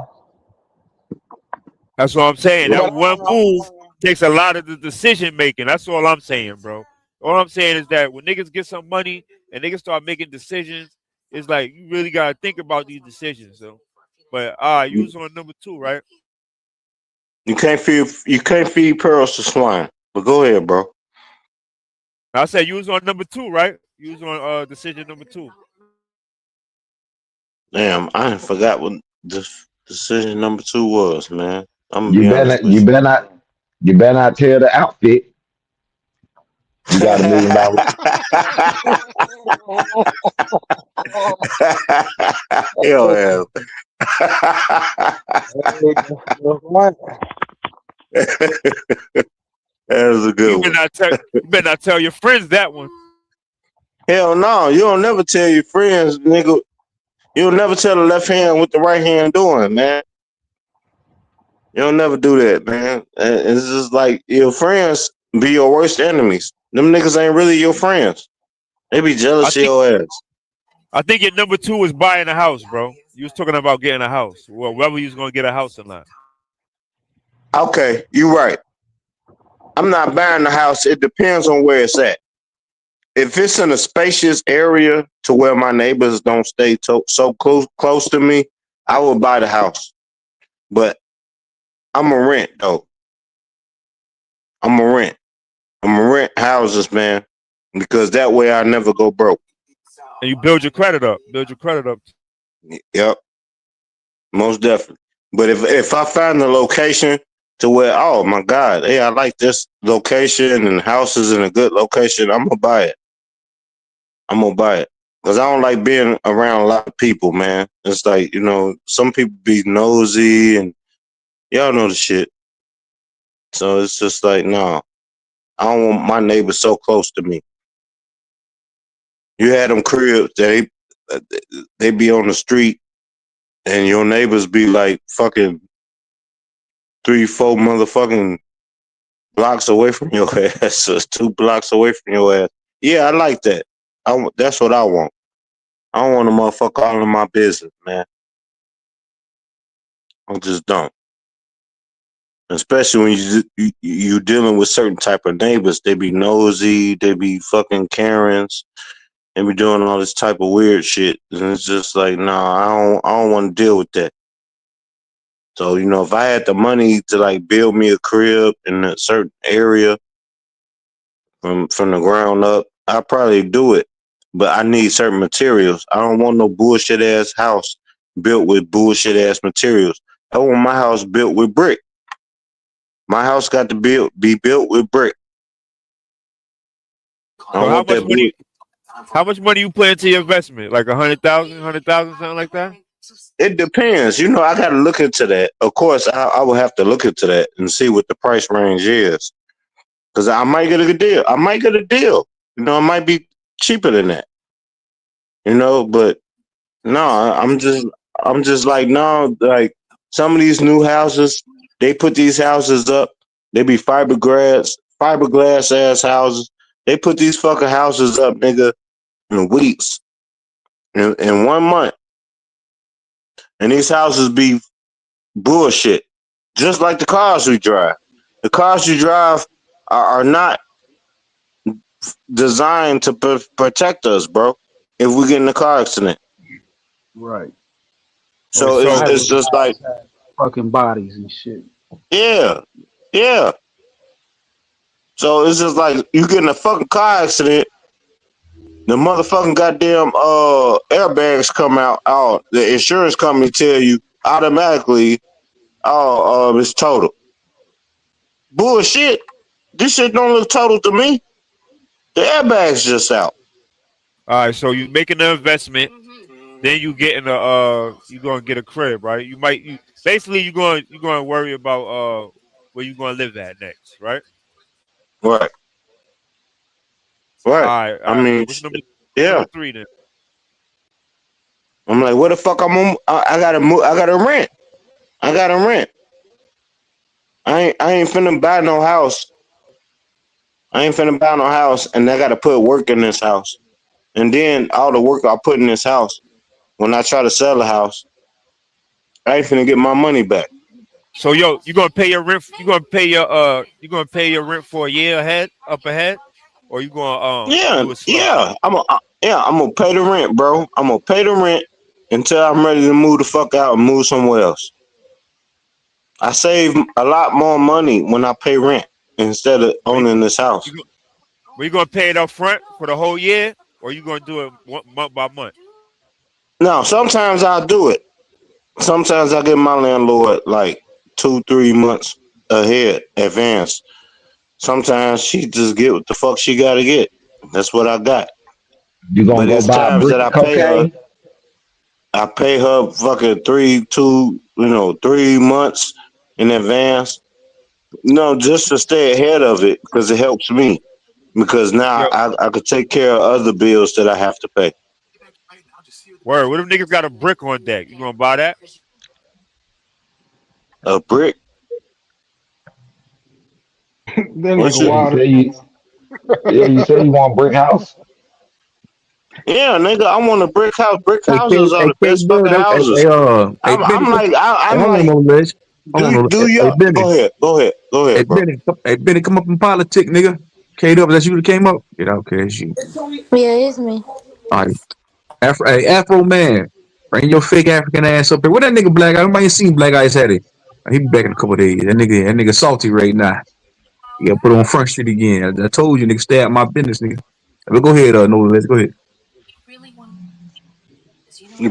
That's what I'm saying. But That I one don't know. move, takes a lot of the decision making. That's all I'm saying, bro. All I'm saying is that when niggas get some money and niggas start making decisions, it's like you really gotta think about these decisions. So, but you was on number 2, right? You can't feed pearls to swine. But go ahead, bro. I said you was on number 2, right? You was on decision number 2. Damn, I forgot what decision number 2 was, man. I'm gonna You be better honest not, with you better not, you better not tell the outfit you got $1 million. Hell yeah. That was a good You better one. not tell. You better not tell your friends that one. Hell no, you don't never tell your friends, nigga. You'll never tell the left hand what the right hand doing, man. You don't never do that, man. And it's just like your friends be your worst enemies. Them niggas ain't really your friends. They be I jealous of think. your ass. I think your number 2 was buying a house, bro. You was talking about getting a house. Well, whether you was gonna get a house or not. Okay, you right. I'm not buying the house. It depends on where it's at. If it's in a spacious area to where my neighbors don't stay so close to me, I will buy the house. But I'm a rent though. I'm a rent. I'm a rent houses, man, because that way I never go broke. And you build your credit up. Build your credit up. Yep, most definitely. But if I find the location to where, oh my God, hey, I like this location and houses in a good location, I'm gonna buy it. I'm gonna buy it. Cause I don't like being around a lot of people, man. It's like, some people be nosy and y'all know the shit. So it's just like, no, I don't want my neighbors so close to me. You had them cribs that they be on the street and your neighbors be like fucking 3, 4 motherfucking blocks away from your ass, so 2 blocks away from your ass. Yeah, I like that. That's what I want. I don't want a motherfucker all in my business, man. I just don't. Especially when you dealing with certain type of neighbors, they be nosy, they be fucking Karens, they be doing all this type of weird shit, and it's just like, nah, I don't want to deal with that. So if I had the money to like build me a crib in a certain area from the ground up, I'd probably do it. But I need certain materials. I don't want no bullshit ass house built with bullshit ass materials. I want my house built with brick. My house got to be built with brick. I So don't want that bull. how much money you put into your investment? Like 100,000, something like that? It depends. I got to look into that. Of course, I will have to look into that and see what the price range is. Because I might get a good deal. I might get a deal. It might be cheaper than that. But no, I'm just like, no, like some of these new houses, they put these houses up. They be fiberglass ass houses. They put these fucking houses up, nigga, in weeks, in 1 month. And these houses be bullshit. Just like the cars we drive. The cars you drive are not designed to protect us, bro. If we get in a car accident. Right. So Those So it's just like, fiberglass have fucking bodies and shit. yeah, yeah. So it's just like you get in a fucking car accident, the motherfucking goddamn airbags come out. Oh, the insurance company tell you automatically, oh, it's total. Bullshit. This shit don't look total to me. The airbag's just out. all right, so you making the investment, then you gonna get a crib, right? You basically you gonna worry about where you gonna live at next, right? Right, right. All right, all I right. mean, What's number yeah. 3 then? I'm like, what the fuck? I gotta move. I gotta rent. I gotta rent. I ain't finna buy no house. I ain't finna buy no house, and I gotta put work in this house. And then all the work I put in this house, when I try to sell the house, I ain't finna get my money back. So yo, you gonna pay your rent? You gonna pay your rent for a year ahead, up ahead, or you gonna Yeah, do it slow? yeah. I'm gonna pay the rent, bro. I'm gonna pay the rent until I'm ready to move the fuck out and move somewhere else. I save a lot more money when I pay rent instead of But owning this you house. go- but you gonna pay it up front for the whole year, or you gonna do it month by month? Now, sometimes I'll do it. Sometimes I get my landlord like 2, 3 months ahead advance. Sometimes she just get what the fuck she gotta get. That's what I got. You gonna But go it's buy a times brick that of cocaine? I pay her fucking 3 months in advance. No, just to stay ahead of it because it helps me. Because now Yo, I could take care of other bills that I have to pay. word. What if niggas got a brick on deck? You gonna buy that? A brick? That What nigga Yeah, you? you wild as say you. Yeah, you say you want a brick house. Yeah, nigga, I want a brick house. Brick Hey, K, houses are hey, the K, best Bird, fucking houses. hey, Benny, I'm hold on, like, no ledge. Hold on, do hey, y'all? Benny, Go hey, ahead, bro. Benny, hey, Benny, come up in politic, nigga. K up, that's you that came up. Get out, okay, you. Yeah, it's me. All right, hey, Afro man, bring your fake African ass up here. What that nigga Black Eye? Nobody seen Black Eyes had it. He be back in a couple of days. That nigga salty right now. You gotta put on front shit again. I told you, nigga, stay out my business, nigga. But go ahead, no, let's go ahead.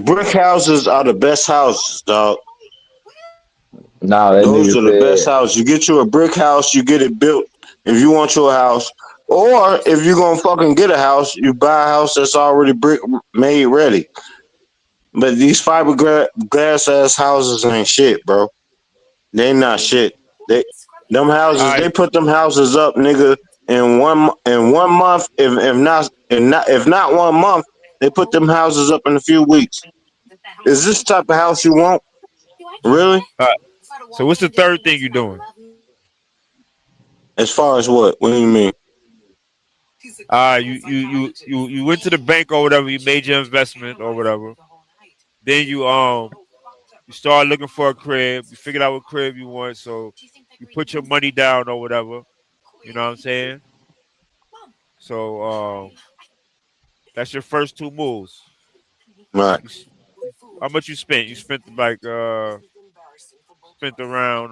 Brick houses are the best houses, dog. Nah, that Those nigga are the best said. houses. You get you a brick house, you get it built. If you want your house, or if you're gonna fucking get a house, you buy a house that's already brick made ready. But these fiberglass ass houses ain't shit, bro. They not shit. They them houses. I They put them houses up, nigga, in 1 month. If not 1 month, they put them houses up in a few weeks. Is this the type of house you want? Really? uh, so what's the third thing you doing? As far as what? What do you mean? You went to the bank or whatever. You made your investment or whatever. Then you start looking for a crib. You figured out what crib you want, so you put your money down or whatever. You know what I'm saying? So that's your first two moves. Right. You, s- how much you spent? You spent like spent around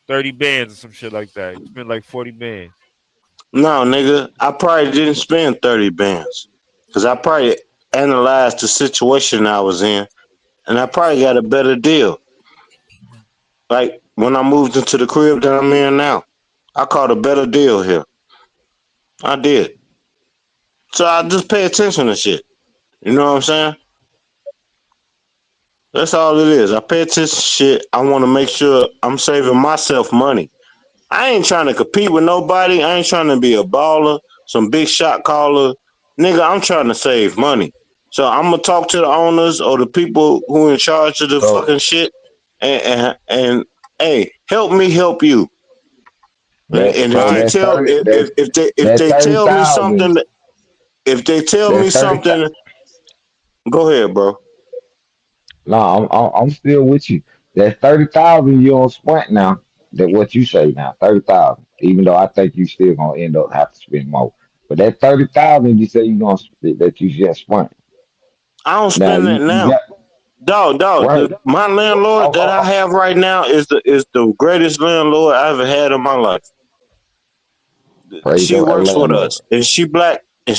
30 bands or some shit like that. You spent like 40 bands. No, nigga. I probably didn't spend 30 bands, cause I probably analyzed the situation I was in, and I probably got a better deal. Like when I moved into the crib that I'm in now, I caught a better deal here. I did. So I just pay attention to shit. You know what I'm saying? That's all it is. I pay attention to shit. I want to make sure I'm saving myself money. I ain't trying to compete with nobody. I ain't trying to be a baller, some big shot caller. Nigga, I'm trying to save money. So I'm gonna talk to the owners or the people who in charge of the So fucking shit and hey, help me help you. that And All if so you right. that's tell 30. if That they thirty tell me thousand. something if they tell That's me 30. something, go ahead, bro. No, I'm still with you. That's 30,000 you on Sprint now. That what you say now, 30,000. Even though I think you still gonna end up have to spend more. But that 30,000 you say you gonna that you just Sprint. I don't Now spend that you now. got Dog, right. my landlord Oh, that oh, I oh. have right now is the greatest landlord I ever had in my life. Praise She your works with landlord. us, and she black, and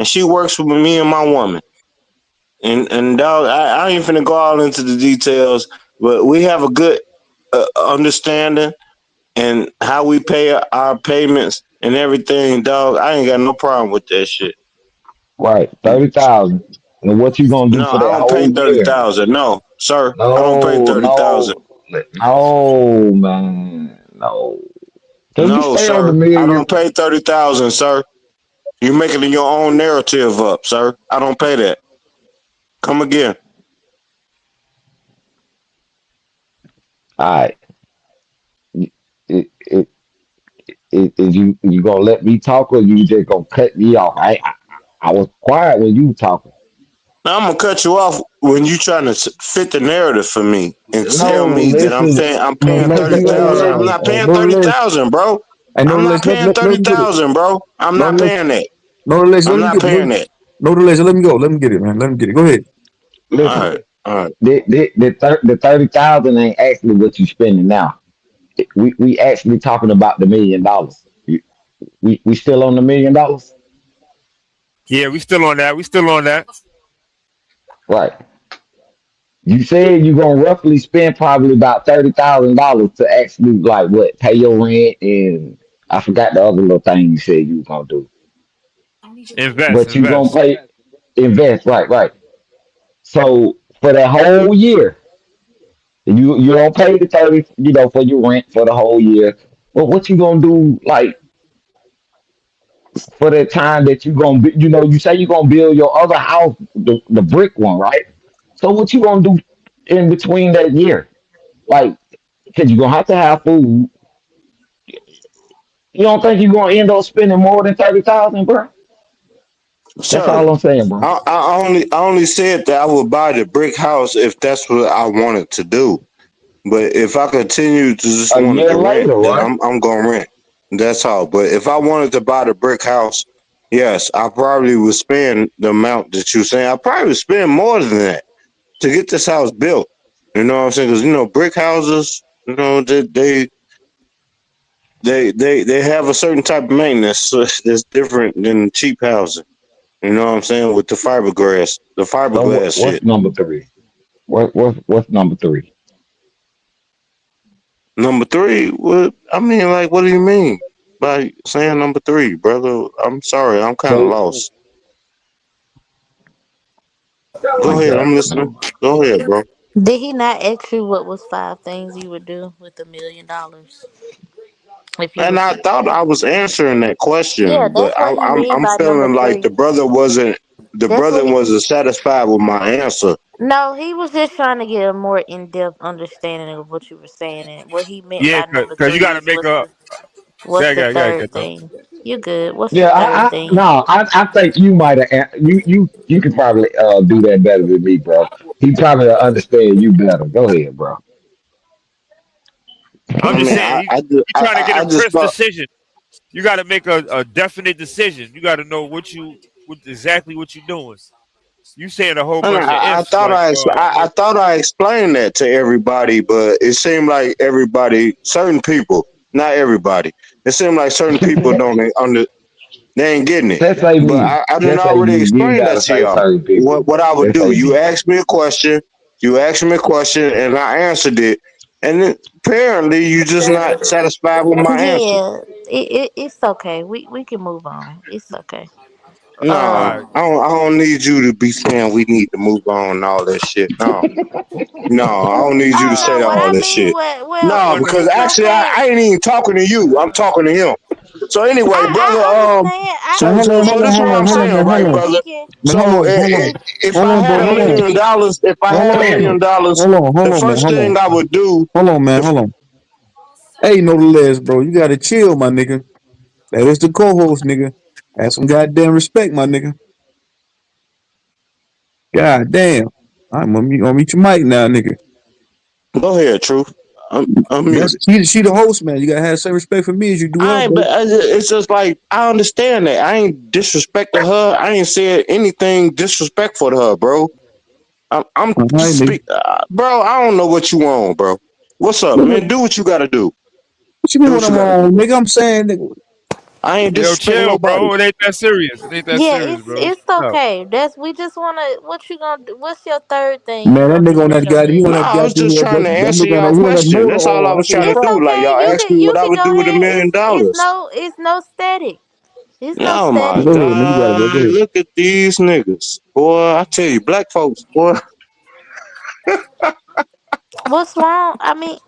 she works with me and my woman. And dog, I ain't finna go all into the details, but we have a good understanding and how we pay our payments and everything. Dog, I ain't got no problem with that shit. Right, 30,000. And what you gonna do No, for I that don't pay whole thirty year? thousand. No, sir, I don't pay No, 30,000. no, no, man, no. Can you No, stay on the sir, I million? don't pay 30,000, sir. You're making your own narrative up, sir. I don't pay that. Come again. All right. It, it, is you gonna let me talk or you just gonna cut me off? I was quiet when you talking. Now I'm gonna cut you off when you trying to fit the narrative for me and tell No, me that listen. I'm No, paying no, Listen, wait, wait, 30,000. I'm wait. not paying no, 30,000, bro. I know I'm the not list. paying Let me get it. 30,000, bro. I'm No, not paying that. no, let I'm me not get. paying that. No, let me go. Let me get it, man. Let me get it. Go ahead. All Listen. right, all right. The 30,000 ain't actually what you spending now. We actually talking about the $1 million. We still on the $1 million, Yeah, we still on that. We still on that. right? You said you're gonna roughly spend probably about $30,000 to actually like what pay your rent and I forgot the other little thing you said you was gonna do. Invest, But you gonna invest. pay invest, right, right. So for that whole year, you don't pay the 30, for your rent for the whole year. But what you gonna do like for the time that you gonna be, you say you gonna build your other house, the brick one, right? So what you gonna do in between that year? Like, cause you're gonna have to have food. You don't think you're gonna end up spending more than 30,000, bro? That's Sir, all I'm saying, bro. I only said that I would buy the brick house if that's what I wanted to do. But if I continue to just A wanted year to rent, later, then right? I'm gonna rent. That's all. But if I wanted to buy the brick house, yes, I probably would spend the amount that you're saying. I probably would spend more than that to get this house built. You know what I'm saying? Because brick houses, they have a certain type of maintenance that's different than cheap housing. You know what I'm saying? With the So fiberglass what's shit. number three? What's number three? Number three, what I mean, like, what do you mean by saying number three, brother? I'm sorry, I'm kind of So lost. Go ahead, I'm listening. Go ahead, bro. Did he not ask you what was 5 things you would do with $1 million if you And was? I thought I was answering that Yeah, question, but that's what he mean I'm by number feeling like three. the That's what brother he. wasn't satisfied with my answer. No, he was just trying to get a more in depth understanding of what you were saying, and what he meant Yeah, by number cause you three got to is make a. what's Yeah, the yeah, yeah, third get that. thing? You good? What's the yeah, third thing? no, I think you might have you could probably do that better than me, bro. He probably understand you better. Go ahead, bro. I'm I just mean, saying he trying to get a I just crisp thought. decision. You got to make a definite decision. You got to know what exactly what you're doing. You saying a whole And bunch of I ifs, thought like I thought I explained that to everybody, but it seemed like certain people, not everybody. It seemed like certain people don't under they ain't getting it. Just say But me. I didn't Just say already me. You ain't explain that gotta to say y'all. certain people. What I would Just do? say You me. asked me a question. You asked me a question, and I answered it. And then apparently, you just not satisfied with my answer. Yeah, it's okay. We can move on. It's okay. No, all right. I don't need you to be saying we need to move on and all that shit. No, no, I don't need you to Oh say no, what all I this mean, shit. well, No, because it's actually, okay. I ain't even talking to you. I'm talking to him. So anyway, brother, I understand. I So hold on, so hold on, this is understand. hold what on, I'm hold on, saying, man, hold right, But on. brother? speaking, Man, So if hold I on, bro, had a hold on. million dollars, if I Hold had a on. million dollars, Hold the on, man, first hold on. thing I would do, Hold on, man, the hold on. Hey, no less, bro. You gotta chill, my nigga. That is the co-host, nigga. Have some goddamn respect, my nigga. God damn. I'm gonna mute your mic now, nigga. go ahead, truth. I'm That's muted. she the host, man. You gotta have the same respect for me as you do her, I ain't, bro. but it's just like I understand that. I ain't disrespecting her. I ain't said anything disrespectful to her, bro. I'm All right, nigga. bro. I don't know what you want, bro. What's up, What man? Do what you gotta do. you mean Do what what you I'm gotta do, on, bro. nigga? I'm saying, nigga. I ain't Yo, disrespecting chill, nobody. bro. It ain't that serious. It ain't that yeah, serious, bro. it's Chill. okay. That's we just wanna. What you gonna do? What's your third thing you Man, that gonna do nigga on with that your guy, he on No, that million? I was goddamn just trying to that answer nigga on y'all that, he on that question. That's all I motor. I was said, trying to It's do. Like okay. y'all asked me You what I can would do go with a ahead. million dollars. It's no static. It's no Oh my static. go ahead, man. You got it, bro. God! Go ahead. Look at these niggas, boy. I tell you, black folks, boy. What's wrong? I mean,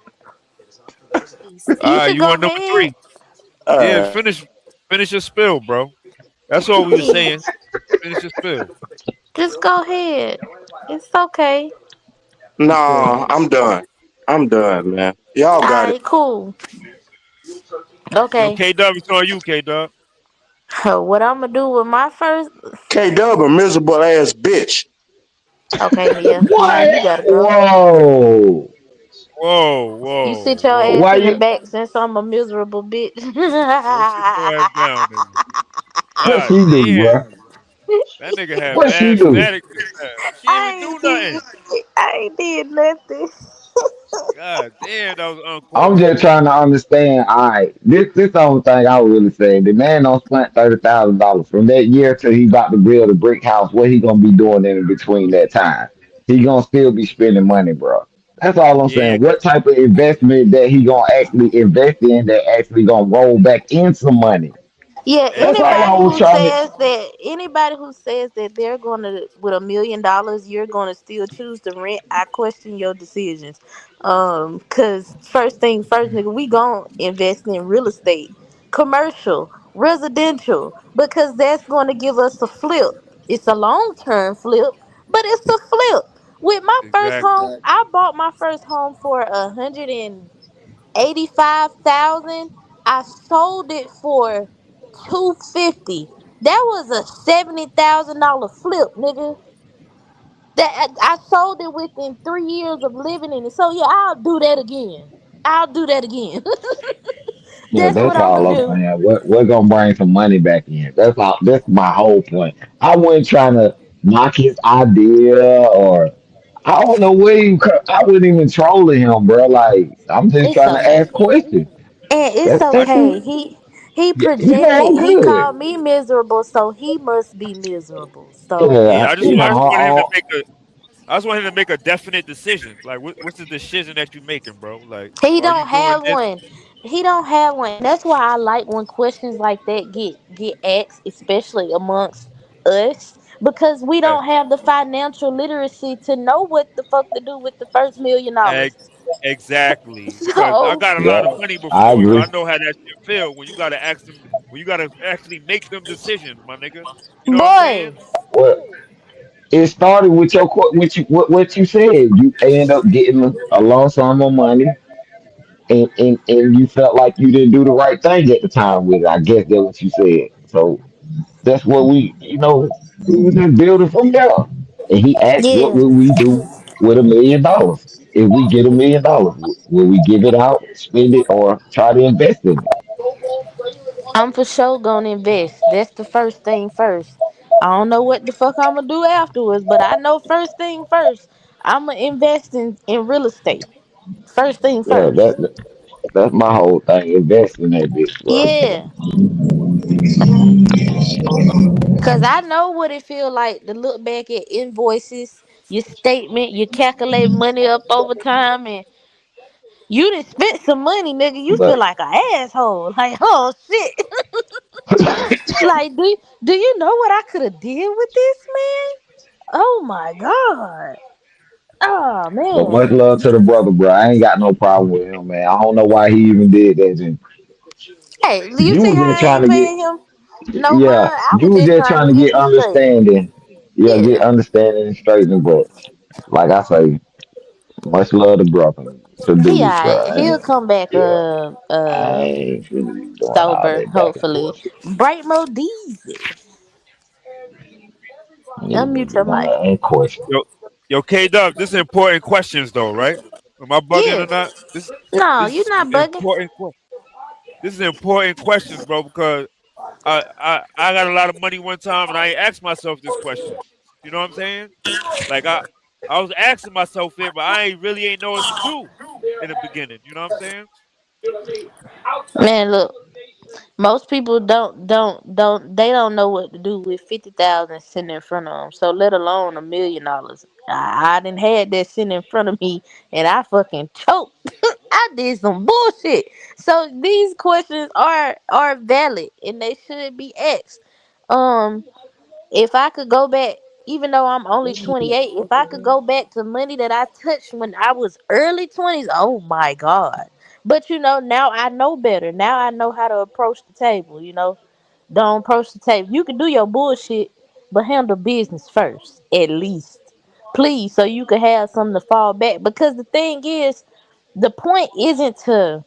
All you right, could you go want number ahead. three? All Yeah, right. finish your spill, bro. That's all we was Yeah, saying. Finish your spill. just go ahead. It's okay. No, I'm done. I'm done, man. Y'all All got it. right, cool. Yo, Okay. K Dub, it's on you, K Dub. What I'm gonna do with my first? K Dub a miserable ass bitch. Okay, Nia. Nia, you What? gotta go. Whoa. Whoa, You whoa, sit your whoa. ass Why in the you? back since I'm a miserable bitch. Go sit your ass down, nigga. What God she do, damn. bro? That nigga had What she mad do? static just now. She didn't even I do ain't nothing. did shit. I ain't did nothing. God damn, that was I'm uncalled just for. trying to understand. All right, this the only thing I was really saying. The man don't spend $30,000 from that year till he about to build a brick house. What he gonna be doing in between that time? He gonna still be spending money, bro. That's all I'm Yeah, saying. What type of investment that he gonna actually invest in that actually gonna roll back in some money? Yeah, That's all I anybody was who trying to. says that they're gonna with $1 million, you're gonna still choose to rent. I question your decisions. Cause first thing first, nigga, we gonna invest in real estate, commercial, residential, because that's gonna give us a flip. It's a long term flip, but it's a flip. With my first exactly. home, I bought my first home for 185,000. I sold it for 250. That was a $70,000 flip, nigga. That I sold it within 3 years of living in it. So yeah, I'll do that again. I'll do that again. Yeah, That's what that's I'm all gonna I'm do. saying. We're gonna bring some money back in. That's all. That's my whole point. I wasn't trying to knock his idea or I don't know where you. I wasn't even trolling him, bro. Like I'm just It's trying to okay. ask questions. And it's That's okay. it. He Yeah, you know projected. I'm He good. called me miserable, so he must be miserable. So Yeah, Yeah, I just you you know. I just know. wanted him to make a I just want him to make a definite decision. Like, what's the decision that you making, bro? Like, He are you don't doing have this? one. He don't have one. And that's why I like when questions like that get asked, especially amongst us, because we Yeah, don't have the financial literacy to know what the fuck to do with the first $1 million. ex- exactly. Because I So got a lot Yeah, of money I before, so I agree. know how that shit feel when you gotta ask them, when you gotta actually make them decisions, my nigga. You know what I'm saying? boy, Well, it started with your what you said. You end up getting a lump sum of money, and you felt like you didn't do the right thing at the time with it. I guess that's what you said. So that's what we was just building from there. And he asked, what yeah, will we do with $1 million? If we get $1 million, will we give it out, spend it, or try to invest in it? I'm for sure gonna invest. That's the first thing first. I don't know what the fuck I'm gonna do afterwards, but I know first thing first, I'm gonna invest in real estate. First thing Yeah, first. that's my whole thing. Invest in that bitch, bro. Yeah. Cause I know what it feel like to look back at invoices, your statement, you calculate money up over time, and you done spent some money, nigga. You feel But like an asshole. Like, oh shit. Like, do you know what I could have did with this, man? Oh my god. Oh but much man. love to the brother, bro. I ain't got no problem with him, man. I don't know why he even did that. And Hey, you you see was how just I trying ain't to get, paying him no yeah, mind? I you was was just just trying trying to to get get it straight. understanding. Yeah, get Yeah. understanding and straightening. But like I say, much love to brother. He Salute, bro. alright. He'll come back Yeah, I ain't finna be doing all sober, that back and hopefully. forth. Bright Modiz. Unmute your Niggas mic. ain't question. Yo, K Dub, this is important questions though, right? Am I bugging or Yeah. not? No, This you're is not bugging. important. This is important questions, bro, because I got a lot of money one time and I ain't asked myself this question. You know what I'm saying? Like I was asking myself it, but I ain't really ain't know what to do in the beginning. You know what I'm saying? Man, look. Most people they don't know what to do with 50,000 sitting in front of them. So let alone $1 million. I didn't had that sitting in front of me, and I fucking choked. I did some bullshit. So these questions are valid and they should be asked. Um, if I could go back, even though I'm only 28, if I could go back to money that I touched when I was early 20s, oh my God. But now I know better. Now I know how to approach the table. Don't approach the table. You can do your bullshit, but handle business first, at least. Please, so you can have something to fall back. Because the thing is, the point isn't to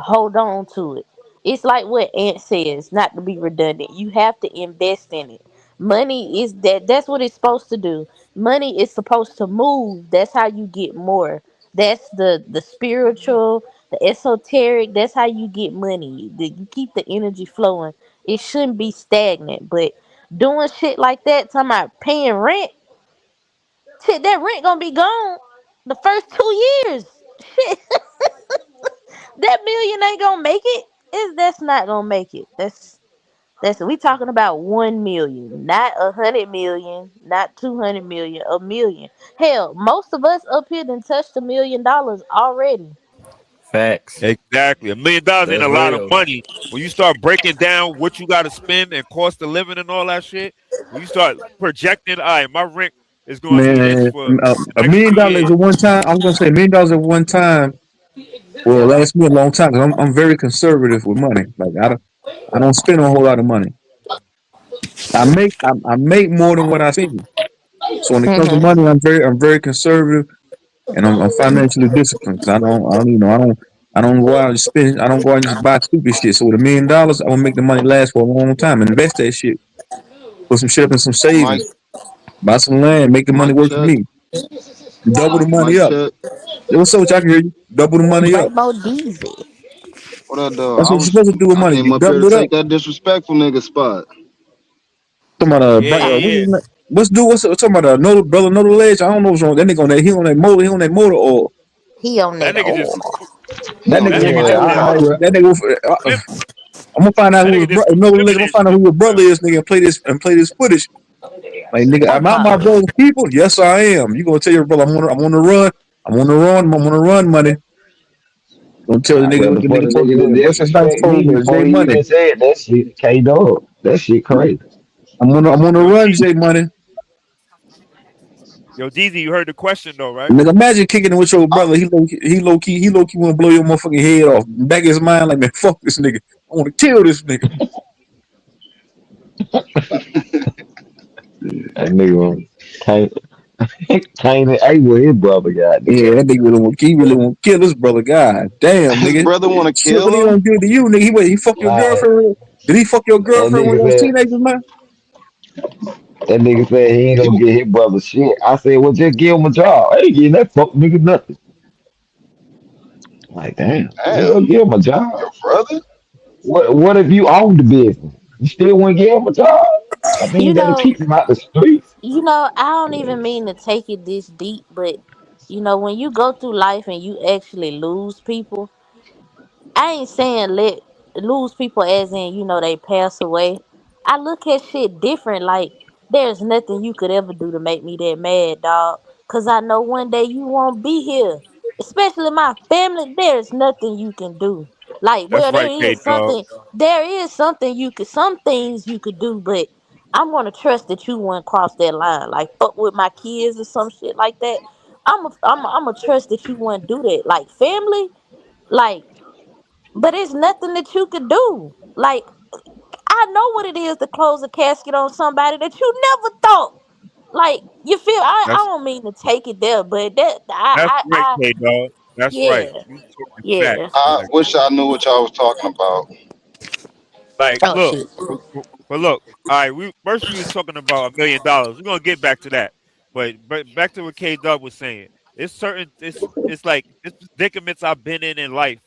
hold on to it. It's like what Ant says, not to be redundant. You have to invest in it. Money is that's what it's supposed to do. Money is supposed to move. That's how you get more. That's the spiritual, the esoteric. That's how you get money. You keep the energy flowing. It shouldn't be stagnant. But doing shit like that, talking about paying rent, shit, that rent gonna be gone the first 2 years. Shit, that million ain't gonna make it. That's not gonna make it. That's we talking about 1 million, not 100 million, not 200 million, a million. Hell, most of us up here done touched $1 million already. Facts. Exactly. $1 million ain't That's a lot of real. money. When you start breaking down what you got to spend and cost of living and all that shit, when you start projecting, all right, my rent is going to be this Man, for the a next million 2 years. dollars at one time. I was gonna say $1 million at one time will last me a long time because I'm very conservative with money. Like I don't spend a whole lot of money. I make more than what I spend. So when it comes to Hmm. money, I'm very conservative and I'm financially disciplined. 'Cause I don't go out and spend. I don't go out and just buy stupid shit. So with $1 million, I will make the money last for a long time. Invest that shit. Put some shit up in some Mike, savings. Buy some land. Make the money Mike work for check, me. Double the money Mike up. check. Yeah, what's up with you? I can hear you. Double the money up. Drink more diesel. What I do? That's what you're supposed to do with I money. came You up here double to it up. take that disrespectful nigga spot. Talking about Yeah, yeah, yeah. talking about no brother, no ledge. I don't know what's wrong. That nigga on that he on that motor oil. He on That that nigga just, oil. That Oh nigga that was nigga Yeah, just violent. I heard. That nigga. flip, I'm gonna find out that who nigga his just brother. No ledge. I'm gonna discriminating find out who your for real. brother is, nigga, and play this footage. Like nigga, Oh am I God. my brother's people? Yes, I am. You gonna tell your brother I'm on the run. I'm on the run, money. Gonna tell the I'd nigga what rather the for nigga the supposed to nigga do. to What's his nice disrespect me code? before J he Money. even said that shit. K Dog. That shit crazy. I'm on the Yo, run, D, J Money. yo, DZ, you heard the question though, right? Nigga, imagine kicking it with your brother. He low key want to blow your motherfucking head off. Back in his mind, like man, fuck this nigga. I want to kill this nigga. That nigga can't can't A with his brother. Yeah, Goddamn. that nigga really want to kill his brother. God damn, His nigga. brother want to Shit, what he kill him? don't do to you, nigga? He fuck your Nah, girlfriend? Did he fuck your that girlfriend when nigga y'all was said teenagers, man? that nigga said he ain't He, gonna get his brother shit. I said, well, just give him a job. I ain't getting that fuck nigga nothing. Like, damn, just damn, go give him a job. your brother? What if you own the business? You still want to give him a job? I mean, you You gotta know, keep him out the streets. I don't even mean to take it this deep, but when you go through life and you actually lose people, I ain't saying let lose people as in, they pass away. I look at shit different. Like, there's nothing you could ever do to make me that mad, dog. Cause I know one day you won't be here. Especially my family, there's nothing you can do. Like, That's well, right, K Dog. there is something some things you could do, but I'm gonna trust that you wouldn't cross that line. Like, fuck with my kids or some shit like that. I'm a trust that you wouldn't do that. Like, family, like, but it's nothing that you could do. Like, I know what it is to close a casket on somebody that you never thought. Like, you feel? I That's don't mean to take it there, but that that's right, I K Dog. That's right. yeah, You talking yeah. facts, I my nigga. wish I knew what y'all was talking about. Like, Oh look, shit. but look. All right, we was talking about $1 million. We're gonna get back to that, but back to what K Dub was saying. It's certain. It's like it's predicaments I've been in life.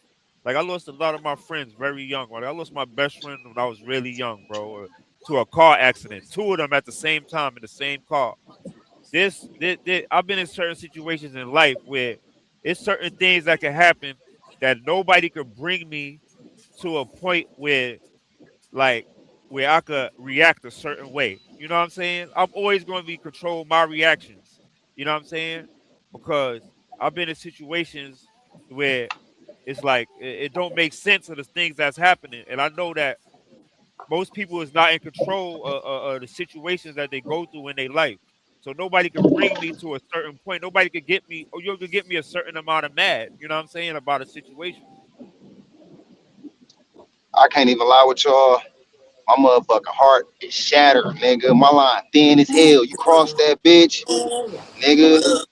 Like I lost a lot of my friends very young. Like I lost my best friend when I was really young, bro, to a car accident. Two of them at the same time in the same car. I've been in certain situations in life where it's certain things that can happen that nobody could bring me to a point like where I could react a certain way. You know what I'm saying? I'm always going to be control my reactions. You know what I'm saying? Because I've been in situations where it's like it don't make sense of the things that's happening, and I know that most people is not in control of the situations that they go through in their life. So nobody could bring me to a certain point. Nobody could get me, or you could get me a certain amount of mad. You know what I'm saying about a situation. I can't even lie with y'all. My motherfucking heart is shattered, nigga. My line thin as hell. You cross that bitch, nigga.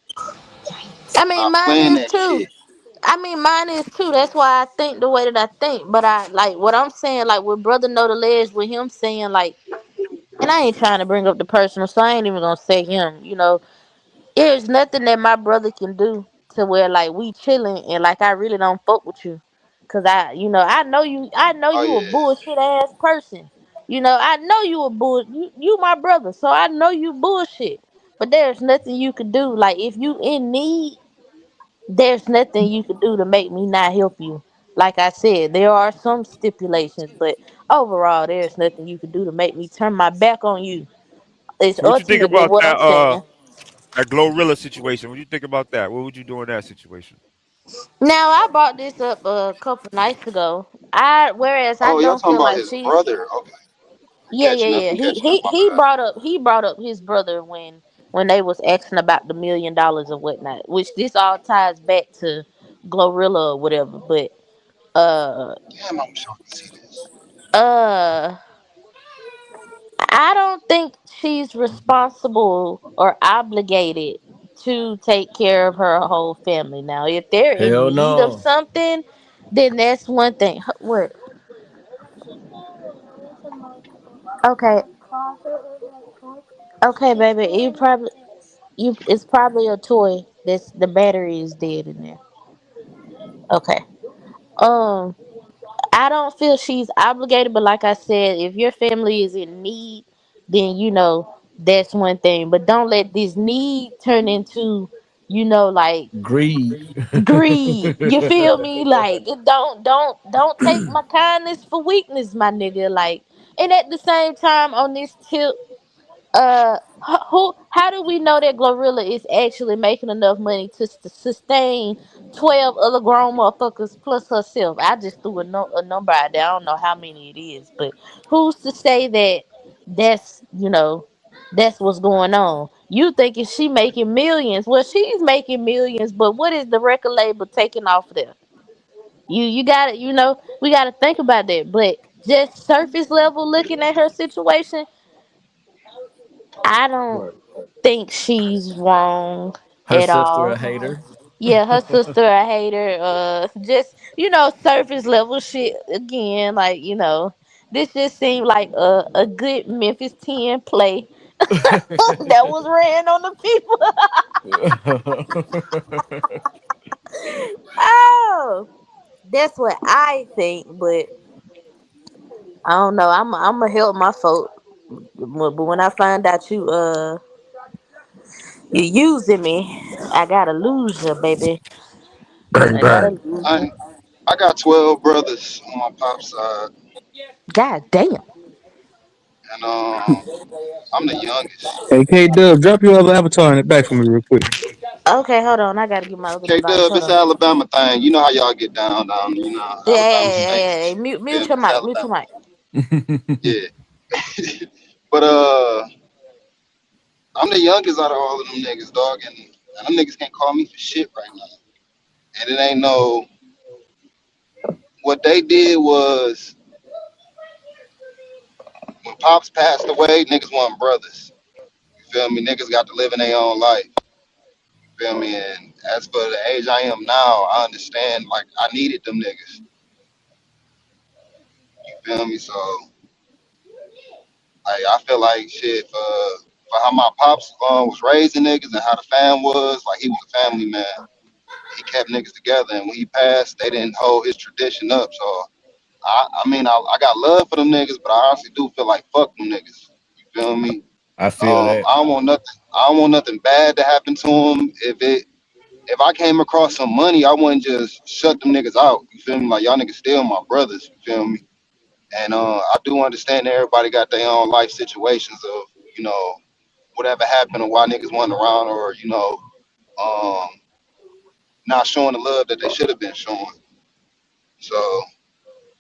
I mean, Stop mine playing is that too. shit. That's why I think the way that I think. But I like what I'm saying. Like with brother know the ledge with him saying like And I ain't trying to bring up the personal, so I ain't even gonna say him. There's nothing that my brother can do to where like we chilling and like I really don't fuck with you, cause I know Oh you a yeah. bullshit ass person. I know you a you my brother, so I know you bullshit. But there's nothing you could do. Like if you in need, there's nothing you could do to make me not help you. Like I said, there are some stipulations, but overall, there's nothing you could do to make me turn my back on you. It's So what you think ultimately about what that I'm saying. that Glorilla situation? What do you think about that? What would you do in that situation? Now I brought this up a couple nights ago. I Oh, y'all don't talking feel about like his she's. brother? Okay, I'm Yeah, catching yeah, up. yeah. I'm He catching up. he My he bad. brought up his brother when they was asking about the $1 million or whatnot. Which this all ties back to Glorilla or whatever. But uh Damn, I wish y'all could see this. uh I don't think she's responsible or obligated to take care of her whole family. Now, if they're in Hell need of no. something, then that's one thing. What? Okay, okay, baby. It's probably a toy. That's the battery is dead in there. Okay. Um, I don't feel she's obligated, but like I said, if your family is in need, then that's one thing. But don't let this need turn into, like Greed. greed. You feel me? Like don't take my kindness for weakness, my nigga. Like, and at the same time, on this tip, how do we know that Glorilla is actually making enough money to sustain 12 other grown motherfuckers plus herself? I just threw a number out there. I don't know how many it is, but who's to say that that's what's going on? You thinking she making millions? Well, she's making millions, but what is the record label taking off of there? You got to we got to think about that. But just surface level looking at her situation, I don't Right. think she's wrong Her at sister a all. hater. Yeah, her sister a hater. Just surface level shit again. Like this just seemed like a good Memphis 10 play that was ran on the people. Oh, that's what I think. But I don't know. I'm gonna help my folk. But when I find out you using me, I gotta lose you, baby. Bang I gotta bang. lose you. I got 12 brothers on my pop's side, God damn. and I'm the youngest. Hey K Dub, drop your other avatar in the back for me real quick. Okay, hold on. I gotta get my other K device. Dub, Hold it's on. Alabama thing. You know how y'all get down. You know, Yeah, Alabama yeah, yeah, yeah, stinks. yeah. Mute, Yeah, mute your it's mic. Mute your Alabama. mic. Yeah, but I'm the youngest out of all of them niggas, dog, and them niggas can't call me for shit right now. And it ain't no. What they did was when pops passed away, niggas weren't brothers. You feel me? Niggas got to live in their own life. You feel me? And as for the age I am now, I understand. Like I needed them niggas. You feel me? So like I feel like shit for how my pops was raising niggas and how the fam was. Like he was a family man. He kept niggas together, and when he passed, they didn't hold his tradition up. So I mean, I got love for them niggas, but I honestly do feel like fuck them niggas. You feel me? I feel that. I don't want nothing. I don't want nothing bad to happen to them. If I came across some money, I wouldn't just shut them niggas out. You feel me? Like y'all niggas still my brothers. You feel me? And I do understand that everybody got their own life situations of you know whatever happened or why niggas wasn't around or um, not showing the love that they should have been showing. So,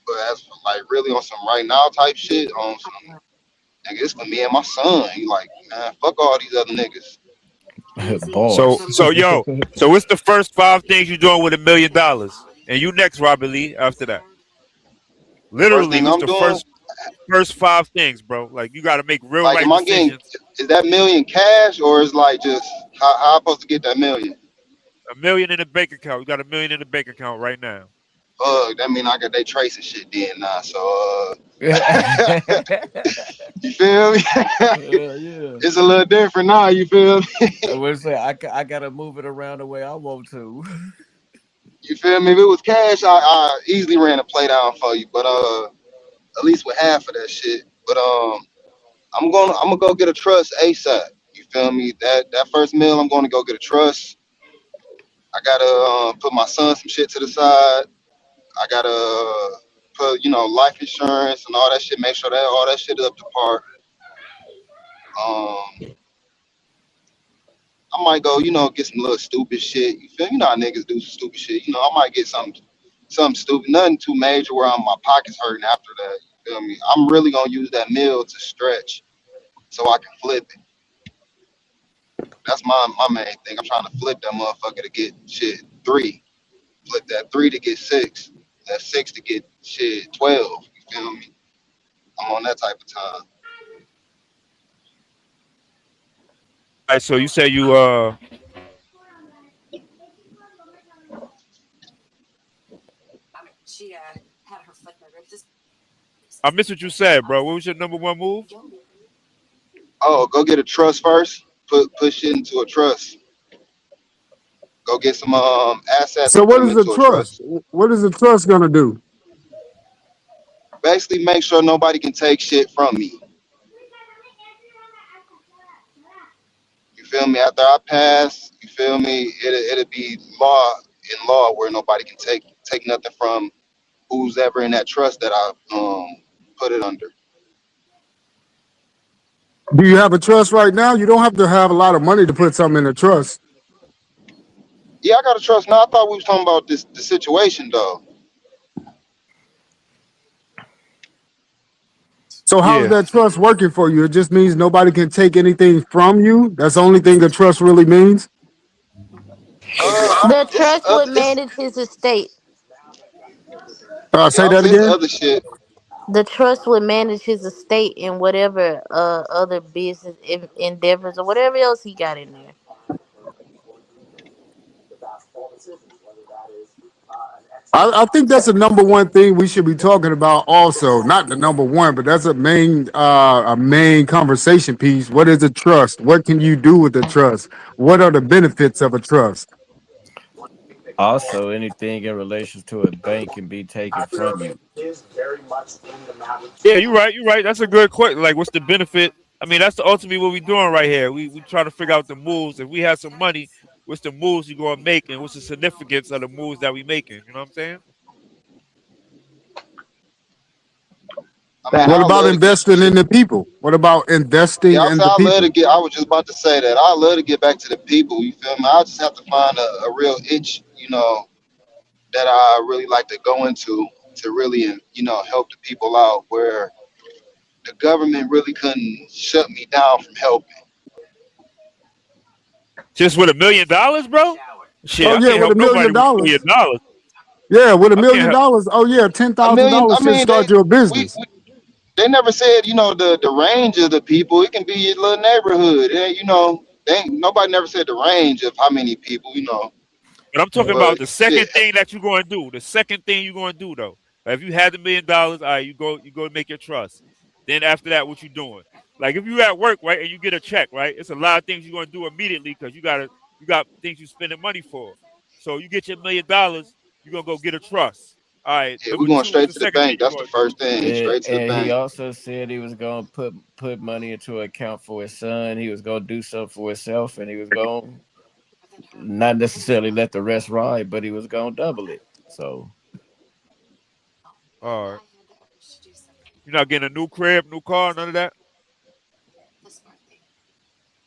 but as for like really on some right now type shit, on some nigga, it's for me and my son. You like, man, fuck all these other niggas. So Bars. so yo, so what's the first five things you're doing with $1 million? And you next, Robert Lee, after that. First Literally, thing what's I'm the doing, first five things, bro? Like you gotta make real like, right am I getting, decisions. is that million cash or is like just how I supposed to get that million? $1 million in the bank account. You got $1 million in the bank account right now. That mean I got they tracing shit then now. So Yeah, you feel me? yeah. It's a little different now. You feel me? I would say I gotta move it around the way I want to. You feel me? If it was cash, I easily ran a play down for you. But at least with half of that shit. But I'm gonna go get a trust ASAP. You feel me? That first meal, I'm gonna go get a trust. I gotta put my son some shit to the side. I gotta put life insurance and all that shit. Make sure that all that shit is up to par. Um, I might go get some little stupid shit. You feel me? You know how niggas do some stupid shit. I might get something stupid, nothing too major where my pockets hurting after that. You feel me? I'm really gonna use that meal to stretch so I can flip it. That's my main thing. I'm trying to flip that motherfucker to get shit three. Flip that three to get six. That six to get shit 12. You feel me? I'm on that type of time. All right, so you say you I missed what you said, bro. What was your number one move? Oh, go get a trust first. Put shit into a trust. Go get some assets So and put what them is the into a trust? trust. What is the trust gonna do? Basically, make sure nobody can take shit from me. You feel me? After I pass, you feel me? It'll be law where nobody can take nothing from who's ever in that trust that I put it under. Do you have a trust right now? You don't have to have a lot of money to put something in a trust. Yeah, I got to trust. Now I thought we was talking about the situation though. So how's Yeah. that trust working for you? It just means nobody can take anything from you. That's the only thing a trust really means. The It's trust would manage his estate. Say yeah, that it's again. other shit. The trust would manage his estate and whatever other business endeavors or whatever else he got in there. I think that's the number one thing we should be talking about. Also, not the number one, but that's a main conversation piece. What is a trust? What can you do with a trust? What are the benefits of a trust? Also, anything in relation to a bank can be taken from you. Yeah, you're right. You're right. That's a good question. Like, what's the benefit? I mean, that's the ultimately what we're doing right here. We try to figure out the moves. If we have some money, what's the moves you gonna make, and what's the significance of the moves that we making? You know what I'm saying? I mean, What I about love to get investing in the people? What about Yeah, investing I in say the I love to people? get. I was just about to say that I love to get back to the people. You feel me? I just have to find a real itch, that I really like to go into to really, help the people out where the government really couldn't shut me down from helping. Just with $1 million, bro. Shit, Oh I yeah, can't with help a nobody million with $1 million. dollars. Yeah, with a I can't million help. dollars. Oh yeah, ten A thousand million. I dollars should mean, start your we, business. we they never said the range of the people. It can be your little neighborhood. They ain't, nobody never said the range of how many people. But I'm talking about But the shit, second thing that you're going to do. The second thing you're going to do, though. Like, if you had $1 million, all right, you go make your trust. Then after that, what you doing? Like, if you at work, right, and you get a check, right, it's a lot of things you're going to do immediately because you got things you spending money for. So you get your $1 million, you're gonna go get a trust. All right. yeah, we Number going two, what's straight the to the second thing bank. you're That's the gonna do? first thing. Straight to the And he bank. also said he was gonna put money into account for his son. He was gonna do something for himself, and he was gonna not necessarily let the rest ride, but he was gonna double it. So All right. You're not getting a new crib, new car, none of that.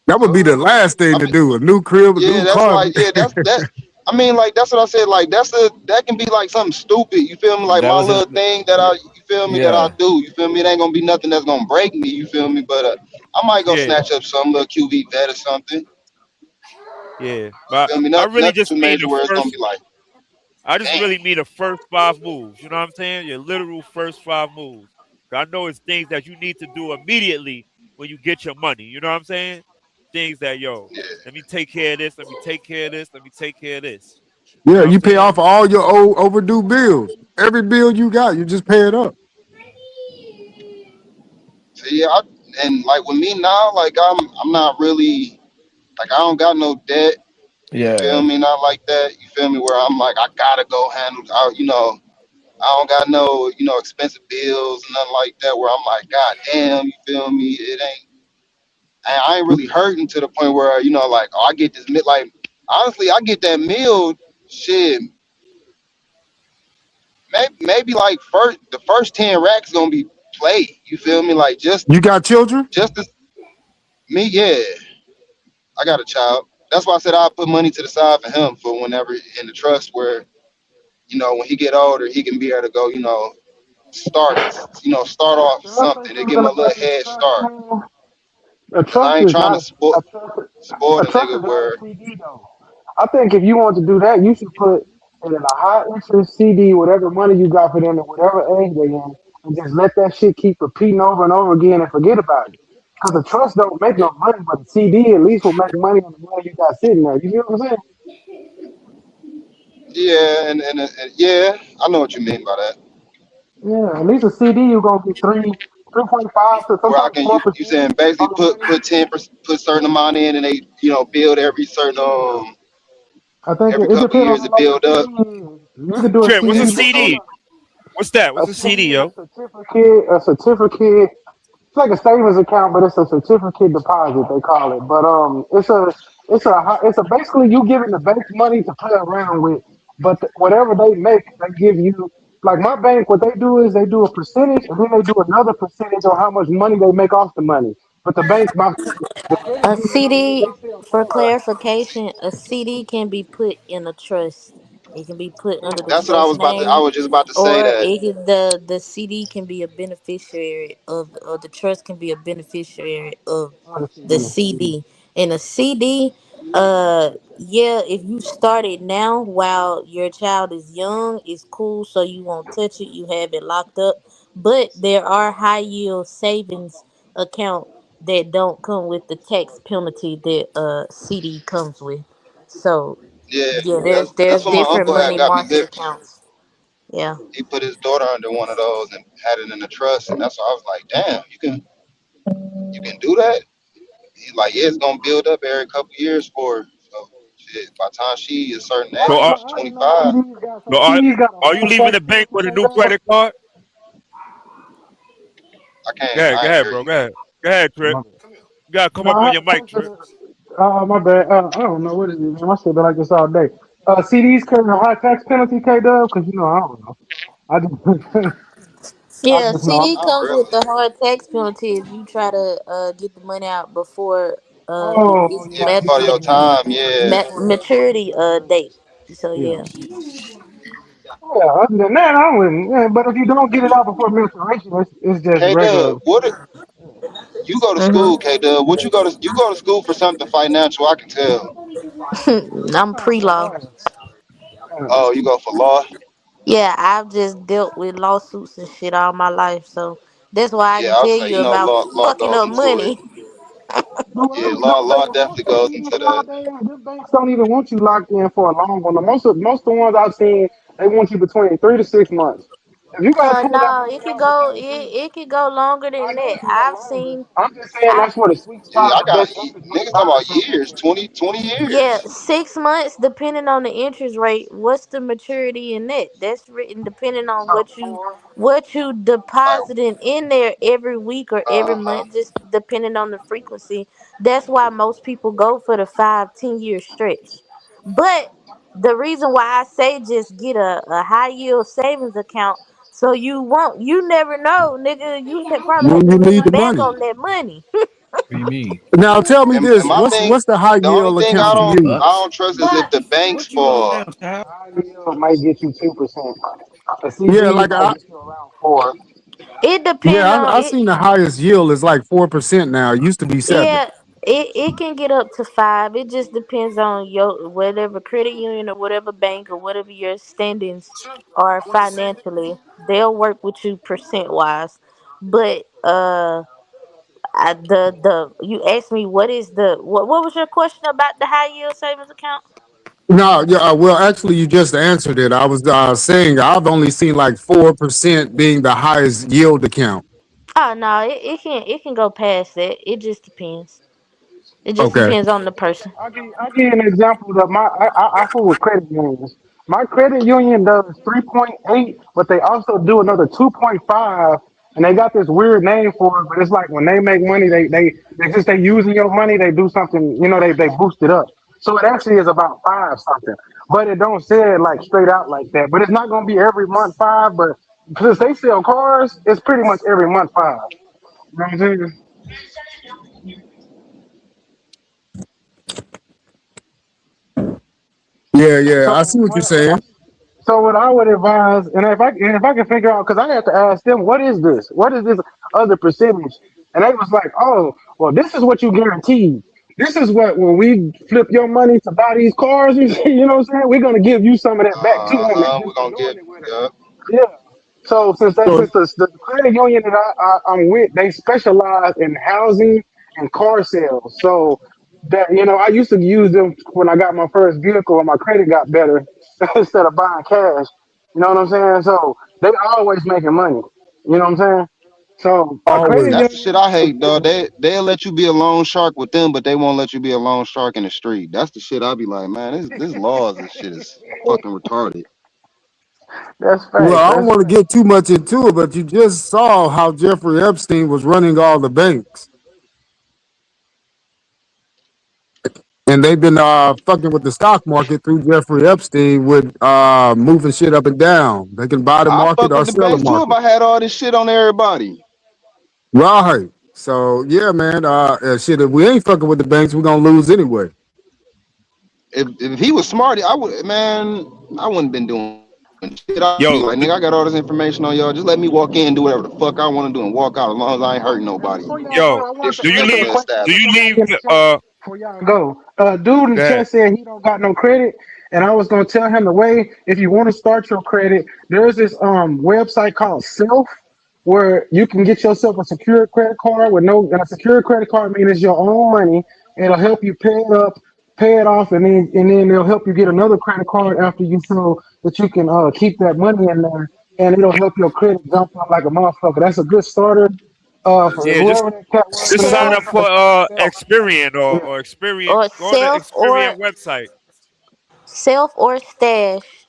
That would be the last thing I to mean, do. A new crib, a yeah, new that's car. like, yeah, that's that. I mean, like that's what I said. Like that can be like something stupid. You feel me? Like that my was his. little thing that you feel me, that I Yeah, do. You feel me? It ain't gonna be nothing that's gonna break me. You feel me? But I might go Yeah, snatch up some little QV vet or something. yeah. You But feel me? I really Nothing just too mean major the where it's gonna first. be like, I just damn. really mean the first five moves. You know what I'm saying? Your literal first five moves. 'Cause I know it's things that you need to do immediately when you get your money. You know what I'm saying? Things that, yo, Yeah, let me take care of this. Let me take care of this. Let me take care of this. You Yeah, know what I'm you pay saying? off all your old overdue bills. Every bill you got, you just pay it up. See, and like with me now, like I'm not really like I don't got no debt. You feel Yeah. me? Not like that. You feel me? Where I'm like I gotta go handle. I don't got no expensive bills, nothing like that. Where I'm like, God damn, you feel me? It ain't. I ain't really hurting to the point where like, oh, I get this like. Honestly, I get that meal. Shit, maybe like the first 10 racks gonna be play. You feel me? Like You got children? just to, me, yeah. I got a child. That's why I said I'll put money to the side for him for whenever in the trust where when he get older, he can be able to go, start off I think something and you're give him a gonna little make a head trust, start. man. A Cause I trust ain't is trying not to spoil a trust. spoil A the trust is nigga not a where CD though. I think if you want to do that, you should put it in a high interest CD, whatever money you got for them at whatever age they in, and just let that shit keep repeating over and over again and forget about it. Because the trust don't make no money, but the CD at least will make money on the money you got sitting there. You feel what I'm saying? yeah, and yeah, I know what you mean by that. Yeah, at least a CD you're gonna get 3.5 to Where I sometimes can four you percent saying basically on the money. put 10% put certain amount in and they build every certain Yeah. I think every it couple depends on years how it long your build up. CD is. You can do a Trent, what's a CD based on CD? What's that? a What's a CD CD, is a yo? certificate. A certificate. It's like a savings account, but it's a certificate deposit they call it. But it's a basically you giving the bank money to play around with. But whatever they make, they give you. Like my bank, what they do is they do a percentage, and then they do another percentage on how much money they make off the money. But the credit A union, CD, they sell for cars. clarification, a CD can be put in a trust. It can be put under the That's what I trust was about to. I name, was just about to say or that. the CD can be a beneficiary of, or the trust can be a beneficiary of On the the CD. CD. And a CD, yeah, if you start it now while your child is young, it's cool. So you won't touch it. You have it locked up. But there are high yield savings account that don't come with the tax penalty that CD comes with. So Yeah, yeah, that's there's what my different uncle had money got me market hip to. accounts. Yeah. He put his daughter under one of those and had it in the trust, and that's why I was like, damn, you can do that. He's like, yeah, it's gonna build up every couple years for her. So shit, by the time she is a certain I So didn't are know. age, I didn't know 25, CDs got no, so CDs got a are you whole leaving tax the bank with a penalty. new credit card? I Go ain't ahead, hear bro. you. Go ahead, Oh, Trent. my bad. You gotta come No, up I on had your a mic, question. Trent. My bad. I don't know what it is, man. My shit been like this all day. CDs carry a high tax penalty, K Dub, because I don't know. I just, I Yeah, just know. CD Not comes with really. the hard tax penalty if you try to get the money out before Oh its Yeah, yeah, before your time. Yeah, maturity date. So yeah. yeah. Yeah, other than that, I wouldn't. Yeah, but if you don't get it out before menstruation, it's just K Dub, regular. you go to school, Hmm. K Dub? What you go to school for something financial? I can tell. I'm pre-law. Oh, you go for law? Yeah, I've just dealt with lawsuits and shit all my life, so that's why I Yeah, can I would tell say you about law fucking goes up into it. money. But what Yeah, I'm gonna say, law the most definitely of goes these into law that. days, the banks don't even want you locked in for a long one. Most of the ones I've seen, they want you between 3 to 6 months. If you gotta pull that No, money it could out go. within It could go longer I than know that. it can go longer. I'm just saying I've that's where the sweet Yeah, spot I to got mess up is when you niggas talking buy about something. years, 20 Yeah, years. 6 months, depending on the interest rate. What's the maturity in that? That's written depending on what you Like, depositing in there every week or every huh. month, just depending on the frequency. That's why most people go for the 5, 10 year stretch. But the reason why I say just get a high yield savings account, so you never know, nigga. You probably have When to you need lean the back money. on that money. What do you mean? Now tell me And this: my thing, what's the high the only yield thing account you use? I Bucks? don't trust is if the banks What you on fall. now, child? High yield might get you 2%. A Yeah, CD like might get you around four. It depend yeah, on I it. seen the highest yield is like 4% now. It used to be 7. Yeah, it can get up to 5. It just depends on your whatever credit union or whatever bank or whatever your standings are financially. They'll work with you percent wise. But the you asked me what is the what was your question about the high yield savings account? No, yeah, well, actually, you just answered it. I was saying I've only seen like 4% being the highest yield account. Oh no, it can go past that. It just depends. It just Okay. depends on the person. I'll give you an example of I fool with credit unions. My credit union does 3.8, but they also do another 2.5, and they got this weird name for it. But it's like when they make money, they since they using your money, they do something. They boost it up. So it actually is about five something, but it don't say it like straight out like that. But it's not gonna be every month five. But since they sell cars, it's pretty much every month five. You know what I'm saying? Yeah, yeah, So I see what you're what? saying. So what I would advise, and if I can figure out, because I had to ask them, what is this? What is this other percentage? And they was like, oh, well, this is what you guaranteed. This is what when we flip your money to buy these cars, you know what I'm saying? We're gonna give you some of that back too on that We're just for gonna doing give it with us. yeah. Yeah. So since that So, since the credit union that I'm with, they specialize in housing and car sales. So that I used to use them when I got my first vehicle and my credit got better instead of buying cash. You know what I'm saying? So they always making money. You know what I'm saying? So a credit always. That's the shit union I is hate, dog. good. They'll let you be a loan shark with them, but they won't let you be a loan shark in the street. That's the shit I be like, man, this laws, this shit is fucking retarded. That's Well, facts. I don't That's want to facts. get too much into it, but you just saw how Jeffrey Epstein was running all the banks. And they've been fucking with the stock market through Jeffrey Epstein with moving shit up and down. They can buy the I market fuck or with the sell the banks too if market. I had all this shit on everybody. Right. So yeah, man. Shit, if we ain't fucking with the banks, we're gonna lose anyway. If he was smart, I would, man, I wouldn't been doing shit. I'd be like, nigga, I got Yo, all this information on y'all. Just let me walk in and do whatever the fuck I want to do and walk out as long as I ain't hurting nobody. Before y'all go, yo, I wanted to do you answer Disrespecting the the leave? question Do from you establishment. somebody leave? in the chat. Before y'all go, dude in Go the ahead. chat said he don't got no credit, and I was gonna tell him the way if you want to start your credit, there's this website called Self where you can get yourself a secure credit card with no and a secure credit card means it's your own money. It'll help you pay it up, pay it off, and then they'll help you get another credit card after you show that you can keep that money in there, and it'll help your credit jump up like a motherfucker. That's a good starter for Yeah, whoever that cat was in just the sign Self up chat. for That's called Self. Experian Yeah. or Experian. or Go on the self or Experian website. self or stash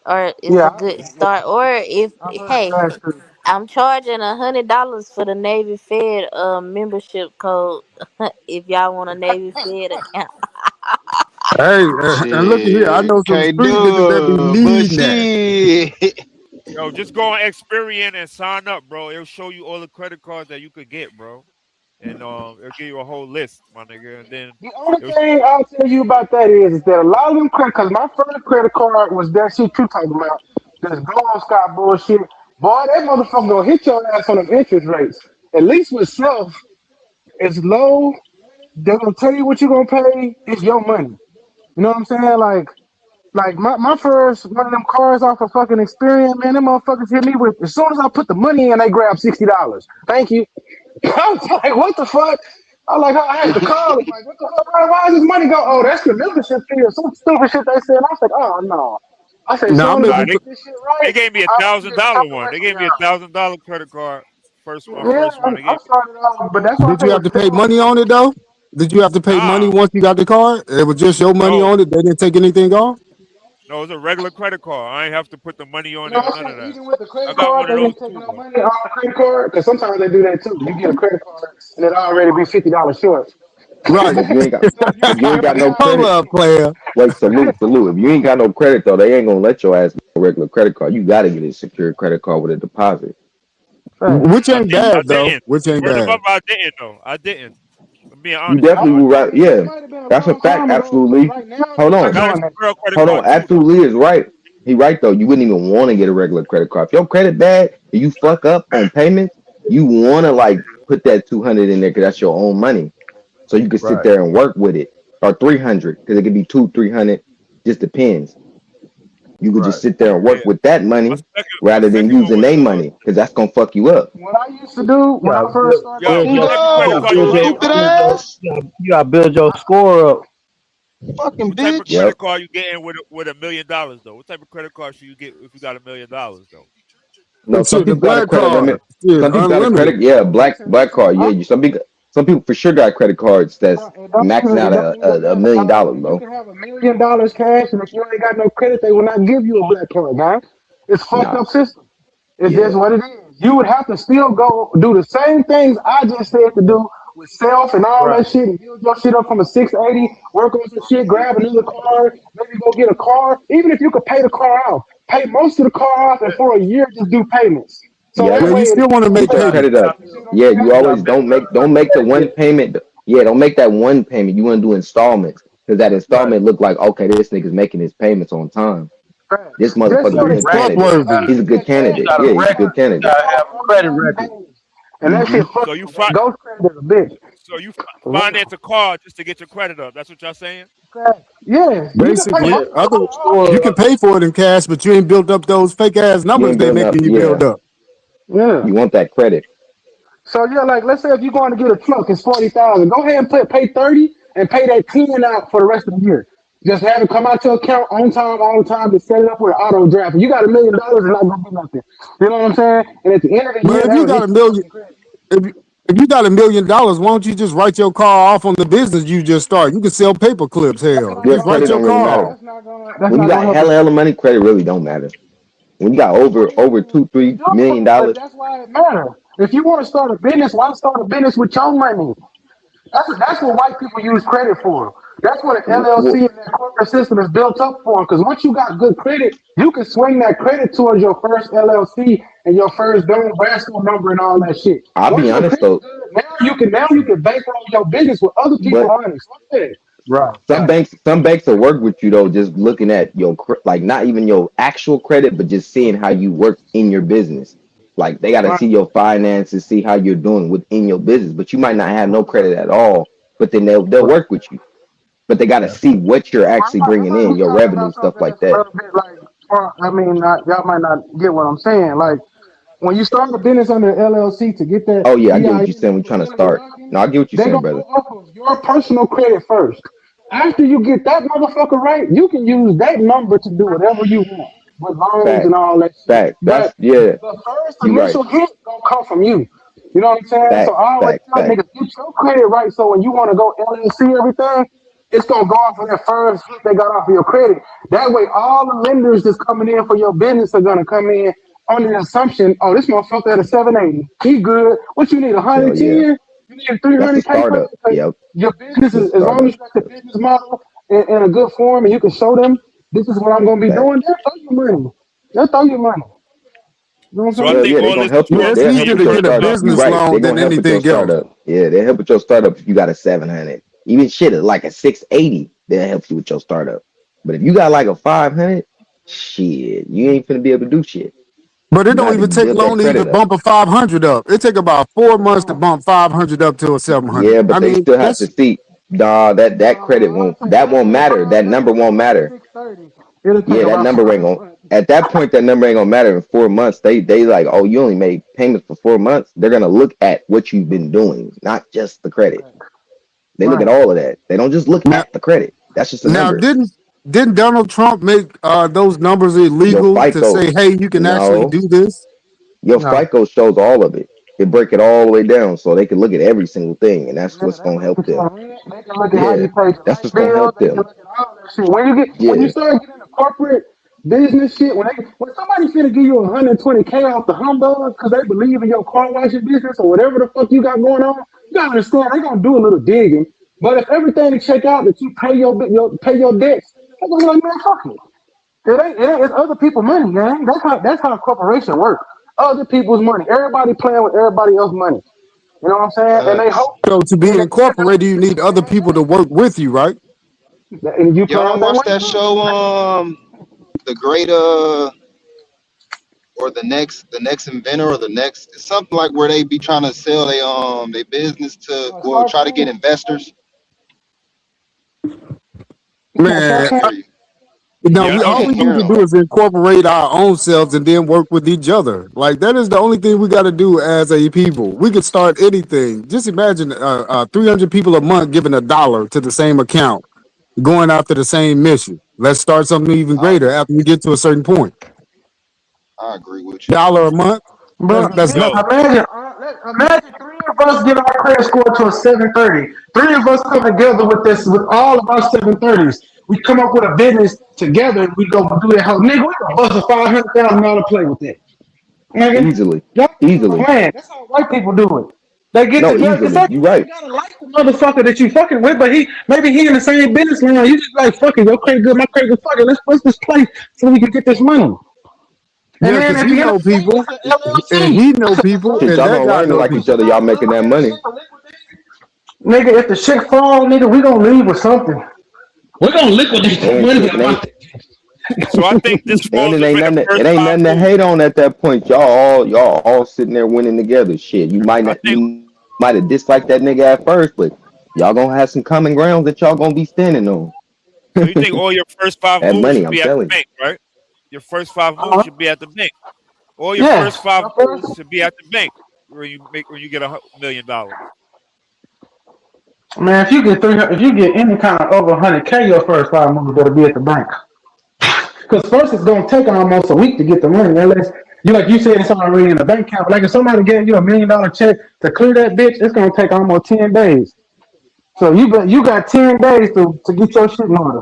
or is Yeah, a good start. Or if I've heard of hey, Stash too. I'm charging $100 for the Navy Fed membership code if y'all want a Navy Fed account. Hey, and look at here. I Shit, know some can't street niggas that be do it, but needing that. shit. Yo, just go on Experian and sign up, bro. It'll show you all the credit cards that you could get, bro. And it'll give you a whole list, my nigga. And then The only it'll, thing I'll tell you about that is that a lot of them credit, because my first credit card was that shit you talking about, this Gold Sky bullshit. Boy, that motherfucker gonna hit your ass on them interest rates. At least with Self, it's low. They're gonna tell you what you're gonna pay. It's your money. You know what I'm saying? Like my first one of them cars off of fucking Experian, man, them motherfuckers hit me with as soon as I put the money in, they grab $60. Thank you. I was like, what the fuck? I was like, I had to call him. Like, what the fuck? Why does this money go? Oh, that's the membership fee or some stupid shit they said. And I was like, oh no. I said, as Now I'm soon as nah, we able to. get this shit they right, gave me a I'll thousand figure the dollar one. They calculation gave me a out. $1,000 credit card. My Yeah, first one. They I gave me. started off, but that's why I Did say you have with to pay Self, money on it though? Did you have to pay money Nah, once you got the card? It was just your money no, on it. They didn't take anything off. no, it's a regular credit card. I ain't have to put the money on no, it or I'm none of saying that. even with the I credit got card, one of they those didn't take too, no though. money on the credit card because sometimes they do that too. You get a credit card and it already be $50 short. Right. But you ain't got So you if you ain't you got no behind. Hold credit. up, player. Wait, salute. If you ain't got no credit though, they ain't gonna let your ass get a regular credit card. You gotta get a secure credit card with a deposit. Facts. Which ain't I bad though. didn't. Which ain't Word of bad. mouth, I didn't though. I didn't. I'm being You honest with definitely you. I will didn't. right. It Yeah, might have been a that's a long fact. time ago, but Absolutely. right now Hold they I not on. got a doing that girl shit. credit Hold on. card too, though. Absolutely is right. He right though. You wouldn't even want to get a regular credit card. If your credit bad and you fuck up on payments, you wanna like put that 200 in there because that's your own money. So you can sit Right. there and work with it. Or 300, because it could be 300, just depends. You could just Right. sit there and work Yeah. with that My money second, rather than second one using was their money, because that's gonna fuck you up. What I used to do when I gotta first build, started yo. build school, What your, type I of you credit gotta card used you to build got? your, Stupid I, build your, ass. you gotta build your score up. Fucking What type of bitch. credit Yep. card you getting with $1 million though? What type of credit card should you get if you got $1 million though? No, some Shit, the people got a black credit limit. card, shit, Some people got a unlimited. credit, yeah, black Listen. card. Yeah, some people for sure got credit cards that's maxing out It don't even a matter, million dog. dollars, You bro. can have $1 million cash, and if you ain't got no credit, they will not give you a black card, man. It's fucked Nah, up system. It's just yeah, what it is. You would have to still go do the same things I just said to do with self and all that shit and build your shit up from a 680, work on some shit, grab another car, maybe go get a car. Even if you could pay the car off, pay most of the car off and for a year just do payments. So yep. that Yeah, you way still it want to make Get your payments. credit up. you see what I'm Yeah, you saying? always don't make the one payment. Yeah, don't make that one payment. You want to do installments because that installment look like okay, this nigga's making his payments on time. Right. This Just motherfucker's so a the He's good interest candidate. rate trustworthy. high, He's a good that cash candidate. flow Yeah, be he's a good high. You candidate. gotta have credit payments. And that Hmm shit fuck So you that ghost credit is a bitch. so you For real. finance a car just to get your credit up. That's what y'all saying? Crack. Yeah, you can pay Basically, most of the other car off. you can pay for it in cash, but you ain't built up those fake ass You numbers ain't they building up. making you Yeah, build up. Yeah. you want that credit. So yeah, like let's say if you're going to get a truck, it's 40,000. Go ahead and pay 30 and pay that 10 out for the rest of the year. Just have it come out your account on time, all the time, to set it up with an auto draft. You got $1 million and not gonna be nothing. You know what I'm saying? And at the end of the But year, if you that'll got hit a your million, fucking credit. if you got $1 million, why don't you just write your car off on the business you just started? You can sell paper clips. That's Hell, not Your just gonna. credit write your don't really car matter. off. That's When you not got gonna help you. hella money, credit really don't matter. When you got over two, It three million do, but dollars, that's why it matters. If you want to start a business, why start a business with your money? That's what white people use credit for. That's what an well, LLC and that corporate system is built up for. Because once you got good credit, you can swing that credit towards your first LLC and your first Dun Bradstreet number and all that shit. I'll be Once your honest credit though. good, now you can bankroll your business with other But people's money. Fuck that. Right. some banks will work with you though, just looking at your like not even your actual credit, but just seeing how you work in your business. Like they got to Right. see your finances, see how you're doing within your business. But you might not have no credit at all. But then they'll Right. work with you. But they got to see what you're Well, actually I bringing might in, be your talking revenue, about stuff something like that's a that. little bit like, y'all might not get what I'm saying. Like, when you start a business under LLC to get that Oh yeah, I get what you're EIN saying. We're number trying to fully start. No, rocking, I get what you're they're saying, gonna go brother. off of your personal credit first. After you get that motherfucker right, you can use that number to do whatever you want with loans and Fact, all that shit. fact. But That's yeah. the first You right. initial hit gonna come from you. You know what I'm saying? So Fact, I always fact, tell fact. niggas get your credit right. So when you want to go LLC everything, it's gonna go off of that first hit they got off of your credit. That way, all the lenders that's coming in for your business are gonna come in under the assumption, oh, this motherfucker at a 780, he good. What you need, Hell yeah. 110? You need a That's a 300K for that? startup. Because Yep. your business That's is, a as long as startup. you got the business model in a good form, and you can show them this is what I'm gonna be Fact. doing. They'll throw you money. They'll throw you money. You know what I'm So I saying? Hell think yeah, they're all gonna this is help you. Yeah, talk it's They'll to help easier with to your get a you. startup. You business right. They're loan than gonna help with your anything else. startup. Yeah, they'll help with your startup if you got a 700. Even shit at like a 680, they'll help you with your startup. But if you got like a 500, shit, you ain't finna be able to do shit. But it You don't got to even take build that long to credit even up. bump a 500 up. It take about 4 months to bump 500 up to a 700. Yeah, but I they Right. mean, still have to that's see, dog, that credit It'll won't take that won't longer than matter. That number 500 to won't bump to matter. 630. It'll take Yeah, that about number ain't 5 gonna months. at that point that number ain't gonna matter in 4 months. They like, oh, you only made payments for 4 months. They're gonna look at what you've been doing, not just the credit. Right. They look at Right. all of that. They don't just look now. at the credit. That's just a Now, number. didn't Donald Trump make those numbers Your illegal to FICO, say, hey, you can actually no, do this? your No. FICO shows all of it. It break it all the way down so they can look at every single thing, and that's Yeah, what's they can gonna look help at your them. rent. They can look at how Yeah, you paid your that's light what's gonna bill. help They can them. look at all that shit. When you Yeah, start getting into corporate business shit, when somebody finna give you 120K off the humbug because they believe in your car washing business or whatever the fuck you got going on, you gotta understand they gonna do a little digging. But if everything check out that you pay your debts, they gonna be like, man, fuck it. It's other people's money, man. That's how a corporation works. Other people's money. Everybody playing with everybody else's money. You know what I'm saying? And they Facts. hope So to in be the end of incorporated, you need other people to work with you, right? the day, and you Y'all playing with don't their watch money that too. show, the great or the next inventor or the next it's something like where they be trying to sell they business to well Shark try to get Tank. investors. You talking about I Shark Man, can't Tank? hear you. no, Yeah, I we know I what all you're can't we talking need hear to him. do about. is incorporate our own selves and then work with each other. Like that is the only thing we got to do as a people. We could start anything. Just imagine 300 people a month giving $1 to the same account. going after the same mission. Let's start something even I greater after we get to a certain point. I agree with you. Dollar a month. Bro, That's Yo, nothing. imagine three of us get our credit score to a 730. Three of us come together with this, with all of our 730s. We come up with a business together and we go do that whole nigga. We gonna bust a $500,000 play with that, nigga. Easily, Y'all niggas easily. playing. That's how white people do it. They get No, together. It's easily. like You you ain't right. gotta like the motherfucker that you fucking with, but he in the same business line. You just like fuck it, your credit good, my credit good. Fuck it, let's just play so we can get this money. And Yeah, then because at he the end of know the day, people, it's an and LLC. he know That's a people, Shit, and y'all consortium. that gonna guy learn to know like each people. other. Y'all making that money. Nigga, if the shit fall, nigga, we gonna leave with something. We gonna liquidate the And money shit, about that. so I think this and falls within the it first ain't five nothing to moves. hate on at that point. Y'all all sitting there winning together. Shit, I think you might have disliked that nigga at first, but y'all gonna have some common grounds that y'all gonna be standing on. so. You think all your first five That moves money, should I'm be at the telling you. bank, right? Your first five moves Uh, should be at the bank. All your yeah. first five moves should be at the bank when you get $1 million. Man, if you get 300, if you get any kind of over 100K, your first 5 moves better be at the bank. Because first it's gonna take almost a week to get the money, unless you like you said it's already in the bank account. Like if somebody gave you $1 million check to clear that bitch, it's gonna take almost 10 days. So you got 10 days to get your shit in order.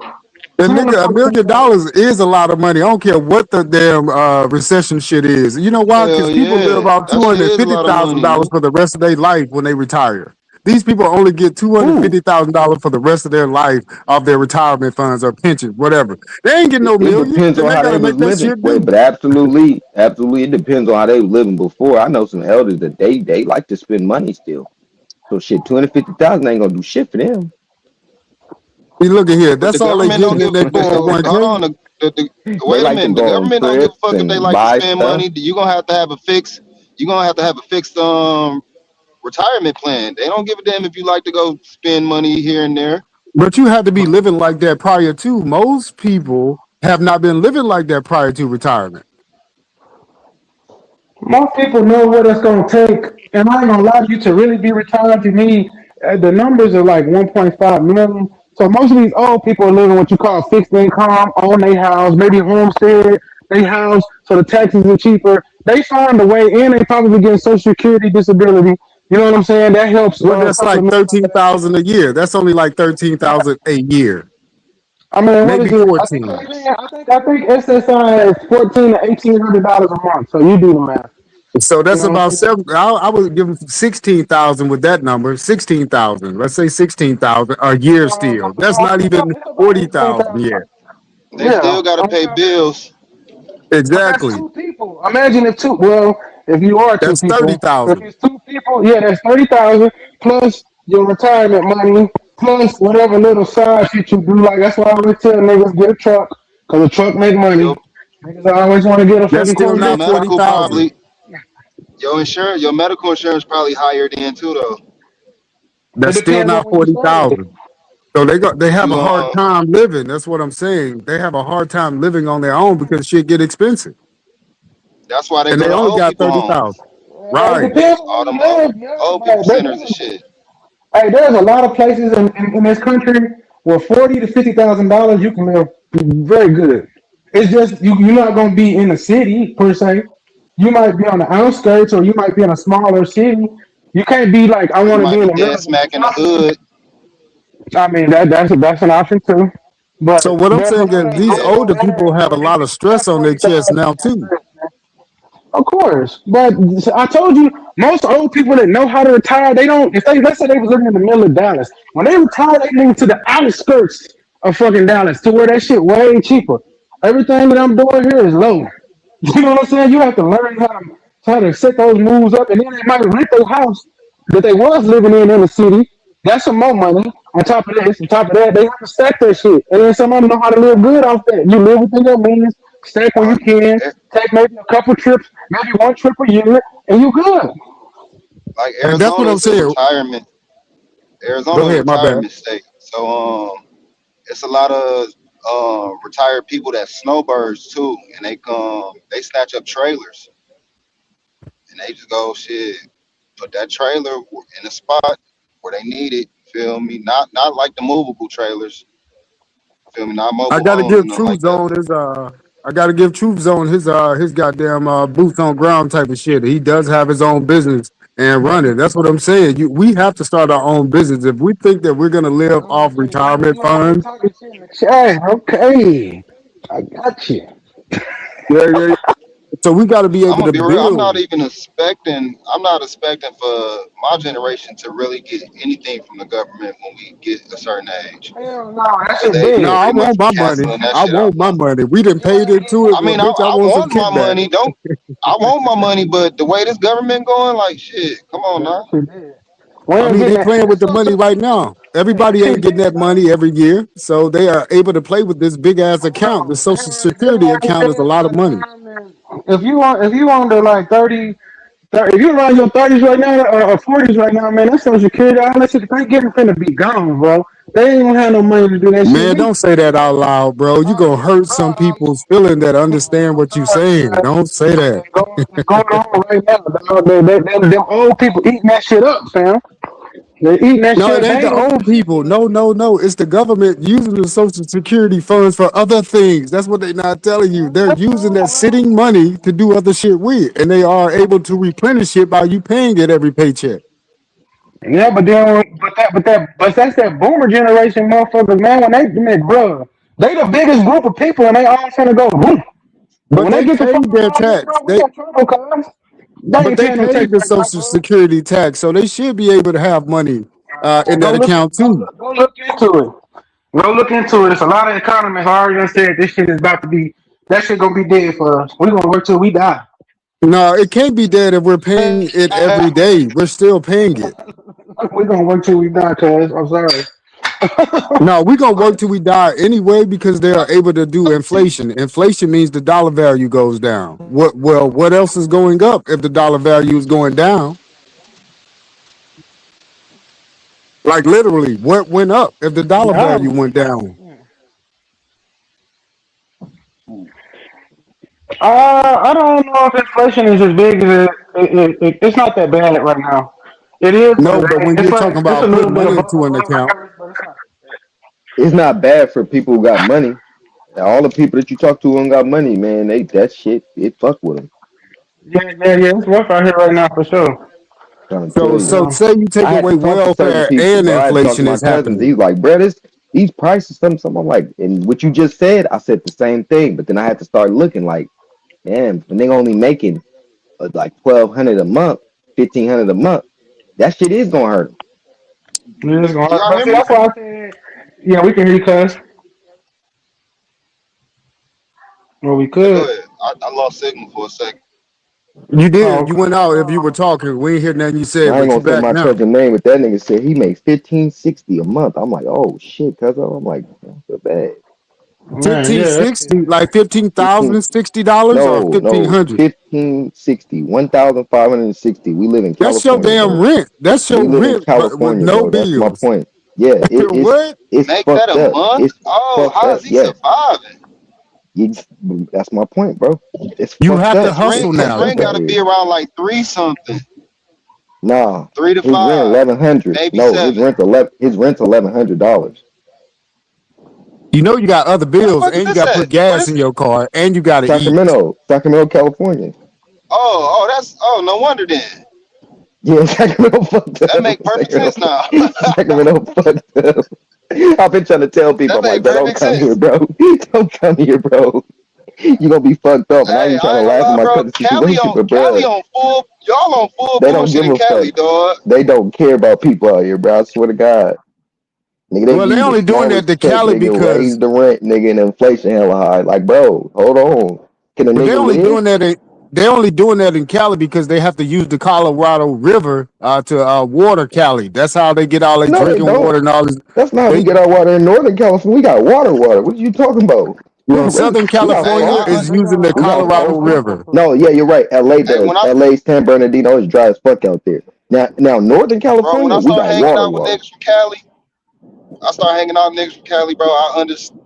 And 10 to nigga, $1 14 million days. is a lot of money. I don't care what the damn recession shit is. You know why? Hell Because people live yeah, off two that shit hundred is a fifty lot of thousand money, dollars man. for the rest of their life when they retire. These people only get two hundred Ooh. fifty thousand dollars for the rest of their life of their retirement funds or pensions, whatever. They ain't getting no It million, depends and on they how they gotta was make that living. shit Wait, do. but absolutely, it depends on how they was living before. I know some elders that they like to spend money still. So shit, 250,000 ain't gonna do shit for them. You look at here. But the That's all they government don't getting in give. that extra Well, one hold k. on. They Wait a like to minute. The go on government don't give a trips fuck if they and like to buy spend stuff. money. You gonna have to have a fixed. You gonna have to have a fixed retirement plan. They don't give a damn if you like to go spend money here and there. But you had to be living like that prior to. Most people have not been living like that prior to retirement. Most people know what it's gonna take, and I ain't gonna lie to you. To really be retired, you need the numbers are like 1.5 million. So most of these old people are living what you call fixed income, own their house, maybe homestead their house, so the taxes are cheaper. They find a way, and they probably get Social Security, disability. You know what I'm saying? That helps Well, that's like supplement some of that. 13,000 a year. That's only like 13,000 a year, I mean, what maybe is it? I think 14. I think SSI is $1,400 to $1,800 a month. So you do the math. So You that's know what about I'm saying? seven. I would give them 16,000 with that number. 16,000. Let's say 16,000 a year. Still, that's not even It's about 40,000 18,000. yet. They Yeah. still gotta I mean, pay bills. but that's Exactly. two people. Imagine if two. Well, if you are two That's people, if 30,000. it's two people, yeah, that's 30,000 plus your retirement money plus whatever little side shit you do. Like that's why I always tell niggas get a truck because a truck make money. Your Niggas always want to get a That's fucking still your Corvette. not Truck. medical 40,000. probably your medical insurance probably higher than too though. It That's still depends on not where you started. 40,000. So they have You a hard time living. That's what I'm saying. They have a hard time living on their own because shit get expensive, that's why they and go they to only old got people 30,000. homes. It Right. depends on where All you them live, yeah, old people but centers and shit. hey, there's a lot of places in this country where $40,000 to $50,000 you can live very good. It's just you're not gonna be in the city per se. You might be on the outskirts or you might be in a smaller city. You can't be like I Or you want to be might in be the middle dead of the smack in the metropolis. hood. I mean that's an option too. So But what I'm there's a saying lot is of these Yeah. older rural people areas have where a you lot of can spend stress on their forty chest thousand now and too. that's it. Of course, but I told you most old people that know how to retire, they don't. If they let's say they was living in the middle of Dallas, when they retire, they move to the outskirts of fucking Dallas to where that shit way cheaper. Everything that I'm doing here is low. You know what I'm saying? You have to learn how to set those moves up, and then they might rent their house that they was living in the city. That's some more money. On top of this, on top of that, they have to stack their shit, and then somebody know how to live good off that. You live within your means, stack when you Like, can, eh, take maybe a couple trips, maybe one trip a year, and you good. like And that's what Arizona I'm is a saying. retirement. Go Arizona is a ahead, my bad. retirement state. So it's a lot of retired people that snowbirds too, and they snatch up trailers and they just go shit, put that trailer in a spot where they need it. Feel me? Not like the movable trailers. feel me? Not I mobile gotta homes give and nothing Truth like that. Zone his I gotta give Truth Zone his goddamn boots on ground type of shit. He does have his own business and run it. That's what I'm saying. We have to start our own business. If we think that we're gonna live off Okay, retirement you already funds, talking shit in the chat. Okay, I got you. yeah, yeah, yeah. So we gotta be I'm able gonna to be real. I'm not build. even expecting. I'm not expecting for my generation to really get anything from the government when we get a certain age, Hell no, that because shit they No, dead. I pretty much want my money. canceling that I shit out want my now. money. We done paid into it. I Well, mean, I, bitch, I I want some want my kickback. money. Don't I want my money? But the way this government going, like shit. Come on Yeah, that now. shit dead. We I ain't mean, getting they that. playing with the So, money right now. that Everybody shit ain't getting dead, that bro. money every year, so they are able to play with this big ass account. The Bro, Social their Security money account is a dead lot by of the money. time that if you under like 30, if you around your 30s right now or 40s right now, man, that's social security, all that shit. Thanksgiving finna be gone, bro. They ain't gonna have no money to do that shit. Man, don't say that out loud, bro. You gonna hurt some people's feeling that understand what you saying. Don't say that. It's going on right now, dog. Them old people eating that shit up, fam. They eating that No, it shit. They ain't ain't the gonna do old shit people. for us. No, no, no. It's the government using the Social Security funds for other things. That's what they not telling you. They're That's using cool, that bro. sitting money to do other shit with, and they are able to replenish it by you paying it every paycheck. Yeah, but that's that boomer generation, motherfuckers, man. When they, man, bro, they the biggest group of people, and they all trying to go. Whoop. But But when they they get to paid fucking their our age, bro, tax. we got trouble, cuz. They But ain't they paying no tax paid the like that, Social bro. Security tax, so they should be able to have money in Go that look, account too. go look into it. Go look into it. It's a lot of economists already done said this shit is about to be. That shit gonna be dead for us. We gonna work till we die. No, it can't be dead if we're paying it every day. We're still paying it. We gonna work till we die, cuz. I'm sorry. No, we're gonna work till we die anyway because they are able to do inflation. Inflation means the dollar value goes down. What else is going up if the dollar value is going down? Like literally, what went up if the dollar Yeah, value went down? I don't know if inflation is as big as it's not that bad right now. It is, but No, it but ain't. when It's you're like talking it's a about little putting bit money above into an account, average, but it's not. It's not bad for people who got money. All the people that you talk to who got money, man, they that shit it fuck with them. Yeah. It's rough out here right now for sure. Trying to so tell you. so Um, say you take I had away to talk to certain welfare people, and bro. I had to talk to inflation my is cousins. happening. He's like, bro, these prices, something. I'm like, and what you just said, I said the same thing, but then I had to start looking like, damn, when they only making like 1,200 a month, 1,500 a month, that shit is gonna hurt them. it's gonna Can hurt. y'all But hear see, me? that's why I said, yeah, we can hear you, cuz. Well, we Yeah, go could. ahead. I lost signal for a second. You Oh, did. You okay. went out if you were talking. We ain't hear nothing you And said, I ain't but you gonna say back my now. cousin name, but that nigga said he makes 1560 a month. I'm like, oh shit, cuz I'm like, that's so bad. Man, Fifteen yeah, that shit. sixty, like 15 $15,060 or no 1,500. 1560 1560. We live in That's your California, damn bro. rent. That's your We live in rent, but with California, no bro. That's my bills. point. Yeah, What? it's Make that fucked a up. month? It's Oh, fucked how up. is he Yeah, surviving? you, that's my point, bro. It's You fucked have to up. hustle It's His fucked now. up rent got out to here. be around like three something, Nah, 3 to 5, 1100. maybe No, seven. his rent's $1,100. You know you got other Where the bills, fuck is and you this got to at? put What gas is in it? your car, and you got to eat. Sacramento, California. No wonder then. Yeah, Sacramento fucked That up. make perfect sense now. Sacramento fucked up. I've been trying to tell people, That I'm like, make bro, don't perfect come here, sense. bro. Don't come here, bro. You gonna be fucked up. And I Hey, ain't trying I to ain't gonna laugh at lie, my bro. cousin's situation, but Cali bro, on full. Y'all on full they don't bullshit give in a fuck. Cali, dog. They don't care about people out here, bro. I swear to God. Nigga, they Well, give they you the only doing that smallest to check, Cali nigga, raise because, the rent, nigga, and inflation hella high. Like, bro, hold on. Can a but they nigga only live? doing that. They only doing that in Cali because they have to use the Colorado River to water Cali. That's how they get all their No, they drinking don't. water and all this. That's not how we They get our water in Northern California. We got water. What are you talking about? well, Southern We got Hey, California funky. is They using the got We got Colorado funky. River. No, yeah, you're right. LA hey, does. LA's San Bernardino is dry as fuck out there. Now Northern when California, I we start got hanging water, out with water. niggas from Cali, I start hanging out with niggas from Cali, bro.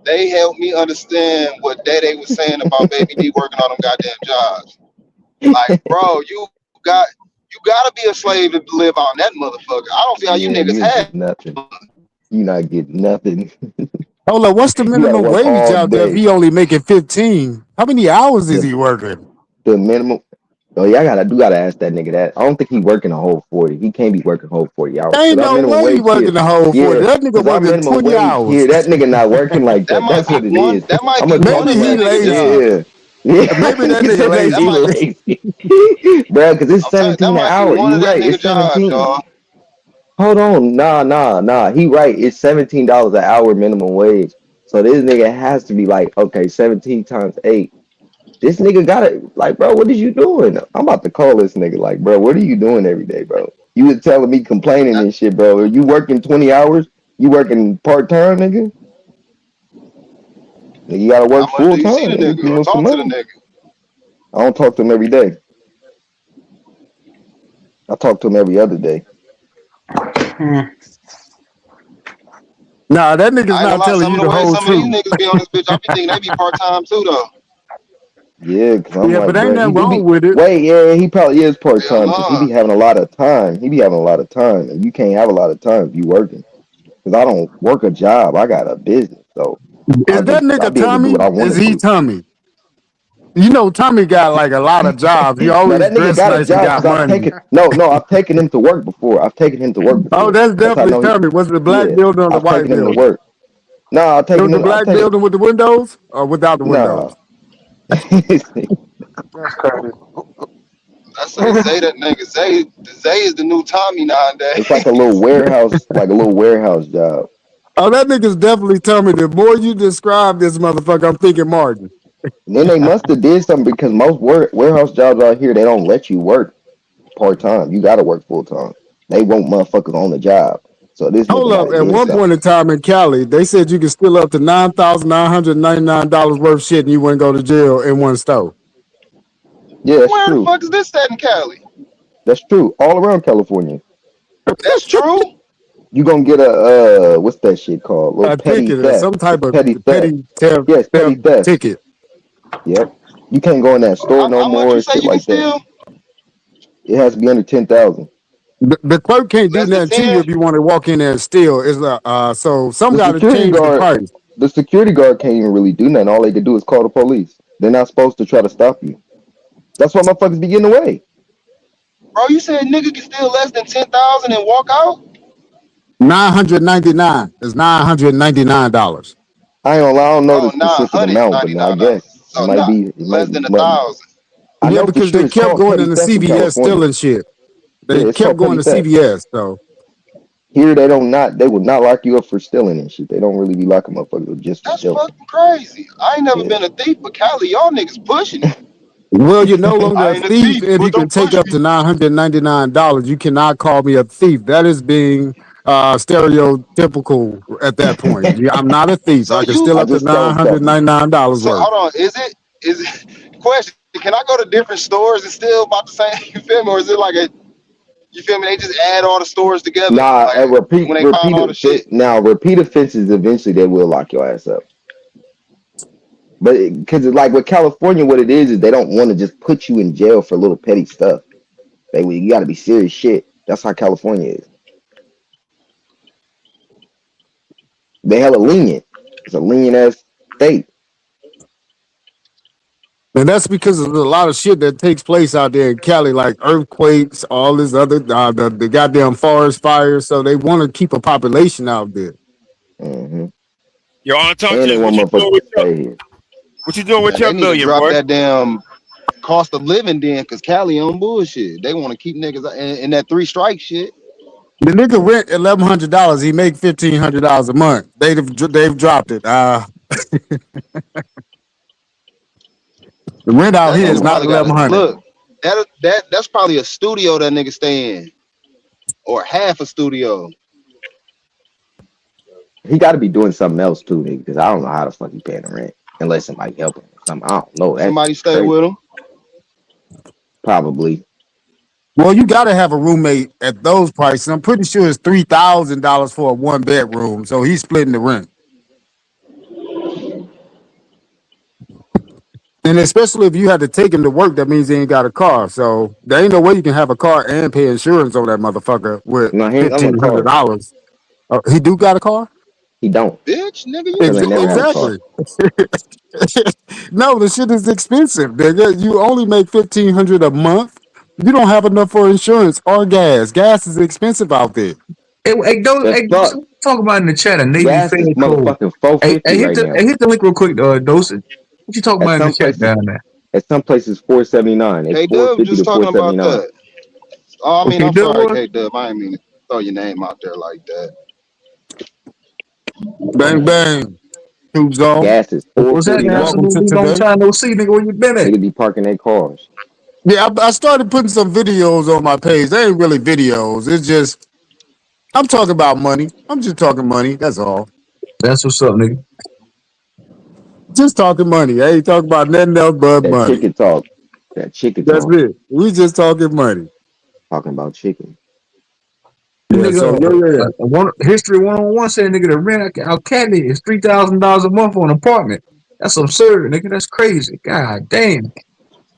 They helped me understand what Day was saying about Baby D working on them goddamn jobs. Like, bro, got you gotta be a slave to live on that motherfucker. I don't see how you Yeah, niggas you ain't had. getting nothing. You not getting nothing. Hold up, what's the You gotta minimum work wage all out there if day. he only making 15? How many hours is The he working? the minimum. Oh yeah, I gotta ask that nigga that. I don't think he working a whole 40. He can't be working a whole 40 hours There because ain't our no minimum way he wage here, working the whole 40. yeah, That nigga because our working minimum 20 wage hours. here, that nigga not working like That that. might That's be what it one. is. That might I'm be gonna one talk Maybe of to that he him. nigga lazy. job. Yeah, yeah. Maybe that He nigga said maybe That lazy. he might. lazy, bro, because it's I'm telling you, that 17 an might be hour. one You of that right, nigga it's job, 17. dog. Hold on, nah. He right. It's $17 an hour minimum wage. So this nigga has to be like, okay, 17 times 8. This nigga got it. Like, bro, what is you doing? I'm about to call this nigga. Like, bro, what are you doing every day, bro? You was telling me complaining That, and shit, bro. Are you working 20 hours? You working part time, nigga? Nigga, you gotta work how much full do you see time, the nigga, if nigga you or want some talk to the money. nigga? I don't talk to him every day. I talk to him every other day. Hmm. Nah, that nigga's I ain't gonna not lie. telling Some you of the the way whole some of these truth. niggas be on this bitch, I be thinking they be part time too, though. Yeah, cause I'm Yeah, but like, ain't bro, he nothing do wrong be. with it. Wait, yeah, he probably is part Hell time because he no. be having a lot of time. He be having a lot of time, and you can't have a lot of time if you working. Because I don't work a job. I got a business, so Is that I nigga be able to do what Tommy? I want Is to he do. Tommy? You know, Tommy got like a lot of jobs. He No, always that nigga dressed got a nice and job got because I've money. taken no, I've taken him to work before. I've taken him to work Oh, before. that's That's how I definitely know he. Tommy. Was it the black Yeah, building or the I've white taken him to building? work. No, I've It taken was the him. I've black taken. building with the windows or without the No, windows? That's crazy. I say Zay, that nigga Zay is the new Tommy it's like a nowadays. little warehouse, like a little warehouse job. Oh, that nigga's definitely Tommy. The more you describe this motherfucker, I'm thinking Martin. And then they must have did something because most warehouse jobs out here they don't let you work part time. You got to work full time. They want motherfuckers on the job. So this nigga Hold might up. have At did one something. point in time in Cali, they said you could steal up to $9,999 worth of shit and you wouldn't go to jail in one store. Yeah, that's Where the true. fuck is this at in Cali? That's true. All around California. That's true. You gonna get a what's that shit called? Little A petty ticket or theft. some type It's of petty theft. petty theft, Yes, petty theft theft. ticket. Yep. You can't go in that store no How much more you and say shit you can like that. steal? It has to be under 10,000. The clerk can't do Less than nothing to you 10? if you want to walk in there and steal. Is so some The got to security change the guard, price. the security guard can't even really do nothing. All they can do is call the police. They're not supposed to try to stop you. That's why motherfuckers be getting away. Bro, you said nigga can steal less than 10,000 and walk out? 999 is $999. I ain't gonna lie, I don't know Oh, the specific amount, but I $999. guess it So might not be. It less might. than a But thousand. I Yeah, know for because sure they it's kept called going petty into theft in CVS California. stealing shit. Yeah, They it's kept called going petty to theft. CVS. So Here they would not lock you up for stealing and shit. They don't really be locking motherfuckers up just for That's stealing. fucking crazy. I ain't never Yeah. been a thief, but Cali, y'all niggas pushing it. well, you're no longer I a ain't a thief thief, if you but can don't take push up me. to $999. You cannot call me a thief. That is being stereotypical at that point. Yeah, I'm not a thief. So I can you, steal I up to just told something. $999 so worth. hold on. Is it, question, can I go to different stores and still about the same, you feel me? Or is it like a, you feel me? They just add all the stores together, Nah, like a repeat when they find repeat all the offense. shit. Now repeat offenses eventually they will lock your ass up. But because like with California, what it is they don't want to just put you in jail for little petty stuff. You got to be serious shit. That's how California is. They hella lenient. It's a lenient ass state. And that's because of a lot of shit that takes place out there in Cali, like earthquakes, all this other, the goddamn forest fires. So they want to keep a population out there. Hmm. Your And they unconscious, want motherfuckers to stay here. what you doing with Man, they your need to million, drop boy? that damn cost of living then, cause Cali on bullshit. They want to keep niggas in that three strike shit. The nigga rent $1,100. He make $1,500 a month. They've dropped it. The rent out That here I'm is nigga a, not probably got to 1,100. look. That's probably a studio that nigga stay in, or half a studio. he got to be doing something else too, nigga. Because I don't know how the fuck he paying the rent unless somebody help him or something. I don't know. That Somebody shit stay crazy. with him. Probably. Well, you got to have a roommate at those prices. I'm pretty sure it's $3,000 for a one bedroom. So he's splitting the rent. And especially if you had to take him to work, that means he ain't got a car. So there ain't no way you can have a car and pay insurance on that motherfucker with No, he ain't got no car. $1,500. He do got a car? He don't. Bitch, nigga, you Cause I never dumb had a as car. shit. Exactly. No, the shit is expensive, nigga. You only make 1,500 a month. You don't have enough for insurance or gas. Gas is expensive out there. As fuck. Talk about in the chat a Navy Gas Fed is code. motherfucking 450 right now. Hit the link real quick, Dosage. What you talking At about in the some chat places, down there? 479. They K Dub was 450 just to talking about 479. that. Oh, I mean, Okay, I'm there sorry, was. K Dub. I didn't mean to throw your name out there like that. Bang bang. Tubes on. Gas is What's that? Welcome 449. to Absolutely long today. time no see, nigga. Where you been at? Niggas be parking their cars. Yeah, I started putting some videos on my page. They ain't really videos. It's just I'm talking about money. I'm just talking money. That's all. That's what's up, nigga. Just talking money. I ain't talking about nothing else but That money. chicken talk. That chicken That's talk. it. We just talking money. Talking about chicken. Yeah. So Nigga, yeah. history 101 said nigga the rent out Candy is $3,000 a month for an apartment. That's absurd, nigga. That's crazy. God damn.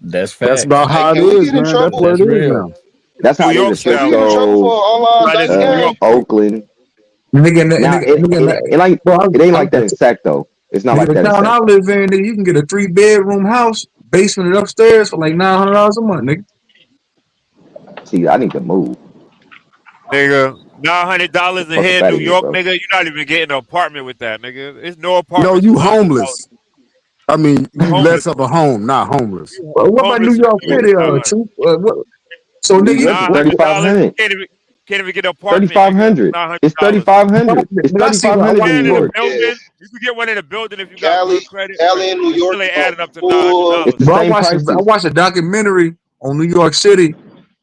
That's That's facts. about Hey, how it can we is, get in man. That's trouble? what That's it is real. now. That's New how it is in York Can we style get in though. trouble for Frisco, an online Right, that's New dating York game? shit. Oakland. Now Nigga, it ain't bro, it ain't like that in Sac though. It's not nigga, like the that in town Sac I though. live in, nigga, you can get a 3 bedroom house, basement and upstairs for like $900 a month, nigga. See, I need to move. Nigga, $900 a Fuck up head, out New of here, York, bro. nigga. You're not even getting an apartment with that, nigga. There's no No, apartments for you $900. homeless. I mean, You you homeless. less of a home, not homeless. Well, what about New Homeless in York New York Yeah. City, for 900. Troop? So, New nigga, York is $900. You 3,500. can't even get an apartment, nigga. 3,500. $900. It's 3,500. It's nigga, I see You what I can 3,500 watch. in get New it in a York. Yeah, building. You can get one in a building if you got Cali, good credit, but Cali and New it York still ain't is about adding up to nine hundred full. It's dollars. the Bro, same I prices. watched a documentary on New York City.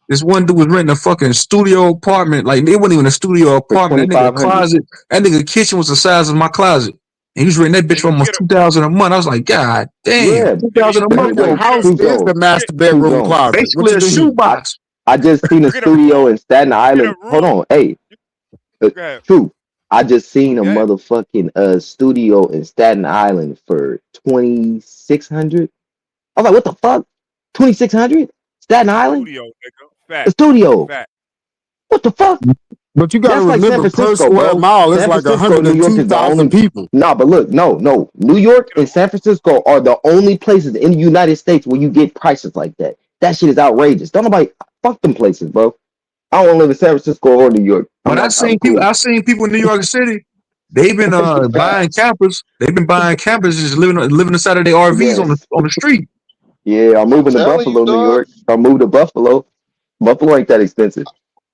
This one dude was renting a fucking studio apartment. Like, it wasn't even a studio For apartment. That nigga 2,500. closet, that nigga kitchen was the size of my closet. And he was renting that bitch And for almost 2,000 a month. I was like, God damn, Yeah. 2,000 a you month could for The Wait, get a house two is the zones. you master Two bedroom zones. closet. What basically you a mean? shoebox. I just seen a get a studio room. in Staten You get a Island. Hold room. on. Hey, Go ahead. true. I just seen a Go ahead. motherfucking studio in Staten Island for 2,600. I was like, what the fuck? 2,600? Staten Island? Studio, nigga. A Fact. studio. Fact. What the fuck? But you got to That's like San remember, per Francisco, square bro. mile, it's San like Francisco and New York is the 102,000 only. people. Nah, but look, no. New York Get a and room. San Francisco are the only places in the United States where you get prices like that. That shit is outrageous. Don't nobody fuck them places, bro. I don't want to live in San Francisco or New York. But I'm cool. I seen people in New York City. They've been buying Facts. campers. They've been buying campers, just living inside of their RVs Yes. on the street. Yeah, I'm I'm moving to telling you, Buffalo, New dog. York. I move to Buffalo. Buffalo ain't that expensive.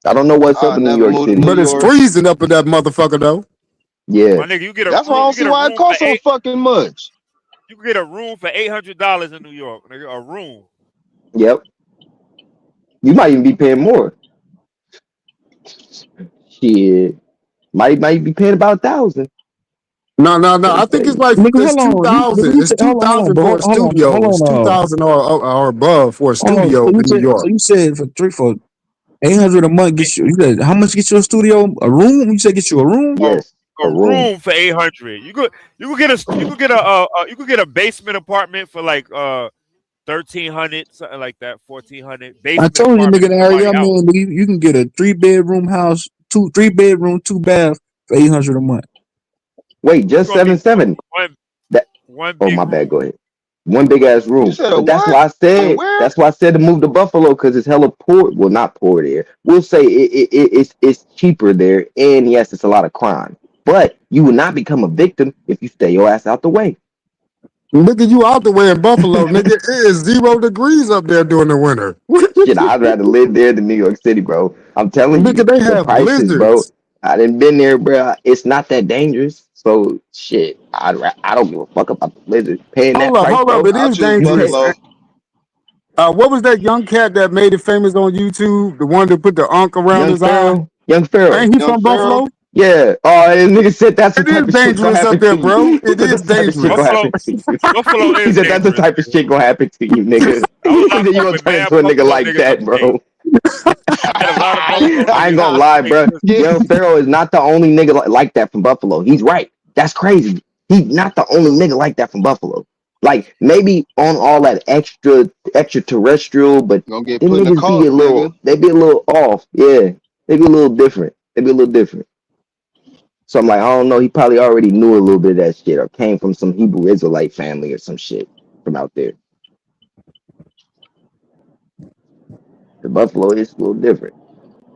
I don't know what's up I in New never York moved to New City. But it's York. freezing up in that motherfucker, though. Yeah. My nigga, That's why I you don't get see a why it room for costs so fucking much. you can get a room for $800 in New York, nigga. A room. Yep. You might even be paying more. Shit. Might be paying about 1,000. No. Shit, I I'm think telling it's you. like Nigga, it's hold on. Nigga, 2,000. you It's said, two hold on, thousand for bro. a studio. It's Hold on. 2,000 or above for a Hold on. studio in New York. So you said for 800 a month Get gets you. You said how much gets you a studio? A room? You said get you a room? a, Yes. A a room. room for 800. You could get a basement apartment for like 1,300, something like that, 1,400. I Basement told you, apartment nigga, for the area somebody I'm out. in, nigga, you can get a 3 bedroom house, 3 bedroom, 2 bath for 800 a month. Wait, It's just gonna be 7-7. one That one oh big my bad, room. go ahead. One big ass You room. said a But that's what? why I And said where? that's why I said to move to Buffalo because it's hella poor. Well, not poor there. We'll say it's cheaper there, and yes, it's a lot of crime. But you will not become a victim if you stay your ass out the way. Nigga, you out the way in Buffalo, nigga. It is 0 degrees up there during the winter. Shit, I'd rather live there than New York City, bro. I'm telling Nigga, you, they the have prices, bro. blizzards. I didn't been there, bro. It's not that dangerous. So shit, I don't give a fuck about the blizzard. Paying that price, Hold up. bro. It I is choose You dangerous. pay. Buffalo. What was that young cat that made it famous on YouTube? The one that put the unk around Young his eye? Pharaoh, Young Pharaoh. Ain't he Young from Pharaoh. Buffalo? Yeah. Oh, and nigga said that's the It type is of shit gonna dangerous up happen there, to you. bro. He It said is that's the type of shit gonna dangerous. Buffalo happen to you. Buffalo He is said that's the dangerous, type of nigga. shit gonna happen to you, nigga. I was He locked said you up gonna with turn mad into a nigga Buffalo like niggas that, upstate. bro. I had a lot of Buffalo I ain't niggas gonna lie, upstate. bro. Yeah. Young Pharaoh is not the only nigga like that from Buffalo. He's right. That's crazy. He's not the only nigga like that from Buffalo. Like maybe on all that extraterrestrial, but Gonna get them put in the niggas be cult, a nigga. little, they be a little off. Yeah, they be a little different. They be a little different. So I'm like, I don't know. He probably already knew a little bit of that shit, or came from some Hebrew Israelite family or some shit from out there. The Buffalo is a little different.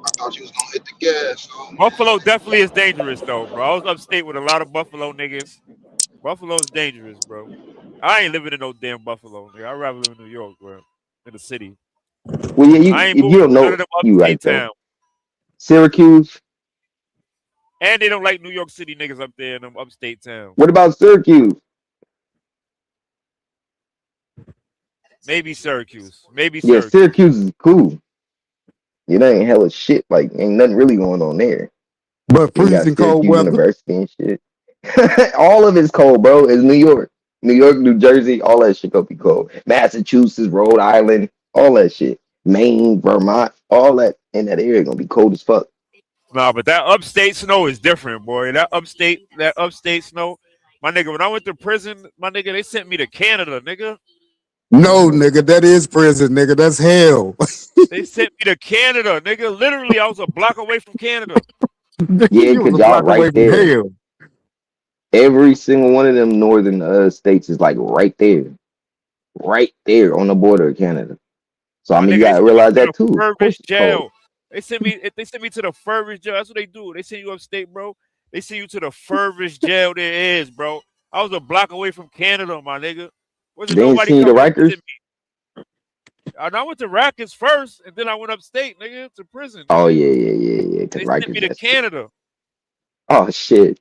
I thought you was gonna hit the gas. Oh man. Buffalo definitely is dangerous though, bro. I was upstate with a lot of Buffalo niggas. Buffalo's dangerous, bro. I ain't living in no damn Buffalo, nigga. I'd rather live in New York, bro, in the city. Well, yeah, I ain't you moving don't to none know. of them You upstate right though. towns. Syracuse. And they don't like New York City niggas up there in them upstate towns. What about Syracuse? Maybe Syracuse. Maybe Yeah, Syracuse. Syracuse is cool. It ain't hella shit. Like, ain't nothing really going on there. But You got freezing cold Syracuse weather. University and shit. All of it's cold, bro. It's New York. New York, New Jersey, all that shit gonna be cold. Massachusetts, Rhode Island, all that shit. Maine, Vermont, all that in that area gonna be cold as fuck. Nah, but that upstate snow is different, boy. That upstate snow. My nigga, when I went to prison, my nigga, they sent me to Canada, nigga. No, nigga, that is prison, nigga. That's hell. They sent me to Canada, nigga. Literally, I was a block away from Canada. Yeah, You was cause a y'all block away right from there. hell. Every single one of them northern states is like right there on the border of Canada. So I My mean, you nigga, they gotta sent me realize to that the too. Of course, furthest it's cold. jail. They sent me to the furthest jail. That's what they do. They send you upstate, bro. They send you to the furthest jail there is, bro. I was a block away from Canada, my nigga. Wasn't They ain't nobody seen you to coming to Rikers. visit me. And I went to Rikers first, and then I went upstate, nigga, to prison, Oh nigga. yeah. Cause They sent Rikers, me to that shit. Canada, Oh shit.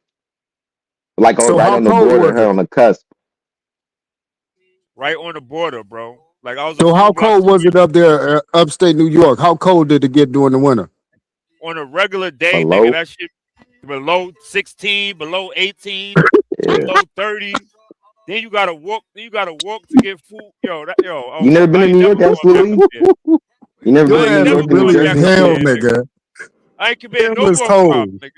Like So right how on the cold border, was huh, it? on the cusp. right on the border, bro. Like I was a So few how blocks cold was away it up there, upstate New York? How cold did it get during the winter? on a regular day, nigga. Below. That shit below 16, below 18, Yeah. below 30. Then you gotta walk. Then you gotta walk to get food. Yo. You Oh, never bro, been I to ain't New never York, going back up absolutely? there. You never been Your I to ain't New ass never is York or New really going in back Jersey? up hell, there, nigga. nigga. I ain't been Hell is nowhere up, cold. nigga.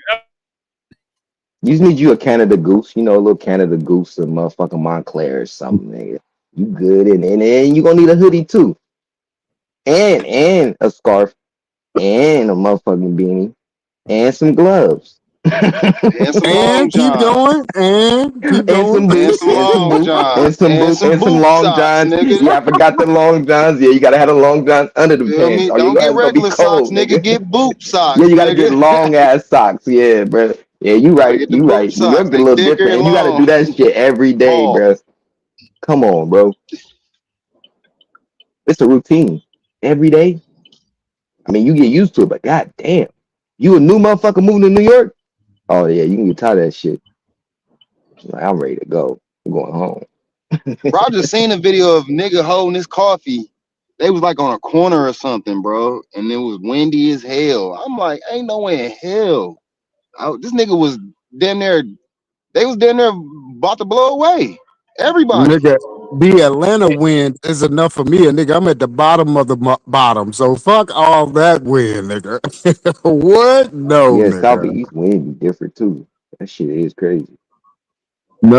You just need you a Canada Goose, you know, a little Canada Goose, a motherfucking Montclair or something, nigga. You good, and you gonna need a hoodie too, and a scarf, and a motherfucking beanie, and some gloves, And some long And keep johns. going. And keep and going. some And boots, some and some long boots, johns. And some and some boot long socks, johns. nigga. Yeah, I forgot the long johns. Yeah, you gotta have the long johns under the Feel pants, me? or Don't your get ass gonna be regular socks, cold, nigga. nigga. Get boot Yeah, socks, you gotta get nigga. long ass socks. Yeah, bro. Yeah, you Gotta right. get the You boot right. New socks. York a They little thicker different, and and you gotta long. do that shit every day, bro. Pause. Come on, bro. It's a routine every day. I mean, you get used to it, but god damn, you a new motherfucker moving to New York? Oh yeah, you can get tired of that shit. Like, I'm ready to go. I'm going home. Bro, I just seen a video of nigga holding his coffee. They was like on a corner or something, bro, and it was windy as hell. I'm like, ain't no way in hell. This nigga was damn near. They was damn near about to blow away. Everybody. Nigga, the Atlanta wind is enough for me. And nigga, I'm at the bottom of the bottom. So fuck all that wind, nigga. What? No, Yeah, south and nigga. east wind be different too. That shit is crazy.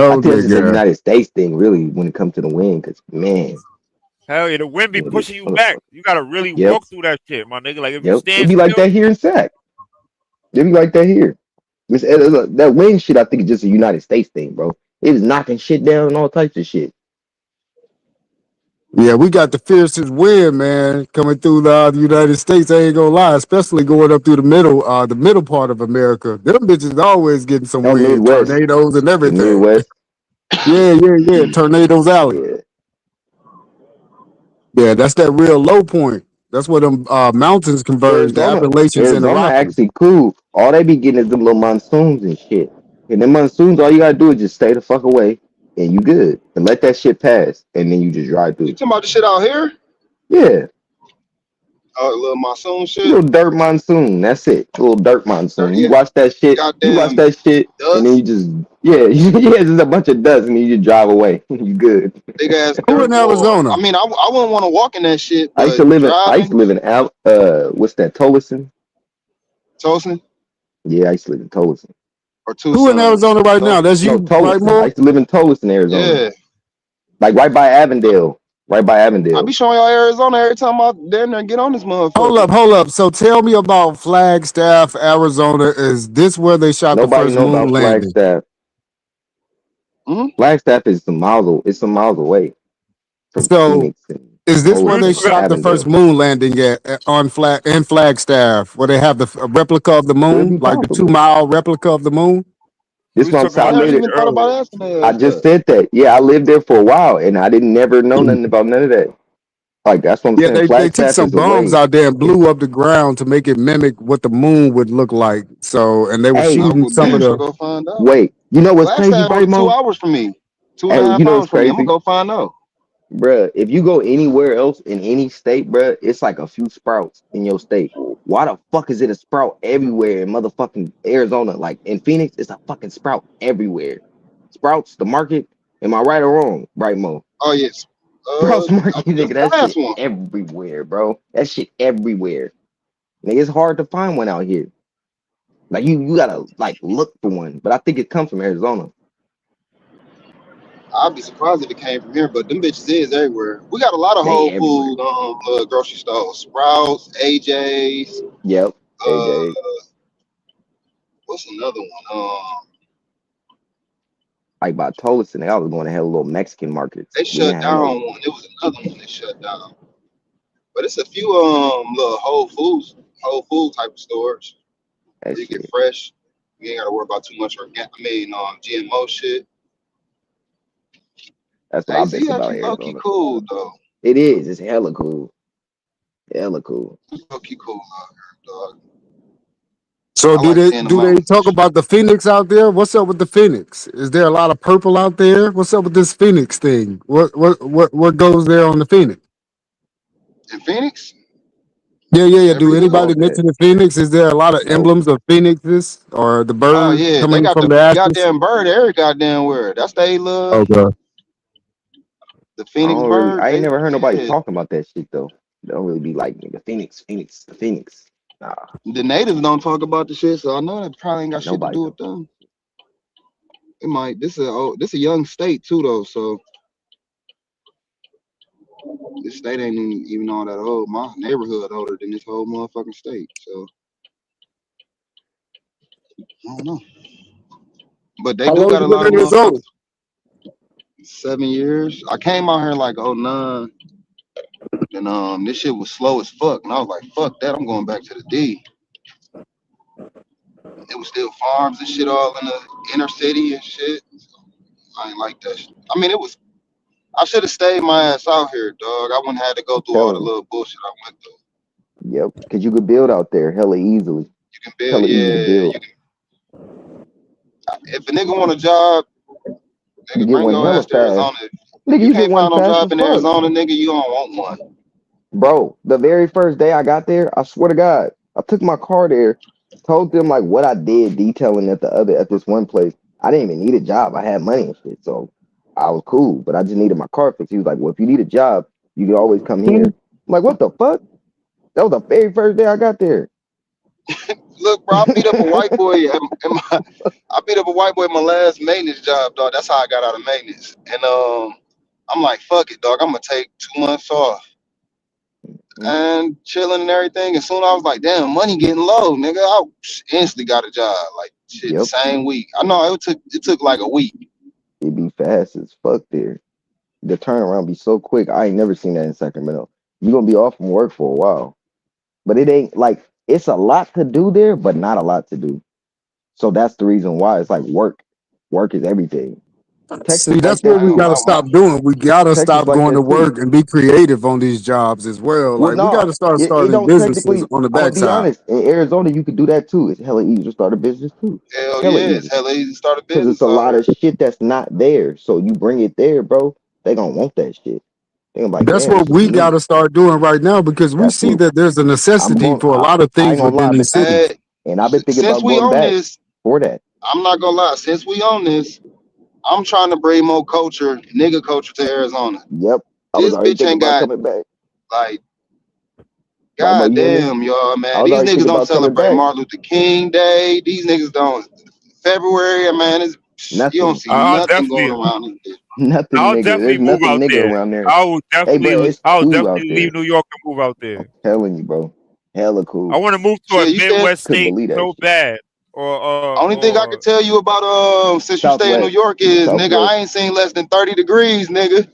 I No, think that's just a nigga. United States thing, really, when it comes to the wind. Cause man, Hell yeah, the wind be it is pushing you back. motherfucker. You gotta really Yep, walk through that shit, my nigga. Like if you yep. It stand be like still, that here in Sac. It be like that here. That wind shit, I think, is just a United States thing, bro. It is knocking shit down and all types of shit. Yeah, we got the fiercest wind, man, coming through the United States. I ain't gonna lie, especially going up through the middle part of America. Them bitches always getting some Oh, wind, Midwest, tornadoes and the everything. Midwest. Yeah. Tornadoes Alley. Yeah. Yeah, that's that real low point. That's where them mountains converge, the Arizona, Appalachians and the Arizona Rockies. actually cool. All they be getting is them little monsoons and shit. And them monsoons, all you gotta do is just stay the fuck away, and you good, and let that shit pass, and then you just drive You through. talking about the shit out here? Yeah, Oh, little monsoon a shit. little dirt monsoon. That's it. A little dirt monsoon. You Yeah, watch that shit. You watch goddamn that shit, and then dust, you just yeah, yeah, just a bunch of dust, and then you just drive away. You good. big ass Who dirt in wall. I Arizona? mean, I wouldn't want to walk in that shit, I used but to live in I used to driving, live in what's that, Tolleson? Towson Yeah, I used to live in Tolleson. or Who in Tucson. Arizona right now? Towson. That's No, you, right, Tolleson. I Mo? used to live in Tolleson, Arizona. Yeah, Like right by Avondale. right by I be Avondale. showing y'all Arizona every time I damn near get on this Hold motherfucker. up, hold up. So tell me about Flagstaff, Arizona. Is this where they shot the Nobody first know moon about landing? Flagstaff. Hmm? Flagstaff is some miles. It's some miles away from So Phoenix and is this where We they was talking. shot the first Avondale. moon landing on in Flagstaff, where they have a replica of the Could moon, be like the possible. 2 mile replica of the moon? We This was one talking I I about never that made shit it. even thought about earlier. asking their I ass just that. said that. Yeah, I lived there for a while, and I didn't never know nothing about none of that. Like that's what I'm Yeah, saying. they took Flagstaff some is bombs away. out there and It's blew up the ground to make it mimic what the moon would look like. So, and they were hey, I shooting would some damn of sure the. go find out. wait. You know what's crazy, Flagstaff only two Brightmo? hours from me, two and a Hey, you half know hours what's from me. I'm gonna crazy? go find out. Bruh, if you go anywhere else in any state, bruh, it's like a few sprouts in your state. Why the fuck is it a sprout everywhere in motherfucking Arizona? Like in Phoenix, it's a fucking sprout everywhere. Sprouts, the market. Am I right or wrong, Brightmo? Oh yes, Sprouts market, just nigga, that past shit one. everywhere, bro. That shit everywhere. Nigga, it's hard to find one out here. Like you gotta like look for one. But I think it comes from Arizona. I'd be surprised if it came from here, but them bitches is everywhere. We got a lot of They Whole everywhere. Food grocery stores, Sprouts, AJ's. Yep. Uh, AJ. what's another one? Like by Tolleson, I was going to have little Mexican markets. They We didn't shut have no down one. There was another one they shut down, but it's a few little Whole Food type of stores. that You get shit. fresh. You ain't got to worry about too much GMO shit. That's what I AZ miss about actually low key Arizona. cool though. It is. It's hella cool. Hella cool. Low key cool out here, dog. So I like seeing the do they mountains and talk shit. about the Phoenix out there? What's up with the Phoenix? Is there a lot of purple out there? What's up with this Phoenix thing? What goes there on the Phoenix? In Phoenix, Yeah. Do every All anybody that. mention the Phoenix? Is there a lot of Nope. emblems of phoenixes or the oh bird yeah, they coming got from the the ashes? goddamn bird every goddamn where. That's they little Okay. the I Phoenix don't really. bird. I ain't They never heard nobody yeah. talking about that shit though. They don't really be like nigga Phoenix, Phoenix, the Phoenix. Nah, The natives don't talk about the shit, so I know that probably ain't got shit to nobody do with talking about them. It might. This a young state too though, so this state ain't even all that old. My neighborhood older than this whole motherfucking state, so I don't know. But they How do long got you a been lot of in Arizona? motherfuckers. 7 years. I came out here in like '09, and this shit was slow as fuck, and I was like, fuck that, I'm going back to the D. It was still farms and shit all in the inner city and shit. I ain't like that shit. I mean, it was. I should have stayed my ass out here, dog. I wouldn't have to go it. through all the Telling little bullshit I went through. you. Yep. Cause you could build out there hella easily. You can build, Hella easy to yeah. build. If a nigga want a job, You nigga, get bring one your hella ass to fast. Arizona. If Nigga, you you get can't one find no fast job as in fuck. Arizona, nigga, you don't want one. Bro, the very first day I got there, I swear to God, I took my car there, told them like what I did detailing at this one place. I didn't even need a job. I had money and shit. So I was cool, but I just needed my car fixed. He was like, well, if you need a job, you can always come here. I'm like, what the fuck? That was the very first day I got there. Look, bro, I beat up a white boy. I beat up a white boy at my last maintenance job, dog. That's how I got out of maintenance. And I'm like, fuck it, dog. I'm gonna take 2 months off Mhm. and chilling and everything. And soon I was like, damn, money getting low, nigga. I instantly got a job, like shit, the Yep. same week. I know it took like a week. It be fast as fuck there. The turnaround be so quick. I ain't never seen that in Sacramento. You gonna be off from work for a while. But it ain't like it's a lot to do there, but not a lot to do. So that's the reason why it's like work. Work is everything. See, Texas that's like what that I we ain't gonna too. got to lie, when I stop doing. We got to Texas stop like going to that too. work and be creative on these jobs as well. Well, Like we got no, to start it starting don't businesses technically. on the I'm gonna be backside. honest. In Arizona, you could do that too. It's hella easy to start a business too. hell Hella yeah, it's easy hella easy to start a because it's business a out lot here. of shit that's not there. So you bring it there, bro. They gonna want that shit. They gonna be like, That's damn, what this is we got new. to start doing right now because we That's see what that there's a I'm necessity going. for a lot of I ain't things gonna lie. within I've these been cities. and I've been thinking Since about we going own back this, for that. I'm not gonna lie. Since we own this, I'm trying to bring more culture, nigga culture to Arizona. Yep. I was This already bitch thinking ain't about got coming back. like, Right, Mo, you hear me? goddamn, y'all, I man. was These already niggas thinking don't about coming celebrate back. Martin Luther King Day. These niggas don't. February, man, you don't Nothing. see I nothing going definitely, around this bitch. Nothing I'll nigga. There's definitely move nothing out nigga there. around there. I will Hey, bro, definitely, it's I'll cool out definitely leave there. New York and move out I'm there. telling you, bro. Hella I cool. want to move to a Shit, you stay. Midwest Couldn't state believe that so shit. bad, Only thing I can or tell you about since you stay in New Southwest. York is nigga, I Southwest. ain't seen less than 30 degrees, nigga.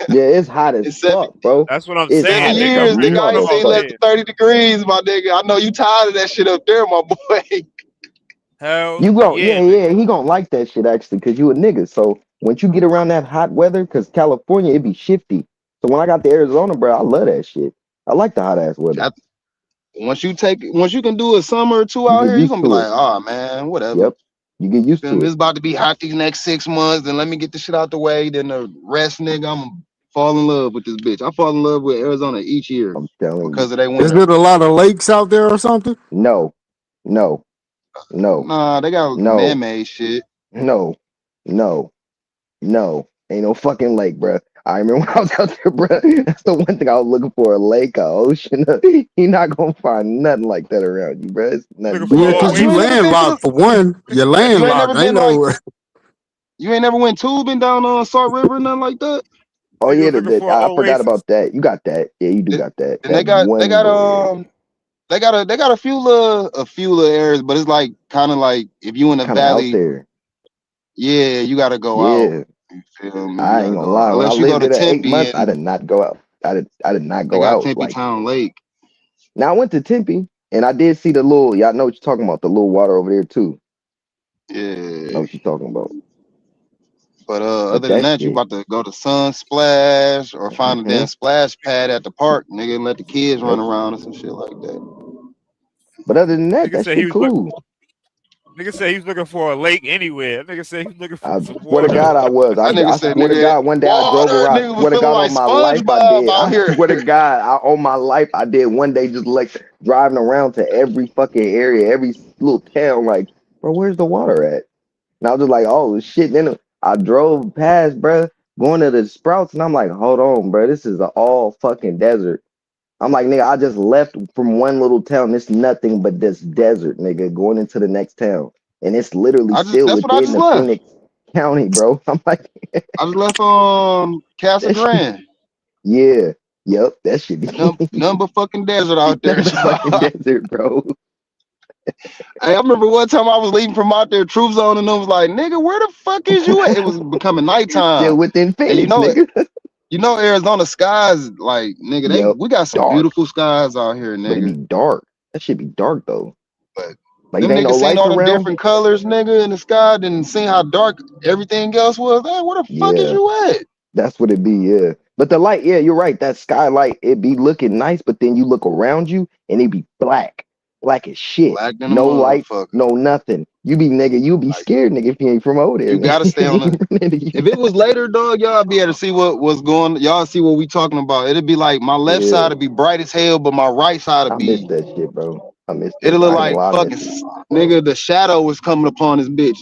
Yeah, it's hot as in seven fuck, bro. that's what I'm It's seven saying, hot as nigga. years, nigga, I don't I know ain't about seen motherfucker. less than there. 30 degrees, my nigga. I know you tired of that shit up there, my boy. Hell You go, yeah, yeah, nigga. yeah. He gonna like that shit actually, cause you a nigga. So once you get around that hot weather, cause California it be shifty. So when I got to Arizona, bro, I love that shit. I like the hot ass weather. I, once you can do a summer or two You out get here, you used gonna be to like, it. oh man, whatever. Yep, you get used Feel to me? it. It's about to be hot these next 6 months, then let me get this shit out the way. Then the rest, nigga, I'm gonna fall in love with this bitch. I fall in love with Arizona each year I'm telling you. because of their Is winter. it a lot of lakes out there or something? No, no, no, Nah, they got no, man-made shit. no, no. No, ain't no fucking lake, bro. I remember when I was out there, bro. That's the one thing I was looking for, a lake, a ocean. You're not gonna find nothing like that around you, bro. It's You looking nothing for but Yeah, an desert. cause you You ain't never oasis? been to the. landlocked for one. You're You ain't never landlocked. Ain't been like. no. You ain't never went tubing down on Salt River, nothing like that. Oh Nigga yeah, was looking for an I forgot oasis. about that. You got that. Yeah, you do Th- got that. Then That they one got little area, they got a few little areas, but it's like kind of like if you in the kind of out valley, there. yeah, you gotta go out. Yeah, You feel me? You I ain't gotta gonna go out. lie. When I Unless you go lived to there 8 months, Tempe I and did not go out. I did not they go got out. Tempe Like Town Lake. now, I went to Tempe and I did see the little. Y'all know what you're talking about. The little water over there too. Know Yeah. what you're talking about. But But other than that that, you shit. about to go to Sun Splash or find a Hmm. damn splash pad at the park, nigga, and let the kids run around or some shit like that. But other than that, Nigga that said he shit was look. cool. Nigga said he was looking for a lake anywhere. Nigga said he was looking for I some swear to water. God, I was. That nigga I said, swear to nigga, God, one day I drove water, around. I nigga was swear to feeling God, like on my life, I SpongeBob did. out I here. swear to God, on my life, I did. One day, just like driving around to every fucking area, every little town. Like, bro, where's the water at? And I was just like, oh shit. Then I drove past, bro, going to the Sprouts, and I'm like, hold on, bro, this is a all fucking desert. I'm like, nigga, I just left from one little town. It's nothing but this desert, nigga, going into the next town. And it's literally still That's what I within just the left. Phoenix County, bro. I'm like, I just left Casa that shit, Grande. yeah, yep, that should be None but fucking desert out there. nothing but So, fucking desert, bro. hey, I remember one time I was leaving from out there, Troop Zone, and I was like, nigga, where the fuck is you at? It was becoming Still nighttime. within And Phoenix, nigga. you know Arizona skies, like, nigga, Yep, we got some dark, beautiful skies out here, but it be nigga. dark. That should be dark though. But Like them there ain't no niggas seen lights all them around. different colors, nigga, in the sky, then seen how dark everything else was. Hey, where the fuck is Yeah. you at? That's what it be, yeah. But the light, yeah, you're right. That skylight, it be looking nice, but then you look around you and it be black. Black as shit. Black than a No lights, motherfucker. no nothing. You be nigga, you be Like, scared, nigga, if you ain't from over there, you nigga. gotta stay If on you the. ain't from there, If it was later, dog, y'all be able to see what's going. Y'all see what we talking about. It'd be like my left yeah. side would be bright as hell, but my right side would I miss be. that shit, bro. I miss that It'll shit. look I ain't gonna like lie, I miss fucking it. nigga. The shadow was coming upon this bitch.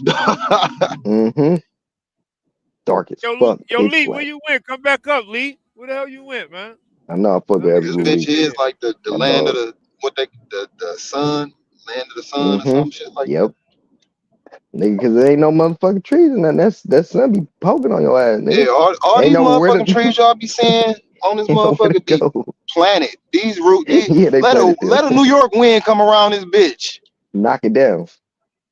Mm-hmm. Dark as fuck, Yo, pitch Lee, where black. you went? Come back up, Lee. Where the hell you went, man? I know I fuck I with niggas Ever This been bitch Lee, is forgetting. like the my land of dog. the sun, land of the sun or Mm-hmm. some shit like that. Yep. Nigga, cause there ain't no motherfucking trees and nothing. That sun be poking on your ass, Yeah, nigga. all Ain't these nowhere motherfucking to trees y'all be seeing on this ain't nowhere to motherfucker be go. planted. These root, Yeah, they planted them. let a New York wind come around this bitch, Knock it down.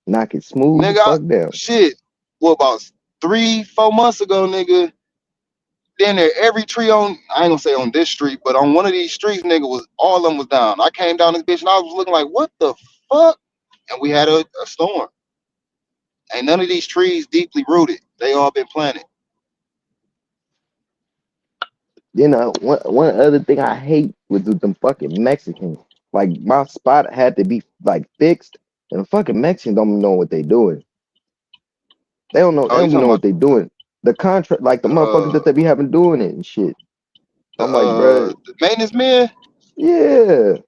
Knock it smooth the nigga. fuck down. Shit, what about 3-4 months ago, nigga? Then there every tree on I ain't gonna say on this street, but on one of these streets, nigga, was all of them was down. I came down this bitch and I was looking like, what the fuck? And we had a storm. Ain't none of these trees deeply rooted. They all been planted. You know, one other thing I hate with them fucking Mexicans. Like my spot had to be like fixed, and the fucking Mexicans don't know what they doing. They don't know. They Oh, you don't be talking know what about they doing. The contract, like the motherfuckers that they be having doing it and shit. I'm like, bruh, the maintenance men? yeah,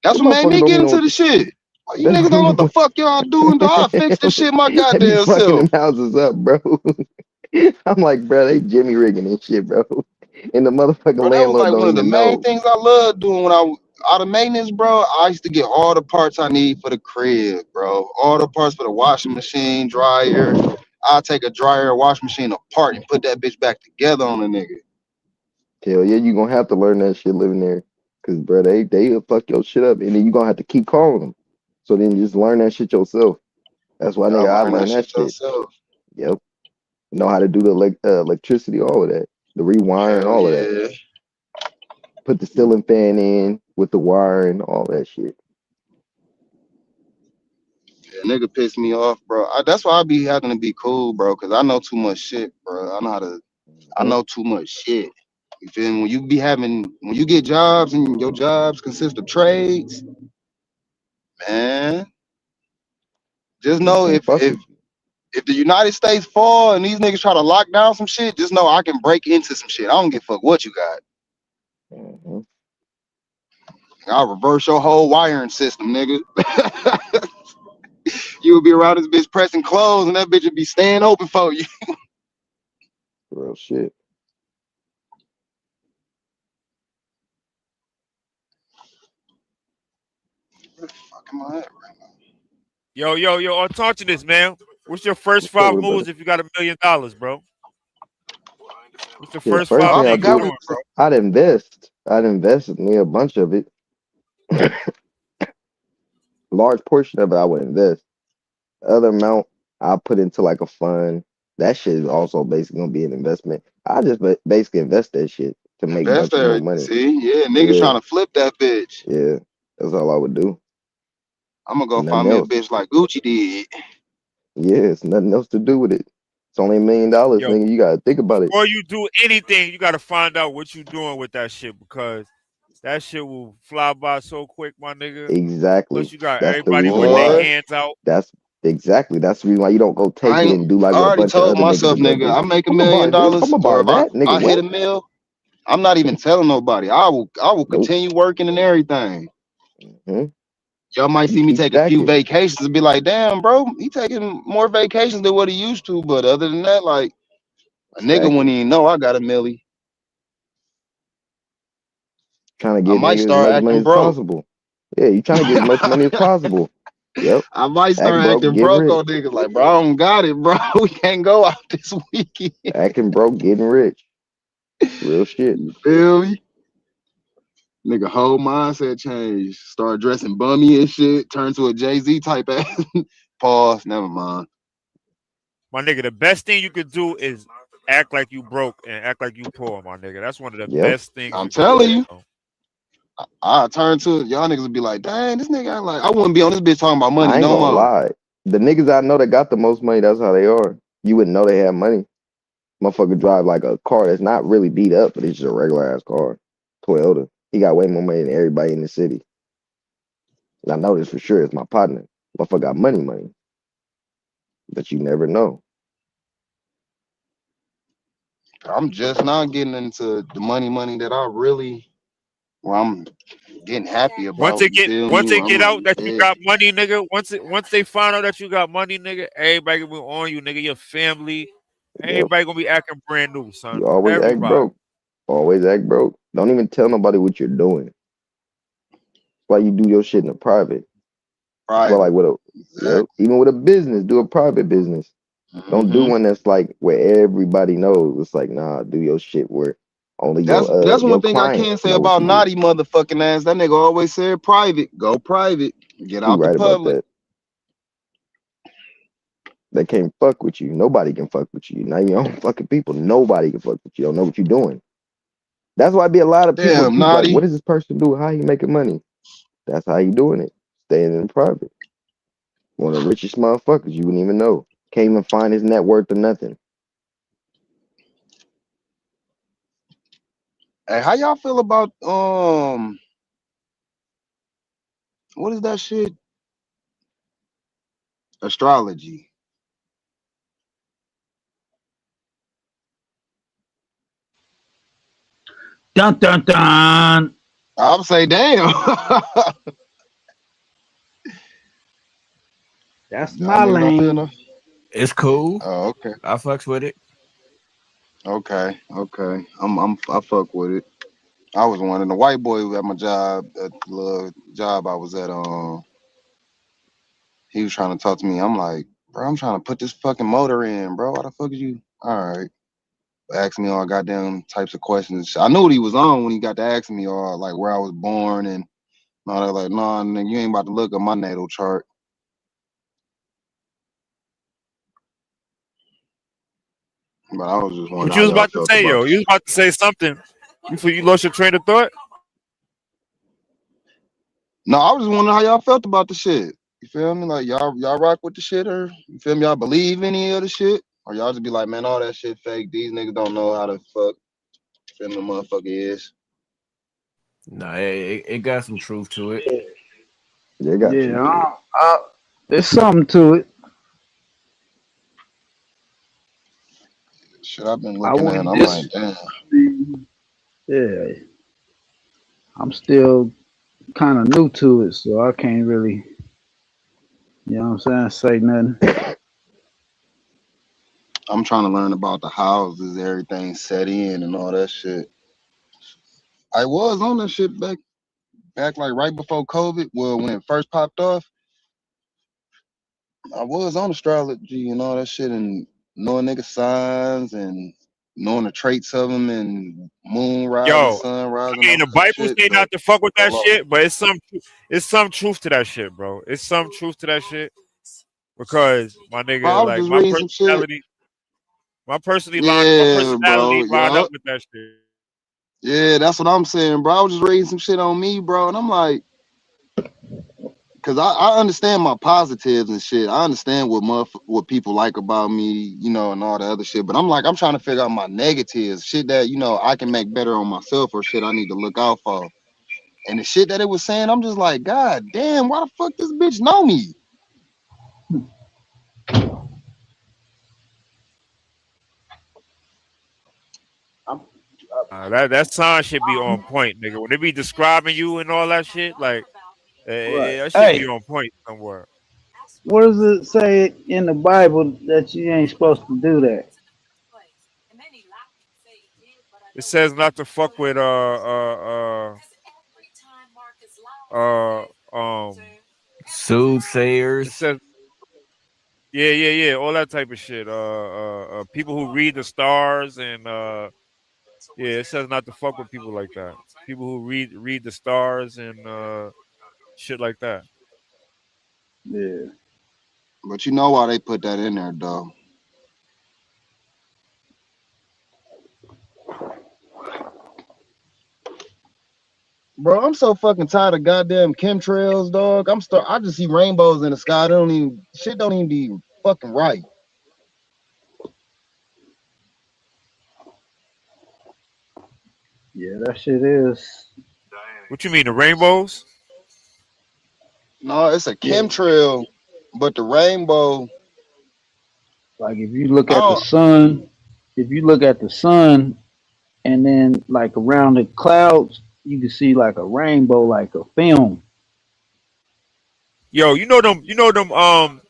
That's the what made motherfuckers me don't get be know into what the the, shit. Like, you they niggas don't don't be know what the doing. fuck y'all doing, dog. I fix this shit my They be goddamn fucking them self. houses up, bro. I'm like, bro, they Jimmy rigging and shit, bro. And the motherfucking Bro, that was landlord like don't one of the even main know. things I loved doing when I out of maintenance, bro. I used to get all the parts I need for the crib, bro. All the parts for the washing machine, dryer. I'll take a dryer or wash machine apart and put that bitch back together on a nigga. Hell yeah, you gonna have to learn that shit living there. Cause bro, they'll fuck your shit up and then you gonna have to keep calling them. So then just learn that shit yourself. That's why Gotta nigga I learn that learned that shit shit. yourself. Yep. Know how to do the electricity, all of that. The rewiring, Hell all of that. yeah. Put the ceiling fan in with the wire and all that shit. Yeah, nigga piss me off, bro. That's why I be having to be cool, bro, because I know too much shit, bro. I Mhm. know too much shit. You feel me? When you get jobs and your jobs consist of trades, man, just You know can't fuck with you. if the United States fall and these niggas try to lock down some shit, just know I can break into some shit. I don't give a fuck what you got. Hmm. I'll reverse your whole wiring system, nigga. You would be around this bitch pressing clothes and that bitch would be staying open for you. Real shit. Fucking my Yo, on talk to this, man. What's your first What's up five with it, brother? moves if you got $1 million, bro? What's the Shit, first first Oh, five I thing I things you forgot do, we doing, was bro? I'd invest. I'd invest in me a bunch of it. Large portion of it I would invest. Other amount I put into like a fund. That shit is also basically gonna be an investment. I just basically invest that shit to make a That's bunch of more there. money. See, yeah, niggas Yeah, trying to flip that bitch. yeah. That's all I would do. I'm gonna go Nothing find me a else. bitch like Gucci did. Yeah, it's nothing else to do with it. It's only $1 million, Yo, nigga. You gotta think about it. before you do anything, you got to find out what you doing with that shit because that shit will fly by so quick, my nigga. Exactly. Plus, you got That's the everybody reason putting their why. Boy, hands out. That's exactly. That's the reason why you don't go take I it ain't. and do like I what a already bunch of told other niggas myself, is gonna nigga, do. I make a I'm gonna million buy this. I'm dollars, gonna or buy if I that, nigga. I hit a What? mill, I'm not even telling nobody. I will Nope. continue working and everything. Hmm. Y'all might You see me keep take a few stacking. vacations and be like, damn, bro, he taking more vacations than what he used to. But other than that, like a nigga Stacking. wouldn't even know I got a milli. Trying to I get might niggas as start much money acting as broke. possible. Yeah, you trying to get as much money as possible. Yep. I might Act start broke, acting get broke rich. on niggas. Like, bro, I don't got it, bro. We can't go out this weekend. Acting broke, getting rich. Real shit. You feel me? Nigga, whole mindset change. Start dressing bummy and shit. Turn to a Jay-Z type ass. Pause. Never mind. My nigga, the best thing you could do is act like you broke and act like you poor, my nigga. That's one of the Yep. best things I'm you could do, telling you. bro. I turn to it. Y'all niggas would be like, dang, this nigga act like I wouldn't be on this bitch talking about money I ain't no gonna more. lie. The niggas I know that got the most money, that's how they are. You wouldn't know they have money. Motherfucker drive like a car that's not really beat up, but it's just a regular ass car. Toyota. He got way more money than everybody in the city. And I know this for sure. It's my partner. Motherfucker got money. But you never know. I'm just not getting into the money that I really where I'm getting happy about. You feel Once me? they Where I'm get like, out that you yeah, got money, nigga. Once they find out that you got money, nigga, everybody gonna be on you, nigga. Your family, Yep. everybody gonna be acting brand new, son. You always act Everybody. broke. Always act broke. Don't even tell nobody what you're doing. That's why you do your shit in the private. Well, like private. with a, yep. Exactly. Even with a business, do a private business. Don't do Hmm. one that's like where everybody knows. It's like, nah, do your shit where only That's one your thing I clients can say know what about you do. naughty motherfucking ass. That nigga always said private. Go private. Get You out the right about public. that. They can't fuck with you. Nobody can fuck with you. Not your own fucking people. Nobody can fuck with you. Don't know what you're doing. That's why I be a lot of people. Damn, People like, what naughty. does this person do? How he making money? That's how you doing it. Staying in private. One of the richest motherfuckers you wouldn't even know. Can't even find his net worth or nothing. Hey, how y'all feel about what is that shit? Astrology. Dun dun dun. I'm say damn. That's Y'all my niggas don't feel no. lane. It's cool. Oh, okay. I fucks with it. Okay. I fuck with it. I was one of the white boy at my job, at the little job I was at. He was trying to talk to me. I'm like, Bro, I'm trying to put this fucking motor in, bro. Why the fuck is you? All right. Ask me all goddamn types of questions. I knew what he was on when he got to asking me all like where I was born and all that. Like, nah, nigga, you ain't about to look at my natal chart. But I was just What wondering you how was y'all about to felt say, about yo? the You was shit. about to say something. You lost your train of thought. No, I was just wondering how y'all felt about the shit. You feel me? Like y'all rock with the shit, or you feel me? Y'all believe any of the shit, or y'all just be like, man, all that shit fake. These niggas don't know how to fuck. Feel me, motherfucker is. Nah, it got some truth to it. They got Yeah, truth to it. there's something to it. Shit, I've been I looking at. wouldn't I'm like, dis. damn. Yeah, I'm still kind of new to it, so I can't really, you know what I'm saying, say nothing. I'm trying to learn about the houses, everything set in, and all that shit. I was on that shit back like right before COVID. Well, when it first popped off, I was on astrology and all that shit, and knowing nigga signs and knowing the traits of them and moon rising, Yo, sun I rising, all mean, the type of Bible shit. say But not to fuck with that fell off. shit, but it's some truth to that shit, bro. It's some truth to that shit because my Bro, I nigga, was like just reading some shit. my Yeah, bro. personality line up Yup. with that shit. Yeah, that's what I'm saying, bro. I was just reading some shit on me, bro, and I'm like, cause I understand my positives and shit. I understand what people like about me, you know, and all the other shit. But I'm like, I'm trying to figure out my negatives, shit that you know I can make better on myself, or shit I need to look out for. And the shit that it was saying, I'm just like, God damn, why the fuck this bitch know me? I'm, That sign should be on point, nigga. When they be describing you and all that shit, like right. that should be Hey, on point somewhere. what does it say in the Bible that you ain't supposed to do that? It says not to fuck with uh um. It Soothsayers. says yeah, all that type of shit. People who read the stars and yeah, it says not to fuck with people like that. People who read the stars and shit like that. Yeah. But you know why they put that in there, though. Bro, I'm so fucking tired of goddamn chemtrails, dog. I just see rainbows in the sky. They don't even shit don't even be fucking right. Yeah, that shit is. What you mean the rainbows? No, it's a Yeah. chemtrail, but the rainbow, Like if you look I at the don't sun, if you look at the sun and then like around the clouds, you can see like a rainbow, like a film. Yo, you know them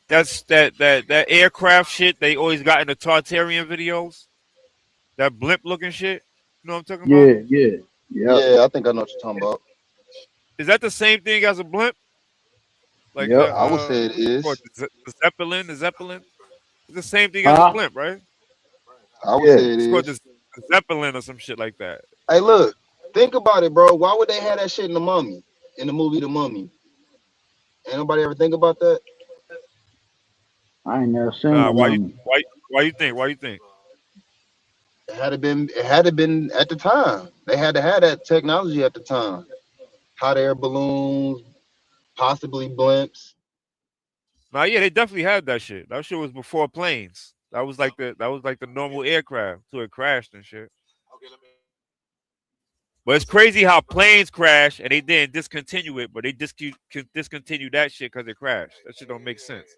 that's that aircraft shit they always got in the Tartarian videos? That blimp looking shit? You know what I'm talking about? Yeah, yeah, yep, yeah, I think I know what you're talking about. Is that the same thing as a blimp? Like yep. I would say it what's it called? is. The Zeppelin? The Zeppelin? It's the same thing as a Huh? blimp, right? I would Yeah. say it It's called is. the Zeppelin or some shit like that. Hey, look, think about it, bro. Why would they have that shit in the Mummy, in the movie The Mummy? Ain't nobody ever think about that? I ain't never seen Nah, the mummy. why you think? Why you think? It had to been at the time. They had to have that technology at the time. Hot air balloons, possibly blimps. Nah, yeah, they definitely had that shit. That shit was before planes. That was like the normal aircraft till it crashed and shit. But it's crazy how planes crash and they didn't discontinue it, but they discontinued that shit because it crashed. That shit don't make sense.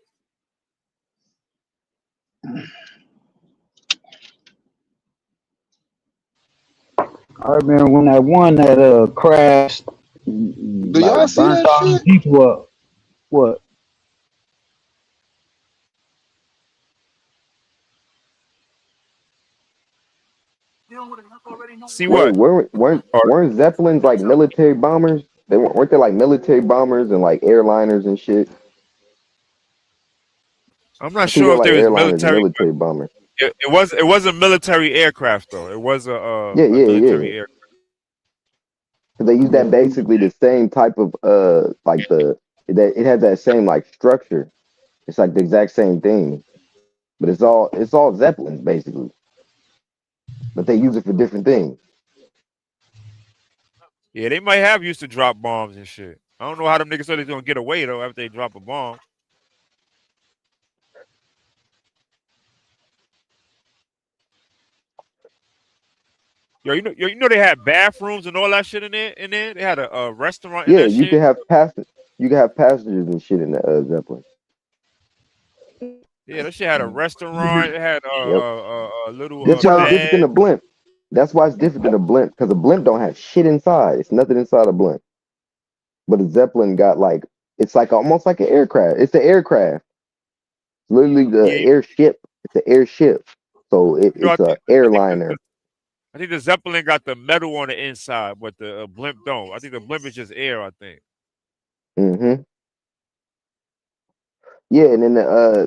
I remember when that one that crashed, Do y'all like see burnt that all them shit? people up. What? See Wait, what? Or weren't Zeppelins like military bombers? Weren't they like military bombers and like airliners and shit? I'm not I think sure they're if like there was airliners, military, but military bombers. it was a military aircraft though. It was Yeah, a yeah, yeah. military air. So they use that basically the same type of like the that it has that same like structure. It's like the exact same thing, but it's all zeppelins basically, but they use it for different things. Yeah, they might have used to drop bombs and shit. I don't know how them niggas thought they gonna get away though after they drop a bomb. You know they had bathrooms and all that shit in there. In there, they had a restaurant in Yeah, that shit. you can have passengers and shit in the zeppelin. Yeah, that shit had a restaurant. It had Yep. a little That's why it's different than bed. a blimp. That's why it's different than a blimp because a blimp don't have shit inside. It's nothing inside a blimp. But a zeppelin got like it's like almost like an aircraft. It's the aircraft. It's literally the Yeah, airship. It's an airship. So you know, it's a airliner. I think the Zeppelin got the metal on the inside, but the blimp don't. I think the blimp is just air. I think. Hmm. Yeah, and then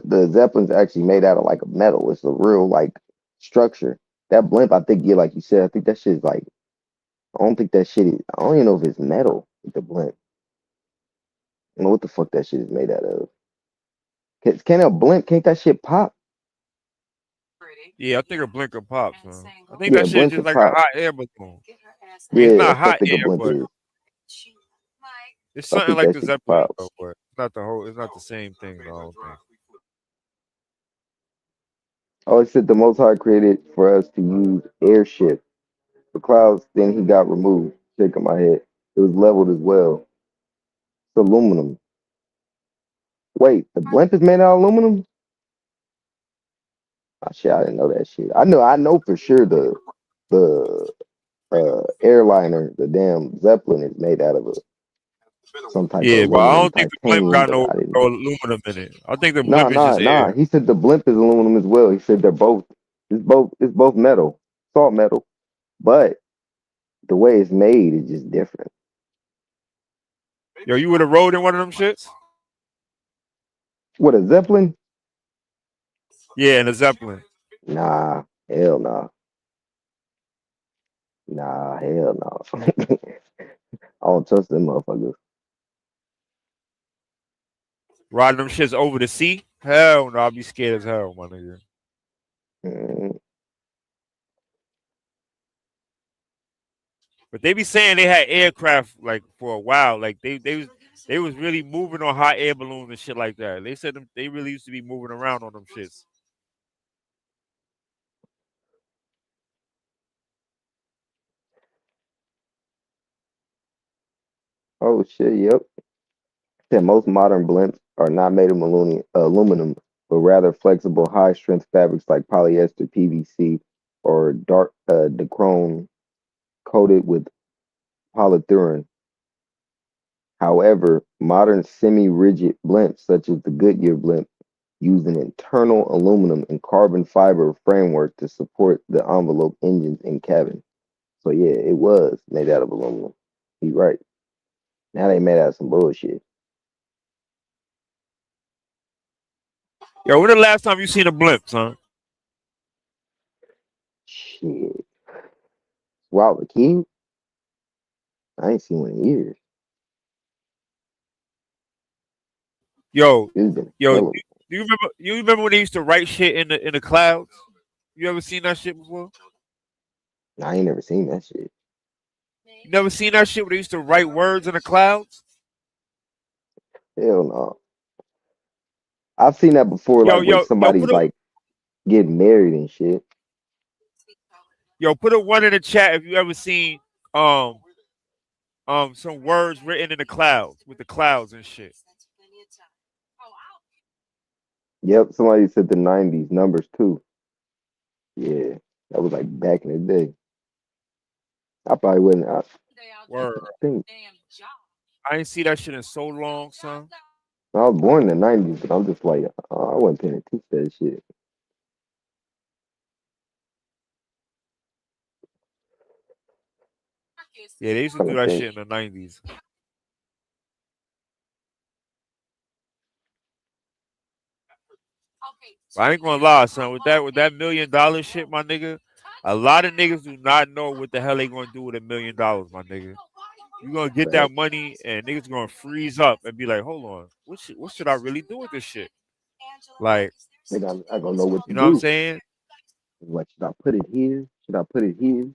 the Zeppelin's actually made out of like a metal. It's a real like structure. That blimp, I think, yeah, like you said, I think that shit is like I don't think that shit is. I don't even know if it's metal with the blimp. I don't know what the fuck that shit is made out of. Can a blimp? Can't that shit pop? Yeah, I think a blinker pops, man. I think Yeah, that a shit is blimp just could like a pop. hot air balloon. I mean, it's Yeah, not that's what I hot think a air, blimp but is. it's I something think like that the shit could Zeppelin pop. though. But it's not the whole. It's not the same thing. Though, I don't think. Oh, it said the Most High created for us to use airship. The clouds, then he got removed. Shaking my head. It was leveled as well. It's aluminum. Wait, the blimp is made out of aluminum? Oh, shit, I didn't know that shit. I know for sure the airliner, the damn Zeppelin is made out of some type of Yeah, but I aluminum, don't think the blimp titanium, got but I didn't. no aluminum in it. I think the Nah, blimp is nah, just nah. air. He said the blimp is aluminum as well. He said they're both. It's both metal. It's all metal, but the way it's made is just different. Yo, you would have rode in one of them shits? What a Zeppelin? Yeah, in a Zeppelin. Nah, hell nah, nah, hell no. I don't trust them motherfuckers. Riding them shits over the sea? Hell no, I'd be scared as hell, my nigga. Mm, But they be saying they had aircraft like for a while. Like they was really moving on hot air balloons and shit like that. They said they really used to be moving around on them shits. oh shit, yep. Said most modern blimps are not made of aluminum, but rather flexible, high-strength fabrics like polyester, PVC, or dark dichrome coated with polyethylene. However, modern semi-rigid blimps, such as the Goodyear blimp, use an internal aluminum and carbon fiber framework to support the envelope engines and cabin. So yeah, it was made out of aluminum. He's right. Now they made out of some bullshit. Yo, when the last time you seen a blimp, son? Shit. Wow, the kid? I ain't seen one in years. Yo, It's been yo, hella. do you remember when they used to write shit in the clouds? You ever seen that shit before? I ain't never seen that shit. You never seen that shit where they used to write words in the clouds? Hell no. I've seen that before, Yo, like when yo, somebody's like getting married and shit. put a one in the chat if you ever seen um some words written in the clouds with the clouds and shit. Yep, somebody said the 90s numbers too. Yeah, that was like back in the day. I probably wouldn't. I Word. can't think. I ain't see that shit in so long, son. I was born in the 90s, but I'm just like, I wasn't paying attention to that shit. Yeah, they used to Trying do to that think. shit in the 90s. But I ain't gonna lie, son. With that $1 million shit, my nigga, a lot of niggas do not know what the hell they gonna do with $1 million, my nigga. You gonna get that Facts. money and niggas gonna freeze up and be like, hold on, what should I really do with this shit? Like, They got I gonna know what to you know what I'm do. saying? Like, should I put it here? Should I put it here?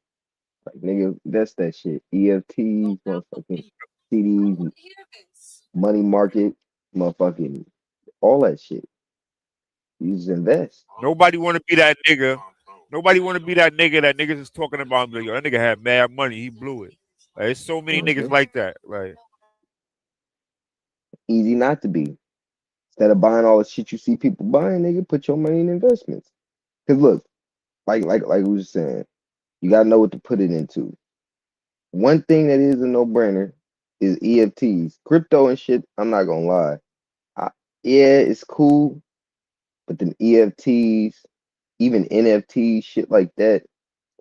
Like, nigga, that's that shit. EFTs, motherfucking CDs, money market, motherfucking all that shit. You just invest. Nobody wanna be that nigga. Nobody wanna be that nigga that niggas is talking about. Like, yo, that nigga had mad money, he blew it. Like, there's so many niggas Hmm. like that. Like, Easy not to be. Instead of buying all the shit you see people buying, nigga, put your money in investments. Cause look, like we was saying, you gotta know what to put it into. One thing that is a no brainer is EFTs, crypto and shit. I'm not gonna lie. I, yeah, it's cool, but then EFTs, even NFTs, shit like that,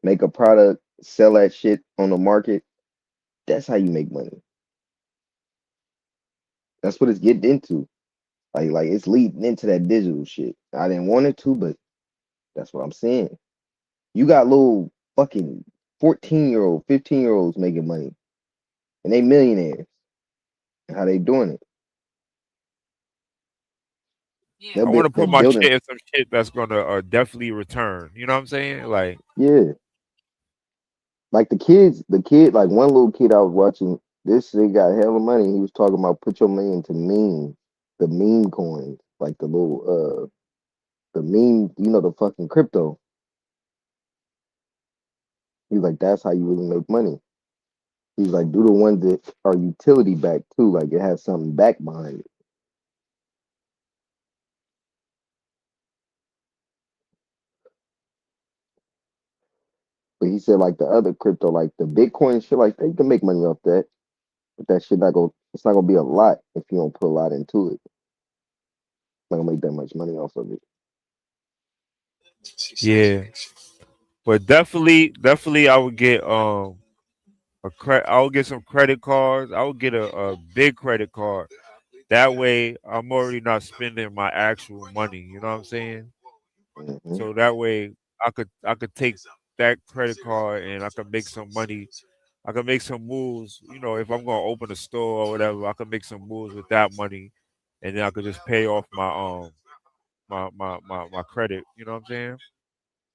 make a product, sell that shit on the market. That's how you make money. That's what it's getting into. Like it's leading into that digital shit. I didn't want it to, but that's what I'm saying. You got little fucking 14-year-old, 15-year-olds making money, and they millionaires. How they doing it? I wanna They put my building. shit in some shit that's gonna definitely return. You know what I'm saying? Like, Yeah, like the kid, like one little kid I was watching. This they got hella money. He was talking about put your money into meme, the meme coins, like the meme. You know the fucking crypto. He's like that's how you really make money. He's like do the ones that are utility backed too, like it has something back behind it. But he said like the other crypto, like the Bitcoin and shit, like they can make money off that. But that shit not gonna it's not gonna be a lot if you don't put a lot into it. Not gonna make that much money off of it. yeah. But definitely, I would get I would get some credit cards. I would get a big credit card. That way, I'm already not spending my actual money. You know what I'm saying? Hmm. So that way, I could take that credit card and I could make some money. I could make some moves. You know, if I'm gonna open a store or whatever, I could make some moves with that money, and then I could just pay off my credit. You know what I'm saying?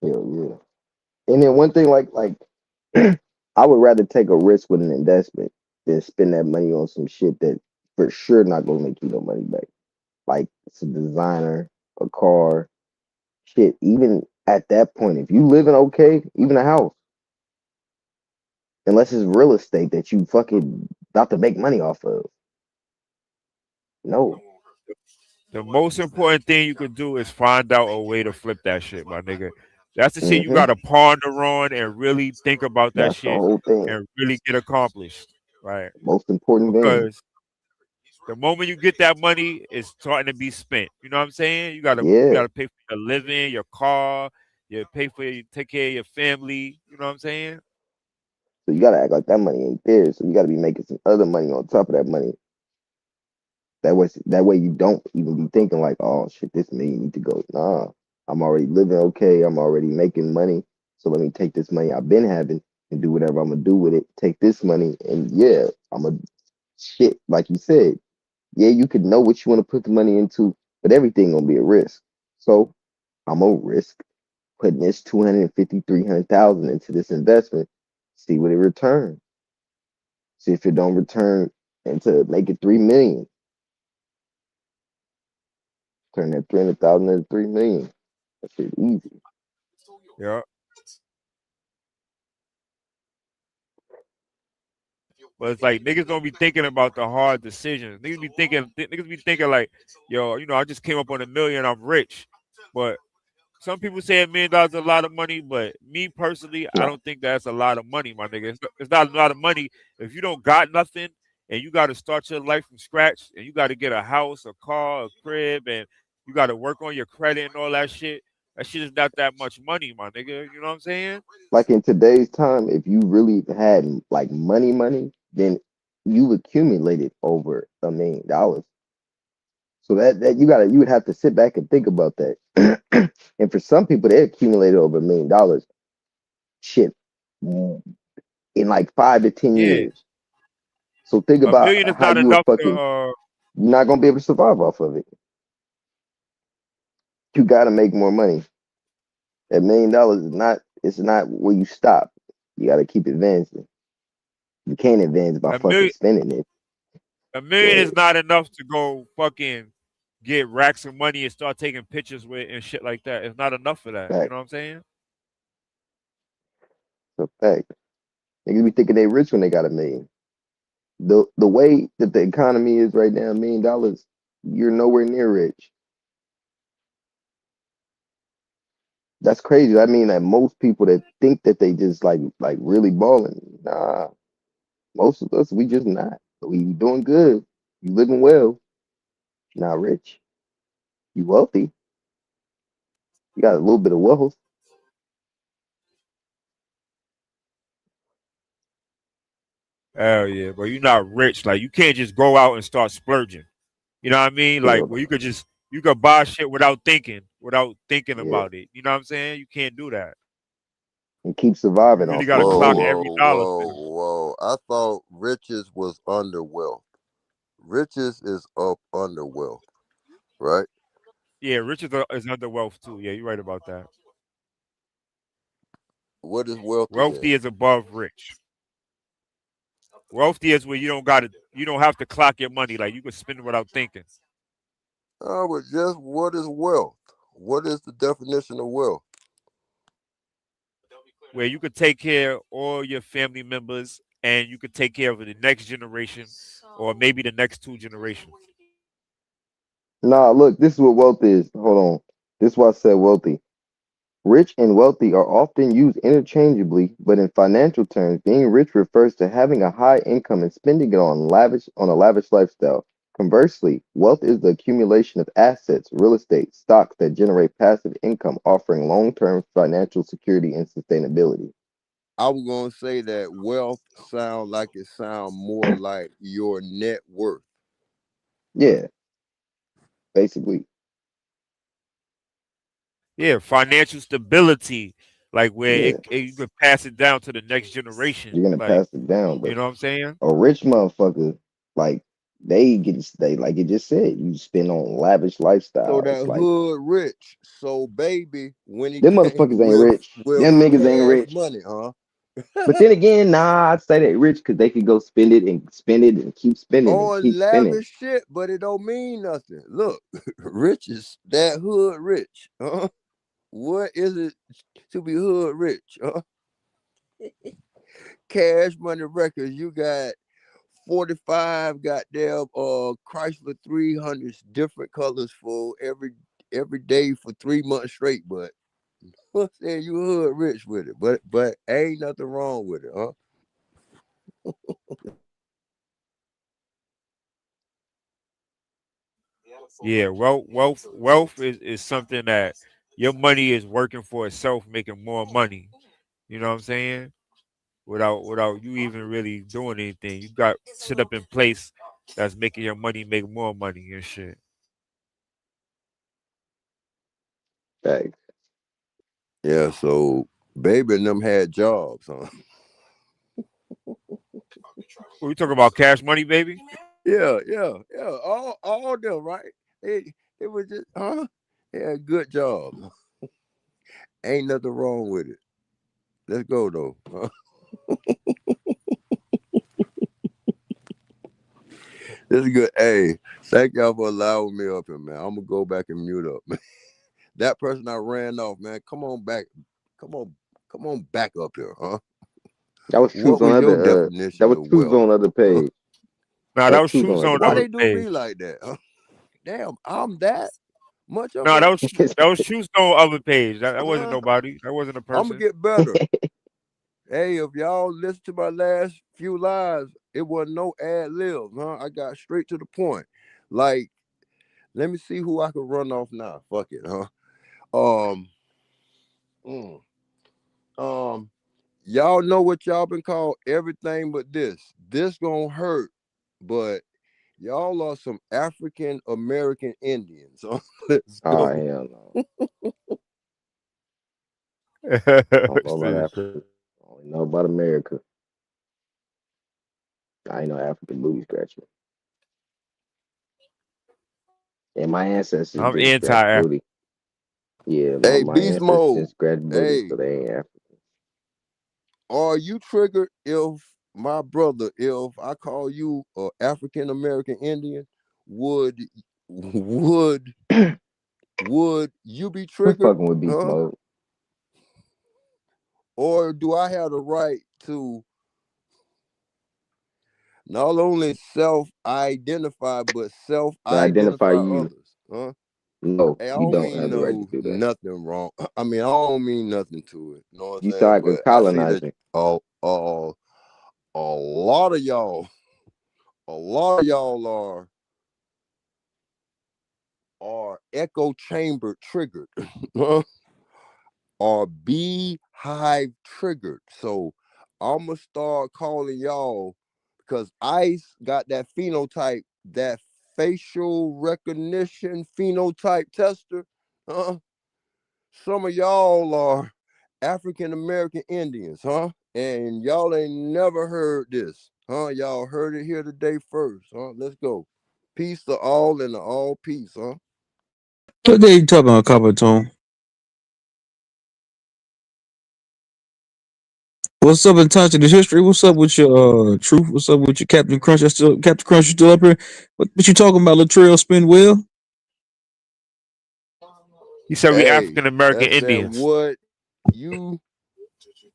Hell yeah. And then one thing, like I would rather take a risk with an investment than spend that money on some shit that for sure not gonna make you no money back. Like it's a designer, a car, shit. Even at that point, if you living okay, even a house, unless it's real estate that you fucking about to make money off of. No. The most important thing you could do is find out a way to flip that shit, my nigga. That's the shit you Hmm. gotta ponder on and really think about that That's the shit whole thing. and really get accomplished, right? Most important thing. Because the moment you get that money, it's starting to be spent. You know what I'm saying? You Yeah. gotta pay for your living, your car, you pay for you take care of your family. You know what I'm saying? So you gotta act like that money ain't there. So you gotta be making some other money on top of that money. That way you don't even be thinking like, oh shit, this million need to go. Nah, I'm already living okay. I'm already making money. So let me take this money I've been having and do whatever I'm gonna do with it. Take this money and yeah, I'm gonna shit like you said. Yeah, you could know what you want to put the money into, but everything gonna be a risk. So I'm gonna risk putting this 250, 300,000 into this investment. See what it returns. See if it don't return into make it 3 million. Turn that 300,000 into 3 million. That shit easy. Yeah. But it's like niggas don't be thinking about the hard decisions. Niggas be thinking like, yo, I just came up on $1 million, I'm rich. But some people say $1 million is a lot of money, but me personally, I Nah, don't think that's a lot of money, my nigga. It's not a lot of money if you don't got nothing and you got to start your life from scratch and you got to get a house, a car, a crib, and you got to work on your credit and all that shit. That shit is not that much money, my nigga. You know what I'm saying? like in today's time, if you really had like money, then you accumulated over $1 million. So that you would have to sit back and think about that. And for some people, they accumulated over $1 million. Shit, in like 5 to 10 years. Yeah, So think a about million is how not you were enough to. fucking you're not gonna be able to survive off of it. You gotta make more money. $1 million is not it's not where you stop. You gotta keep advancing. You can't advance by A fucking million, spending it. a Go million ahead. is not enough to go fucking get racks of money and start taking pictures with and shit like that. It's not enough for that. You Fact. know what I'm saying? So fact. Niggas be thinking they rich when they got 1 million. The way that the economy is right now, $1 million, you're nowhere near rich. That's crazy. I mean that most people that think that they just like really balling. Nah, most of us we just not. We doing good. You living well. Not rich. You wealthy. You got a little bit of wealth. Hell yeah, but you're not rich. Like you can't just go out and start splurging. You know what I mean? Like Hell where no. you could buy shit without thinking Yeah. about it. You know what I'm saying? You can't do that. And keep You surviving really off got of to it Whoa, clock too. whoa, every dollar. whoa, whoa. I thought riches was under wealth. Riches is up under wealth, right? Yeah, is under wealth too. Yeah, you're right about that. What is wealthy then? Wealthy is above rich. Wealthy is where you don't have to clock your money. Like you can spend it without thinking. But just what is wealth? What is the definition of wealth? Where you could take care of all your family members and you could take care of the next generation or maybe the next two generations. Nah, look, this is what wealth is. Hold on. This is why I said wealthy. Rich and wealthy are often used interchangeably, but in financial terms, being rich refers to having a high income and spending it on a lavish lifestyle. Conversely, wealth is the accumulation of assets, real estate, stocks that generate passive income, offering long-term financial security and sustainability. I was gonna say that wealth sound like it sound more like your net worth. Yeah, basically. Yeah, financial stability, like where Yeah, you could pass it down to the next generation. you're gonna Like, pass it down, you but know what I'm saying? a rich motherfucker, like they like it just said, you spend on lavish So lifestyle. It's that like hood rich. So baby, when he them came motherfuckers ain't rich. with Them niggas ain't cash rich. money, huh? But then again, nah, I'd say they rich because they could go spend it and keep spending and On keep spending. lavish shit, but it don't mean nothing. Look, rich is that hood rich. Huh? What is it to be hood rich? Huh? Cash money records. You got 45 goddamn Chrysler 300s, different colors for every day for 3 months straight. But what's saying you hood rich with it? But ain't nothing wrong with it, huh? Yeah, wealth is something that your money is working for itself, making more money. You know what I'm saying? Without you even really doing anything. You got set up in place that's making your money make more money and shit. Like, Yeah, so baby and them had jobs, huh? Well, we talking about cash money, baby? Yeah. All them, right? It was just they had good jobs. Ain't nothing wrong with it. Let's go though. Huh? This is good. Hey, thank y'all for allowing me up here, man. I'm gonna go back and mute up. That person I ran off, man. Come on back. Come on, come on back up here, huh? that was truth What on was your that definition was of truth wealth? on the other Huh? page. Nah, That that was was truth true on the other zone Why other they page. do page. me like that? Huh? Damn, I'm that much of Nah, a that was true zone other page. That wasn't huh? nobody. That wasn't a I'm gonna person. get better. Hey, if y'all listen to my last few lives, it wasn't no ad libs, huh? I got straight to the point. Like, let me see who I can run off now. Fuck it, huh? Um, mm, um, y'all know what y'all been called everything but this. This gonna hurt, but Y'all are some African American Indians. So let's Oh go. hell no. I don't know about Shit. Africa. I only know about America. I ain't no African booty scratcher. And my ancestors I'm didn't scratch anti. booty. Yeah, Hey, my Beast ancestors didn't Mode. scratch booty, so Hey, they ain't African. are you triggered if my brother, if I call you a African American Indian, would would would you be Quit triggered? fucking with beast Huh? mode. Or do I have the right to not only self-identify but To identify self-identify you. others? Huh? No, Hey, I you don't don't have mean the right to no do that. nothing wrong. I mean, I don't mean nothing to it. You know what I'm You saying? sound like a But I see that colonizer. a lot of y'all, a lot of y'all are echo chamber triggered, are beehive triggered. So I'm gonna start calling y'all because ICE got that phenotype, that facial recognition phenotype tester. Huh? Some of y'all are African American Indians, huh? And y'all ain't never heard this, huh? Y'all heard it here today first, huh? Let's go. Peace to all and to all peace, huh? What they talking about, Copper Tone? What's up in touch of the history? What's up with your truth? What's up with your Captain Crunch? Captain Crunch, you still up here? What you talking about, Latrell Spinwell? He said we Hey, African American that's that Indians. you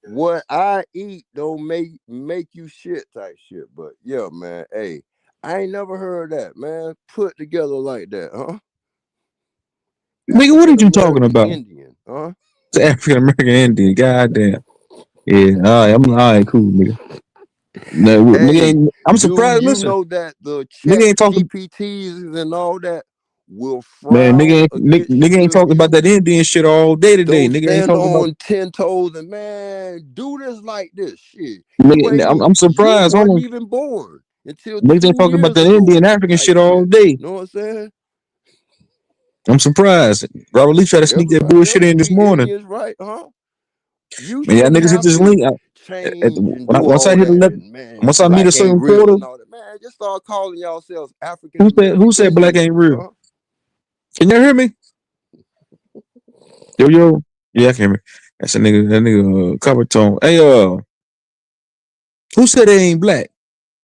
what I eat don't make you shit type shit. But yeah, man, hey, I ain't never heard that, man. Put together like that, huh? Nigga, what are African you talking American about? Indian, huh? It's African American Indian. Goddamn. Yeah, all right, I'm all right, cool, nigga. No, nigga Hey, ain't. I'm do surprised. you Listen, know that the nigga chat ain't talking. GPTs and all that will Man, frown against nigga ain't you if talking about you that Indian shit all day today. don't Nigga ain't stand talking about. on 10 toes and man, do this like this shit. Nigga, I'm You surprised. Hold wasn't on, even born until niggas ain't 2 talking about years that ago Indian African type shit all shit. day. Know what I'm saying? I'm surprised. Robert Lee tried to sneak that bullshit Everybody in this be morning. Indians, right? Huh? You Man, y'all shouldn't niggas hit have this to link. change and When do once I all hit that. 11, And man, once I meet a black ain't certain real quarter, and all that. Man, just start calling yourselves African who American said black ain't Indians, real? huh? Can y'all hear me? Yo yo, yeah, I can hear me. That's a nigga. That nigga cover tone. Hey who said they ain't black?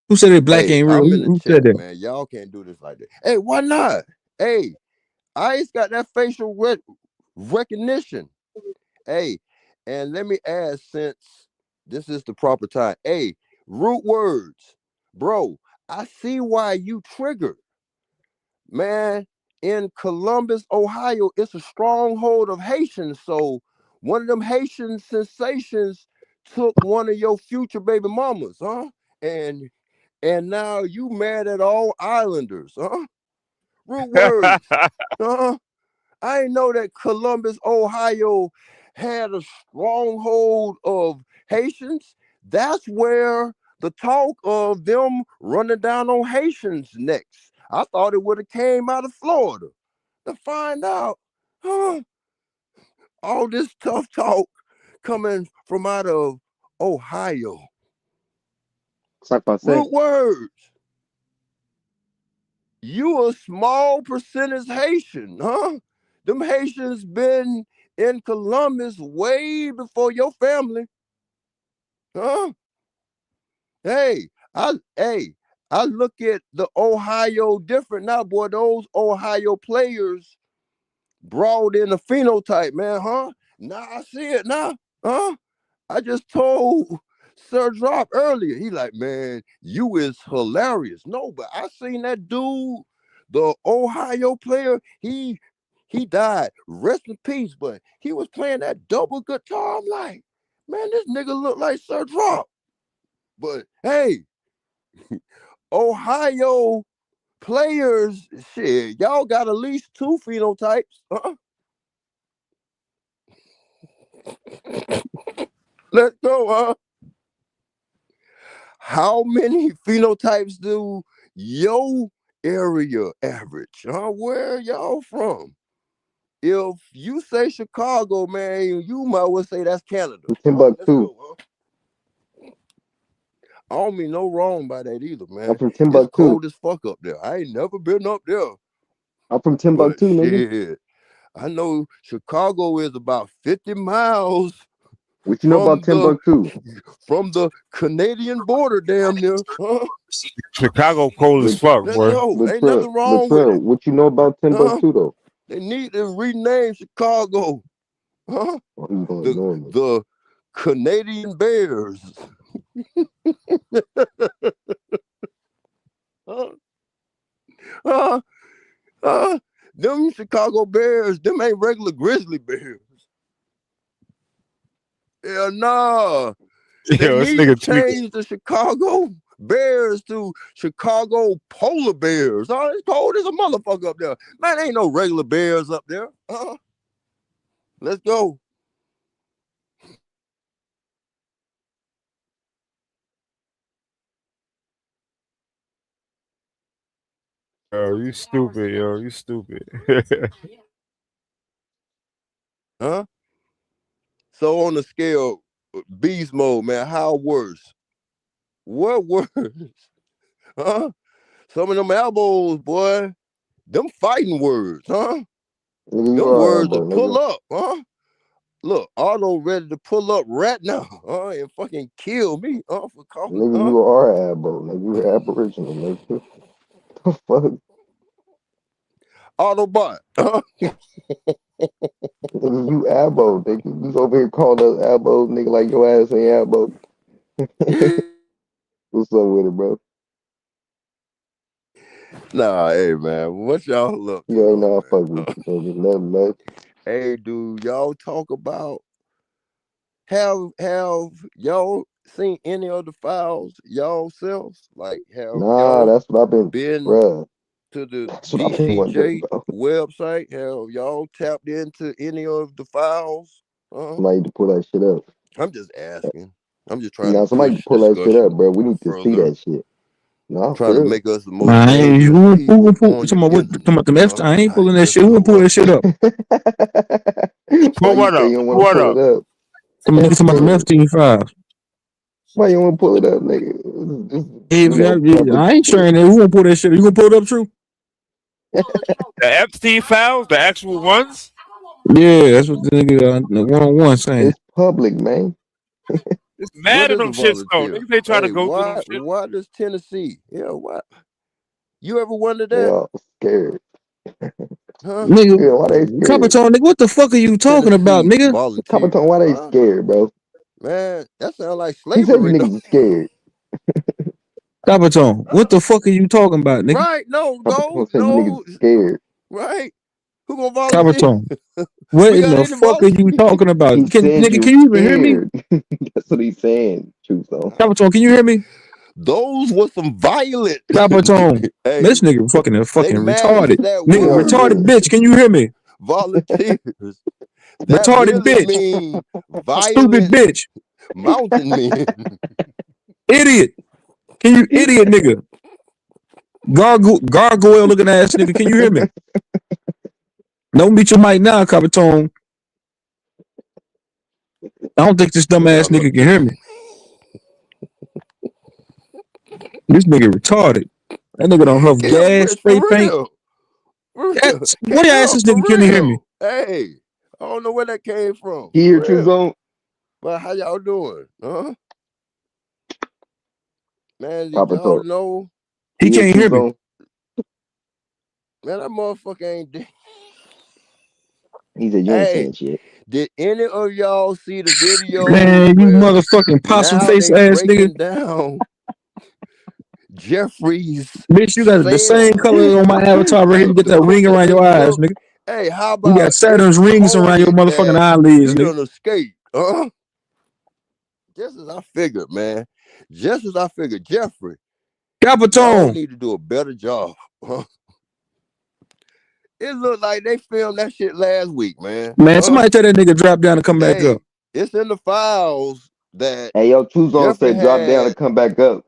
Who said that black Hey, ain't real? I'm in the Who said chat, that? man. Y'all can't do this like that. Hey, why not? Hey, ICE got that facial recognition. Hey, and let me add, since this is the proper time. Hey, root words, bro. I see why you triggered, man. In Columbus, Ohio, it's a stronghold of Haitians. So one of them Haitian sensations took one of your future baby mamas, huh? And now you mad at all islanders, huh? Root words, huh? I didn't know that Columbus, Ohio had a stronghold of Haitians. That's where the talk of them running down on Haitians next. I thought it would have came out of Florida. To find out, huh? All this tough talk coming from out of Ohio. It's like I said. Root words. You a small percentage Haitian, huh? Them Haitians been in Columbus way before your family, huh? Hey, I look at the Ohio different now, boy. Those Ohio players brought in a phenotype, man, huh? Now I see it now, huh? I just told Sir Drop earlier. He like, man, you is hilarious. No, but I seen that dude, the Ohio player. He died. Rest in peace. But he was playing that double guitar. I'm like, man, this nigga look like Sir Drop. But hey, Ohio players, shit, y'all got at least two phenotypes. Let's go, huh? How many phenotypes do your area average. Where y'all from? If you say Chicago, man, you might well say that's Canada. Let's Timbuktu. go. I don't mean no wrong by that either, I'm man. from It's Timbuktu. cold as fuck up there. I ain't never been up there. I'm from But Timbuktu, nigga. shit, I know Chicago is about 50 miles What you know about Timbuktu? from the Canadian border, damn near. Chicago cold as fuck, Let's boy. go. Ain't nothing wrong with it. What you know about Timbuktu though? They need to rename Chicago. Oh, he's gonna ignore me. The Canadian Bears. Them Chicago Bears, them ain't regular Grizzly Bears. Yeah, nah. They Yo, this need to nigga tweaking. change the Chicago Bears to Chicago Polar Bears. It's cold as a motherfucker up there. Man, ain't no regular bears up there. Let's go. Yo, you stupid, yo. You stupid. So on the scale, beast mode, man, how worse? What worse? Some of them elbows, boy, them fighting words, Nigga, them you are words elbow, to pull nigga. up, Look, Otto ready to pull up right now, and fucking kill me, for calling, Nigga, you are elbow, nigga. You aboriginal, nigga. The fuck? Autobot. Nigga, you elbow, nigga. You over here calling us elbows, nigga, like your ass ain't elbow. What's up with it, bro? Nah, hey man, what y'all up to You ain't though, know I man? fuck with you, nigga. Nothing much. Hey, dude, y'all talk about have y'all seen any of the files y'all selves? Like, have Nah, y'all that's what I've been, been bruh. to the That's what I've been wondering, DCJ bro. website? Have y'all tapped into any of the files? Somebody need to pull that shit up. I'm just asking. I'm just trying to Now, somebody push need to pull that shit up, discussion bro. We need to see further. that shit. No, Trying for to real. make us the most Man, dangerous who people on talking the about what? Talking internet. about them Epstein? I ain't Like, pulling that just shit. Who gonna come pull up. that shit up? Why Pull you what say up? you don't Pull want to what pull up? it up? Some niggas talking about them Bro, Epstein files. why you want to pull it up, nigga? Just, If I ain't conversation. sharing it, who gonna pull that shit? You gonna pull it up, true? The Epstein files, the actual ones. Yeah, that's what the nigga the 1-on-1 saying. It's public, man. It's What mad of is them a shits though. volunteer? Niggas ain't trying to Hey, go through them shit. why does Tennessee? Yeah, what? You ever wondered They that? all scared. Huh? Nigga, Yeah, why they scared? Coppertone, nigga, what the fuck are you talking about, Tennessee nigga? volunteer. Coppertone, why they Huh? scared, bro? Man, that sounds like He said you slavery, though. niggas is scared. Coppertone, what the fuck are you talking about, nigga? Right? No, Coppertone said you niggas is scared. right? Who gonna volunteer? Coppertone, what We in got the any fuck are you volunteers? talking about? He Can said nigga, you can you even hear me? scared. That's what he's saying. Truth, though. Coppertone, can you hear me? Those were some violent. Coppertone, Hey, this nigga they fucking matched retarded. that Nigga, No, he word, retarded didn't. bitch, can you hear me? volunteers. That Retarded really bitch, mean stupid violent bitch, mountain men. idiot. Can you idiot nigga? Gargoyle looking ass nigga, can you hear me? Don't beat your mic now, Coppertone. I don't think this dumb ass nigga can hear me. This nigga retarded. That nigga don't huff Yeah, gas, Rich, spray for paint. real. For real. What you ask Yeah, this for nigga, can he hear me? real. Hey, I don't know where that came from. He For hear Truth real. Zone? But how y'all doing? Man, did y'all Coppertone. know? He He hear can't hear Truth me. Zone? Man, that motherfucker ain't dead. He said you ain't Hey, saying shit. did any of y'all see the videos Man, you where motherfucking possum now face they ass nigga. breaking down Jeffrey's Bitch, you got the same cell? color on my avatar right here. You get that ring around your eyes, Look, nigga. hey, how You got about it's Saturn's rings around your coded motherfucking that eyelids, he nigga. done escaped? Just as I figured, man. Just as I figured, Jeffrey, y'all Capitone. need to do a better job. It looked like they filmed that shit last week, man. Man, somebody tell that nigga drop down and come back Hey, up. it's in the files that Hey, yo, Truth Zone Jeffrey said drop down had and come back up.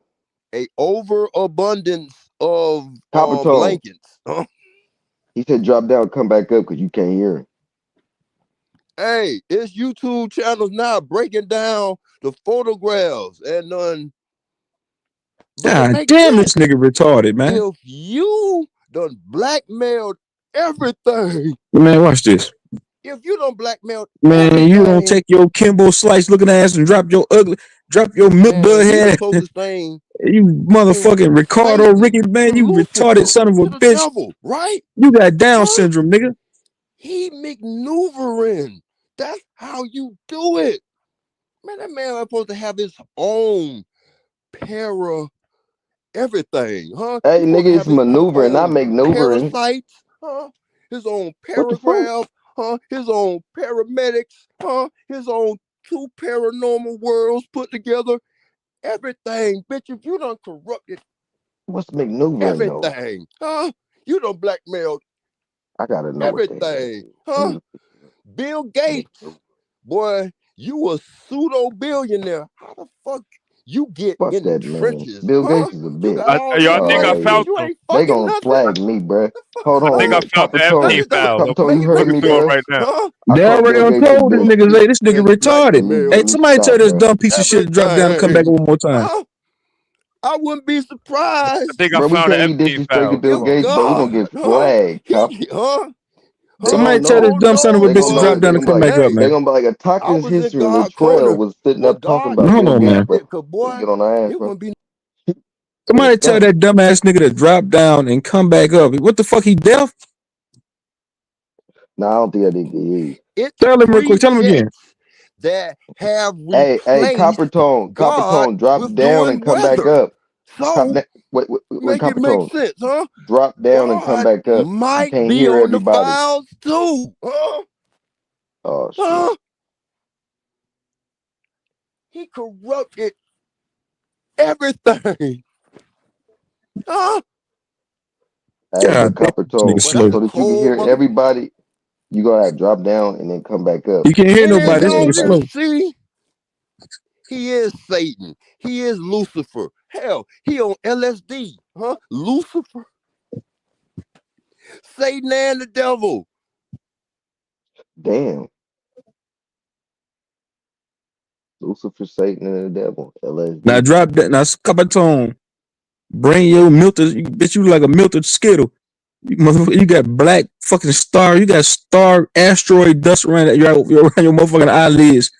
a overabundance of Coppertone. Lincolns. Huh? He said drop down, come back up because you can't hear him. Hey, it's YouTube channels now breaking down the photographs and but it God makes damn, this sense. nigga retarded, man. If you done blackmailed everything, Man, watch this. if you done blackmailed Man, you don't everything, take your Kimbo Slice looking ass and drop your milk man, dud he the head. closest thing You to motherfucking Ricardo Satan Ricky, to man, you retarded Lucifer son of a to the bitch. devil, right? You got Down Huh? syndrome, nigga. He maneuvering. That's how you do it. Man, that man was supposed to have his own para everything, huh? Hey, He's supposed to nigga, have it's his maneuvering, not own maneuvering. parasites, huh? His own What the fuck? paragraph, huh? His own paramedics, huh? His own two paranormal worlds put together. Everything, bitch. If you done corrupted What's maneuvering though? everything, huh? You done blackmailed I gotta know what the hell that everything, is. Let me huh? look this up. Bill Gates, boy, you a pseudo billionaire. How the fuck you get Fuck in the that man. trenches, Bill huh? Gates is a You got bitch. all Yo, I this think I money Oh, and found you them. ain't they fucking gonna nothing. flag me, bruh. Hold I think on, I Huh? found the How Coppertone. did that FT file. Coppertone, I'm you make heard looking me, through it bruh. right now. huh? I They call already Bill done Gates a told this bitch. nigga, Corrupted hey, this nigga and retarded. Man, Hey, let blackmailed me somebody tell stop, this bruh. dumb piece of shit to drop down and come back everything. one more time. Huh? I wouldn't be I surprised think I Bro, we found can't the be FT file. disrespecting Bill if Hold on. Gates, bro. We gonna God, get flagged, Copper. They Somebody don't tell this know. oh dumb son of a no, They bitch gonna to be boy. drop like, down and come back up, they man. gonna be like I Attackers was in history. God Latrell corner, was sitting but up talking God about Hold Bill on, Gates, man. bro. interjected, cause We boy, get on our ass, it bro. wouldn't be Better Somebody tell stop. that dumbass nigga to drop down and come back up. What the fuck, he deaf? Nah, I don't think I did get you. it's Tell him real quick. Tell him again. presets that have Hey, replaced God Coppertone, drop with down and doing come back weather. up. So Wait, make it make Coppertone, sense, huh? drop down and come God back up. You might can't be hear on the everybody. files too, huh? Oh shit. Huh? He corrupted everything, huh? Hey, but God damn, this nigga Coppertone, But that's slow. a so that you can cold hear mother. everybody, you gotta drop down and then come back up You can't hear so And you can then nobody. This hear y'all nigga everybody. just slow. see he is Satan. He is Lucifer. Hell, he on LSD, huh? Lucifer, Satan, and the devil. Damn. Lucifer, Satan, and the devil. Now LSD. drop that. Now cup of tone. Bring your milted. Bitch, you like a milted skittle. You, motherfucker, you got black fucking star. You got star asteroid dust around your motherfucking eyelids.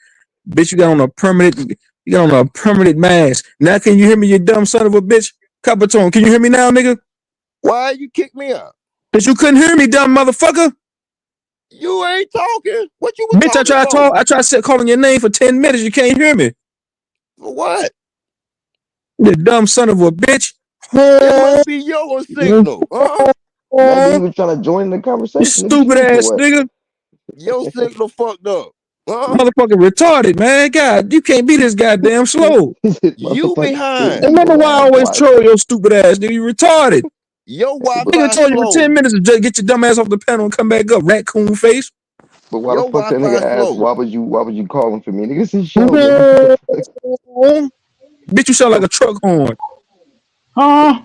Bitch, you got on a permanent. You got on a permanent mask. Now can you hear me, you dumb son of a bitch? Cup of tone. Can you hear me now, nigga? Why you kick me out? Bitch, you couldn't hear me, dumb motherfucker. You ain't talking. What you was Bitch, I talking tried to talk. for? I tried to calling your name for 10 minutes. You can't hear me. For what? You dumb son of a bitch. It must be your signal, huh? Maybe he was trying to join the You conversation. Nigga, stupid shoot for ass what? nigga. Your signal fucked up, huh? Motherfucking retarded, man. God, you can't be this goddamn slow. He said, You motherfucker, And behind. remember eagle why I eyes always white. troll your stupid ass, nigga. You retarded. Your But, Nigga Wi-Fi told you for 10 slow. minutes to just get your dumb ass off the panel and come back up, raccoon face. but why the Your fuck that nigga Wi-Fi asked, slow. why was you calling for me? Nigga said show, nigga. What the fuck? Bitch, you sound like a truck horn. Huh?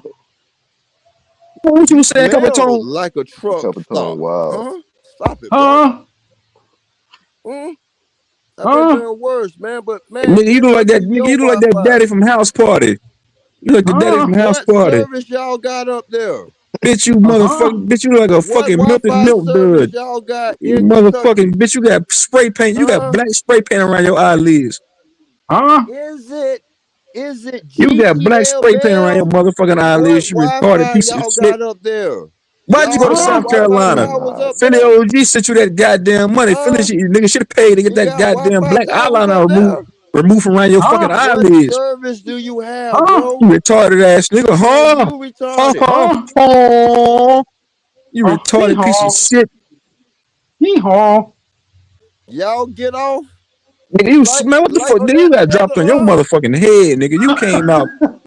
What you You was saying, couple of smell tone? like a truck Couple tone stop, wow. huh? Stop it, bro. Huh? Hmm? I've been Huh? doing worse, man. But man, Nigga, you it look like must that. be Nigga, your you look like that Wi-Fi. daddy from House Party. You like the daddy Huh? from House What Party. service y'all got up there? Bitch, you Huh? motherfucker. Bitch, you look like a What fucking melted Wi-Fi milk service dud. y'all got You in motherfucking Kentucky? bitch, you got spray paint. You got Huh? black spray paint around your eyelids. Huh? Is it You got black GTL spray paint around your Bell? motherfucking What eyelids. You retarded Wi-Fi piece of y'all shit. got up there? Why'd you Y'all go to got South Huh? Wi-Fi Carolina? towers Nah, up Philly there? OG sent you that goddamn money. Philly Huh? nigga should have paid to get You that got goddamn Wi-Fi black towers up eyeliner there? removed from around your fucking Huh? What eyelids. service do you have, Huh? bro? You retarded ass nigga. Man, Huh? you Huh? retarded. Huh? Huh? Huh? You Oh, hee retarded piece of haw. shit. Hee haw. Y'all get off Nigga, you like man, what the like fuck? on Nigga, you that got together, dropped on your huh? motherfucking head, nigga. You came out.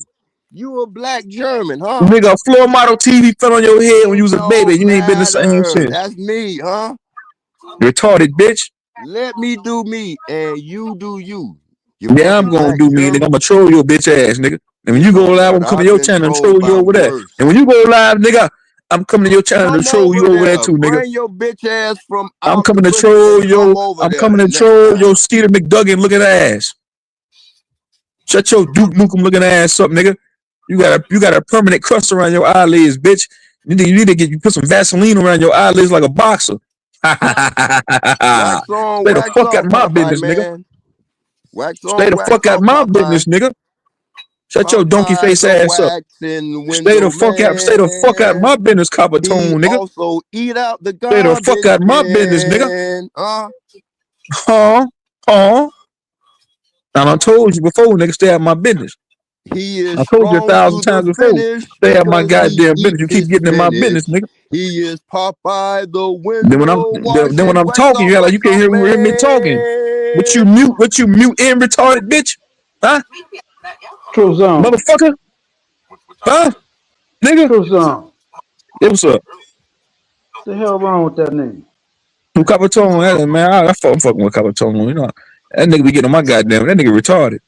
German. You a black German, huh? Nigga, a floor model TV fell on your head when you It was a don't baby. You ain't been the same matter. since. That's me, huh? Retarded bitch. Let me do me and you do you. You Yeah, I'm fucking gonna black do me, nigga. I'm German. gonna troll your bitch ass, nigga. And when It you go don't live, I'm matter. coming to I've your been channel and trolled troll you by over there. worse. And when you go live, nigga, I'm coming to your channel to Come troll over you over there there. too, nigga. Bring your bitch ass from I'm out the coming to bushes and troll come yo. over I'm there coming the to next troll time. your Skeeter McDuggan looking ass. Shut your Duke Nukem looking ass up, nigga. You got a permanent crust around your eyelids, bitch. You need to get you put some Vaseline around your eyelids like a boxer. Stay the Wax fuck out off, of my Popeye, business, nigga. man. Wax Stay on, the wax fuck out of off, my Popeye. business, nigga. Shut your donkey Popeye face the ass up. waxing Stay the window fuck out. Stay the fuck out of man. my business, copper He tone, nigga. also eat out the Stay the fuck garbage out of my business, nigga. can. Huh? Huh? And I told you before, nigga, stay out of my business. He is I told you strong 1,000 to the times before. finish Stay out of my because he goddamn business. eats You keep his getting in my spinach. business, nigga. He is Popeye the Then when I'm window then when washing. I'm Wax talking, off, you act like you can't hear me talking. What you man. mute? What you mute in retarded bitch? Huh? True Zone. Motherfucker? Huh? Nigga? True Zone. Hey, what's up? The hell wrong with that nigga? Who Capitone? Man, I'm fucking with Capitone. You know, that nigga be getting on my goddamn. That nigga retarded.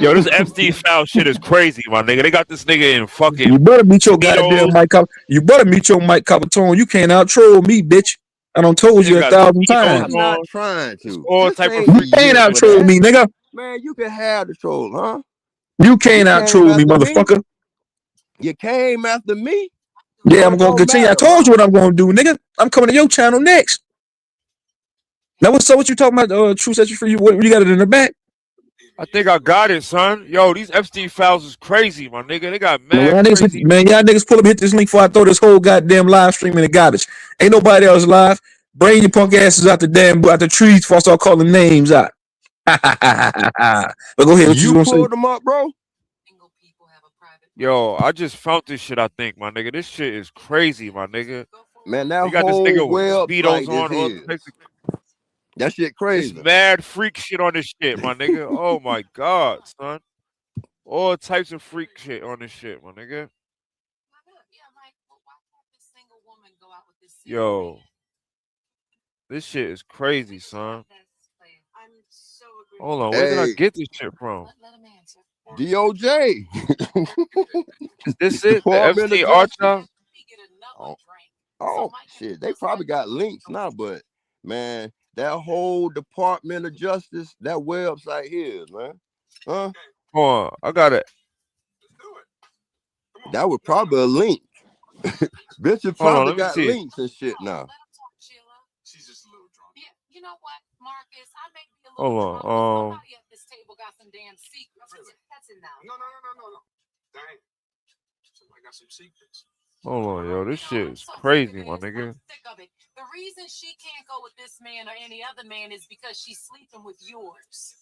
Yo, this Epstein file shit is crazy, my nigga. They got this nigga in You fucking better meet your goddamn speedos. Mike. You better meet your Mike Capitone. You can't out troll me, bitch. I done This told you nigga got 1,000 speedos times. I'm not on. trying It's to. all This type of ain't You freak the can't year shit, out for nigga. troll that. me, nigga. Man, you can have the troll, huh? You You can't out came troll me, after me. motherfucker. You came after me. Yeah, So I'm it gonna don't continue. I matter, told huh? you what I'm gonna do, nigga. I'm coming to your channel next. Now what's up? What you talking about? True set you free. What you got it in the back? I think I got it, son. Yo, these Epstein files is crazy, my nigga. They got Man, mad crazy. y'all niggas pull up, hit this link before I throw this whole goddamn live stream in the garbage. Ain't nobody else live. Bring your punk asses out the trees before I start calling names out. But go ahead. What you You gonna say? pulled them up, bro. Yo, I just found this shit, I think, my nigga. This shit is crazy, my nigga. Man, that They got this whole nigga with speedos website is on, all his. types of That shit it's crazy. mad freak shit on this shit, my nigga. Oh my god, son. All types of freak shit on this shit, my nigga. Yo, this shit is crazy, son. Hold on, where did I Hey, get this shit from? DOJ. Is this it? The Department of Epstein Justice. Archive? Oh, oh, shit. They probably got links now, but man, that whole Department of Justice, that website here, man. Huh? Hold on, I got it. That was probably a link. Bishop Hold on, probably let me got see. links and shit now. Hold on. Hold on, yo. This shit is crazy, my nigga.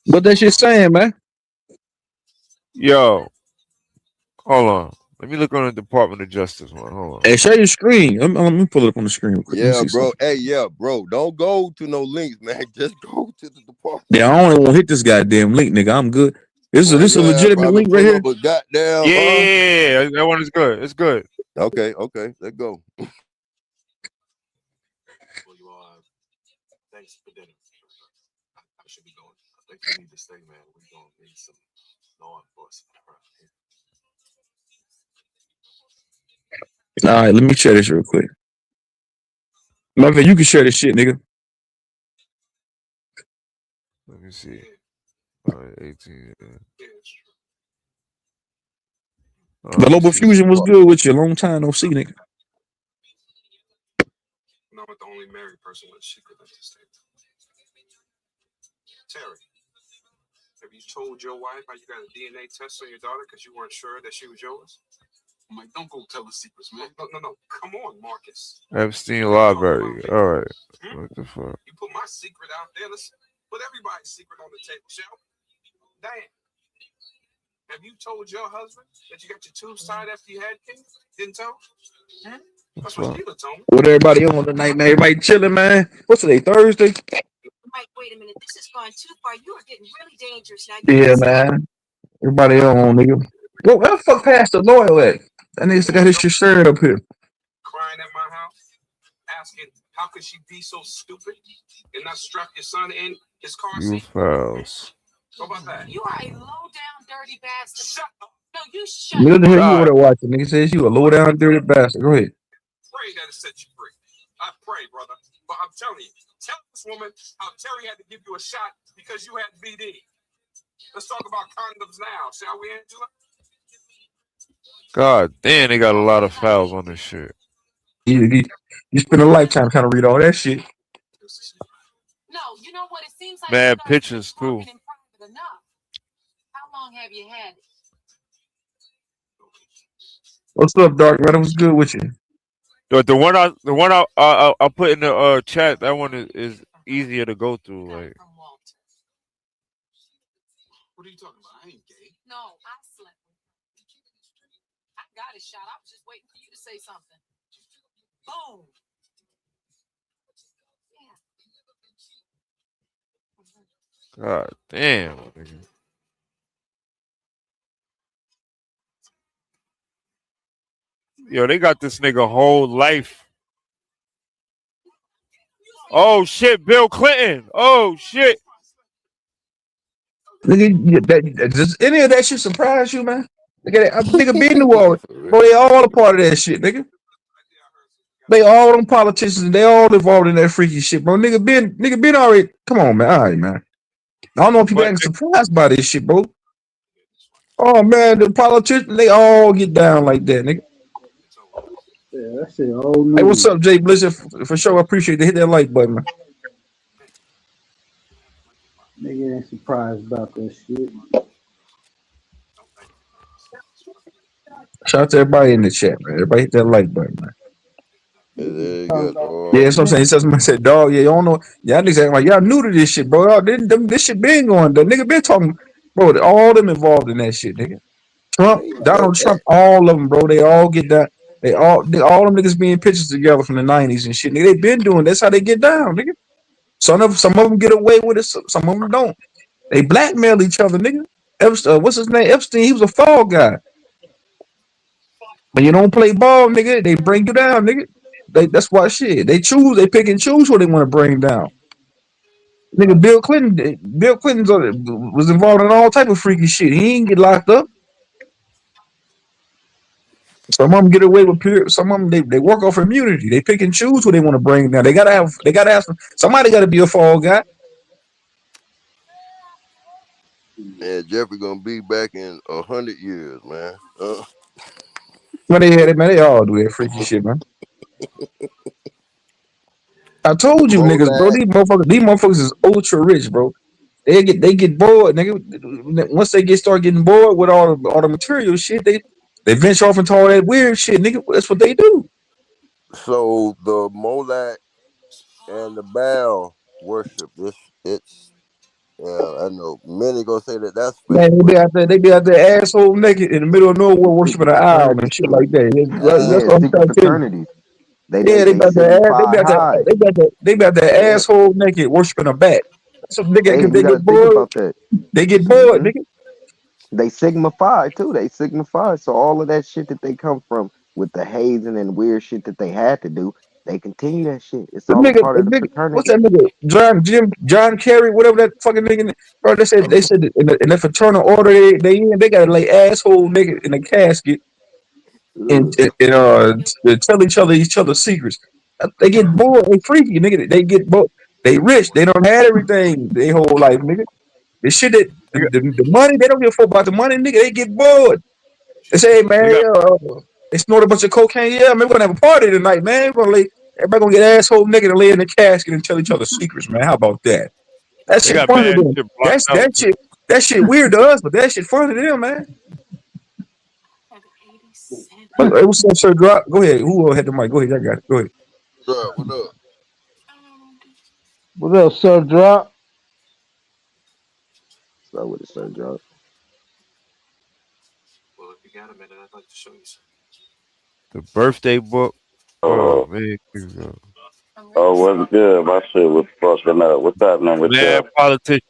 What that shit saying, man? Yo, hold on. Let me look on the Department of Justice one. Hold on. Hey, share your screen. Let me pull it up on the screen real quick. Let me Yeah, see bro. something. Hey, yeah, bro. Don't go to no links, man. Just go to the department. Yeah, I don't want to hit this goddamn link, nigga. I'm good. This Boy, is a yeah, legitimate probably link right pull here. up a goddamn. Yeah. That one is good. It's good. Okay, let's go. All right, let me share this real quick. My man, you can share this shit, nigga. Let me see. 18. The Let me Global see this Fusion was department. good with you. Long time no see, nigga. Epstein Library. All right. What the fuck? What everybody on tonight, man? Everybody chilling, man. What's today? Thursday? Yeah, man. Everybody on, nigga. Well, where the fuck Pastor Loyal at? That nigga still got his shit shared up here. You files. What the hell you God. want to watch? The nigga says you a low down dirty bastard. Go ahead. God damn, they got a lot of fouls on this shit. You spend a lifetime trying to read all that shit. Mad pitches too. What's up, Dark Matter? What's good with you? But the one I put in the chat, that one is easier to go through. Like, God damn, nigga. Yo, they got this nigga whole life. Oh shit, Bill Clinton. Oh shit. Nigga, does any of that shit surprise you, man? Nigga been New Orleans. For real. Bro, they all a part of that shit, nigga. They all them politicians, they all involved in that freaky shit, bro. Nigga been already. Come on, man. All right, man. I don't know if people But acting surprised by this shit, bro. Oh man, the politicians, they all get down like that, nigga. Yeah, that shit old Hey, what's news. up, Jay Blizzard? For sure, I appreciate it. Hit that like button, man. Nigga ain't surprised about that shit. Shout out to everybody in the chat, man. Everybody hit that like button, man. And then you Talking got about Yeah, the that's what I'm saying. Somebody said, dog, yeah, you don't know. Y'all niggas acting like y'all new to this shit, bro. This shit been going. The nigga been talking, bro. All them involved in that shit, nigga. Trump, hey, Donald Trump, all of them, bro. They all get that. All them niggas being pictures together from the '90s and shit. Nigga, they been doing. That's how they get down, nigga. Some of them get away with it. Some of them don't. They blackmail each other, nigga. What's his name? Epstein. He was a fall guy. When you don't play ball, nigga, they bring you down, nigga. That's why shit. They pick and choose who they want to bring down. Nigga, Bill Clinton was involved in all type of freaky shit. He ain't get locked up. Some of them get away with pure. Some of them they work off immunity. They pick and choose who they want to bring down. They gotta have somebody got to be a fall guy. man, Jeffrey gonna be back in 100 years, man. When they had it, man, they all do that freaky shit, man. I told you niggas, bro. Molat, These motherfuckers is ultra rich, bro. They get bored, nigga. Once they start getting bored with all the material shit, they venture off into all that weird shit, nigga. That's what they do. so the Molat and the Baal worship. It's I know many gonna say that that's fake, Man, but they be out there asshole naked in the middle of nowhere worshiping Secret an owl fraternities and shit too. like that. That's Yeah, what I'm secret trying to tell you. fraternities. Yeah, They signify high. they be out there Yeah. asshole naked worshiping a bat. That's what nigga, Hey, cause you they got to get think bored. about that. They get bored, Hmm. nigga. They signify too. They signify. So all of that shit that they come from with the hazing and weird shit that they had to do, they continue that shit. It's all a part The of the nigga, what's fraternity. that nigga? John Kerry, whatever that fucking nigga. Bro, they said that in the fraternal order they gotta lay asshole nigga in a casket Ugh. to tell each other secrets. They get bored, they freaky, nigga. They get bored. They rich. They don't have everything their whole life, nigga. The shit that they got, the money, they don't give a fuck about the money, nigga. They get bored. They say, hey, they man, got they snort a bunch of cocaine. Yeah, man, we're gonna have a party tonight, man. Everybody gonna get asshole nigga to lay in the casket and tell each other secrets, man. How about that? That they shit got fun to mad them. shit blocked out too. That shit weird to us, but that shit fun to them, man. Hey, what's up, sir? Drop. Go ahead. Who had the mic? Go ahead. I got it. Go ahead. what up? What up, Sir Drop? So with the Sir Joe. The birthday book. Oh man, Oh, what's good? My shit was fucking up. What's happening with man, y'all? politician.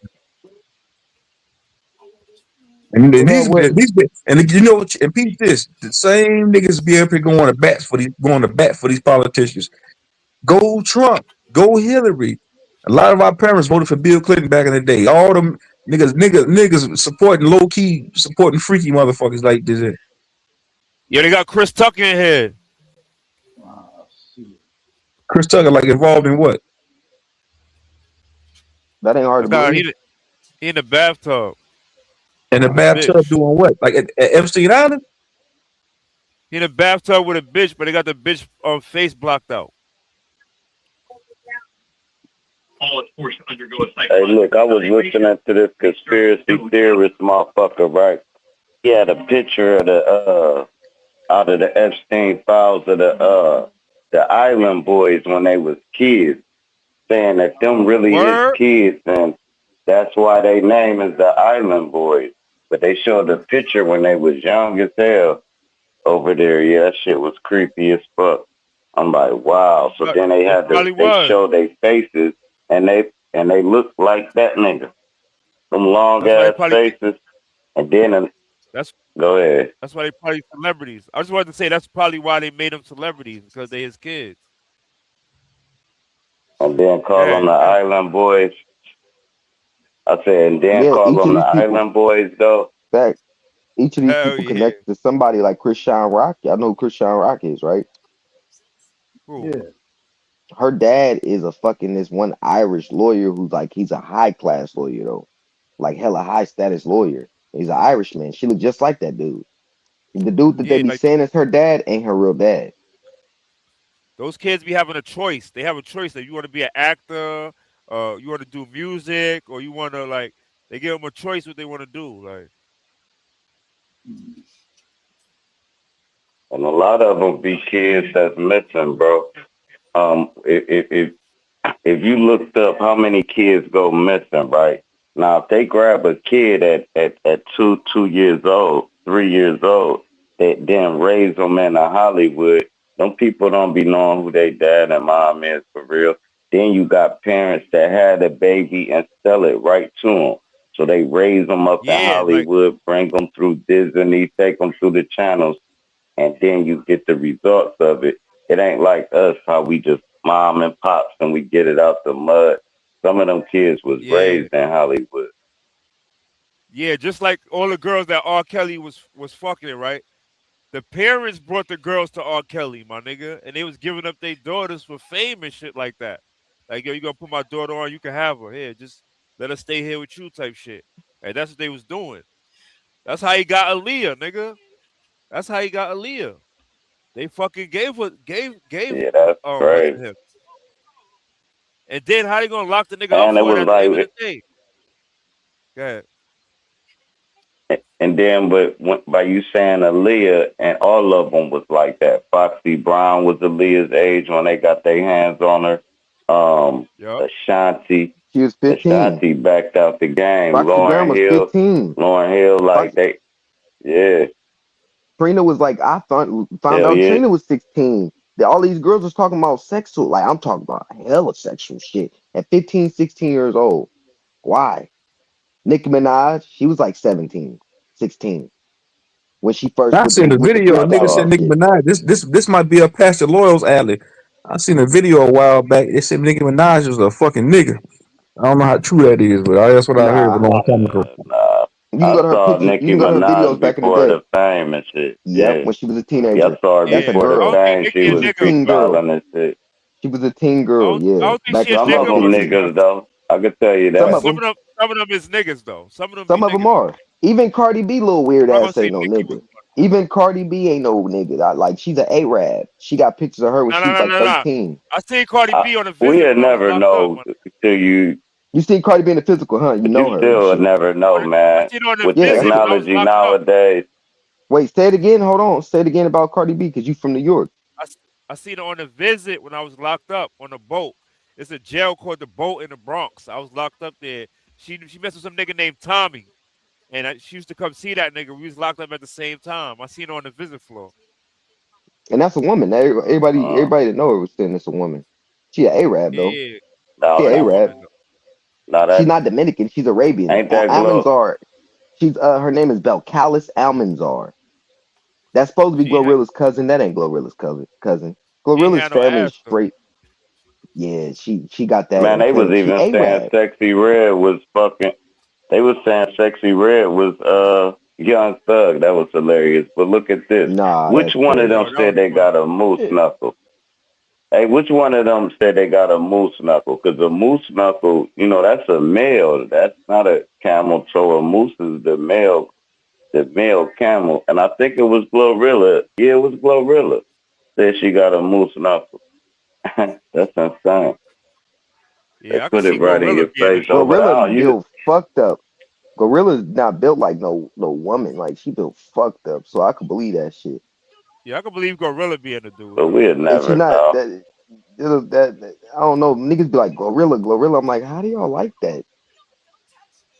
And then What up with it? and you know what? And peep this: the same niggas be up here going to bat for these politicians. Go Trump. Go Hillary. A lot of our parents voted for Bill Clinton back in the day. All them niggas supporting low key, supporting freaky motherfuckers like this. Yeah, they got Chris Tucker in here. Chris Tucker like involved in what? That ain't hard to Nah, believe. he in the bathtub In the with a bathtub bitch. doing what? Like at Epstein Island? He in the bathtub with a bitch, but they got the bitch face blocked out. Hey, look, I was listening to this conspiracy theorist motherfucker, right? He had a picture of the out of the Epstein files of the Island Boys when they was kids, saying that them really his Word? kids, and that's why they name is the Island Boys. But they showed the picture when they was young as hell over there. Yeah, that shit was creepy as fuck. I'm like, wow. So then they It had probably they was. showed their faces, and they looked like that nigga, some long That's why they ass probably think faces, and then that's go ahead. that's why they probably celebrities. I just wanted to say that's probably why they made them celebrities because they his kids. And then call Yeah, them you the got Island Boys. I said, and then Yeah, call each of them the these people, Island Boys, though. fact, each of these hell people yeah. connected to somebody like Christian Rock. Y'all know who Christian Rock is, right? Cool. Yeah. Her dad is a fucking this one Irish lawyer who's like he's a high class lawyer though, like hella high status lawyer. He's an Irishman. She look just like that dude. The dude that they Yeah, be like saying is her dad ain't her real dad. those kids be having a choice. They have a choice that you want to be an actor, you want to do music, or you want to like. They give them a choice what they want to do. Like, And a lot of them be kids that's missing, bro. If you looked up how many kids go missing, right? Now, if they grab a kid at 2 years old, 3 years old, they then raise them in Hollywood, them people don't be knowing who their dad and mom is for real. Then you got parents that had a baby and sell it right to them. So they raise them up in yeah, like Hollywood, bring them through Disney, take them through the channels, and then you get the results of it. It ain't like us how we just mom and pops and we get it out the mud. Some of them kids was yeah, raised in Hollywood. yeah. Just like all the girls that R. Kelly was fucking, right? The parents brought the girls to R. Kelly, my nigga, and they was giving up their daughters for fame and shit like that. Like, yo, you gonna put my daughter on, you can have her. Here, just let her stay here with you type shit. And that's what they was doing. That's how he got Aaliyah, nigga. That's how he got Aaliyah. They fucking gave Yeah, that's her to crazy. him. And then how they gonna lock the nigga up And it for it was at the end of like, the day? Yeah. and then by you saying Aaliyah, and all of them was like that. Foxy Brown was Aaliyah's age when they got their hands on her. Yup. Ashanti, She was 15. Ashanti backed out the game. Foxy Brown was 15. Lauren Hill, like Fox yeah, Trina was like I found hell out yeah. Trina was 16. That all these girls was talking about sexual, like I'm talking about hella sexual shit at 15, 16 years old. Why? Nicki Minaj, she was like 17, 16 when she first I seen the with the video. A nigga freestyle said and Uh, Nicki shit. Minaj. This might be a Pastor Loyal's alley. I seen a video a while back. They said Nicki Minaj was a fucking nigga. I don't know how true that is, but that's what I heard a Nah, long time ago. nah. you can I go to her saw pictures. You Nicki can go to her videos Minaj back in the before day. the fame and shit. Yep, Yeah. when she was a Yeah, I teenager. saw her That's a Yeah. before the I don't girl. think fame. She Nicki She a was was a nigga, teen girl. freestyling and shit. She was a teen girl. I Yeah, don't think back she a when she Some was of nigga, them but 17. niggas though. I can tell you Some but that. of them. some of them is niggas though. Some of them be Some of them niggas though. are. Even Cardi B, little weird I'm not gonna ass, say ain't no Nicki was nigga. Even Cardi B ain't no nigga. Like she's an Arab. She got pictures of her when no she no was no like no no. 13. I seen Cardi I, B on a visit we'll when I was never locked up, know man. till you, You seen Cardi B in the physical, huh? You but know you her and still would shit. never know, I man. seen her on a With Yeah, that's visit what. when I was technology locked up. nowadays, Wait, say it again. Hold on. Say it again about Cardi B, cause you from New York. I, s- I seen her on a visit when I was locked up on a boat. It's a jail called the Boat in the Bronx. I was locked up there. She messed with some nigga named Tommy, and she used to come see that nigga. We was locked up at the same time. I seen her on the visit floor. And that's a woman. uh, Everybody that know her was saying it's a woman. She an Arab though. Yeah, She now an she a that, Arab. woman though. now She's that not Dominican. She's Arabian. ain't that glow. Almanzar. She's her name is Belcalis Almanzar. That's supposed to be She ain't had, Glorilla's cousin. That ain't Glorilla's cousin. she ain't Glorilla's had no family ass is though. straight. Yeah, she got that Man, they was inheritance. She even saying Arab. Sexy Red was fucking. They was saying Sexy Red was Young Thug. That was hilarious. But look at this. Nah, Which that's one of them crazy. Yo, that was said they funny. got a moose Yeah. knuckle? Hey, which one of them said they got a moose knuckle? Because a moose knuckle, that's a male. That's not a camel. So a moose is the male camel. And I think it was Glorilla. Yeah, it was Glorilla. Said she got a moose knuckle. That's insane. They Yeah, I can put it see right in Gorilla your being a face. Oh, dude. but Gorilla oh, you built fucked up. Gorilla's not built like no woman. Like she built fucked up. So I could believe that shit. Yeah, I can believe Gorilla being a dude but though. we'd And she never not know. that I don't know. Niggas be like Glorilla. I'm like, how do y'all like that?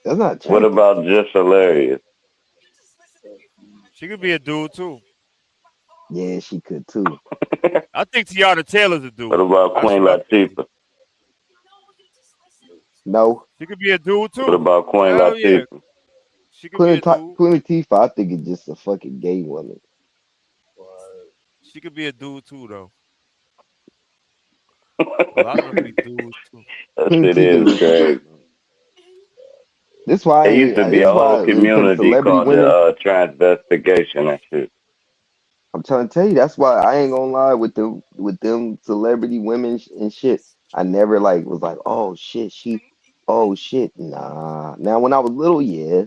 That's not What attractive. about just hilarious? She could be a dude too. Yeah, she could too. I think Tiana Taylor's a What dude. about That's Queen who I could see. Latifah? No, She could be a dude What too. about Queen Hell yeah, Latifah? she could be a dude. Queen Latifah, I think it's just a fucking gay woman. She could be a dude too though. A lot of them be dudes too. That Queen shit Latifah is is crazy. this why There used to be this a whole why when it comes to community celebrity called the women, transvestigation and shit. I'm trying to tell you that's why I ain't gonna lie with them celebrity women and shit. I never like was like, oh shit, oh shit, nah. Now when I was little, yeah,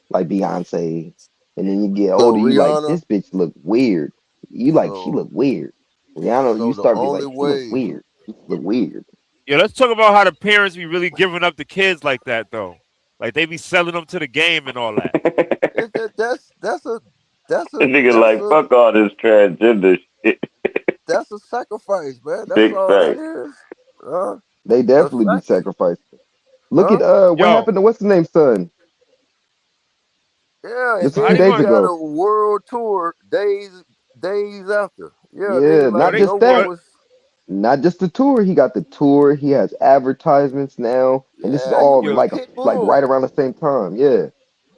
like Beyonce, and then you get So older, you like Rihanna, this bitch look weird. You like she so look weird. Rihanna, you so the start be only like she look way weird. She look weird. Yeah, let's talk about how the parents be really giving up the kids like that though. Like they be selling them to the game and all that. is Nigga that's like a fuck all this transgender shit. that's a sacrifice, man. That's Big all that face. is. Uh, They a definitely be sacrifice, sacrificed. Look at huh? what Yo, happened to what's the name son Yeah, and just a how few then they he days going? got ago. a world tour days after. Yeah, they Yeah, Yo, like not they no just one yo, that. was. Not just the tour. He got the tour. He has advertisements now, and this is Yeah, he all with yo, like right Pitbull. around the same time. Yeah,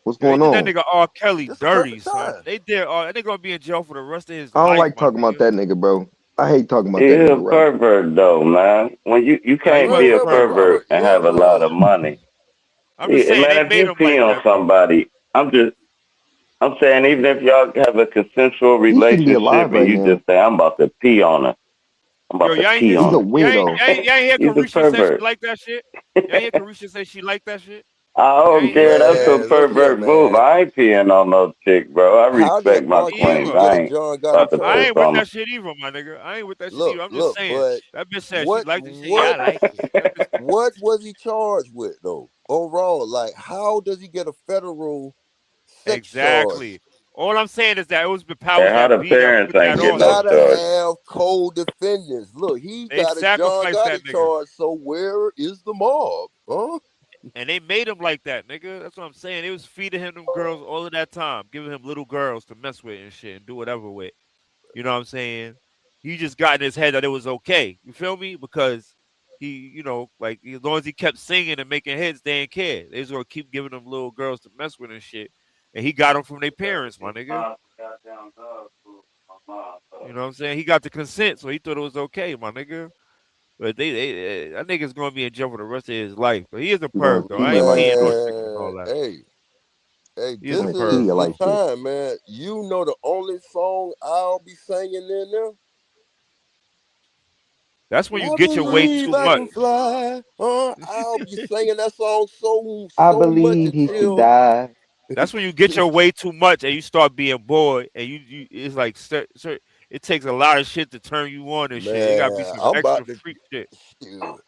what's yo, they going did that on? nigga R. Kelly This a dirty, perfect son. time. They did. They gonna be in jail for the rest of his I don't life, like my talking about nigga. that nigga, bro. I hate talking about that He a nigga, right? pervert though, man. When you Nah, he can't was be a a pervert. pervert and have a lot of money. I'm just Yeah, saying man, they if made you him pee like on that though. somebody, I'm saying even if y'all have a consensual He shouldn't be relationship alive and right you now. just say, I'm about to pee on her. I'm Yo, about to y'all ain't pee hear He's a on weirdo. her. y'all ain't hear He's a Carisha say she pervert. like that shit. Y'all hear Carisha say she like that shit. I Y'all don't ain't hear her care. say That's that. a Man, look here, pervert move. man. I ain't peeing on no chick, bro. I How did respect my R. Me queens. Kelly either. get I a ain't John Gotti about to I piss charge? ain't with on her. that shit either, my nigga. I ain't with that shit Look, either. I'm just look, saying but that bitch said she what liked it. She said, yeah, what I like it. That bitch, what was he charged with though? Overall, like how does he get a federal sex charge? exactly. All I'm saying is that it was the powers And how that the be that parents put ain't that You get on no him. gotta charge. have co-defendants. Look, he They got a John sacrificed that Gotti nigga, charge. So where is the mob? Huh? and they made him like that, nigga. That's what I'm saying. They was feeding him them girls all of that time, giving him little girls to mess with and shit and do whatever with. You know what I'm saying? He just got in his head that it was okay. You feel me? Because he, like as long as he kept singing and making hits, they ain't care. They was gonna keep giving them little girls to mess with and shit. And he got them from their parents, my nigga. You know what I'm saying? He got the consent, so he thought it was okay, my nigga. But that nigga's gonna be in jail for the rest of his life. But he is a He gonna perv though. kill I you ain't like peeing on shit. chicks and all Man, that. hey, He He is a this gonna kill perv is you the though. like shit. time, man. You know the only song I'll be singing in there. That's when you I get your way believe too I much. can fly. I'll be singing that song I so much believe he should until die. That's when you get your way too much and you start being bored and you it's like it takes a lot of shit to turn you on and shit. It gotta be man, some extra freak shit.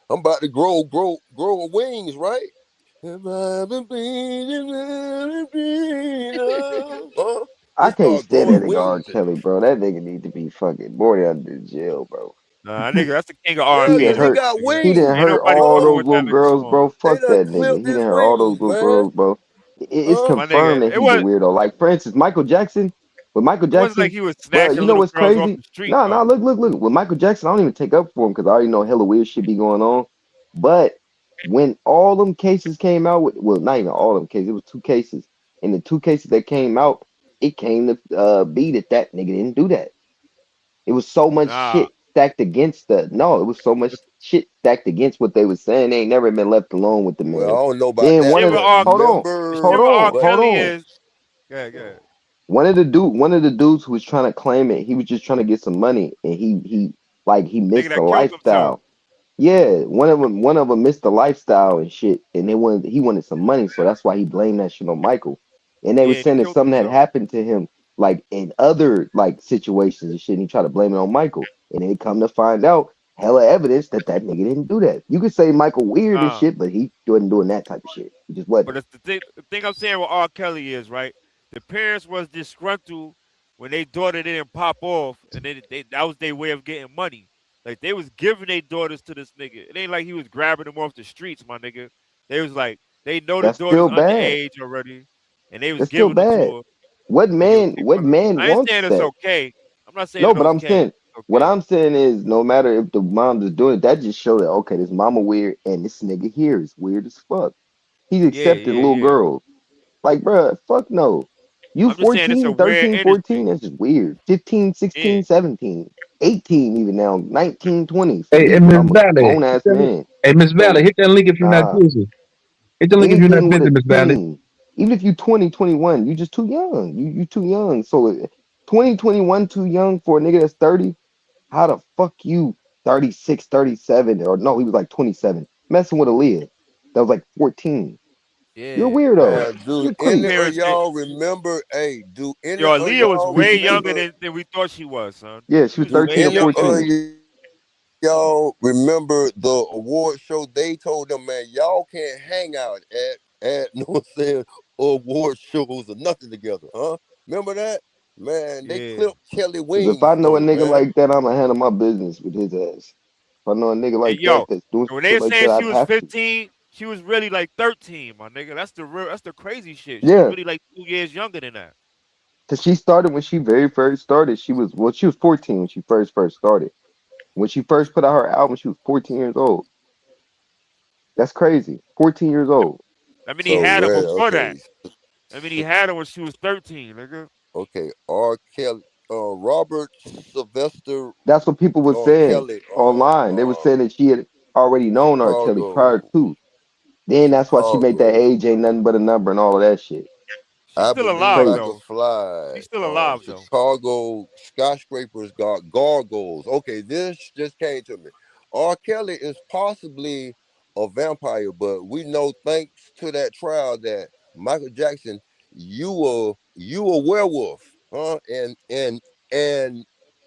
I'm about to grow wings, right? If I've been bleeding, I it can't start stand that growing nigga R. wings and Kelly, bro. That nigga need to be fucking boarded under the jail, bro. Nah, nigga, that's the king of R and He yeah, B didn't cause he hurt. music, got nigga. He didn't wings, Ain't hurt nobody all huh? fucking those with little that nigga girls, song. bro. They Fuck done that nigga. clipped He his didn't hurt all those wings, little man. girls, bro. It's Huh? My confirmed nigga. that he's a weirdo. Like for instance, Michael Jackson. With Michael It wasn't like Jackson, he was bro, snatching you know little what's girls off crazy? the street No, no, though. look. With Michael Jackson, I don't even take up for him because I already know hella weird shit be going on. But when all them cases came out, well, not even all them cases, it was two cases. And the two cases that came out, it came to be that nigga didn't do that. It was so much Nah. shit stacked against it was so much shit stacked against what they was saying. They ain't never been left alone with the Well, I man. don't know about Then The one that, shit of with the but R hold on, the shit remember with R. what? hold Kelly on. is yeah. One of the dudes who was trying to claim it, he was just trying to get some money, and he like he The nigga missed the that killed himself. lifestyle. Yeah, one of them missed the lifestyle and shit, and he wanted some money, so that's why he blamed that shit on Michael. And they were Yeah, and he saying that killed something had himself. happened to him, like in other like situations and shit. And he tried to blame it on Michael, and then come to find out, hella evidence that nigga didn't do that. You could say Michael weird and Nah. shit, but he wasn't doing that type of shit. He just But wasn't. it's the thing I'm saying with R. Kelly is right. The parents was disgruntled when they daughter didn't pop off, and they that was their way of getting money. Like they was giving their daughters to this nigga. It ain't like he was grabbing them off the streets, my nigga. They was like they know the That's daughter's still bad. underage already, and they was That's still giving them bad. to her, What and you man? keep What on. man I ain't wants saying it's that? okay. I'm not saying No, it but I'm okay. saying It's what okay. I'm saying is no matter if the mom is doing it, that just show that okay, this mama weird and this nigga here is weird as fuck. He's Yeah, accepting yeah, little yeah. girls. Like, bruh, fuck no. You I'm just saying it's a 14, weird 13, 14, industry. that's just weird. 15, Yeah, 16, 17, 18 even now, 19, 20. So Hey, you Miss I'm a Valley. grown ass man. Hey, Miss Valley, So hit that link if you're not nah. busy. Hit the link if you're not Anything with busy, a Miss Valley. teen, even if you 20, 21, you just too young. You too young. So 20, 21 too young for a nigga that's 30. How the fuck you 36, 37, or no, he was like 27, messing with Aaliyah that was like 14. You're a yeah. weirdo. Because Man, do You're a the any creep. of parents did. y'all remember? Hey, do any Yo, of Aaliyah was y'all way She's younger remember? than we thought she was, son. yeah, She she was was Do way 13 or any of younger. 14. y'all remember the award show? They told them, man, y'all can't hang out at no what I'm saying award shows or nothing together, huh? Remember that? Man, they Yeah. clipped Kelly Because if I Wings know a though, nigga man. like that, I'ma handle my business with his ass. If I know a nigga Hey, like that yo, that's doing some when they shit were like saying that, she I'd was have to. 15, she was really like 13, my nigga. That's the crazy shit. She was Yeah, really like 2 years younger than that. because she started when she very first started. She was 14 when she first started. When she first put out her album, she was 14 years old. That's crazy. 14 years I old. I mean, he So had her red, before okay, that. I mean, he had her when she was 13, nigga. okay. R. Kelly, Robert Sylvester, That's what people were saying Kelly, online. They were saying that she had already known R. Kelly prior Chicago, to. Then that's why she made that Chicago. age ain't nothing but a number and all of that shit. She's I still believe alive I Crazy. could though. fly. She's still alive though. Chicago skyscrapers got gargoyles. Okay, this just came to me. R. Kelly is possibly a vampire, but we know thanks to that trial that Michael Jackson, you a werewolf, huh? And and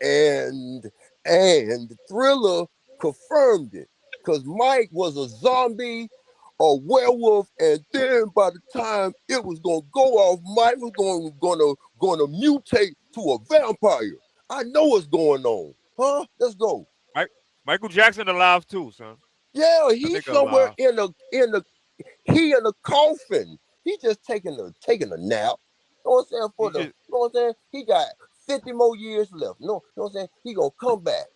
and Thriller confirmed it because Mike was a zombie, a werewolf, and then by the time it was gonna go off, Mike was gonna mutate to a vampire. I know what's going on, huh? Let's go. Mike, Michael Jackson alive too, son. Yeah, That he's nigga somewhere alive. in the he in a coffin. He just taking a nap. You know what I'm saying? He For the you just know what I'm saying? He got 50 more years left. You know what I'm saying? He gonna come back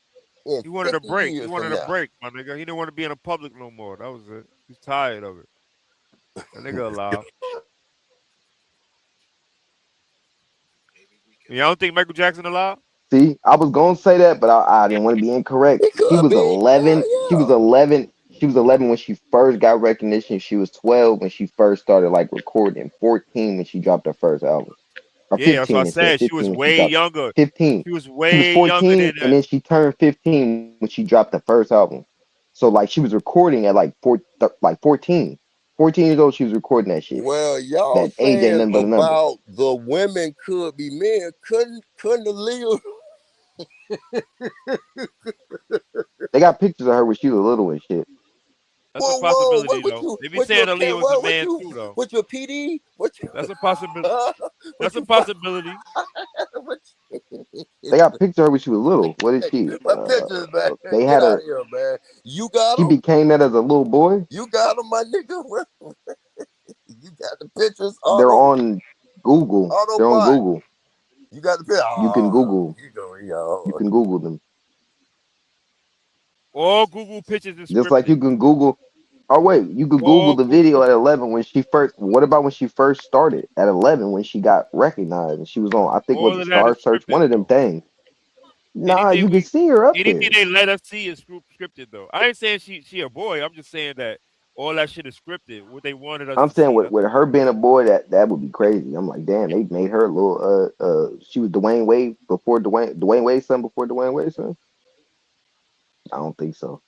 in he wanted a 50 break. He years from wanted a now. break, my nigga. He didn't want to be in the public no more. That was it. He's tired of it. That nigga alive. Y'all don't think Michael Jackson alive? See, I was gonna say that, but I didn't want to be incorrect. He could be. Hell She was yeah. 11. She was 11 when she first got recognition. She was 12 when she first started like recording. 14 when she dropped her first album. Or Yeah, that's what I 15 instead of said. She was 15 when she way dropped younger. 15. She was She was way younger than 14 and that. then she turned 15 when she dropped the first album. So like she was recording at like like 14. 14 years old, she was recording that shit. Well, y'all That age ain't saying nothing but a number. about the women could be men. Couldn't Aaliyah? They got pictures of her when she was little and shit. That's a Whoa, whoa, possibility what though. you They be what your saying cat Aaliyah was a what man you too though. what your PD? What you That's a possibility. what That's a you fi- possibility. what They got pictures of her when she was little. What is she? my pictures, man. They Get had out of her. here, man. You got She them? became that as a little boy. You got them, my nigga? You got the pictures, They're on Google. They're on Autobot. Google. You got the picture. You can Oh, Google. you go, You yo. can Google them. All Google pictures is Just like scripted. you can Google. Oh wait, you could Google All the Google video at pictures. 11 when she first. What about when she first started at 11 when she got recognized and she was on? I think was All it of that is Star Search, one scripted of them though. things. Nah, Anything you can we see her up anything there. they let us see is scripted though. I ain't saying she a boy. I'm just saying that all that shit is scripted. What they wanted us I'm to saying see. with, That's with her being a boy, that would be crazy. I'm like, damn, they made her a little. She was Dwayne Wade before Dwayne Wade's son before Dwayne Wade's son. I don't think so.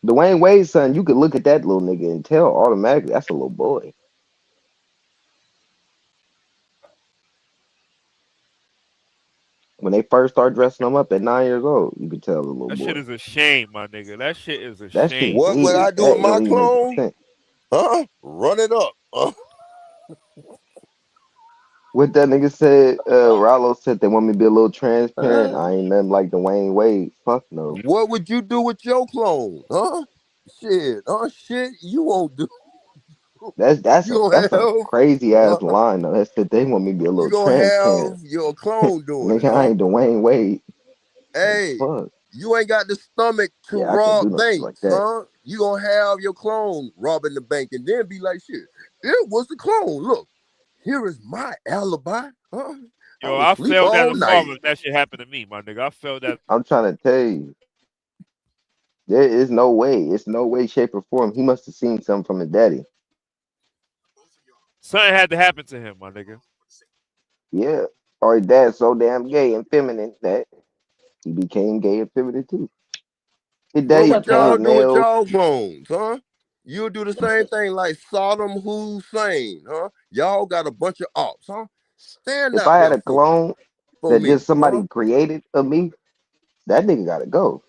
Dwayne Wade's son, you could look at that little nigga and tell automatically that's a little boy. When they first start dressing him up at 9 years old, you could tell the little That shit boy. is a shame, my nigga. That shit is a That shit shame. What would I weird. do with That my don't even make no clone? sense. Huh? Run it up. What that nigga said, Rollo said they want me to be a little transparent. I ain't nothing like Dwayne Wade. Fuck no. What would you do with your clone? Huh? Shit. Shit you won't do. That's You a gonna that's a have crazy ass uh, line though. That said they want me to be a you little gonna transparent. have your clone doing it, Nigga, I huh? ain't Dwayne Wade. Like Hey, fuck. you ain't got the stomach to Yeah, I can't do rob no shit like banks, that. huh? You gonna have your clone robbing the bank and then be like, shit, it was the clone. Look, here is my alibi. Huh? I Yo, was I asleep failed as all a father night. if that shit happened to me, my nigga. I failed that. I'm trying to tell you, there is no way. It's no way, shape, or form. He must have seen something from his daddy. Something had to happen to him, my nigga. Yeah. Or his dad's so damn gay and feminine that he became gay and feminine too. His What daddy would painted his y'all do with nails. y'all clones, huh? You'll do the same thing like Saddam Hussein, huh? Y'all got a bunch of ops, huh? Stand If out I had there a clone for that me, just huh? somebody created of me, that nigga gotta go.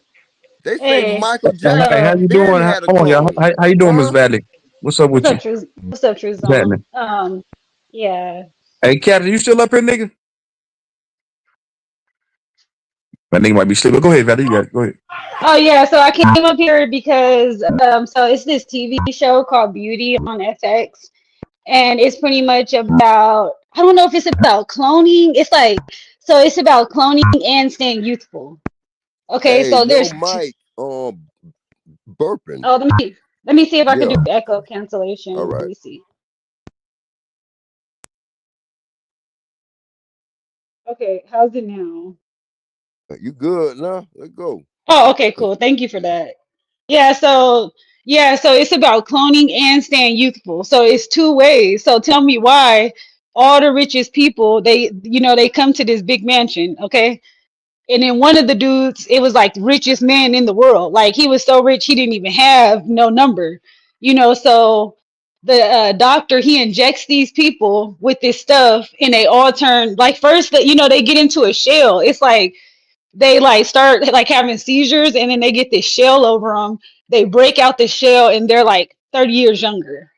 They say Hey, Michael Hey, Jackson how you been doing? had a Hold on, y'all. clone, How you doing, Miss huh? Valley? What's up what's with up, you? Truth? What's up, True What's Zone? happening? Yeah. Hey, Captain, you still up here, nigga? That nigga might be sleeping. Go ahead, Valley. You got it. Go ahead. Oh yeah, so I came up here because so it's this TV show called Beauty on FX, and it's pretty much about, I don't know if it's about cloning. It's like, so it's about cloning and staying youthful. Okay, Hey, so yo, there's Mike, burping. oh let me see if I can do Yeah, echo all cancellation. Let right. me see. Okay, how's it now? You good now? Let's go. Oh, okay, cool. Thank you for that. Yeah, so it's about cloning and staying youthful. So it's two ways. So tell me why all the richest people, they come to this big mansion, okay? And then one of the dudes, it was like the richest man in the world. Like he was so rich he didn't even have no number. So the doctor, he injects these people with this stuff and they all turn like first that they get into a shell. It's like they like start like having seizures and then they get this shell over them. They break out the shell and they're like 30 years younger.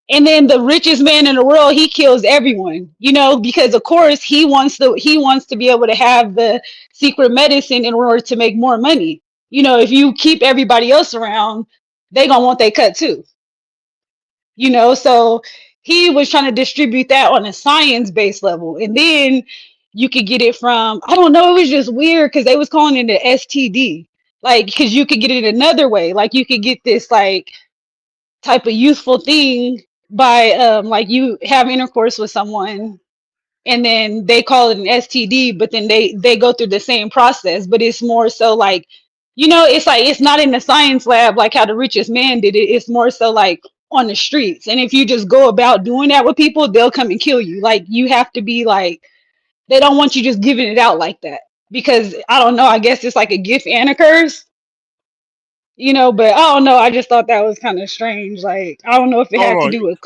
And then the richest man in the world, he kills everyone, because of course he wants to be able to have the secret medicine in order to make more money. If you keep everybody else around, they gonna want their cut too. So he was trying to distribute that on a science-based level. And then you could get it from, I don't know, it was just weird because they was calling it an STD. Like, because you could get it another way. Like you could get this like type of youthful thing by like you have intercourse with someone and then they call it an STD, but then they go through the same process, but it's more so like, it's like it's not in the science lab like how the richest man did it. It's more so like on the streets. And if you just go about doing that with people, they'll come and kill you. Like you have to be like, they don't want you just giving it out like that because I don't know. I guess it's like a gift and a curse. But I don't know. I just thought that was kind of strange. Like I don't know if it Hold had to on. do with,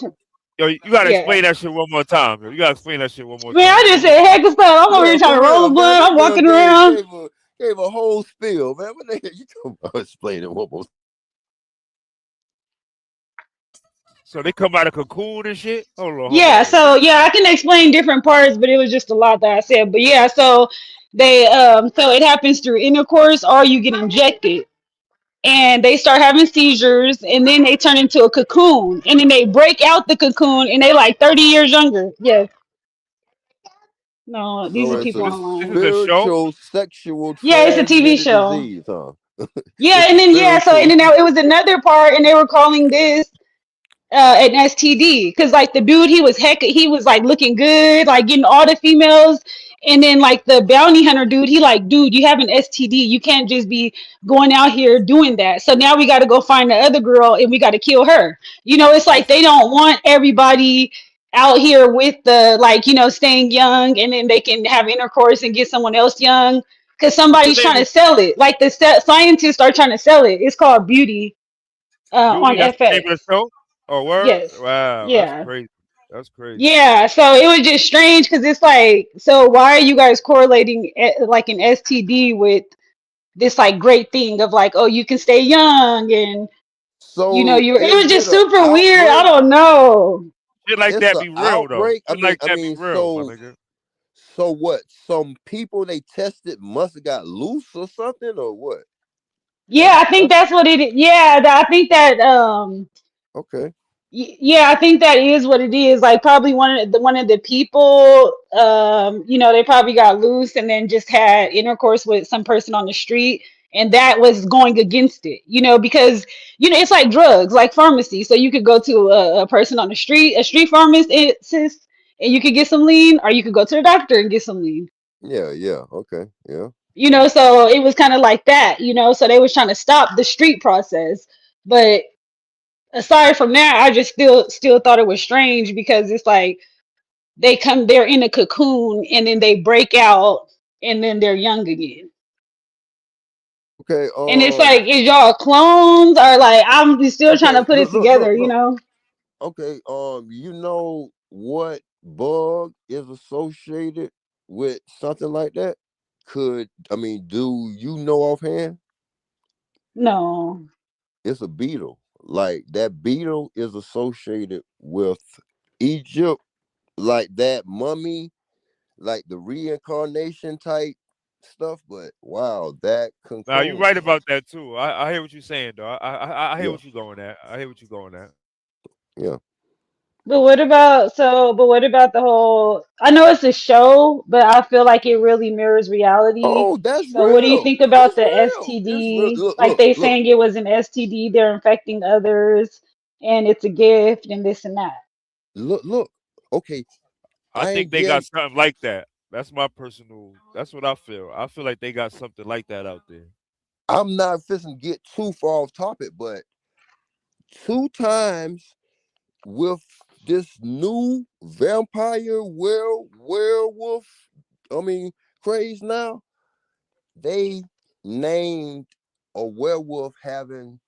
Yo, you gotta yeah. explain that shit one more time. Yo. You gotta explain that shit one more Man, time. I just said heck of stuff. I'm over here Yeah, trying for to roll real, a man. blunt. That I'm girl walking gave around. gave a gave a whole spiel, man. What the hell you talking about? Explain it one more. So they come out of cocoon and shit. Yeah, Hold on. so yeah, I can explain different parts, but it was just a lot that I said. But yeah, so so it happens through intercourse or you get injected. And they start having seizures and then they turn into a cocoon. And then they break out the cocoon and they like 30 years younger. Yeah. No, these So are So it's people a this online. is a show. spiritual, sexual Yeah, it's a TV transmitted show. disease, huh? Yeah, It's a and then so and spiritual. then it was another part and they were calling this an STD because like the dude he was like looking good, like getting all the females, and then like the bounty hunter dude, he like, dude, you have an STD, you can't just be going out here doing that. So now we got to go find the other girl and we got to kill her. It's like they don't want everybody out here with the like staying young and then they can have intercourse and get someone else young because What's the somebody's name trying to of sell it. Like the scientists are trying to sell it. It's called Beauty Beauty? on That's the name FX. of the show. Oh, word! Yes. Wow, that's Yeah. crazy. That's crazy. Yeah, so it was just strange because it's like, so why are you guys correlating like an STD with this like great thing of like, oh, you can stay young and So it was is just it a super weird. I outbreak? don't know. Shit like It's that a be real though. outbreak. I Shit mean, like that be real, my nigga. so what? Some people they tested must have got loose or something, or what? Yeah, I think That's that's what it is. Yeah, I think that okay. Yeah, I think that is what it is. Like probably one of the people, they probably got loose and then just had intercourse with some person on the street, and that was going against it. Because it's like drugs, like pharmacy. So you could go to a person on the street, a street pharmacist, and you could get some lean, or you could go to the doctor and get some lean. Yeah, yeah, okay, yeah. So it was kind of like that. So they was trying to stop the street process, but aside from that, I just still thought it was strange because it's like they're in a cocoon and then they break out and then they're young again. Okay, And it's like, is y'all clones or like I'm still trying okay. to put it together, Look. Okay, you know what bug is associated with something like that? Do you know offhand? No. It's a beetle. Like that beetle is associated with Egypt, like that mummy, like the reincarnation type stuff. But wow, that Now you right concordance. about that too. I hear what you're saying, though. I hear Yeah, what you're going at. I hear what you're going at. yeah. But what about the whole, I know it's a show, but I feel like it really mirrors reality. Oh, that's So what do you real. think about It's the real. It's real. STD? Look, Like look, they look, saying it was an STD, they're infecting others and it's a gift and this and that. look. Okay, I I think ain't they got getting. something like that. That's my personal. That's what I feel. I feel like they got something like that out there. I'm not fixing to get too far off topic, but two times with this new vampire werewolf, I mean, craze now, they named a werewolf having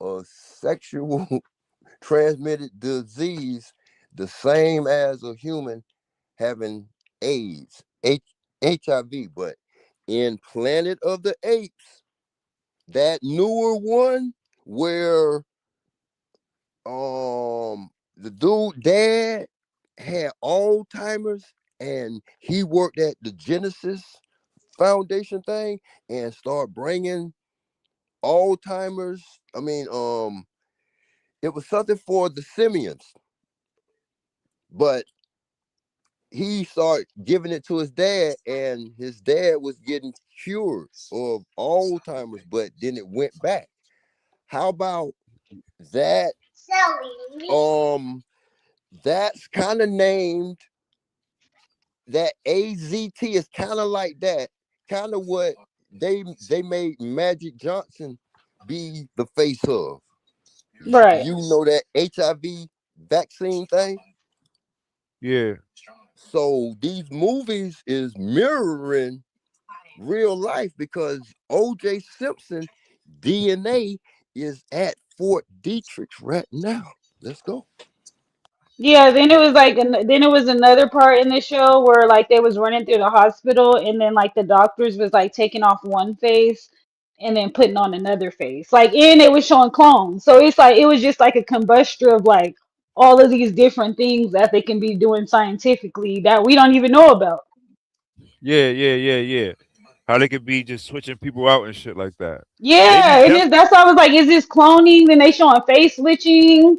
a sexual transmitted disease the same as a human having AIDS, HIV. But in Planet of the Apes, that newer one where the dude dad had Alzheimer's and he worked at the Genesis Foundation thing and started bringing Alzheimer's. I mean, it was something for the simians, but he started giving it to his dad, and his dad was getting cured of Alzheimer's, but then it went back. How about that? Um, that's kind of named that AZT is kind of like that, kind of what they made Magic Johnson be the face of. Right. You know that HIV vaccine thing. Yeah. So these movies is mirroring real life because OJ Simpson DNA is at Fort Detrick right now. Let's go. Yeah, then it was another part in the show where like they was running through the hospital and then like the doctors was like taking off one face and then putting on another face. Like and it was showing clones. So it's like it was just like a combustion of like all of these different things that they can be doing scientifically that we don't even know about. Yeah. How they could be just switching people out and shit like that. They be Yeah, def- that's why I was like, is this cloning? Then they showing face switching.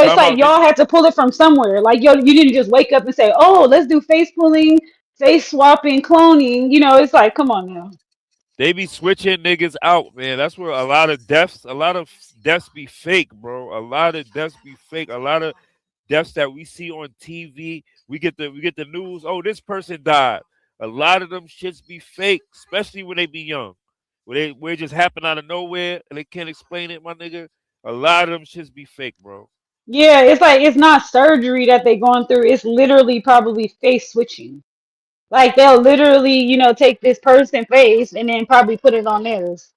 It's Talking like about y'all had to pull it from somewhere. Like yo, you didn't just wake up and say, "Oh, let's do face pulling, face swapping, cloning." It's like, come on now. they be switching niggas out, man. That's where a lot of deaths be fake, bro. A lot of deaths be fake. A lot of deaths that we see on TV, we get the news. Oh, this person died. A lot of them shits be fake, especially when they be young. Where it just happen out of nowhere and they can't explain it, my nigga. A lot of them shits be fake, bro. Yeah, it's like it's not surgery that they going through. It's literally probably face switching. Like they'll literally, take this person face and then probably put it on theirs.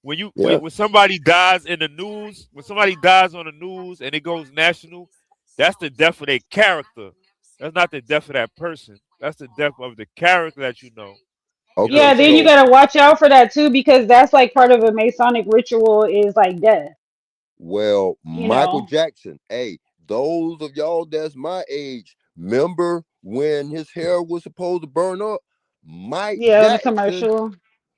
When you Yeah. when somebody dies in the news, when somebody dies on the news and it goes national, that's the death of their character. That's not the death of that person. That's the death of the character that you know. You know what I'm Okay, Yeah, then you saying? so gotta watch out for that too because that's like part of a Masonic ritual is like death. well, You Michael know. Jackson. Hey, those of y'all that's my age, remember when his hair was supposed to burn up? Mike Yeah, on the Jackson commercial.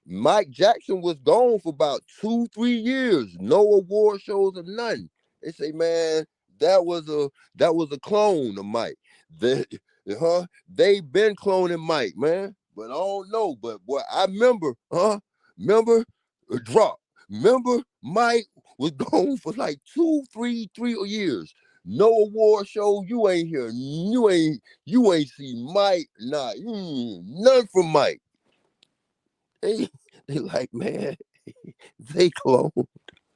Mike Jackson was gone for about 2, 3 years. No award shows or nothing. They say, man, that was a clone of Mike. They, they been cloning Mike, man. But I don't know. But what I remember, remember drop. Remember Mike was gone for like 3 years. No award show. You ain't here. You ain't see Mike. Nah, none from Mike. They they like, man, they clone,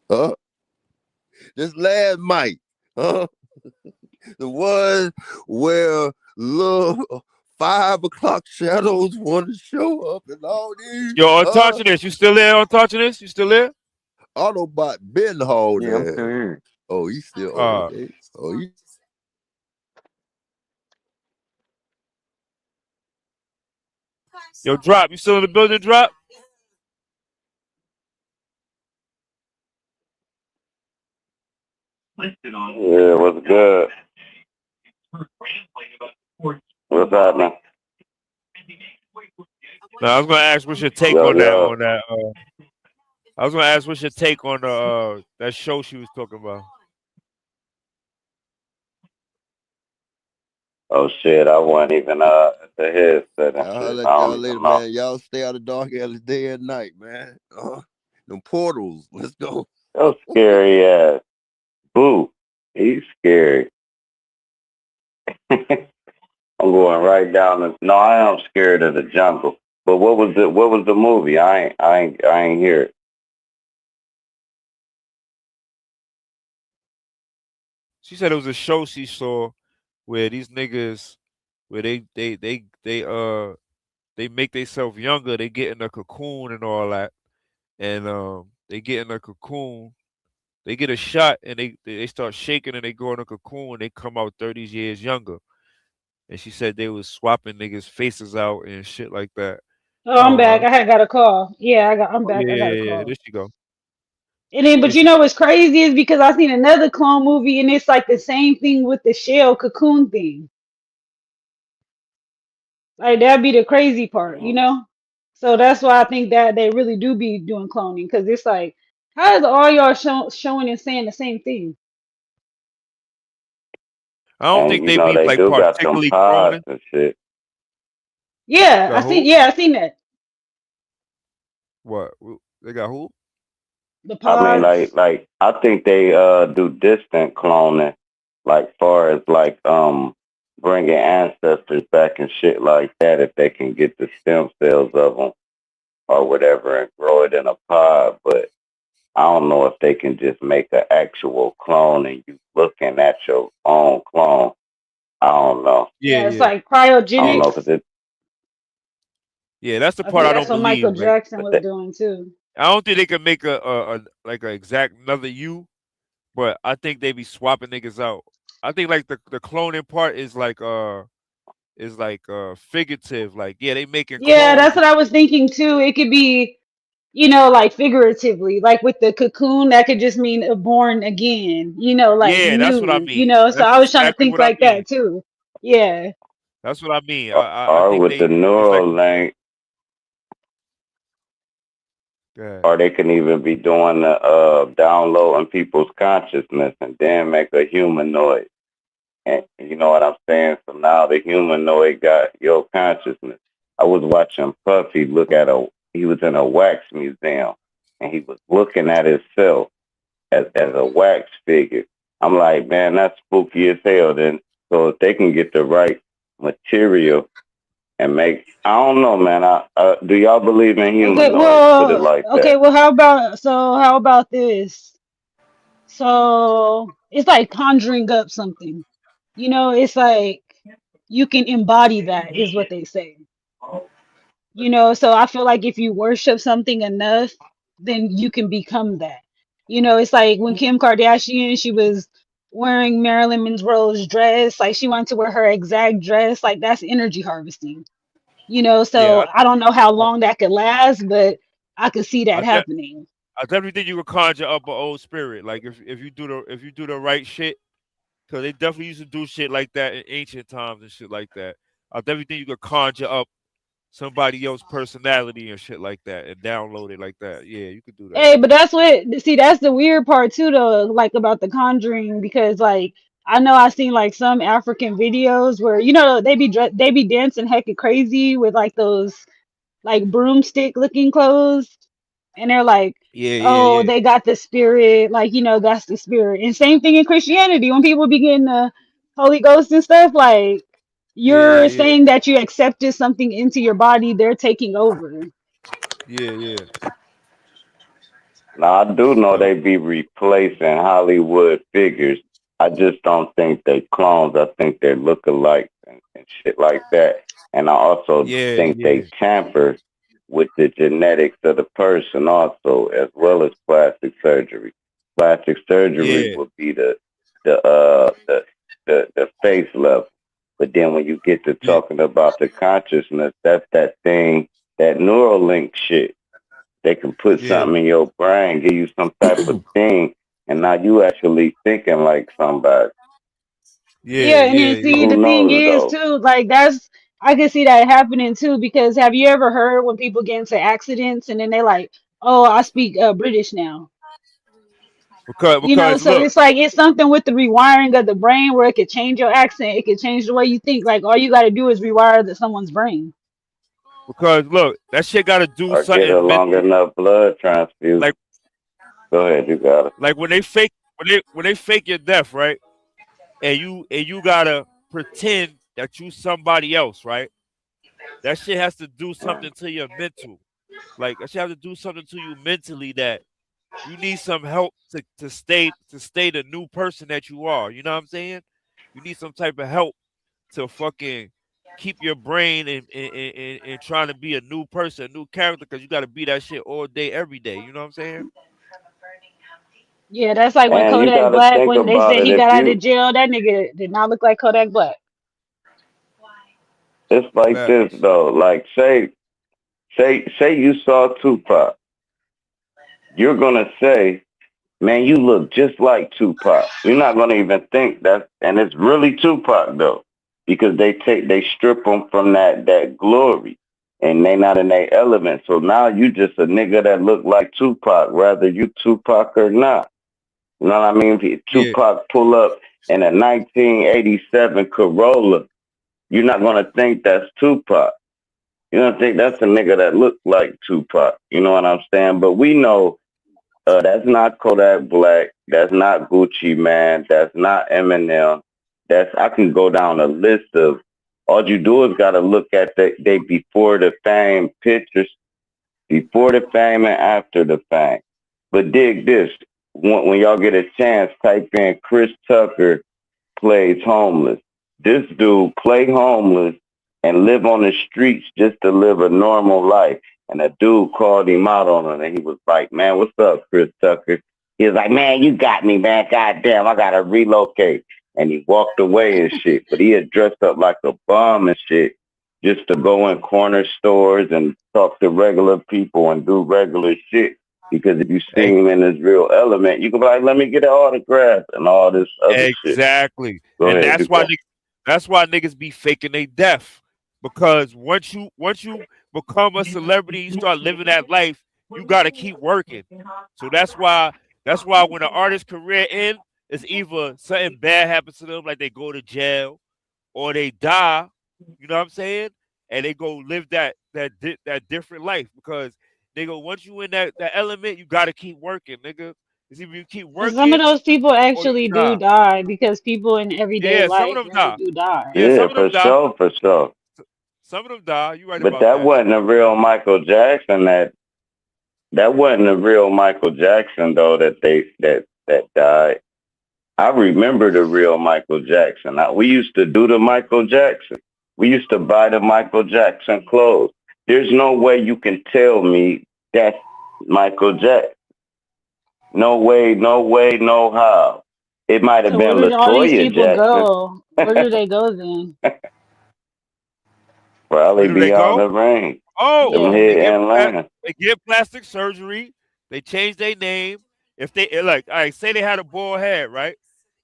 huh? This last Mike, huh? The one where little 5 o'clock shadows want to show up and all these, Yo, untouching this. You still there? Untouching this? You still there? Autobot been hauled Yeah, I'm still ass. here. Oh, he's still Uh, okay. Oh, he yo, drop. You still in the building? Drop. Yeah, what's good? What's happening? Now I was gonna ask what's your take Yo, on that. yo. On that. I was gonna ask what's your take on the that show she was talking about. Oh shit, I wasn't even at the headset and I'll shit. holler I at don't y'all even later, know. man. Y'all stay out of dark alley day and night, man. Them portals. Let's go. Yo, scary ass. Boo. He's scary. I'm going right down the. No, I am scared of the jungle. But what was the movie? I ain't hear it. She said it was a show she saw where these niggas where they make themselves younger. They get in a cocoon and all that, and they get in a cocoon. They get a shot and they start shaking and they go in a cocoon. They come out 30 years younger. And she said they was swapping niggas' faces out and shit like that. Oh, I I'm don't back. know. I had got a call. Yeah, I'm Oh back. yeah, I got a yeah, yeah. call. There she go. And then, There but she go. what's crazy is because I seen another clone movie and it's like the same thing with the shell cocoon thing. Like that'd be the crazy part. So that's why I think that they really do be doing cloning because it's like, how is all y'all showing and saying the same thing? I don't And think you they know be they like do got them particularly pods cloning. and shit. Yeah, I Got seen. who? Yeah, I seen that. What? They got who? The I mean, like, pods. I think they do distant cloning, like far as like bringing ancestors back and shit like that. If they can get the stem cells of them or whatever and grow it in a pod, but I don't know if they can just make an actual clone and you looking at your own clone. I don't know. Yeah, Yeah, it's yeah, like I don't know because cryogenics. it. yeah. That's the I part think I that's don't what Michael believe. Like, Jackson But was they, doing too. I don't think they can make a like a exact another you, but I think they be swapping niggas out. I think like the cloning part is like figurative. Like, yeah, they making Yeah, clones. that's what I was thinking too. It could be, like figuratively, like with the cocoon, that could just mean born again, like Yeah, that's what I new, mean. so That's I was trying to exactly think what I like mean. that too. Yeah. That's what I mean. I or think with the it's like neural link, yeah. or they can even be doing the downloading people's consciousness and then make a humanoid. And you know what I'm saying? So now the humanoid got your consciousness. I was watching Puffy look at he was in a wax museum and he was looking at himself as a wax figure. I'm like, man, that's spooky as hell. Then, so if they can get the right material and make, I don't know, man. Do y'all believe in Okay. humanoids? Put it Well. like Okay. that. Well, how about this? So it's like conjuring up something. You know, it's like you can embody that, is what they say. You know, so I feel like if you worship something enough, then you can become that. You know, it's like when Kim Kardashian, she was wearing Marilyn Monroe's dress, like she wanted to wear her exact dress, like that's energy harvesting. You know, Yeah, so I don't know how long that could last, but I could see that I, de- happening. I definitely think you could conjure up an old spirit. Like if you do the right shit, because they definitely used to do shit like that in ancient times and shit like that. I definitely think you could conjure up somebody else's personality and shit like that and download it like that. Yeah, you could do that. Hey, but that's what see, that's the weird part too though, like about the conjuring, because like I know I seen like some African videos where you know they be dancing hecka crazy with like those like broomstick looking clothes, and they're like, Yeah, yeah, oh, yeah, they got the spirit, like you know that's the spirit. And same thing in Christianity when people be getting the Holy Ghost and stuff, like yeah, yeah, you're yeah, saying that you accepted something into your body, they're taking over. yeah, yeah. Now I do know Yep. they be replacing Hollywood figures. I just don't think they clones. I think they're lookalikes and shit like that. And I also Yeah, think yeah, they tamper with the genetics of the person also, as well as plastic surgery. Plastic surgery yeah, would be the uh the the face level. But then when you get to yeah, talking about the consciousness, that's that thing, that Neuralink shit. They can put yeah, something in your brain, give you some type of thing, and now you actually thinking like somebody. yeah, Yeah, and then yeah, see yeah. Who the thing knows is though? too, like that's I can see that happening too because have you ever heard when people get into accidents and then they like, oh, I speak British now. You know, Because so look, it's like it's something with the rewiring of the brain where it could change your accent, it could change the way you think. Like all you got to do is rewire someone's brain. that shit got to do Or get a something long mental. enough blood transfusion. Like Go ahead, you got it. like when they fake your death, right? And you gotta pretend that you somebody else, right? That shit has to do something to your mental. Like that shit has to do something to you mentally that you need some help to stay the new person that you are. You know what I'm saying? You need some type of help to fucking keep your brain and trying to be a new person, a new character, because you got to be that shit all day, every day. You know what I'm saying? Yeah, that's like when And you Kodak got to Black think when they about said it. he If got out of you, jail, that nigga did not look like Kodak Black. it's like this Facts. though. Like say you saw Tupac, you're gonna say, man, you look just like Tupac. You're not gonna even think that, and it's really Tupac though, because they strip them from that glory, and they not in their element. So now you just a nigga that look like Tupac, whether you Tupac or not. You know what I mean? If Yeah. Tupac pull up in a 1987 Corolla, you're not gonna think that's Tupac. You don't think that's a nigga that look like Tupac. You know what I'm saying? But we know that's not Kodak Black. That's not Gucci Man. That's not Eminem. That's I can go down a list of. All you do is gotta look at they before the fame pictures, before the fame and after the fame. But dig this: when y'all get a chance, type in Chris Tucker plays homeless. This dude play homeless and live on the streets just to live a normal life. And a dude called him out on it, and he was like, "Man, what's up, Chris Tucker?" He was like, "Man, you got me, man. Goddamn, I gotta relocate." And he walked away and shit. But he had dressed up like a bum and shit just to go in corner stores and talk to regular people and do regular shit. Because if you see Ex- him in his real element, you can be like, "Let me get an autograph" and all this other shit. exactly. Go And ahead, you got. that's why niggas be faking they death. Because once you become a celebrity, you start living that life, you gotta keep working. So that's why when an artist's career ends, it's either something bad happens to them, like they go to jail, or they die, you know what I'm saying? And they go live that different life because they go once you in that element, you gotta keep working, nigga. It's either you keep And some of working those people or you actually do die. die because people in everyday Yeah, some of life them really die. do die. Yeah, some Yeah, of them for die. sure, for sure. Some of them die. You right But about that that. wasn't a real Michael Jackson. That wasn't a real Michael Jackson though. that died. I remember the real Michael Jackson. We used to do the Michael Jackson. We used to buy the Michael Jackson clothes. There's no way you can tell me that's Michael Jackson. No way, no way, no how. It might have So where been did all these Latoya people Jackson. go? Where do they go then? Where Probably do they beyond go? the range. Oh, Them Yeah. they hit get and land. they get plastic surgery. They change their name. If they like, all right, say they had a bald head, right?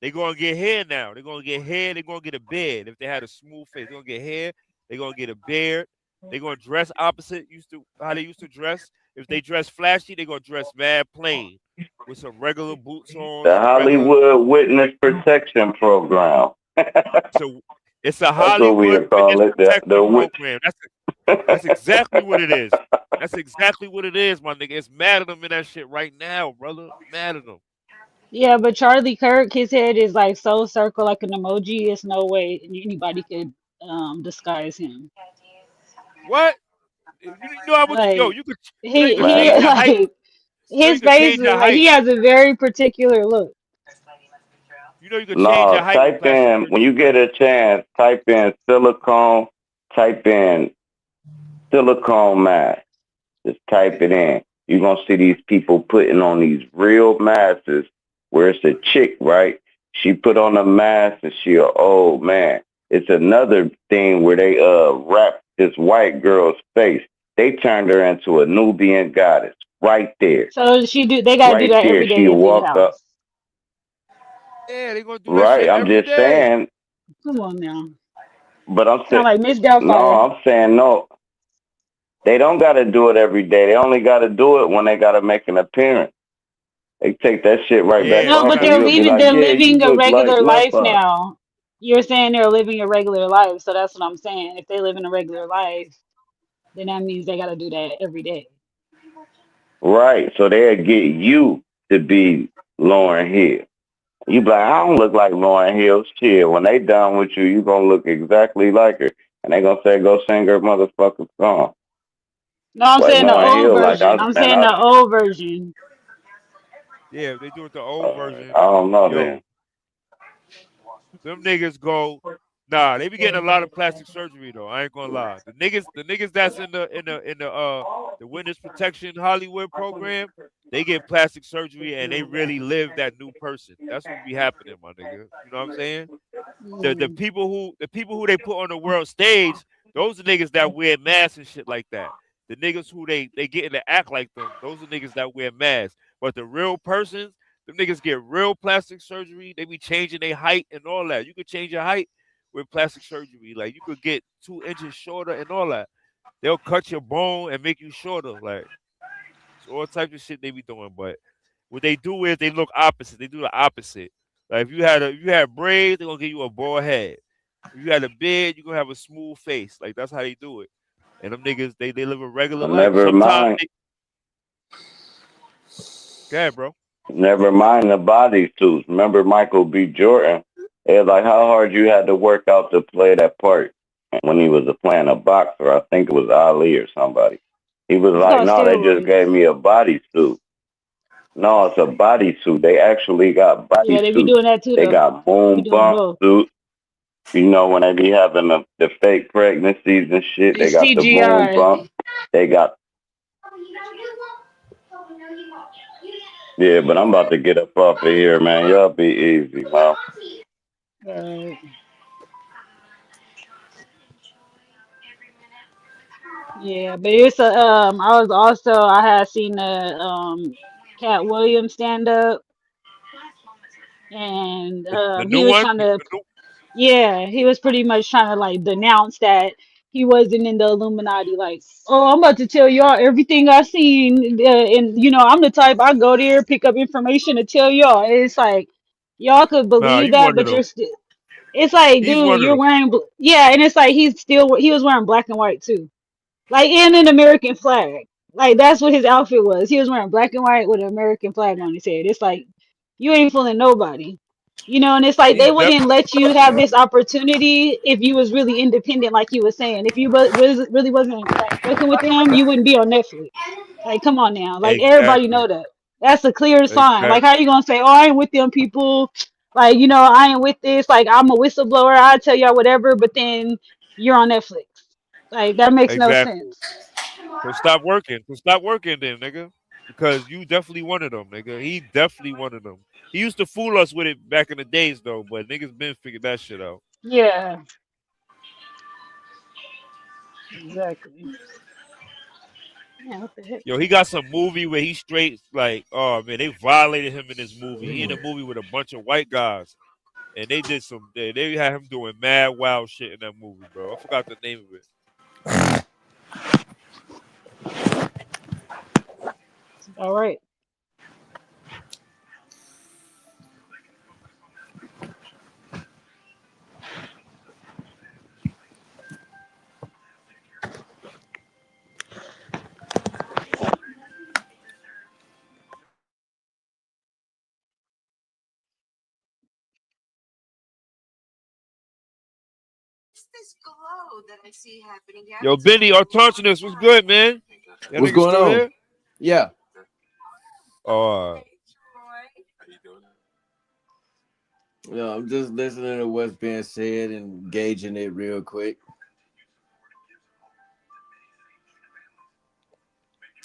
They gonna get hair now. They're gonna get hair. They're gonna get a beard. If they had a smooth face, they're gonna get hair. They're gonna get a beard. They're gonna dress opposite used to how they used to dress. If they dress flashy, they're gonna dress mad plain with some regular boots on, The some regular. Hollywood Witness Protection Program. So it's a That's what we Hollywood witness call it. protection program. That's exactly what it is. That's exactly what it is, my nigga. It's mad at them in that shit right now, brother. Mad at them. Yeah, but Charlie Kirk, his head is like so circle like an emoji. It's no way anybody could disguise him. What? You know how much? Yo, Like you know you could he change Man, your height. like You know you his could face change is your like height. he has a very particular look. You know you could change your no, height with type plastic in, when you surgery, get right? a chance, type in silicone, type in silicone mask. Just type it in. You're going to see these people putting on these real masks where it's a chick, right? She put on a mask and she an old man. It's another thing where they wrap this white girl's face. They turned her into a Nubian goddess right there. So they gotta do Right that there. every She day at their walked up. house. Yeah, they're gonna do that Right. shit I'm every just day. saying, Come on now. but I'm Sound saying, like Miss no, Doubtfire. I'm saying no. They don't got to do it every day. They only got to do it when they got to make an appearance. They take that shit right Yeah, back No, they off, but got and to they're you'll be do it. like, they're yeah, you living a look like regular Left life Eye. now. You're saying they're living a regular life, so that's what I'm saying. If they live in a regular life, then that means they gotta do that every day. Right. So they'll get you to be Lauren Hill. You be like, I don't look like Lauren Hill. Shit, when they done with you, you gonna look exactly like her. And they gonna say, go sing her motherfucking song. No, I'm Like saying the Lauren old Hill, like version. I'm saying the old version. Yeah, if they do it the old version, I don't know then. yo, them niggas go. Nah, they be getting a lot of plastic surgery though. I ain't gonna lie. The niggas that's in the witness protection Hollywood program, they get plastic surgery and they really live that new person. That's what be happening, my nigga. You know what I'm saying? Mm. The people who they put on the world stage, those are niggas that wear masks and shit like that. The niggas who they get in to act like them, those are niggas that wear masks. But the real persons, them niggas get real plastic surgery. They be changing their height and all that. You could change your height with plastic surgery. Like you could get 2 inches shorter and all that. They'll cut your bone and make you shorter. Like it's all types of shit they be doing. But what they do is they look opposite. They do the opposite. Like if you had braids, they're gonna give you a bald head. If you had a beard, you're gonna have a smooth face. Like that's how they do it. And them niggas, they live a regular life. Never Sometimes mind. they go ahead, bro. Never mind the body suits. Remember Michael B. Jordan? It was like how hard you had to work out to play that part when he was playing a boxer. I think it was Ali or somebody. He was It's like, called no, they just gave steroids. me a bodysuit. No, it's a bodysuit. They actually got Yeah, they be bodysuits. doing that too They though. got They be boom doing bump both. suits. You know, when they be having the fake pregnancies and shit, they It's got the boom CGI. bump. They got, yeah, but I'm about to get up off of here, man. Y'all be easy, man. Right. Yeah, but it's a I had seen the Cat Williams stand up and The he new was one, trying to yeah, he was pretty much trying to like denounce that he wasn't in the Illuminati. Like, oh, I'm about to tell y'all everything I seen, and I'm the type I go there, pick up information to tell y'all. It's like y'all could nah, believe you that, one of but them. you're still. It's like, He's dude, one of you're them. wearing yeah, and it's like he was wearing black and white too, like in an American flag. Like that's what his outfit was. He was wearing black and white with an American flag on his head. It's like you ain't fooling nobody. And it's like He's they def- wouldn't let you have this opportunity if you was really independent, like you was saying. If you really wasn't fucking with them, you wouldn't be on Netflix. Like, come on now. Like everybody exactly. know that. That's a clear sign. Like, Exactly. how you gonna say, "Oh, I ain't with them people"? Like, I ain't with this. Like, I'm a whistleblower. I tell y'all whatever, but then you're on Netflix. Like, that makes no Exactly. sense. So stop working. So stop working then, nigga. Because you definitely one of them, nigga. He definitely one of them. He used to fool us with it back in the days though, but niggas been figured that shit out. Yeah, exactly. Yeah, what the heck? Yo, he got some movie where he straight like, oh man, they violated him in this movie. He in a movie with a bunch of white guys, and they did some. They had him doing mad wild shit in that movie, bro. I forgot the name of it. All right. Yo, Benny, Artantinus, what's good, man? Y'all What's niggas going still on? here? Yeah. Oh, Yeah, I'm just listening to what's being said and gauging it real quick.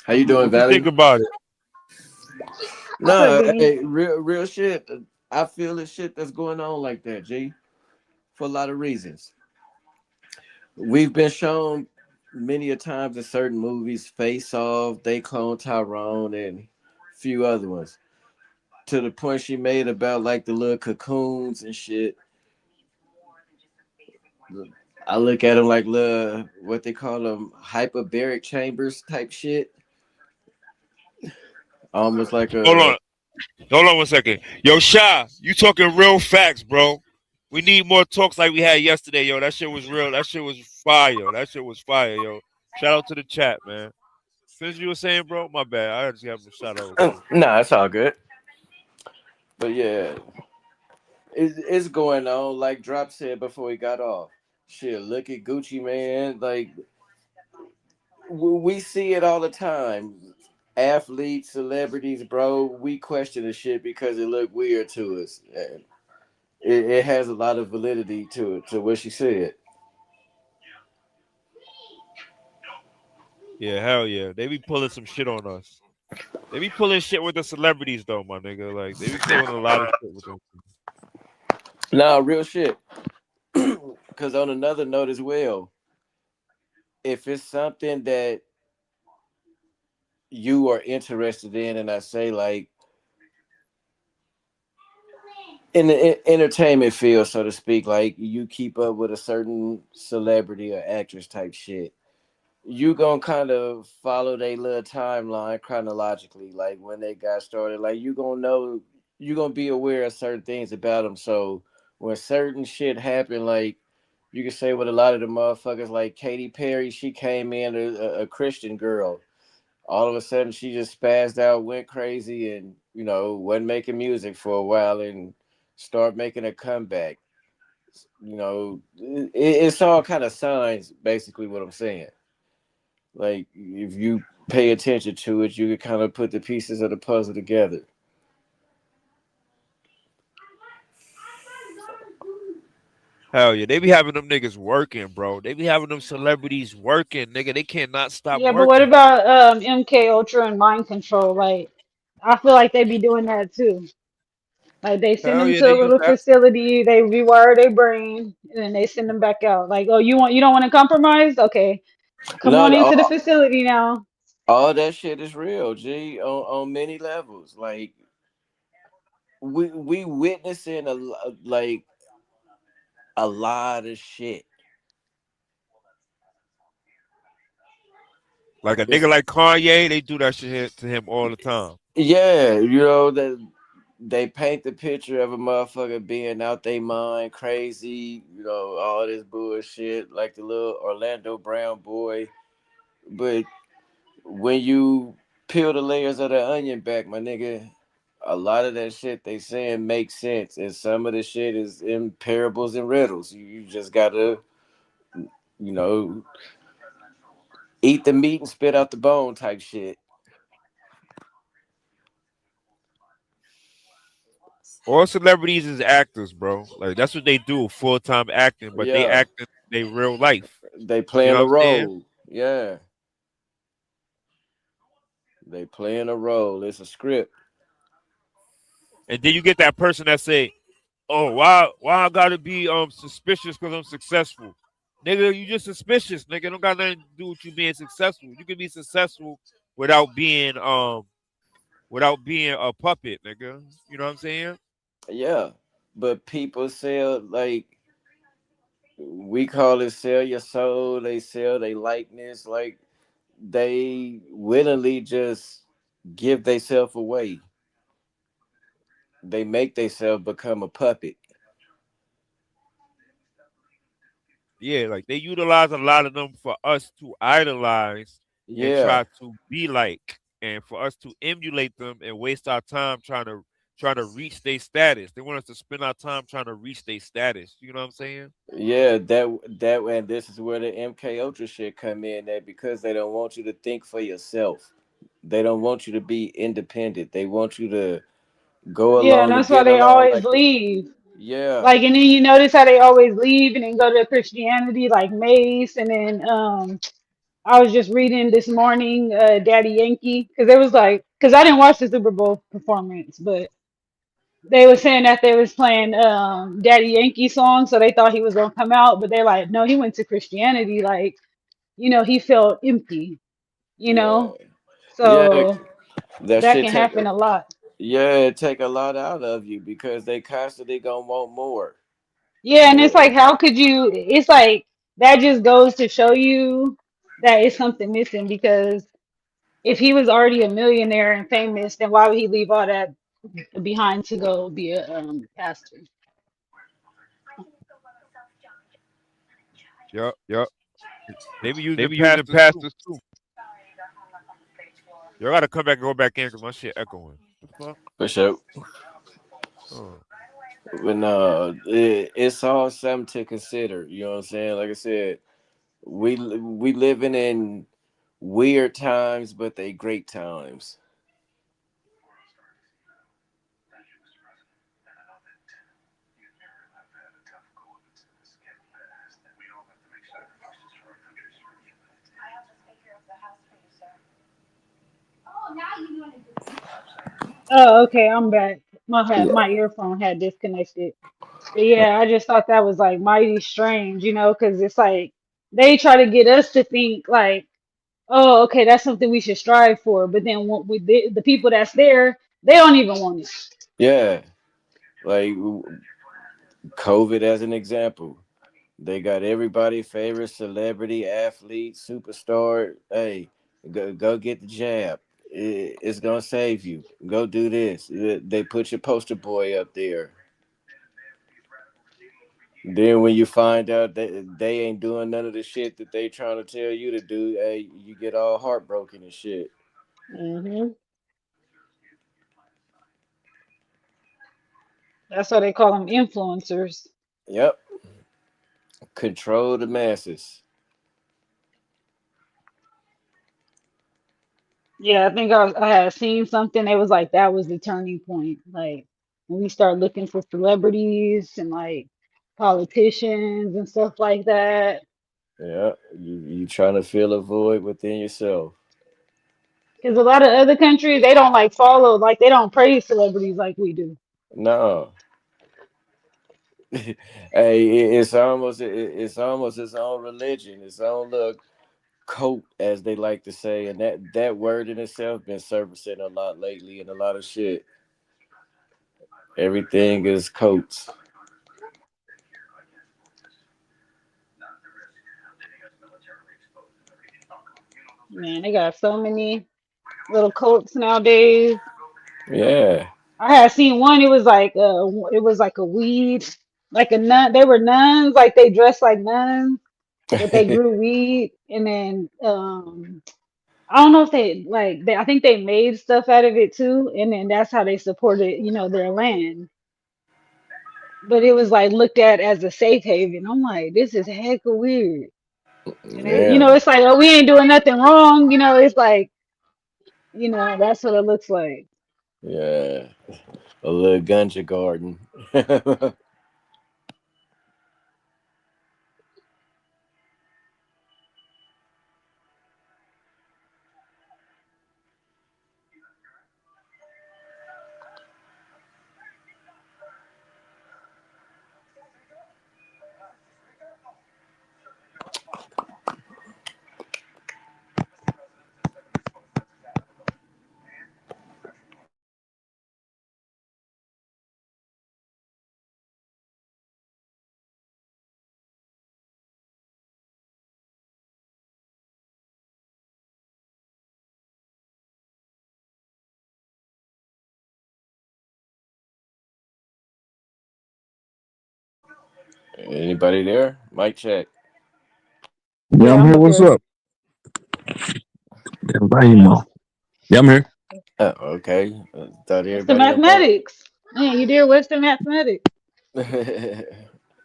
How you doing, what you think Valley? about it? What's up, No, Benny? hey, real shit. I feel the shit that's going on like that, G, for a lot of reasons. We've been shown many a times in certain movies, Face Off, They Clone Tyrone, and a few other ones. To the point she made about like the little cocoons and shit. I look at them like little, what they call them, hyperbaric chambers type shit. Almost like Hold a on, hold on one second. Yo, Shy, you talking real facts, bro. We need more talks like we had yesterday, yo. That shit was real. That shit was fire. That shit was fire, yo. Shout out to the chat, man. Since you were saying, bro, my bad. I just have a shout out too. nah, it's all good. But yeah, it's going on. Like Drop said before he got off. Shit, look at Gucci man. Like we see it all the time. Athletes, celebrities, bro. We question the shit because it look weird to us. And it has a lot of validity to it. To what she said. Yeah, hell yeah. They be pulling some shit on us. They be pulling shit with the celebrities though, my nigga. Like they be doing a lot of shit with them. Nah, real shit. Because on another note as well, if it's something that you are interested in, and I say like in the entertainment field, so to speak, like you keep up with a certain celebrity or actress type shit, you gonna kind of follow their little timeline chronologically, like when they got started. Like you gonna know, you gonna be aware of certain things about them. So when certain shit happen, like you can say with a lot of the motherfuckers, like Katy Perry, she came in a Christian girl. All of a sudden, she just spazzed out, went crazy, and wasn't making music for a while, and start making a comeback. It's all kind of signs, basically, what I'm saying. Like, if you pay attention to it, you can kind of put the pieces of the puzzle together. Hell yeah. They be having them niggas working, bro. They be having them celebrities working, nigga. They cannot stop Yeah, but what working. about MK Ultra and mind control? Like, I feel like they be doing that too. Like, they send Hell them yeah, to they a use little that. facility, they rewire their brain, and then they send them back out. Like, oh, you don't want to compromise? Okay, come on No, into the facility now. all that shit is real, G, on many levels. Like, we witnessing like a lot of shit. Like a It's, nigga like Kanye, they do that shit to him all the time. yeah, that they paint the picture of a motherfucker being out their mind, crazy, all this bullshit, like the little Orlando Brown boy. But when you peel the layers of the onion back, my nigga, a lot of that shit they saying makes sense, and some of the shit is in parables and riddles. You just gotta, you know, eat the meat and spit out the bone type shit. All celebrities is actors, bro. Like that's what they do, full time acting. But they Yeah, act in their real life. they You know playing a what I'm saying? role. Yeah, they playing a role. It's a script. And then you get that person that say, "Oh, why I gotta be suspicious because I'm successful." Nigga, you just suspicious, nigga. Don't got nothing to do with you being successful. You can be successful without being a puppet, nigga. You know what I'm saying? Yeah, but people sell like we call it sell your soul. They sell their likeness. Like they willingly just give themselves away. They make themselves become a puppet. Yeah, like they utilize a lot of them for us to idolize and Yeah, try to be like, and for us to emulate them and waste our time trying to reach their status. They want us to spend our time trying to reach their status. You know what I'm saying? yeah. That and this is where the MK Ultra shit come in. That because they don't want you to think for yourself. They don't want you to be independent. They want you to go Yeah, and along to that's why get they along. always Like the leave. yeah, Like, and then you notice how they always leave and then go to Christianity, like Mace, and then I was just reading this morning, Daddy Yankee, because it was like, because I didn't watch the Super Bowl performance, but they were saying that they was playing Daddy Yankee songs, so they thought he was gonna come out, but they're like, no, he went to Christianity, like, he felt empty, you yeah, know, yeah. so That that shit can take happen a a lot. yeah, it take a lot out of you because they constantly gonna want more. Yeah, and it's More. like, how could you? It's like that just goes to show you that it's something missing because if he was already a millionaire and famous, then why would he leave all that behind to go be a pastor? Yup, yup. They be using pastors too. Y'all gotta come back and go back in because my shit echoing. What the fuck? For sure. Oh. But no, it's all something to consider. You know what I'm saying? Like I said, we living in weird times, but they great times. Oh, okay, I'm back. Yeah. My earphone had disconnected. But yeah, I just thought that was like mighty strange, because it's like they try to get us to think like, oh, okay, that's something we should strive for. But then what the people that's there, they don't even want it. Yeah. Like COVID as an example. They got everybody favorite celebrity, athlete, superstar. Hey, go get the jab. It's gonna save you. Go do this. They put your poster boy up there. Then when you find out that they ain't doing none of the shit that they trying to tell you to do, hey, you get all heartbroken and shit. Hmm. That's why they call them influencers. Yep, control the masses. Yeah, I think I had seen something. It was like that was the turning point. Like when we start looking for celebrities and like politicians and stuff like that. Yeah, you trying to fill a void within yourself. Because a lot of other countries, they don't like follow, like they don't praise celebrities like we do. No, hey, it's almost its own religion, its own little cult, as they like to say, and that word in itself been surfacing a lot lately in a lot of shit. Everything is cults. Man, they got so many little cults nowadays. Yeah. I had seen one. It was like a weed, like a nun. They were nuns, like they dressed like nuns, but they grew weed, and then I don't know if I think they made stuff out of it too, and then that's how they supported, their land. But it was like looked at as a safe haven. I'm like, this is heck of weird. And Yeah. it's like, oh, we ain't doing nothing wrong. It's like, that's what it looks like. Yeah. A little ganja garden. Anybody there? Mic check. Yeah, Yeah, I'm I'm here. up What's here. up? Invite him on. Yeah, I'm here. Oh, okay. Thought It's the everybody done bought. mathematics. Man, you did Western mathematics.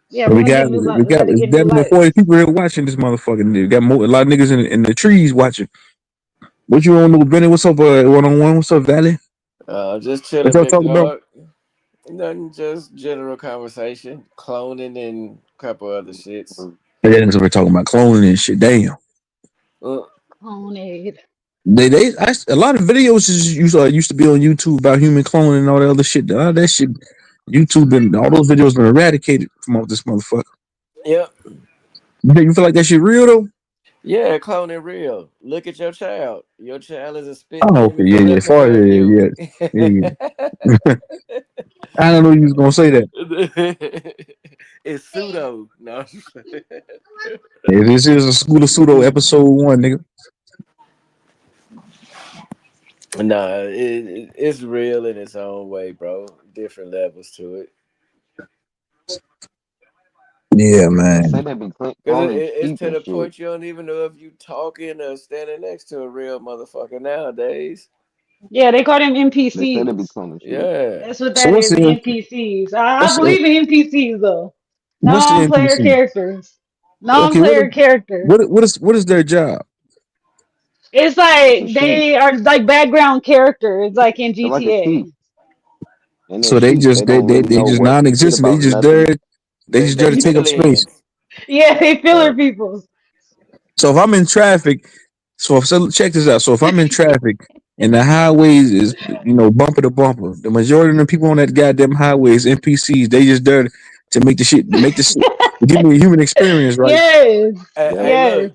Yeah, So we're we gonna got get new we light. We got gotta get new damn near lights. 40 people here watching this motherfucking. We got more, a lot of niggas in the trees watching. What you want to do, Benny? What's up, one on one? What's up, Valley? Just What chilling, y'all big talking about? dog. Nothing, just general conversation, cloning and a couple other shits. Yeah, niggas over talking about cloning and shit. Damn. Uh, Cloned. A lot of videos used to be on YouTube about human cloning and all that other shit. All that shit, YouTube and all those videos been eradicated from off this motherfucker. yep. You feel like that shit real though? Yeah, cloning real. Look at your child. Your child is a spitting Oh, okay, human yeah, yeah, product far, of yeah, you. yeah, yeah, yeah. I don't know you was gonna say that. It's pseudo. No. Yeah, this is a School of Pseudo episode one, nigga. Nah, it's real in its own way, bro. Different levels to it. Yeah, They say man. they be Because cloning it's sheep to and the shit. point you don't even know if you talking or standing next to a real motherfucker nowadays. Yeah, they call them They say they be NPCs. cloning sheep. Yeah. That's what So that is. NPCs. I what's believe in NPCs though. what's the Non-player NPC? characters. Okay, Non-player characters. what is their job? It's It's a like sheep. they are like background characters, like in They're like a GTA. sheep, and they're So they sheep. just They don't really they know just what shit non-existent. about nothing. They They just they there to take up fill space. ins. Yeah, they filler Uh, people. So if I'm in traffic, so check this out. So if I'm in traffic and the highways is bumper to bumper, the majority of the people on that goddamn highway is NPCs. They just there to make the shit give me a human experience, right? Yes, Yep. hey, yes.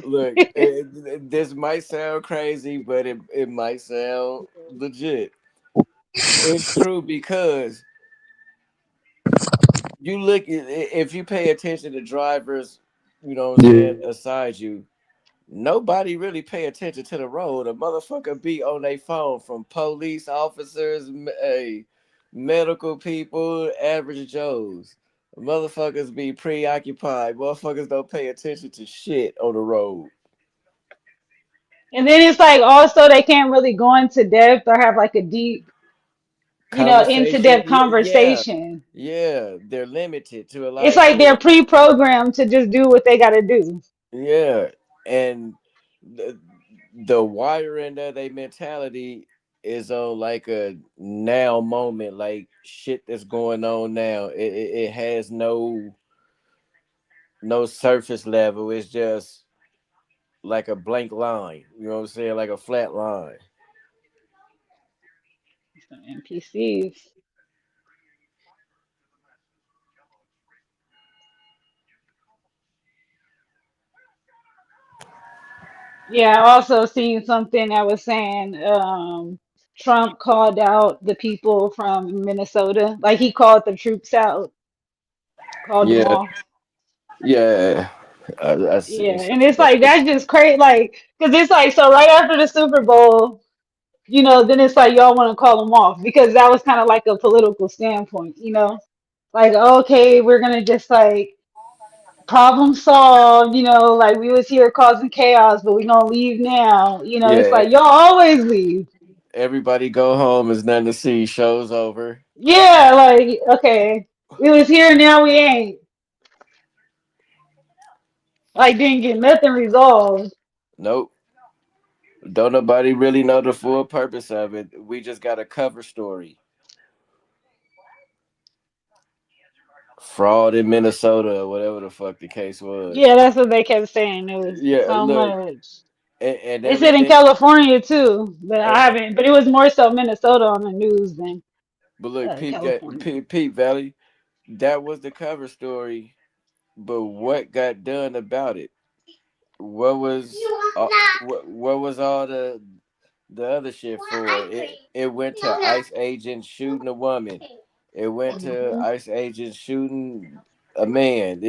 look. This might sound crazy, but it might sound legit. It's true because you look at if you pay attention to drivers, you know what I'm Yeah. saying, aside you, nobody really pay attention to the road. A motherfucker be on their phone from police officers, medical people, average Joes. Motherfuckers be preoccupied. Motherfuckers don't pay attention to shit on the road. And then it's like also they can't really go into depth or have like a deep, into Conversation, depth yeah, conversation. yeah. They're limited to a lot It's of like they're shit. pre-programmed to just do what they gotta do. Yeah, and the, the wiring of their mentality is on like a now moment, like shit that's going on now. It has no surface level. It's just like a blank line. You know what I'm saying? Like a flat line. Some NPCs. Yeah, I also seen something that was saying Trump called out the people from Minnesota. Like he called the troops out, called them Yeah, off. yeah. I see Yeah, something and it's like like that. that's just crazy. Like, cause it's like so right after the Super Bowl, then it's like y'all want to call them off because that was kind of like a political standpoint. Like okay, we're gonna just like problem solved. Like we was here causing chaos, but we gonna leave now. It's Yeah, like y'all always leave. everybody go home. There's nothing to see. Show's over. Yeah, like okay, we was here now we ain't. Like didn't get nothing resolved. Nope. Don't nobody really know the full purpose of it. We just got a cover story. fraud in Minnesota or whatever the fuck the case was. Yeah, that's what they kept saying. It was Yeah, so look, much. and They said in everything. California too, but And, I haven't. But it was more so Minnesota on the news than but look, California. Peep Valley, that was the cover story. But what got done about it? What was what was all the other shit for? It went to ICE agents shooting a woman. It went to Mhm. ICE agents shooting a man.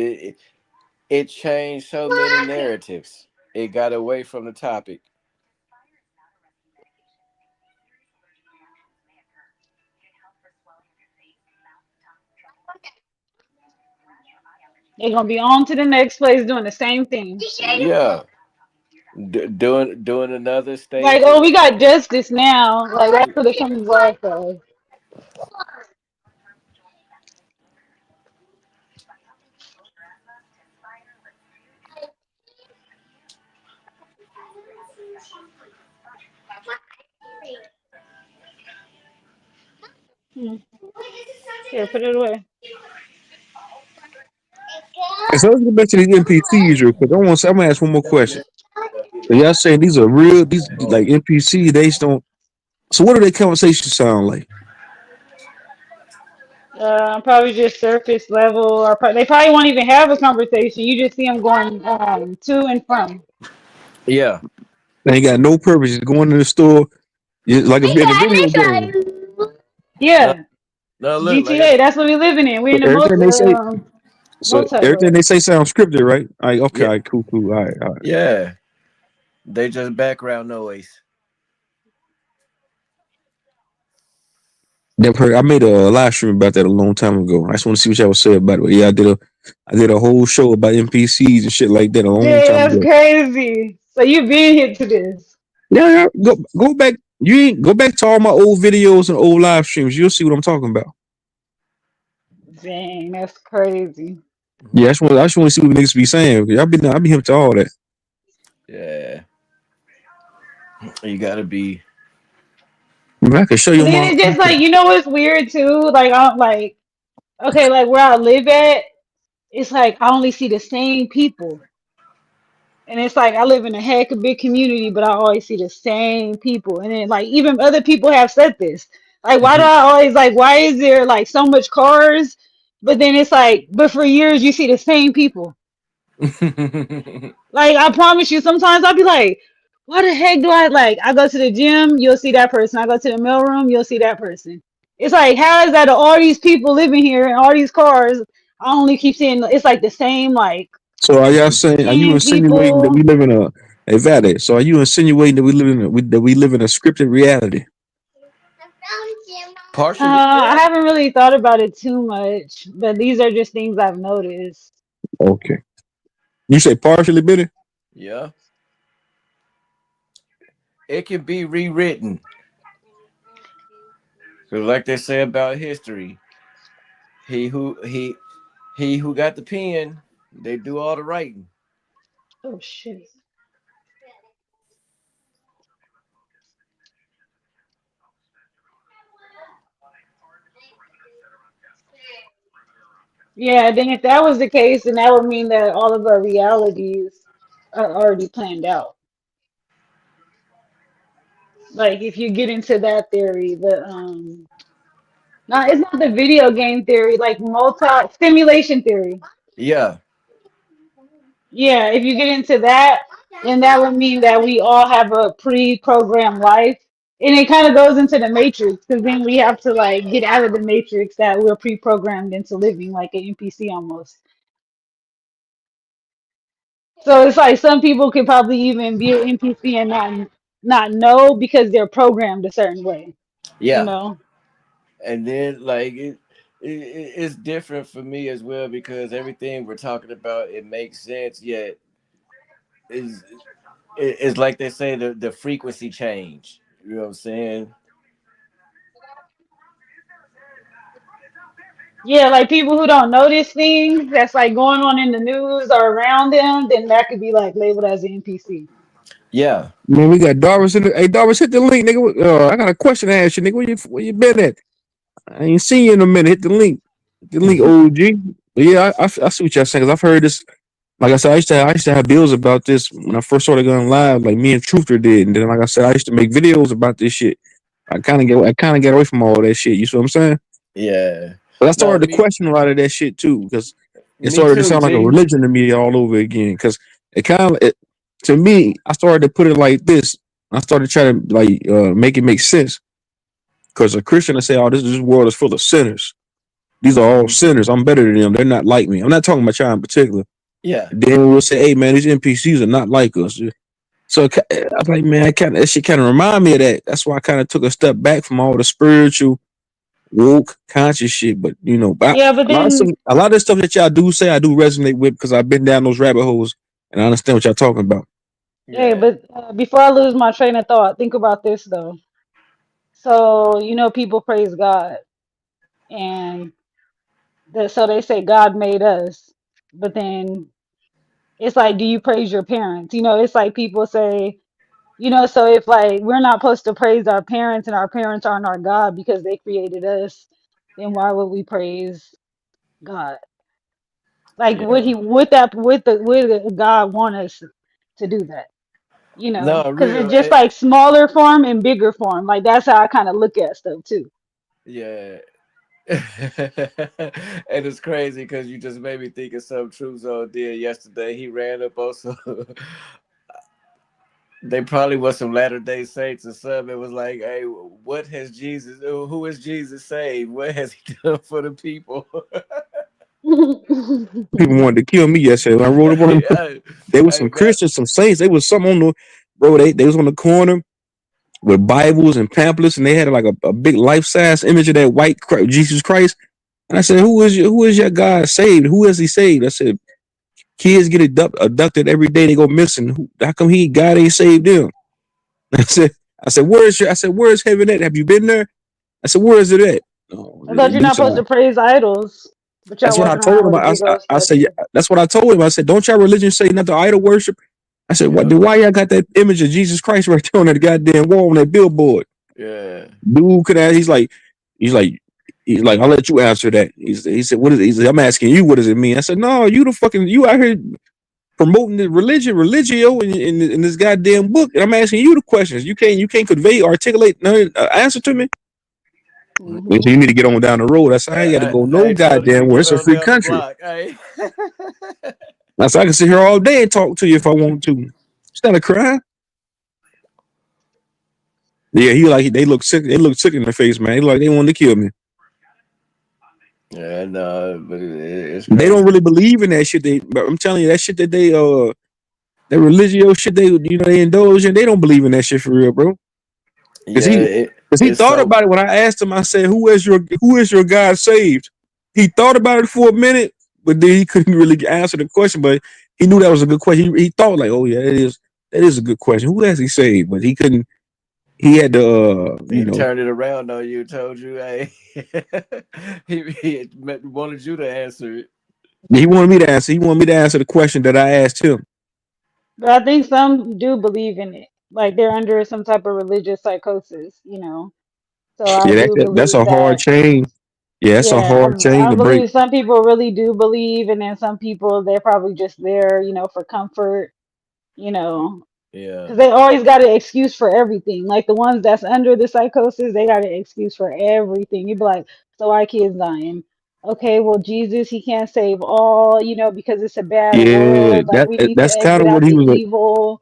It changed so many narratives. It got away from the topic. They're gonna be on to the next place doing the same thing. Yeah, doing another Like, state. oh, we got justice now. Like that's what it comes off of. Hmm. Here, put it away. And so let's get back to these NPCs real quick. I'm gonna ask one more question. So y'all saying these are real? These like NPC? They just don't. So what do their conversations sound like? Probably just surface level, or they probably won't even have a conversation. You just see them going to and from. Yeah. They ain't got no purpose. Just going to the store, like in a video game. No, Yeah, no. Look, like GTA. That's what we living in. We So in the everything they say, so everything multiverse. they say sounds scripted, right? Like, okay, yeah, all right, cool, cool, all right, all right. yeah. They just background noise. Never heard. I made a live stream about that a long time ago. I just want to see what y'all would say about it. But yeah, I did a whole show about NPCs and shit like that a long Yeah, time that's ago. crazy. So you been hit to this. Yeah, yeah. Go back. You ain't go back to all my old videos and old live streams. You'll see what I'm talking about. Dang, that's crazy. Yeah, I just want to see what niggas be saying. I be hip to all that. Yeah, you gotta be. I mean, I can show But you then my. it's just like, you know what's weird too? Like I'm like, okay, like where I live at, it's like I only see the same people. And it's like I live in a heck of big community, but I always see the same people. And then like even other people have said this. Like why do I always like why is there like so much cars? But then it's like, but for years you see the same people. Like I promise you, sometimes I'll be like, why the heck do I like I go to the gym, you'll see that person. I go to the mailroom, you'll see that person. It's like how is that all these people living here and all these cars? I only keep seeing it's like the same like So are y'all saying? Are you 10 insinuating that people. we live in a valid? So are you insinuating that we live in a scripted reality? Partially, I yeah, haven't really thought about it too much, but these are just things I've noticed. Okay. You say partially, Billy? yeah. It can be rewritten. Cause like they say about history, he who he who got the pen, they do all the writing. Oh shit. Yeah, then if that was the case, then that would mean that all of our realities are already planned out. Like if you get into that theory, the no, it's not the video game theory, like multi simulation theory. Yeah, Yeah, if you get into that, then that would mean that we all have a pre-programmed life. And it kind of goes into the matrix because then we have to like get out of the matrix that we're pre-programmed into living like an NPC almost. So it's like some people could probably even be an NPC and not know because they're programmed a certain way, you yeah. know? And then like it's different for me as well because everything we're talking about it makes sense. Yet is it's like they say the frequency change. You know what I'm saying? Yeah, like people who don't notice things that's like going on in the news or around them, then that could be like labeled as an NPC. Yeah. Man, we got Darvis in the. Hey, Darvis, hit the link, nigga. I got a question to ask you, nigga. Where you been at? I ain't seen you in a minute. Hit the link. Hit the link, OG. But yeah, I see what y'all saying. Cause I've heard this. Like I said, I used to have bills about this when I first started going live. Like me and Truther did, and then like I said, I used to make videos about this shit. I kind of get away from all that shit. You see what I'm saying? Yeah. But I No, started to question a lot of that shit too, because it me started to too, sound like a G. religion to me all over again. Because to me, I started to put it like this. I started trying to like make it make sense. Because a Christian will say, "Oh, this world is full of sinners. These are all Hmm. sinners. I'm better than them. They're not like me." I'm not talking about y'all in particular. Yeah. Then we'll say, "Hey, man, these NPCs are not like us." So I was like, man, that shit kind of remind me of that. That's why I kind of took a step back from all the spiritual, woke, conscious shit. But Yeah, but then a lot of the stuff that y'all do say, I do resonate with because I've been down those rabbit holes and I understand what y'all talking about. hey, Yeah. but before I lose my train of thought, think about this though. So people praise God, and so they say God made us, but then it's like, do you praise your parents? It's like people say, so if like we're not supposed to praise our parents and our parents aren't our God because they created us, then why would we praise God? Like Yeah. would God want us to do that? No, Because it's real. just like smaller form and bigger form. Like that's how I kind of look at stuff too. Yeah. And it's crazy because you just made me think of something Truzo did yesterday. He ran up on some. They probably was some Latter Day Saints or something. It was like, hey, what has Jesus? Who has Jesus saved? What has he done for the people? People wanted to kill me yesterday when I wrote about them. Hey, There was hey, some man. Christians, some saints. They was some on the bro. They was on the corner with Bibles and pamphlets, and they had like a big life size image of that white Jesus Christ. And I said, who is your God saved? Who has he saved? I said, kids get abducted every day. They go missing. How come God ain't saved them? I said, where's heaven at? Have you been there? I said, where is it at? Oh, I thought you're not supposed to praise idols, but y'all that's what I walking told around him. with a big old I said, yeah, statue. that's what I told him. I said, don't y'all religion say not to idol worship? I said, what? Yep. Then why y'all got that image of Jesus Christ right there on that goddamn wall on that billboard? Yeah. Dude could ask. He's like, I'll let you answer that. He said, what is it? He said, I'm asking you, what does it mean? I said, no, you out here promoting the religio in this goddamn book, and I'm asking you the questions. You can't articulate no answer to me. So Hmm. you need to get on down the road. I said, I ain't got to go no I told him to goddamn where. get It's a on free down the country. block. Hey. I said, I can sit here all day and talk to you if I want to. It's not a crime. Yeah, they look sick. They look sick in the face, man. They like they want to kill me. Yeah, no, but it's They don't crazy. really believe in that shit. But I'm telling you, that shit that religio shit they indulge in. They don't believe in that shit for real, bro. Cause Yeah, he, cause he it's thought so. about it when I asked him. I said, who is your God saved? He thought about it for a minute, but then he couldn't really answer the question. But he knew that was a good question. He thought like, oh yeah, that is a good question. Who has he saved? But he couldn't. He had to, He turned it around on you, told you, hey, he wanted you to answer it. he wanted me to answer. He wanted me to answer the question that I asked him. But I think some do believe in it. Like they're under some type of religious psychosis. So I Yeah, do that's believe a hard that. chain. Yeah, that's a Yeah, hard chain I to break. believe some people really do believe, and then some people they're probably just there, for comfort, you know, Yeah, because they always got an excuse for everything. Like the ones that's under the psychosis, they got an excuse for everything. You'd be like, so our kids dying. Okay, well, Jesus, he can't save all, because it's a bad Yeah, world. Like we need to that's kind exit of what out he the was. evil.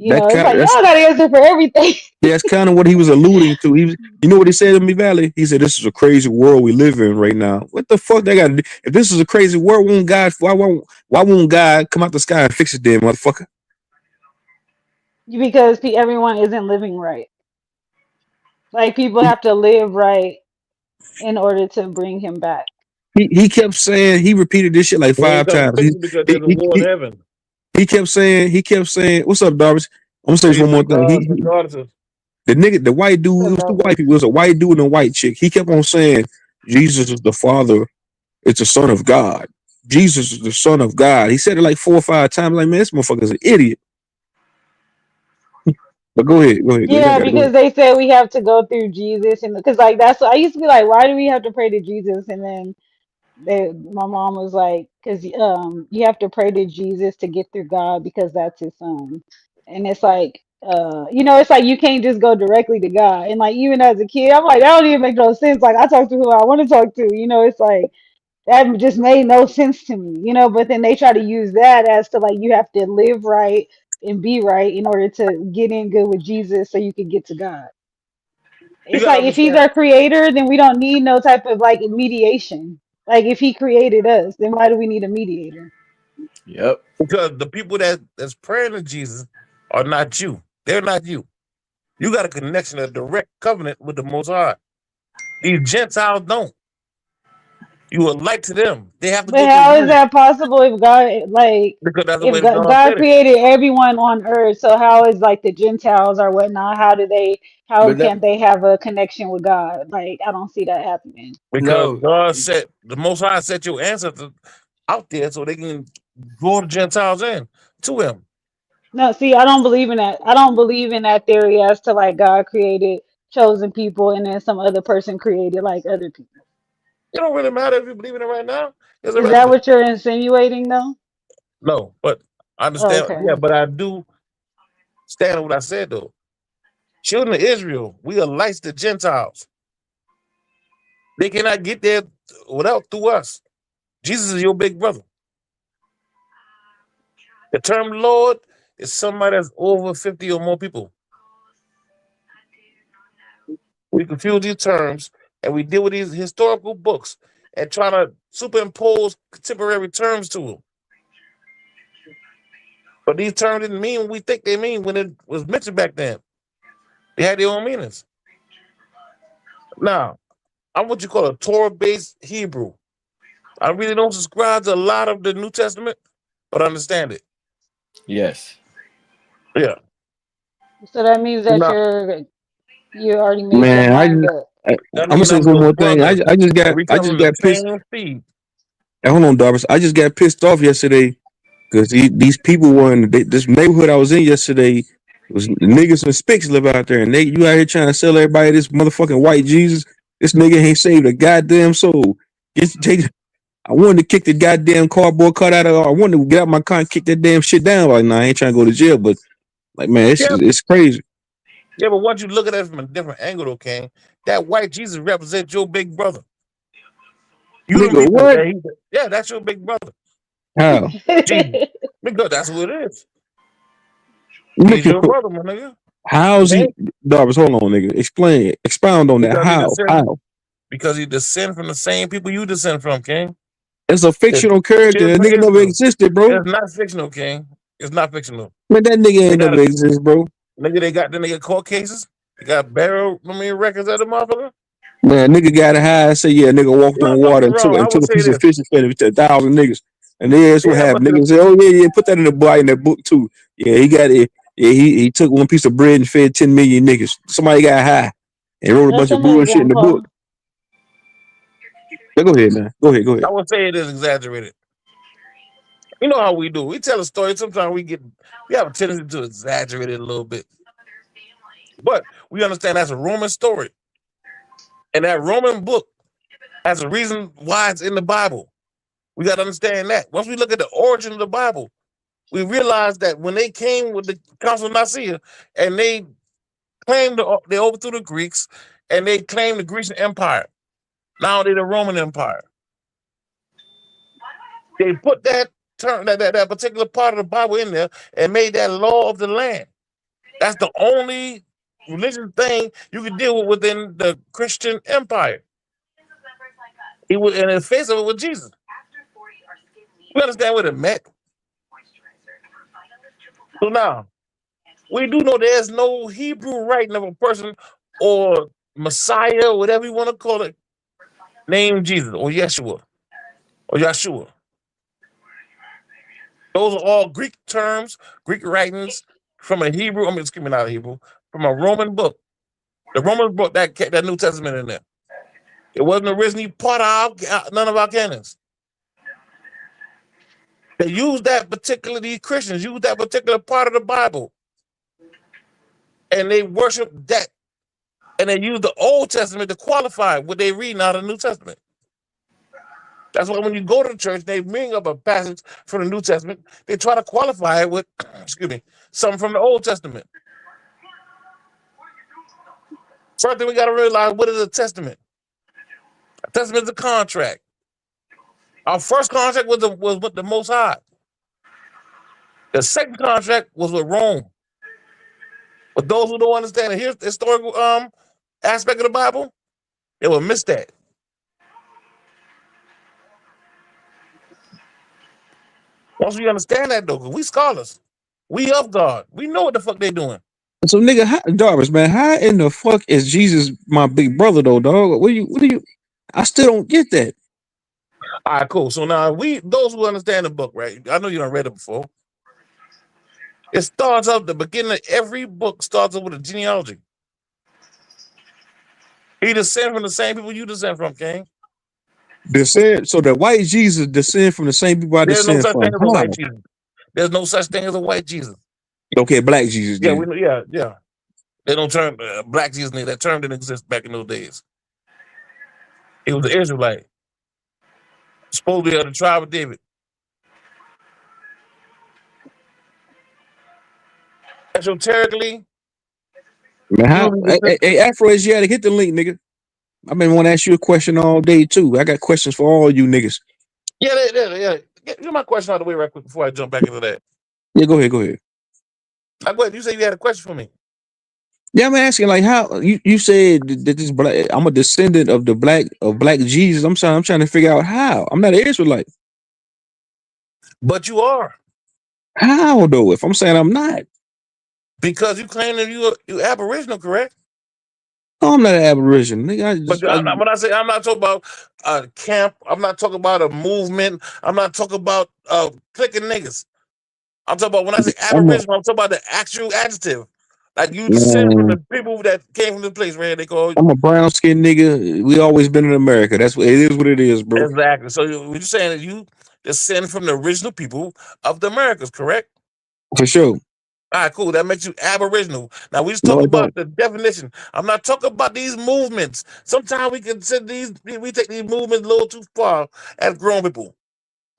That It's kind like of y'all got to answer for everything. Yeah, that's kind of what he was alluding to. You know what he said to me, Valley? He said, "This is a crazy world we live in right now. What the fuck they got to do? If this is a crazy world, why won't God come out the sky and fix it, then, motherfucker? Because everyone isn't living right. Like people have to live right in order to bring him back. He kept saying he repeated this shit like He ain't five come to times. fix it because He there's a he, war in he, heaven. he kept saying, what's up, Darvish? I'm gonna say this Peace one more and thing. God, regardless. The nigga, the white What's dude, up, it was two brother? white people. It was a white dude and a white chick. He kept on saying, Jesus is the Father. It's the Son of God. Jesus is the Son of God. He said it like 4 or 5 times. Like, man, this motherfucker's an idiot. But go ahead, go ahead, go ahead. I Yeah, gotta go because ahead. they said we have to go through Jesus, and because like that's I used to be like, why do we have to pray to Jesus? And then My mom was like, because you have to pray to Jesus to get through God because that's his son. And it's like, it's like you can't just go directly to God. And like even as a kid, I'm like, that don't even make no sense. Like I talk to who I want to talk to. It's like that just made no sense to me. But then they try to use that as to like you have to live right and be right in order to get in good with Jesus so you can get to God. You It's gotta like if he's understand our creator, then we don't need no type of like mediation. Like if he created us, then why do we need a mediator? Yep. because the people that's praying to Jesus are not you. They're not you. You got a connection, a direct covenant with the Most High. These Gentiles don't. You are light to them. They have to But go through how is you that possible if God, like, because that's the if way God, God God said it. created everyone on earth, so how is like the Gentiles or whatnot? How But no, can they have a connection with God? Like, I don't see that happening. Because no, God said the Most High set your ancestors out there so they can draw the Gentiles in to Him. No, see, I don't believe in that. I don't believe in that theory as to like God created chosen people and then some other person created like other people. It don't really matter if you believe in it right now. It's Is that irrelevant. what you're insinuating though? No, but I understand. Okay. Yeah, but I do stand on what I said though. Children of Israel, we are lights to Gentiles. They cannot get there without through us. Jesus is your big brother. The term Lord is somebody that's over 50 or more people. We confuse these terms and we deal with these historical books and try to superimpose contemporary terms to them. But these terms didn't mean what we think they mean when it was mentioned back then. They had their own meanings. Now, I'm what you call a Torah-based Hebrew. I really don't subscribe to a lot of the New Testament, but I understand it. yes. Yeah. So that means that Now, you already made your Man, mind up. that I'm gonna means say I'm one your more thing. brother. And we I come just from the got pissed. same seed. Hey, hold on, Darvis. I just got pissed off yesterday because these people were in this neighborhood I was in yesterday. It was niggas and spics live out there, and you out here trying to sell everybody this motherfucking white Jesus. This nigga ain't saved a goddamn soul. I wanted to kick the goddamn cardboard cut out of. I wanted to get out my car and kick that damn shit down. Like, nah, I ain't trying to go to jail, but like, man, Yeah, it's crazy. yeah, but once you look at it from a different angle, though, King, that white Jesus represents your big brother. You them Nigga, people what? that yeah, that's your big brother. How? Jesus. Because that's who it is. He's Nigga, your brother, my nigga. how's Okay? he? Darvis, hold on, nigga. Explain it. Expound on that. Because he How? descend How? because he descend from the same people you descend from, King. It's a The fictional character. That children of nigga never Israel. existed, bro. It's not fictional, King. It's not fictional. Man, that nigga They ain't got never a exist, bro. nigga, they got court cases. They got barrel, records of the motherfucker. Man, nigga got a high and say, yeah, nigga walked You know, on don't get water me wrong. I and took would a say piece of this. fish and fed it to 1,000 niggas. And then that's what Yeah, happened. but the Niggas say, oh, yeah, put that in the boy in that book too. Yeah, he got it. Yeah, he took one piece of bread and fed 10 million niggas. Somebody got high and wrote a That's bunch of somebody's bullshit in the book. grandpa. But go ahead, man. Go ahead, go ahead. I would say it is exaggerated. You know how we do. We tell a story. Sometimes we have a tendency to exaggerate it a little bit. But we understand that's a Roman story. And that Roman book has a reason why it's in the Bible. We got to understand that. Once we look at the origin of the Bible, we realize that when they came with the Council of Nicaea and they they overthrew the Greeks and they claimed the Grecian Empire. Now they're the Roman Empire. They put that term, that particular part of the Bible in there and made that law of the land. That's the only religious thing you can deal with within the Christian empire. He was in the face of it with Jesus. We understand what it meant. So now we do know there's no Hebrew writing of a person or Messiah, whatever you want to call it, named Jesus or Yeshua or Yeshua. Those are all Greek terms, Greek writings from a Hebrew. I mean, excuse me, not a Hebrew, from a Roman book. The Romans brought that New Testament in there. It wasn't originally part of none of our canons. They used that particular, these Christians used that particular part of the Bible and they worship that. And they used the Old Testament to qualify what they read out of the New Testament. That's why when you go to the church, they bring up a passage from the New Testament. They try to qualify it with, excuse me, something from the Old Testament. First thing we got to realize, what is a testament? A testament is a contract. Our first contract was with the Most High. The second contract was with Rome. But those who don't understand the historical aspect of the Bible, they will miss that. Once we understand that, though, because we scholars, we of God, we know what the fuck they doing. So nigga, Jarvis, man, how in the fuck is Jesus my big brother though, dog? What do you? I still don't get that. All right, cool. So now those who understand the book, right? I know you done read it before. It starts up the beginning of every book starts up with a genealogy. He descend from the same people you descend from, King. Descend. So the white Jesus descend from the same people I There's no descend such from. thing as a white How? Jesus. There's no such thing as a white Jesus. Okay, black Jesus Yeah, we then. know. Yeah, yeah. They don't term black Jesus. That term didn't exist back in those days. He was an Israelite, supposed to be of the tribe of David. Esoterically, Man, you how? would be Hey, Afro-Asiatic, hit the link, nigga. I've been want to ask you a question all day too. I got questions for all you niggas. yeah, yeah. Get my question out of the way right quick before I jump back into that. Yeah, go ahead, go ahead. Like, what you say you had a question for me? Yeah, I'm asking like how you said that this black. I'm a descendant of the black Jesus. I'm trying to figure out how. I'm not an Israelite. But you are, How though? If I'm saying I'm not, because you claim that you Aboriginal, correct? no, I'm not an Aboriginal. Nigga, I But just I, when I say I'm not talking about a camp, I'm not talking about a movement, I'm not talking about clicking niggas. I'm talking about when I say I'm a Aboriginal, I'm talking about the actual adjective. Like you descend from man. the people that came from the place where they call I'm a brown skinned nigga. We always been in America. That's what it is. What it is, bro. exactly. So you're saying that you descend from the original people of the Americas, correct? For sure. All right, cool. That makes you Aboriginal. Now we just No, talk it don't. about the definition. I'm not talking about these movements. Sometimes we consider we take these movements a little too far as grown people.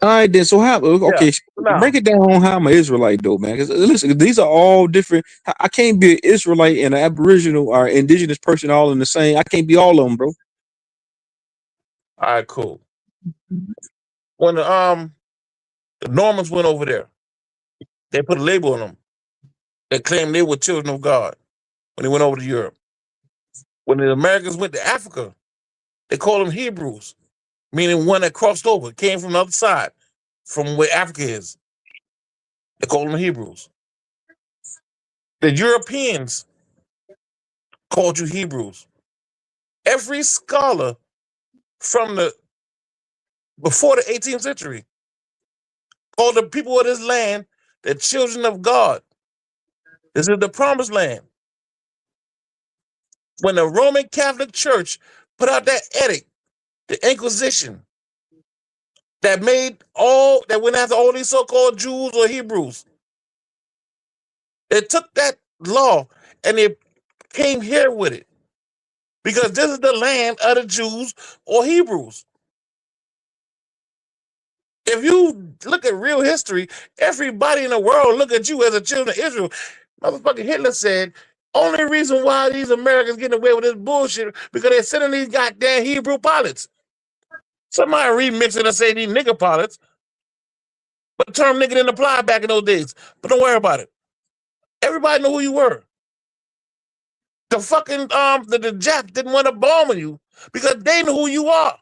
All right, then. So how? Yeah. Okay, break Now, it down on how I'm an Israelite, though, man. Because listen, these are all different. I can't be an Israelite and an Aboriginal or indigenous person all in the same. I can't be all of them, bro. all right, cool. When the Normans went over there, they put a label on them. They claimed they were children of God when they went over to Europe. When the Americans went to Africa, they called them Hebrews, meaning one that crossed over, came from the other side, from where Africa is. They called them Hebrews. The Europeans called you Hebrews. Every scholar from the before the 18th century called the people of this land the children of God. This is the promised land. When the Roman Catholic Church put out that edict, the Inquisition, that went after all these so-called Jews or Hebrews, they took that law and they came here with it. Because this is the land of the Jews or Hebrews. If you look at real history, everybody in the world look at you as a children of Israel. Motherfucking Hitler said, only reason why these Americans getting away with this bullshit because they're sending these goddamn Hebrew pilots. Somebody remix it and say these nigger pilots, but the term nigga didn't apply back in those days. But don't worry about it. Everybody know who you were. The fucking the Japs didn't want to bomb you because they knew who you are.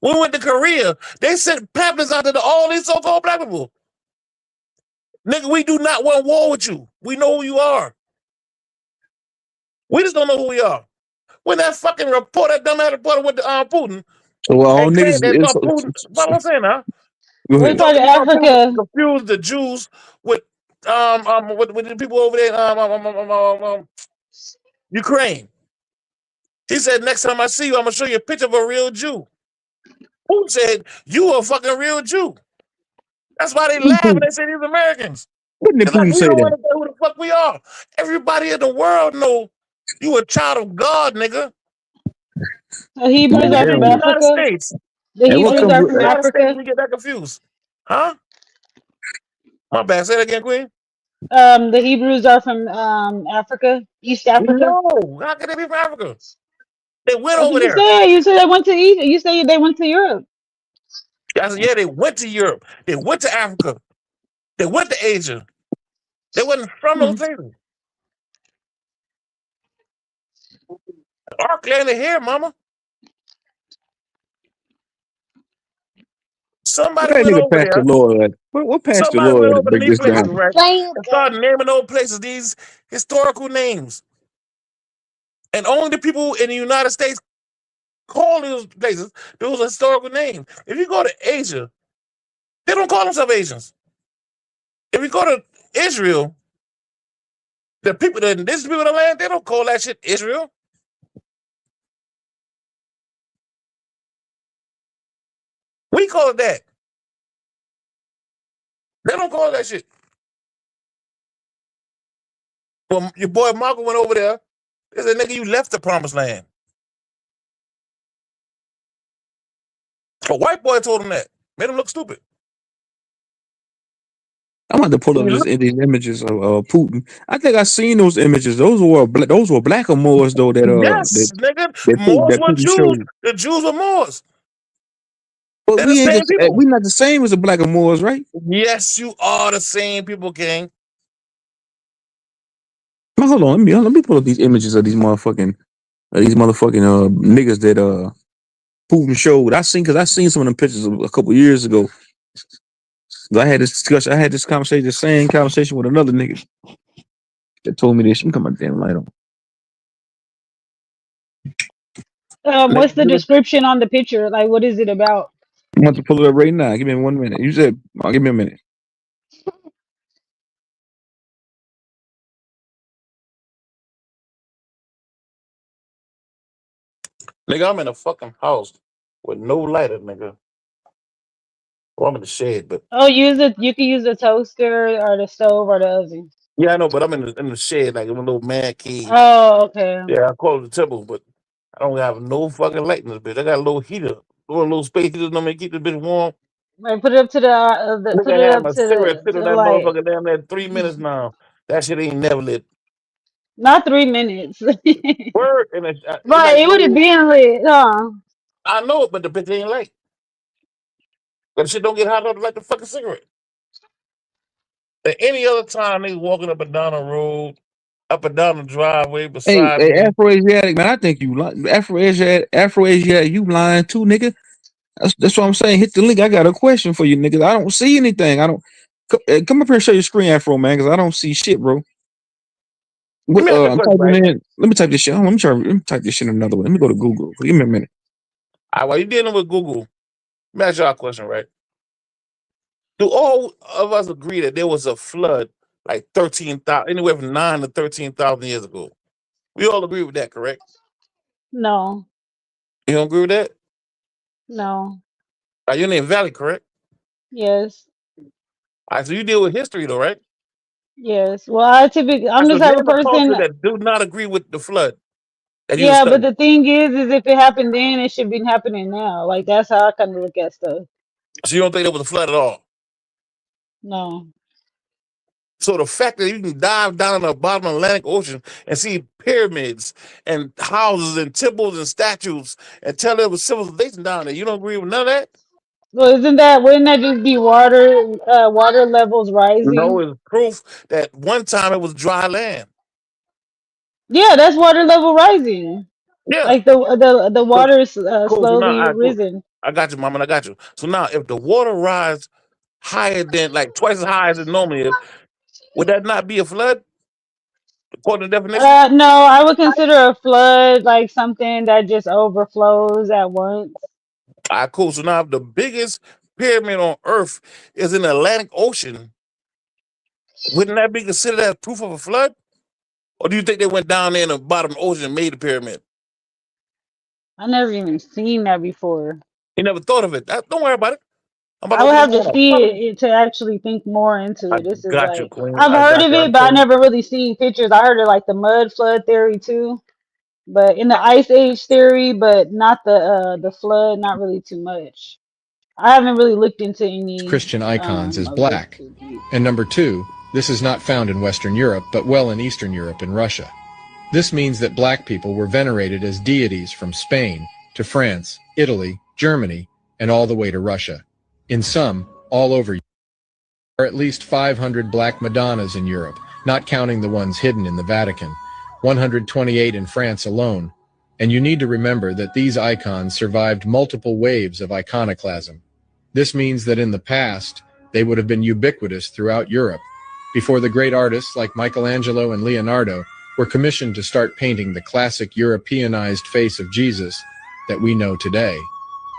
When we went to Korea, they sent pamphlets out to all these so-called black people. Nigga, we do not want war with you. We know who you are. We just don't know who we are. When that fucking reporter, that dumbass reporter went to Putin So all and claimed niggas they is. thought Putin, what I'm saying, huh? Go He What ahead. thought part of he thought Putin Africa? confused the Jews with the people over there Ukraine. He said, next time I see you, I'm gonna show you a picture of a real Jew. Putin said, you a fucking real Jew. That's why they laugh and they say these Americans. Wouldn't It's like Putin we say don't that? understand who the fuck we are. Everybody in the world know you a child of God, nigga. So Hebrews Nigga, are this is from the Man, United Africa. States. The And what What Hebrews comes are with from that? what state did Africa. we get that confused? Huh? My bad. Say that again, Queen. The Hebrews are from Africa, East Africa. No. How can they be from Africa? They went That's over what you there. said. You said they went to Egypt. You said they went to Europe. I said, yeah, they went to Europe. They went to Africa. They went to Asia. They wasn't from those Hmm. places. Ark landed here, mama. Somebody Where that went nigga over Pastor there. Lord at? What Pastor Somebody Lord went at to over to break these this places, down? right? And started naming those places these historical names. And only the people in the United States call those places those historical names. If you go to Asia, they don't call themselves Asians. If you go to Israel, the people, the indigenous people of the land, they don't call that shit Israel. We call it that. They don't call it that shit. Well, your boy Marco went over there. They said, nigga, you left the promised land. A white boy told him that. Made him look stupid. I'm about to pull up these images of Putin. I think I seen those images. Those were black Moors though Yes, nigga. Moors that were Putin Jews. showed. The Jews were Moors. But They're the we ain't same just, people. we not the same as the black Moors, right? Yes, you are the same people, King. Man, hold on, let me pull up these images of these motherfucking niggas that Putin showed. I seen some of them pictures a couple years ago. I had this discussion. I had this conversation, the same conversation with another nigga that told me this. Let me cut my damn light on. What's the Nigga, description on the picture? Like, what is it about? I'm about to pull it up right now. Give me 1 minute. You said, give me a minute. nigga, I'm in a fucking house with no lighter, nigga. Well, I'm in the shed, but Oh, use it. You can use the toaster or the stove or the oven. yeah, I know, but I'm in the shed, like in a little man cave. Oh, okay. Yeah, I call it the temple, but I don't have no fucking light in this bitch. I got a little heater, little space heater, to keep the bitch warm. Right, put it up to put Nigga it had up my to cigarette the sitting to on the that light. motherfucker damn near 3 minutes now. That shit ain't never lit. Not 3 minutes. Right, Word, and it's like it would have low. been lit, huh? I know it, but the bitch ain't light. But the shit don't get hot enough to light the fucking cigarette. At any other time, they walking up and down the road, up and down the driveway beside Hey, me. Afro-Asiatic, man, I think you lying. Afro-Asiatic, you lying too, nigga. That's what I'm saying. Hit the link. I got a question for you, niggas. I don't see anything. I don't. Come up here and show your screen, Afro, man, because I don't see shit, bro. Let What, me ask you a I'm question, typing right? in. Let me type this shit. Let me type this shit another way. Let me go to Google. Give me a minute. All right, while you dealing with Google, let me ask y'all a question, right? Do all of us agree that there was a flood like 13,000, anywhere from 9 to 13,000 years ago? We all agree with that, correct? No, You don't agree with that? no, Your name Valley, correct? yes, All right, so you deal with history, though, right? yes. Well, I typically, I'm So the type of name a person. culture that do not agree with the flood that you Yeah, but study. the thing is if it happened then, it should be happening now. Like that's how I kind of look at stuff. So you don't think there was a flood at all. No, So the fact that you can dive down in the bottom of the Atlantic Ocean and see pyramids and houses and temples and statues and tell there was civilization down there, you don't agree with none of that? well, wouldn't that just be water levels No, rising? it's proof that one time it was dry land. Yeah, that's water level rising. Yeah. Like the So water's cool. So now slowly cool. risen. I got you, mama. I got you. So now if the water rise higher than like twice as high as it normally is, would that not be a flood according to definition? No, I would consider a flood like something that just overflows at once. All right, cool. So now if the biggest pyramid on earth is in the Atlantic Ocean, wouldn't that be considered as proof of a flood? Or do you think they went down there in the bottom of the ocean and made the pyramid? I never even seen that before. You never thought of it. Don't worry about it. I'm about I to would open this have to one up. see it to actually think more into I it. This is got you, like Queen. I've I heard got of you. it, but I never really seen pictures. I heard of like the mud flood theory too. But in the Ice Age theory, but not the flood, not really too much. I haven't really looked into any Christian icons is of this black. too deep. And number two, this is not found in Western Europe, but well in Eastern Europe and Russia. This means that black people were venerated as deities from Spain to France, Italy, Germany, and all the way to Russia. In some, all over Europe. There are at least 500 black Madonnas in Europe, not counting the ones hidden in the Vatican, 128 in France alone. And you need to remember that these icons survived multiple waves of iconoclasm. This means that in the past, they would have been ubiquitous throughout Europe, before the great artists like Michelangelo and Leonardo were commissioned to start painting the classic Europeanized face of Jesus that we know today.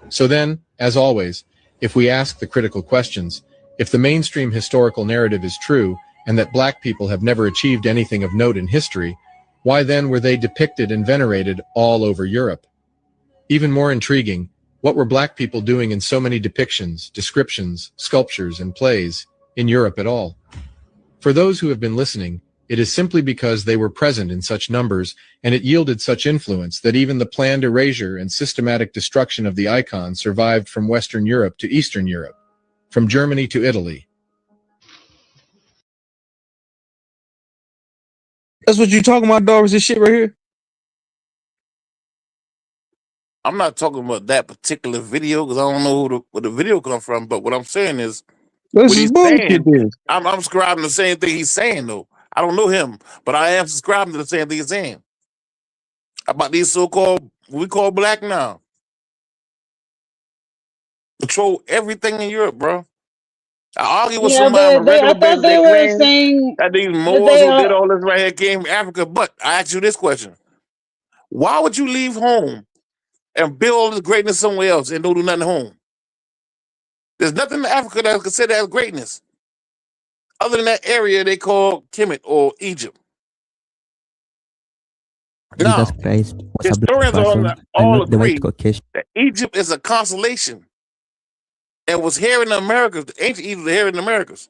So then, as always, if we ask the critical questions, if the mainstream historical narrative is true, and that black people have never achieved anything of note in history, why then were they depicted and venerated all over Europe? Even more intriguing, what were black people doing in so many depictions, descriptions, sculptures, and plays in Europe at all? For those who have been listening, it is simply because they were present in such numbers and it yielded such influence that even the planned erasure and systematic destruction of the icon survived from Western Europe to Eastern Europe, from Germany to Italy. That's what you talking about, dog. Is this shit right here? I'm not talking about that particular video because I don't know where the video come from. But what I'm saying is, This what is he's bullshit, saying, then. I'm subscribing to the same thing he's saying though. I don't know him, but I am subscribing to the same thing he's saying about these so-called we call black now control everything in Europe, bro. I argue with Yeah, somebody on a but regular I thought basis. They they were claim saying that these that Moors they who did are. all this right here came from Africa. But I ask you this question: why would you leave home and build all this greatness somewhere else and don't do nothing at home? There's nothing in Africa that's considered as greatness other than that area they call Kemet or Egypt. Jesus Now, Christ was a black historians person and all not the white agree Caucasian. that Egypt is a constellation and was here in the Americas. The ancient Egypt was here in the Americas.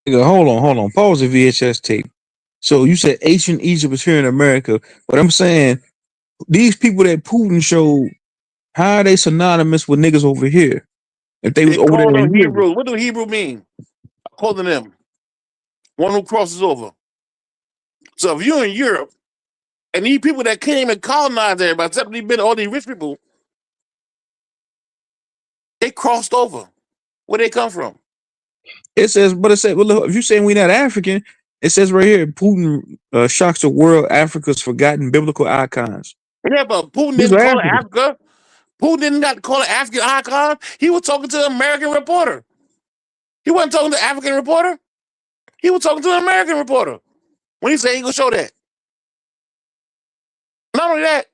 Nigga, hold on. Pause the VHS tape. So you said ancient Egypt was here in America, but I'm saying these people that Putin showed, how are they synonymous with niggas over here? If they was They over call there them in Europe. Hebrews. What do Hebrew mean? According to them, one who crosses over. So if you're in Europe and these people that came and colonized everybody, except these been all these rich people, they crossed over. Where they come from? It says, but it said, well, look, if you're saying we're not African, it says right here, Putin shocks the world, Africa's forgotten biblical icons. Yeah, but Putin These didn't are call it African. Africa. Putin didn't not call it African icon. He was talking to an American reporter. He wasn't talking to an African reporter. He was talking to an American reporter when he said he gonna show that. Not only that,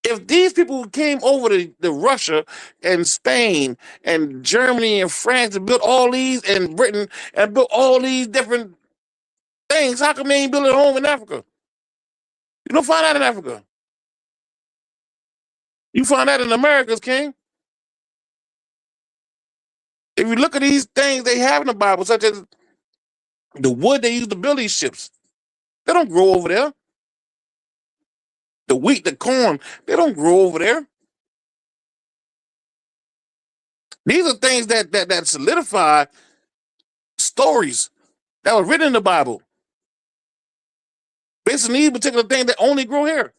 if these people came over to Russia and Spain and Germany and France and built all these and Britain and built all these different things, how come they ain't built a home in Africa? You don't find that in Africa. You find that in America's king. If you look at these things they have in the Bible, such as the wood they use to build these ships, they don't grow over there. The wheat, the corn, they don't grow over there. These are things that solidify stories that were written in the Bible based on these particular things that only grow here.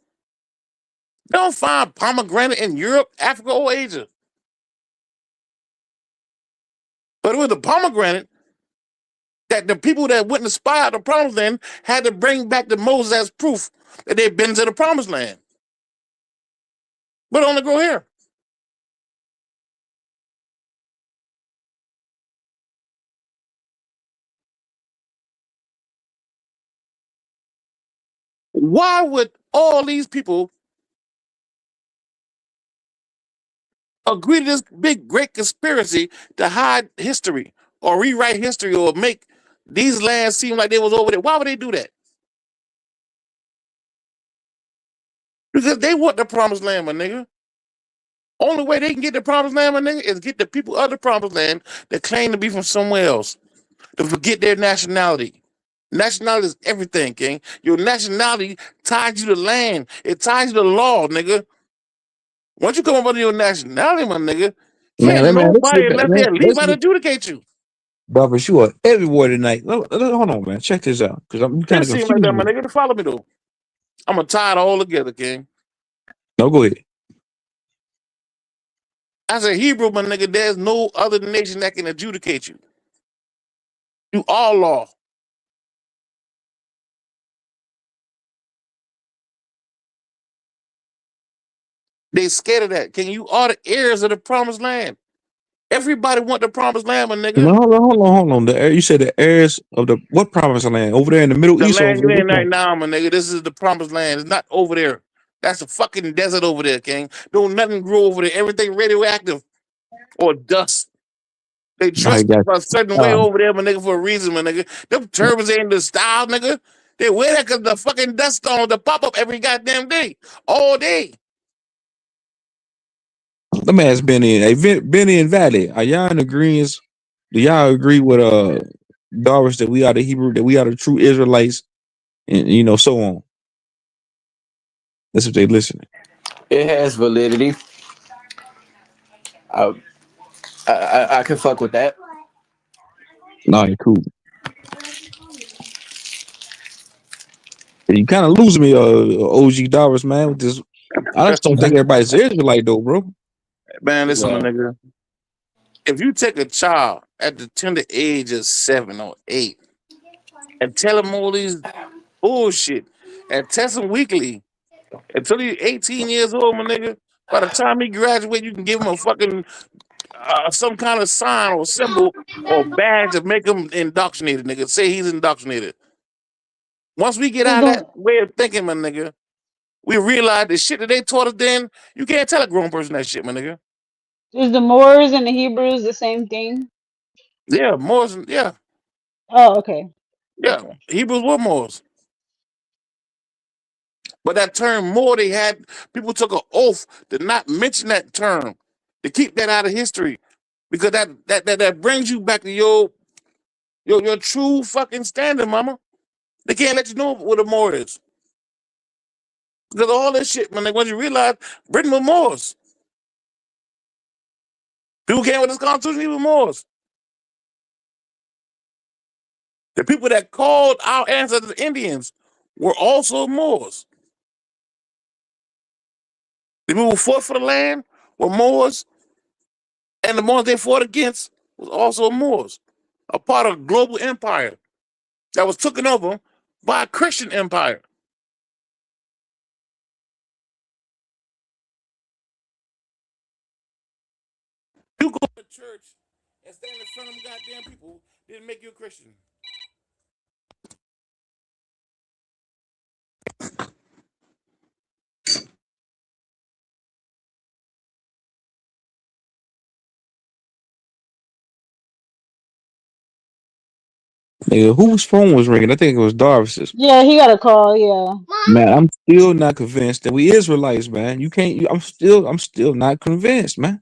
They don't find pomegranate in Europe, Africa, or Asia. But it was the pomegranate that the people that went and spy out the promised land had to bring back to Moses as proof that they've been to the promised land. But only grow here. Why would all these people agree to this big, great conspiracy to hide history or rewrite history or make these lands seem like they was over there? Why would they do that? Because they want the promised land, my nigga. Only way they can get the promised land, my nigga, is get the people of the promised land that claim to be from somewhere else to forget their nationality. Nationality is everything, King. Your nationality ties you to land. It ties you to law, nigga. Once you come up under your nationality, my nigga, can't Man, let's nobody get back, unless man. they're leave Let's out get adjudicate you. Barbara, you are everywhere tonight. Hold on, man. Check this out, because I'm kind It of seems like confused. that, my nigga. Follow me though. I'm gonna tie it all together, King. No, go ahead. As a Hebrew, my nigga, there's no other nation that can adjudicate you. You all law. They scared of that. King, you are the heirs of the promised land. Everybody want the promised land, my nigga. No, hold on. You said the heirs of the what promised land over there in the Middle The East or land over you there? in right now, my nigga. This is the promised land. It's not over there. That's a fucking desert over there, King. Don't nothing grow over there. Everything radioactive or dust. They I dress got a certain way uh, over there, my nigga, for a reason, my nigga. Them turbans ain't the style, nigga. They wear that because the fucking dust storms that pop up every goddamn day, all day. the man's Benny. Hey, Benny and Valley. Are y'all in agreement? Do y'all agree with Doris that we are the Hebrew, that we are the true Israelites, and so on? That's what they listening. It has validity. I, I can fuck with that. Nah, cool. You kind of losing me, OG Doris, man. With this, I just don't think everybody's Israelite though, bro. Man, listen, my Well, nigga. If you take a child at the tender age of 7 or 8 and tell him all these bullshit and test him weekly until he's 18 years old, my nigga, by the time he graduates, you can give him a fucking some kind of sign or symbol or badge to make him indoctrinated, nigga. Say he's indoctrinated. Once we get Is out of that the way of thinking, my nigga, we realize the shit that they taught us then, you can't tell a grown person that shit, my nigga. is the Moors and the Hebrews the same thing? Yeah, Moors, yeah, Oh, okay. yeah. Okay. Hebrews were Moors. But that term Moor, they had, people took an oath to not mention that term, to keep that out of history. Because that brings you back to your true fucking standard, mama. They can't let you know what a Moor is. Because of all this shit, man. Like, once you realize Britain was Moors. People came with this constitution, even Moors. The people that called our ancestors Indians were also Moors. The people who fought for the land were Moors, and the ones they fought against was also Moors, a part of a global empire that was taken over by a Christian empire. You go to church and stand in front of them goddamn people, didn't make you a Christian. Nigga, whose phone was ringing? I think it was Darvis's. Yeah, he got a call. Yeah. Man, I'm still not convinced that we Israelites, man. You can't. I'm still not convinced, man.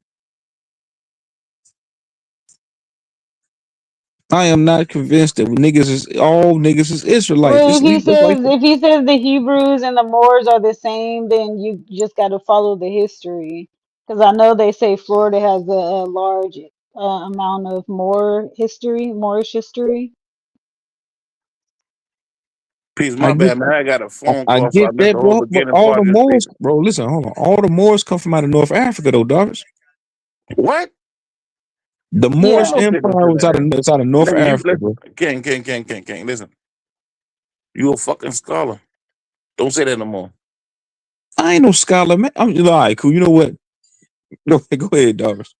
I am not convinced that all niggas is Israelites. Well, It's Israelites. if he says the Hebrews and the Moors are the same, then you just got to follow the history. Because I know they say Florida has a large amount of Moorish history. Peace, I my get bad, man. I got a I, phone I call, so I get missed that, the whole bro. But beginning all part the of your Moors, statement. bro. Listen, hold on. All the Moors come from out of North Africa, though, Darvis. What? The Man, Moorish Yeah. don't say no Empire shit was like out that. of it's out of North Nigga, you Africa, bro. listen. King. Listen, you a fucking scholar. Don't say that no more. I ain't no scholar, man. I'm all right, cool. You know what? Go ahead, Darvis.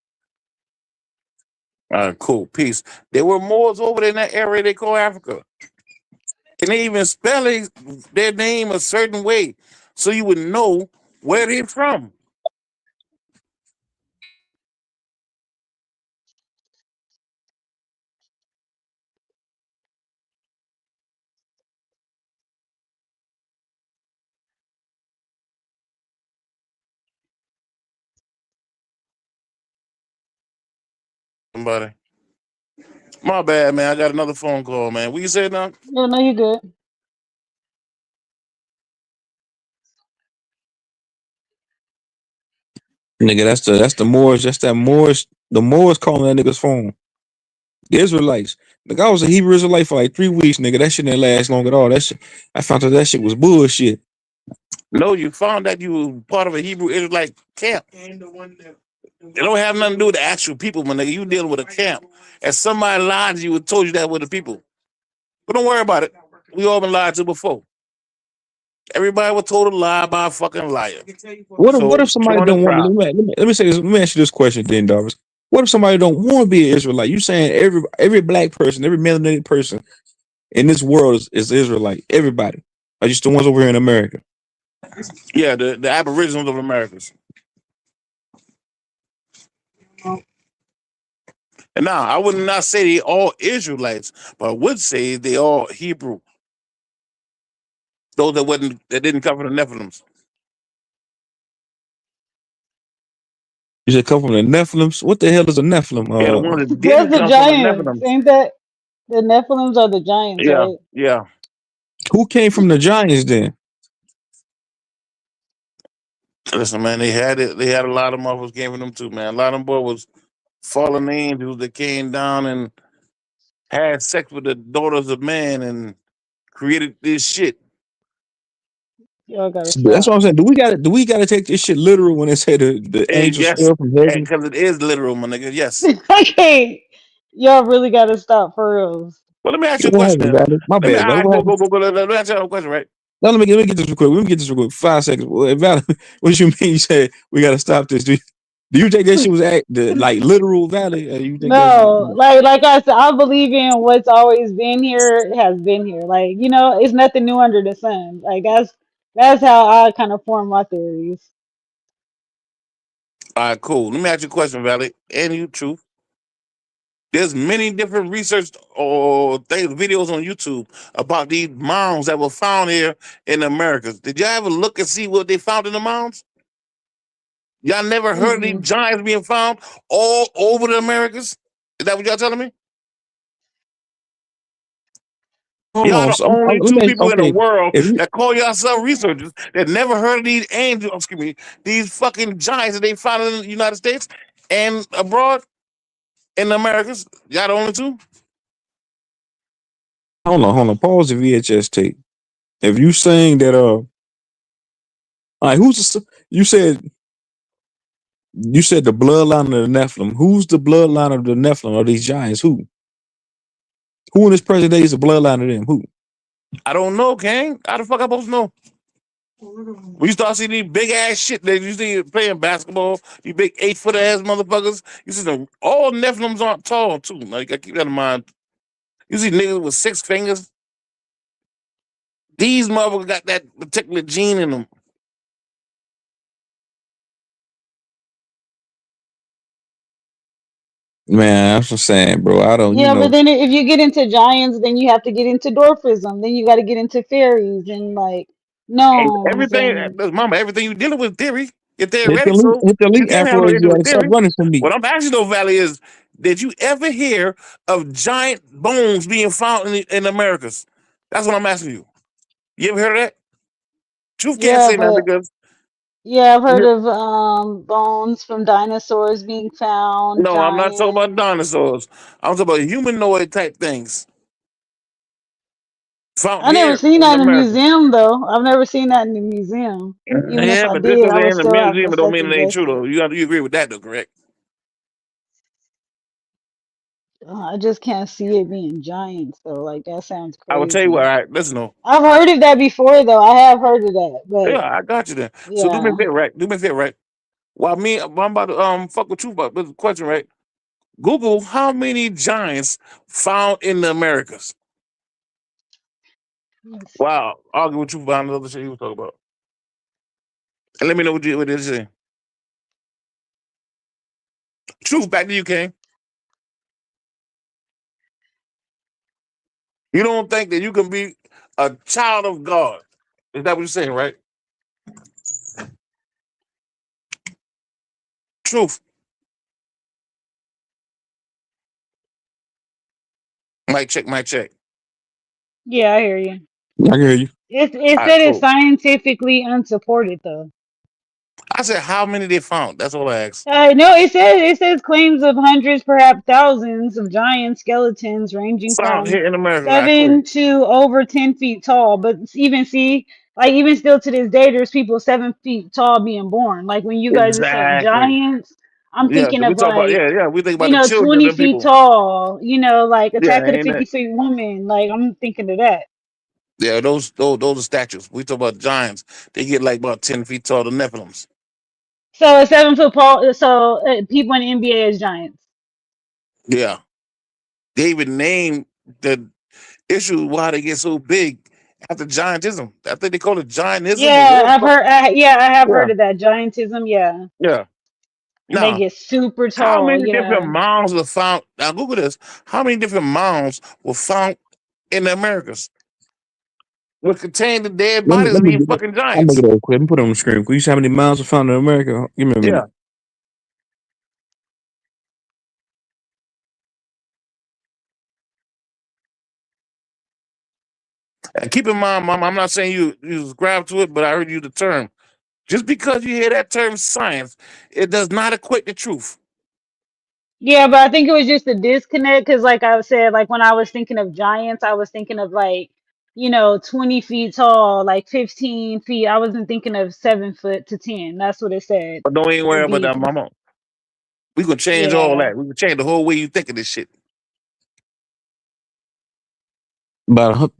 All right, cool. Peace. There were Moors over there in that area they call Africa. And they even spell their name a certain way so you would know where they're from. Somebody. My bad, man. I got another phone call, man. What you said now? No, no, you good. Nigga, that's the Moors. That's that Moors. The Moors calling that nigga's phone. The Israelites. Nigga, I was a Hebrew Israelite for like 3 weeks, nigga. That shit didn't last long at all. That shit, I found out that shit was bullshit. No, you found that you were part of a Hebrew Israelite camp. It don't have nothing to do with the actual people, my nigga. You dealing with a camp. And somebody lied to you and told you that were the people. But don't worry about it. We all been lied to before. Everybody was told a lie by a fucking liar. What So if somebody join the don't want to? crowd. Let me say this. Let me ask you this question, then, Darvis. What if somebody don't want to be an Israelite? You saying every black person, every melanated person in this world is Israelite? Everybody, are just the ones over here in America? Yeah, the Aboriginals of Americas. And now I would not say they all Israelites, but I would say they all Hebrew. Those that didn't come from the Nephilims. You said come from the Nephilims. What the hell is a Nephilim? Yeah, the ones that That's didn't the come from the giants, Nephilims. ain't that? The Nephilims are the giants, Yeah, right? yeah. Who came from the Giants then? Listen, man, they had it. They had a lot of motherfuckers came from them too, man. A lot of them boys was fallen angels that came down and had sex with the daughters of man and created this shit. Y'all gotta That's what stop. I'm saying. Do we gotta take this shit literal when they say the angels Yes, fell from heaven? because it is literal, my nigga. Yes. Okay, y'all really gotta stop for reals. Well, let me ask you a What question happened, then. Valley? My Let me bad, Valley. What happened? Let me ask you a question, right? No, let me get this real quick. Let me get this real quick. 5 seconds. Well, Valley, what you mean? You said we gotta stop this? Do you think that shit was like literal, Valley? You think that shit? No, like I said, I believe in what's always been here has been here. Like, it's nothing new under the sun. Like that's how I kind of form my theories. All right, cool. Let me ask you a question, Valley. And you, truth. There's many different research or videos on YouTube about these mounds that were found here in the Americas. Did y'all ever look and see what they found in the mounds? Y'all never heard of these Mm-mm. giants being found all over the Americas? Is that what y'all telling me? Hold Y'all on. the So only let two me. people in the Okay. world If you, that call yourself researchers that never heard of these angels, excuse me, these fucking giants that they found in the United States and abroad in the Americas. Y'all the only two? hold on. Pause the VHS tape. If you saying that, all right, you said the bloodline of the Nephilim. Who's the bloodline of the Nephilim? Are these giants? Who? Who in this present day is the bloodline of them? Who? I don't know, Kang. How the fuck I supposed to know? When you start seeing these big ass shit that you see playing basketball, these big 8 foot ass motherfuckers, you see them all Nephilims aren't tall too. Now you gotta keep that in mind. You see niggas with 6 fingers. These motherfuckers got that particular gene in them. Man, I'm just saying, bro. I don't. Yeah, but then if you get into giants, then you have to get into dwarfism. Then you got to get into fairies and like And gnomes everything, and mama, everything you dealing with theory. You're Hit the theoretic, elite, so hit the you elite can't have no asteroids. issue You with gotta stop theory. running from me. What I'm asking though, Valley, is did you ever hear of giant bones being found in the Americas? That's what I'm asking you. You ever heard of that? Truth can't yeah, say that but because yeah, I've heard of bones from dinosaurs being found, no, I'm not talking about giants. dinosaurs. I'm talking about humanoid type things found I never here seen in that in a America. museum though. I've never seen that in the museum. Even if Yeah, I but this did, is I would in the still have to museum. It don't mean second it ain't guess true it. though. You agree with that though, correct? I just can't see it being giants though. Like that sounds I will tell you what. crazy. All right, listen though. I've heard of that before though. I have heard of that, but Yeah, I got you then. So do me a yeah. favor, right? Do me a favor, right? While I'm about to fuck with you about this question, right? Google how many giants found in the Americas. Wow, argue with you about the other shit you was talking about. And let me know what you say. Truth, back to you, King. You don't think that you can be a child of God. Is that what you're saying, right? Truth. Mic check, mic check. Yeah, I hear you. I can hear you. It All right, said it's cool. scientifically unsupported though. I said how many they found. That's all I asked. No, it says claims of hundreds, perhaps thousands of giant skeletons ranging Found from here in America. All right, cool. 7 to over 10 feet tall. But even see, like even still to this day, there's people 7 feet tall being born. Like when you guys are saying Exactly. giants, I'm Yeah, thinking so we of talk about like we think about the children 20 and feet people. tall. Like Yeah, Attack of the ain't 50 that? Feet Woman. Like I'm thinking of that. Yeah, those are statues. We talk about giants. They get like about 10 feet tall. The Nephilims. So a 7 foot tall. So people in the NBA is giants. Yeah, they even named the issue why they get so big after giantism. I think they call it giantism or Yeah, whatever. I've heard. Yeah, I have Yeah, heard of that giantism. Yeah, yeah. and they Now, get super how tall. many different Yeah, mounds were found? Now, Google this. How many different mounds were found in the Americas, which contained the dead Let me bodies let of me these get it. fucking I'll make giants? it real quick. Let me put it on the screen. Can you see how many miles are found in America? Give me a minute. Yeah. And keep in mind, Mom, I'm not saying you subscribe to it, but I heard you the term. Just because you hear that term science, it does not equate to truth. yeah, but I think it was just a disconnect because, like I said, like when I was thinking of giants, I was thinking of like 20 feet tall, like 15 feet. I wasn't thinking of 7 foot to 10. That's what it said But don't even worry would about be. that, Mama. We can change all Yeah, that. We can change the whole way you think of this shit.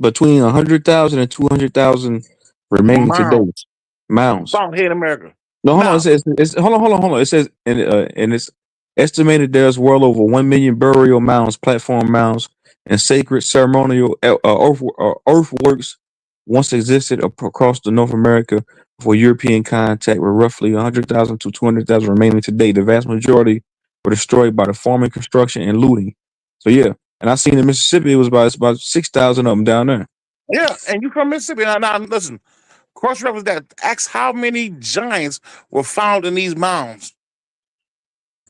Between 100,000 and 200,000 remaining today. Mounds Mounds. found here in America. No, hold on. It Now, says it's hold on. It says and it's estimated there's well over 1 million burial mounds, platform mounds, and sacred ceremonial earthworks once existed across the North America for European contact, with roughly 100,000 to 200,000 remaining today. The vast majority were destroyed by the farming, construction, and looting. So yeah, and I seen in Mississippi it was about 6,000 of them down there. yeah, and you from Mississippi. Now listen, cross reference that. Ask how many giants were found in these mounds.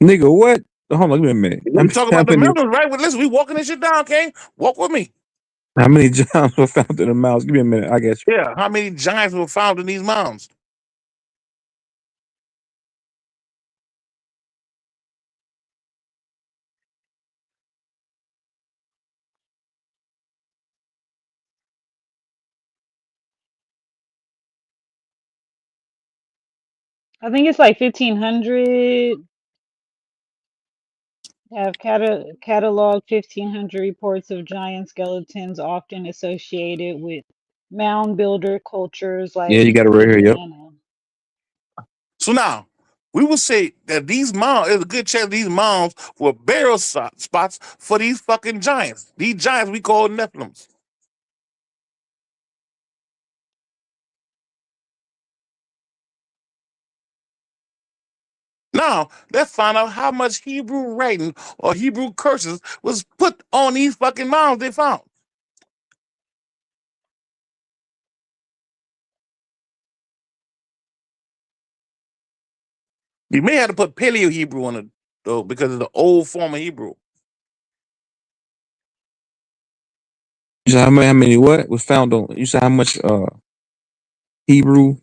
Nigga, what? Hold on, give me a minute. We talk How about the many? minerals, right? Well, listen, we walking this shit down, okay? Walk with me. How many jobs were found in the mouse? Give me a minute. I guess. Yeah, how many giants were found in these mounds? I think it's like 1,500. Have cataloged 1,500 reports of giant skeletons, often associated with mound builder cultures Yeah, like you got it right here. Yep. Indiana. So now we will say that these mounds, there's a good chance these mounds were burial spots for these fucking giants. These giants we call Nephilims. Now let's find out how much Hebrew writing or Hebrew curses was put on these fucking mounds they found. You may have to put Paleo Hebrew on it though, because of the old form of Hebrew. You said how many what was found on? You said how much Hebrew?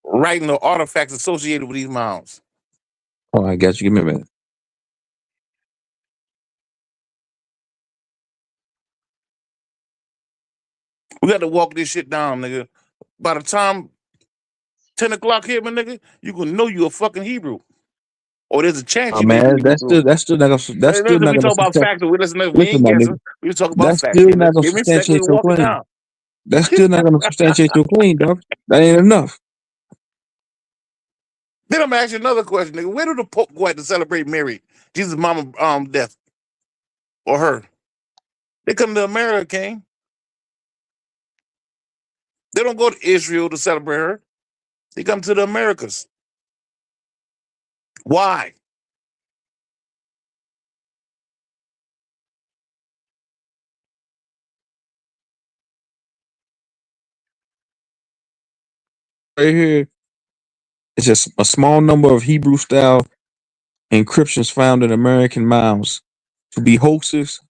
Writing or artifacts associated with these mounds. Oh, I got you. Give me a minute. We got to walk this shit down, nigga. By the time 10 o'clock here, my nigga, you gonna know you a fucking Hebrew. Or there's a chance Oh you may be man, a Hebrew. that's still not gonna that's Hey, still listen, not we gonna talk about substantiate. facts. We Listen, ain't my guessing. nigga, We talk about that's facts still here. not gonna Give me a second. substantiate We your walk it claim. down. That's still not gonna substantiate your claim, dog. That ain't enough. Then I'm gonna ask you another question, nigga. Where do the Pope go out to celebrate Mary, Jesus' mama death, or her? They come to America, King. They don't go to Israel to celebrate her. They come to the Americas. Why? Right here, it's just a small number of Hebrew style encryptions found in American mounds to be hoaxes,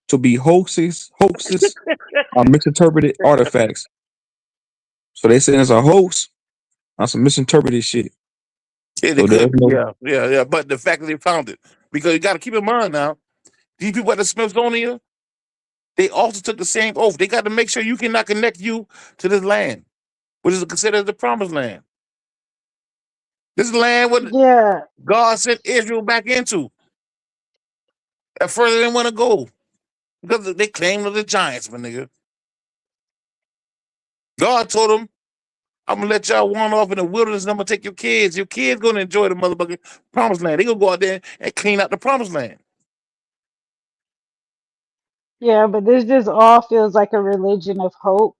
or misinterpreted artifacts. So they saying it's a hoax on some misinterpreted shit. Yeah, they So there's could be. no Yeah. But the fact that they found it, because you got to keep in mind now, these people at the Smithsonian, they also took the same oath. They got to make sure you cannot connect you to this land, which is considered the promised land. This land what Yeah, God sent Israel back into. At further they didn't want to go because they claimed the giants, my nigga. God told them, I'm gonna let y'all wander off in the wilderness and I'm gonna take your kids. Your kids gonna enjoy the motherfucking promised land. They gonna go out there and clean out the promised land. yeah, but this just all feels like a religion of hope,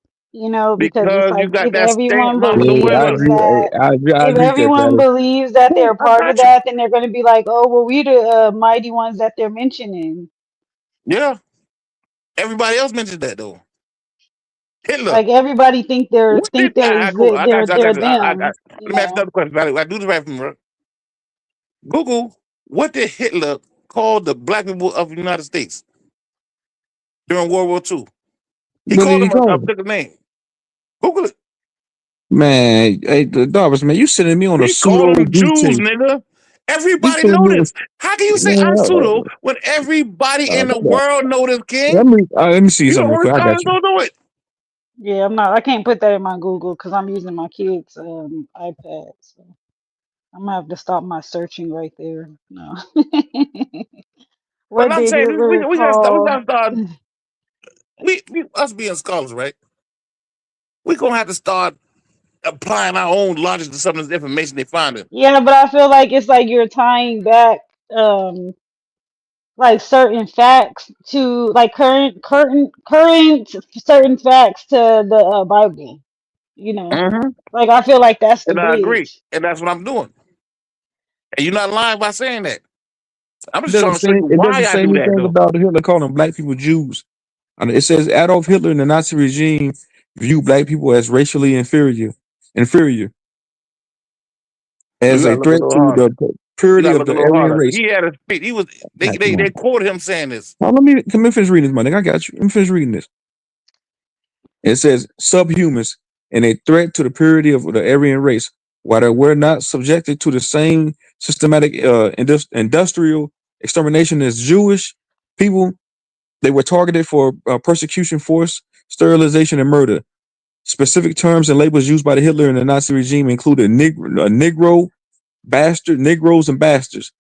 because it's Because you like got if that stamp. everyone No, but don't worry yeah, I about it. believes agree. that, I if agree with that, everyone Dallas. believes that Yeah, they're I part of got you. that, then they're going to be like, oh, well, we the mighty ones that they're mentioning. Yeah. Everybody else mentioned that though. Hitler. Like everybody What did cool. I got you. I they're got you. them, Let me ask another question. I do this right from bro. Google, what did Hitler call the black people of the United States during World War II? He What did called he them a call it? particular name. Google it. Man, hey, the Darvis, man, you sending me on a He called pseudo them Jews, detail. nigga. You Everybody sending know me on this. How can you say I'm pseudo when everybody in the a, world know this, King? let me see You know something real what quick. I got scholars you. don't know it. Yeah, I can't put that in my Google because I'm using my kid's iPad. So I'm gonna have to stop my searching right there. No. But What I'm did saying Hitler we call? gotta start we us being scholars, right? We gonna have to start applying our own logic to some of this information they finding. Yeah, but I feel like it's like you're tying back um like certain facts to like current certain facts to the Bible, you know. Mm-hmm. Like I feel like that's the And I agree. bridge. And that's what I'm doing. And you're not lying by saying that. I'm It just trying doesn't to show say you it doesn't why I say do that anything though. about Hitler calling black people Jews. And it says Adolf Hitler and the Nazi regime viewed black people as racially inferior You as gotta a look a threat little to harder. the You purity gotta of look a the little Aryan harder. race. He had a speech. He was Ah, come they on. quoted him saying this. Now, let me finish reading this, my nigga. I got you. Let me finish reading this. It says subhumans and a threat to the purity of the Aryan race, while they were not subjected to the same systematic industrial extermination as Jewish people. They were targeted for persecution, force, sterilization, and murder. Specific terms and labels used by the Hitler and the Nazi regime included Negro, bastard, Negroes, and bastards.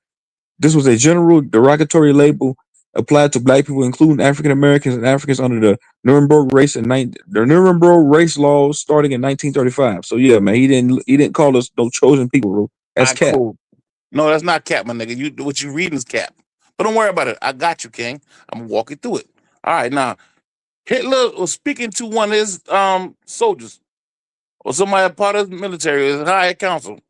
This was a general derogatory label applied to black people, including African Americans and Africans under the the Nuremberg race laws starting in 1935. So yeah, man, he didn't call us no chosen people, bro. All That's right, cat. cool. No, that's not cap, my nigga. You what you reading is cap. But don't worry about it. I got you, King. I'm gonna walk you through it. All right, now Hitler was speaking to one of his soldiers or somebody part of his military, his high council.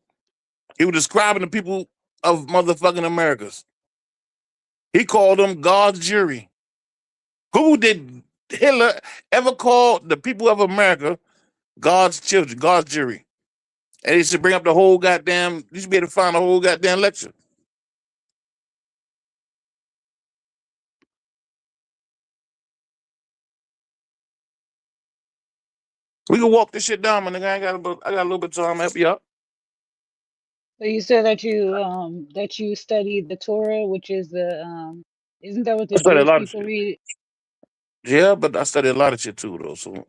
He was describing the people of motherfucking Americas. He called them God's jury. Who did Hitler ever call the people of America God's children, God's jury? And he should bring up the whole goddamn, you should be able to find the whole goddamn lecture. We can walk this shit down, my nigga. I got a little bit of time to help you out. So you said that you studied the Torah, which is the isn't that what I the studied a Jewish lot of people shit. read? Yeah, but I studied a lot of shit too, though. So